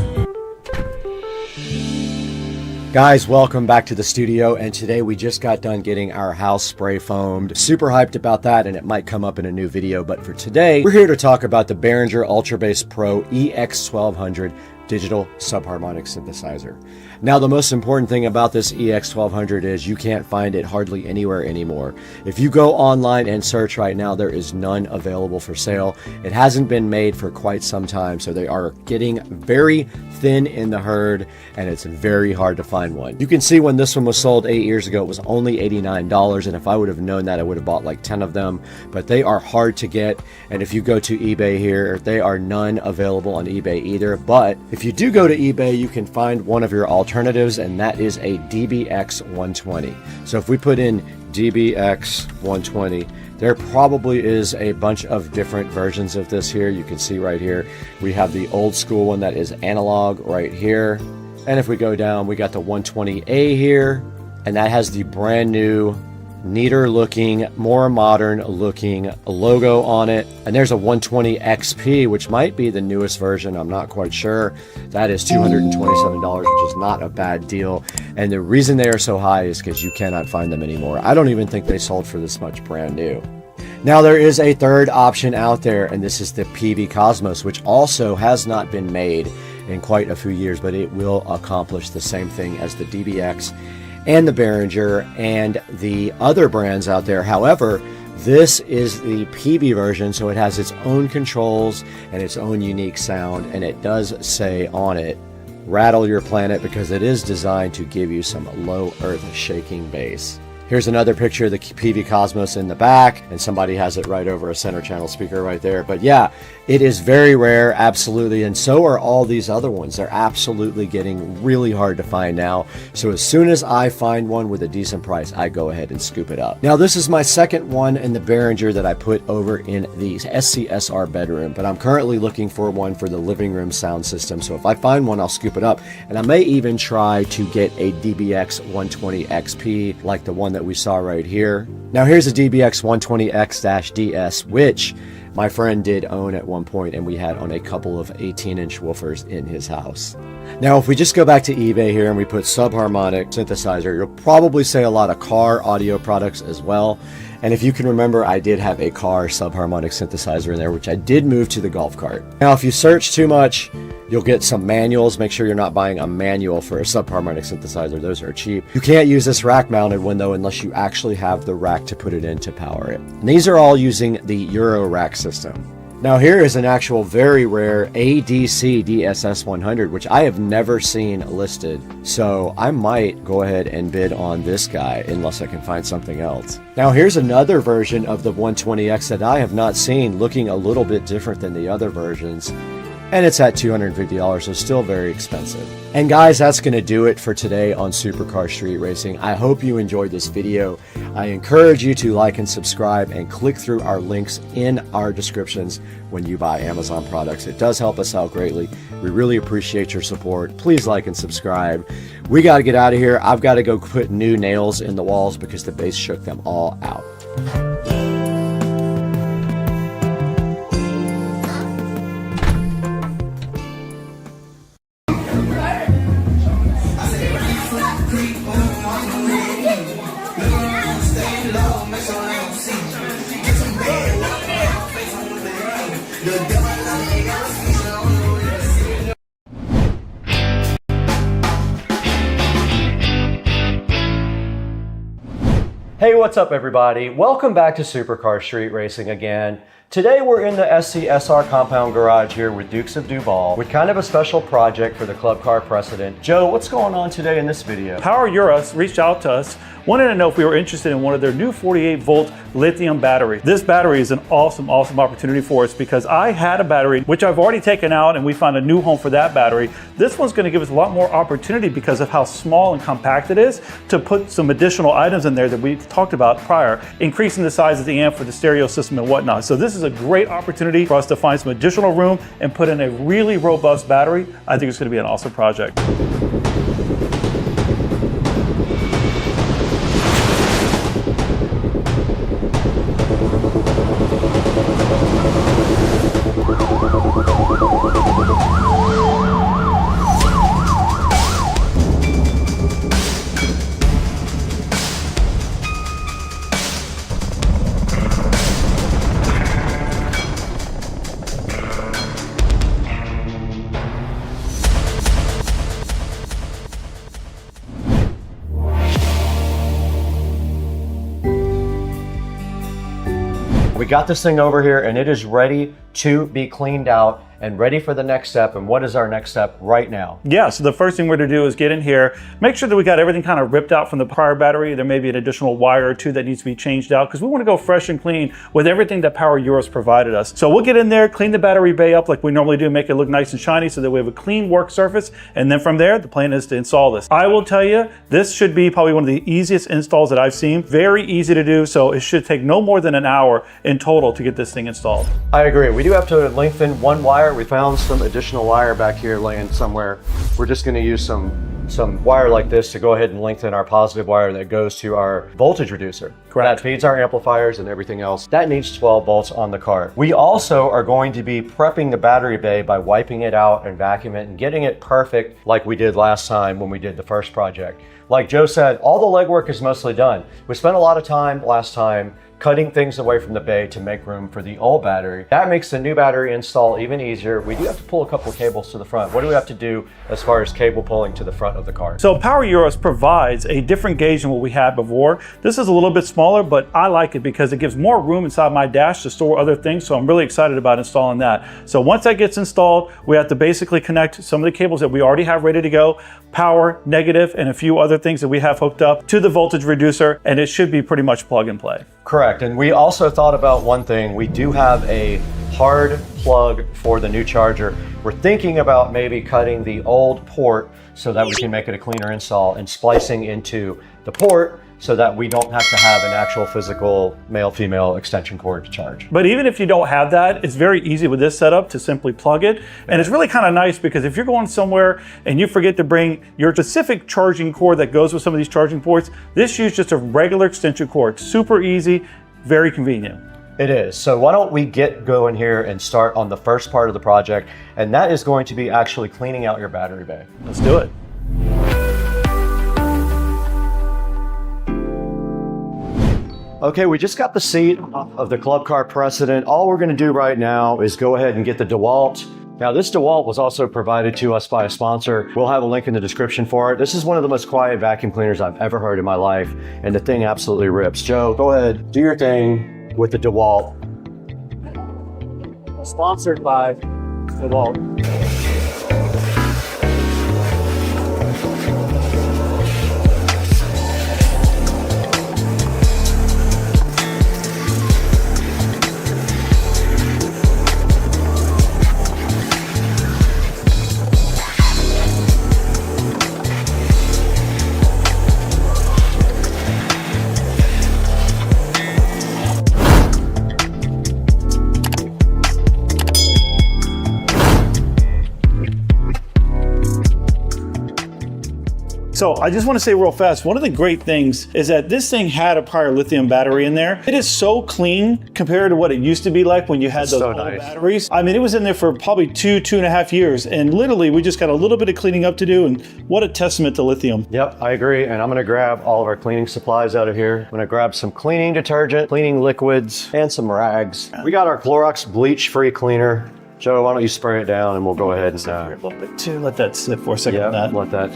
Guys, welcome back to the studio, and today we just got done getting our house spray foamed. Super hyped about that, and it might come up in a new video, but for today, we're here to talk about the Behringer Ultra Bass Pro EX1200 digital subharmonic synthesizer. Now, the most important thing about this EX1200 is you can't find it hardly anywhere anymore. If you go online and search right now, there is none available for sale. It hasn't been made for quite some time, so they are getting very thin in the herd, and it's very hard to find one. You can see when this one was sold 8 years ago, it was only $89, and if I would have known that, I would have bought like 10 of them, but they are hard to get. And if you go to eBay here, they are none available on eBay either. But if you do go to eBay, you can find one of your alternatives, and that is a DBX 120. So if we put in DBX 120, there probably is a bunch of different versions of this here. You can see right here, we have the old school one that is analog right here. And if we go down, we got the 120A here, and that has the brand new, neater looking, more modern looking logo on it. And there's a 120 XP, which might be the newest version. I'm not quite sure. That is $227, which is not a bad deal. And the reason they are so high is because you cannot find them anymore. I don't even think they sold for this much brand new. Now, there is a third option out there, and this is the PV Cosmos, which also has not been made in quite a few years, but it will accomplish the same thing as the DBX and the Behringer and the other brands out there. However, this is the PV version, so it has its own controls and its own unique sound, and it does say on it, rattle your planet, because it is designed to give you some low earth shaking bass. Here's another picture of the PV Cosmos in the back, and somebody has it right over a center channel speaker right there. But yeah, it is very rare, absolutely, and so are all these other ones. They're absolutely getting really hard to find now. So as soon as I find one with a decent price, I go ahead and scoop it up. Now, this is my second one in the Behringer that I put over in the SCSR bedroom, but I'm currently looking for one for the living room sound system. So if I find one, I'll scoop it up, and I may even try to get a DBX 120 XP like the one that we saw right here. Now, here's a DBX 120X-DS, which my friend did own at one point, and we had on a couple of 18-inch woofers in his house. Now, if we just go back to eBay here and we put subharmonic synthesizer, you'll probably say a lot of car audio products as well. And if you can remember, I did have a car subharmonic synthesizer in there, which I did move to the golf cart. Now, if you search too much, you'll get some manuals. Make sure you're not buying a manual for a subharmonic synthesizer. Those are cheap. You can't use this rack-mounted one, though, unless you actually have the rack to put it in to power it. And these are all using the Euro rack system. Now, here is an actual very rare ADC DSS 100, which I have never seen listed. So I might go ahead and bid on this guy unless I can find something else. Now, here's another version of the 120X that I have not seen, looking a little bit different than the other versions. and it's at $250, so still very expensive. And guys, that's going to do it for today on Supercar Street Racing. I hope you enjoyed this video. I encourage you to like and subscribe and click through our links in our descriptions when you buy Amazon products. It does help us out greatly. We really appreciate your support. Please like and subscribe. We got to get out of here. I've got to go put new nails in the walls because the base shook them all out. Hey, what's up everybody? Welcome back to Supercar Street Racing again. Today we're in the SCSR compound garage here with Dukes of Duval with kind of a special project for the Club Car Precedent. Joe, what's going on today in this video? Power Euros reached out to us, wanted to know if we were interested in one of their new 48-volt lithium batteries. This battery is an awesome opportunity for us because I had a battery which I've already taken out and we found a new home for that battery. This one's going to give us a lot more opportunity because of how small and compact it is to put some additional items in there that we talked about prior, increasing the size of the amp for the stereo system and whatnot. So this is a great opportunity for us to find some additional room and put in a really robust battery. I think it's going to be an awesome project. We got this thing over here and it is ready to be cleaned out and ready for the next step. And what is our next step right now? Yeah, so the first thing we're going to do is get in here, make sure that we got everything kind of ripped out from the prior battery. There may be an additional wire or two that needs to be changed out because we want to go fresh and clean with everything that Power Euros provided us. So we'll get in there, clean the battery bay up like we normally do, make it look nice and shiny so that we have a clean work surface. And then from there, the plan is to install this. I will tell you, this should be probably one of the easiest installs that I've seen. Very easy to do, so it should take no more than an hour in total to get this thing installed. I agree. We do have to lengthen one wire. We found some additional wire back here laying somewhere. We're just going to use some wire like this to go ahead and lengthen our positive wire that goes to our voltage reducer. Correct. That feeds our amplifiers and everything else. That needs 12 volts on the cart. We also are going to be prepping the battery bay by wiping it out and vacuuming it and getting it perfect like we did last time when we did the first project. Like Joe said, all the legwork is mostly done. We spent a lot of time last time cutting things away from the bay to make room for the old battery. That makes the new battery install even easier. We do have to pull a couple of cables to the front. What do we have to do as far as cable pulling to the front of the car? So Power Euros provides a different gauge than what we had before. This is a little bit smaller, but I like it because it gives more room inside my dash to store other things. So I'm really excited about installing that. So once that gets installed, we have to basically connect some of the cables that we already have ready to go, power, negative, and a few other things that we have hooked up to the voltage reducer, and it should be pretty much plug and play. Correct. And we also thought about one thing. We do have a hard plug for the new charger. We're thinking about maybe cutting the old port so that we can make it a cleaner install and splicing into the port so that we don't have to have an actual physical male-female extension cord to charge. But even if you don't have that, it's very easy with this setup to simply plug it. And it's really kind of nice because if you're going somewhere and you forget to bring your specific charging cord that goes with some of these charging ports, this uses just a regular extension cord. Super easy, very convenient. It is. So why don't we get going here and start on the first part of the project, and that is going to be actually cleaning out your battery bay. Let's do it. Okay, we just got the seat of the Club Car Precedent. All we're going to do right now is go ahead and get the DeWalt. Now this DeWalt was also provided to us by a sponsor. We'll have a link in the description for it. This is one of the most quiet vacuum cleaners I've ever heard in my life, and the thing absolutely rips. Joe, go ahead, do your thing with the DeWalt. Sponsored by DeWalt. So I just want to say real fast, one of the great things is that this thing had a prior lithium battery in there. It is so clean compared to what it used to be like when you had those old batteries. I mean, it was in there for probably 2.5 years, and literally we just got a little bit of cleaning up to do, and what a testament to lithium. Yep, I agree, and I'm gonna grab all of our cleaning supplies out of here. I'm gonna grab some cleaning detergent, cleaning liquids, and some rags. We got our Clorox bleach-free cleaner. Joe, why don't you spray it down and we'll go ahead and a little bit too. Let that sit for a second. Yeah, let that.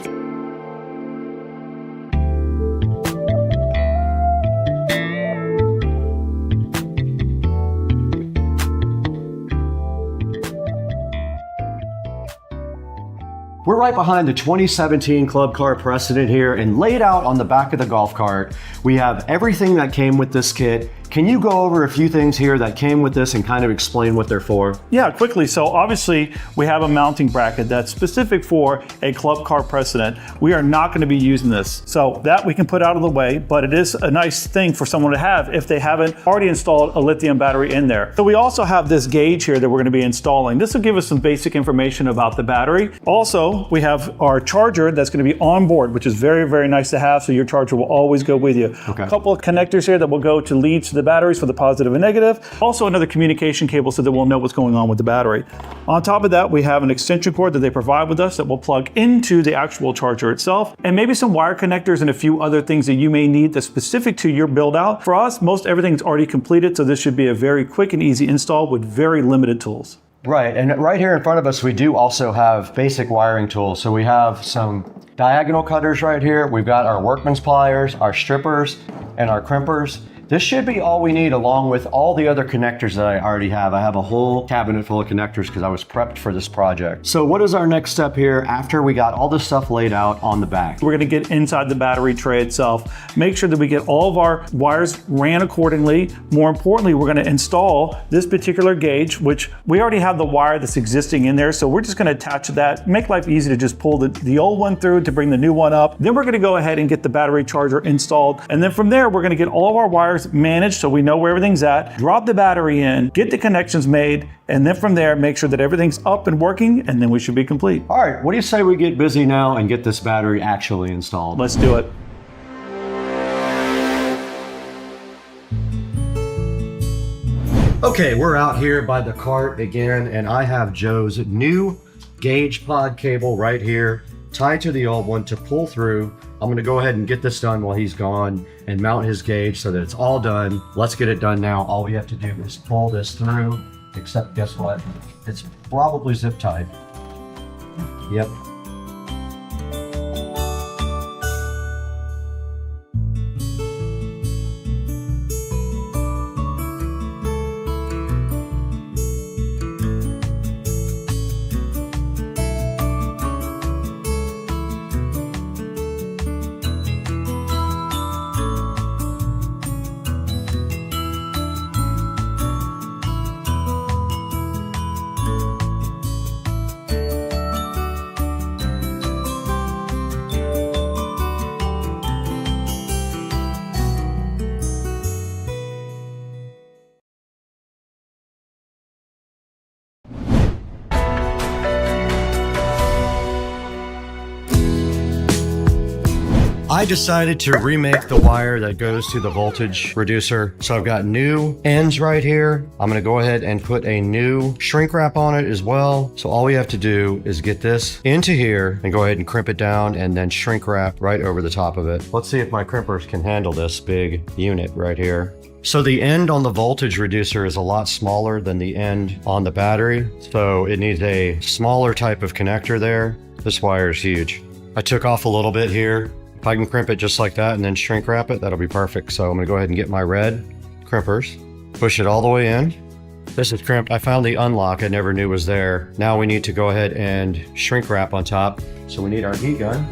We're right behind the 2017 Club Car Precedent here, and laid out on the back of the golf cart, we have everything that came with this kit. Can you go over a few things here that came with this and kind of explain what they're for? Yeah, quickly. So obviously we have a mounting bracket that's specific for a Club Car Precedent. We are not going to be using this. So that we can put out of the way, but it is a nice thing for someone to have if they haven't already installed a lithium battery in there. So we also have this gauge here that we're going to be installing. This will give us some basic information about the battery. Also, we have our charger that's going to be on board, which is very, very nice to have. So your charger will always go with you. Okay. A couple of connectors here that will go to leads to the batteries for the positive and negative. Also another communication cable so that we'll know what's going on with the battery. On top of that, we have an extension cord that they provide with us that will plug into the actual charger itself, and maybe some wire connectors and a few other things that you may need that's specific to your build out. For us, most everything's already completed, so this should be a very quick and easy install with very limited tools. Right, and right here in front of us, we do also have basic wiring tools. So we have some diagonal cutters right here. We've got our workman's pliers, our strippers, and our crimpers. This should be all we need, along with all the other connectors that I already have. I have a whole cabinet full of connectors because I was prepped for this project. So what is our next step here after we got all this stuff laid out on the back? We're going to get inside the battery tray itself, make sure that we get all of our wires ran accordingly. More importantly, we're going to install this particular gauge, which we already have the wire that's existing in there. So we're just going to attach that, make life easy to just pull the old one through to bring the new one up. Then we're going to go ahead and get the battery charger installed. And then from there, we're going to get all of our wires managed so we know where everything's at, drop the battery in, get the connections made, and then from there, make sure that everything's up and working, and then we should be complete. All right, what do you say we get busy now and get this battery actually installed? Let's do it. Okay, we're out here by the cart again, and I have Joe's new gauge pod cable right here, tied to the old one to pull through. I'm gonna go ahead and get this done while he's gone and mount his gauge so that it's all done. Let's get it done now. All we have to do is pull this through, except guess what? It's probably zip tied. Yep. I decided to remake the wire that goes to the voltage reducer. So I've got new ends right here. I'm gonna go ahead and put a new shrink wrap on it as well. So all we have to do is get this into here and go ahead and crimp it down and then shrink wrap right over the top of it. Let's see if my crimpers can handle this big unit right here. So the end on the voltage reducer is a lot smaller than the end on the battery. So it needs a smaller type of connector there. This wire is huge. I took off a little bit here. If I can crimp it just like that and then shrink wrap it, that'll be perfect. So I'm gonna go ahead and get my red crimpers, push it all the way in. This is crimped. I found the unlock I never knew was there. Now we need to go ahead and shrink wrap on top. So we need our heat gun.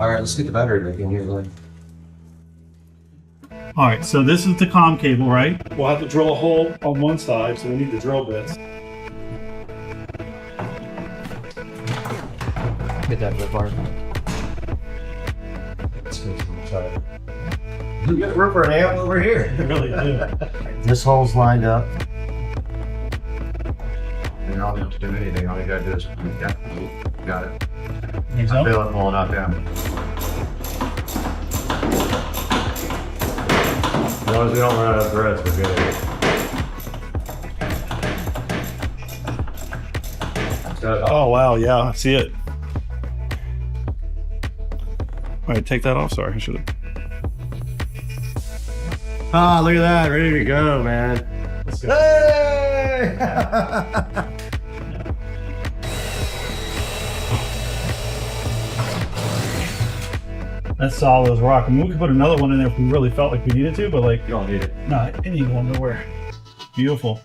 All right, let's get the battery back in here, Lynn. All right, so this is the comm cable, right? We'll have to drill a hole on one side, so we need the drill bits. Get that rip bar. Let's go to the side. You got room for an amp over here. You really do. This hole's lined up. You don't have to do anything. All you gotta do is, yeah, got it. I feel it pulling out down. As long as we don't run out of threads, we're good. Oh wow, yeah, I see it. All right, take that off. Sorry, I should have. Ah, look at that, ready to go, man. Let's go. Hey! That's solid as rock. I mean, we could put another one in there if we really felt like we needed to, but like, You don't need it. no, it ain't going nowhere. Beautiful.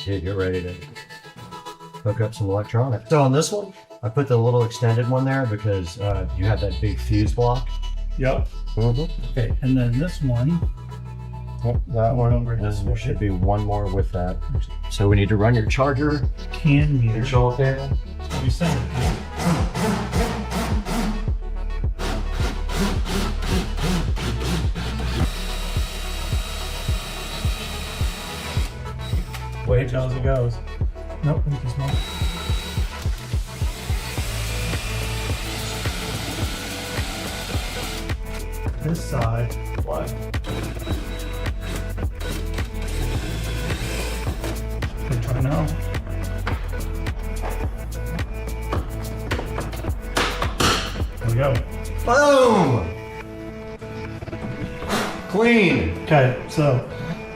Dude, you're ready to hook up some electronics. So on this one, I put the little extended one there because you had that big fuse block. Yep. Okay, and then this one. Yep, that one. And there should be one more with that. So we need to run your charger. Can meter. Control cable. You send it. Wait till it goes. Nope, we can smoke. This side, what? We're trying now. There we go. Boom! Clean. Okay, so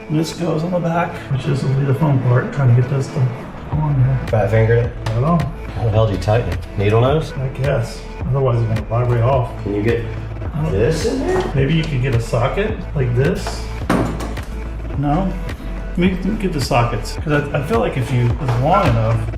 this goes on the back, which is will be the fun part, trying to get this to go on here. Fat fingered it? I don't know. How the hell do you tighten it? Needle nose? I guess. Otherwise it's gonna vibrate off. Can you get this in there? Maybe you could get a socket like this. No? Maybe get the sockets. Because I feel like if you it's long enough.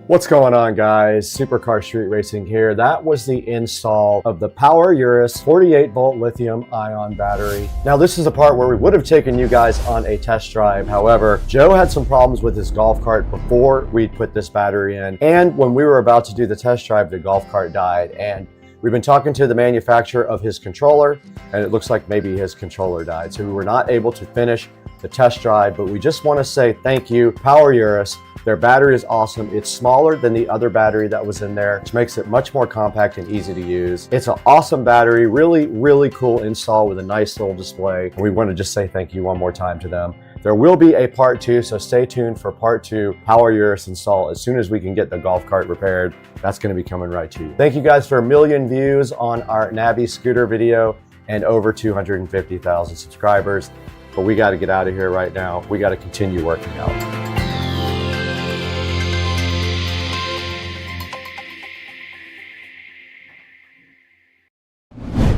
What's going on, guys? Supercar Street Racing here. That was the install of the Power Urus 48-volt lithium-ion battery. Now, this is the part where we would have taken you guys on a test drive. However, Joe had some problems with his golf cart before we put this battery in. And when we were about to do the test drive, the golf cart died. And we've been talking to the manufacturer of his controller, and it looks like maybe his controller died. So we were not able to finish the test drive, but we just want to say thank you, Power Urus. Their battery is awesome. It's smaller than the other battery that was in there, which makes it much more compact and easy to use. It's an awesome battery, really, really cool install with a nice little display. And we want to just say thank you one more time to them. There will be a part 2, so stay tuned for part 2, Power Urus install. As soon as we can get the golf cart repaired, that's gonna be coming right to you. Thank you guys for 1 million views on our Nabby scooter video and over 250,000 subscribers. But we gotta get out of here right now. We gotta continue working out.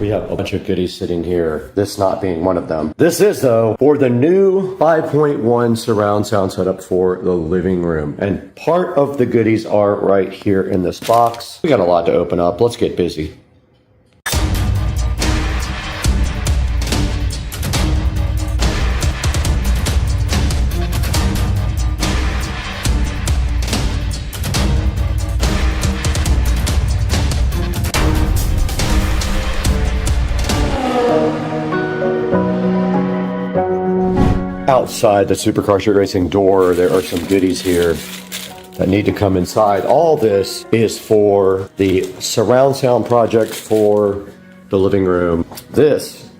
We have a bunch of goodies sitting here, this not being one of them. This is, though, for the new 5.1 surround sound setup for the living room. And part of the goodies are right here in this box. We got a lot to open up. Let's get busy. Outside the Supercar Street Racing door, there are some goodies here that need to come inside. All this is for the surround sound project for the living room. This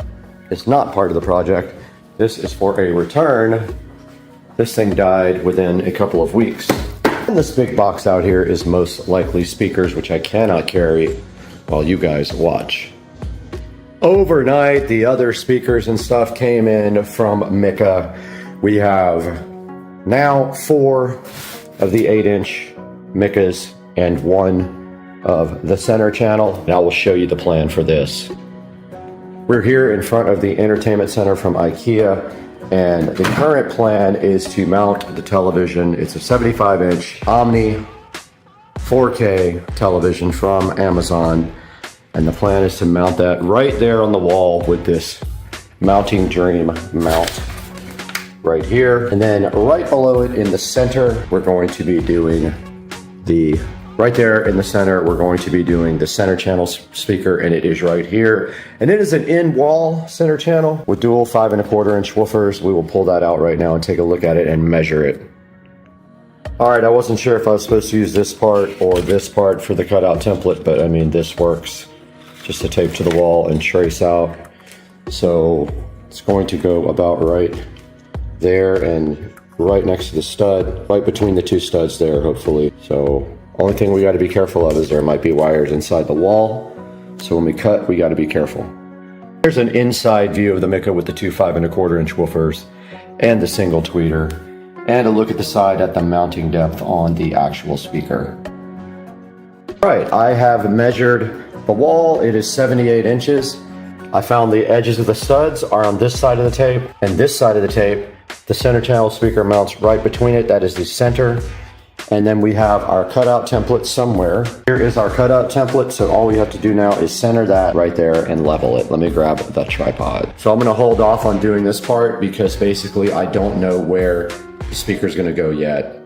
is not part of the project. This is for a return. This thing died within a couple of weeks. And this big box out here is most likely speakers, which I cannot carry while you guys watch. Overnight, the other speakers and stuff came in from Mika. We have now 4 of the 8-inch Mikas and 1 of the center channel. And I will show you the plan for this. We're here in front of the entertainment center from IKEA, and the current plan is to mount the television. It's a 75-inch Omni 4K television from Amazon. And the plan is to mount that right there on the wall with this mounting dream mount right here. And then right below it in the center, we're going to be doing right there in the center, we're going to be doing the center channel speaker, and it is right here. And it is an in-wall center channel with dual 5 1/4-inch woofers. We will pull that out right now and take a look at it and measure it. All right, I wasn't sure if I was supposed to use this part or this part for the cutout template, but I mean, this works. Just to tape to the wall and trace out. So it's going to go about right there and right next to the stud, right between the 2 studs there, hopefully. So only thing we got to be careful of is there might be wires inside the wall. So when we cut, we got to be careful. Here's an inside view of the Mika with the 2 5 1/4-inch woofers and the single tweeter, and a look at the side at the mounting depth on the actual speaker. All right, I have measured the wall. It is 78 inches. I found the edges of the studs are on this side of the tape and this side of the tape. The center channel speaker mounts right between it. That is the center. And then we have our cutout template somewhere. Here is our cutout template. So all we have to do now is center that right there and level it. Let me grab the tripod. So I'm gonna hold off on doing this part because basically I don't know where the speaker is gonna go yet.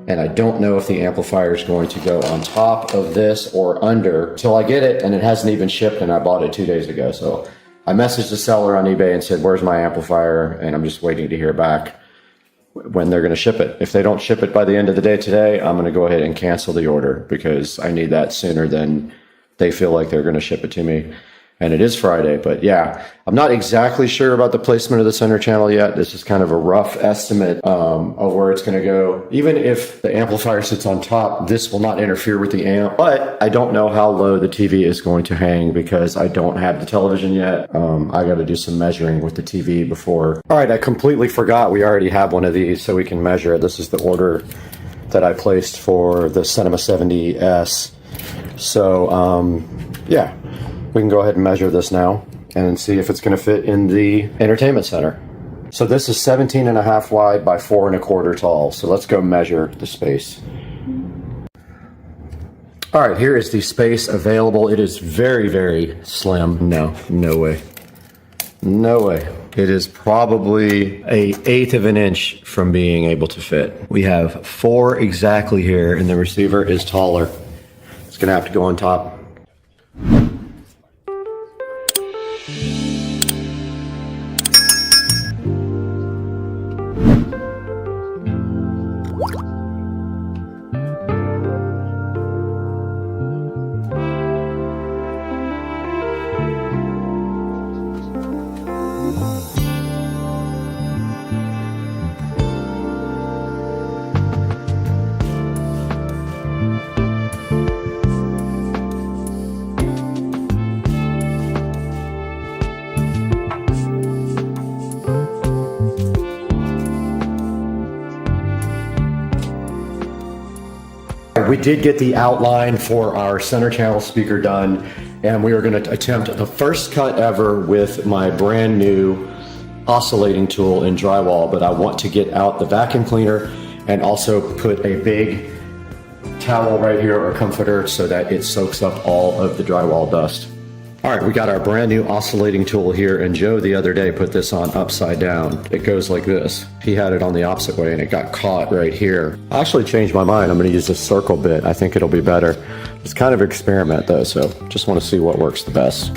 And I don't know if the amplifier is going to go on top of this or under till I get it, and it hasn't even shipped, and I bought it 2 days ago. So I messaged the seller on eBay and said, where's my amplifier? And I'm just waiting to hear back when they're gonna ship it. If they don't ship it by the end of the day today, I'm gonna go ahead and cancel the order because I need that sooner than they feel like they're gonna ship it to me. And it is Friday, but yeah, I'm not exactly sure about the placement of the center channel yet. This is kind of a rough estimate of where it's gonna go. Even if the amplifier sits on top, this will not interfere with the amp, but I don't know how low the TV is going to hang because I don't have the television yet. I gotta do some measuring with the TV before. All right, I completely forgot we already have one of these so we can measure it. This is the order that I placed for the Cinema 70S. So yeah. We can go ahead and measure this now and see if it's going to fit in the entertainment center. So this is 17.5 wide by 4 1/4 tall. So let's go measure the space. All right, here is the space available. It is very, very slim. No way. No way. It is probably 1/8 of an inch from being able to fit. We have 4 exactly here, and the receiver is taller. It's going to have to go on top. right, we did get the outline for our center channel speaker done, and we are going to attempt the first cut ever with my brand new oscillating tool in drywall, but I want to get out the vacuum cleaner and also put a big towel right here or comforter so that it soaks up all of the drywall dust. All right, we got our brand new oscillating tool here, and Joe the other day put this on upside down. It goes like this. He had it on the opposite way and it got caught right here. I actually changed my mind. I'm gonna use this circle bit. I think it'll be better. It's kind of an experiment though, so just wanna see what works the best.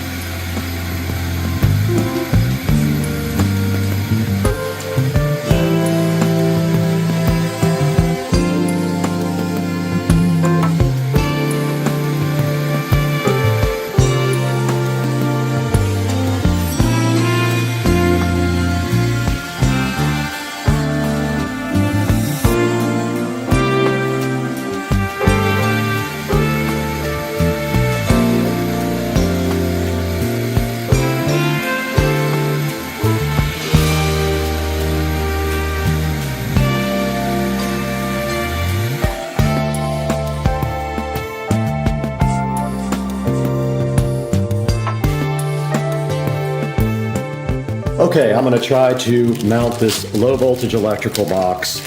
Okay, I'm going to try to mount this low voltage electrical box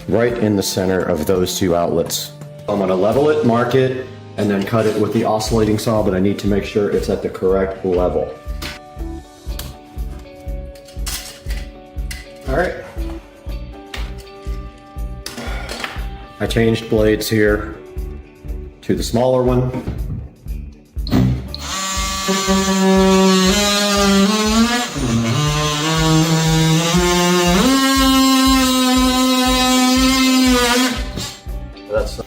right in the center of those two outlets. I'm going to level it, mark it, and then cut it with the oscillating saw, but I need to make sure it's at the correct level. All right. I changed blades here to the smaller one. That's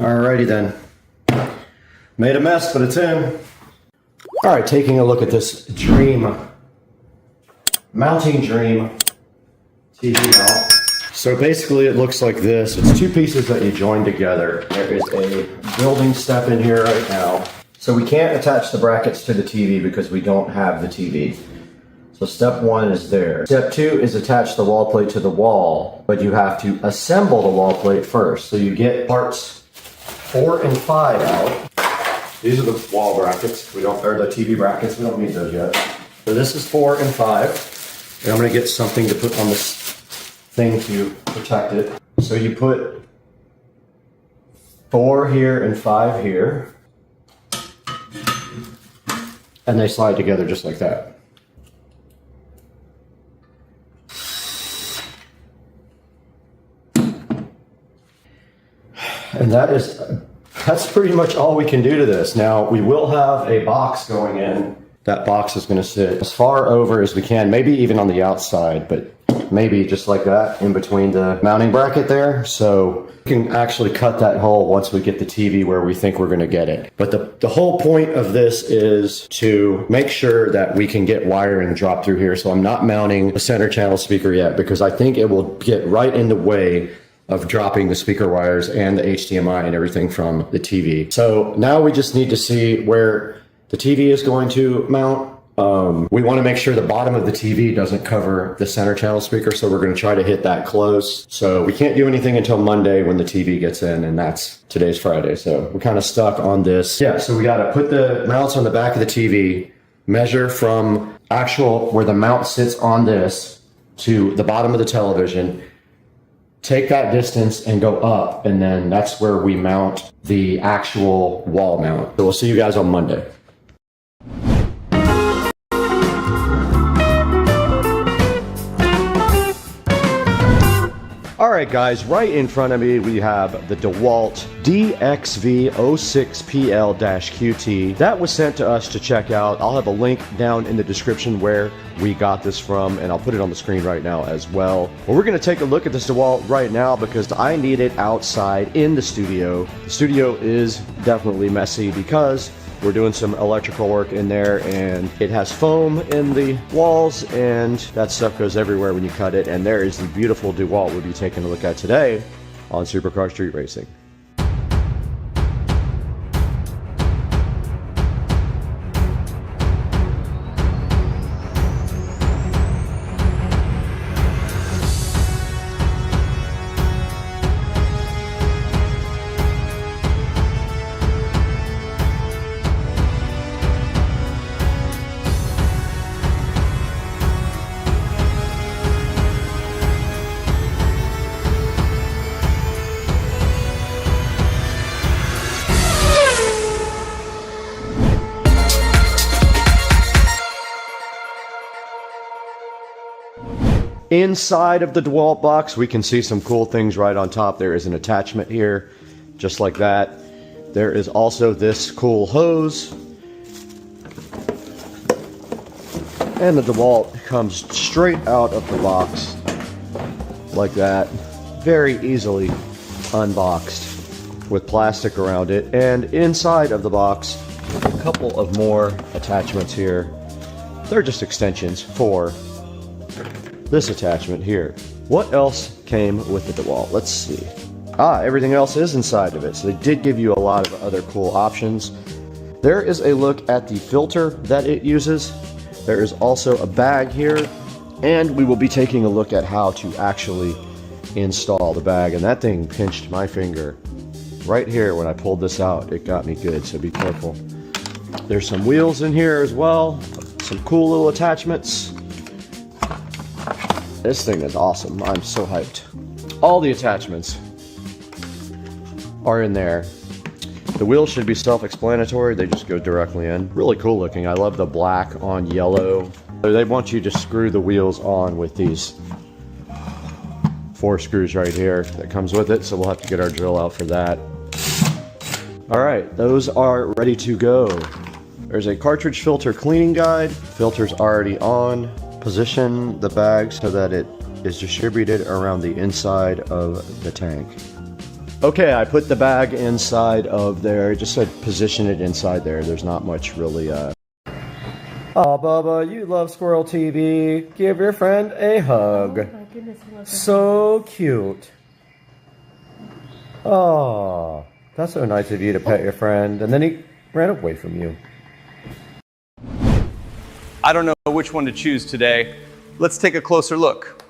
Alrighty then. Made a mess, but it's in. Alright, taking a look at this mounting Dream TV mount. So basically it looks like this. It's two pieces that you join together. There is a building step in here right now. So we can't attach the brackets to the TV because we don't have the TV. So step one is there. Step two is attach the wall plate to the wall, but you have to assemble the wall plate first. So you get parts 4 and 5 out. These are the wall brackets. Or the TV brackets. We don't need those yet. So this is 4 and 5. And I'm going to get something to put on this thing to protect it. So you put 4 here and 5 here. And they slide together just like that. And that's pretty much all we can do to this. Now, we will have a box going in. That box is going to sit as far over as we can, maybe even on the outside, but maybe just like that in between the mounting bracket there. So we can actually cut that hole once we get the TV where we think we're going to get it. But the whole point of this is to make sure that we can get wiring dropped through here. So I'm not mounting a center channel speaker yet because I think it will get right in the way of dropping the speaker wires and the HDMI and everything from the TV. So now we just need to see where the TV is going to mount. We want to make sure the bottom of the TV doesn't cover the center channel speaker, so we're going to try to hit that close. So we can't do anything until Monday when the TV gets in, and today's Friday, so we're kind of stuck on this. Yeah, so we got to put the mounts on the back of the TV, measure from actual where the mount sits on this to the bottom of the television, take that distance and go up, and then that's where we mount the actual wall mount. So we'll see you guys on Monday. All right, guys, right in front of me, we have the DeWalt DXV06PL-QT. That was sent to us to check out. I'll have a link down in the description where we got this from, and I'll put it on the screen right now as well. But we're going to take a look at this DeWalt right now because I need it outside in the studio. The studio is definitely messy because we're doing some electrical work in there, and it has foam in the walls, and that stuff goes everywhere when you cut it. And there is the beautiful DeWalt we'll be taking a look at today on Supercar Street Racing. Inside of the DeWalt box, we can see some cool things right on top. There is an attachment here, just like that. There is also this cool hose. And the DeWalt comes straight out of the box, like that. Very easily unboxed with plastic around it. And inside of the box, a couple of more attachments here. They're just extensions for this attachment here. What else came with the DeWalt? Let's see. Everything else is inside of it. So they did give you a lot of other cool options. There is a look at the filter that it uses. There is also a bag here, and we will be taking a look at how to actually install the bag. And that thing pinched my finger right here when I pulled this out. It got me good, so be careful. There's some wheels in here as well. Some cool little attachments. This thing is awesome. I'm so hyped. All the attachments are in there. The wheels should be self-explanatory. They just go directly in. Really cool looking. I love the black on yellow. They want you to screw the wheels on with these 4 screws right here that comes with it. So we'll have to get our drill out for that. All right, those are ready to go. There's a cartridge filter cleaning guide. Filter's already on. Position the bag so that it is distributed around the inside of the tank. Okay, I put the bag inside of there. It just said position it inside there. There's not much really. Oh, Bubba, you love Squirrel TV. Give your friend a hug. Oh my goodness, so cute. Oh, that's so nice of you to pet your friend. And then he ran away from you. I don't know which one to choose today. Let's take a closer look.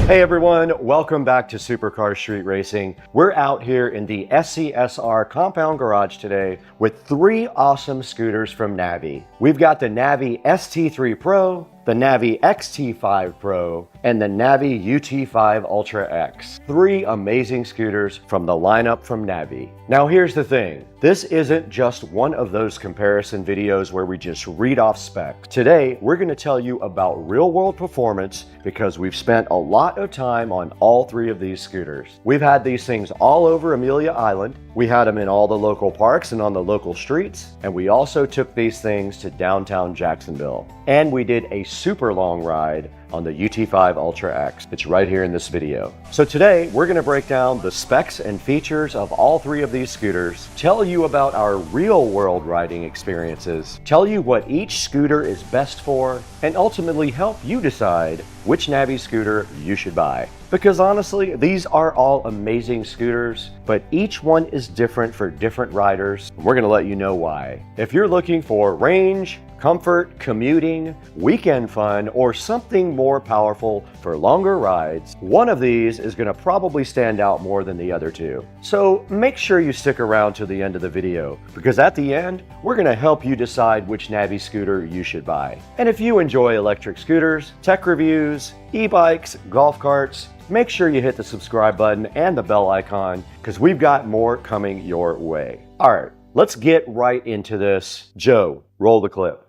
Hey everyone, welcome back to Supercar Street Racing. We're out here in the SCSR compound garage today with 3 awesome scooters from Navi. We've got the Navi ST3 Pro, the Navi XT5 Pro, and the Navi UT5 Ultra X. 3 amazing scooters from the lineup from Navi. Now here's the thing, this isn't just one of those comparison videos where we just read off specs. Today, we're going to tell you about real-world performance because we've spent a lot of time on all 3 of these scooters. We've had these things all over Amelia Island, we had them in all the local parks and on the local streets, and we also took these things to downtown Jacksonville. And we did a super long ride on the UT5 Ultra X. It's right here in this video. So today, we're going to break down the specs and features of all 3 of these scooters, tell you about our real-world riding experiences, tell you what each scooter is best for, and ultimately help you decide which Navi scooter you should buy. Because honestly, these are all amazing scooters, but each one is different for different riders. We're going to let you know why. If you're looking for range, comfort, commuting, weekend fun, or something more powerful for longer rides, one of these is going to probably stand out more than the other 2. So make sure you stick around to the end of the video, because at the end, we're going to help you decide which Navi scooter you should buy. And if you enjoy electric scooters, tech reviews, e-bikes, golf carts, make sure you hit the subscribe button and the bell icon, because we've got more coming your way. All right, let's get right into this. Joe, roll the clip.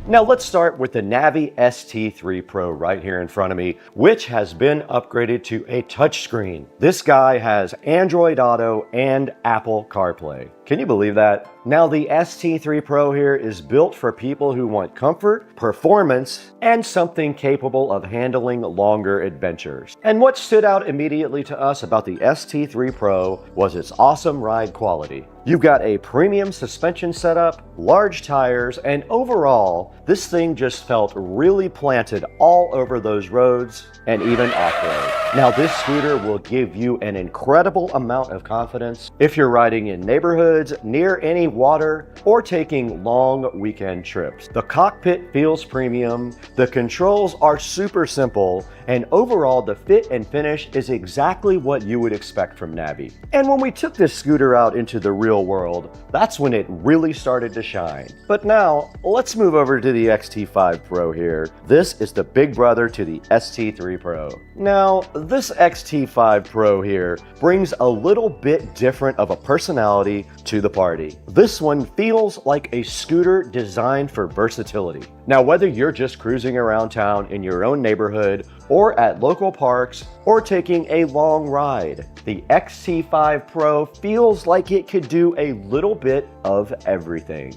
Now let's start with the Navi ST3 Pro right here in front of me, which has been upgraded to a touchscreen. This guy has Android Auto and Apple CarPlay. Can you believe that? Now the ST3 Pro here is built for people who want comfort, performance, and something capable of handling longer adventures. And what stood out immediately to us about the ST3 Pro was its awesome ride quality. You've got a premium suspension setup, large tires, and overall, this thing just felt really planted all over those roads and even off-road. Now this scooter will give you an incredible amount of confidence if you're riding in neighborhoods, near any water, or taking long weekend trips. The cockpit feels premium, the controls are super simple, and overall the fit and finish is exactly what you would expect from Navi. And when we took this scooter out into the real world, that's when it really started to shine. But now, let's move over to the XT5 Pro here. This is the big brother to the ST3 Pro. Now, this XT5 Pro here brings a little bit different of a personality to the party. This one feels like a scooter designed for versatility. Now, whether you're just cruising around town in your own neighborhood, or at local parks, or taking a long ride, the XT5 Pro feels like it could do a little bit of everything.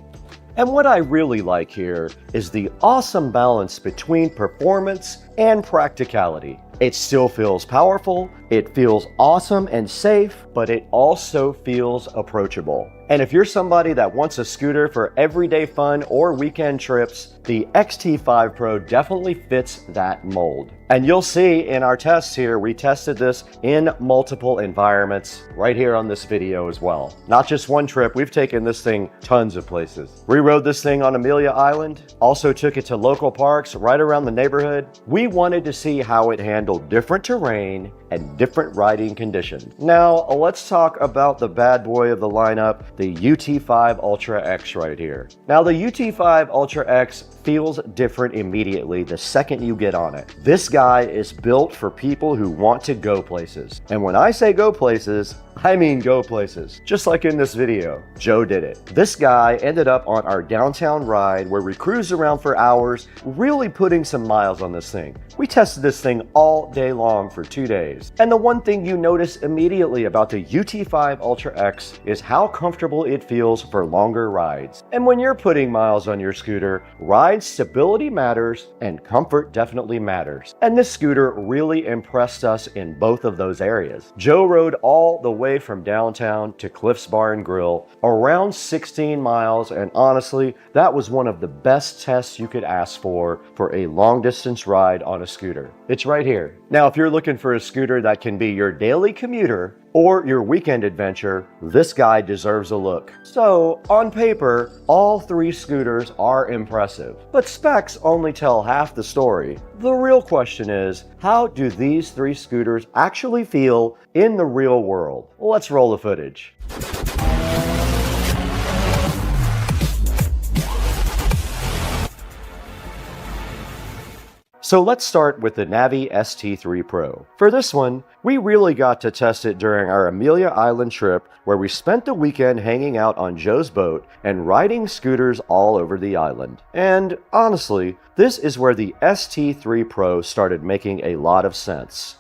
And what I really like here is the awesome balance between performance and practicality. It still feels powerful, it feels awesome and safe, but it also feels approachable. And if you're somebody that wants a scooter for everyday fun or weekend trips, the XT5 Pro definitely fits that mold. And you'll see in our tests here, we tested this in multiple environments right here on this video as well. Not just one trip, we've taken this thing tons of places. We rode this thing on Amelia Island, also took it to local parks right around the neighborhood. We wanted to see how it handled different terrain and different riding conditions. Now, let's talk about the bad boy of the lineup, the UT5 Ultra X right here. Now, the UT5 Ultra X feels different immediately the second you get on it. This guy is built for people who want to go places. And when I say go places, I mean go places. Just like in this video, Joe did it. This guy ended up on our downtown ride where we cruised around for hours, really putting some miles on this thing. We tested this thing all day long for 2 days. And the one thing you notice immediately about the UT5 Ultra X is how comfortable it feels for longer rides. And when you're putting miles on your scooter, ride stability matters and comfort definitely matters. And this scooter really impressed us in both of those areas. Joe rode all the way way from downtown to Cliff's Bar and Grill, around 16 miles, and honestly, that was one of the best tests you could ask for a long distance ride on a scooter. It's right here. Now, if you're looking for a scooter that can be your daily commuter or your weekend adventure, this guy deserves a look. So, on paper, all three scooters are impressive, but specs only tell half the story. The real question is, how do these three scooters actually feel in the real world? Let's roll the footage. So let's start with the Navi ST3 Pro. For this one, we really got to test it during our Amelia Island trip, where we spent the weekend hanging out on Joe's boat and riding scooters all over the island. And honestly, this is where the ST3 Pro started making a lot of sense.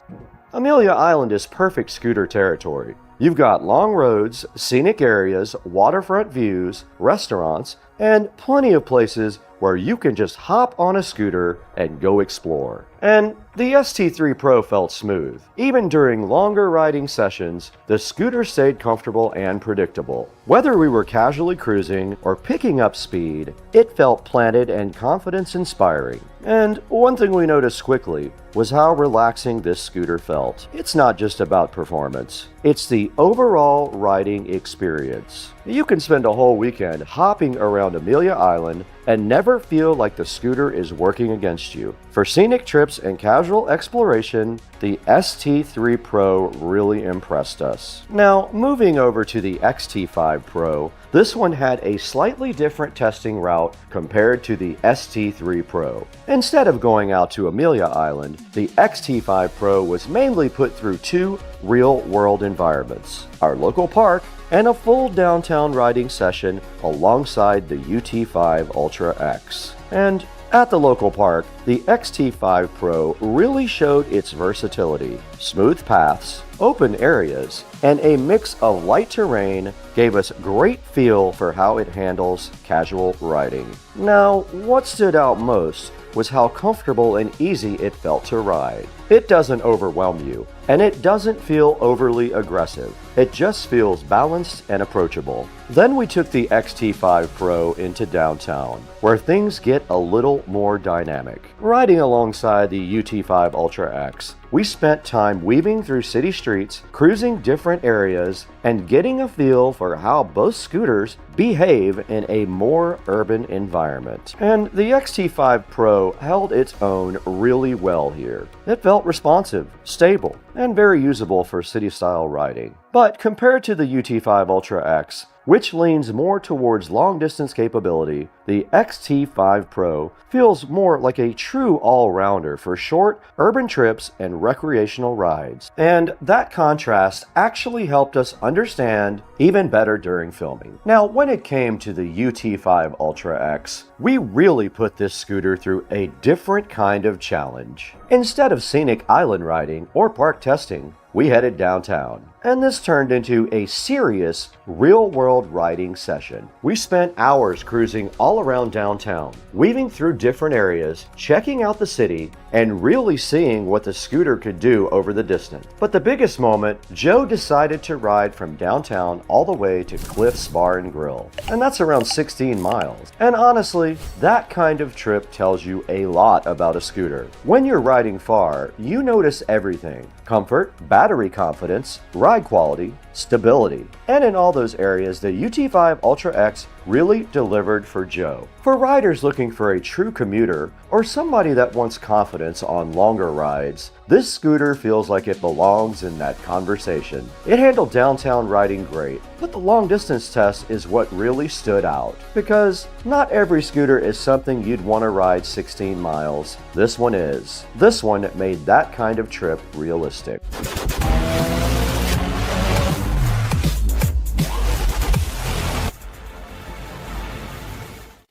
Amelia Island is perfect scooter territory. You've got long roads, scenic areas, waterfront views, restaurants, and plenty of places where you can just hop on a scooter and go explore. And the ST3 Pro felt smooth. Even during longer riding sessions, the scooter stayed comfortable and predictable. Whether we were casually cruising or picking up speed, it felt planted and confidence-inspiring. And one thing we noticed quickly was how relaxing this scooter felt. It's not just about performance, it's the overall riding experience. You can spend a whole weekend hopping around Amelia Island and never feel like the scooter is working against you. For scenic trips and casual exploration, the ST3 Pro really impressed us. Now, moving over to the XT5 Pro, this one had a slightly different testing route compared to the ST3 Pro. Instead of going out to Amelia Island, the XT5 Pro was mainly put through two real-world environments: our local park and a full downtown riding session alongside the UT5 Ultra X. And at the local park, the XT5 Pro really showed its versatility. Smooth paths, open areas, and a mix of light terrain gave us great feel for how it handles casual riding. Now, what stood out most was how comfortable and easy it felt to ride. It doesn't overwhelm you, and it doesn't feel overly aggressive. It just feels balanced and approachable. Then we took the XT5 Pro into downtown, where things get a little more dynamic. Riding alongside the UT5 Ultra X, we spent time weaving through city streets, cruising different areas, and getting a feel for how both scooters behave in a more urban environment. And the XT5 Pro held its own really well here. It felt responsive, stable, and very usable for city-style riding. But compared to the UT5 Ultra X, which leans more towards long-distance capability, the XT5 Pro feels more like a true all-rounder for short, urban trips and recreational rides. And that contrast actually helped us understand even better during filming. Now, when it came to the UT5 Ultra X, we really put this scooter through a different kind of challenge. Instead of scenic island riding or park testing, we headed downtown, and this turned into a serious, real-world riding session. We spent hours cruising all around downtown, weaving through different areas, checking out the city, and really seeing what the scooter could do over the distance. But the biggest moment, Joe decided to ride from downtown all the way to Cliff's Bar and Grill, and that's around 16 miles. And honestly, that kind of trip tells you a lot about a scooter. When you're riding far, you notice everything: comfort, battery confidence, ride quality, stability. And in all those areas, the UT5 Ultra X really delivered for Joe. For riders looking for a true commuter or somebody that wants confidence on longer rides, this scooter feels like it belongs in that conversation. It handled downtown riding great, but the long distance test is what really stood out, because not every scooter is something you'd want to ride 16 miles. This one is. This one made that kind of trip realistic.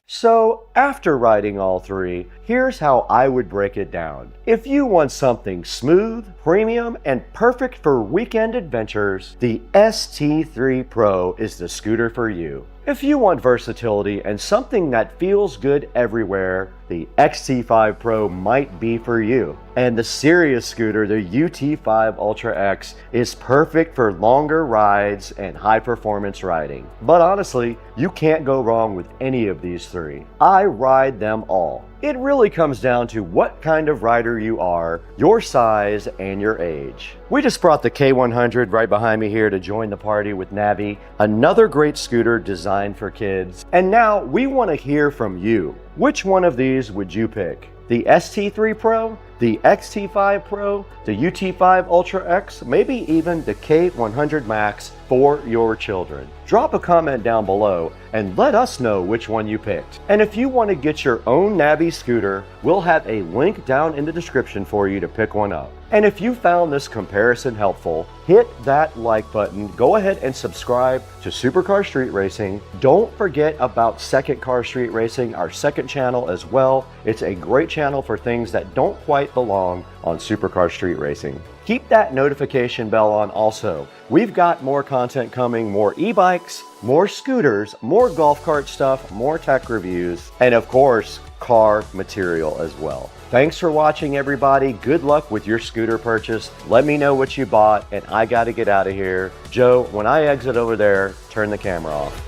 So, after riding all three, here's how I would break it down. If you want something smooth, premium, and perfect for weekend adventures, the ST3 Pro is the scooter for you. If you want versatility and something that feels good everywhere, the XT5 Pro might be for you. And the serious scooter, the UT5 Ultra X, is perfect for longer rides and high performance riding. But honestly, you can't go wrong with any of these three. I ride them all. It really comes down to what kind of rider you are, your size, and your age. We just brought the K100 right behind me here to join the party with Navi, another great scooter designed for kids. And now we want to hear from you. Which one of these would you pick? The ST3 Pro, the XT5 Pro, the UT5 Ultra X, maybe even the K100 Max for your children. Drop a comment down below and let us know which one you picked. And if you want to get your own Navi scooter, we'll have a link down in the description for you to pick one up. And if you found this comparison helpful, hit that like button, go ahead and subscribe to Supercar Street Racing. Don't forget about Second Car Street Racing, our second channel as well. It's a great channel for things that don't quite belong on Supercar Street Racing. Keep that notification bell on also. We've got more content coming, more e-bikes, more scooters, more golf cart stuff, more tech reviews, and of course, car material as well. Thanks for watching, everybody. Good luck with your scooter purchase. Let me know what you bought, and I gotta get out of here. Joe, when I exit over there, turn the camera off.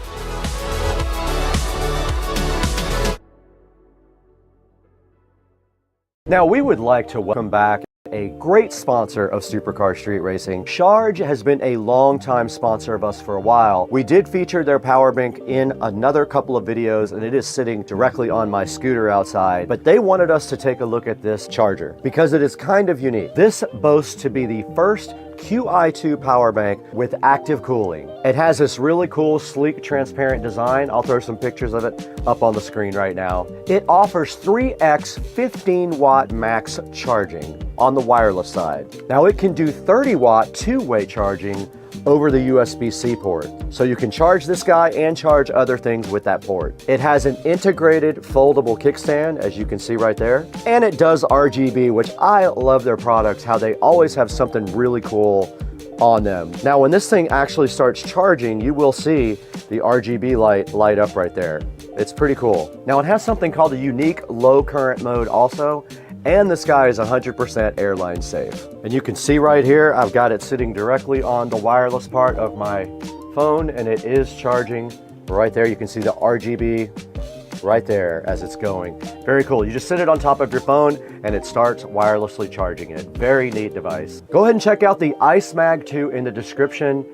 Now, we would like to welcome back a great sponsor of Supercar Street Racing. Charge has been a long-time sponsor of us for a while. We did feature their power bank in another couple of videos, and it is sitting directly on my scooter outside, but they wanted us to take a look at this charger because it is kind of unique. This boasts to be the first QI2 power bank with active cooling. It has this really cool, sleek, transparent design. I'll throw some pictures of it up on the screen right now. It offers 3x 15 watt max charging on the wireless side. Now it can do 30 watt two-way charging over the USB-C port. So you can charge this guy and charge other things with that port. It has an integrated foldable kickstand, as you can see right there. And it does RGB, which I love their products, how they always have something really cool on them. Now, when this thing actually starts charging, you will see the RGB light up right there. It's pretty cool. Now, it has something called a unique low current mode also, and this guy is 100% airline safe. And you can see right here, I've got it sitting directly on the wireless part of my phone, and it is charging right there. You can see the RGB right there as it's going. Very cool. You just sit it on top of your phone and it starts wirelessly charging it. Very neat device. Go ahead and check out the Ice Mag 2 in the description.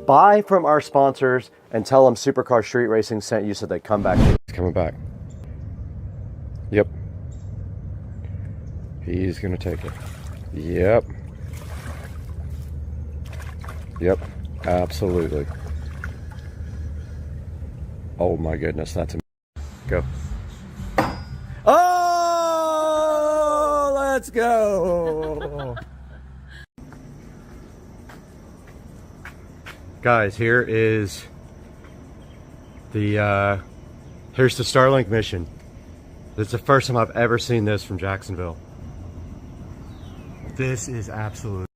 Buy from our sponsors and tell them Supercar Street Racing sent you so they come back. He's coming back. Yep. He's gonna take it. Yep. Yep. Absolutely. Oh my goodness, that's amazing. Go. Oh, let's go. Guys, here is the here's the Starlink mission. This is the first time I've ever seen this from Jacksonville. This is absolute.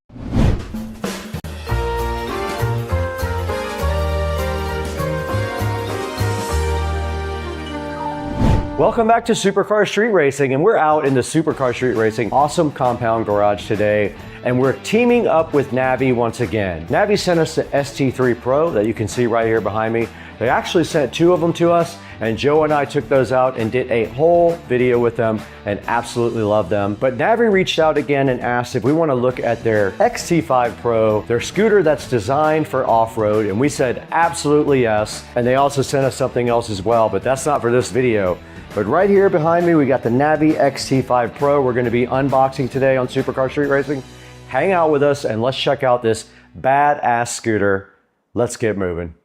Welcome back to Supercar Street Racing, and we're out in the Supercar Street Racing awesome compound garage today, and we're teaming up with Navi once again. Navi sent us the ST3 Pro that you can see right here behind me. They actually sent two of them to us, and Joe and I took those out and did a whole video with them and absolutely love them. But Navi reached out again and asked if we want to look at their XT5 Pro, their scooter that's designed for off-road, and we said absolutely yes. And they also sent us something else as well, but that's not for this video. But right here behind me, we got the Navi XT5 Pro we're going to be unboxing today on Supercar Street Racing. Hang out with us and let's check out this badass scooter. Let's get moving.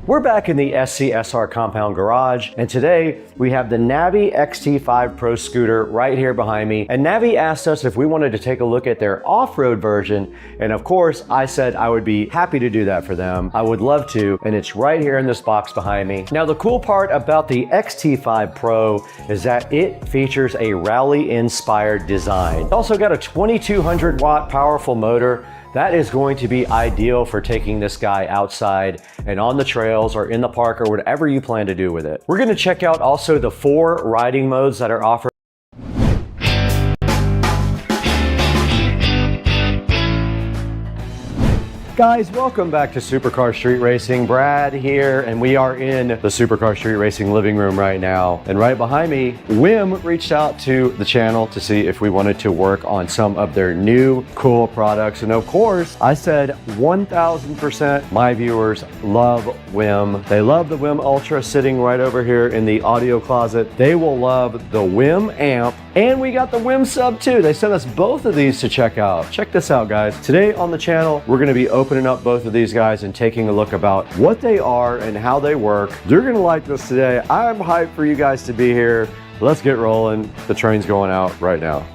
We're back in the SCSR compound garage, and today we have the Navi XT5 Pro scooter right here behind me. And Navi asked us if we wanted to take a look at their off-road version, and of course I said I would be happy to do that for them. I would love to, and it's right here in this box behind me. Now the cool part about the XT5 Pro is that it features a rally-inspired design. It's also got a 2200 watt powerful motor. That is going to be ideal for taking this guy outside and on the trails or in the park or whatever you plan to do with it. We're gonna check out also the 4 riding modes that are offered. Guys, welcome back to Supercar Street Racing. Brad here, and we are in the Supercar Street Racing living room right now. And right behind me, Wim reached out to the channel to see if we wanted to work on some of their new cool products. And of course, I said 1000% my viewers love Wim. They love the Wim Ultra sitting right over here in the audio closet. They will love the Wim Amp, and we got the Wim Sub too. They sent us both of these to check out. Check this out, guys. Today on the channel, we're gonna be opening up both of these guys and taking a look about what they are and how they work. You're gonna like this today. I'm hyped for you guys to be here. Let's get rolling. The train's going out right now.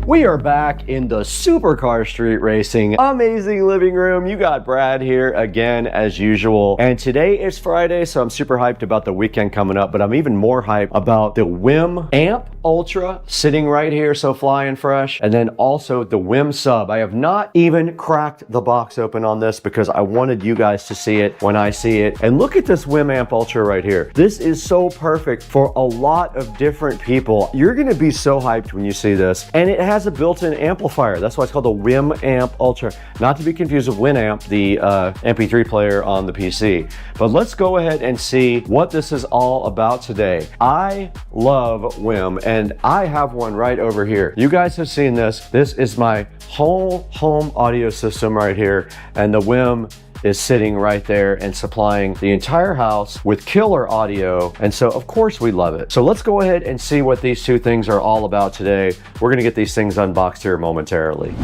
We are back in the Supercar Street Racing amazing living room. You got Brad here again as usual. And today is Friday, so I'm super hyped about the weekend coming up, but I'm even more hyped about the Wim Amp Ultra sitting right here, so flying fresh. And then also the Wim Sub. I have not even cracked the box open on this because I wanted you guys to see it when I see it. And look at this Wim Amp Ultra right here. This is so perfect for a lot of different people. You're gonna be so hyped when you see this. And it has a built-in amplifier. That's why it's called the Wim Amp Ultra. Not to be confused with Winamp, the MP3 player on the PC. But let's go ahead and see what this is all about today. I love Wim, and I have one right over here. You guys have seen this. This is my whole home audio system right here, and the Wim is sitting right there and supplying the entire house with killer audio. And so of course we love it. So let's go ahead and see what these two things are all about today. We're gonna get these things unboxed here momentarily.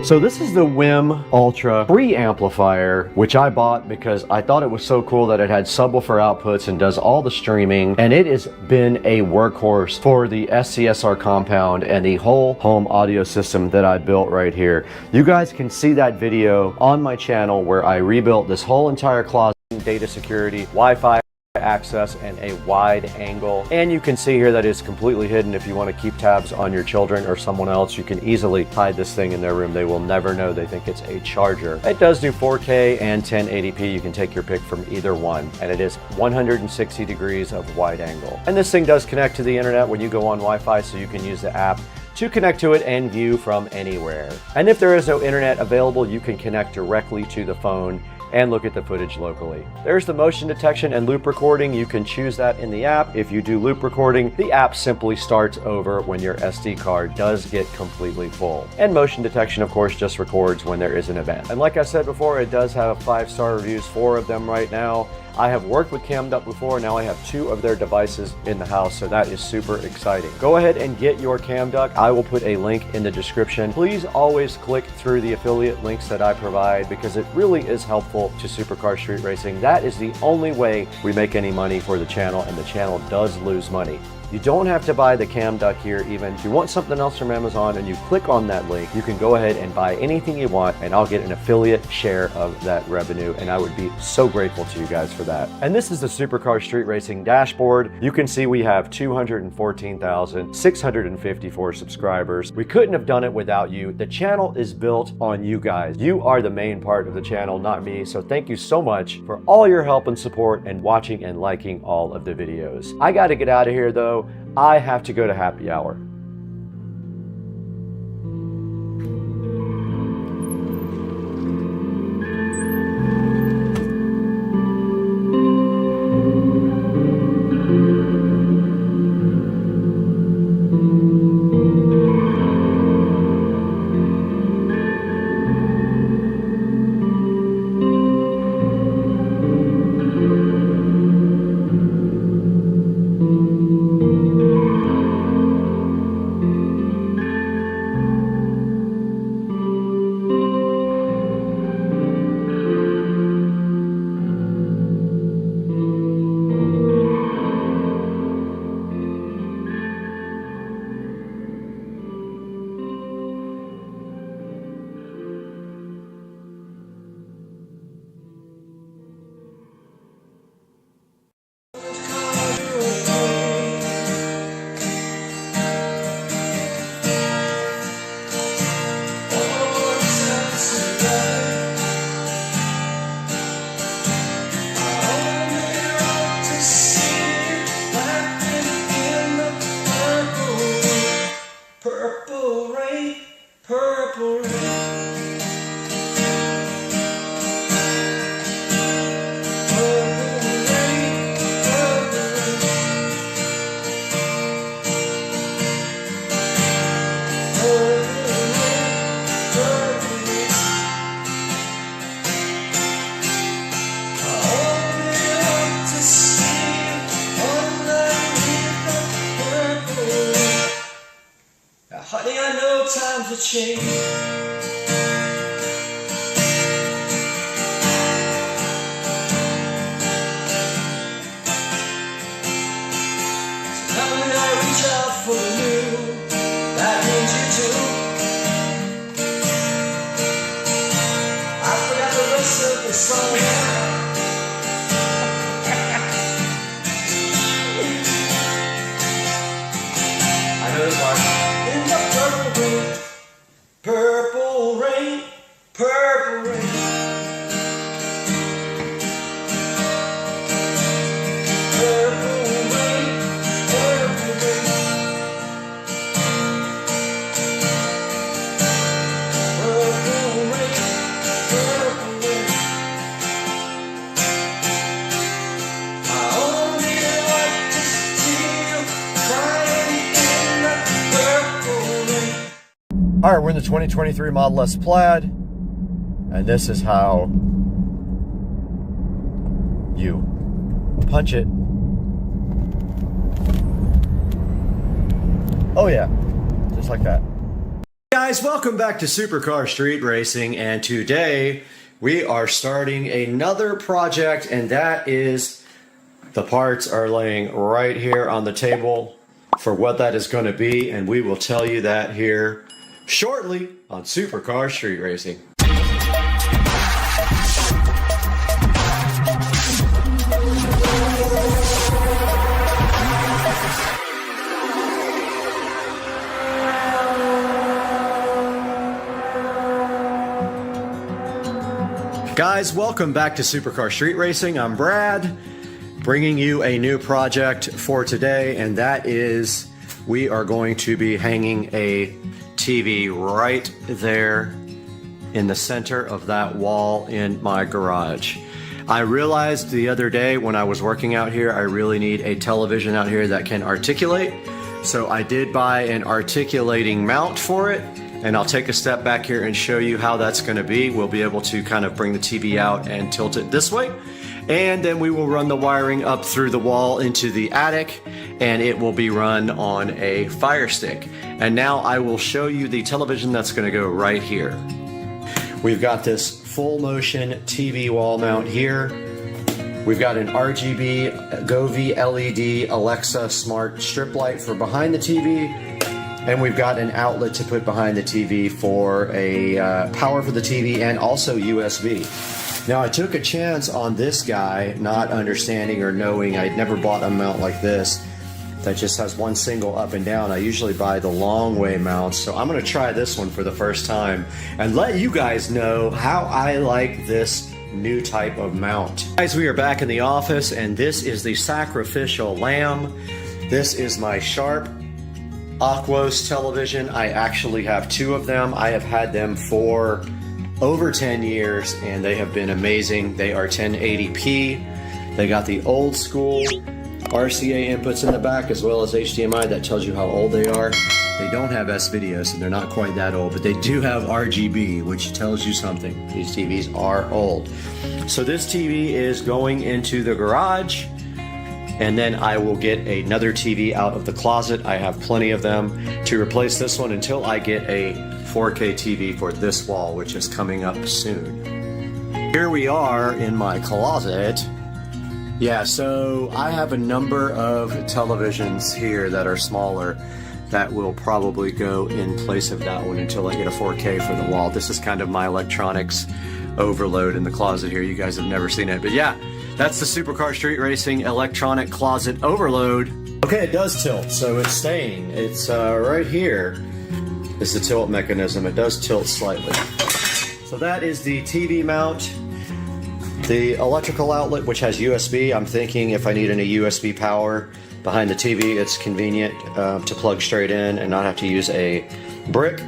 So this is the Wim Ultra preamplifier, which I bought because I thought it was so cool that it had subwoofer outputs and does all the streaming. And it has been a workhorse for the SCSR compound and the whole home audio system that I built right here. You guys can see that video on my channel where I rebuilt this whole entire closet, data security, Wi-Fi access, and a wide angle. And you can see here that it's completely hidden. If you want to keep tabs on your children or someone else, you can easily hide this thing in their room. They will never know. They think it's a charger. It does do 4K and 1080p. You can take your pick from either one, and it is 160 degrees of wide angle. And this thing does connect to the internet when you go on Wi-Fi, so you can use the app to connect to it and view from anywhere. And if there is no internet available, you can connect directly to the phone and look at the footage locally. There's the motion detection and loop recording. You can choose that in the app. If you do loop recording, the app simply starts over when your SD card does get completely full. And motion detection, of course, just records when there is an event. And like I said before, it does have 5-star reviews, 4 of them right now. I have worked with CamDuck before. Now I have 2 of their devices in the house, so that is super exciting. Go ahead and get your CamDuck. I will put a link in the description. Please always click through the affiliate links that I provide because it really is helpful to Supercar Street Racing. That is the only way we make any money for the channel, and the channel does lose money You don't have to buy the cam duct here even. If you want something else from Amazon and you click on that link, you can go ahead and buy anything you want and I'll get an affiliate share of that revenue, and I would be so grateful to you guys for that. And this is the Supercar Street Racing dashboard. You can see we have 214,654 subscribers. We couldn't have done it without you. The channel is built on you guys. You are the main part of the channel, not me. So thank you so much for all your help and support and watching and liking all of the videos. I got to get out of here though. I have to go to happy hour. Honey, I know times have changed. So now when I reach out for you, that means you too. I forgot the rest of the song. I know this part. Purple rain, purple rain. Purple rain, purple rain. Purple rain, purple rain. I only like to see you crying in the purple rain. All right, we're in the 2023 Model S Plaid, and this is how you punch it. Oh yeah, just like that. Guys, welcome back to Supercar Street Racing, and today we are starting another project, and that is the parts are laying right here on the table for what that is going to be, and we will tell you that here shortly on Supercar Street Racing. Guys, welcome back to Supercar Street Racing. I'm Brad, bringing you a new project for today, and that is we are going to be hanging a TV right there in the center of that wall in my garage. I realized the other day when I was working out here, I really need a television out here that can articulate. So I did buy an articulating mount for it, and I'll take a step back here and show you how that's going to be. We'll be able to kind of bring the TV out and tilt it this way. And then we will run the wiring up through the wall into the attic, and it will be run on a Fire Stick. And now I will show you the television that's going to go right here. We've got this full motion TV wall mount here. We've got an RGB Govee LED Alexa smart strip light for behind the TV. And we've got an outlet to put behind the TV for a power for the TV and also USB. Now I took a chance on this guy, not understanding or knowing. I'd never bought a mount like this that just has one single up and down. I usually buy the long way mounts, so I'm gonna try this one for the first time and let you guys know how I like this new type of mount. Guys, we are back in the office and this is the sacrificial lamb. This is my Sharp Aquos television. I actually have two of them. I have had them for over 10 years and they have been amazing. They are 1080p. They got the old school RCA inputs in the back as well as HDMI. That tells you how old they are. They don't have S-video, so they're not quite that old, but they do have RGB, which tells you something. These TVs are old. So this TV is going into the garage, and then I will get another TV out of the closet. I have plenty of them to replace this one until I get a 4K TV for this wall, which is coming up soon. Here we are in my closet. Yeah, so I have a number of televisions here that are smaller that will probably go in place of that one until I get a 4K for the wall. This is kind of my electronics overload in the closet here. You guys have never seen it, but yeah, that's the Supercar Street Racing electronic closet overload. Okay, it does tilt, so it's staying. It's right here is the tilt mechanism. It does tilt slightly. So that is the TV mount. The electrical outlet, which has USB, I'm thinking if I need any USB power behind the TV, it's convenient to plug straight in and not have to use a brick.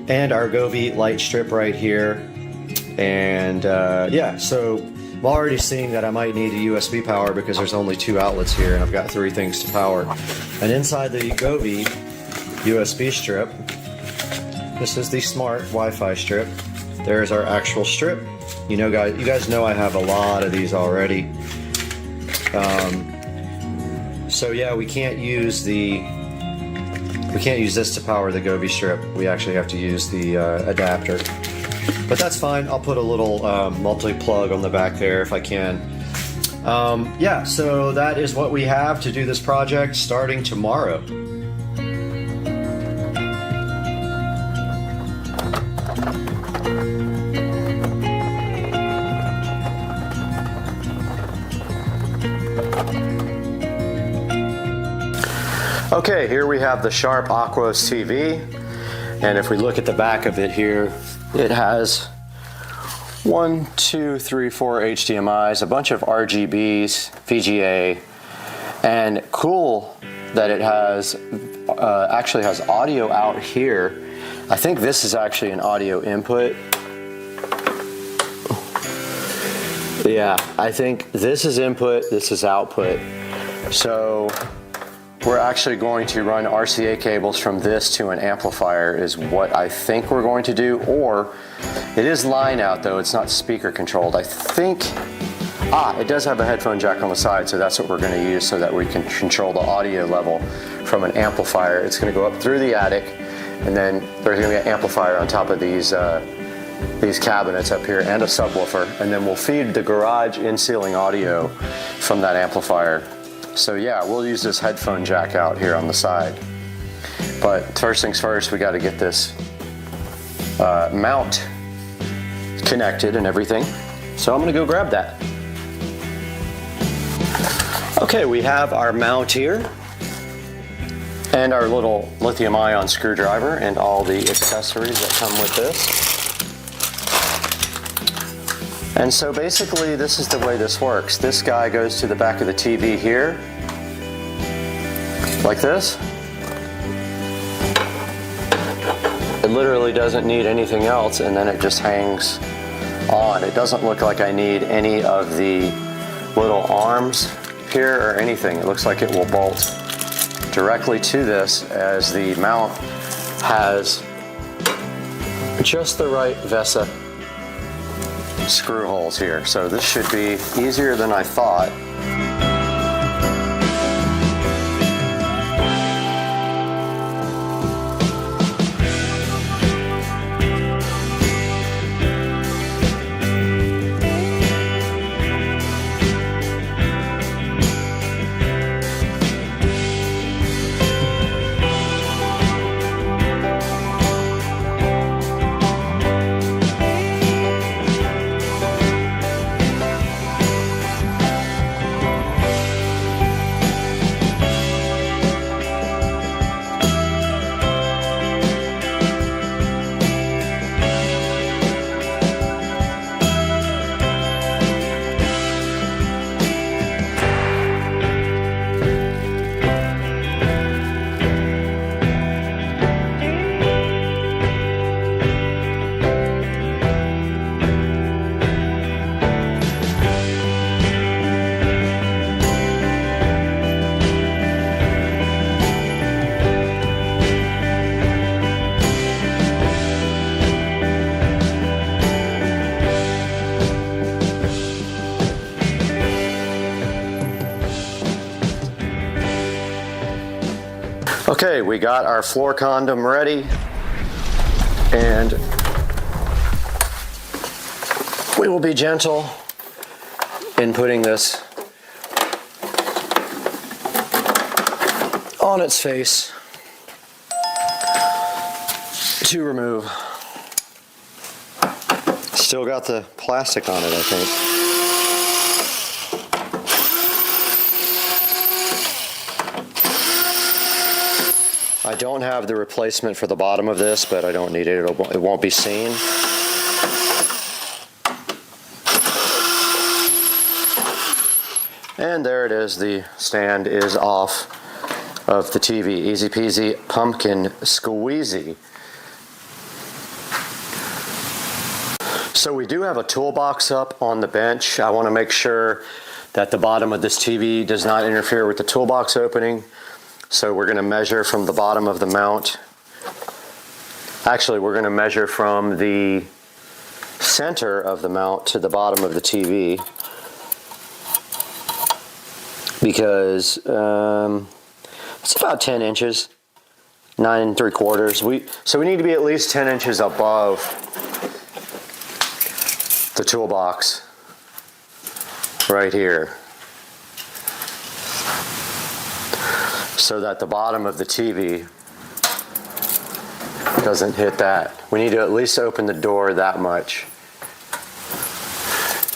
And our Govee light strip right here. And yeah, so I'm already seeing that I might need a USB power because there's only two outlets here and I've got three things to power. And inside the Govee USB strip, this is the smart Wi-Fi strip. There's our actual strip. You know, guys, you guys know I have a lot of these already. So yeah, we can't use this to power the Govee strip. We actually have to use the adapter. But that's fine. I'll put a little multi-plug on the back there if I can. Yeah, so that is what we have to do this project starting tomorrow. Okay, here we have the Sharp Aquos TV, and if we look at the back of it here, it has 1, 2, 3, 4 HDMIs, a bunch of RGBs, VGA, and cool that it has actually has audio out here. I think this is actually an audio input. Yeah, I think this is input, this is output. So we're actually going to run RCA cables from this to an amplifier is what I think we're going to do, or it is line out though, it's not speaker controlled. I think, it does have a headphone jack on the side, so that's what we're going to use so that we can control the audio level from an amplifier. It's going to go up through the attic, and then there's going to be an amplifier on top of these cabinets up here and a subwoofer, and then we'll feed the garage in-ceiling audio from that amplifier. So yeah, we'll use this headphone jack out here on the side. But first things first, we got to get this mount connected and everything. So I'm going to go grab that. Okay, we have our mount here and our little lithium-ion screwdriver and all the accessories that come with this. And so basically this is the way this works. This guy goes to the back of the TV here, like this. It literally doesn't need anything else, and then it just hangs on. It doesn't look like I need any of the little arms here or anything. It looks like it will bolt directly to this, as the mount has just the right VESA screw holes here. So this should be easier than I thought. Okay, we got our floor condom ready, and we will be gentle in putting this on its face to remove. Still got the plastic on it, I think. I don't have the replacement for the bottom of this, but I don't need it. It won't be seen. And there it is. The stand is off of the TV. Easy peasy, pumpkin squeezy. So we do have a toolbox up on the bench. I want to make sure that the bottom of this TV does not interfere with the toolbox opening. So we're going to measure from the bottom of the mount. Actually, we're going to measure from the center of the mount to the bottom of the TV, because it's about 10 inches, 9 3/4. So we need to be at least 10 inches above the toolbox right here, so that the bottom of the TV doesn't hit that. We need to at least open the door that much.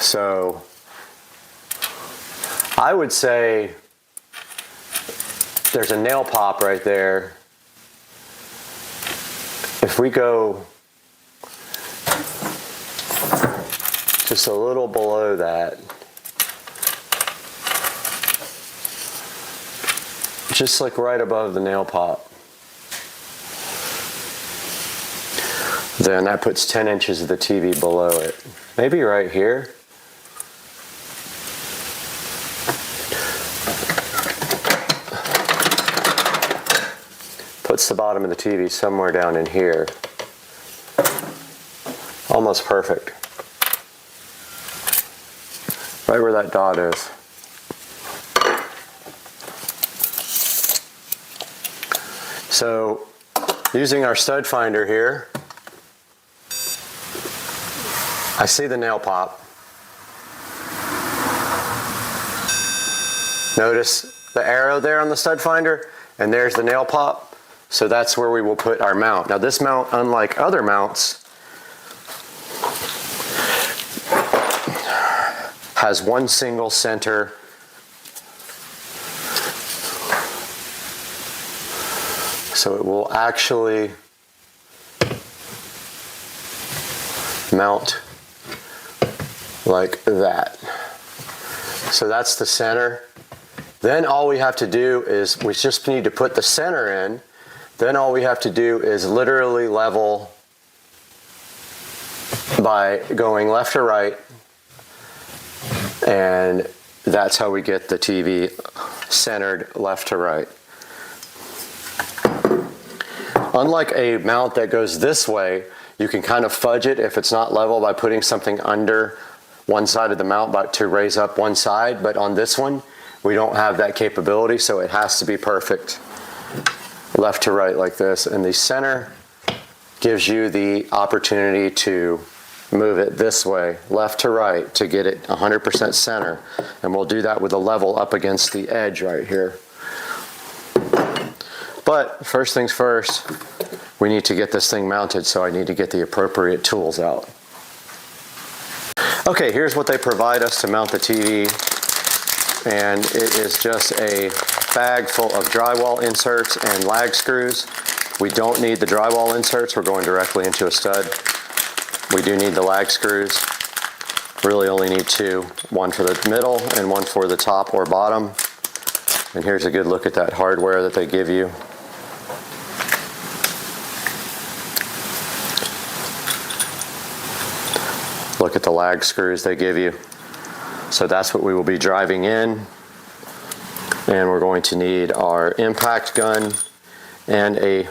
So I would say there's a nail pop right there. If we go just a little below that, just like right above the nail pop, then that puts 10 inches of the TV below it. Maybe right here. Puts the bottom of the TV somewhere down in here. Almost perfect. Right where that dot is. So, using our stud finder here, I see the nail pop. Notice the arrow there on the stud finder, and there's the nail pop. So that's where we will put our mount. Now this mount, unlike other mounts, has one single center. So it will actually mount like that. So that's the center. Then all we have to do is, we just need to put the center in. Then all we have to do is literally level by going left or right. And that's how we get the TV centered left to right. Unlike a mount that goes this way, you can kind of fudge it if it's not level by putting something under one side of the mount to raise up one side. But on this one, we don't have that capability, so it has to be perfect left to right like this. And the center gives you the opportunity to move it this way, left to right, to get it 100% center. And we'll do that with a level up against the edge right here. But first things first, we need to get this thing mounted, so I need to get the appropriate tools out. Okay, here's what they provide us to mount the TV. And it is just a bag full of drywall inserts and lag screws. We don't need the drywall inserts, we're going directly into a stud. We do need the lag screws. Really only need two, one for the middle and one for the top or bottom. And here's a good look at that hardware that they give you. Look at the lag screws they give you. So that's what we will be driving in. And we're going to need our impact gun and a